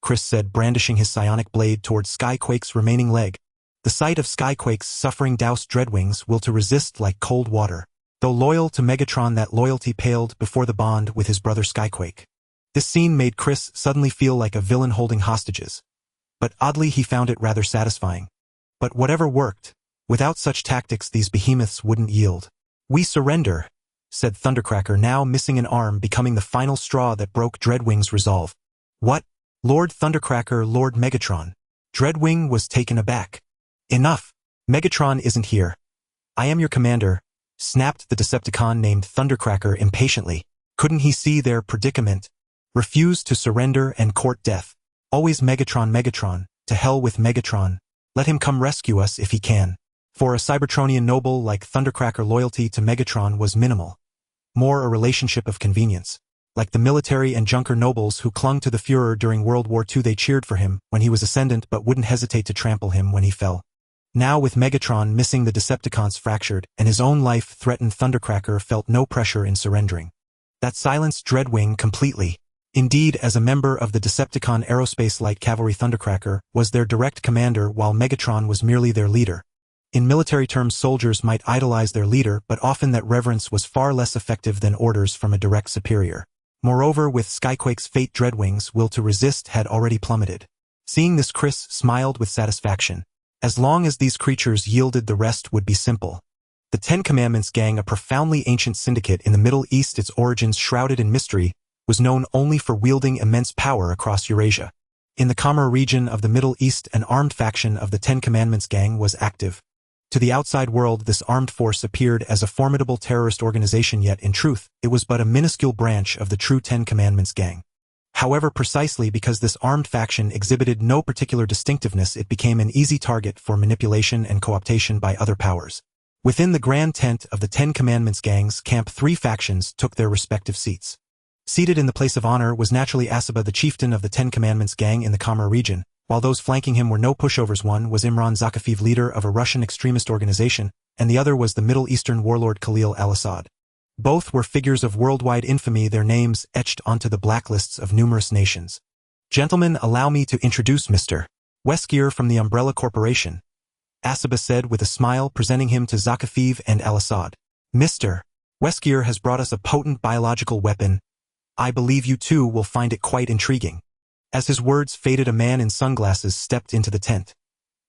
Speaker 1: Chris said, brandishing his psionic blade towards Skyquake's remaining leg. The sight of Skyquake's suffering doused Dreadwing's will to resist like cold water. Though loyal to Megatron, that loyalty paled before the bond with his brother Skyquake. This scene made Chris suddenly feel like a villain holding hostages. But oddly, he found it rather satisfying. But whatever worked, without such tactics these behemoths wouldn't yield. "We surrender," said Thundercracker, now missing an arm, becoming the final straw that broke Dreadwing's resolve. "What? Lord Thundercracker, Lord Megatron?" Dreadwing was taken aback. "Enough! Megatron isn't here. I am your commander," snapped the Decepticon named Thundercracker impatiently. Couldn't he see their predicament? Refuse to surrender and court death. Always Megatron, Megatron, to hell with Megatron. Let him come rescue us if he can. For a Cybertronian noble like Thundercracker, loyalty to Megatron was minimal. More a relationship of convenience. Like the military and Junker nobles who clung to the Führer during World War II, they cheered for him when he was ascendant but wouldn't hesitate to trample him when he fell. Now with Megatron missing, the Decepticons fractured, and his own life threatened, Thundercracker felt no pressure in surrendering. That silenced Dreadwing completely. Indeed, as a member of the Decepticon Aerospace Light Cavalry, Thundercracker was their direct commander while Megatron was merely their leader. In military terms, soldiers might idolize their leader, but often that reverence was far less effective than orders from a direct superior. Moreover, with Skyquake's fate, Dreadwing's will to resist had already plummeted. Seeing this, Chris smiled with satisfaction. As long as these creatures yielded, the rest would be simple. The 10 Commandments gang, a profoundly ancient syndicate in the Middle East, its origins shrouded in mystery, was known only for wielding immense power across Eurasia. In the Khmer region of the Middle East, an armed faction of the 10 Commandments gang was active. To the outside world, this armed force appeared as a formidable terrorist organization, yet in truth, it was but a minuscule branch of the true 10 Commandments gang. However, precisely because this armed faction exhibited no particular distinctiveness, it became an easy target for manipulation and co-optation by other powers. Within the grand tent of the 10 Commandments gang's camp, 3 factions took their respective seats. Seated in the place of honor was naturally Asiba, the chieftain of the 10 Commandments gang in the Khmer region, while those flanking him were no pushovers. One was Imran Zakhafiv, leader of a Russian extremist organization, and the other was the Middle Eastern warlord Khalil al-Assad. Both were figures of worldwide infamy, their names etched onto the blacklists of numerous nations. "Gentlemen, allow me to introduce Mr. Weskier from the Umbrella Corporation," Asiba said with a smile, presenting him to Zakhafiv and al-Assad. "Mr. Weskier has brought us a potent biological weapon. I believe you too will find it quite intriguing." As his words faded, a man in sunglasses stepped into the tent.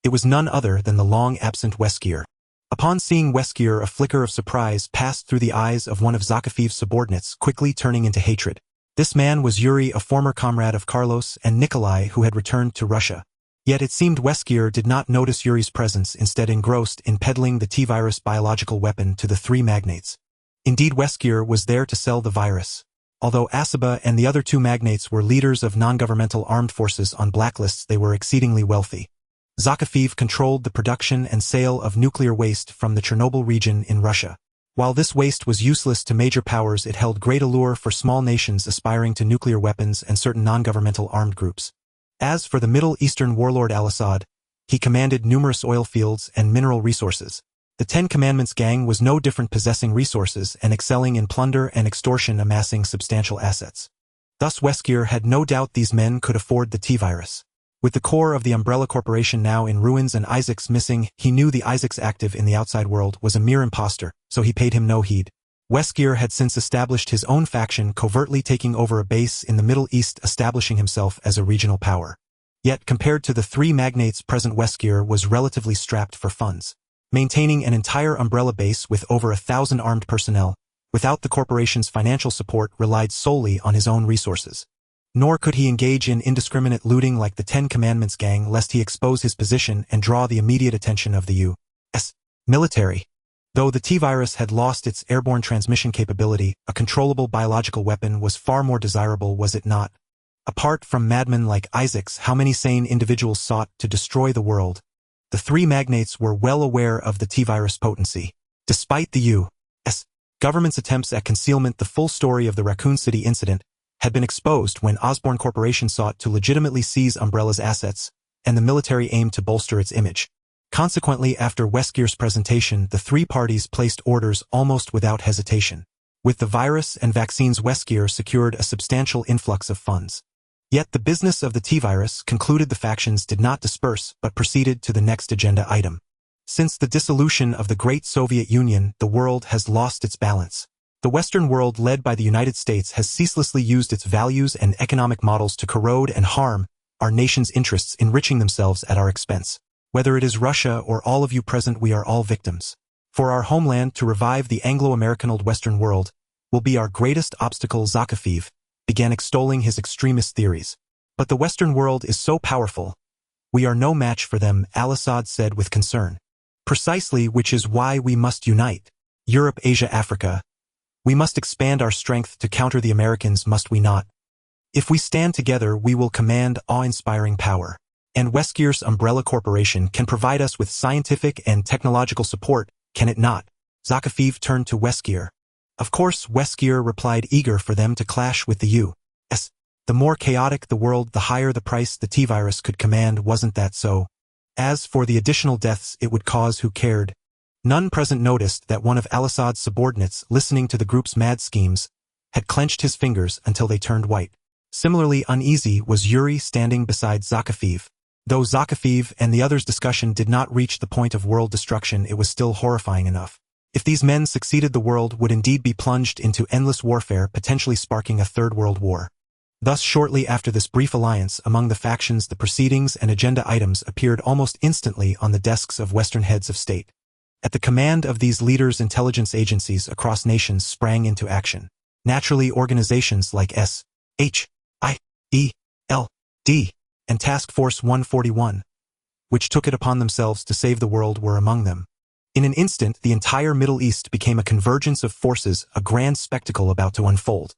Speaker 1: It was none other than the long-absent Weskier. Upon seeing Weskier, a flicker of surprise passed through the eyes of one of Zakhafiv's subordinates, quickly turning into hatred. This man was Yuri, a former comrade of Carlos and Nikolai who had returned to Russia. Yet it seemed Weskier did not notice Yuri's presence, instead engrossed in peddling the T-virus biological weapon to the 3 magnates. Indeed, Weskier was there to sell the virus. Although Asiba and the other 2 magnates were leaders of non-governmental armed forces on blacklists, they were exceedingly wealthy. Zakhafiv controlled the production and sale of nuclear waste from the Chernobyl region in Russia. While this waste was useless to major powers, it held great allure for small nations aspiring to nuclear weapons and certain non-governmental armed groups. As for the Middle Eastern warlord S.H.I.E.L.D, he commanded numerous oil fields and mineral resources. The Ten Commandments gang was no different, possessing resources and excelling in plunder and extortion, amassing substantial assets. Thus Jaeger had no doubt these men could afford the T-virus. With the core of the Umbrella Corporation now in ruins and Isaac's missing, he knew the Isaac's active in the outside world was a mere imposter, so he paid him no heed. Jaeger had since established his own faction, covertly taking over a base in the Middle East, establishing himself as a regional power. Yet compared to the three magnates present, Jaeger was relatively strapped for funds. Maintaining an entire Umbrella base with over 1,000 armed personnel, without the corporation's financial support, relied solely on his own resources. Nor could he engage in indiscriminate looting like the Ten Commandments gang, lest he expose his position and draw the immediate attention of the U.S. military. Though the T-virus had lost its airborne transmission capability, a controllable biological weapon was far more desirable, was it not? Apart from madmen like Isaac's, how many sane individuals sought to destroy the world? The three magnates were well aware of the T-virus potency. Despite the U.S. government's attempts at concealment, the full story of the Raccoon City incident had been exposed when Osborne Corporation sought to legitimately seize Umbrella's assets, and the military aimed to bolster its image. Consequently, after Jaegier's presentation, the three parties placed orders almost without hesitation. With the virus and vaccines, Jaeger secured a substantial influx of funds. Yet the business of the T-virus concluded, the factions did not disperse but proceeded to the next agenda item. Since the dissolution of the Great Soviet Union, the world has lost its balance. The Western world, led by the United States, has ceaselessly used its values and economic models to corrode and harm our nation's interests, enriching themselves at our expense. Whether it is Russia or all of you present, we are all victims. For our homeland to revive the Anglo-American old Western world will be our greatest obstacle. Zeratul began extolling his extremist theories. But the Western world is so powerful, we are no match for them, Al-Assad said with concern. Precisely, which is why we must unite. Europe, Asia, Africa. We must expand our strength to counter the Americans, must we not? If we stand together, we will command awe-inspiring power. And Jaegier's Umbrella Corporation can provide us with scientific and technological support, can it not? Zeratul turned to Jaeger. Of course, Jaeger replied, eager for them to clash with the U.S. The more chaotic the world, the higher the price the T-virus could command, wasn't that so? As for the additional deaths it would cause, who cared? None present noticed that one of Al-Assad's subordinates, listening to the group's mad schemes, had clenched his fingers until they turned white. Similarly uneasy was Yuri, standing beside Zeratul. Though Zeratul and the others' discussion did not reach the point of world destruction, it was still horrifying enough. If these men succeeded, the world would indeed be plunged into endless warfare, potentially sparking a third world war. Thus, shortly after this brief alliance among the factions, the proceedings and agenda items appeared almost instantly on the desks of Western heads of state. At the command of these leaders, intelligence agencies across nations sprang into action. Naturally, organizations like S.H.I.E.L.D. and Task Force 141, which took it upon themselves to save the world, were among them. In an instant, the entire Middle East became a convergence of forces, a grand spectacle about to unfold.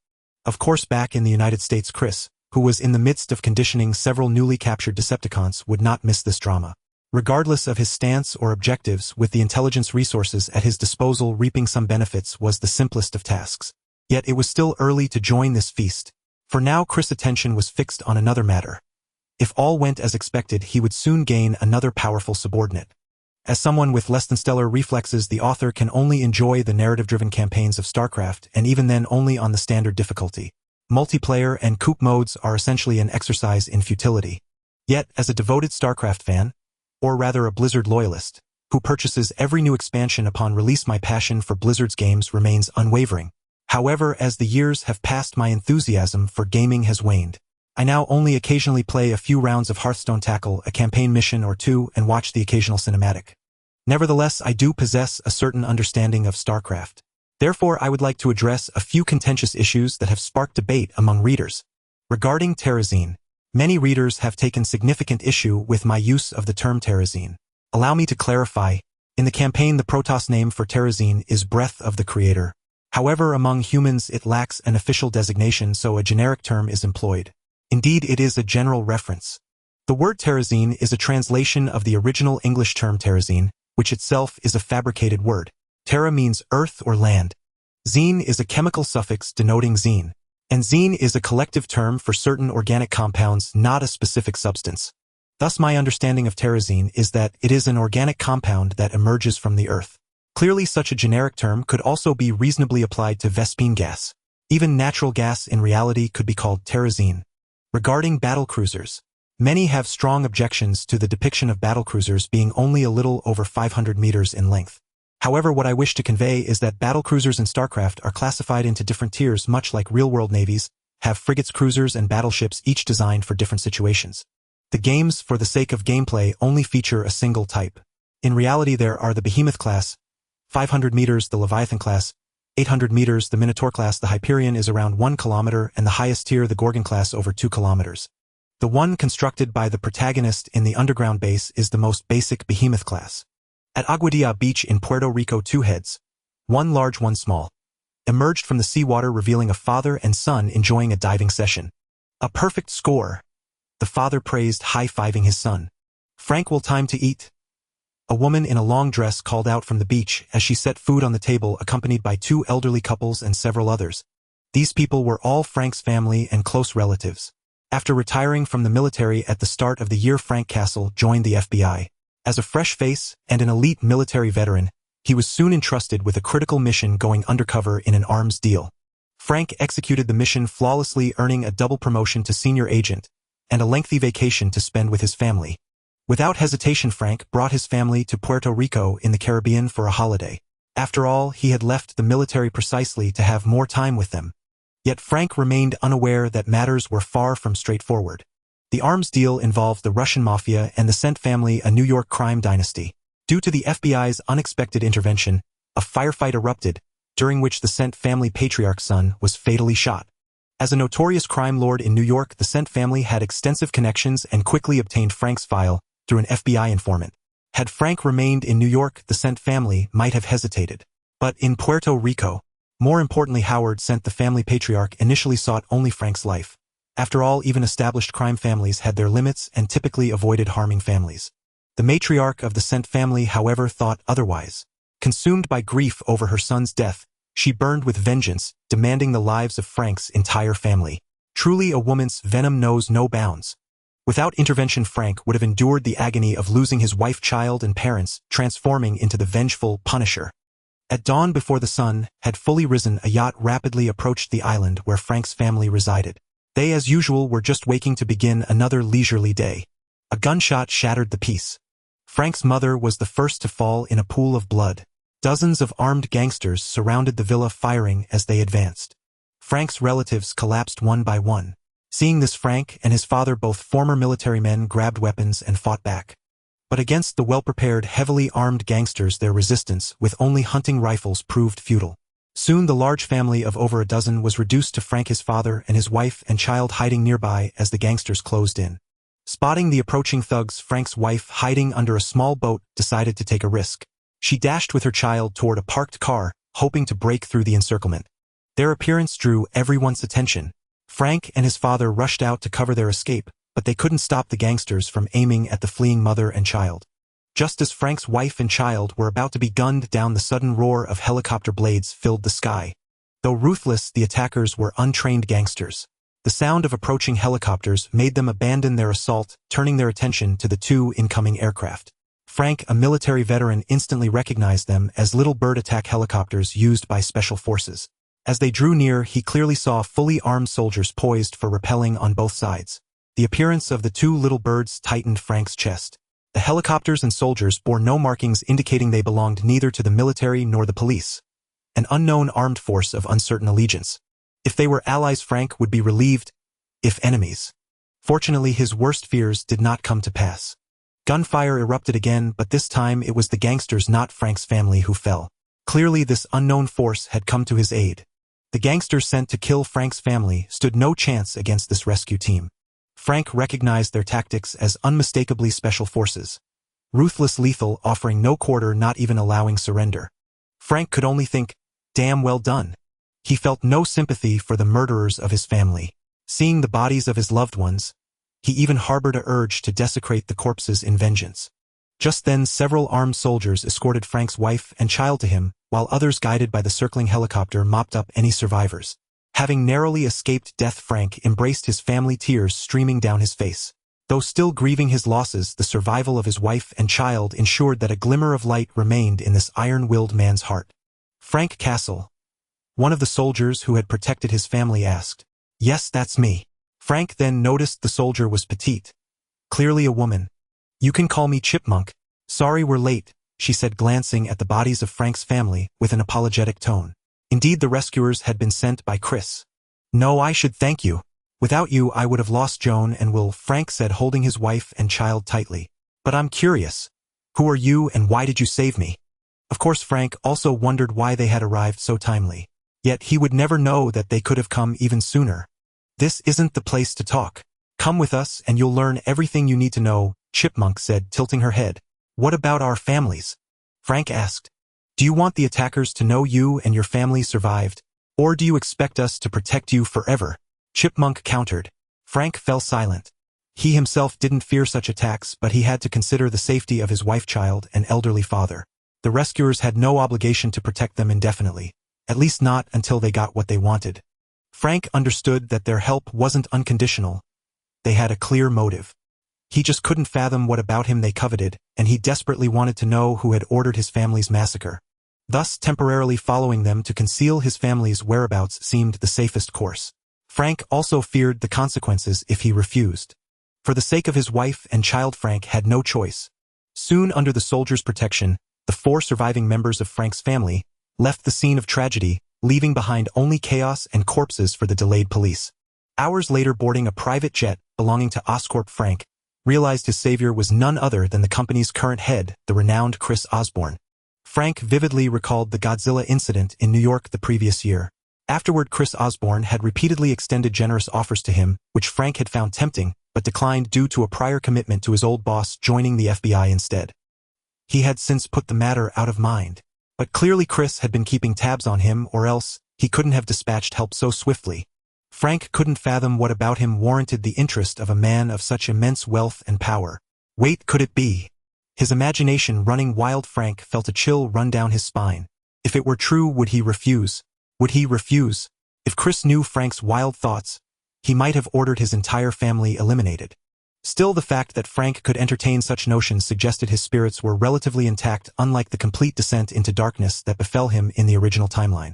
Speaker 1: Of course, back in the United States, Chris, who was in the midst of conditioning several newly captured Decepticons, would not miss this drama. Regardless of his stance or objectives, with the intelligence resources at his disposal, reaping some benefits was the simplest of tasks. Yet it was still early to join this feast. For now, Chris' attention was fixed on another matter. If all went as expected, he would soon gain another powerful subordinate. As someone with less than stellar reflexes, the author can only enjoy the narrative-driven campaigns of StarCraft, and even then only on the standard difficulty. Multiplayer and coup modes are essentially an exercise in futility. Yet, as a devoted StarCraft fan, or rather a Blizzard loyalist, who purchases every new expansion upon release, my passion for Blizzard's games remains unwavering. However, as the years have passed, my enthusiasm for gaming has waned. I now only occasionally play a few rounds of Hearthstone, tackle a campaign mission or two, and watch the occasional cinematic. Nevertheless, I do possess a certain understanding of StarCraft. Therefore, I would like to address a few contentious issues that have sparked debate among readers. Regarding Terrazine, many readers have taken significant issue with my use of the term Terrazine. Allow me to clarify. In the campaign, the Protoss name for Terrazine is Breath of the Creator. However, among humans it lacks an official designation, so a generic term is employed. Indeed, it is a general reference. The word Terrazine is a translation of the original English term Terrazine, which itself is a fabricated word. Terra means earth or land. Zine is a chemical suffix denoting zine. And zine is a collective term for certain organic compounds, not a specific substance. Thus my understanding of terrazine is that it is an organic compound that emerges from the earth. Clearly such a generic term could also be reasonably applied to Vespine gas. Even natural gas in reality could be called terrazine. Regarding battlecruisers, many have strong objections to the depiction of battlecruisers being only a little over 500 meters in length. However, what I wish to convey is that battlecruisers in StarCraft are classified into different tiers, much like real-world navies, have frigates, cruisers, and battleships, each designed for different situations. The games, for the sake of gameplay, only feature a single type. In reality, there are the Behemoth class, 500 meters the Leviathan class, 800 meters the Minotaur class, the Hyperion is around 1 kilometer, and the highest tier, the Gorgon class, over 2 kilometers. The one constructed by the protagonist in the underground base is the most basic Behemoth class. At Aguadilla Beach in Puerto Rico, 2 heads, one large, one small, emerged from the seawater, revealing a father and son enjoying a diving session. A perfect score, the father praised, high-fiving his son. Frank, will time to eat? A woman in a long dress called out from the beach as she set food on the table, accompanied by 2 elderly couples and several others. These people were all Frank's family and close relatives. After retiring from the military at the start of the year, Frank Castle joined the FBI. As a fresh face and an elite military veteran, he was soon entrusted with a critical mission, going undercover in an arms deal. Frank executed the mission flawlessly, earning a double promotion to senior agent and a lengthy vacation to spend with his family. Without hesitation, Frank brought his family to Puerto Rico in the Caribbean for a holiday. After all, he had left the military precisely to have more time with them. Yet Frank remained unaware that matters were far from straightforward. The arms deal involved the Russian mafia and the Cent family, a New York crime dynasty. Due to the FBI's unexpected intervention, a firefight erupted, during which the Cent family patriarch's son was fatally shot. As a notorious crime lord in New York, the Cent family had extensive connections and quickly obtained Frank's file through an FBI informant. Had Frank remained in New York, the Cent family might have hesitated. But in Puerto Rico, more importantly, Howard Cent, the family patriarch, initially sought only Frank's life. After all, even established crime families had their limits and typically avoided harming families. The matriarch of the Cent family, however, thought otherwise. Consumed by grief over her son's death, she burned with vengeance, demanding the lives of Frank's entire family. Truly, a woman's venom knows no bounds. Without intervention, Frank would have endured the agony of losing his wife, child, and parents, transforming into the vengeful Punisher. At dawn, before the sun had fully risen, a yacht rapidly approached the island where Frank's family resided. They, as usual, were just waking to begin another leisurely day. A gunshot shattered the peace. Frank's mother was the first to fall in a pool of blood. Dozens of armed gangsters surrounded the villa, firing as they advanced. Frank's relatives collapsed one by one. Seeing this, Frank and his father, both former military men, grabbed weapons and fought back. But against the well-prepared, heavily armed gangsters, their resistance, with only hunting rifles, proved futile. Soon the large family of over a dozen was reduced to Frank, his father, and his wife and child hiding nearby as the gangsters closed in. Spotting the approaching thugs, Frank's wife, hiding under a small boat, decided to take a risk. She dashed with her child toward a parked car, hoping to break through the encirclement. Their appearance drew everyone's attention. Frank and his father rushed out to cover their escape, but they couldn't stop the gangsters from aiming at the fleeing mother and child. Just as Frank's wife and child were about to be gunned down, the sudden roar of helicopter blades filled the sky. Though ruthless, the attackers were untrained gangsters. The sound of approaching helicopters made them abandon their assault, turning their attention to the 2 incoming aircraft. Frank, a military veteran, instantly recognized them as little bird attack helicopters used by special forces. As they drew near, he clearly saw fully armed soldiers poised for rappelling on both sides. The appearance of the 2 little birds tightened Frank's chest. The helicopters and soldiers bore no markings indicating they belonged neither to the military nor the police. An unknown armed force of uncertain allegiance. If they were allies, Frank would be relieved. If enemies. Fortunately, his worst fears did not come to pass. Gunfire erupted again, but this time it was the gangsters, not Frank's family, who fell. Clearly, this unknown force had come to his aid. The gangsters sent to kill Frank's family stood no chance against this rescue team. Frank recognized their tactics as unmistakably special forces. Ruthless, lethal, offering no quarter, not even allowing surrender. Frank could only think, damn well done. He felt no sympathy for the murderers of his family. Seeing the bodies of his loved ones, he even harbored an urge to desecrate the corpses in vengeance. Just then, several armed soldiers escorted Frank's wife and child to him, while others guided by the circling helicopter mopped up any survivors. Having narrowly escaped death, Frank embraced his family, tears streaming down his face. Though still grieving his losses, the survival of his wife and child ensured that a glimmer of light remained in this iron-willed man's heart. Frank Castle, one of the soldiers who had protected his family, asked. Yes, that's me. Frank then noticed the soldier was petite. Clearly a woman. You can call me Chipmunk. Sorry we're late, she said, glancing at the bodies of Frank's family with an apologetic tone. Indeed, the rescuers had been sent by Chris. No, I should thank you. Without you, I would have lost Joan and Will, Frank said, holding his wife and child tightly. But I'm curious. Who are you and why did you save me? Of course, Frank also wondered why they had arrived so timely. Yet he would never know that they could have come even sooner. This isn't the place to talk. Come with us and you'll learn everything you need to know, Chipmunk said, tilting her head. What about our families? Frank asked. Do you want the attackers to know you and your family survived? Or do you expect us to protect you forever? Chipmunk countered. Frank fell silent. He himself didn't fear such attacks, but he had to consider the safety of his wife, child, and elderly father. The rescuers had no obligation to protect them indefinitely, at least not until they got what they wanted. Frank understood that their help wasn't unconditional. They had a clear motive. He just couldn't fathom what about him they coveted, and he desperately wanted to know who had ordered his family's massacre. Thus, temporarily following them to conceal his family's whereabouts seemed the safest course. Frank also feared the consequences if he refused. For the sake of his wife and child, Frank had no choice. Soon, under the soldiers' protection, the 4 surviving members of Frank's family left the scene of tragedy, leaving behind only chaos and corpses for the delayed police. Hours later, boarding a private jet belonging to Oscorp, Frank realized his savior was none other than the company's current head, the renowned Chris Osborne. Frank vividly recalled the Godzilla incident in New York the previous year. Afterward, Chris Osborne had repeatedly extended generous offers to him, which Frank had found tempting, but declined due to a prior commitment to his old boss joining the FBI instead. He had since put the matter out of mind. But clearly Chris had been keeping tabs on him, or else he couldn't have dispatched help so swiftly. Frank couldn't fathom what about him warranted the interest of a man of such immense wealth and power. Wait, could it be? His imagination running wild, Frank felt a chill run down his spine. If it were true, would he refuse? Would he refuse? If Chris knew Frank's wild thoughts, he might have ordered his entire family eliminated. Still, the fact that Frank could entertain such notions suggested his spirits were relatively intact, unlike the complete descent into darkness that befell him in the original timeline.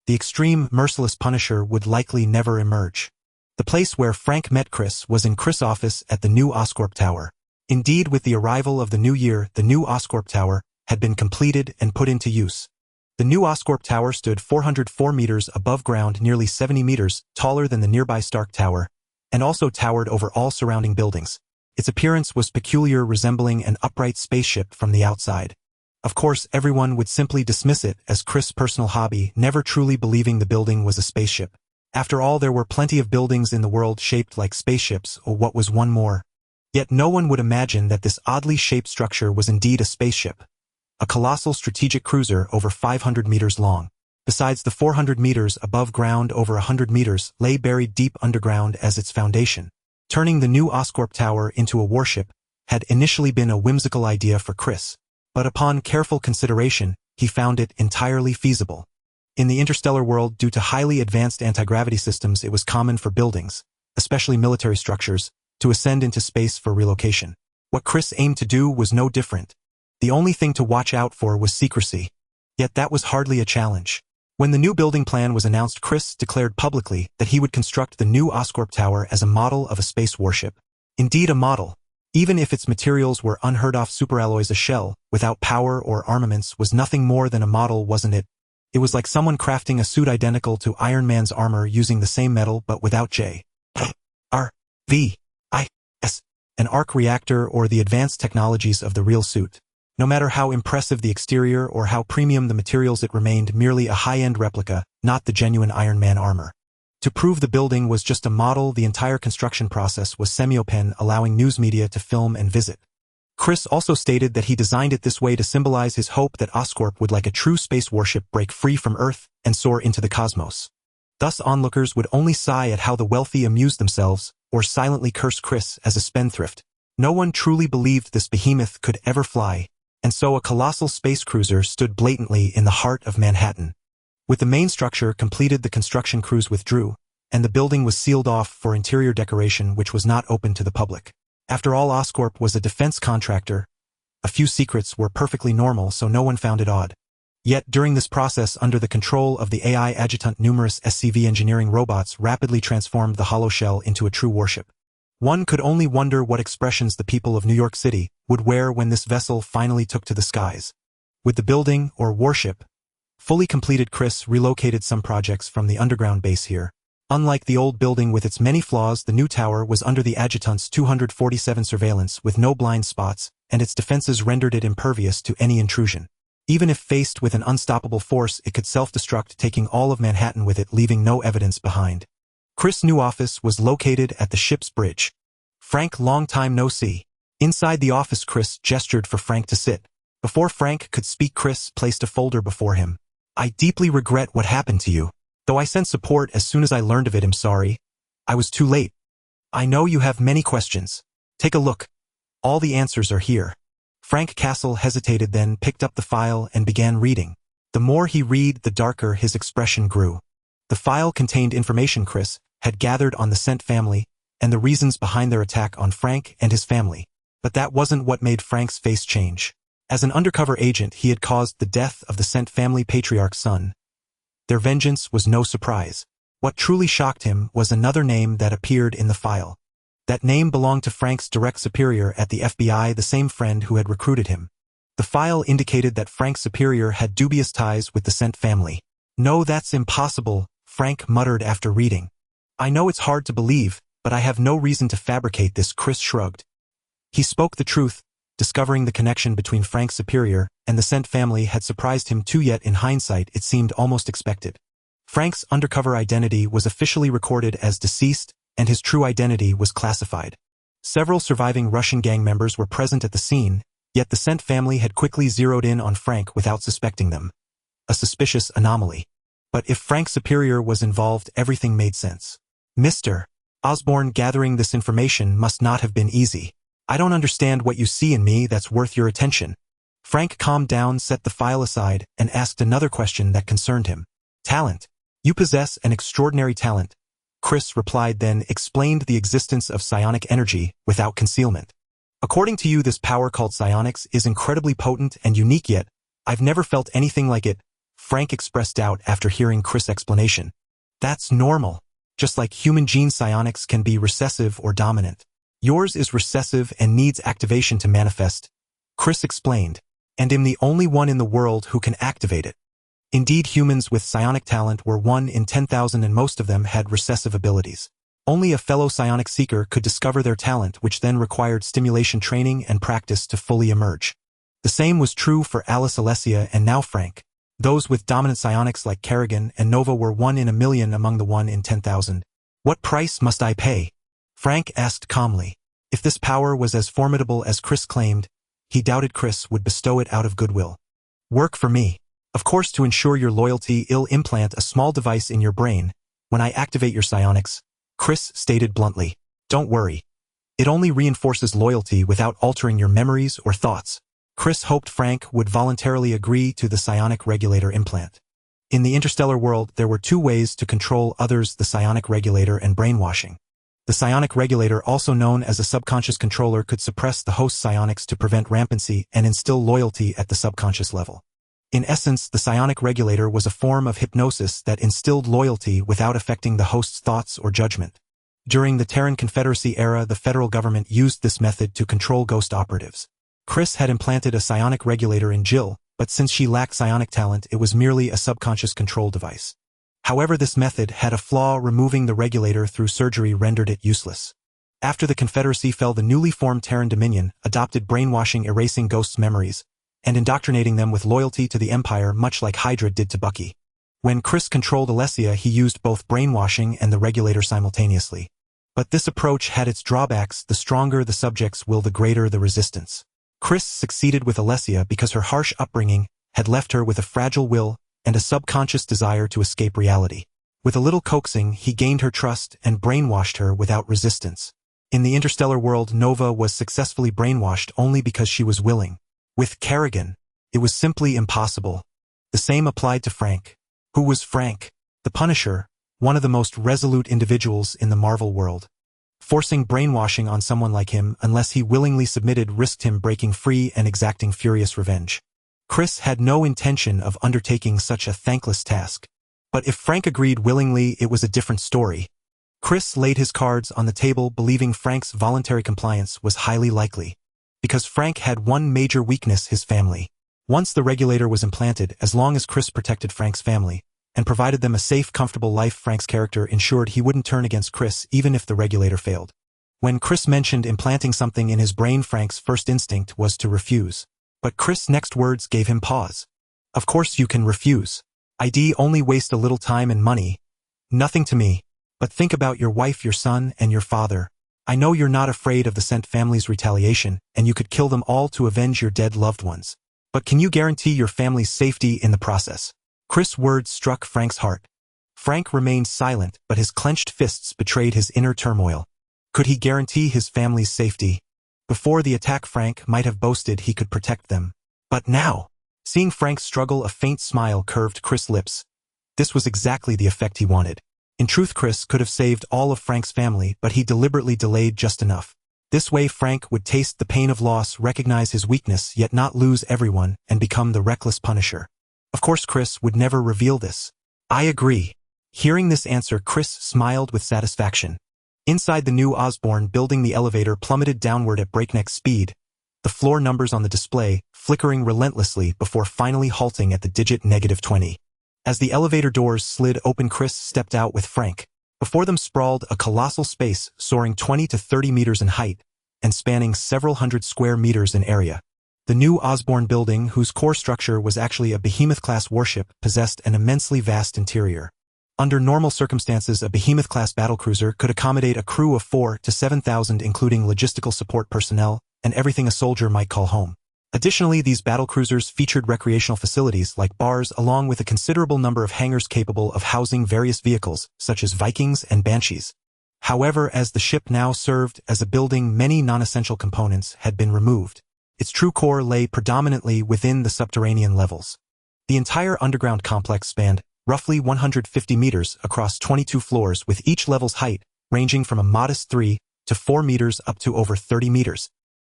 Speaker 1: The extreme, merciless Punisher would likely never emerge. The place where Frank met Chris was in Chris' office at the new Oscorp Tower. Indeed, with the arrival of the new year, the new Oscorp Tower had been completed and put into use. The new Oscorp Tower stood 404 meters above ground, nearly 70 meters taller than the nearby Stark Tower, and also towered over all surrounding buildings. Its appearance was peculiar, resembling an upright spaceship from the outside. Of course, everyone would simply dismiss it as Chris' personal hobby, never truly believing the building was a spaceship. After all, there were plenty of buildings in the world shaped like spaceships, or what was one more. Yet no one would imagine that this oddly shaped structure was indeed a spaceship. A colossal strategic cruiser over 500 meters long. Besides, the 400 meters above ground, over 100 meters lay buried deep underground as its foundation. Turning the new Oscorp Tower into a warship had initially been a whimsical idea for Chris, but upon careful consideration, he found it entirely feasible. In the interstellar world, due to highly advanced anti-gravity systems, it was common for buildings, especially military structures, to ascend into space for relocation. What Chris aimed to do was no different. The only thing to watch out for was secrecy. Yet that was hardly a challenge. When the new building plan was announced, Chris declared publicly that he would construct the new Oscorp Tower as a model of a space warship. Indeed, a model. Even if its materials were unheard-of superalloys, a shell, without power or armaments, was nothing more than a model, wasn't it? It was like someone crafting a suit identical to Iron Man's armor using the same metal but without an arc reactor or the advanced technologies of the real suit. No matter how impressive the exterior or how premium the materials, it remained merely a high-end replica, not the genuine Iron Man armor. To prove the building was just a model, the entire construction process was semi-open, allowing news media to film and visit. Chris also stated that he designed it this way to symbolize his hope that Oscorp would, like a true space warship, break free from Earth and soar into the cosmos. Thus, onlookers would only sigh at how the wealthy amused themselves, or silently curse Chris as a spendthrift. No one truly believed this behemoth could ever fly. And so a colossal space cruiser stood blatantly in the heart of Manhattan. With the main structure completed, the construction crews withdrew, and the building was sealed off for interior decoration which was not open to the public. After all, Oscorp was a defense contractor. A few secrets were perfectly normal, so no one found it odd. Yet during this process, under the control of the AI adjutant, numerous SCV engineering robots rapidly transformed the hollow shell into a true warship. One could only wonder what expressions the people of New York City would wear when this vessel finally took to the skies. With the building, or warship, fully completed, Chris relocated some projects from the underground base here. Unlike the old building with its many flaws, the new tower was under the adjutant's 247 surveillance with no blind spots, and its defenses rendered it impervious to any intrusion. Even if faced with an unstoppable force, it could self-destruct, taking all of Manhattan with it, leaving no evidence behind. Chris' new office was located at the ship's bridge. Frank, long time no see. Inside the office, Chris gestured for Frank to sit. Before Frank could speak, Chris placed a folder before him. I deeply regret what happened to you. Though I sent support as soon as I learned of it, I'm sorry. I was too late. I know you have many questions. Take a look. All the answers are here. Frank Castle hesitated, then picked up the file and began reading. The more he read, the darker his expression grew. The file contained information Chris had gathered on the S.H.I.E.L.D. family and the reasons behind their attack on Frank and his family. But that wasn't what made Frank's face change. As an undercover agent, he had caused the death of the S.H.I.E.L.D. family patriarch's son. Their vengeance was no surprise. What truly shocked him was another name that appeared in the file. That name belonged to Frank's direct superior at the FBI, the same friend who had recruited him. The file indicated that Frank's superior had dubious ties with the S.H.I.E.L.D. family. No, that's impossible, Frank muttered after reading. I know it's hard to believe, but I have no reason to fabricate this, Chris shrugged. He spoke the truth. Discovering the connection between Frank's superior and the S.H.I.E.L.D. family had surprised him too, yet in hindsight it seemed almost expected. Frank's undercover identity was officially recorded as deceased, and his true identity was classified. Several surviving Russian gang members were present at the scene, yet the S.H.I.E.L.D. family had quickly zeroed in on Frank without suspecting them. A suspicious anomaly. But if Frank's superior was involved, everything made sense. Mr. Osborne, gathering this information must not have been easy. I don't understand what you see in me that's worth your attention. Frank calmed down, set the file aside, and asked another question that concerned him. Talent. You possess an extraordinary talent. Chris replied, then explained the existence of psionic energy without concealment. According to you, this power called psionics is incredibly potent and unique, yet I've never felt anything like it. Frank expressed doubt after hearing Chris' explanation. That's normal. Just like human gene, psionics can be recessive or dominant. Yours is recessive and needs activation to manifest, Chris explained, and I'm the only one in the world who can activate it. Indeed, humans with psionic talent were 1 in 10,000 and most of them had recessive abilities. Only a fellow psionic seeker could discover their talent, which then required stimulation training and practice to fully emerge. The same was true for Alice, Alessia, and now Frank. Those with dominant psionics like Kerrigan and Nova were 1 in a million among the 1 in 10,000. What price must I pay? Frank asked calmly. If this power was as formidable as Chris claimed, he doubted Chris would bestow it out of goodwill. Work for me. Of course, to ensure your loyalty, I'll implant a small device in your brain when I activate your psionics, Chris stated bluntly. Don't worry. It only reinforces loyalty without altering your memories or thoughts. Chris hoped Frank would voluntarily agree to the psionic regulator implant. In the interstellar world, there were 2 ways to control others: the psionic regulator and brainwashing. The psionic regulator, also known as a subconscious controller, could suppress the host's psionics to prevent rampancy and instill loyalty at the subconscious level. In essence, the psionic regulator was a form of hypnosis that instilled loyalty without affecting the host's thoughts or judgment. During the Terran Confederacy era, the federal government used this method to control ghost operatives. Chris had implanted a psionic regulator in Jill, but since she lacked psionic talent, it was merely a subconscious control device. However, this method had a flaw: removing the regulator through surgery rendered it useless. After the Confederacy fell, the newly formed Terran Dominion adopted brainwashing, erasing ghosts' memories, and indoctrinating them with loyalty to the Empire, much like Hydra did to Bucky. When Chris controlled Alessia, he used both brainwashing and the regulator simultaneously. But this approach had its drawbacks. The stronger the subject's will, the greater the resistance. Chris succeeded with Alessia because her harsh upbringing had left her with a fragile will and a subconscious desire to escape reality. With a little coaxing, he gained her trust and brainwashed her without resistance. In the interstellar world, Nova was successfully brainwashed only because she was willing. With Kerrigan, it was simply impossible. The same applied to Frank. Who was Frank? The Punisher, one of the most resolute individuals in the Marvel world. Forcing brainwashing on someone like him unless he willingly submitted risked him breaking free and exacting furious revenge. Chris had no intention of undertaking such a thankless task. But if Frank agreed willingly, it was a different story. Chris laid his cards on the table, believing Frank's voluntary compliance was highly likely. Because Frank had one major weakness: his family. Once the regulator was implanted, as long as Chris protected Frank's family and provided them a safe, comfortable life, Frank's character ensured he wouldn't turn against Chris even if the regulator failed. When Chris mentioned implanting something in his brain, Frank's first instinct was to refuse. But Chris' next words gave him pause. Of course you can refuse. I'd only waste a little time and money. Nothing to me. But think about your wife, your son, and your father. I know you're not afraid of the Sent family's retaliation, and you could kill them all to avenge your dead loved ones. But can you guarantee your family's safety in the process? Chris' words struck Frank's heart. Frank remained silent, but his clenched fists betrayed his inner turmoil. Could he guarantee his family's safety? Before the attack, Frank might have boasted he could protect them. But now, seeing Frank struggle, a faint smile curved Chris' lips. This was exactly the effect he wanted. In truth, Chris could have saved all of Frank's family, but he deliberately delayed just enough. This way Frank would taste the pain of loss, recognize his weakness, yet not lose everyone, and become the reckless Punisher. Of course, Chris would never reveal this. I agree. Hearing this answer, Chris smiled with satisfaction. Inside the new Osborn building, the elevator plummeted downward at breakneck speed, the floor numbers on the display flickering relentlessly before finally halting at the digit -20. As the elevator doors slid open, Chris stepped out with Frank. Before them sprawled a colossal space soaring 20 to 30 meters in height and spanning several hundred square meters in area. The new Osborn building, whose core structure was actually a Behemoth-class warship, possessed an immensely vast interior. Under normal circumstances, a Behemoth-class battlecruiser could accommodate a crew of 4,000 to 7,000, including logistical support personnel and everything a soldier might call home. Additionally, these battlecruisers featured recreational facilities like bars, along with a considerable number of hangars capable of housing various vehicles, such as Vikings and Banshees. However, as the ship now served as a building, many non-essential components had been removed. Its true core lay predominantly within the subterranean levels. The entire underground complex spanned roughly 150 meters across 22 floors, with each level's height ranging from a modest 3 to 4 meters up to over 30 meters.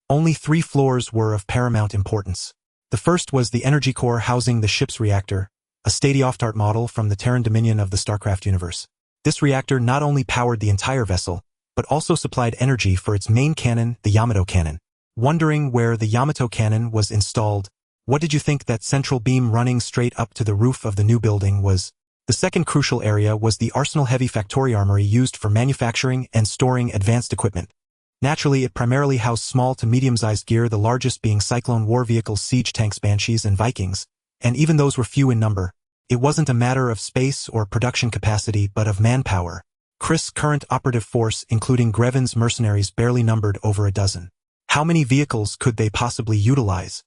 Speaker 1: Only 3 floors were of paramount importance. The first was the energy core housing the ship's reactor, a state-of-the-art model from the Terran Dominion of the StarCraft universe. This reactor not only powered the entire vessel, but also supplied energy for its main cannon, the Yamato cannon. Wondering where the Yamato cannon was installed, what did you think that central beam running straight up to the roof of the new building was? The second crucial area was the Arsenal Heavy Factory Armory, used for manufacturing and storing advanced equipment. Naturally, it primarily housed small to medium-sized gear, the largest being Cyclone war vehicles, siege tanks, Banshees, and Vikings, and even those were few in number. It wasn't a matter of space or production capacity, but of manpower. Chris' current operative force, including Greven's mercenaries, barely numbered over a dozen. How many vehicles could they possibly utilize?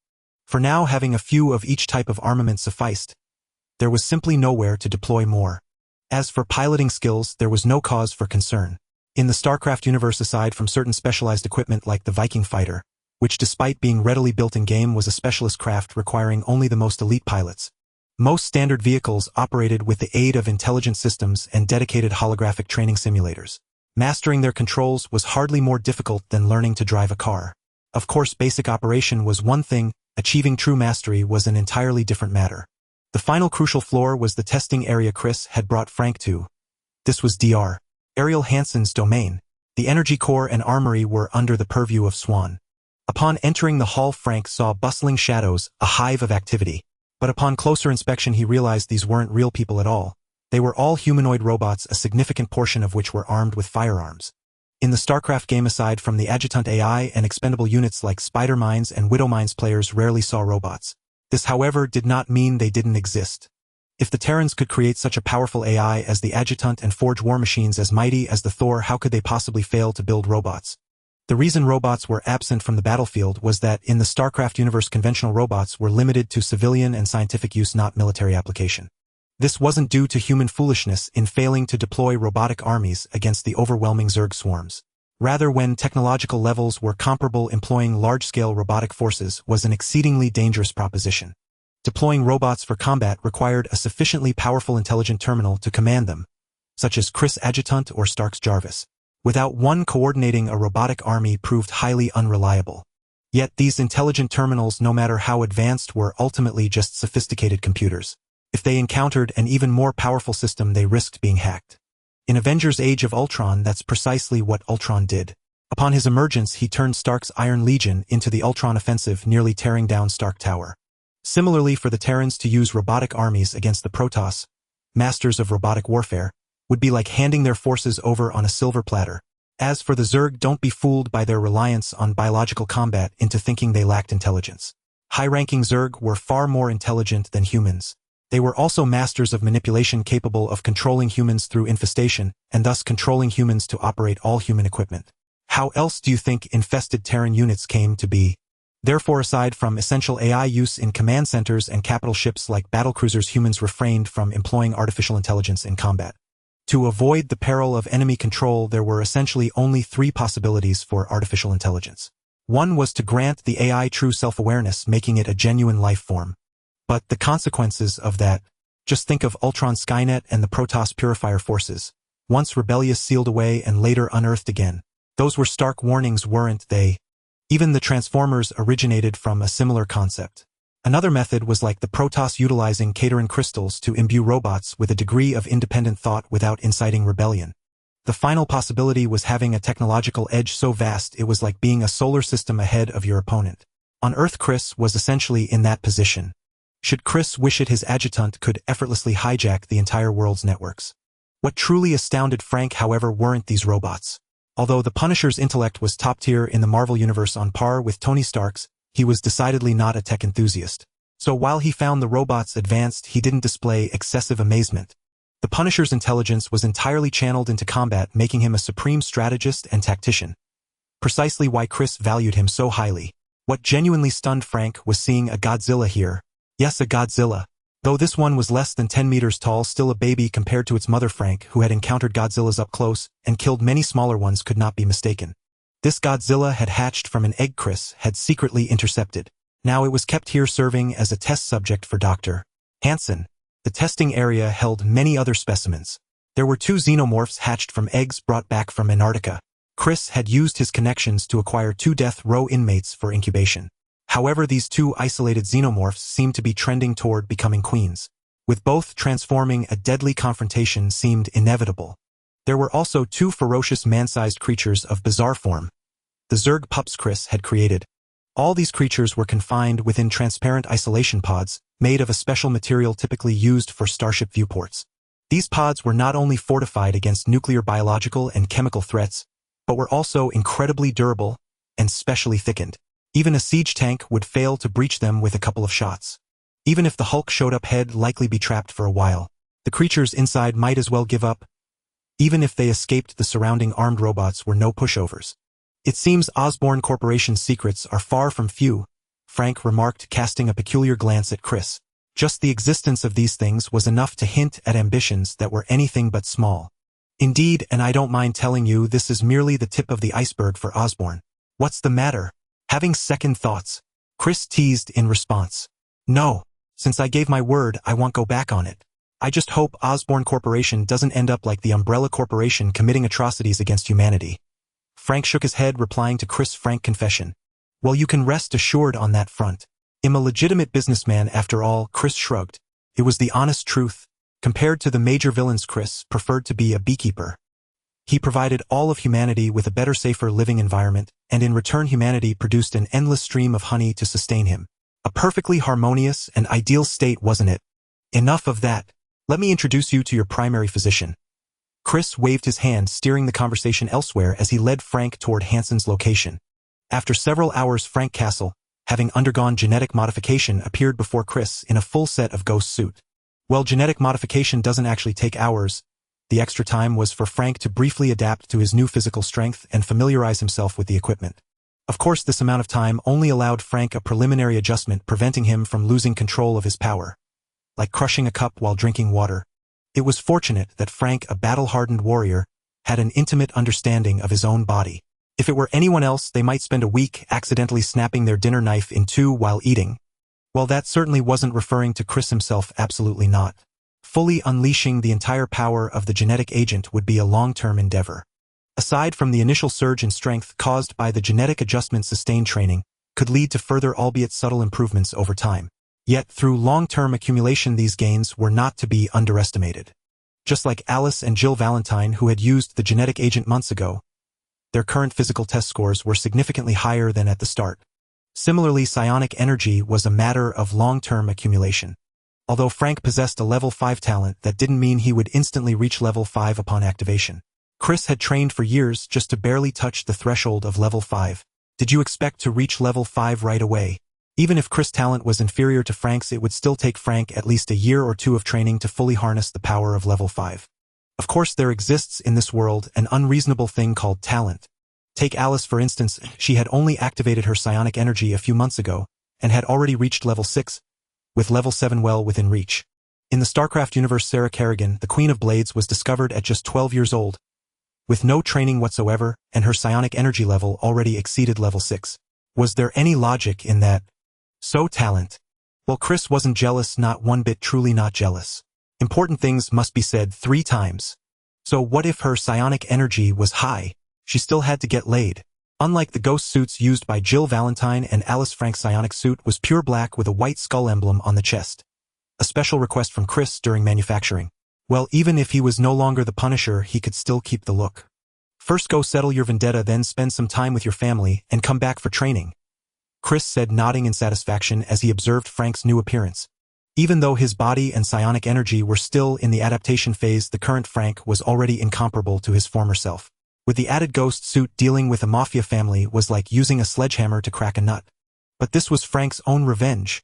Speaker 1: For now, having a few of each type of armament sufficed. There was simply nowhere to deploy more. As for piloting skills, there was no cause for concern. In the StarCraft universe, aside from certain specialized equipment like the Viking fighter, which despite being readily built in-game was a specialist craft requiring only the most elite pilots, most standard vehicles operated with the aid of intelligent systems and dedicated holographic training simulators. Mastering their controls was hardly more difficult than learning to drive a car. Of course, basic operation was one thing, achieving true mastery was an entirely different matter. The final crucial floor was the testing area Chris had brought Frank to. This was Dr. Ariel Hansen's domain. The energy core and armory were under the purview of Swan. Upon entering the hall, Frank saw bustling shadows, a hive of activity. But upon closer inspection, he realized these weren't real people at all. They were all humanoid robots, a significant portion of which were armed with firearms. In the StarCraft game, aside from the adjutant AI and expendable units like Spider Mines and Widow Mines, players rarely saw robots. This, however, did not mean they didn't exist. If the Terrans could create such a powerful AI as the adjutant and forge war machines as mighty as the Thor, how could they possibly fail to build robots? The reason robots were absent from the battlefield was that in the StarCraft universe, conventional robots were limited to civilian and scientific use, not military application. This wasn't due to human foolishness in failing to deploy robotic armies against the overwhelming Zerg swarms. Rather, when technological levels were comparable, employing large-scale robotic forces was an exceedingly dangerous proposition. Deploying robots for combat required a sufficiently powerful intelligent terminal to command them, such as Chris Adjutant or Stark's Jarvis. Without one, coordinating a robotic army proved highly unreliable. Yet these intelligent terminals, no matter how advanced, were ultimately just sophisticated computers. If they encountered an even more powerful system, they risked being hacked. In Avengers Age of Ultron, that's precisely what Ultron did. Upon his emergence, he turned Stark's Iron Legion into the Ultron offensive, nearly tearing down Stark Tower. Similarly, for the Terrans to use robotic armies against the Protoss, masters of robotic warfare, would be like handing their forces over on a silver platter. As for the Zerg, don't be fooled by their reliance on biological combat into thinking they lacked intelligence. High-ranking Zerg were far more intelligent than humans. They were also masters of manipulation, capable of controlling humans through infestation, and thus controlling humans to operate all human equipment. How else do you think infested Terran units came to be? Therefore, aside from essential AI use in command centers and capital ships like battlecruisers, humans refrained from employing artificial intelligence in combat. To avoid the peril of enemy control, there were essentially only three possibilities for artificial intelligence. One was to grant the AI true self-awareness, making it a genuine life form. But the consequences of that, just think of Ultron Skynet and the Protoss Purifier forces, once rebellious, sealed away and later unearthed again. Those were stark warnings, weren't they? Even the Transformers originated from a similar concept. Another method was like the Protoss, utilizing Kerrigan crystals to imbue robots with a degree of independent thought without inciting rebellion. The final possibility was having a technological edge so vast it was like being a solar system ahead of your opponent. On Earth, Chris was essentially in that position. Should Chris wish it, his adjutant could effortlessly hijack the entire world's networks. What truly astounded Frank, however, weren't these robots. Although the Punisher's intellect was top tier in the Marvel Universe, on par with Tony Stark's, he was decidedly not a tech enthusiast. So while he found the robots advanced, he didn't display excessive amazement. The Punisher's intelligence was entirely channeled into combat, making him a supreme strategist and tactician. Precisely why Chris valued him so highly. What genuinely stunned Frank was seeing a Godzilla here. Yes, a Godzilla. Though this one was less than 10 meters tall, still a baby compared to its mother. Frank, who had encountered Godzillas up close and killed many smaller ones, could not be mistaken. This Godzilla had hatched from an egg Chris had secretly intercepted. Now it was kept here, serving as a test subject for Dr. Hansen. The testing area held many other specimens. There were 2 xenomorphs hatched from eggs brought back from Antarctica. Chris had used his connections to acquire 2 death row inmates for incubation. However, these 2 isolated xenomorphs seemed to be trending toward becoming queens. With both transforming, a deadly confrontation seemed inevitable. There were also 2 ferocious man-sized creatures of bizarre form. The Zerg pups Chris had created. All these creatures were confined within transparent isolation pods, made of a special material typically used for starship viewports. These pods were not only fortified against nuclear, biological, and chemical threats, but were also incredibly durable and specially thickened. Even a siege tank would fail to breach them with a couple of shots. Even if the Hulk showed up, he'd likely be trapped for a while. The creatures inside might as well give up. Even if they escaped, the surrounding armed robots were no pushovers. It seems Osborn Corporation's secrets are far from few, Frank remarked, casting a peculiar glance at Chris. Just the existence of these things was enough to hint at ambitions that were anything but small. Indeed, and I don't mind telling you, this is merely the tip of the iceberg for Osborn. What's the matter? Having second thoughts? Chris teased in response. No. Since I gave my word, I won't go back on it. I just hope Osborn Corporation doesn't end up like the Umbrella Corporation, committing atrocities against humanity. Frank shook his head, replying to Chris' frank confession. Well, you can rest assured on that front. I'm a legitimate businessman after all. Chris shrugged. It was the honest truth. Compared to the major villains, Chris preferred to be a beekeeper. He provided all of humanity with a better, safer living environment, and in return humanity produced an endless stream of honey to sustain him. A perfectly harmonious and ideal state, wasn't it? Enough of that. Let me introduce you to your primary physician. Chris waved his hand, steering the conversation elsewhere as he led Frank toward Hansen's location. After several hours, Frank Castle, having undergone genetic modification, appeared before Chris in a full set of ghost suit. Well, genetic modification doesn't actually take hours. The extra time was for Frank to briefly adapt to his new physical strength and familiarize himself with the equipment. Of course, this amount of time only allowed Frank a preliminary adjustment, preventing him from losing control of his power. Like crushing a cup while drinking water. It was fortunate that Frank, a battle-hardened warrior, had an intimate understanding of his own body. If it were anyone else, they might spend a week accidentally snapping their dinner knife in two while eating. Well, that certainly wasn't referring to Chris himself, absolutely not. Fully unleashing the entire power of the genetic agent would be a long-term endeavor. Aside from the initial surge in strength caused by the genetic adjustment sustained training, could lead to further albeit subtle improvements over time. Yet, through long-term accumulation, these gains were not to be underestimated. Just like Alice and Jill Valentine, who had used the genetic agent months ago, their current physical test scores were significantly higher than at the start. Similarly, psionic energy was a matter of long-term accumulation. Although Frank possessed a level 5 talent, that didn't mean he would instantly reach level 5 upon activation. Chris had trained for years just to barely touch the threshold of level 5. Did you expect to reach level 5 right away? Even if Chris' talent was inferior to Frank's, it would still take Frank at least a year or two of training to fully harness the power of level 5. Of course, there exists in this world an unreasonable thing called talent. Take Alice for instance. She had only activated her psionic energy a few months ago, and had already reached level 6, with level 7 well within reach. In the StarCraft universe, Sarah Kerrigan, the Queen of Blades, was discovered at just 12 years old, with no training whatsoever, and her psionic energy level already exceeded level 6. Was there any logic in that? So talent. Well, Chris wasn't jealous, not one bit, truly not jealous. Important things must be said 3 times. So what if her psionic energy was high? She still had to get laid. Unlike the ghost suits used by Jill Valentine and Alice, Frank's psionic suit was pure black with a white skull emblem on the chest. A special request from Chris during manufacturing. Well, even if he was no longer the Punisher, he could still keep the look. First go settle your vendetta, then spend some time with your family, and come back for training, Chris said, nodding in satisfaction as he observed Frank's new appearance. Even though his body and psionic energy were still in the adaptation phase, the current Frank was already incomparable to his former self. With the added ghost suit, dealing with a mafia family was like using a sledgehammer to crack a nut. But this was Frank's own revenge.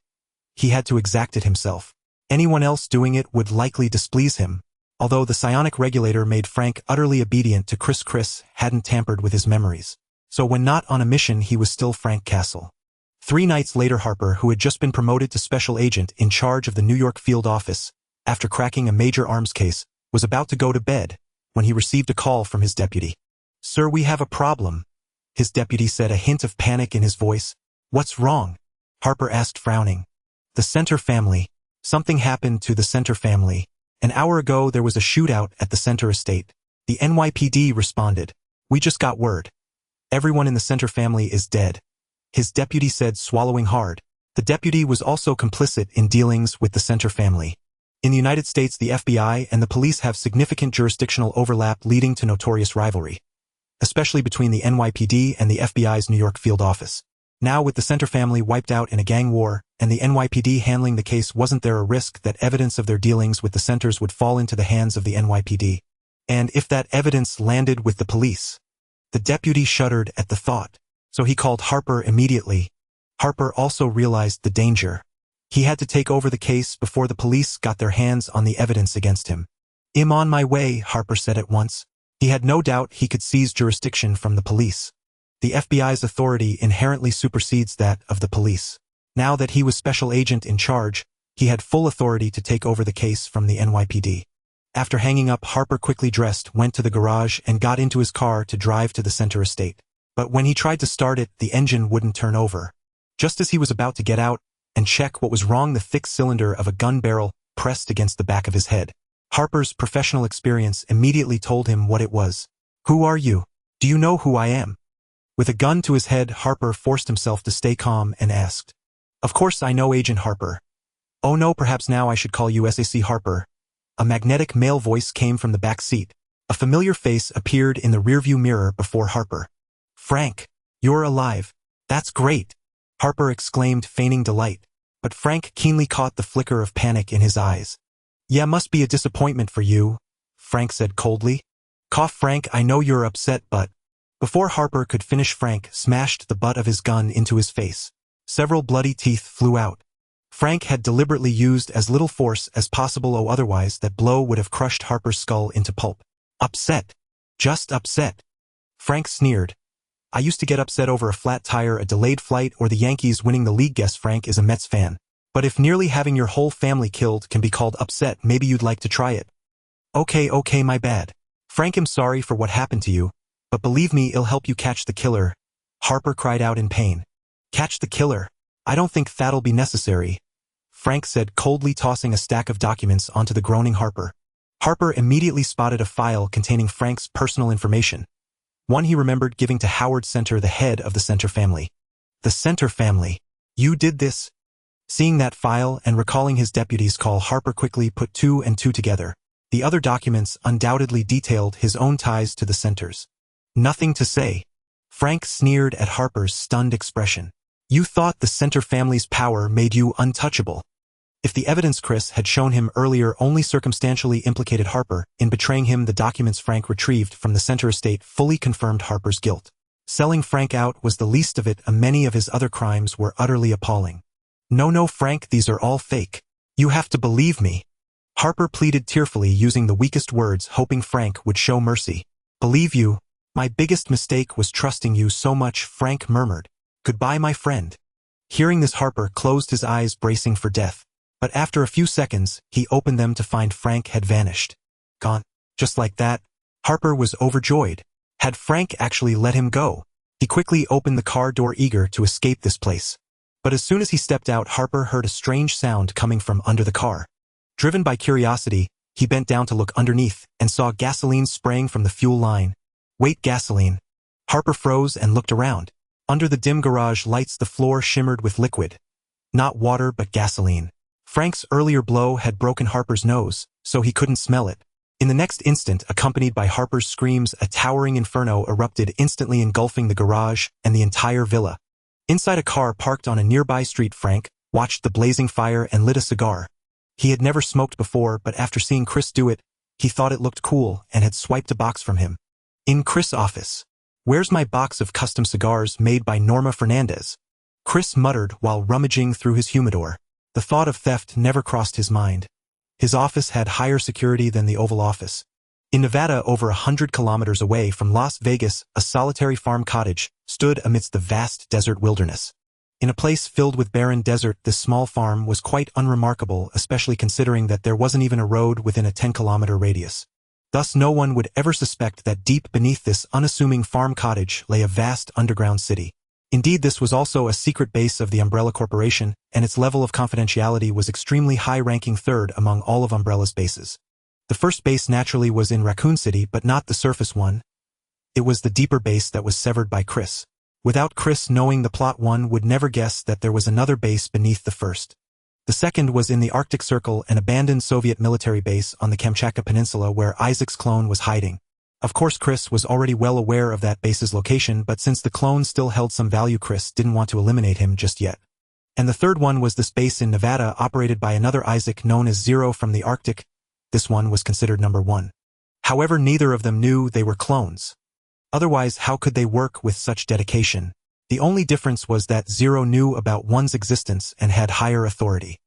Speaker 1: He had to exact it himself. Anyone else doing it would likely displease him. Although the psionic regulator made Frank utterly obedient to Chris hadn't tampered with his memories. So when not on a mission, he was still Frank Castle. 3 nights later, Harper, who had just been promoted to special agent in charge of the New York field office, after cracking a major arms case, was about to go to bed, when he received a call from his deputy. "Sir, we have a problem," his deputy said, a hint of panic in his voice. "What's wrong?" Harper asked, frowning. "The Center family. Something happened to the Center family. An hour ago there was a shootout at the Center estate." The NYPD responded. "We just got word. Everyone in the Center family is dead," his deputy said, swallowing hard. The deputy was also complicit in dealings with the Center family. In the United States, the FBI and the police have significant jurisdictional overlap, leading to notorious rivalry, especially between the NYPD and the FBI's New York field office. Now, with the Center family wiped out in a gang war, and the NYPD handling the case, wasn't there a risk that evidence of their dealings with the Centers would fall into the hands of the NYPD? And if that evidence landed with the police? The deputy shuddered at the thought. So he called Harper immediately. Harper also realized the danger. He had to take over the case before the police got their hands on the evidence against him. "I'm on my way," Harper said at once. He had no doubt he could seize jurisdiction from the police. The FBI's authority inherently supersedes that of the police. Now that he was special agent in charge, he had full authority to take over the case from the NYPD. After hanging up, Harper quickly dressed, went to the garage, and got into his car to drive to the Center estate. But when he tried to start it, the engine wouldn't turn over. Just as he was about to get out and check what was wrong, the thick cylinder of a gun barrel pressed against the back of his head. Harper's professional experience immediately told him what it was. "Who are you? Do you know who I am?" With a gun to his head, Harper forced himself to stay calm and asked, "Of course I know, Agent Harper." "Oh no, perhaps now I should call you S.A.C. Harper." A magnetic male voice came from the back seat. A familiar face appeared in the rearview mirror before Harper. "Frank, you're alive. That's great," Harper exclaimed, feigning delight. But Frank keenly caught the flicker of panic in his eyes. "Yeah, must be a disappointment for you," Frank said coldly. "Cough, Frank, I know you're upset, but..." Before Harper could finish, Frank smashed the butt of his gun into his face. Several bloody teeth flew out. Frank had deliberately used as little force as possible, otherwise that blow would have crushed Harper's skull into pulp. "Upset. Just upset," Frank sneered. "I used to get upset over a flat tire, a delayed flight, or the Yankees winning the league." Guess Frank is a Mets fan. "But if nearly having your whole family killed can be called upset, maybe you'd like to try it." Okay, my bad. Frank, I'm sorry for what happened to you. But believe me, it'll help you catch the killer. Harper cried out in pain. Catch the killer? I don't think that'll be necessary, Frank said, coldly tossing a stack of documents onto the groaning Harper. Harper immediately spotted a file containing Frank's personal information. One he remembered giving to Howard Center, the head of the Center family. The Center family? You did this? Seeing that file and recalling his deputy's call, Harper quickly put two and two together. The other documents undoubtedly detailed his own ties to the Centers. Nothing to say. Frank sneered at Harper's stunned expression. You thought the Center family's power made you untouchable. If the evidence Chris had shown him earlier only circumstantially implicated Harper in betraying him, the documents Frank retrieved from the Center estate fully confirmed Harper's guilt. Selling Frank out was the least of it, and many of his other crimes were utterly appalling. No, Frank, these are all fake. You have to believe me. Harper pleaded tearfully, using the weakest words, hoping Frank would show mercy. Believe you? My biggest mistake was trusting you so much, Frank murmured. Goodbye, my friend. Hearing this, Harper closed his eyes, bracing for death. But after a few seconds, he opened them to find Frank had vanished. Gone. Just like that. Harper was overjoyed. Had Frank actually let him go? He quickly opened the car door, eager to escape this place. But as soon as he stepped out, Harper heard a strange sound coming from under the car. Driven by curiosity, he bent down to look underneath and saw gasoline spraying from the fuel line. Wait, gasoline? Harper froze and looked around. Under the dim garage lights, the floor shimmered with liquid. Not water, but gasoline. Frank's earlier blow had broken Harper's nose, so he couldn't smell it. In the next instant, accompanied by Harper's screams, a towering inferno erupted, instantly engulfing the garage and the entire villa. Inside a car parked on a nearby street, Frank watched the blazing fire and lit a cigar. He had never smoked before, but after seeing Chris do it, he thought it looked cool and had swiped a box from him. In Chris' office. Where's my box of custom cigars made by Norma Fernandez? Chris muttered while rummaging through his humidor. The thought of theft never crossed his mind. His office had higher security than the Oval Office. In Nevada, over 100 kilometers away from Las Vegas, a solitary farm cottage stood amidst the vast desert wilderness. In a place filled with barren desert, this small farm was quite unremarkable, especially considering that there wasn't even a road within a 10-kilometer radius. Thus, no one would ever suspect that deep beneath this unassuming farm cottage lay a vast underground city. Indeed, this was also a secret base of the Umbrella Corporation, and its level of confidentiality was extremely high, ranking third among all of Umbrella's bases. The first base naturally was in Raccoon City, but not the surface one. It was the deeper base that was severed by Chris. Without Chris knowing the plot, one would never guess that there was another base beneath the first. The second was in the Arctic Circle, an abandoned Soviet military base on the Kamchatka Peninsula where Isaac's clone was hiding. Of course, Chris was already well aware of that base's location, but since the clone still held some value, Chris didn't want to eliminate him just yet. And the third one was this base in Nevada, operated by another Isaac known as Zero from the Arctic. This one was considered number one. However, neither of them knew they were clones. Otherwise, how could they work with such dedication? The only difference was that Zero knew about one's existence and had higher authority.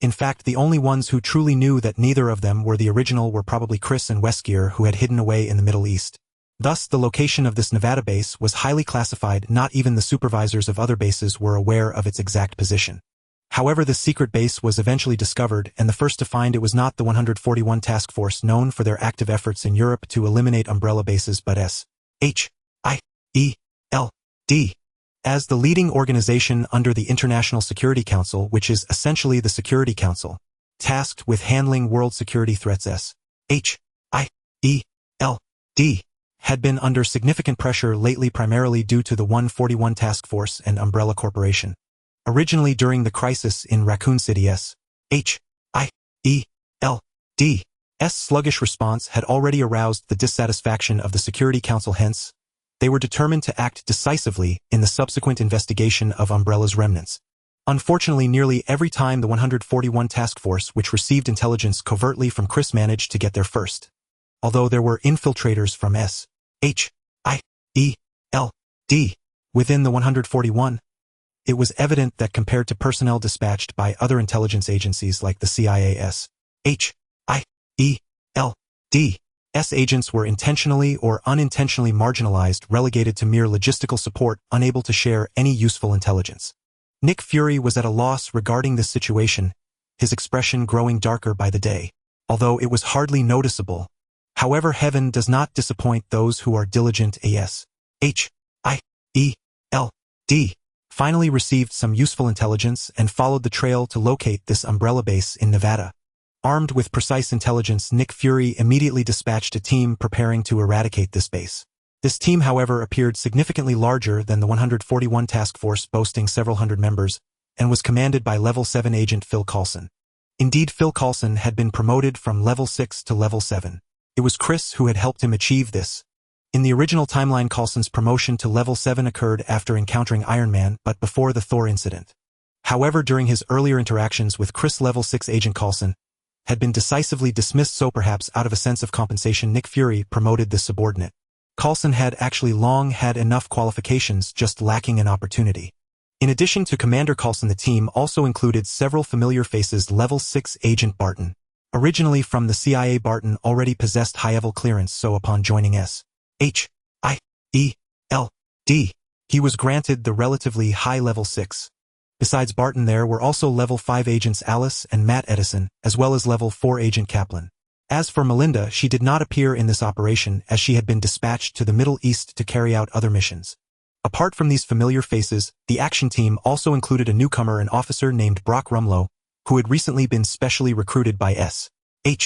Speaker 1: In fact, the only ones who truly knew that neither of them were the original were probably Chris and Westgear, who had hidden away in the Middle East. Thus, the location of this Nevada base was highly classified. Not even the supervisors of other bases were aware of its exact position. However, this secret base was eventually discovered, and the first to find it was not the 141 Task Force, known for their active efforts in Europe to eliminate umbrella bases, but S.H.I.E.L.D. as the leading organization under the International Security Council, which is essentially the Security Council, tasked with handling world security threats. S.H.I.E.L.D. had been under significant pressure lately, primarily due to the 141 Task Force and Umbrella Corporation. Originally during the crisis in Raccoon City, S.H.I.E.L.D's sluggish response had already aroused the dissatisfaction of the Security Council. Hence, they were determined to act decisively in the subsequent investigation of Umbrella's remnants. Unfortunately, nearly every time the 141 Task Force, which received intelligence covertly from Chris, managed to get there first. Although there were infiltrators from S.H.I.E.L.D. within the 141, it was evident that compared to personnel dispatched by other intelligence agencies like the CIA, S.H.I.E.L.D's agents were intentionally or unintentionally marginalized, relegated to mere logistical support, unable to share any useful intelligence. Nick Fury was at a loss regarding this situation, his expression growing darker by the day. Although it was hardly noticeable, However, heaven does not disappoint those who are diligent. S.H.I.E.L.D. finally received some useful intelligence and followed the trail to locate this umbrella base in Nevada. Armed with precise intelligence, Nick Fury immediately dispatched a team preparing to eradicate this base. This team, however, appeared significantly larger than the 141 task force, boasting several hundred members, and was commanded by Level 7 agent Phil Coulson. Indeed, Phil Coulson had been promoted from Level 6 to Level 7. It was Chris who had helped him achieve this. In the original timeline, Coulson's promotion to Level 7 occurred after encountering Iron Man, but before the Thor incident. However, during his earlier interactions with Chris, Level 6 agent Coulson had been decisively dismissed, so perhaps out of a sense of compensation, Nick Fury promoted this subordinate. Coulson had actually long had enough qualifications, just lacking an opportunity. In addition to Commander Coulson, the team also included several familiar faces. Level 6 Agent Barton. Originally from the CIA, Barton already possessed high-level clearance, so upon joining S.H.I.E.L.D, he was granted the relatively high Level 6. Besides Barton, there were also Level 5 agents Alice and Matt Edison, as well as Level 4 agent Kaplan. As for Melinda, she did not appear in this operation as she had been dispatched to the Middle East to carry out other missions. Apart from these familiar faces, the action team also included a newcomer, an officer named Brock Rumlow, who had recently been specially recruited by S.H.I.E.L.D.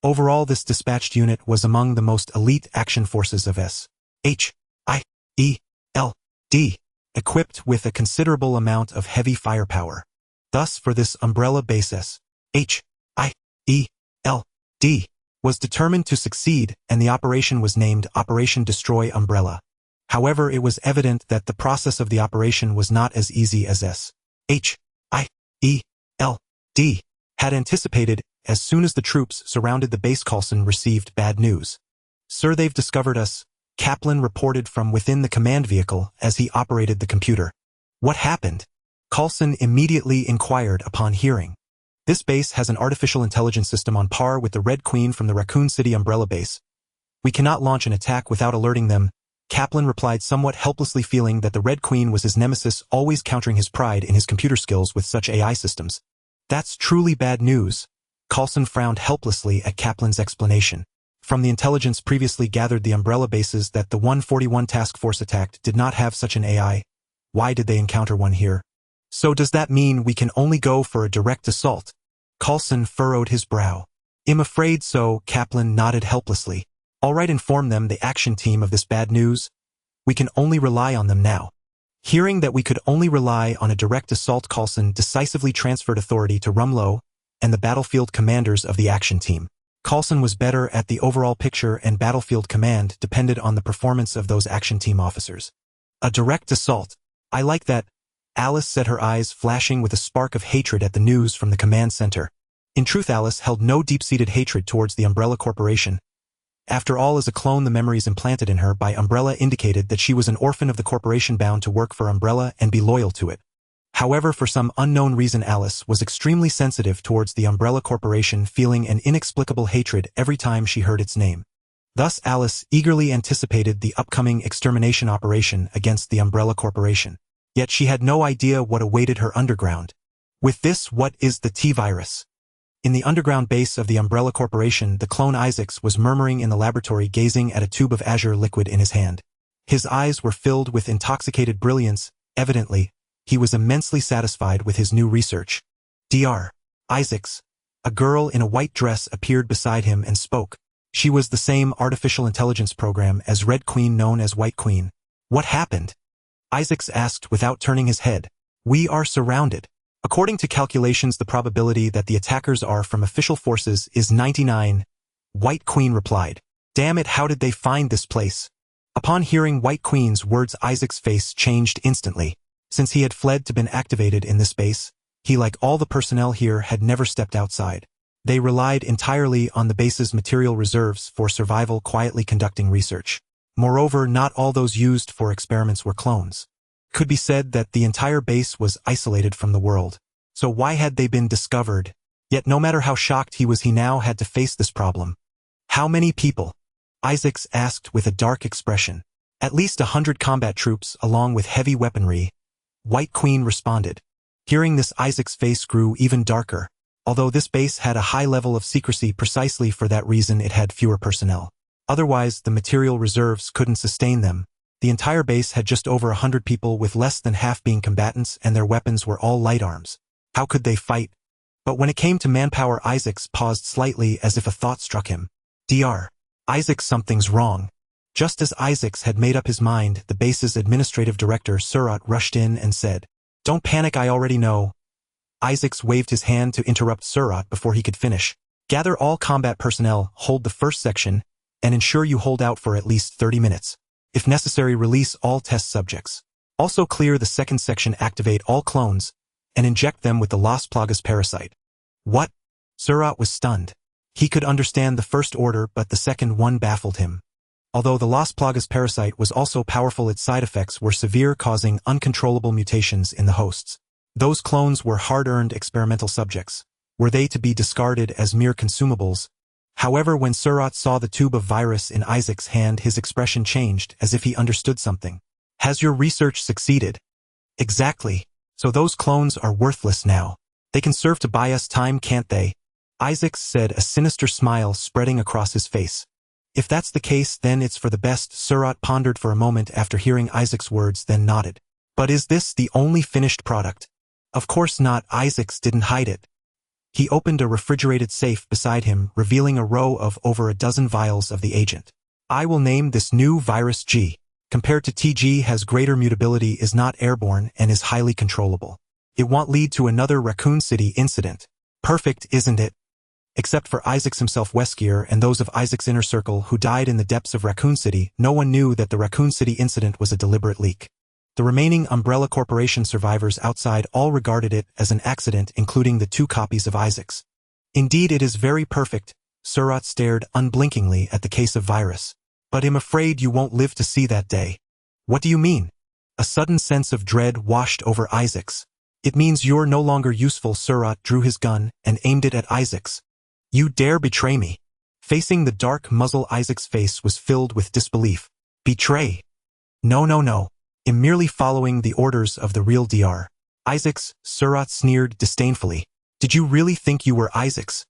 Speaker 1: Overall, this dispatched unit was among the most elite action forces of S.H.I.E.L.D., equipped with a considerable amount of heavy firepower. Thus, for this umbrella base, S.H.I.E.L.D. was determined to succeed, and the operation was named Operation Destroy Umbrella. However, it was evident that the process of the operation was not as easy as S.H.I.E.L.D. had anticipated. As soon as the troops surrounded the base, Coulson received bad news. "Sir, they've discovered us," Kaplan reported from within the command vehicle as he operated the computer. "What happened?" Coulson immediately inquired upon hearing. "This base has an artificial intelligence system on par with the Red Queen from the Raccoon City umbrella base. We cannot launch an attack without alerting them," Kaplan replied, somewhat helplessly, feeling that the Red Queen was his nemesis, always countering his pride in his computer skills with such AI systems. "That's truly bad news." Coulson frowned helplessly at Kaplan's explanation. From the intelligence previously gathered, the umbrella bases that the 141 task force attacked did not have such an AI. Why did they encounter one here? "So does that mean we can only go for a direct assault?" Coulson furrowed his brow. "I'm afraid so," Kaplan nodded helplessly. "All right, inform them, the action team, of this bad news. We can only rely on them now." Hearing that we could only rely on a direct assault, Coulson decisively transferred authority to Rumlow and the battlefield commanders of the action team. Coulson was better at the overall picture, and battlefield command depended on the performance of those action team officers. "A direct assault. I like that," Alice said, her eyes flashing with a spark of hatred at the news from the command center. In truth, Alice held no deep-seated hatred towards the Umbrella Corporation. After all, as a clone, the memories implanted in her by Umbrella indicated that she was an orphan of the corporation, bound to work for Umbrella and be loyal to it. However, for some unknown reason, Alice was extremely sensitive towards the Umbrella Corporation, feeling an inexplicable hatred every time she heard its name. Thus, Alice eagerly anticipated the upcoming extermination operation against the Umbrella Corporation. Yet she had no idea what awaited her underground. With this, what is the T-virus? In the underground base of the Umbrella Corporation, the clone Isaacs was murmuring in the laboratory, gazing at a tube of azure liquid in his hand. His eyes were filled with intoxicated brilliance. Evidently, he was immensely satisfied with his new research. Dr. Isaacs, a girl in a white dress, appeared beside him and spoke. She was the same artificial intelligence program as Red Queen, known as White Queen. "What happened?" Isaacs asked without turning his head. "We are surrounded. According to calculations, the probability that the attackers are from official forces is 99. White Queen replied. "Damn it, how did they find this place?" Upon hearing White Queen's words, Isaac's face changed instantly. Since he had fled to been activated in this base, he, like all the personnel here, had never stepped outside. They relied entirely on the base's material reserves for survival, quietly conducting research. Moreover, not all those used for experiments were clones. Could be said that the entire base was isolated from the world. So why had they been discovered? Yet no matter how shocked he was, he now had to face this problem. "How many people?" Isaacs asked with a dark expression. "At least 100 combat troops, along with heavy weaponry," White Queen responded. Hearing this, Isaac's face grew even darker. Although this base had a high level of secrecy precisely for that reason it had fewer personnel. Otherwise, the material reserves couldn't sustain them. The entire base had just over 100 people with less than half being combatants and their weapons were all light arms. How could they fight? But when it came to manpower, Isaacs paused slightly as if a thought struck him. Dr. Isaacs, something's wrong. Just as Isaacs had made up his mind, the base's administrative director Zeratul rushed in and said, "Don't panic, I already know." Isaacs waved his hand to interrupt Zeratul before he could finish. "Gather all combat personnel, hold the first section, and ensure you hold out for at least 30 minutes. If necessary, release all test subjects. Also clear the second section, activate all clones, and inject them with the Las Plagas parasite." What? Zeratul was stunned. He could understand the first order, but the second one baffled him. Although the Las Plagas parasite was also powerful, its side effects were severe, causing uncontrollable mutations in the hosts. Those clones were hard-earned experimental subjects. Were they to be discarded as mere consumables? However, when Zeratul saw the tube of virus in Isaac's hand, his expression changed, as if he understood something. "Has your research succeeded?" "Exactly. So those clones are worthless now. They can serve to buy us time, can't they?" Isaacs said, a sinister smile spreading across his face. "If that's the case, then it's for the best." Zeratul pondered for a moment after hearing Isaac's words, then nodded. "But is this the only finished product?" "Of course not." Isaacs didn't hide it. He opened a refrigerated safe beside him, revealing a row of over a dozen vials of the agent. "I will name this new virus G. Compared to TG, has greater mutability, is not airborne, and is highly controllable. It won't lead to another Raccoon City incident. Perfect, isn't it?" Except for Isaacs himself, Weskier, and those of Isaac's inner circle who died in the depths of Raccoon City, no one knew that the Raccoon City incident was a deliberate leak. The remaining Umbrella Corporation survivors outside all regarded it as an accident, including the 2 copies of Isaac's. "Indeed, it is very perfect." Zeratul stared unblinkingly at the case of virus. "But I'm afraid you won't live to see that day." "What do you mean?" A sudden sense of dread washed over Isaacs. "It means you're no longer useful." Zeratul drew his gun and aimed it at Isaacs. "You dare betray me?" Facing the dark muzzle, Isaac's face was filled with disbelief. "Betray? No, no, no. I'm merely following the orders of the real Dr. Isaacs." Zeratul sneered disdainfully. "Did you really think you were Isaacs?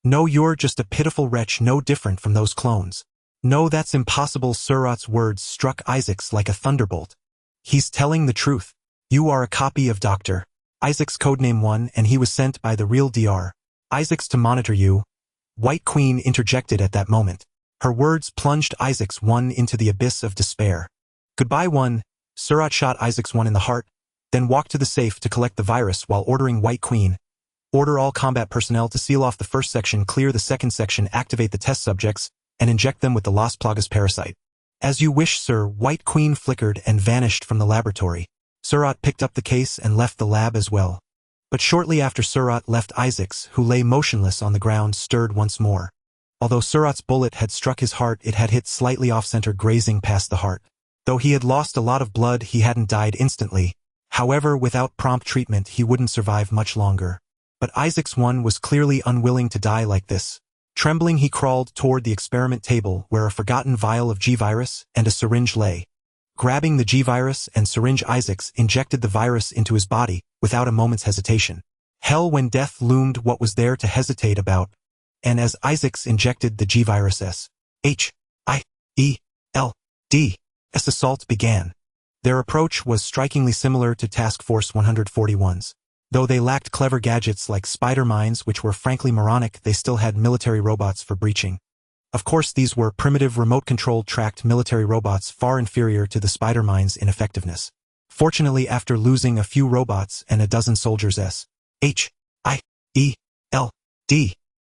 Speaker 1: No, you're just a pitiful wretch, no different from those clones." "No, that's impossible." Zeratul's words struck Isaacs like a thunderbolt. "He's telling the truth. You are a copy of Dr. Isaac's codename 1, and he was sent by the real Dr. Isaacs to monitor you." White Queen interjected at that moment. Her words plunged Isaacs 1 into the abyss of despair. "Goodbye, 1. Zeratul shot Isaacs 1 in the heart, then walked to the safe to collect the virus while ordering White Queen, "Order all combat personnel to seal off the first section, clear the second section, activate the test subjects, and inject them with the Las Plagas parasite." "As you wish, sir." White Queen flickered and vanished from the laboratory. Zeratul picked up the case and left the lab as well. But shortly after Zeratul left, Isaacs, who lay motionless on the ground, stirred once more. Although Zeratul's bullet had struck his heart, it had hit slightly off-center, grazing past the heart. Though he had lost a lot of blood, he hadn't died instantly. However, without prompt treatment, he wouldn't survive much longer. But Isaacs 1 was clearly unwilling to die like this. Trembling, he crawled toward the experiment table where a forgotten vial of G-virus and a syringe lay. Grabbing the G-virus and syringe, Isaacs injected the virus into his body without a moment's hesitation. Hell, when death loomed, what was there to hesitate about? And as Isaacs injected the G-virus, S.H.I.E.L.D. assault began. Their approach was strikingly similar to Task Force 141's. Though they lacked clever gadgets like spider mines, which were frankly moronic, they still had military robots for breaching. Of course, these were primitive remote-controlled tracked military robots, far inferior to the spider mines in effectiveness. Fortunately, after losing a few robots and a dozen soldiers, S.H.I.E.L.D.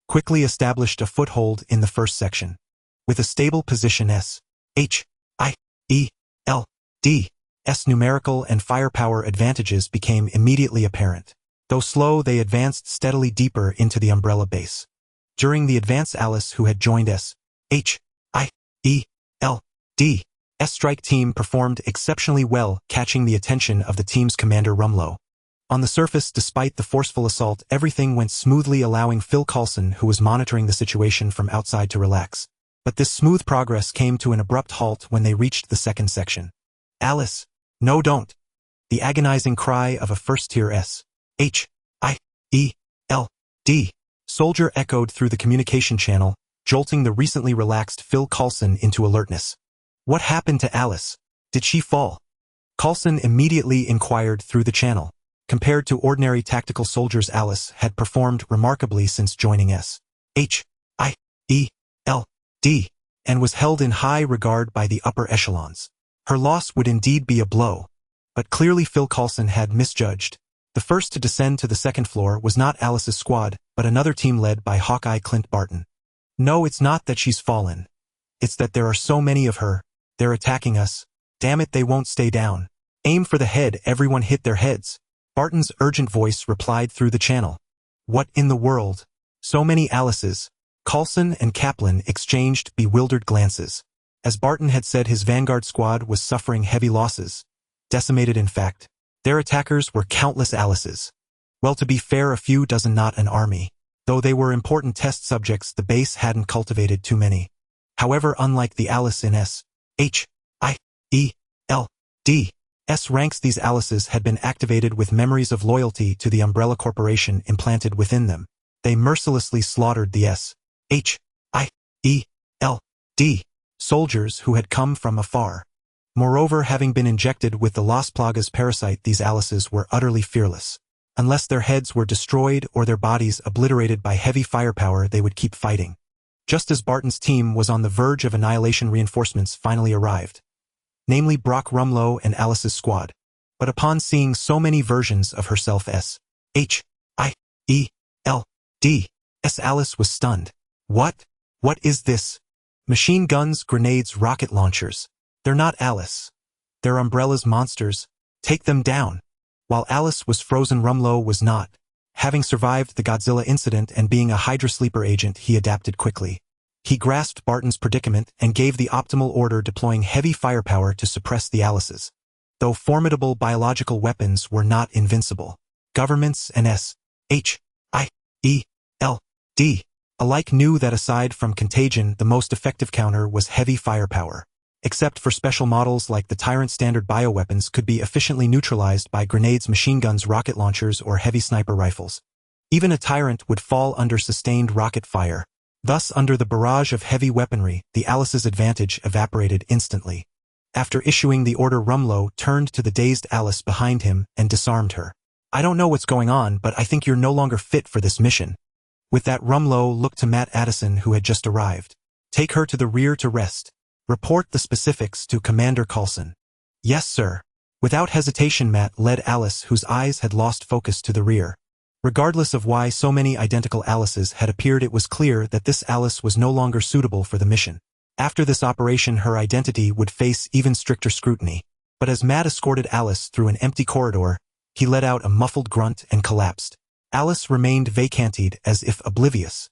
Speaker 1: quickly established a foothold in the first section. With a stable position, S.H.I.E.L.D.'s numerical and firepower advantages became immediately apparent. Though slow, they advanced steadily deeper into the Umbrella base. During the advance, Alice, who had joined S.H.I.E.L.D.'s strike team, performed exceptionally well, catching the attention of the team's commander, Rumlow. On the surface, despite the forceful assault, everything went smoothly, allowing Phil Coulson, who was monitoring the situation from outside, to relax. But this smooth progress came to an abrupt halt when they reached the second section. "Alice, no, don't!" The agonizing cry of a first-tier S.H.I.E.L.D. S.H.I.E.L.D. Soldier echoed through the communication channel, jolting the recently relaxed Phil Coulson into alertness. What happened to Alice? Did she fall? Coulson immediately inquired through the channel. Compared to ordinary tactical soldiers, Alice had performed remarkably since joining S.H.I.E.L.D. and was held in high regard by the upper echelons. Her loss would indeed be a blow, but clearly Phil Coulson had misjudged. The first to descend to the second floor was not Alice's squad, but another team led by Hawkeye Clint Barton. No, it's not that she's fallen. It's that there are so many of her. They're attacking us. Damn it, they won't stay down. Aim for the head, everyone hit their heads. Barton's urgent voice replied through the channel. What in the world? So many Alices. Coulson and Kaplan exchanged bewildered glances. As Barton had said, his vanguard squad was suffering heavy losses. Decimated, in fact. Their attackers were countless Alices. Well, to be fair, a few dozen, not an army. Though they were important test subjects, the base hadn't cultivated too many. However, unlike the Alice in S.H.I.E.L.D.'s ranks, these Alices had been activated with memories of loyalty to the Umbrella Corporation implanted within them. They mercilessly slaughtered the S.H.I.E.L.D. soldiers who had come from afar. Moreover, having been injected with the Las Plagas parasite, these Alices were utterly fearless. Unless their heads were destroyed or their bodies obliterated by heavy firepower, they would keep fighting. Just as Barton's team was on the verge of annihilation, reinforcements finally arrived. Namely Brock Rumlow and Alice's squad. But upon seeing so many versions of herself, S.H.I.E.L.D., Alice was stunned. What? What is this? Machine guns, grenades, rocket launchers. They're not Alice. They're Umbrella's monsters. Take them down. While Alice was frozen, Rumlow was not. Having survived the Godzilla incident and being a Hydra sleeper agent, he adapted quickly. He grasped Barton's predicament and gave the optimal order, deploying heavy firepower to suppress the Alices. Though formidable biological weapons were not invincible, governments and S.H.I.E.L.D. alike knew that aside from contagion, the most effective counter was heavy firepower. Except for special models like the Tyrant, standard bioweapons could be efficiently neutralized by grenades, machine guns, rocket launchers, or heavy sniper rifles. Even a Tyrant would fall under sustained rocket fire. Thus, under the barrage of heavy weaponry, the Alice's advantage evaporated instantly. After issuing the order, Rumlow turned to the dazed Alice behind him and disarmed her. I don't know what's going on, but I think you're no longer fit for this mission. With that, Rumlow looked to Matt Addison, who had just arrived. Take her to the rear to rest. Report the specifics to Commander Coulson. Yes, sir. Without hesitation, Matt led Alice, whose eyes had lost focus, to the rear. Regardless of why so many identical Alices had appeared, it was clear that this Alice was no longer suitable for the mission. After this operation, her identity would face even stricter scrutiny. But as Matt escorted Alice through an empty corridor, he let out a muffled grunt and collapsed. Alice remained vacanted, as if oblivious.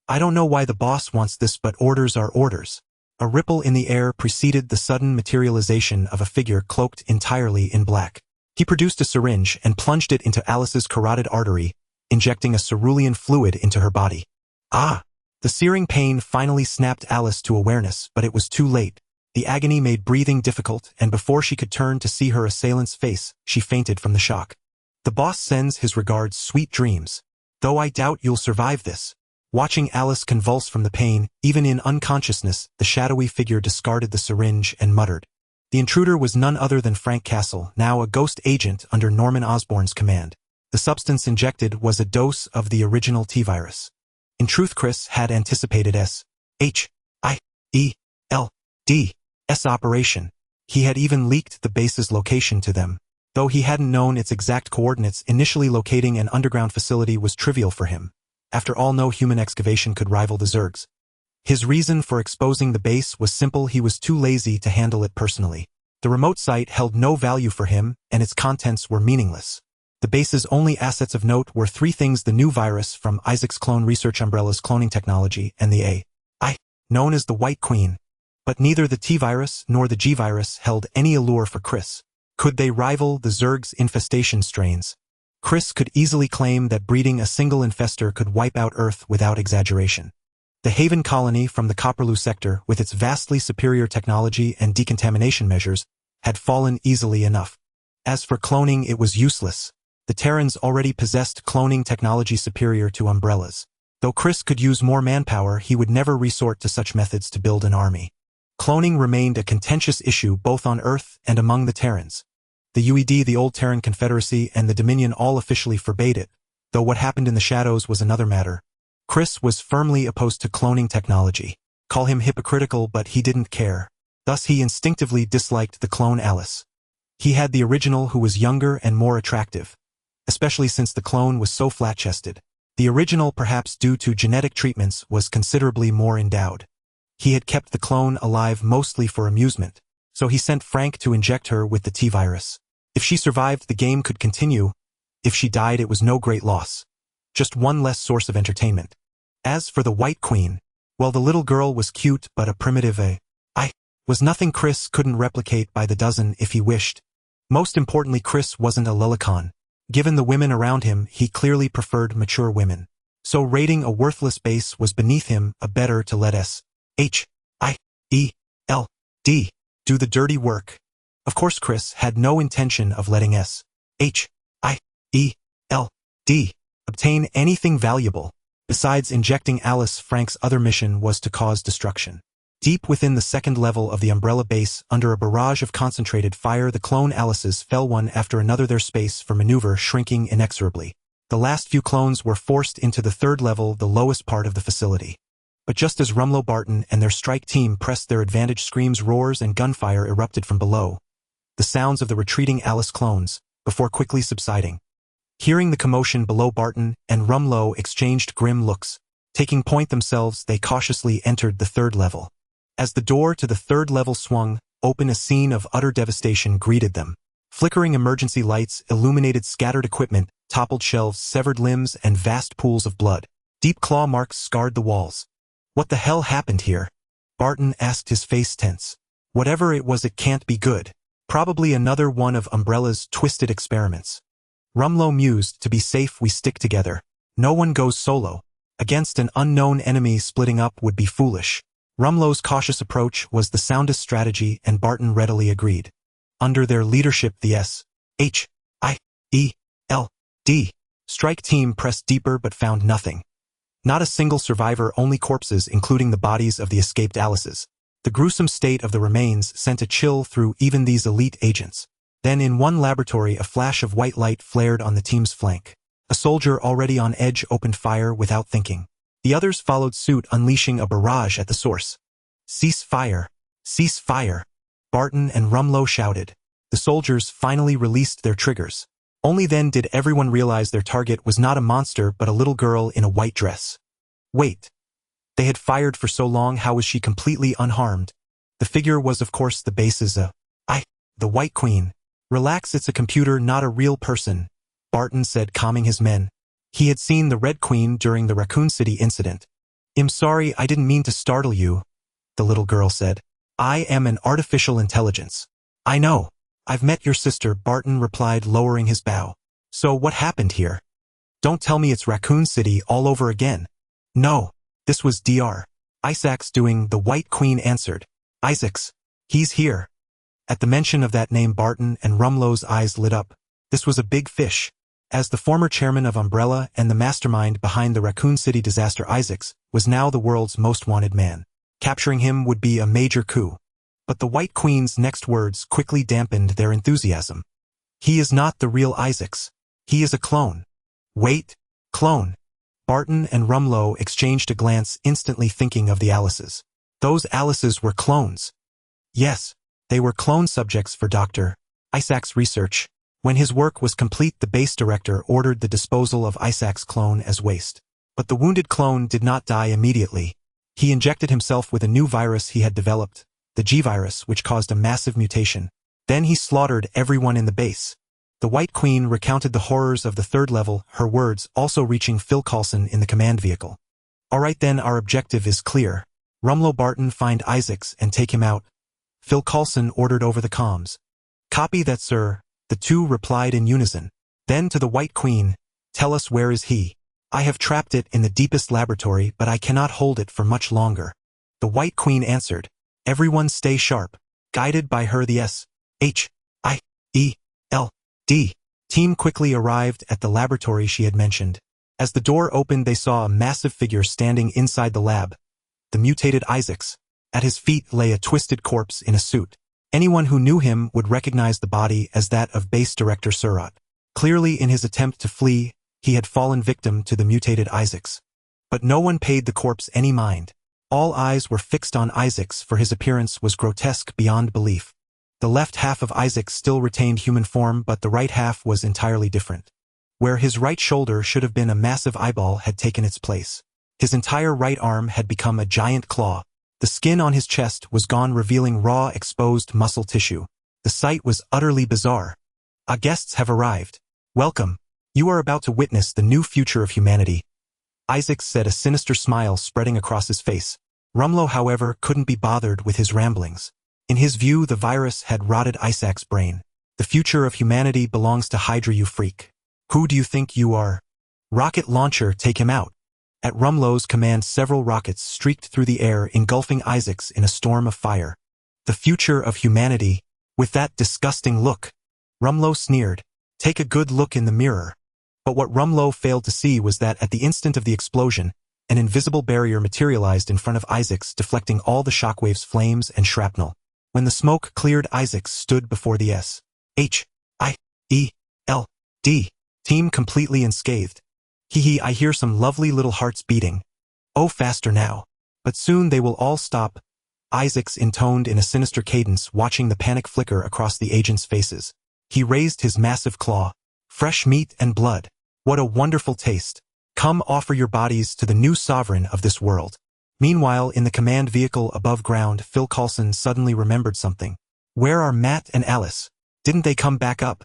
Speaker 1: I don't know why the boss wants this, but orders are orders. A ripple in the air preceded the sudden materialization of a figure cloaked entirely in black. He produced a syringe and plunged it into Alice's carotid artery, injecting a cerulean fluid into her body. Ah! The searing pain finally snapped Alice to awareness, but it was too late. The agony made breathing difficult, and before she could turn to see her assailant's face, she fainted from the shock. The boss sends his regards, sweet dreams. Though I doubt you'll survive this. Watching Alice convulse from the pain, even in unconsciousness, the shadowy figure discarded the syringe and muttered. The intruder was none other than Frank Castle, now a ghost agent under Norman Osborn's command. The substance injected was a dose of the original T-virus. In truth, Chris had anticipated S.H.I.E.L.D's operation. He had even leaked the base's location to them. Though he hadn't known its exact coordinates, initially locating an underground facility was trivial for him. After all, no human excavation could rival the Zerg's. His reason for exposing the base was simple: he was too lazy to handle it personally. The remote site held no value for him, and its contents were meaningless. The base's only assets of note were three things: the new virus from Isaac's Clone Research Umbrella's cloning technology, and the AI, known as the White Queen. But neither the T-virus nor the G-virus held any allure for Chris. Could they rival the Zerg's infestation strains? Chris could easily claim that breeding a single infestor could wipe out Earth without exaggeration. The Haven colony from the Copperloo sector, with its vastly superior technology and decontamination measures, had fallen easily enough. As for cloning, it was useless. The Terrans already possessed cloning technology superior to Umbrella's. Though Chris could use more manpower, he would never resort to such methods to build an army. Cloning remained a contentious issue both on Earth and among the Terrans. The UED, the Old Terran Confederacy, and the Dominion all officially forbade it, though what happened in the shadows was another matter. Chris was firmly opposed to cloning technology. Call him hypocritical, but he didn't care. Thus he instinctively disliked the clone Alice. He had the original, who was younger and more attractive, especially since the clone was so flat-chested. The original, perhaps due to genetic treatments, was considerably more endowed. He had kept the clone alive mostly for amusement, so he sent Frank to inject her with the T-virus. If she survived, the game could continue. If she died, it was no great loss. Just one less source of entertainment. As for the White Queen, well, the little girl was cute, but a primitive was nothing Chris couldn't replicate by the dozen if he wished. Most importantly, Chris wasn't a lullicon. Given the women around him, he clearly preferred mature women. So raiding a worthless base was beneath him, better to let S.H.I.E.L.D. do the dirty work. Of course, Chris had no intention of letting S.H.I.E.L.D. obtain anything valuable. Besides injecting Alice, Frank's other mission was to cause destruction. Deep within the second level of the Umbrella base, under a barrage of concentrated fire, the clone Alices fell one after another, their space for maneuver shrinking inexorably. The last few clones were forced into the third level, the lowest part of the facility. But just as Rumlow Barton and their strike team pressed their advantage, screams, roars, and gunfire erupted from below. The sounds of the retreating Alice clones, before quickly subsiding. Hearing the commotion below, Barton and Rumlow exchanged grim looks. Taking point themselves, they cautiously entered the third level. As the door to the third level swung open, a scene of utter devastation greeted them. Flickering emergency lights illuminated scattered equipment, toppled shelves, severed limbs, and vast pools of blood. Deep claw marks scarred the walls. What the hell happened here? Barton asked, his face tense. Whatever it was, it can't be good. Probably another one of Umbrella's twisted experiments. Rumlow mused, to be safe we stick together. No one goes solo. Against an unknown enemy, splitting up would be foolish. Rumlow's cautious approach was the soundest strategy, and Barton readily agreed. Under their leadership, the S.H.I.E.L.D. strike team pressed deeper but found nothing. Not a single survivor, only corpses, including the bodies of the escaped Alices. The gruesome state of the remains sent a chill through even these elite agents. Then in one laboratory, a flash of white light flared on the team's flank. A soldier already on edge opened fire without thinking. The others followed suit, unleashing a barrage at the source. "Cease fire! Cease fire!" Barton and Rumlow shouted. The soldiers finally released their triggers. Only then did everyone realize their target was not a monster but a little girl in a white dress. Wait. They had fired for so long, how was she completely unharmed? The figure was of course the base's the White Queen. "Relax, it's a computer, not a real person," Barton said, calming his men. He had seen the Red Queen during the Raccoon City incident. "I'm sorry, I didn't mean to startle you," the little girl said. "I am an artificial intelligence." "I know. I've met your sister," Barton replied, lowering his bow. "So what happened here? Don't tell me it's Raccoon City all over again." "No. This was Dr. Isaac's doing," the White Queen answered. "Isaac's? He's here." At the mention of that name, Barton and Rumlow's eyes lit up. This was a big fish. As the former chairman of Umbrella and the mastermind behind the Raccoon City disaster, Isaacs was now the world's most wanted man. Capturing him would be a major coup. But the White Queen's next words quickly dampened their enthusiasm. "He is not the real Isaacs. He is a clone." "Wait, clone?" Barton and Rumlow exchanged a glance, instantly thinking of the Alices. Those Alices were clones. Yes, they were clone subjects for Dr. Isaac's research. When his work was complete, the base director ordered the disposal of Isaac's clone as waste. But the wounded clone did not die immediately. He injected himself with a new virus he had developed, the G-virus, which caused a massive mutation. Then he slaughtered everyone in the base. The White Queen recounted the horrors of the third level, her words also reaching Phil Coulson in the command vehicle. "All right then, our objective is clear. Rumlow, Barton, find Isaacs and take him out," Phil Coulson ordered over the comms. "Copy that, sir," the two replied in unison. Then to the White Queen, "Tell us, where is he? I have trapped it in the deepest laboratory, but I cannot hold it for much longer." The White Queen answered, "Everyone stay sharp." Guided by her, the S.H.I.E.L.D. Team quickly arrived at the laboratory she had mentioned. As the door opened, they saw a massive figure standing inside the lab, the mutated Isaacs. At his feet lay a twisted corpse in a suit. Anyone who knew him would recognize the body as that of base director Zeratul. Clearly, in his attempt to flee, he had fallen victim to the mutated Isaacs. But no one paid the corpse any mind. All eyes were fixed on Isaacs, for his appearance was grotesque beyond belief. The left half of Isaacs still retained human form, but the right half was entirely different. Where his right shoulder should have been, a massive eyeball had taken its place. His entire right arm had become a giant claw. The skin on his chest was gone, revealing raw, exposed muscle tissue. The sight was utterly bizarre. Our guests have arrived. Welcome. You are about to witness the new future of humanity. Isaac said, a sinister smile spreading across his face. Rumlow, however, couldn't be bothered with his ramblings. In his view, the virus had rotted Isaac's brain. The future of humanity belongs to Hydra, you freak. Who do you think you are? Rocket launcher, take him out. At Rumlow's command, several rockets streaked through the air, engulfing Isaacs in a storm of fire. The future of humanity? With that disgusting look. Rumlow sneered. Take a good look in the mirror. But what Rumlow failed to see was that at the instant of the explosion, an invisible barrier materialized in front of Isaacs, deflecting all the shockwaves, flames, and shrapnel. When the smoke cleared, Isaacs stood before the S.H.I.E.L.D. team, completely unscathed. Hee, I hear some lovely little hearts beating. Oh, faster now. But soon they will all stop, Isaacs intoned in a sinister cadence, watching the panic flicker across the agents' faces. He raised his massive claw. Fresh meat and blood. What a wonderful taste. Come, offer your bodies to the new sovereign of this world. Meanwhile, in the command vehicle above ground, Phil Coulson suddenly remembered something. Where are Matt and Alice? Didn't they come back up?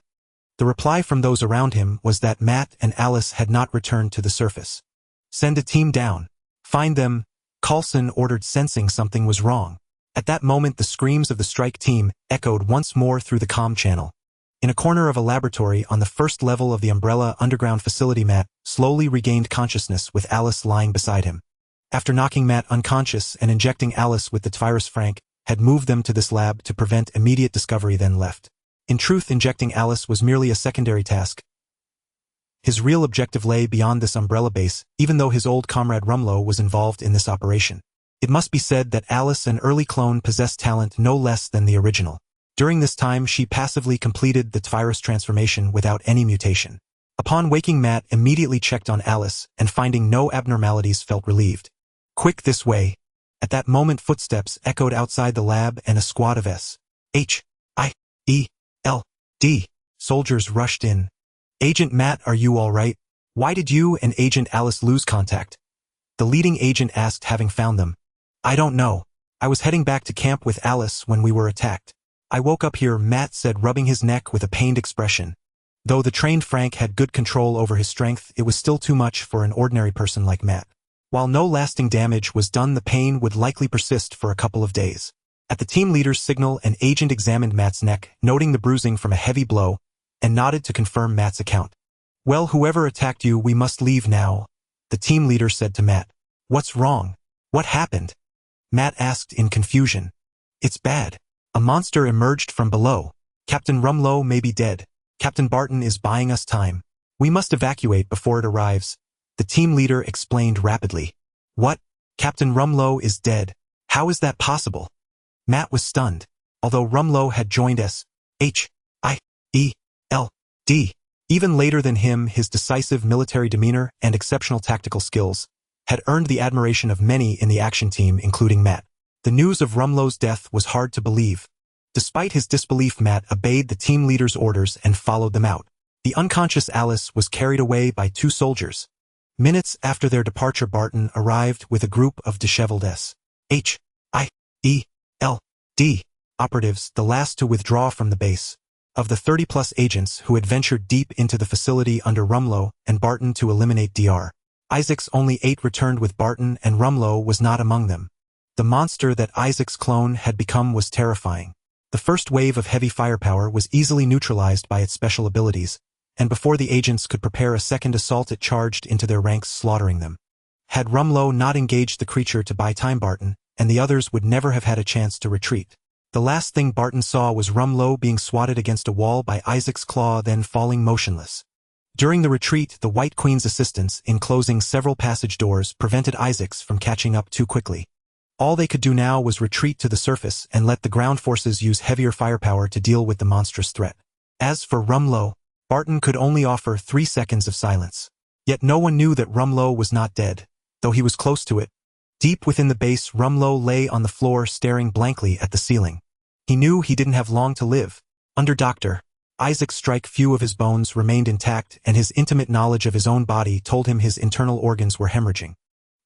Speaker 1: The reply from those around him was that Matt and Alice had not returned to the surface. Send a team down. Find them, Coulson ordered, sensing something was wrong. At that moment, the screams of the strike team echoed once more through the comm channel. In a corner of a laboratory on the first level of the Umbrella underground facility, Matt slowly regained consciousness with Alice lying beside him. After knocking Matt unconscious and injecting Alice with the virus, Frank had moved them to this lab to prevent immediate discovery, then left. In truth, injecting Alice was merely a secondary task. His real objective lay beyond this Umbrella base, even though his old comrade Rumlow was involved in this operation. It must be said that Alice, an early clone, possessed talent no less than the original. During this time, she passively completed the virus transformation without any mutation. Upon waking, Matt immediately checked on Alice and, finding no abnormalities, felt relieved. Quick, this way. At that moment, footsteps echoed outside the lab and a squad of S.H.I.E.L.D. soldiers rushed in. Agent Matt, are you all right? Why did you and Agent Alice lose contact? The leading agent asked, having found them. I don't know. I was heading back to camp with Alice when we were attacked. I woke up here, Matt said, rubbing his neck with a pained expression. Though the trained Frank had good control over his strength, it was still too much for an ordinary person like Matt. While no lasting damage was done, the pain would likely persist for a couple of days. At the team leader's signal, an agent examined Matt's neck, noting the bruising from a heavy blow, and nodded to confirm Matt's account. Well, whoever attacked you, we must leave now, the team leader said to Matt. What's wrong? What happened? Matt asked in confusion. It's bad. A monster emerged from below. Captain Rumlow may be dead. Captain Barton is buying us time. We must evacuate before it arrives, the team leader explained rapidly. What? Captain Rumlow is dead. How is that possible? Matt was stunned. Although Rumlow had joined S.H.I.E.L.D. even later than him, his decisive military demeanor and exceptional tactical skills had earned the admiration of many in the action team, including Matt. The news of Rumlow's death was hard to believe. Despite his disbelief, Matt obeyed the team leader's orders and followed them out. The unconscious Alice was carried away by two soldiers. Minutes after their departure, Barton arrived with a group of disheveled S.H.I.E.L.D. operatives, the last to withdraw from the base. Of the 30-plus agents who had ventured deep into the facility under Rumlow and Barton to eliminate Dr. Isaacs, only 8 returned with Barton, and Rumlow was not among them. The monster that Isaac's clone had become was terrifying. The first wave of heavy firepower was easily neutralized by its special abilities, and before the agents could prepare a second assault, it charged into their ranks, slaughtering them. Had Rumlow not engaged the creature to buy time, Barton and the others would never have had a chance to retreat. The last thing Barton saw was Rumlow being swatted against a wall by Isaac's claw, then falling motionless. During the retreat, the White Queen's assistants, in closing several passage doors, prevented Isaacs from catching up too quickly. All they could do now was retreat to the surface and let the ground forces use heavier firepower to deal with the monstrous threat. As for Rumlow, Barton could only offer 3 seconds of silence. Yet no one knew that Rumlow was not dead, though he was close to it. Deep within the base, Rumlow lay on the floor staring blankly at the ceiling. He knew he didn't have long to live. Under Dr. Isaac's strike, few of his bones remained intact, and his intimate knowledge of his own body told him his internal organs were hemorrhaging.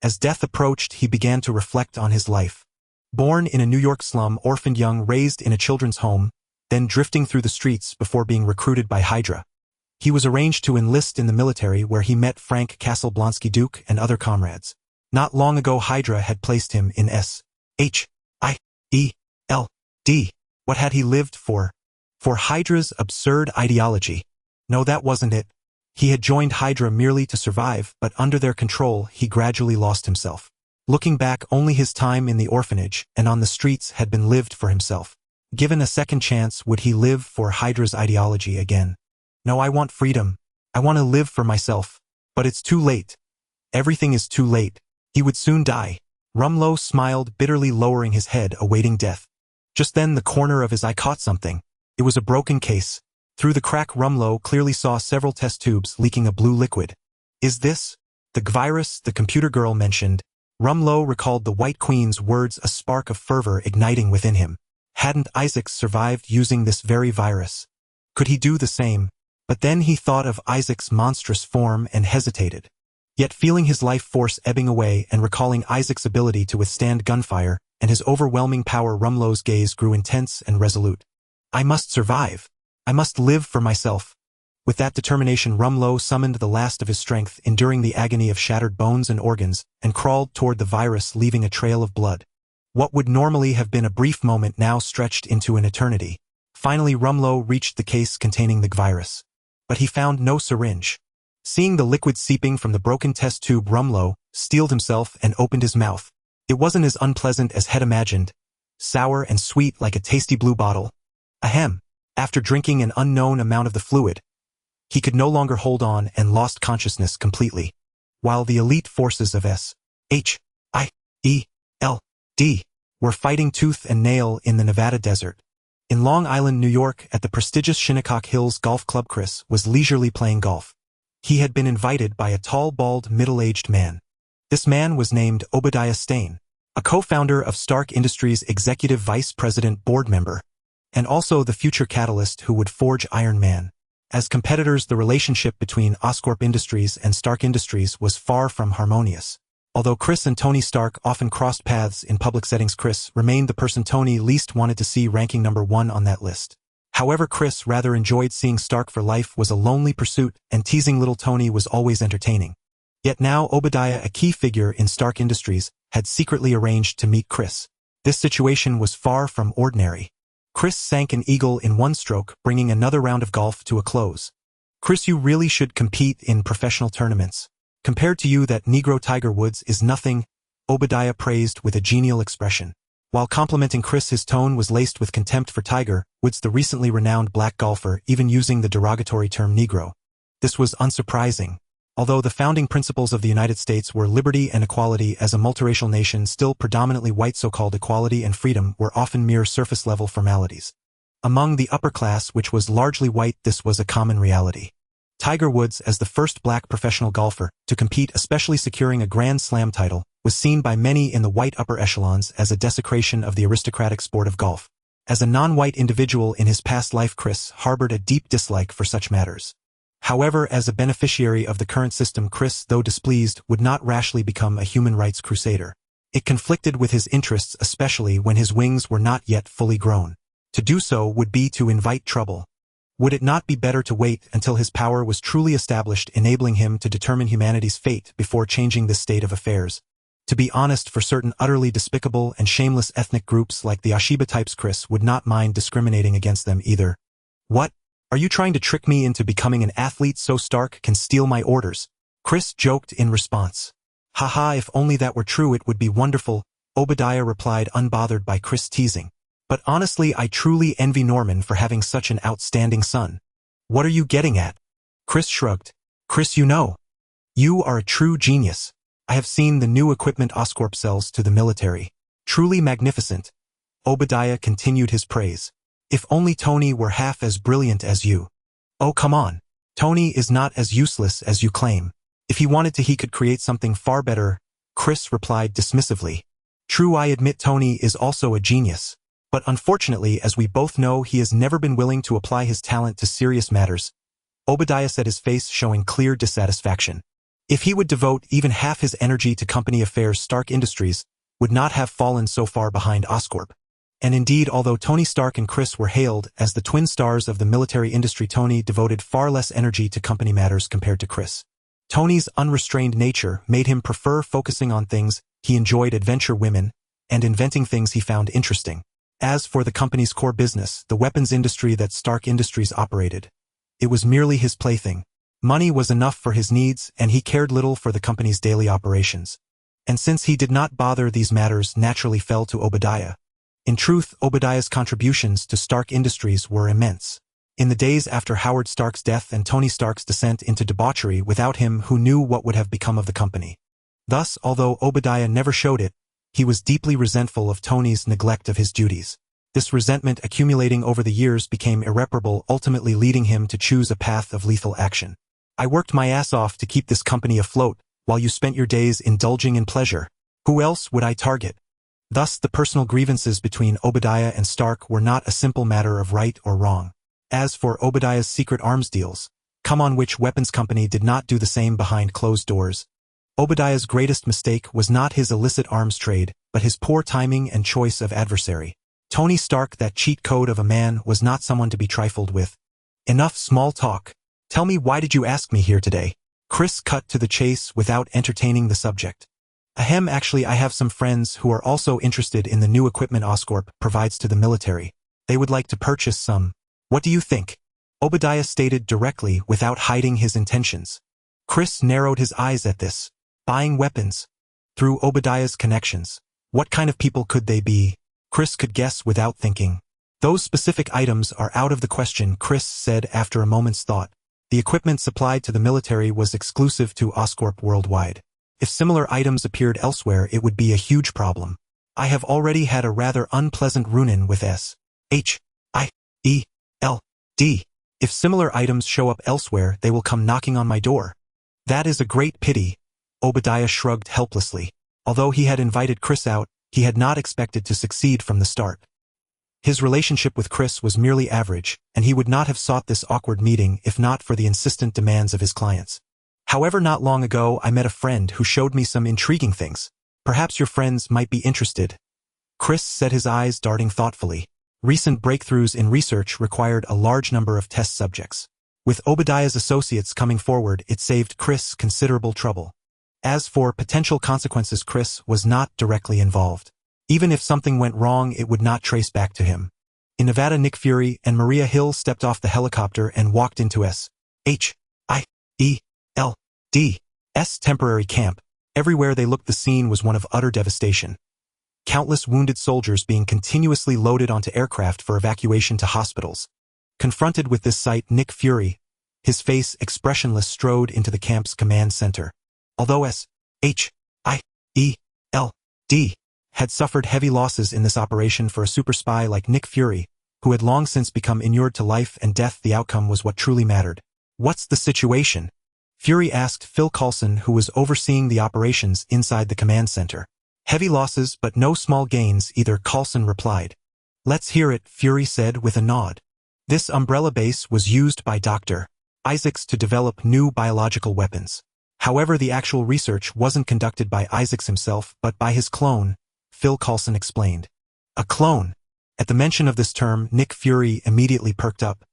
Speaker 1: As death approached, he began to reflect on his life. Born in a New York slum, orphaned young, raised in a children's home, then drifting through the streets before being recruited by Hydra. He was arranged to enlist in the military, where he met Frank Castle-Blonsky Duke and other comrades. Not long ago, Hydra had placed him in S.H.I.E.L.D. What had he lived for? For Hydra's absurd ideology? No, that wasn't it. He had joined Hydra merely to survive, but under their control, he gradually lost himself. Looking back, only his time in the orphanage and on the streets had been lived for himself. Given a second chance, would he live for Hydra's ideology again? No, I want freedom. I want to live for myself. But it's too late. Everything is too late. He would soon die. Rumlow smiled bitterly, lowering his head, awaiting death. Just then the corner of his eye caught something. It was a broken case. Through the crack, Rumlow clearly saw several test tubes leaking a blue liquid. Is this the virus the computer girl mentioned? Rumlow recalled the White Queen's words, a spark of fervor igniting within him. Hadn't Isaac survived using this very virus? Could he do the same? But then he thought of Isaac's monstrous form and hesitated. Yet feeling his life force ebbing away and recalling Isaac's ability to withstand gunfire and his overwhelming power, Rumlow's gaze grew intense and resolute. I must survive. I must live for myself. With that determination, Rumlow summoned the last of his strength, enduring the agony of shattered bones and organs, and crawled toward the virus, leaving a trail of blood. What would normally have been a brief moment now stretched into an eternity. Finally, Rumlow reached the case containing the virus. But he found no syringe. Seeing the liquid seeping from the broken test tube, Rumlow steeled himself and opened his mouth. It wasn't as unpleasant as had imagined. Sour and sweet like a tasty blue bottle. Ahem. After drinking an unknown amount of the fluid, he could no longer hold on and lost consciousness completely. While the elite forces of S.H.I.E.L.D. were fighting tooth and nail in the Nevada desert. In Long Island, New York, at the prestigious Shinnecock Hills Golf Club, Chris was leisurely playing golf. He had been invited by a tall, bald, middle-aged man. This man was named Obadiah Stane, a co-founder of Stark Industries, executive vice president, board member, and also the future catalyst who would forge Iron Man. As competitors, the relationship between Oscorp Industries and Stark Industries was far from harmonious. Although Chris and Tony Stark often crossed paths in public settings, Chris remained the person Tony least wanted to see ranking number 1 on that list. However, Chris rather enjoyed seeing Stark, for life was a lonely pursuit, and teasing little Tony was always entertaining. Yet now Obadiah, a key figure in Stark Industries, had secretly arranged to meet Chris. This situation was far from ordinary. Chris sank an eagle in one stroke, bringing another round of golf to a close. Chris, you really should compete in professional tournaments. Compared to you, that Negro Tiger Woods is nothing, Obadiah praised with a genial expression. While complimenting Chris, his tone was laced with contempt for Tiger Woods, the recently renowned black golfer, even using the derogatory term Negro. This was unsurprising. Although the founding principles of the United States were liberty and equality, as a multiracial nation still predominantly white, so-called equality and freedom were often mere surface-level formalities. Among the upper class, which was largely white, this was a common reality. Tiger Woods, as the first black professional golfer to compete, especially securing a Grand Slam title, was seen by many in the white upper echelons as a desecration of the aristocratic sport of golf. As a non-white individual in his past life, Chris harbored a deep dislike for such matters. However, as a beneficiary of the current system, Chris, though displeased, would not rashly become a human rights crusader. It conflicted with his interests, especially when his wings were not yet fully grown. To do so would be to invite trouble. Would it not be better to wait until his power was truly established, enabling him to determine humanity's fate before changing this state of affairs? To be honest, for certain utterly despicable and shameless ethnic groups like the Ashiba types, Chris would not mind discriminating against them either. What? Are you trying to trick me into becoming an athlete so Stark can steal my orders? Chris joked in response. Haha, if only that were true, it would be wonderful, Obadiah replied, unbothered by Chris' teasing. But honestly, I truly envy Norman for having such an outstanding son. What are you getting at? Chris shrugged. Chris, you are a true genius. I have seen the new equipment Oscorp sells to the military. Truly magnificent. Obadiah continued his praise. If only Tony were half as brilliant as you. Oh, come on. Tony is not as useless as you claim. If he wanted to, he could create something far better, Chris replied dismissively. True, I admit Tony is also a genius. But unfortunately, as we both know, he has never been willing to apply his talent to serious matters. Obadiah said, his face showing clear dissatisfaction. If he would devote even half his energy to company affairs, Stark Industries would not have fallen so far behind Oscorp. And indeed, although Tony Stark and Chris were hailed as the twin stars of the military industry, Tony devoted far less energy to company matters compared to Chris. Tony's unrestrained nature made him prefer focusing on things he enjoyed, adventure, women, and inventing things he found interesting. As for the company's core business, the weapons industry that Stark Industries operated, it was merely his plaything. Money was enough for his needs, and he cared little for the company's daily operations. And since he did not bother, these matters naturally fell to Obadiah. In truth, Obadiah's contributions to Stark Industries were immense. In the days after Howard Stark's death and Tony Stark's descent into debauchery, without him, who knew what would have become of the company? Thus, although Obadiah never showed it, he was deeply resentful of Tony's neglect of his duties. This resentment, accumulating over the years, became irreparable, ultimately leading him to choose a path of lethal action. I worked my ass off to keep this company afloat, while you spent your days indulging in pleasure. Who else would I target? Thus, the personal grievances between Obadiah and Stark were not a simple matter of right or wrong. As for Obadiah's secret arms deals, come on, which weapons company did not do the same behind closed doors? Obadiah's greatest mistake was not his illicit arms trade, but his poor timing and choice of adversary. Tony Stark, that cheat code of a man, was not someone to be trifled with. Enough small talk. Tell me, why did you ask me here today? Chris cut to the chase without entertaining the subject. Ahem, actually, I have some friends who are also interested in the new equipment Oscorp provides to the military. They would like to purchase some. What do you think? Obadiah stated directly, without hiding his intentions. Chris narrowed his eyes at this. Buying weapons? Through Obadiah's connections. What kind of people could they be? Chris could guess without thinking. Those specific items are out of the question, Chris said after a moment's thought. The equipment supplied to the military was exclusive to Oscorp worldwide. If similar items appeared elsewhere, it would be a huge problem. I have already had a rather unpleasant run-in with S.H.I.E.L.D. If similar items show up elsewhere, they will come knocking on my door. That is a great pity. Obadiah shrugged helplessly. Although he had invited Chris out, he had not expected to succeed from the start. His relationship with Chris was merely average, and he would not have sought this awkward meeting if not for the insistent demands of his clients. However, not long ago, I met a friend who showed me some intriguing things. Perhaps your friends might be interested. Chris said, his eyes darting thoughtfully. Recent breakthroughs in research required a large number of test subjects. With Obadiah's associates coming forward, it saved Chris considerable trouble. As for potential consequences, Chris was not directly involved. Even if something went wrong, it would not trace back to him. In Nevada, Nick Fury and Maria Hill stepped off the helicopter and walked into S.H.I.E.L.D's temporary camp. Everywhere they looked, the scene was one of utter devastation. Countless wounded soldiers being continuously loaded onto aircraft for evacuation to hospitals. Confronted with this sight, Nick Fury, his face expressionless, strode into the camp's command center. Although S.H.I.E.L.D. had suffered heavy losses in this operation, for a super spy like Nick Fury, who had long since become inured to life and death, the outcome was what truly mattered. What's the situation? Fury asked Phil Coulson, who was overseeing the operations inside the command center. Heavy losses, but no small gains either, Coulson replied. Let's hear it, Fury said with a nod. This umbrella base was used by Dr. Isaacs to develop new biological weapons. However, the actual research wasn't conducted by Isaacs himself, but by his clone, Phil Coulson explained. A clone? At the mention of this term, Nick Fury immediately perked up.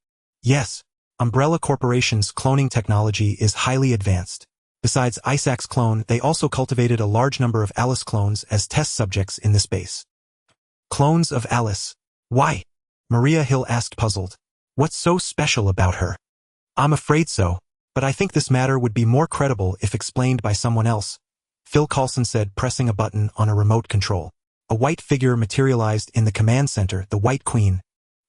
Speaker 1: Yes, Umbrella Corporation's cloning technology is highly advanced. Besides Isaac's clone, they also cultivated a large number of Alice clones as test subjects in this base. Clones of Alice? Why? Maria Hill asked, puzzled. What's so special about her? I'm afraid so, but I think this matter would be more credible if explained by someone else, Phil Coulson said, pressing a button on a remote control. A white figure materialized in the command center, the White Queen.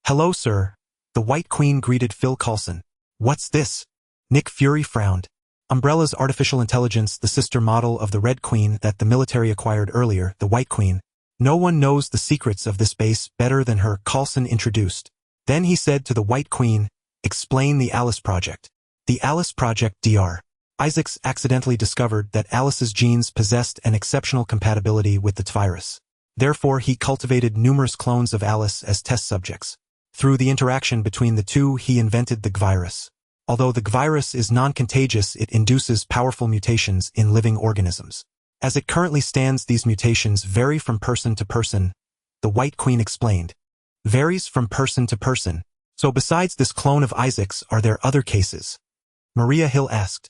Speaker 1: "Hello, sir." The White Queen greeted Phil Coulson. "What's this?" Nick Fury frowned. "Umbrella's artificial intelligence, the sister model of the Red Queen that the military acquired earlier, the White Queen. No one knows the secrets of this base better than her," Coulson introduced. Then he said to the White Queen, "Explain the Alice Project." The Alice Project, Dr. Isaacs accidentally discovered that Alice's genes possessed an exceptional compatibility with the virus. Therefore, he cultivated numerous clones of Alice as test subjects. Through the interaction between the two, he invented the virus. Although the virus is non-contagious, it induces powerful mutations in living organisms. As it currently stands, these mutations vary from person to person, the White Queen explained. Varies from person to person. So besides this clone of Isaac's, are there other cases? Maria Hill asked.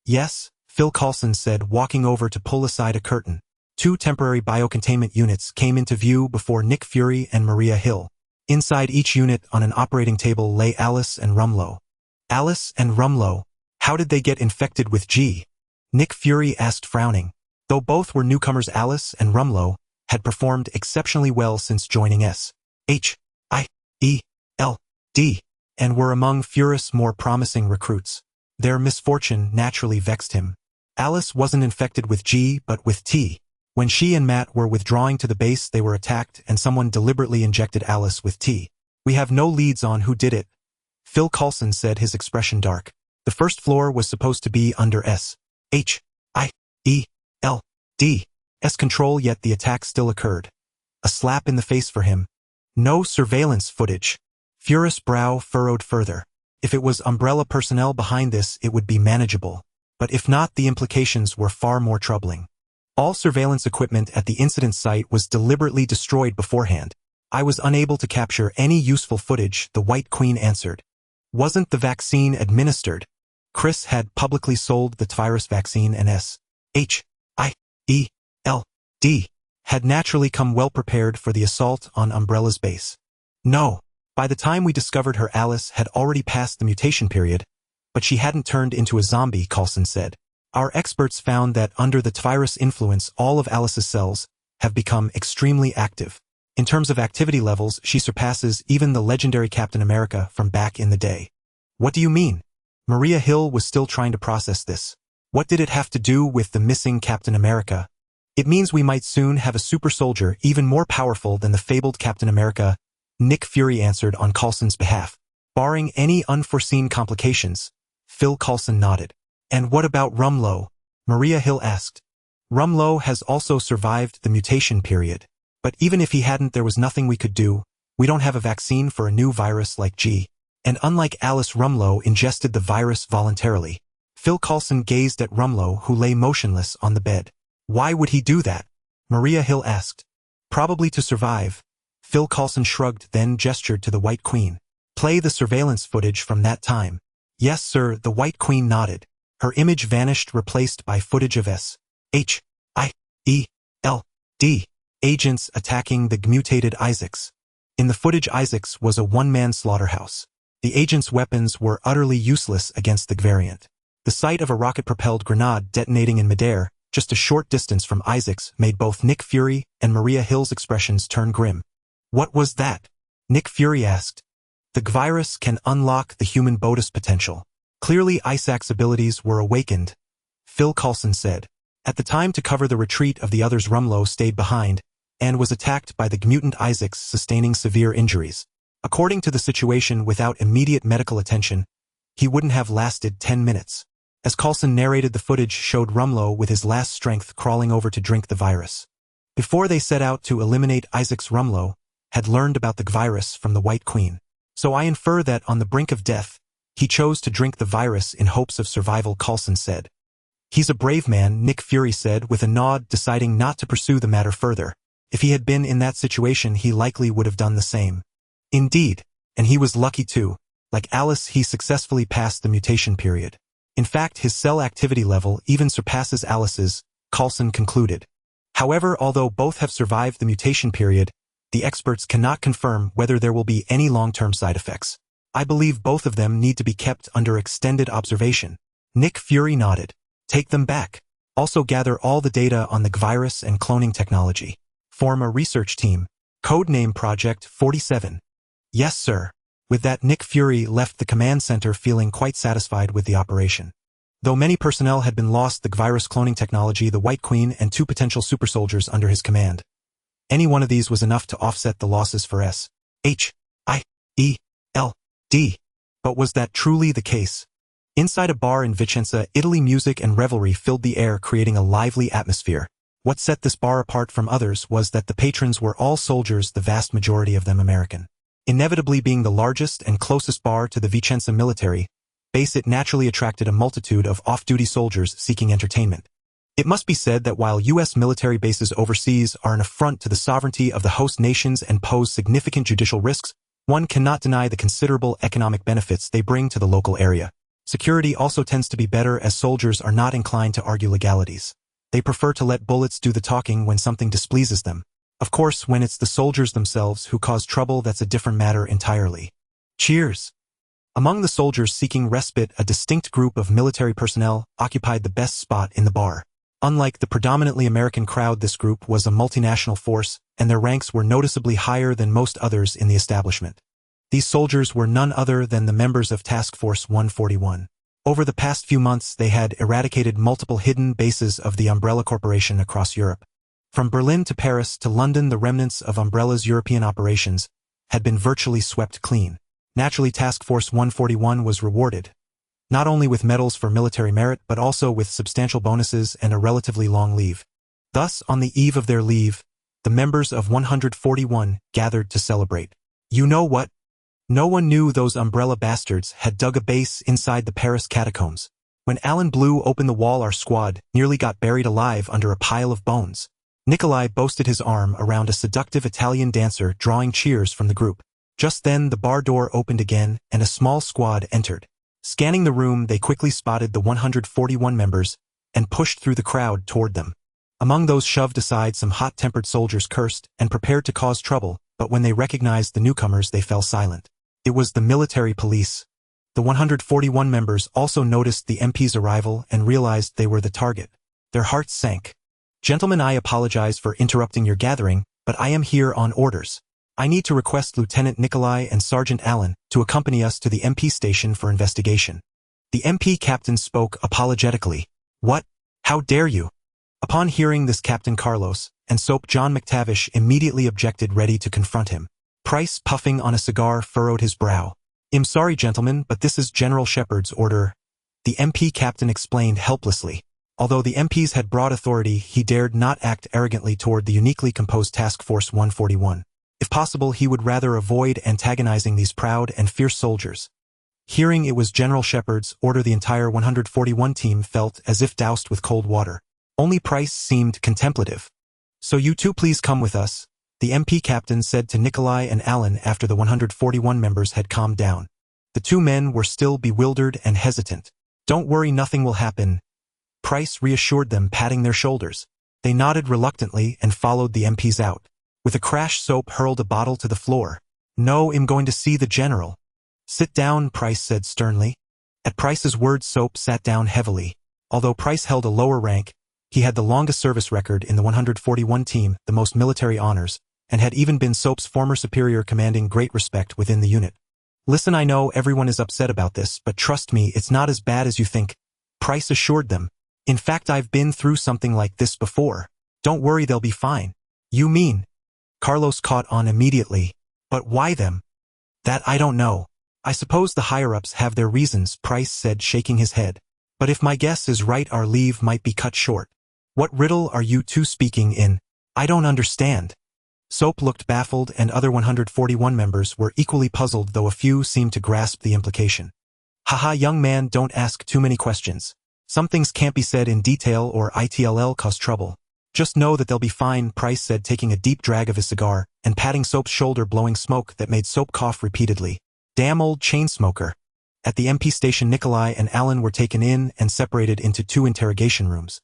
Speaker 1: Yes, Phil Coulson said, walking over to pull aside a curtain. 2 temporary biocontainment units came into view before Nick Fury and Maria Hill. Inside each unit on an operating table lay Alice and Rumlow. Alice and Rumlow, how did they get infected with G? Nick Fury asked, frowning. Though both were newcomers, Alice and Rumlow had performed exceptionally well since joining S.H.I.E.L.D. and were among Fury's more promising recruits. Their misfortune naturally vexed him. Alice wasn't infected with G but with T. When she and Matt were withdrawing to the base, they were attacked and someone deliberately injected Alice with T. We have no leads on who did it, Phil Coulson said, his expression dark. The first floor was supposed to be under S.H.I.E.L.D.'s control, yet the attack still occurred. A slap in the face for him. No surveillance footage. Fury's brow furrowed further. If it was Umbrella personnel behind this, it would be manageable. But if not, the implications were far more troubling. All surveillance equipment at the incident site was deliberately destroyed beforehand. I was unable to capture any useful footage, the White Queen answered. Wasn't the vaccine administered? Chris had publicly sold the virus vaccine, and S.H.I.E.L.D. had naturally come well prepared for the assault on Umbrella's base. No. By the time we discovered her, Alice had already passed the mutation period, but she hadn't turned into a zombie, Coulson said. Our experts found that under the virus influence, all of Alice's cells have become extremely active. In terms of activity levels, she surpasses even the legendary Captain America from back in the day. What do you mean? Maria Hill was still trying to process this. What did it have to do with the missing Captain America? It means we might soon have a super soldier even more powerful than the fabled Captain America, Nick Fury answered on Coulson's behalf. Barring any unforeseen complications, Phil Coulson nodded. And what about Rumlow? Maria Hill asked. Rumlow has also survived the mutation period. But even if he hadn't, there was nothing we could do. We don't have a vaccine for a new virus like G. And unlike Alice, Rumlow ingested the virus voluntarily. Phil Coulson gazed at Rumlow, who lay motionless on the bed. Why would he do that? Maria Hill asked. Probably to survive. Phil Coulson shrugged, then gestured to the White Queen. Play the surveillance footage from that time. Yes, sir, the White Queen nodded. Her image vanished, replaced by footage of S.H.I.E.L.D. agents attacking the mutated Isaacs. In the footage, Isaacs was a one-man slaughterhouse. The agents' weapons were utterly useless against the variant. The sight of a rocket-propelled grenade detonating in midair, just a short distance from Isaacs, made both Nick Fury and Maria Hill's expressions turn grim. What was that? Nick Fury asked. The virus can unlock the human BOTUS potential. Clearly Isaac's abilities were awakened, Phil Coulson said. At the time, to cover the retreat of the others, Rumlow stayed behind and was attacked by the mutant Isaacs, sustaining severe injuries. According to the situation, without immediate medical attention, he wouldn't have lasted 10 minutes. As Coulson narrated, the footage showed Rumlow with his last strength crawling over to drink the virus. Before they set out to eliminate Isaacs, Rumlow had learned about the virus from the White Queen. So I infer that on the brink of death, he chose to drink the virus in hopes of survival, Coulson said. He's a brave man, Nick Fury said with a nod, deciding not to pursue the matter further. If he had been in that situation, he likely would have done the same. Indeed, and he was lucky too. Like Alice, he successfully passed the mutation period. In fact, his cell activity level even surpasses Alice's, Coulson concluded. However, although both have survived the mutation period, the experts cannot confirm whether there will be any long-term side effects. I believe both of them need to be kept under extended observation. Nick Fury nodded. Take them back. Also gather all the data on the virus and cloning technology. Form a research team. Codename Project 47. Yes, sir. With that, Nick Fury left the command center feeling quite satisfied with the operation. Though many personnel had been lost, the virus cloning technology, the White Queen, and 2 potential super soldiers under his command. Any one of these was enough to offset the losses for S.H.I.E.L.D. But was that truly the case? Inside a bar in Vicenza, Italy, music and revelry filled the air, creating a lively atmosphere. What set this bar apart from others was that the patrons were all soldiers, the vast majority of them American. Inevitably being the largest and closest bar to the Vicenza military base, it naturally attracted a multitude of off-duty soldiers seeking entertainment. It must be said that while U.S. military bases overseas are an affront to the sovereignty of the host nations and pose significant judicial risks, one cannot deny the considerable economic benefits they bring to the local area. Security also tends to be better, as soldiers are not inclined to argue legalities. They prefer to let bullets do the talking when something displeases them. Of course, when it's the soldiers themselves who cause trouble, that's a different matter entirely. Cheers! Among the soldiers seeking respite, a distinct group of military personnel occupied the best spot in the bar. Unlike the predominantly American crowd, this group was a multinational force, and their ranks were noticeably higher than most others in the establishment. These soldiers were none other than the members of Task Force 141. Over the past few months, they had eradicated multiple hidden bases of the Umbrella Corporation across Europe. From Berlin to Paris to London, the remnants of Umbrella's European operations had been virtually swept clean. Naturally, Task Force 141 was rewarded, not only with medals for military merit, but also with substantial bonuses and a relatively long leave. Thus, on the eve of their leave, the members of 141 gathered to celebrate. You know what? No one knew those Umbrella bastards had dug a base inside the Paris catacombs. When Alan blew open the wall, our squad nearly got buried alive under a pile of bones. Nikolai boasted his arm around a seductive Italian dancer, drawing cheers from the group. Just then, the bar door opened again, and a small squad entered. Scanning the room, they quickly spotted the 141 members and pushed through the crowd toward them. Among those shoved aside, some hot-tempered soldiers cursed and prepared to cause trouble, but when they recognized the newcomers, they fell silent. It was the military police. The 141 members also noticed the MP's arrival and realized they were the target. Their hearts sank. Gentlemen, I apologize for interrupting your gathering, but I am here on orders. I need to request Lieutenant Nikolai and Sergeant Allen to accompany us to the MP station for investigation. The MP captain spoke apologetically. What? How dare you? Upon hearing this, Captain Carlos and Soap John McTavish immediately objected, ready to confront him. Price, puffing on a cigar, furrowed his brow. I'm sorry, gentlemen, but this is General Shepard's order, the MP captain explained helplessly. Although the MPs had broad authority, he dared not act arrogantly toward the uniquely composed Task Force 141. If possible, he would rather avoid antagonizing these proud and fierce soldiers. Hearing it was General Shepard's order, the entire 141 team felt as if doused with cold water. Only Price seemed contemplative. So you two please come with us, the MP captain said to Nikolai and Allen after the 141 members had calmed down. The two men were still bewildered and hesitant. Don't worry, nothing will happen, Price reassured them, patting their shoulders. They nodded reluctantly and followed the MPs out. With a crash, Soap hurled a bottle to the floor. No, I'm going to see the general. Sit down, Price said sternly. At Price's words, Soap sat down heavily. Although Price held a lower rank, he had the longest service record in the 141 team, the most military honors, and had even been Soap's former superior, commanding great respect within the unit. Listen, I know everyone is upset about this, but trust me, it's not as bad as you think, Price assured them. In fact, I've been through something like this before. Don't worry, they'll be fine. You mean? Carlos caught on immediately. But why them? That I don't know. I suppose the higher-ups have their reasons, Price said, shaking his head. But if my guess is right, our leave might be cut short. What riddle are you two speaking in? I don't understand. Soap looked baffled, and other 141 members were equally puzzled, though a few seemed to grasp the implication. Haha, young man, don't ask too many questions. Some things can't be said in detail or it'll cause trouble. Just know that they'll be fine, Price said, taking a deep drag of his cigar and patting Soap's shoulder, blowing smoke that made Soap cough repeatedly. Damn old chain smoker. At the MP station, Nikolai and Allen were taken in and separated into 2 interrogation rooms.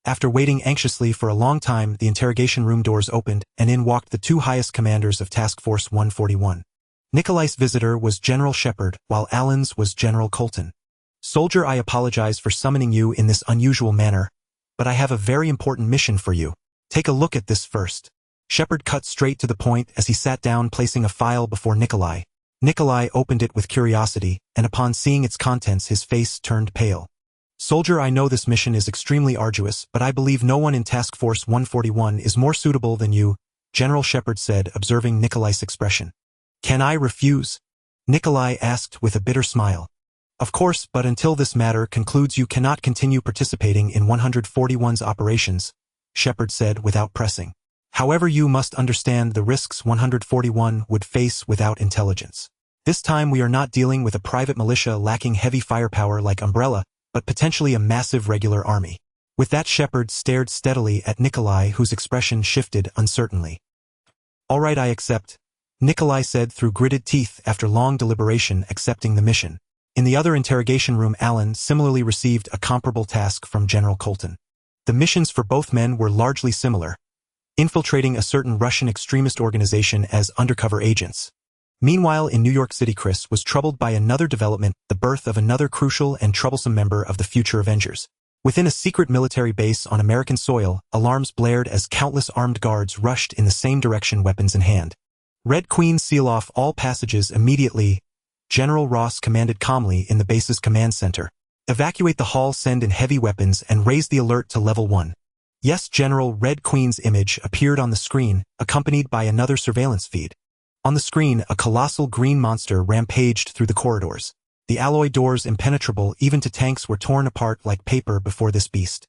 Speaker 1: After waiting anxiously for a long time, the interrogation room doors opened, and in walked the 2 highest commanders of Task Force 141. Nikolai's visitor was General Shepard, while Allen's was General Colton. Soldier, I apologize for summoning you in this unusual manner, but I have a very important mission for you. Take a look at this first. Shepard cut straight to the point as he sat down, placing a file before Nikolai. Nikolai opened it with curiosity, and upon seeing its contents his face turned pale. "Soldier, I know this mission is extremely arduous, but I believe no one in Task Force 141 is more suitable than you," General Shepard said, observing Nikolai's expression. "Can I refuse?" Nikolai asked with a bitter smile. "Of course, but until this matter concludes you cannot continue participating in 141's operations," Shepard said without pressing. "However, you must understand the risks 141 would face without intelligence. This time we are not dealing with a private militia lacking heavy firepower like Umbrella, but potentially a massive regular army." With that, Shepard stared steadily at Nikolai, whose expression shifted uncertainly. "All right, I accept," Nikolai said through gritted teeth after long deliberation, accepting the mission. In the other interrogation room, Alan similarly received a comparable task from General Colton. The missions for both men were largely similar, infiltrating a certain Russian extremist organization as undercover agents. Meanwhile, in New York City, Chris was troubled by another development, the birth of another crucial and troublesome member of the future Avengers. Within a secret military base on American soil, alarms blared as countless armed guards rushed in the same direction, weapons in hand. "Red Queen, seal off all passages immediately," General Ross commanded calmly in the base's command center. "Evacuate the hall, send in heavy weapons, and raise the alert to level 1. "Yes, General." Red Queen's image appeared on the screen, accompanied by another surveillance feed. On the screen, a colossal green monster rampaged through the corridors. The alloy doors, impenetrable even to tanks, were torn apart like paper before this beast.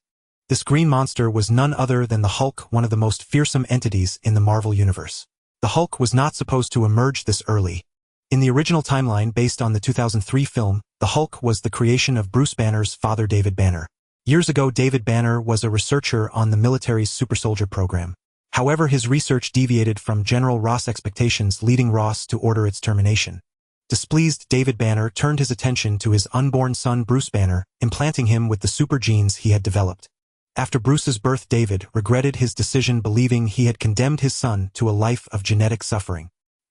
Speaker 1: This green monster was none other than the Hulk, one of the most fearsome entities in the Marvel Universe. The Hulk was not supposed to emerge this early. In the original timeline based on the 2003 film, the Hulk was the creation of Bruce Banner's father, David Banner. Years ago, David Banner was a researcher on the military's super soldier program. However, his research deviated from General Ross' expectations, leading Ross to order its termination. Displeased, David Banner turned his attention to his unborn son Bruce Banner, implanting him with the super genes he had developed. After Bruce's birth, David regretted his decision, believing he had condemned his son to a life of genetic suffering.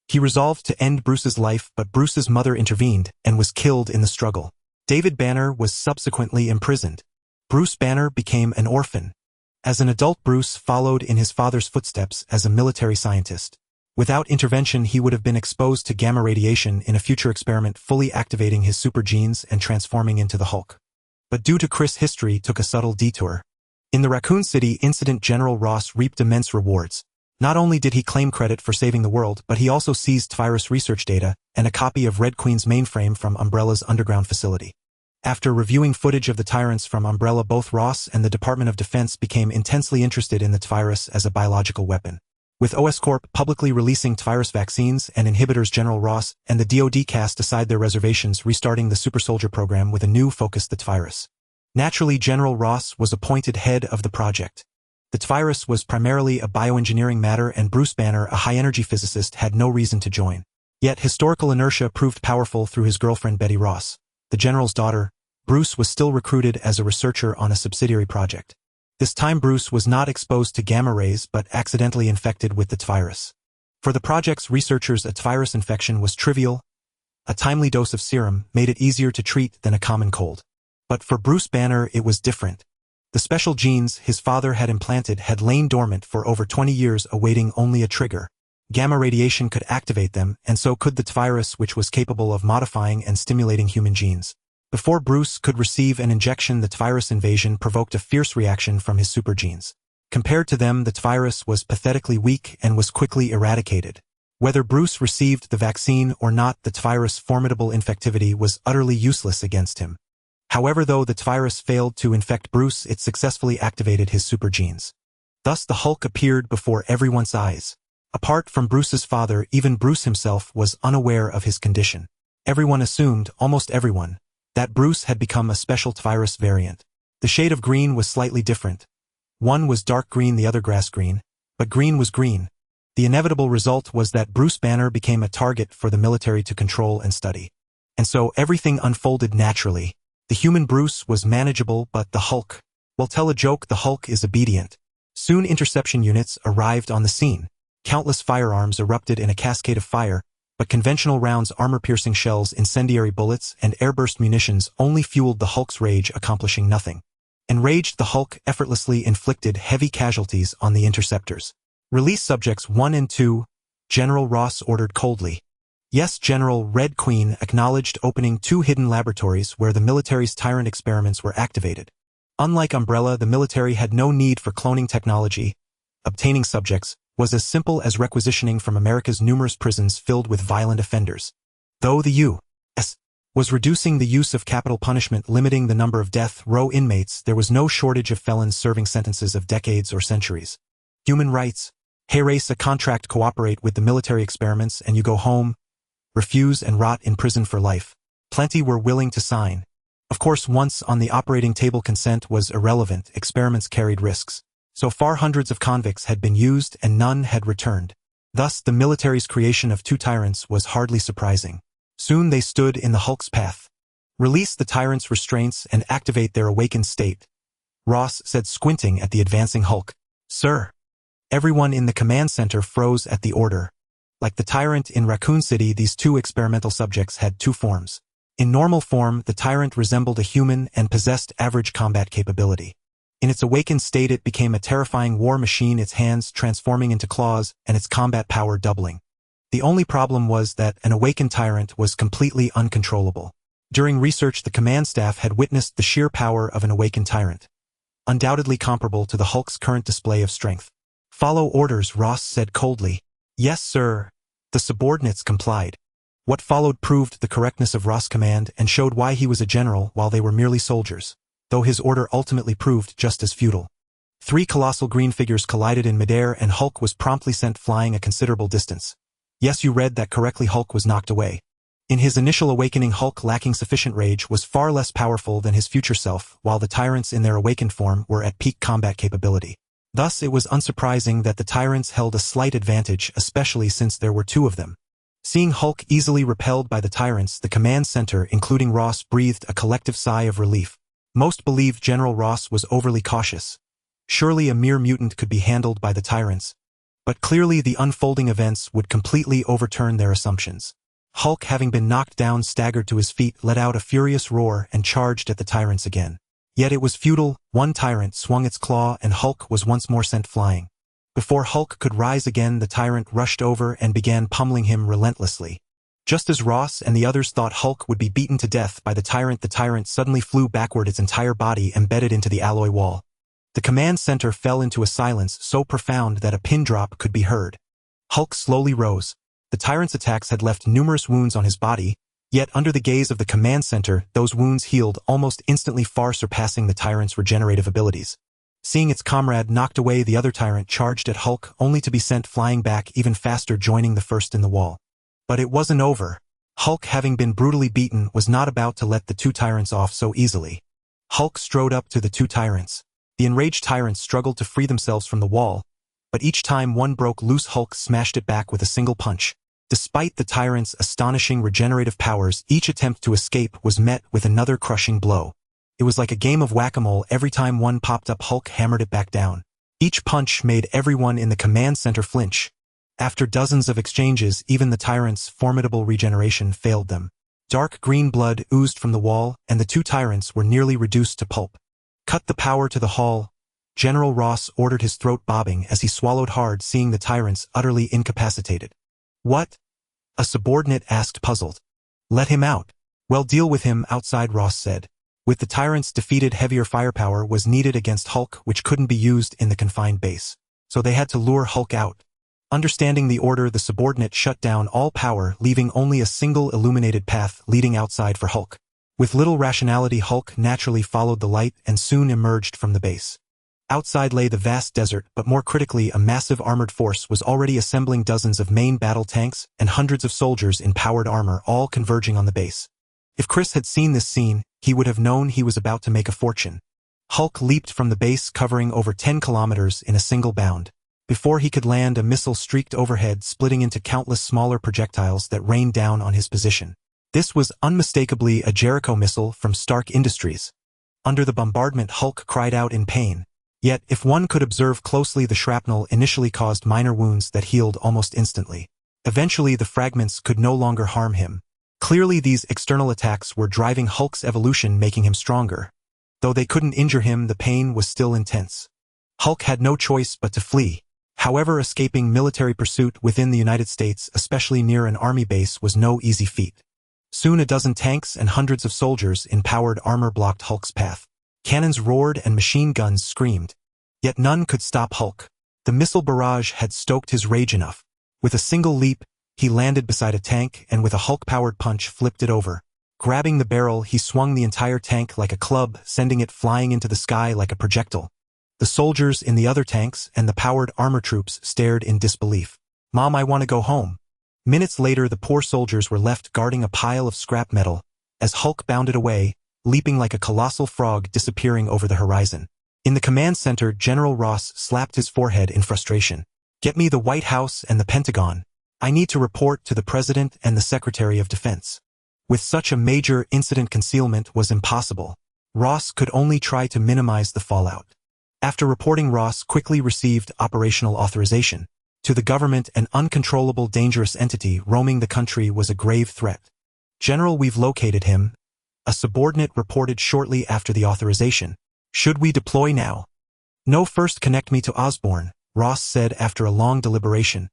Speaker 1: He resolved to end Bruce's life, but Bruce's mother intervened and was killed in the struggle. David Banner was subsequently imprisoned. Bruce Banner became an orphan. As an adult, Bruce followed in his father's footsteps as a military scientist. Without intervention, he would have been exposed to gamma radiation in a future experiment, fully activating his super genes and transforming into the Hulk. But due to Chris, history took a subtle detour. In the Raccoon City incident, General Ross reaped immense rewards. Not only did he claim credit for saving the world, but he also seized virus research data and a copy of Red Queen's mainframe from Umbrella's underground facility. After reviewing footage of the tyrants from Umbrella, both Ross and the Department of Defense became intensely interested in the virus as a biological weapon. With OS Corp publicly releasing virus vaccines and inhibitors, General Ross and the DoD cast aside their reservations, restarting the super soldier program with a new focus, the virus. Naturally, General Ross was appointed head of the project. The virus was primarily a bioengineering matter, and Bruce Banner, a high-energy physicist, had no reason to join. Yet historical inertia proved powerful through his girlfriend Betty Ross, the general's daughter. Bruce was still recruited as a researcher on a subsidiary project. This time Bruce was not exposed to gamma rays but accidentally infected with the virus. For the project's researchers, a virus infection was trivial. A timely dose of serum made it easier to treat than a common cold. But for Bruce Banner, it was different. The special genes his father had implanted had lain dormant for over 20 years, awaiting only a trigger. Gamma radiation could activate them, and so could the virus, which was capable of modifying and stimulating human genes. Before Bruce could receive an injection, the virus invasion provoked a fierce reaction from his super genes. Compared to them, the virus was pathetically weak and was quickly eradicated. Whether Bruce received the vaccine or not, the virus' formidable infectivity was utterly useless against him. However, though the virus failed to infect Bruce, it successfully activated his super genes. Thus the Hulk appeared before everyone's eyes. Apart from Bruce's father, even Bruce himself was unaware of his condition. Everyone assumed, almost everyone, that Bruce had become a special virus variant. The shade of green was slightly different. One was dark green, the other grass green, but green was green. The inevitable result was that Bruce Banner became a target for the military to control and study. And so everything unfolded naturally. The human Bruce was manageable, but the Hulk, well, tell a joke, the Hulk is obedient. Soon interception units arrived on the scene. Countless firearms erupted in a cascade of fire, but conventional rounds, armor-piercing shells, incendiary bullets, and airburst munitions only fueled the Hulk's rage, accomplishing nothing. Enraged, the Hulk effortlessly inflicted heavy casualties on the interceptors. Release subjects 1 and 2, General Ross ordered coldly. Yes, General. Red Queen acknowledged, opening 2 hidden laboratories where the military's tyrant experiments were activated. Unlike Umbrella, the military had no need for cloning technology. Obtaining subjects was as simple as requisitioning from America's numerous prisons filled with violent offenders. Though the U.S. was reducing the use of capital punishment, limiting the number of death row inmates, there was no shortage of felons serving sentences of decades or centuries. Human rights. Hey, race a contract, cooperate with the military experiments and you go home. Refuse and rot in prison for life. Plenty were willing to sign. Of course, once on the operating table, consent was irrelevant. Experiments carried risks. So far, hundreds of convicts had been used and none had returned. Thus, the military's creation of 2 tyrants was hardly surprising. Soon they stood in the Hulk's path. Release the tyrant's restraints and activate their awakened state, Ross said, squinting at the advancing Hulk. Sir. Everyone in the command center froze at the order. Like the tyrant in Raccoon City, these 2 experimental subjects had 2 forms. In normal form, the tyrant resembled a human and possessed average combat capability. In its awakened state, it became a terrifying war machine, its hands transforming into claws and its combat power doubling. The only problem was that an awakened tyrant was completely uncontrollable. During research, the command staff had witnessed the sheer power of an awakened tyrant, undoubtedly comparable to the Hulk's current display of strength. Follow orders, Ross said coldly. Yes, sir. The subordinates complied. What followed proved the correctness of Ross' command and showed why he was a general while they were merely soldiers, though his order ultimately proved just as futile. 3 colossal green figures collided in midair and Hulk was promptly sent flying a considerable distance. Yes, you read that correctly. Hulk was knocked away. In his initial awakening, Hulk, lacking sufficient rage, was far less powerful than his future self, while the tyrants in their awakened form were at peak combat capability. Thus, it was unsurprising that the tyrants held a slight advantage, especially since there were 2 of them. Seeing Hulk easily repelled by the tyrants, the command center, including Ross, breathed a collective sigh of relief. Most believed General Ross was overly cautious. Surely a mere mutant could be handled by the tyrants. But clearly the unfolding events would completely overturn their assumptions. Hulk, having been knocked down, staggered to his feet, let out a furious roar, and charged at the tyrants again. Yet it was futile. 1 tyrant swung its claw and Hulk was once more sent flying. Before Hulk could rise again, the tyrant rushed over and began pummeling him relentlessly. Just as Ross and the others thought Hulk would be beaten to death by the tyrant suddenly flew backward, its entire body embedded into the alloy wall. The command center fell into a silence so profound that a pin drop could be heard. Hulk slowly rose. The tyrant's attacks had left numerous wounds on his body, yet under the gaze of the command center, those wounds healed almost instantly, far surpassing the tyrant's regenerative abilities. Seeing its comrade knocked away, the other tyrant charged at Hulk, only to be sent flying back even faster, joining the first in the wall. But it wasn't over. Hulk, having been brutally beaten, was not about to let the 2 tyrants off so easily. Hulk strode up to the 2 tyrants. The enraged tyrants struggled to free themselves from the wall, but each time one broke loose, Hulk smashed it back with a single punch. Despite the tyrant's astonishing regenerative powers, each attempt to escape was met with another crushing blow. It was like a game of whack-a-mole. Every time one popped up, Hulk hammered it back down. Each punch made everyone in the command center flinch. After dozens of exchanges, even the tyrant's formidable regeneration failed them. Dark green blood oozed from the wall, and the 2 tyrants were nearly reduced to pulp. Cut the power to the hull, General Ross ordered, his throat bobbing as he swallowed hard, seeing the tyrants utterly incapacitated. What? A subordinate asked, puzzled. Let him out. Well, deal with him outside, Ross said. With the tyrants defeated, heavier firepower was needed against Hulk, which couldn't be used in the confined base. So they had to lure Hulk out. Understanding the order, the subordinate shut down all power, leaving only a single illuminated path leading outside for Hulk. With little rationality, Hulk naturally followed the light and soon emerged from the base. Outside lay the vast desert, but more critically, a massive armored force was already assembling, dozens of main battle tanks and hundreds of soldiers in powered armor, all converging on the base. If Chris had seen this scene, he would have known he was about to make a fortune. Hulk leaped from the base, covering over 10 kilometers in a single bound. Before he could land, a missile streaked overhead, splitting into countless smaller projectiles that rained down on his position. This was unmistakably a Jericho missile from Stark Industries. Under the bombardment, Hulk cried out in pain. Yet, if one could observe closely, the shrapnel initially caused minor wounds that healed almost instantly. Eventually, the fragments could no longer harm him. Clearly, these external attacks were driving Hulk's evolution, making him stronger. Though they couldn't injure him, the pain was still intense. Hulk had no choice but to flee. However, escaping military pursuit within the United States, especially near an army base, was no easy feat. Soon a dozen tanks and hundreds of soldiers in powered armor blocked Hulk's path. Cannons roared and machine guns screamed. Yet none could stop Hulk. The missile barrage had stoked his rage enough. With a single leap, he landed beside a tank and with a Hulk-powered punch flipped it over. Grabbing the barrel, he swung the entire tank like a club, sending it flying into the sky like a projectile. The soldiers in the other tanks and the powered armor troops stared in disbelief. "Mom, I want to go home." Minutes later, the poor soldiers were left guarding a pile of scrap metal as Hulk bounded away, leaping like a colossal frog disappearing over the horizon. In the command center, General Ross slapped his forehead in frustration. "Get me the White House and the Pentagon. I need to report to the President and the Secretary of Defense." With such a major incident, concealment was impossible. Ross could only try to minimize the fallout. After reporting, Ross quickly received operational authorization. To the government, an uncontrollable dangerous entity roaming the country was a grave threat. "General, we've located him," a subordinate reported shortly after the authorization. "Should we deploy now?" "No, first connect me to Osborn," Ross said after a long deliberation.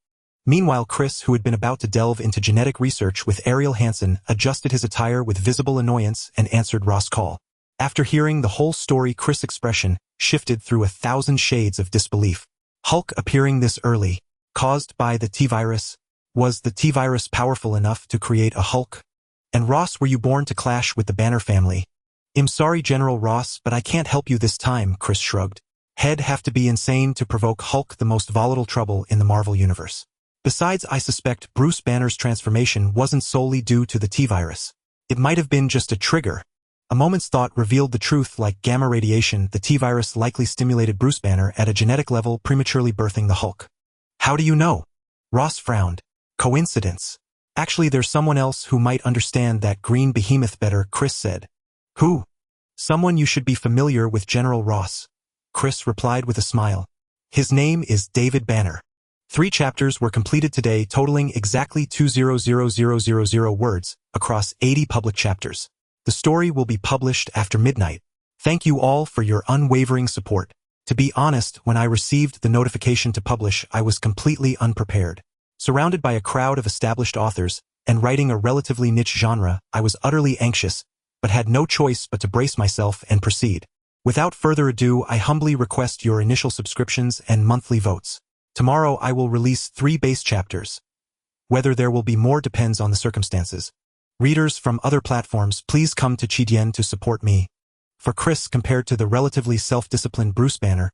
Speaker 1: Meanwhile, Chris, who had been about to delve into genetic research with Ariel Hansen, adjusted his attire with visible annoyance and answered Ross' call. After hearing the whole story, Chris' expression shifted through 1,000 shades of disbelief. Hulk appearing this early, caused by the T-virus? Was the T-virus powerful enough to create a Hulk? And Ross, were you born to clash with the Banner family? "I'm sorry, General Ross, but I can't help you this time," Chris shrugged. "He'd have to be insane to provoke Hulk, the most volatile trouble in the Marvel Universe. Besides, I suspect Bruce Banner's transformation wasn't solely due to the T-virus. It might have been just a trigger. A moment's thought revealed the truth. Like gamma radiation, the T-virus likely stimulated Bruce Banner at a genetic level, prematurely birthing the Hulk." "How do you know?" Ross frowned. "Coincidence. Actually, there's someone else who might understand that green behemoth better," Chris said. "Who?" "Someone you should be familiar with, General Ross," Chris replied with a smile. "His name is David Banner." 3 chapters were completed today, totaling exactly 200,000 words across 80 public chapters. The story will be published after midnight. Thank you all for your unwavering support. To be honest, when I received the notification to publish, I was completely unprepared. Surrounded by a crowd of established authors and writing a relatively niche genre, I was utterly anxious, but had no choice but to brace myself and proceed. Without further ado, I humbly request your initial subscriptions and monthly votes. Tomorrow I will release 3 base chapters. Whether there will be more depends on the circumstances. Readers from other platforms, please come to Chidien to support me. For Chris, compared to the relatively self-disciplined Bruce Banner,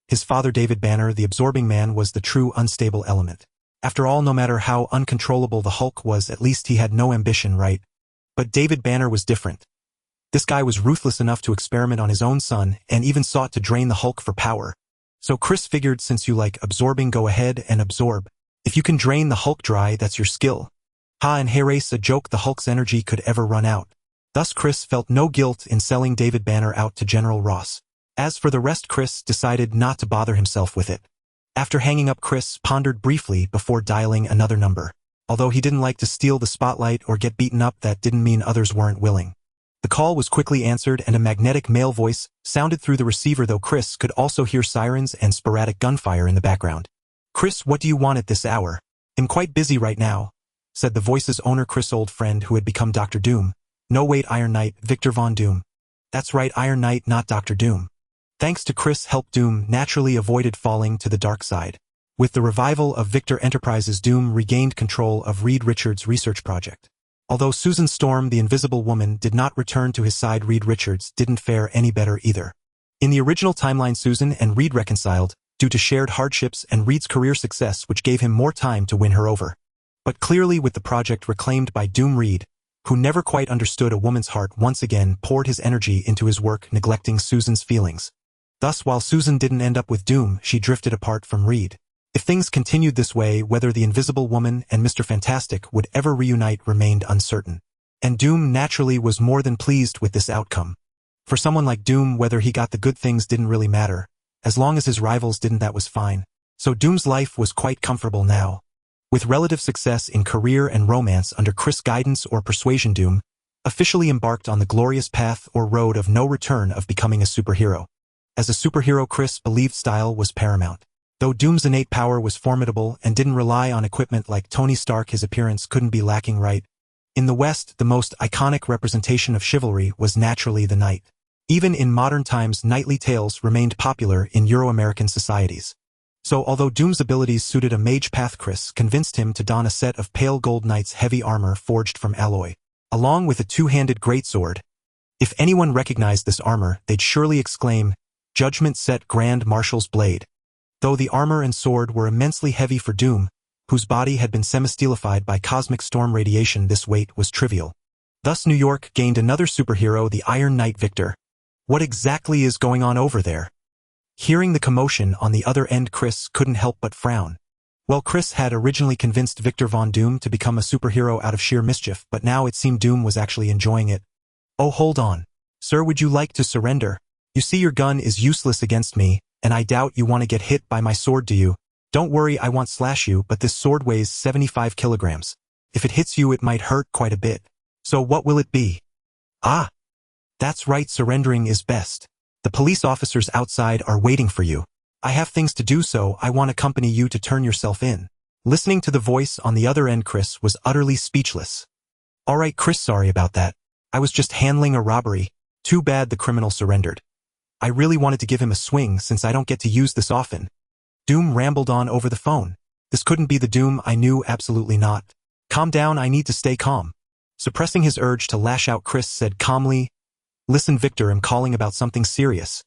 Speaker 1: his father David Banner, the absorbing man, was the true unstable element. After all, no matter how uncontrollable the Hulk was, at least he had no ambition, right? But David Banner was different. This guy was ruthless enough to experiment on his own son and even sought to drain the Hulk for power. So Chris figured, since you like absorbing, go ahead and absorb. If you can drain the Hulk dry, that's your skill. Ha, and hey, race, a joke the Hulk's energy could ever run out. Thus Chris felt no guilt in selling David Banner out to General Ross. As for the rest, Chris decided not to bother himself with it. After hanging up, Chris pondered briefly before dialing another number. Although he didn't like to steal the spotlight or get beaten up, that didn't mean others weren't willing. The call was quickly answered and a magnetic male voice sounded through the receiver, though Chris could also hear sirens and sporadic gunfire in the background. "Chris, what do you want at this hour?" "I'm quite busy right now," said the voice's owner, Chris' old friend who had become Dr. Doom. "No, wait, Iron Knight, Victor Von Doom." "That's right, Iron Knight, not Dr. Doom." Thanks to Chris' help, Doom naturally avoided falling to the dark side. With the revival of Victor Enterprises, Doom regained control of Reed Richards' research project. Although Susan Storm, the Invisible Woman, did not return to his side, Reed Richards didn't fare any better either. In the original timeline, Susan and Reed reconciled due to shared hardships and Reed's career success, which gave him more time to win her over. But clearly, with the project reclaimed by Doom, Reed, who never quite understood a woman's heart, once again poured his energy into his work, neglecting Susan's feelings. Thus, while Susan didn't end up with Doom, she drifted apart from Reed. If things continued this way, whether the Invisible Woman and Mr. Fantastic would ever reunite remained uncertain. And Doom naturally was more than pleased with this outcome. For someone like Doom, whether he got the good things didn't really matter. As long as his rivals didn't, that was fine. So Doom's life was quite comfortable now. With relative success in career and romance under Chris' guidance or persuasion, Doom officially embarked on the glorious path or road of no return of becoming a superhero. As a superhero, Chris believed style was paramount. Though Doom's innate power was formidable and didn't rely on equipment like Tony Stark, his appearance couldn't be lacking, right? In the West, the most iconic representation of chivalry was naturally the knight. Even in modern times, knightly tales remained popular in Euro-American societies. So although Doom's abilities suited a mage path, Chris convinced him to don a set of pale gold knight's heavy armor forged from alloy, along with a two-handed greatsword. If anyone recognized this armor, they'd surely exclaim, "Judgment Set Grand Marshal's Blade." Though the armor and sword were immensely heavy for Doom, whose body had been semi-steelified by cosmic storm radiation, this weight was trivial. Thus New York gained another superhero, the Iron Knight Victor. What exactly is going on over there? Hearing the commotion on the other end, Chris couldn't help but frown. Well, Chris had originally convinced Victor Von Doom to become a superhero out of sheer mischief, but now it seemed Doom was actually enjoying it. "Oh, hold on. Sir, would you like to surrender? You see, your gun is useless against me, and I doubt you want to get hit by my sword, do you? Don't worry, I won't slash you, but this sword weighs 75 kilograms. If it hits you, it might hurt quite a bit. So what will it be?" "Ah, that's right, surrendering is best. The police officers outside are waiting for you. I have things to do, so I want to accompany you to turn yourself in." Listening to the voice on the other end, Chris was utterly speechless. "All right, Chris, sorry about that. I was just handling a robbery. Too bad the criminal surrendered. I really wanted to give him a swing since I don't get to use this often." Doom rambled on over the phone. This couldn't be the Doom I knew, absolutely not. "Calm down, I need to stay calm." Suppressing his urge to lash out, Chris said calmly, "Listen, Victor, I'm calling about something serious."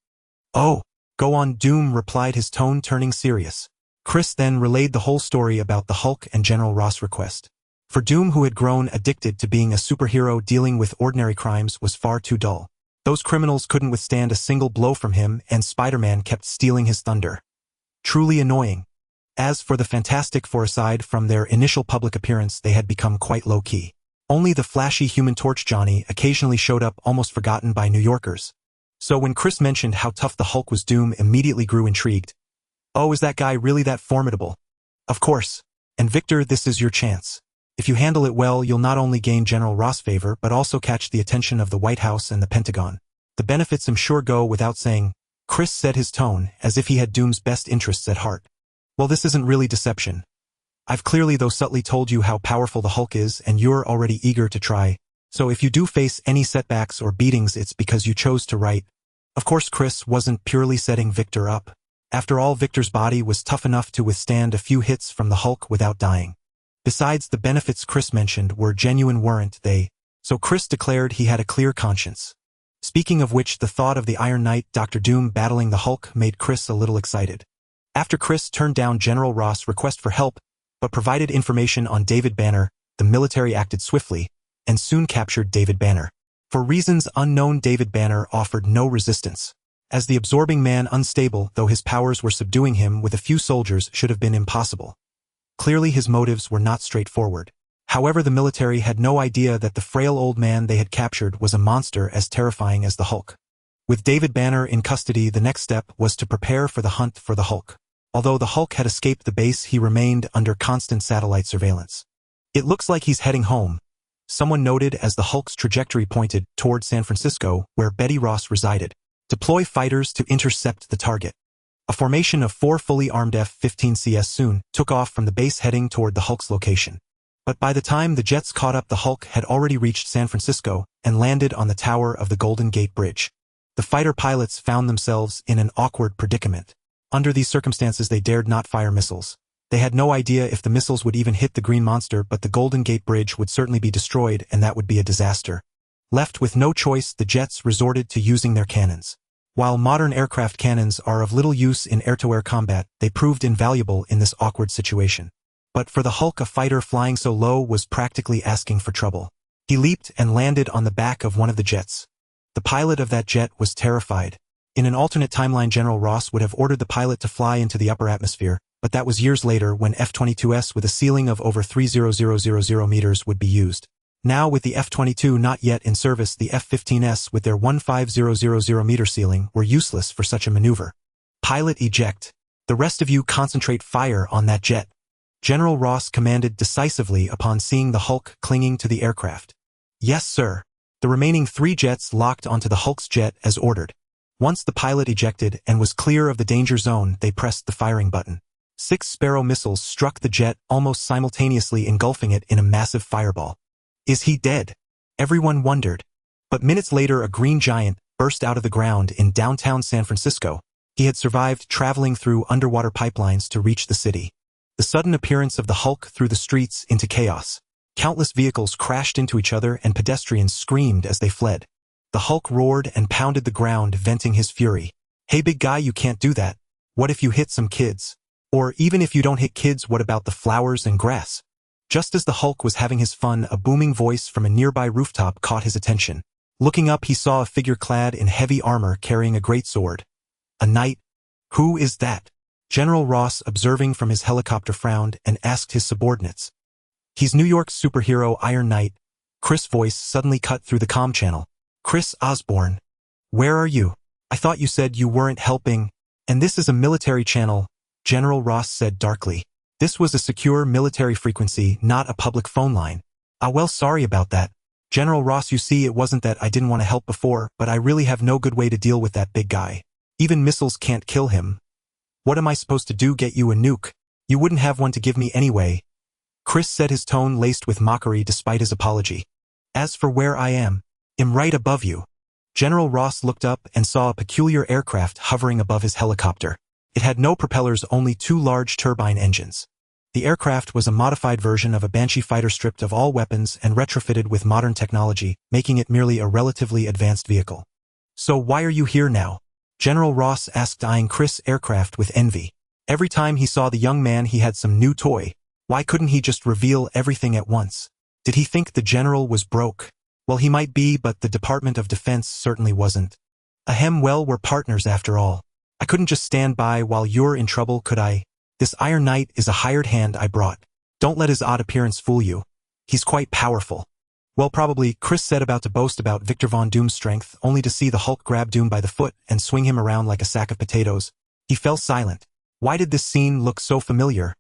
Speaker 1: "Oh, go on," Doom replied, his tone turning serious. Chris then relayed the whole story about the Hulk and General Ross' request. For Doom, who had grown addicted to being a superhero, dealing with ordinary crimes was far too dull. Those criminals couldn't withstand a single blow from him, and Spider-Man kept stealing his thunder. Truly annoying. As for the Fantastic Four, aside from their initial public appearance, they had become quite low-key. Only the flashy Human Torch Johnny occasionally showed up, almost forgotten by New Yorkers. So when Chris mentioned how tough the Hulk was, Doom immediately grew intrigued. "Oh, is that guy really that formidable?" "Of course. And Victor, this is your chance. If you handle it well, you'll not only gain General Ross' favor, but also catch the attention of the White House and the Pentagon. The benefits I'm sure go without saying." Chris set his tone, as if he had Doom's best interests at heart. "Well, this isn't really deception. I've clearly, though subtly, told you how powerful the Hulk is, and you're already eager to try. So if you do face any setbacks or beatings, it's because you chose to write." Of course, Chris wasn't purely setting Victor up. After all, Victor's body was tough enough to withstand a few hits from the Hulk without dying. Besides, the benefits Chris mentioned were genuine, weren't they? So Chris declared he had a clear conscience. Speaking of which, the thought of the Iron Knight, Dr. Doom, battling the Hulk made Chris a little excited. After Chris turned down General Ross' request for help, but provided information on David Banner, the military acted swiftly, and soon captured David Banner. For reasons unknown, David Banner offered no resistance. As the absorbing man, unstable though his powers were, subduing him with a few soldiers should have been impossible. Clearly his motives were not straightforward. However, the military had no idea that the frail old man they had captured was a monster as terrifying as the Hulk. With David Banner in custody, the next step was to prepare for the hunt for the Hulk. Although the Hulk had escaped the base, he remained under constant satellite surveillance. "It looks like he's heading home," someone noted as the Hulk's trajectory pointed toward San Francisco, where Betty Ross resided. "Deploy fighters to intercept the target." A formation of 4 fully armed F-15Cs soon took off from the base, heading toward the Hulk's location. But by the time the jets caught up, the Hulk had already reached San Francisco and landed on the tower of the Golden Gate Bridge. The fighter pilots found themselves in an awkward predicament. Under these circumstances, they dared not fire missiles. They had no idea if the missiles would even hit the Green Monster, but the Golden Gate Bridge would certainly be destroyed, and that would be a disaster. Left with no choice, the jets resorted to using their cannons. While modern aircraft cannons are of little use in air-to-air combat, they proved invaluable in this awkward situation. But for the Hulk, a fighter flying so low was practically asking for trouble. He leaped and landed on the back of one of the jets. The pilot of that jet was terrified. In an alternate timeline, General Ross would have ordered the pilot to fly into the upper atmosphere, but that was years later, when F-22s with a ceiling of over 30000 meters would be used. Now, with the F-22 not yet in service, the F-15s with their 15000 meter ceiling were useless for such a maneuver. "Pilot, eject. The rest of you concentrate fire on that jet." General Ross commanded decisively upon seeing the Hulk clinging to the aircraft. "Yes, sir." The remaining 3 jets locked onto the Hulk's jet as ordered. Once the pilot ejected and was clear of the danger zone, they pressed the firing button. 6 Sparrow missiles struck the jet, almost simultaneously engulfing it in a massive fireball. Is he dead? Everyone wondered. But minutes later, a green giant burst out of the ground in downtown San Francisco. He had survived traveling through underwater pipelines to reach the city. The sudden appearance of the Hulk threw the streets into chaos. Countless vehicles crashed into each other and pedestrians screamed as they fled. The Hulk roared and pounded the ground, venting his fury. Hey big guy, you can't do that. What if you hit some kids? Or even if you don't hit kids, what about the flowers and grass? Just as the Hulk was having his fun, a booming voice from a nearby rooftop caught his attention. Looking up, he saw a figure clad in heavy armor carrying a great sword. A knight? Who is that? General Ross, observing from his helicopter, frowned and asked his subordinates. He's New York's superhero Iron Knight. Chris' voice suddenly cut through the comm channel. Chris Osborne. Where are you? I thought you said you weren't helping. And this is a military channel, General Ross said darkly. This was a secure military frequency, not a public phone line. Well, sorry about that. General Ross, you see, it wasn't that I didn't want to help before, but I really have no good way to deal with that big guy. Even missiles can't kill him. What am I supposed to do, get you a nuke? You wouldn't have one to give me anyway. Chris said, his tone laced with mockery despite his apology. As for where I am right above you. General Ross looked up and saw a peculiar aircraft hovering above his helicopter. It had no propellers, only 2 large turbine engines. The aircraft was a modified version of a Banshee fighter, stripped of all weapons and retrofitted with modern technology, making it merely a relatively advanced vehicle. So why are you here now? General Ross asked, eyeing Chris' aircraft with envy. Every time he saw the young man, he had some new toy. Why couldn't he just reveal everything at once? Did he think the general was broke? Well, he might be, but the Department of Defense certainly wasn't. Well, we're partners after all. I couldn't just stand by while you're in trouble, could I? This Iron Knight is a hired hand I brought. Don't let his odd appearance fool you. He's quite powerful. Well, probably, Chris said, about to boast about Victor Von Doom's strength, only to see the Hulk grab Doom by the foot and swing him around like a sack of potatoes. He fell silent. Why did this scene look so familiar?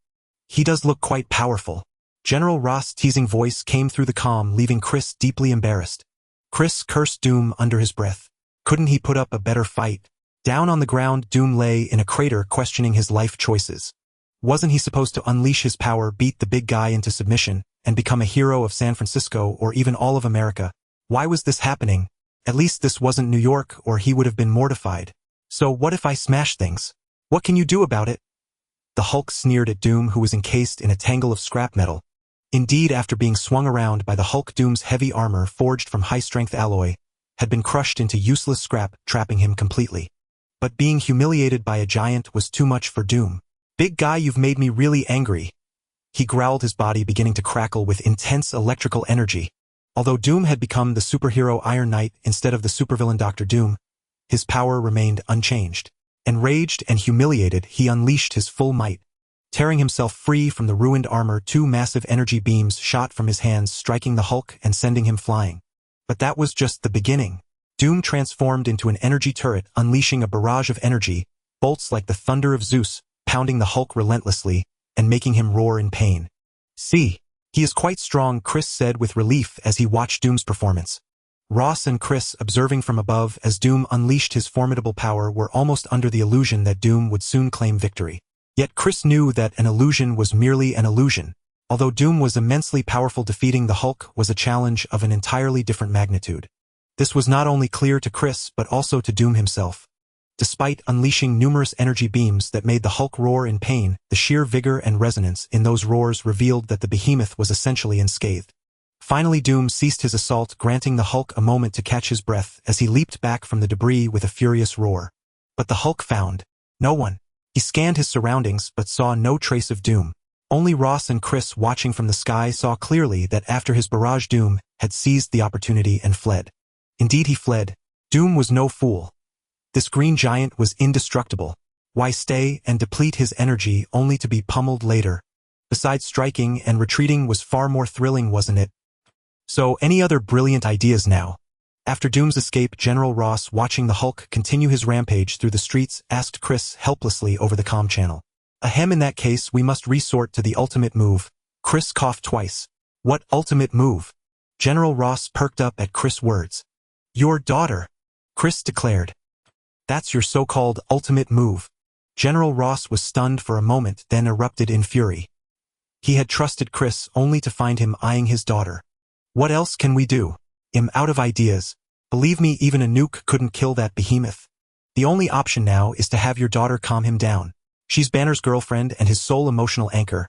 Speaker 1: He does look quite powerful. General Ross' teasing voice came through the comm, leaving Chris deeply embarrassed. Chris cursed Doom under his breath. Couldn't he put up a better fight? Down on the ground, Doom lay in a crater, questioning his life choices. Wasn't he supposed to unleash his power, beat the big guy into submission, and become a hero of San Francisco or even all of America? Why was this happening? At least this wasn't New York, or he would have been mortified. So what if I smash things? What can you do about it? The Hulk sneered at Doom, who was encased in a tangle of scrap metal. Indeed, after being swung around by the Hulk, Doom's heavy armor, forged from high-strength alloy, had been crushed into useless scrap, trapping him completely. But being humiliated by a giant was too much for Doom. Big guy, you've made me really angry. He growled, his body beginning to crackle with intense electrical energy. Although Doom had become the superhero Iron Knight instead of the supervillain Dr. Doom, his power remained unchanged. Enraged and humiliated, he unleashed his full might. Tearing himself free from the ruined armor, 2 massive energy beams shot from his hands, striking the Hulk and sending him flying. But that was just the beginning. Doom transformed into an energy turret, unleashing a barrage of energy, bolts like the thunder of Zeus, pounding the Hulk relentlessly and making him roar in pain. See, he is quite strong, Chris said with relief as he watched Doom's performance. Ross and Chris, observing from above as Doom unleashed his formidable power, were almost under the illusion that Doom would soon claim victory. Yet Chris knew that an illusion was merely an illusion. Although Doom was immensely powerful, defeating the Hulk was a challenge of an entirely different magnitude. This was not only clear to Chris but also to Doom himself. Despite unleashing numerous energy beams that made the Hulk roar in pain, the sheer vigor and resonance in those roars revealed that the behemoth was essentially unscathed. Finally, Doom ceased his assault, granting the Hulk a moment to catch his breath as he leaped back from the debris with a furious roar. But the Hulk found no one. He scanned his surroundings but saw no trace of Doom. Only Ross and Chris, watching from the sky, saw clearly that after his barrage, Doom had seized the opportunity and fled. Indeed, he fled. Doom was no fool. This green giant was indestructible. Why stay and deplete his energy only to be pummeled later? Besides, striking and retreating was far more thrilling, wasn't it? So, any other brilliant ideas now? After Doom's escape, General Ross, watching the Hulk continue his rampage through the streets, asked Chris helplessly over the comm channel. In that case, we must resort to the ultimate move. Chris coughed twice. What ultimate move? General Ross perked up at Chris' words. Your daughter, Chris declared. That's your so-called ultimate move. General Ross was stunned for a moment, then erupted in fury. He had trusted Chris only to find him eyeing his daughter. What else can we do? I'm out of ideas. Believe me, even a nuke couldn't kill that behemoth. The only option now is to have your daughter calm him down. She's Banner's girlfriend and his sole emotional anchor.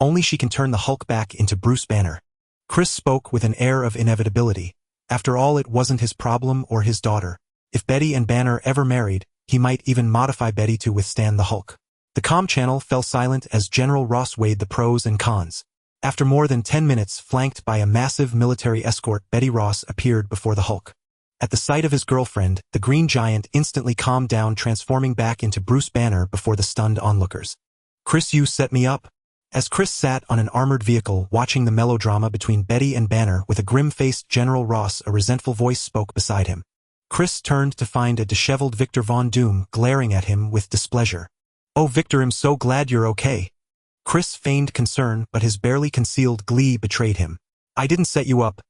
Speaker 1: Only she can turn the Hulk back into Bruce Banner. Chris spoke with an air of inevitability. After all, it wasn't his problem or his daughter. If Betty and Banner ever married, he might even modify Betty to withstand the Hulk. The comm channel fell silent as General Ross weighed the pros and cons. After more than 10 minutes, flanked by a massive military escort, Betty Ross appeared before the Hulk. At the sight of his girlfriend, the Green Giant instantly calmed down, transforming back into Bruce Banner before the stunned onlookers. Chris, you set me up? As Chris sat on an armored vehicle watching the melodrama between Betty and Banner with a grim-faced General Ross, a resentful voice spoke beside him. Chris turned to find a disheveled Victor Von Doom glaring at him with displeasure. Oh, Victor, I'm so glad you're okay. Chris feigned concern, but his barely concealed glee betrayed him. I didn't set you up.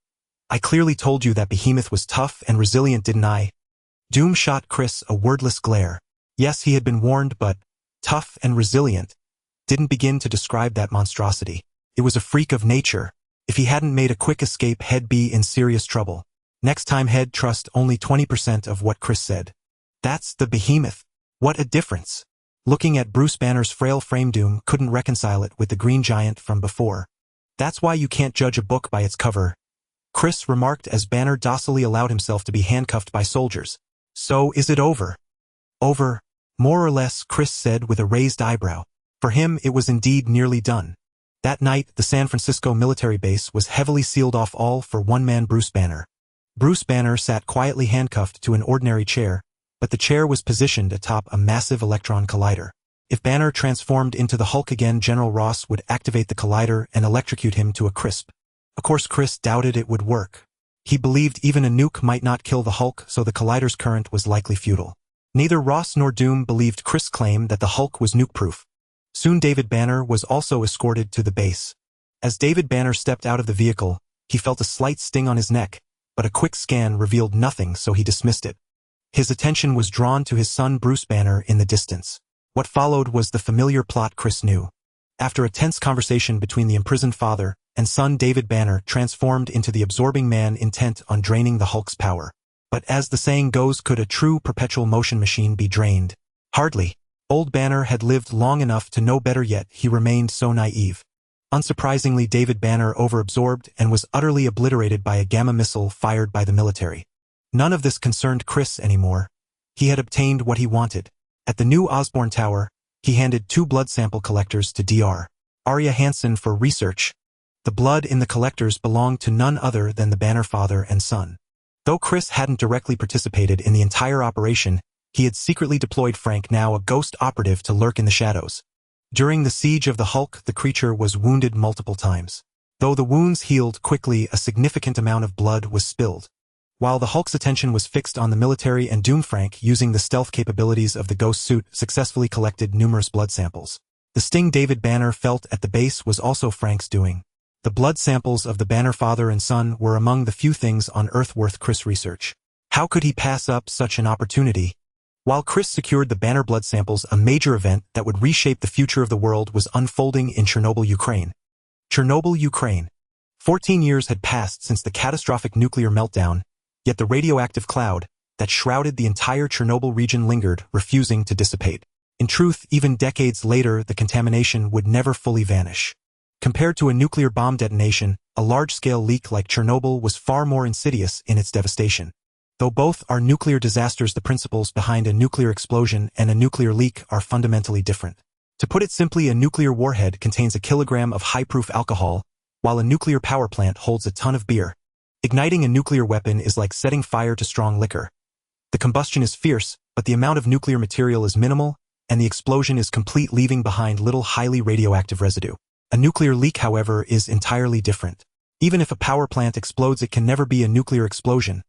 Speaker 1: I clearly told you that behemoth was tough and resilient, didn't I? Doom shot Chris a wordless glare. Yes, he had been warned, but tough and resilient didn't begin to describe that monstrosity. It was a freak of nature. If he hadn't made a quick escape, he'd be in serious trouble. Next time he'd trust only 20% of what Chris said. That's the behemoth. What a difference. Looking at Bruce Banner's frail frame, Doom couldn't reconcile it with the Green Giant from before. That's why you can't judge a book by its cover, Chris remarked as Banner docilely allowed himself to be handcuffed by soldiers. So is it over? Over, more or less, Chris said with a raised eyebrow. For him, it was indeed nearly done. That night, the San Francisco military base was heavily sealed off, all for one man, Bruce Banner. Bruce Banner sat quietly handcuffed to an ordinary chair, but the chair was positioned atop a massive electron collider. If Banner transformed into the Hulk again, General Ross would activate the collider and electrocute him to a crisp. Of course, Chris doubted it would work. He believed even a nuke might not kill the Hulk, so the collider's current was likely futile. Neither Ross nor Doom believed Chris' claim that the Hulk was nuke-proof. Soon David Banner was also escorted to the base. As David Banner stepped out of the vehicle, he felt a slight sting on his neck, but a quick scan revealed nothing, so he dismissed it. His attention was drawn to his son Bruce Banner in the distance. What followed was the familiar plot Chris knew. After a tense conversation between the imprisoned father and son, David Banner transformed into the absorbing man intent on draining the Hulk's power. But as the saying goes, could a true perpetual motion machine be drained? Hardly. Old Banner had lived long enough to know better, yet he remained so naive. Unsurprisingly, David Banner overabsorbed and was utterly obliterated by a gamma missile fired by the military. None of this concerned Chris anymore. He had obtained what he wanted. At the new Osborne Tower, he handed 2 blood sample collectors to Dr. Arya Hansen for research. The blood in the collectors belonged to none other than the Banner father and son. Though Chris hadn't directly participated in the entire operation, he had secretly deployed Frank, now a ghost operative, to lurk in the shadows. During the siege of the Hulk, the creature was wounded multiple times. Though the wounds healed quickly, a significant amount of blood was spilled. While the Hulk's attention was fixed on the military and Doom, Frank, using the stealth capabilities of the ghost suit, successfully collected numerous blood samples. The sting David Banner felt at the base was also Frank's doing. The blood samples of the Banner father and son were among the few things on Earth worth Chris' research. How could he pass up such an opportunity? While Chris secured the Banner blood samples, a major event that would reshape the future of the world was unfolding in Chernobyl, Ukraine. Chernobyl, Ukraine. 14 years had passed since the catastrophic nuclear meltdown, yet the radioactive cloud that shrouded the entire Chernobyl region lingered, refusing to dissipate. In truth, even decades later, the contamination would never fully vanish. Compared to a nuclear bomb detonation, a large-scale leak like Chernobyl was far more insidious in its devastation. Though both are nuclear disasters, the principles behind a nuclear explosion and a nuclear leak are fundamentally different. To put it simply, a nuclear warhead contains a kilogram of high-proof alcohol, while a nuclear power plant holds a ton of beer. Igniting a nuclear weapon is like setting fire to strong liquor. The combustion is fierce, but the amount of nuclear material is minimal, and the explosion is complete, leaving behind little highly radioactive residue. A nuclear leak, however, is entirely different. Even if a power plant explodes, it can never be a nuclear explosion.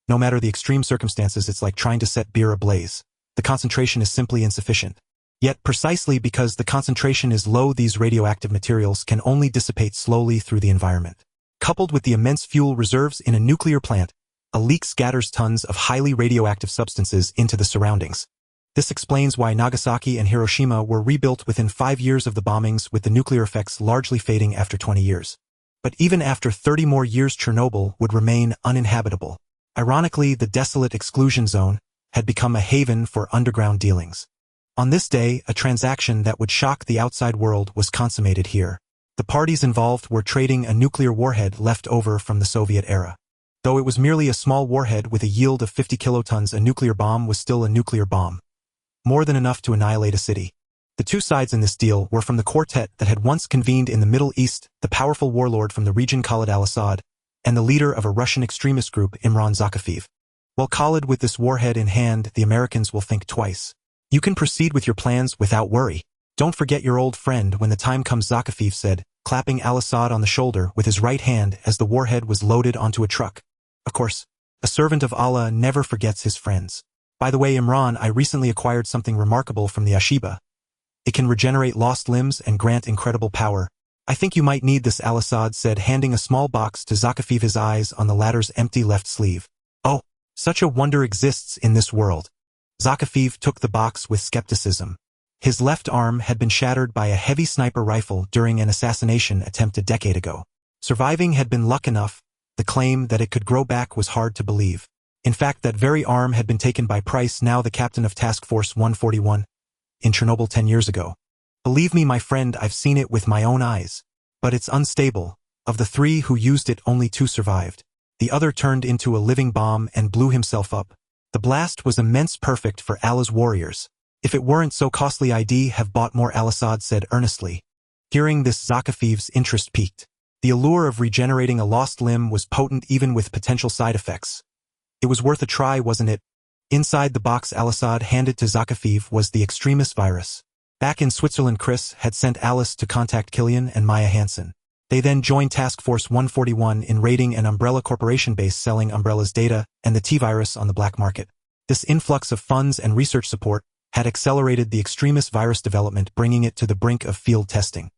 Speaker 1: No matter the extreme circumstances, it's like trying to set beer ablaze. The concentration is simply insufficient. Yet precisely because the concentration is low, these radioactive materials can only dissipate slowly through the environment. Coupled with the immense fuel reserves in a nuclear plant, A leak scatters tons of highly radioactive substances into the surroundings. This explains why Nagasaki and Hiroshima were rebuilt within 5 years of the bombings, with the nuclear effects largely fading after 20 years. But even after 30 more years, Chernobyl would remain uninhabitable. Ironically, the desolate exclusion zone had become a haven for underground dealings. On this day, a transaction that would shock the outside world was consummated here. The parties involved were trading a nuclear warhead left over from the Soviet era. Though it was merely a small warhead with a yield of 50 kilotons, a nuclear bomb was still a nuclear bomb. More than enough to annihilate a city. The two sides in this deal were from the quartet that had once convened in the Middle East, the powerful warlord from the region Khalid al-Assad, and the leader of a Russian extremist group, Imran Zakhaev. While Khalid with this warhead in hand, the Americans will think twice. You can proceed with your plans without worry. Don't forget your old friend when the time comes, Zakhaev said, clapping al-Assad on the shoulder with his right hand as the warhead was loaded onto a truck. Of course, a servant of Allah never forgets his friends. By the way, Imran, I recently acquired something remarkable from the Ashiba. It can regenerate lost limbs and grant incredible power. I think you might need this, al-Assad said, handing a small box to Zakhaev, his eyes on the latter's empty left sleeve. Oh, such a wonder exists in this world. Zakhaev took the box with skepticism. His left arm had been shattered by a heavy sniper rifle during an assassination attempt a decade ago. Surviving had been luck enough. The claim that it could grow back was hard to believe. In fact, that very arm had been taken by Price, now the captain of Task Force 141, in Chernobyl 10 years ago. Believe me, my friend, I've seen it with my own eyes. But it's unstable. Of the 3 who used it, only 2 survived. The other turned into a living bomb and blew himself up. The blast was immense, perfect for Allah's warriors. If it weren't so costly, I'd have bought more, al-Assad said earnestly. Hearing this, Zakhaev's interest peaked. The allure of regenerating a lost limb was potent even with potential side effects. It was worth a try, wasn't it? Inside the box al-Assad handed to Zakhaev was the extremist virus. Back in Switzerland, Chris had sent Alice to contact Killian and Maya Hansen. They then joined Task Force 141 in raiding an Umbrella Corporation base selling Umbrella's data and the T-virus on the black market. This influx of funds and research support had accelerated the extremist virus development, bringing it to the brink of field testing.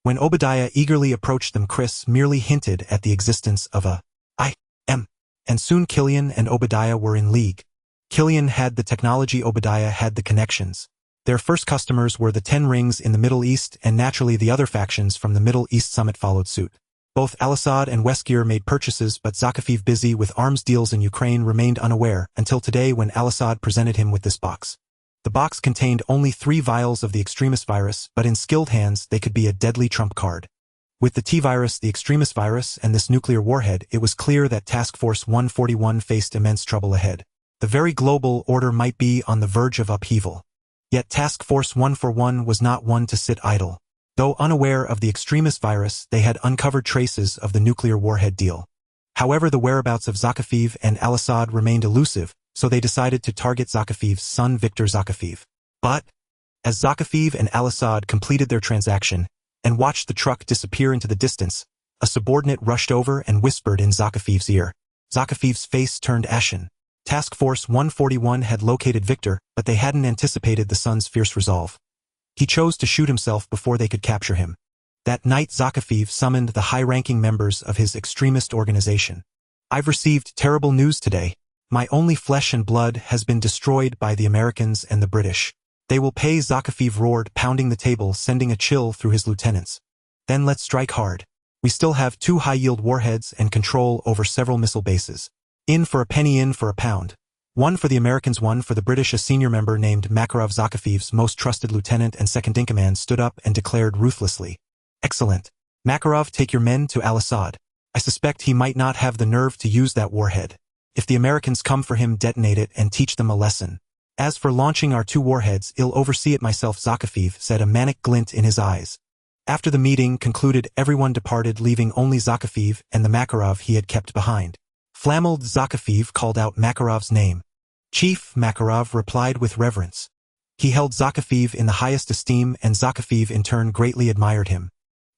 Speaker 1: When Obadiah eagerly approached them, Chris merely hinted at the existence of a I.M. And soon Killian and Obadiah were in league. Killian had the technology, Obadiah had the connections. Their first customers were the 10 Rings in the Middle East, and naturally the other factions from the Middle East Summit followed suit. Both al-Assad and Westgear made purchases, but Zakhaev, busy with arms deals in Ukraine, remained unaware until today when al-Assad presented him with this box. The box contained only 3 vials of the extremist virus, but in skilled hands they could be a deadly trump card. With the T-virus, the extremist virus, and this nuclear warhead, it was clear that Task Force 141 faced immense trouble ahead. The very global order might be on the verge of upheaval. Yet Task Force 141 was not one to sit idle. Though unaware of the extremist virus, they had uncovered traces of the nuclear warhead deal. However, the whereabouts of Zakhaev and al-Assad remained elusive, so they decided to target Zakhaev's son, Viktor Zakhaev. But, as Zakhaev and al-Assad completed their transaction and watched the truck disappear into the distance, a subordinate rushed over and whispered in Zakhaev's ear. Zakhaev's face turned ashen. Task Force 141 had located Viktor, but they hadn't anticipated the son's fierce resolve. He chose to shoot himself before they could capture him. That night, Zakhaev summoned the high-ranking members of his extremist organization. I've received terrible news today. My only flesh and blood has been destroyed by the Americans and the British. They will pay, Zakhaev roared, pounding the table, sending a chill through his lieutenants. Then let's strike hard. We still have 2 high-yield warheads and control over several missile bases. In for a penny, in for a pound. 1 for the Americans, 1 for the British. A senior member named Makarov, Zakhaev's most trusted lieutenant and second-in-command, stood up and declared ruthlessly. Excellent. Makarov, take your men to al-Assad. I suspect he might not have the nerve to use that warhead. If the Americans come for him, detonate it and teach them a lesson. As for launching our 2 warheads, I'll oversee it myself, Zakhaev said, a manic glint in his eyes. After the meeting concluded, everyone departed, leaving only Zakhaev and the Makarov he had kept behind. Flammeled, Zakhaev called out Makarov's name. Chief, Makarov replied with reverence. He held Zakhaev in the highest esteem, and Zakhaev in turn greatly admired him.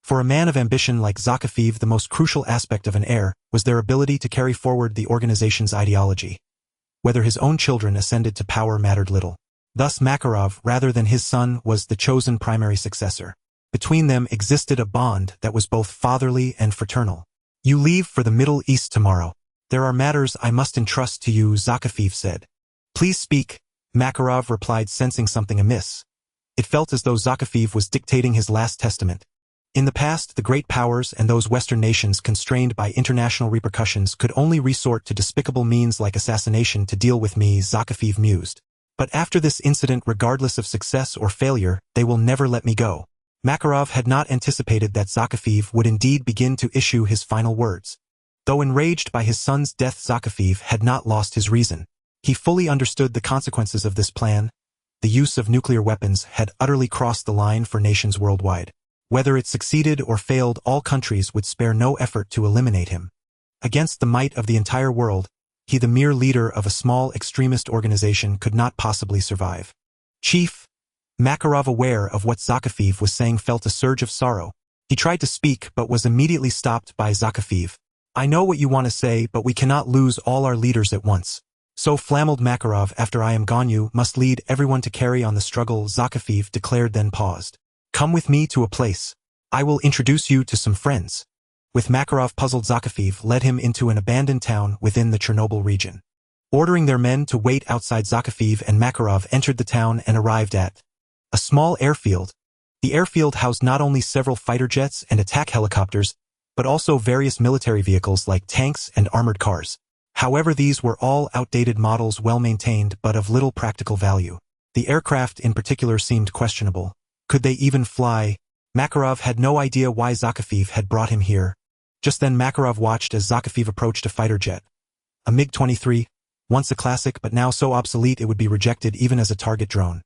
Speaker 1: For a man of ambition like Zakhaev, the most crucial aspect of an heir was their ability to carry forward the organization's ideology. Whether his own children ascended to power mattered little. Thus Makarov, rather than his son, was the chosen primary successor. Between them existed a bond that was both fatherly and fraternal. You leave for the Middle East tomorrow. There are matters I must entrust to you, Zakafiv said. Please speak, Makarov replied, sensing something amiss. It felt as though Zakafiv was dictating his last testament. In the past, the great powers and those Western nations constrained by international repercussions could only resort to despicable means like assassination to deal with me, Zakafiv mused. But after this incident, regardless of success or failure, they will never let me go. Makarov had not anticipated that Zakafiv would indeed begin to issue his final words. Though enraged by his son's death, Zakafiv had not lost his reason. He fully understood the consequences of this plan. The use of nuclear weapons had utterly crossed the line for nations worldwide. Whether it succeeded or failed, all countries would spare no effort to eliminate him. Against the might of the entire world, he, the mere leader of a small extremist organization, could not possibly survive. Chief, Makarov, aware of what Zakafiv was saying, felt a surge of sorrow. He tried to speak but was immediately stopped by Zakafiv. I know what you want to say, but we cannot lose all our leaders at once. So flammed Makarov, after I am gone you must lead everyone to carry on the struggle, Zakafiv declared, then paused. Come with me to a place. I will introduce you to some friends. With Makarov puzzled, Zakafiv led him into an abandoned town within the Chernobyl region. Ordering their men to wait outside, Zakafiv and Makarov entered the town and arrived at a small airfield. The airfield housed not only several fighter jets and attack helicopters, but also various military vehicles like tanks and armored cars. However, these were all outdated models, well maintained but of little practical value. The aircraft in particular seemed questionable. Could they even fly? Makarov had no idea why Zakafiv had brought him here. Just then Makarov watched as Zakafiv approached a fighter jet. A MiG-23, once a classic but now so obsolete it would be rejected even as a target drone.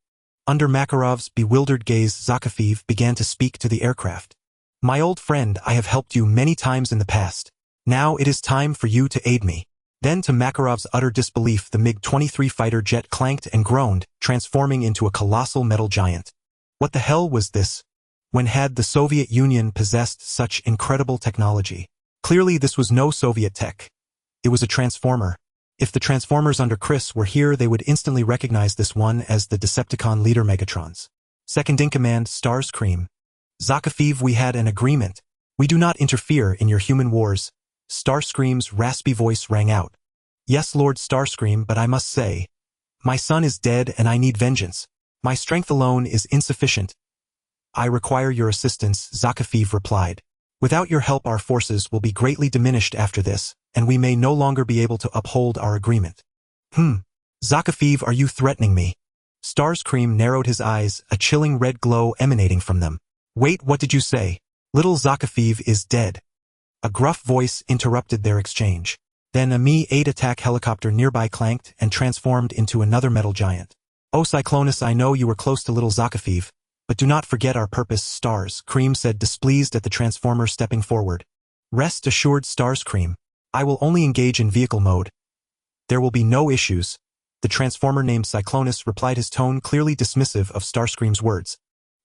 Speaker 1: Under Makarov's bewildered gaze, Zakafiv began to speak to the aircraft. My old friend, I have helped you many times in the past. Now it is time for you to aid me. Then, to Makarov's utter disbelief, the MiG-23 fighter jet clanked and groaned, transforming into a colossal metal giant. What the hell was this? When had the Soviet Union possessed such incredible technology? Clearly this was no Soviet tech. It was a transformer. If the Transformers under Chris were here, they would instantly recognize this one as the Decepticon leader Megatron's second-in-command, Starscream. Zakafiv, we had an agreement. We do not interfere in your human wars. Starscream's raspy voice rang out. Yes, Lord Starscream, but I must say, my son is dead and I need vengeance. My strength alone is insufficient. I require your assistance, Zakafiv replied. Without your help, our forces will be greatly diminished after this, and we may no longer be able to uphold our agreement. Zakafiv, are you threatening me? Starscream narrowed his eyes, a chilling red glow emanating from them. Wait, what did you say? Little Zakafiv is dead. A gruff voice interrupted their exchange. Then a Mi-8 attack helicopter nearby clanked and transformed into another metal giant. Oh Cyclonus, I know you were close to little Zakafiv, but do not forget our purpose, Starscream said, displeased at the transformer stepping forward. Rest assured, Starscream. I will only engage in vehicle mode. There will be no issues. The transformer named Cyclonus replied, his tone clearly dismissive of Starscream's words.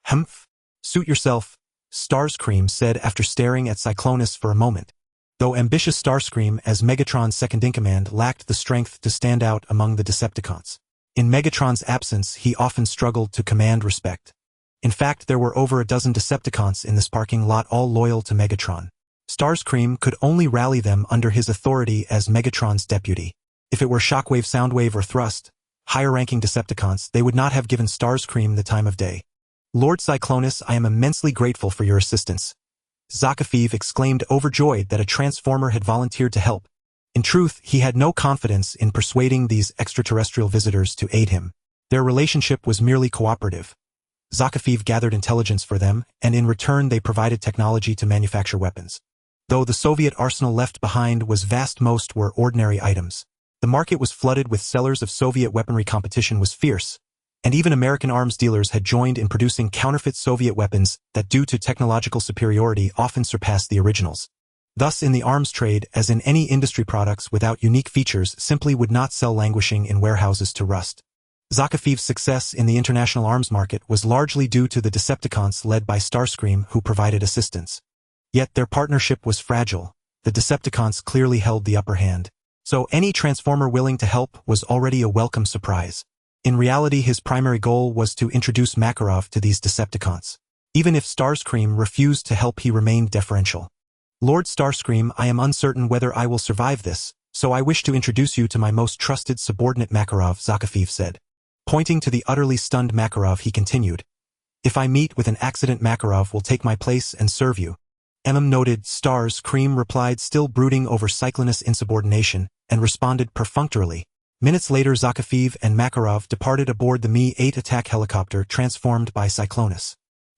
Speaker 1: Humph. Suit yourself, Starscream said after staring at Cyclonus for a moment. Though ambitious, Starscream, as Megatron's second-in-command, lacked the strength to stand out among the Decepticons. In Megatron's absence, he often struggled to command respect. In fact, there were over a dozen Decepticons in this parking lot, all loyal to Megatron. Starscream could only rally them under his authority as Megatron's deputy. If it were Shockwave, Soundwave, or Thrust, higher-ranking Decepticons, they would not have given Starscream the time of day. Lord Cyclonus, I am immensely grateful for your assistance. Zakafiv exclaimed, overjoyed that a transformer had volunteered to help. In truth, he had no confidence in persuading these extraterrestrial visitors to aid him. Their relationship was merely cooperative. Zakafiv gathered intelligence for them, and in return they provided technology to manufacture weapons. Though the Soviet arsenal left behind was vast, most were ordinary items. The market was flooded with sellers of Soviet weaponry. Competition was fierce, and even American arms dealers had joined in producing counterfeit Soviet weapons that, due to technological superiority, often surpassed the originals. Thus, in the arms trade, as in any industry, products without unique features simply would not sell, languishing in warehouses to rust. Zakafiv's success in the international arms market was largely due to the Decepticons led by Starscream, who provided assistance. Yet their partnership was fragile. The Decepticons clearly held the upper hand. So any transformer willing to help was already a welcome surprise. In reality, his primary goal was to introduce Makarov to these Decepticons. Even if Starscream refused to help, he remained deferential. Lord Starscream, I am uncertain whether I will survive this, So I wish to introduce you to my most trusted subordinate Makarov, Zakafiv said. Pointing to the utterly stunned Makarov, he continued, "If I meet with an accident, Makarov will take my place and serve you." Noted, Stars Cream replied, still brooding over Cyclonus' insubordination, and responded perfunctorily. Minutes later, Zakafiv and Makarov departed aboard the Mi-8 attack helicopter transformed by Cyclonus.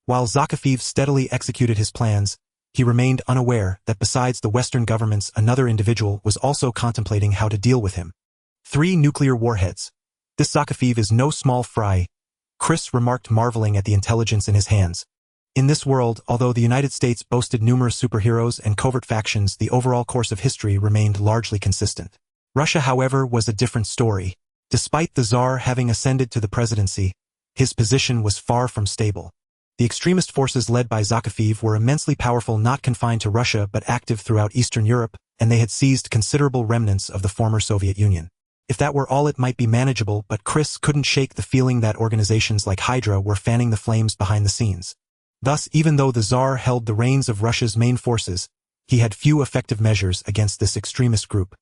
Speaker 1: While Zakafiv steadily executed his plans, he remained unaware that besides the Western governments, another individual was also contemplating how to deal with him. 3 nuclear warheads. This Zakafiv is no small fry, Chris remarked, marveling at the intelligence in his hands. In this world, although the United States boasted numerous superheroes and covert factions, the overall course of history remained largely consistent. Russia, however, was a different story. Despite the Tsar having ascended to the presidency, his position was far from stable. The extremist forces led by Zakafiv were immensely powerful, not confined to Russia but active throughout Eastern Europe, and they had seized considerable remnants of the former Soviet Union. If that were all, it might be manageable, but Chris couldn't shake the feeling that organizations like Hydra were fanning the flames behind the scenes. Thus, even though the Tsar held the reins of Russia's main forces, he had few effective measures against this extremist group.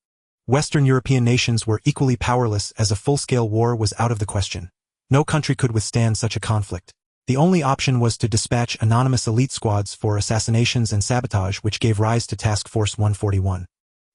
Speaker 1: Western European nations were equally powerless, as a full-scale war was out of the question. No country could withstand such a conflict. The only option was to dispatch anonymous elite squads for assassinations and sabotage, which gave rise to Task Force 141.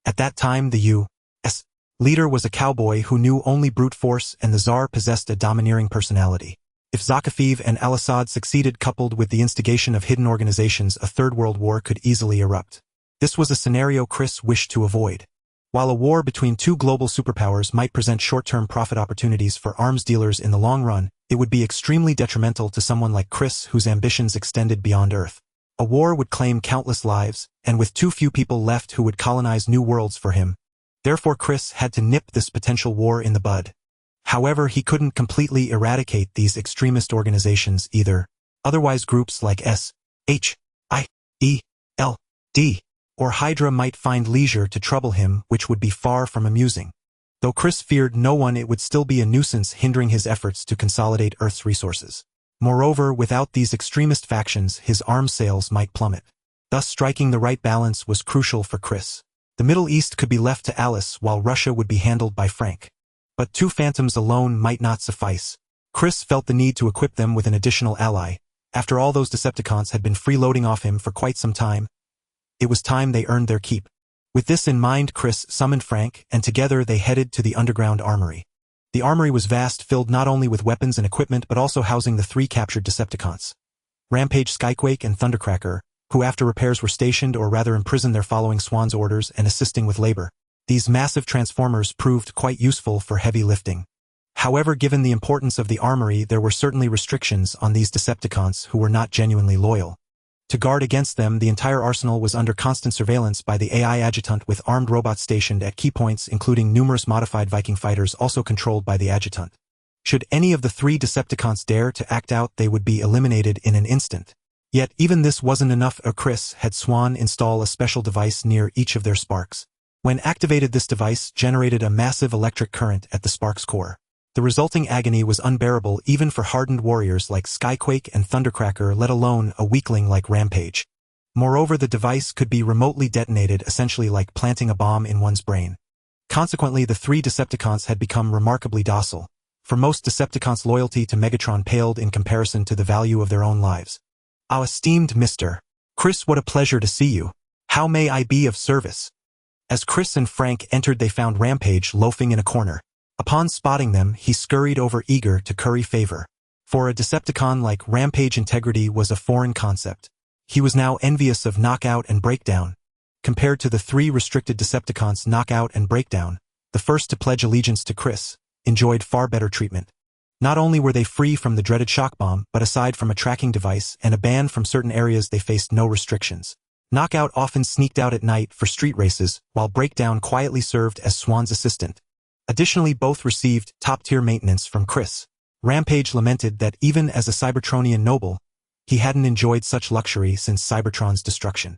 Speaker 1: At that time, the U.S. leader was a cowboy who knew only brute force, and the Tsar possessed a domineering personality. If Zakafiv and al-Assad succeeded, coupled with the instigation of hidden organizations, a third world war could easily erupt. This was a scenario Chris wished to avoid. While a war between 2 global superpowers might present short-term profit opportunities for arms dealers in the long run, it would be extremely detrimental to someone like Chris, whose ambitions extended beyond Earth. A war would claim countless lives, and with too few people left who would colonize new worlds for him. Therefore, Chris had to nip this potential war in the bud. However, he couldn't completely eradicate these extremist organizations either. Otherwise, groups like S.H.I.E.L.D. or Hydra might find leisure to trouble him, which would be far from amusing. Though Chris feared no one, it would still be a nuisance, hindering his efforts to consolidate Earth's resources. Moreover, without these extremist factions, his arms sales might plummet. Thus, striking the right balance was crucial for Chris. The Middle East could be left to Alice, while Russia would be handled by Frank. But 2 phantoms alone might not suffice. Chris felt the need to equip them with an additional ally. After all, those Decepticons had been freeloading off him for quite some time. It was time they earned their keep. With this in mind, Chris summoned Frank, and together they headed to the underground armory. The armory was vast, filled not only with weapons and equipment but also housing the 3 captured Decepticons. Rampage, Skyquake, and Thundercracker, who after repairs were stationed, or rather imprisoned there, following Swan's orders and assisting with labor. These massive transformers proved quite useful for heavy lifting. However, given the importance of the armory, there were certainly restrictions on these Decepticons who were not genuinely loyal. To guard against them, the entire arsenal was under constant surveillance by the AI adjutant, with armed robots stationed at key points, including numerous modified Viking fighters also controlled by the adjutant. Should any of the 3 Decepticons dare to act out, they would be eliminated in an instant. Yet even this wasn't enough. Chris had Swan install a special device near each of their sparks. When activated, this device generated a massive electric current at the spark's core. The resulting agony was unbearable even for hardened warriors like Skyquake and Thundercracker, let alone a weakling like Rampage. Moreover, the device could be remotely detonated, essentially like planting a bomb in one's brain. Consequently, the 3 Decepticons had become remarkably docile. For most Decepticons, loyalty to Megatron paled in comparison to the value of their own lives. "Our esteemed Mr. Chris, what a pleasure to see you. How may I be of service?" As Chris and Frank entered, they found Rampage loafing in a corner. Upon spotting them, he scurried over, eager to curry favor. For a Decepticon like Rampage, integrity was a foreign concept. He was now envious of Knockout and Breakdown. Compared to the 3 restricted Decepticons, Knockout and Breakdown, the first to pledge allegiance to Chris, enjoyed far better treatment. Not only were they free from the dreaded shock bomb, but aside from a tracking device and a ban from certain areas, they faced no restrictions. Knockout often sneaked out at night for street races, while Breakdown quietly served as Swan's assistant. Additionally, both received top-tier maintenance from Chris. Rampage lamented that even as a Cybertronian noble, he hadn't enjoyed such luxury since Cybertron's destruction.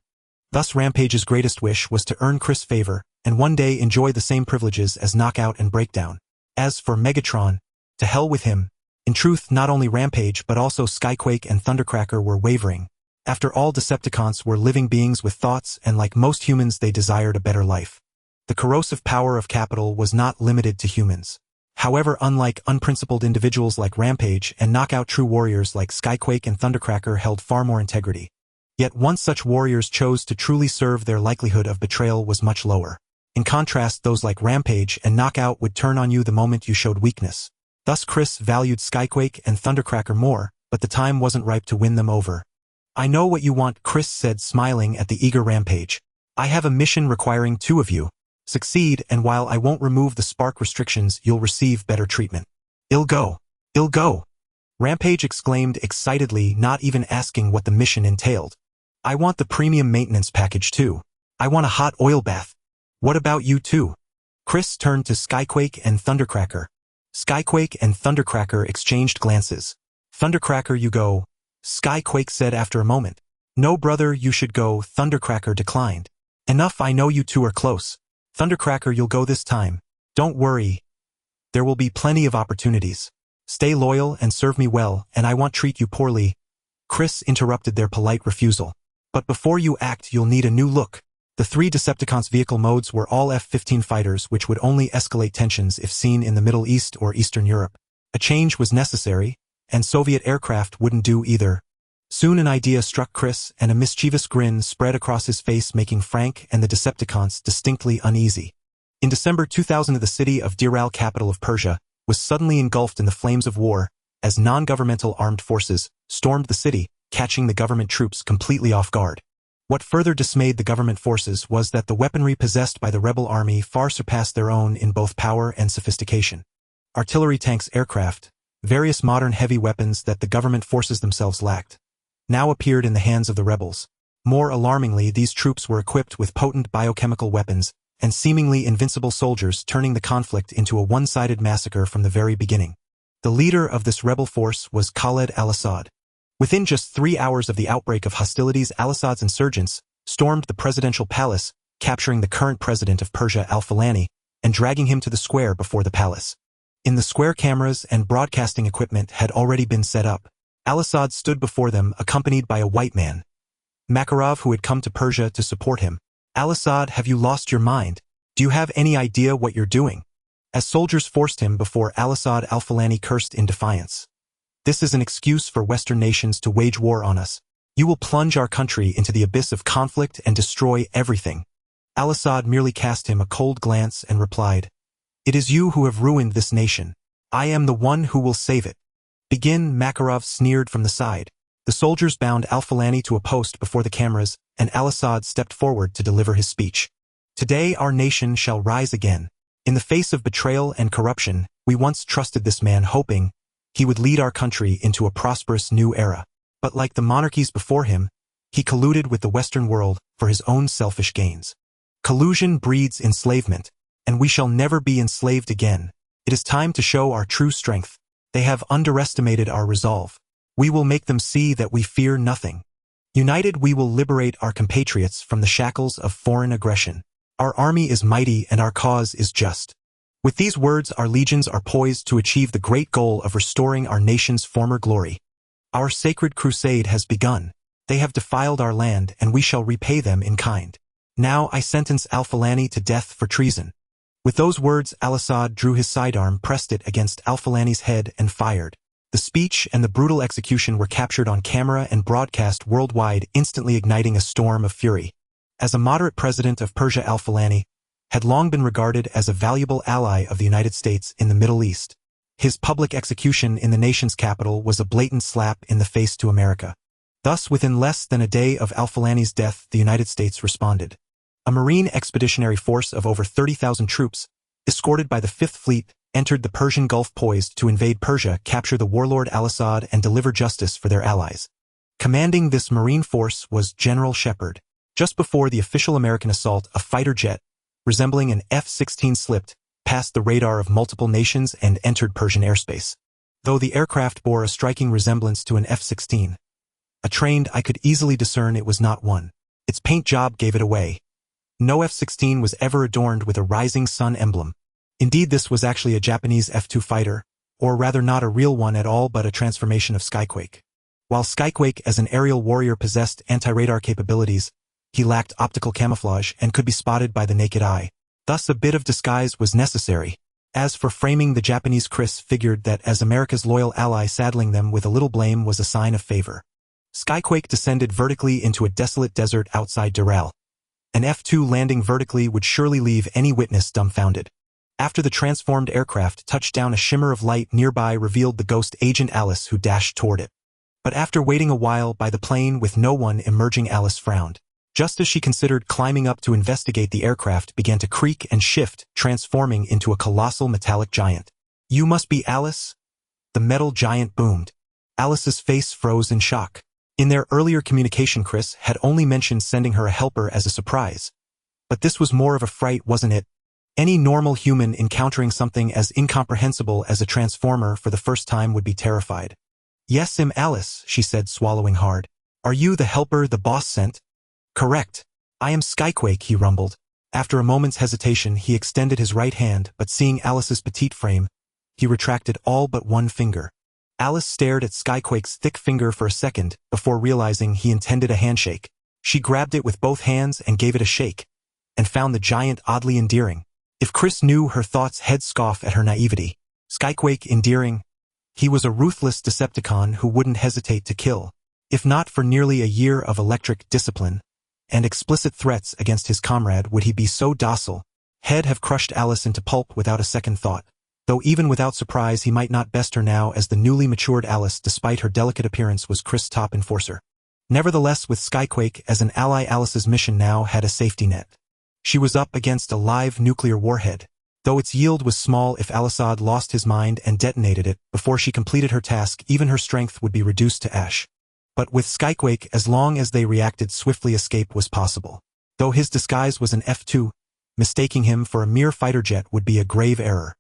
Speaker 1: Thus, Rampage's greatest wish was to earn Chris' favor, and one day enjoy the same privileges as Knockout and Breakdown. As for Megatron, to hell with him. In truth, not only Rampage but also Skyquake and Thundercracker were wavering. After all, Decepticons were living beings with thoughts, and like most humans, they desired a better life. The corrosive power of capital was not limited to humans. However, unlike unprincipled individuals like Rampage and knockout true warriors like Skyquake and Thundercracker held far more integrity. Yet once such warriors chose to truly serve, their likelihood of betrayal was much lower. In contrast, those like Rampage and Knockout would turn on you the moment you showed weakness. Thus Chris valued Skyquake and Thundercracker more, but the time wasn't ripe to win them over. "I know what you want," Chris said, smiling at the eager Rampage. "I have a mission requiring two of you. Succeed, and while I won't remove the spark restrictions, you'll receive better treatment." "I'll go. I'll go," Rampage exclaimed excitedly, not even asking what the mission entailed. "I want the premium maintenance package too. I want a hot oil bath." "What about you two?" Chris turned to Skyquake and Thundercracker. Skyquake and Thundercracker exchanged glances. "Thundercracker, you go," Skyquake said after a moment. "No, brother, you should go," Thundercracker declined. "Enough, I know you two are close. Thundercracker, you'll go this time. Don't worry. There will be plenty of opportunities. Stay loyal and serve me well, and I won't treat you poorly." Chris interrupted their polite refusal. "But before you act, you'll need a new look." The three Decepticons' vehicle modes were all F-15 fighters, which would only escalate tensions if seen in the Middle East or Eastern Europe. A change was necessary, and Soviet aircraft wouldn't do either. Soon an idea struck Chris, and a mischievous grin spread across his face, making Frank and the Decepticons distinctly uneasy. In December 2000, the city of Zeratul, capital of Persia, was suddenly engulfed in the flames of war, as non-governmental armed forces stormed the city, catching the government troops completely off guard. What further dismayed the government forces was that the weaponry possessed by the rebel army far surpassed their own in both power and sophistication. Artillery, tanks, aircraft, various modern heavy weapons that the government forces themselves lacked, now appeared in the hands of the rebels. More alarmingly, these troops were equipped with potent biochemical weapons and seemingly invincible soldiers, turning the conflict into a one-sided massacre from the very beginning. The leader of this rebel force was Khaled al-Assad. Within just 3 hours of the outbreak of hostilities, al-Assad's insurgents stormed the presidential palace, capturing the current president of Persia, al-Fulani, and dragging him to the square before the palace. In the square, cameras and broadcasting equipment had already been set up. Al-Assad stood before them, accompanied by a white man, Makarov, who had come to Persia to support him. "Al-Assad, have you lost your mind? Do you have any idea what you're doing?" As soldiers forced him before al-Assad, al-Fulani cursed in defiance. "This is an excuse for Western nations to wage war on us. You will plunge our country into the abyss of conflict and destroy everything." Al-Assad merely cast him a cold glance and replied, "It is you who have ruined this nation. I am the one who will save it." "Begin," Makarov sneered from the side. The soldiers bound al-Fulani to a post before the cameras, and al-Assad stepped forward to deliver his speech. "Today our nation shall rise again. In the face of betrayal and corruption, we once trusted this man, hoping he would lead our country into a prosperous new era. But like the monarchies before him, he colluded with the Western world for his own selfish gains. Collusion breeds enslavement, and we shall never be enslaved again. It is time to show our true strength. They have underestimated our resolve. We will make them see that we fear nothing. United, we will liberate our compatriots from the shackles of foreign aggression. Our army is mighty and our cause is just." With these words, our legions are poised to achieve the great goal of restoring our nation's former glory. Our sacred crusade has begun. They have defiled our land, and we shall repay them in kind. Now I sentence al-Fulani to death for treason." With those words, al-Assad drew his sidearm, pressed it against al-Fulani's head, and fired. The speech and the brutal execution were captured on camera and broadcast worldwide, instantly igniting a storm of fury. As a moderate president of Persia, al-Fulani had long been regarded as a valuable ally of the United States in the Middle East. His public execution in the nation's capital was a blatant slap in the face to America. Thus, within less than a day of al-Fulani's death, the United States responded. A Marine expeditionary force of over 30,000 troops, escorted by the Fifth Fleet, entered the Persian Gulf, poised to invade Persia, capture the warlord al-Assad, and deliver justice for their allies. Commanding this Marine force was General Shepard. Just before the official American assault, a fighter jet, resembling an F-16, slipped past the radar of multiple nations and entered Persian airspace. Though the aircraft bore a striking resemblance to an F-16, a trained eye could easily discern it was not one. Its paint job gave it away. No F-16 was ever adorned with a rising sun emblem. Indeed, this was actually a Japanese F-2 fighter, or rather not a real one at all but a transformation of Skyquake. While Skyquake as an aerial warrior possessed anti-radar capabilities, he lacked optical camouflage and could be spotted by the naked eye. Thus a bit of disguise was necessary. As for framing the Japanese, Chris figured that as America's loyal ally, saddling them with a little blame was a sign of favor. Skyquake descended vertically into a desolate desert outside Zeratul. An F-2 landing vertically would surely leave any witness dumbfounded. After the transformed aircraft touched down, a shimmer of light nearby revealed the ghost agent Alice, who dashed toward it. But after waiting a while by the plane with no one emerging, Alice frowned. Just as she considered climbing up to investigate, the aircraft began to creak and shift, transforming into a colossal metallic giant. "You must be Alice?" The metal giant boomed. Alice's face froze in shock. In their earlier communication, Chris had only mentioned sending her a helper as a surprise. But this was more of a fright, wasn't it? Any normal human encountering something as incomprehensible as a transformer for the first time would be terrified. "Yes, I'm Alice," she said, swallowing hard. "Are you the helper the boss sent?" "Correct. I am Skyquake," he rumbled. After a moment's hesitation, he extended his right hand, but seeing Alice's petite frame, he retracted all but one finger. Alice stared at Skyquake's thick finger for a second before realizing he intended a handshake. She grabbed it with both hands and gave it a shake, and found the giant oddly endearing. If Chris knew her thoughts, he'd scoff at her naivety. Skyquake endearing? He was a ruthless Decepticon who wouldn't hesitate to kill. If not for nearly a year of electric discipline and explicit threats against his comrade, would he be so docile? He'd have crushed Alice into pulp without a second thought. Though even without surprise, he might not best her now, as the newly matured Alice, despite her delicate appearance, was Chris' top enforcer. Nevertheless, with Skyquake as an ally, Alice's mission now had a safety net. She was up against a live nuclear warhead, though its yield was small. If Al-Assad lost his mind and detonated it before she completed her task, even her strength would be reduced to ash. But with Skyquake, as long as they reacted swiftly, escape was possible. Though his disguise was an F-2, mistaking him for a mere fighter jet would be a grave error.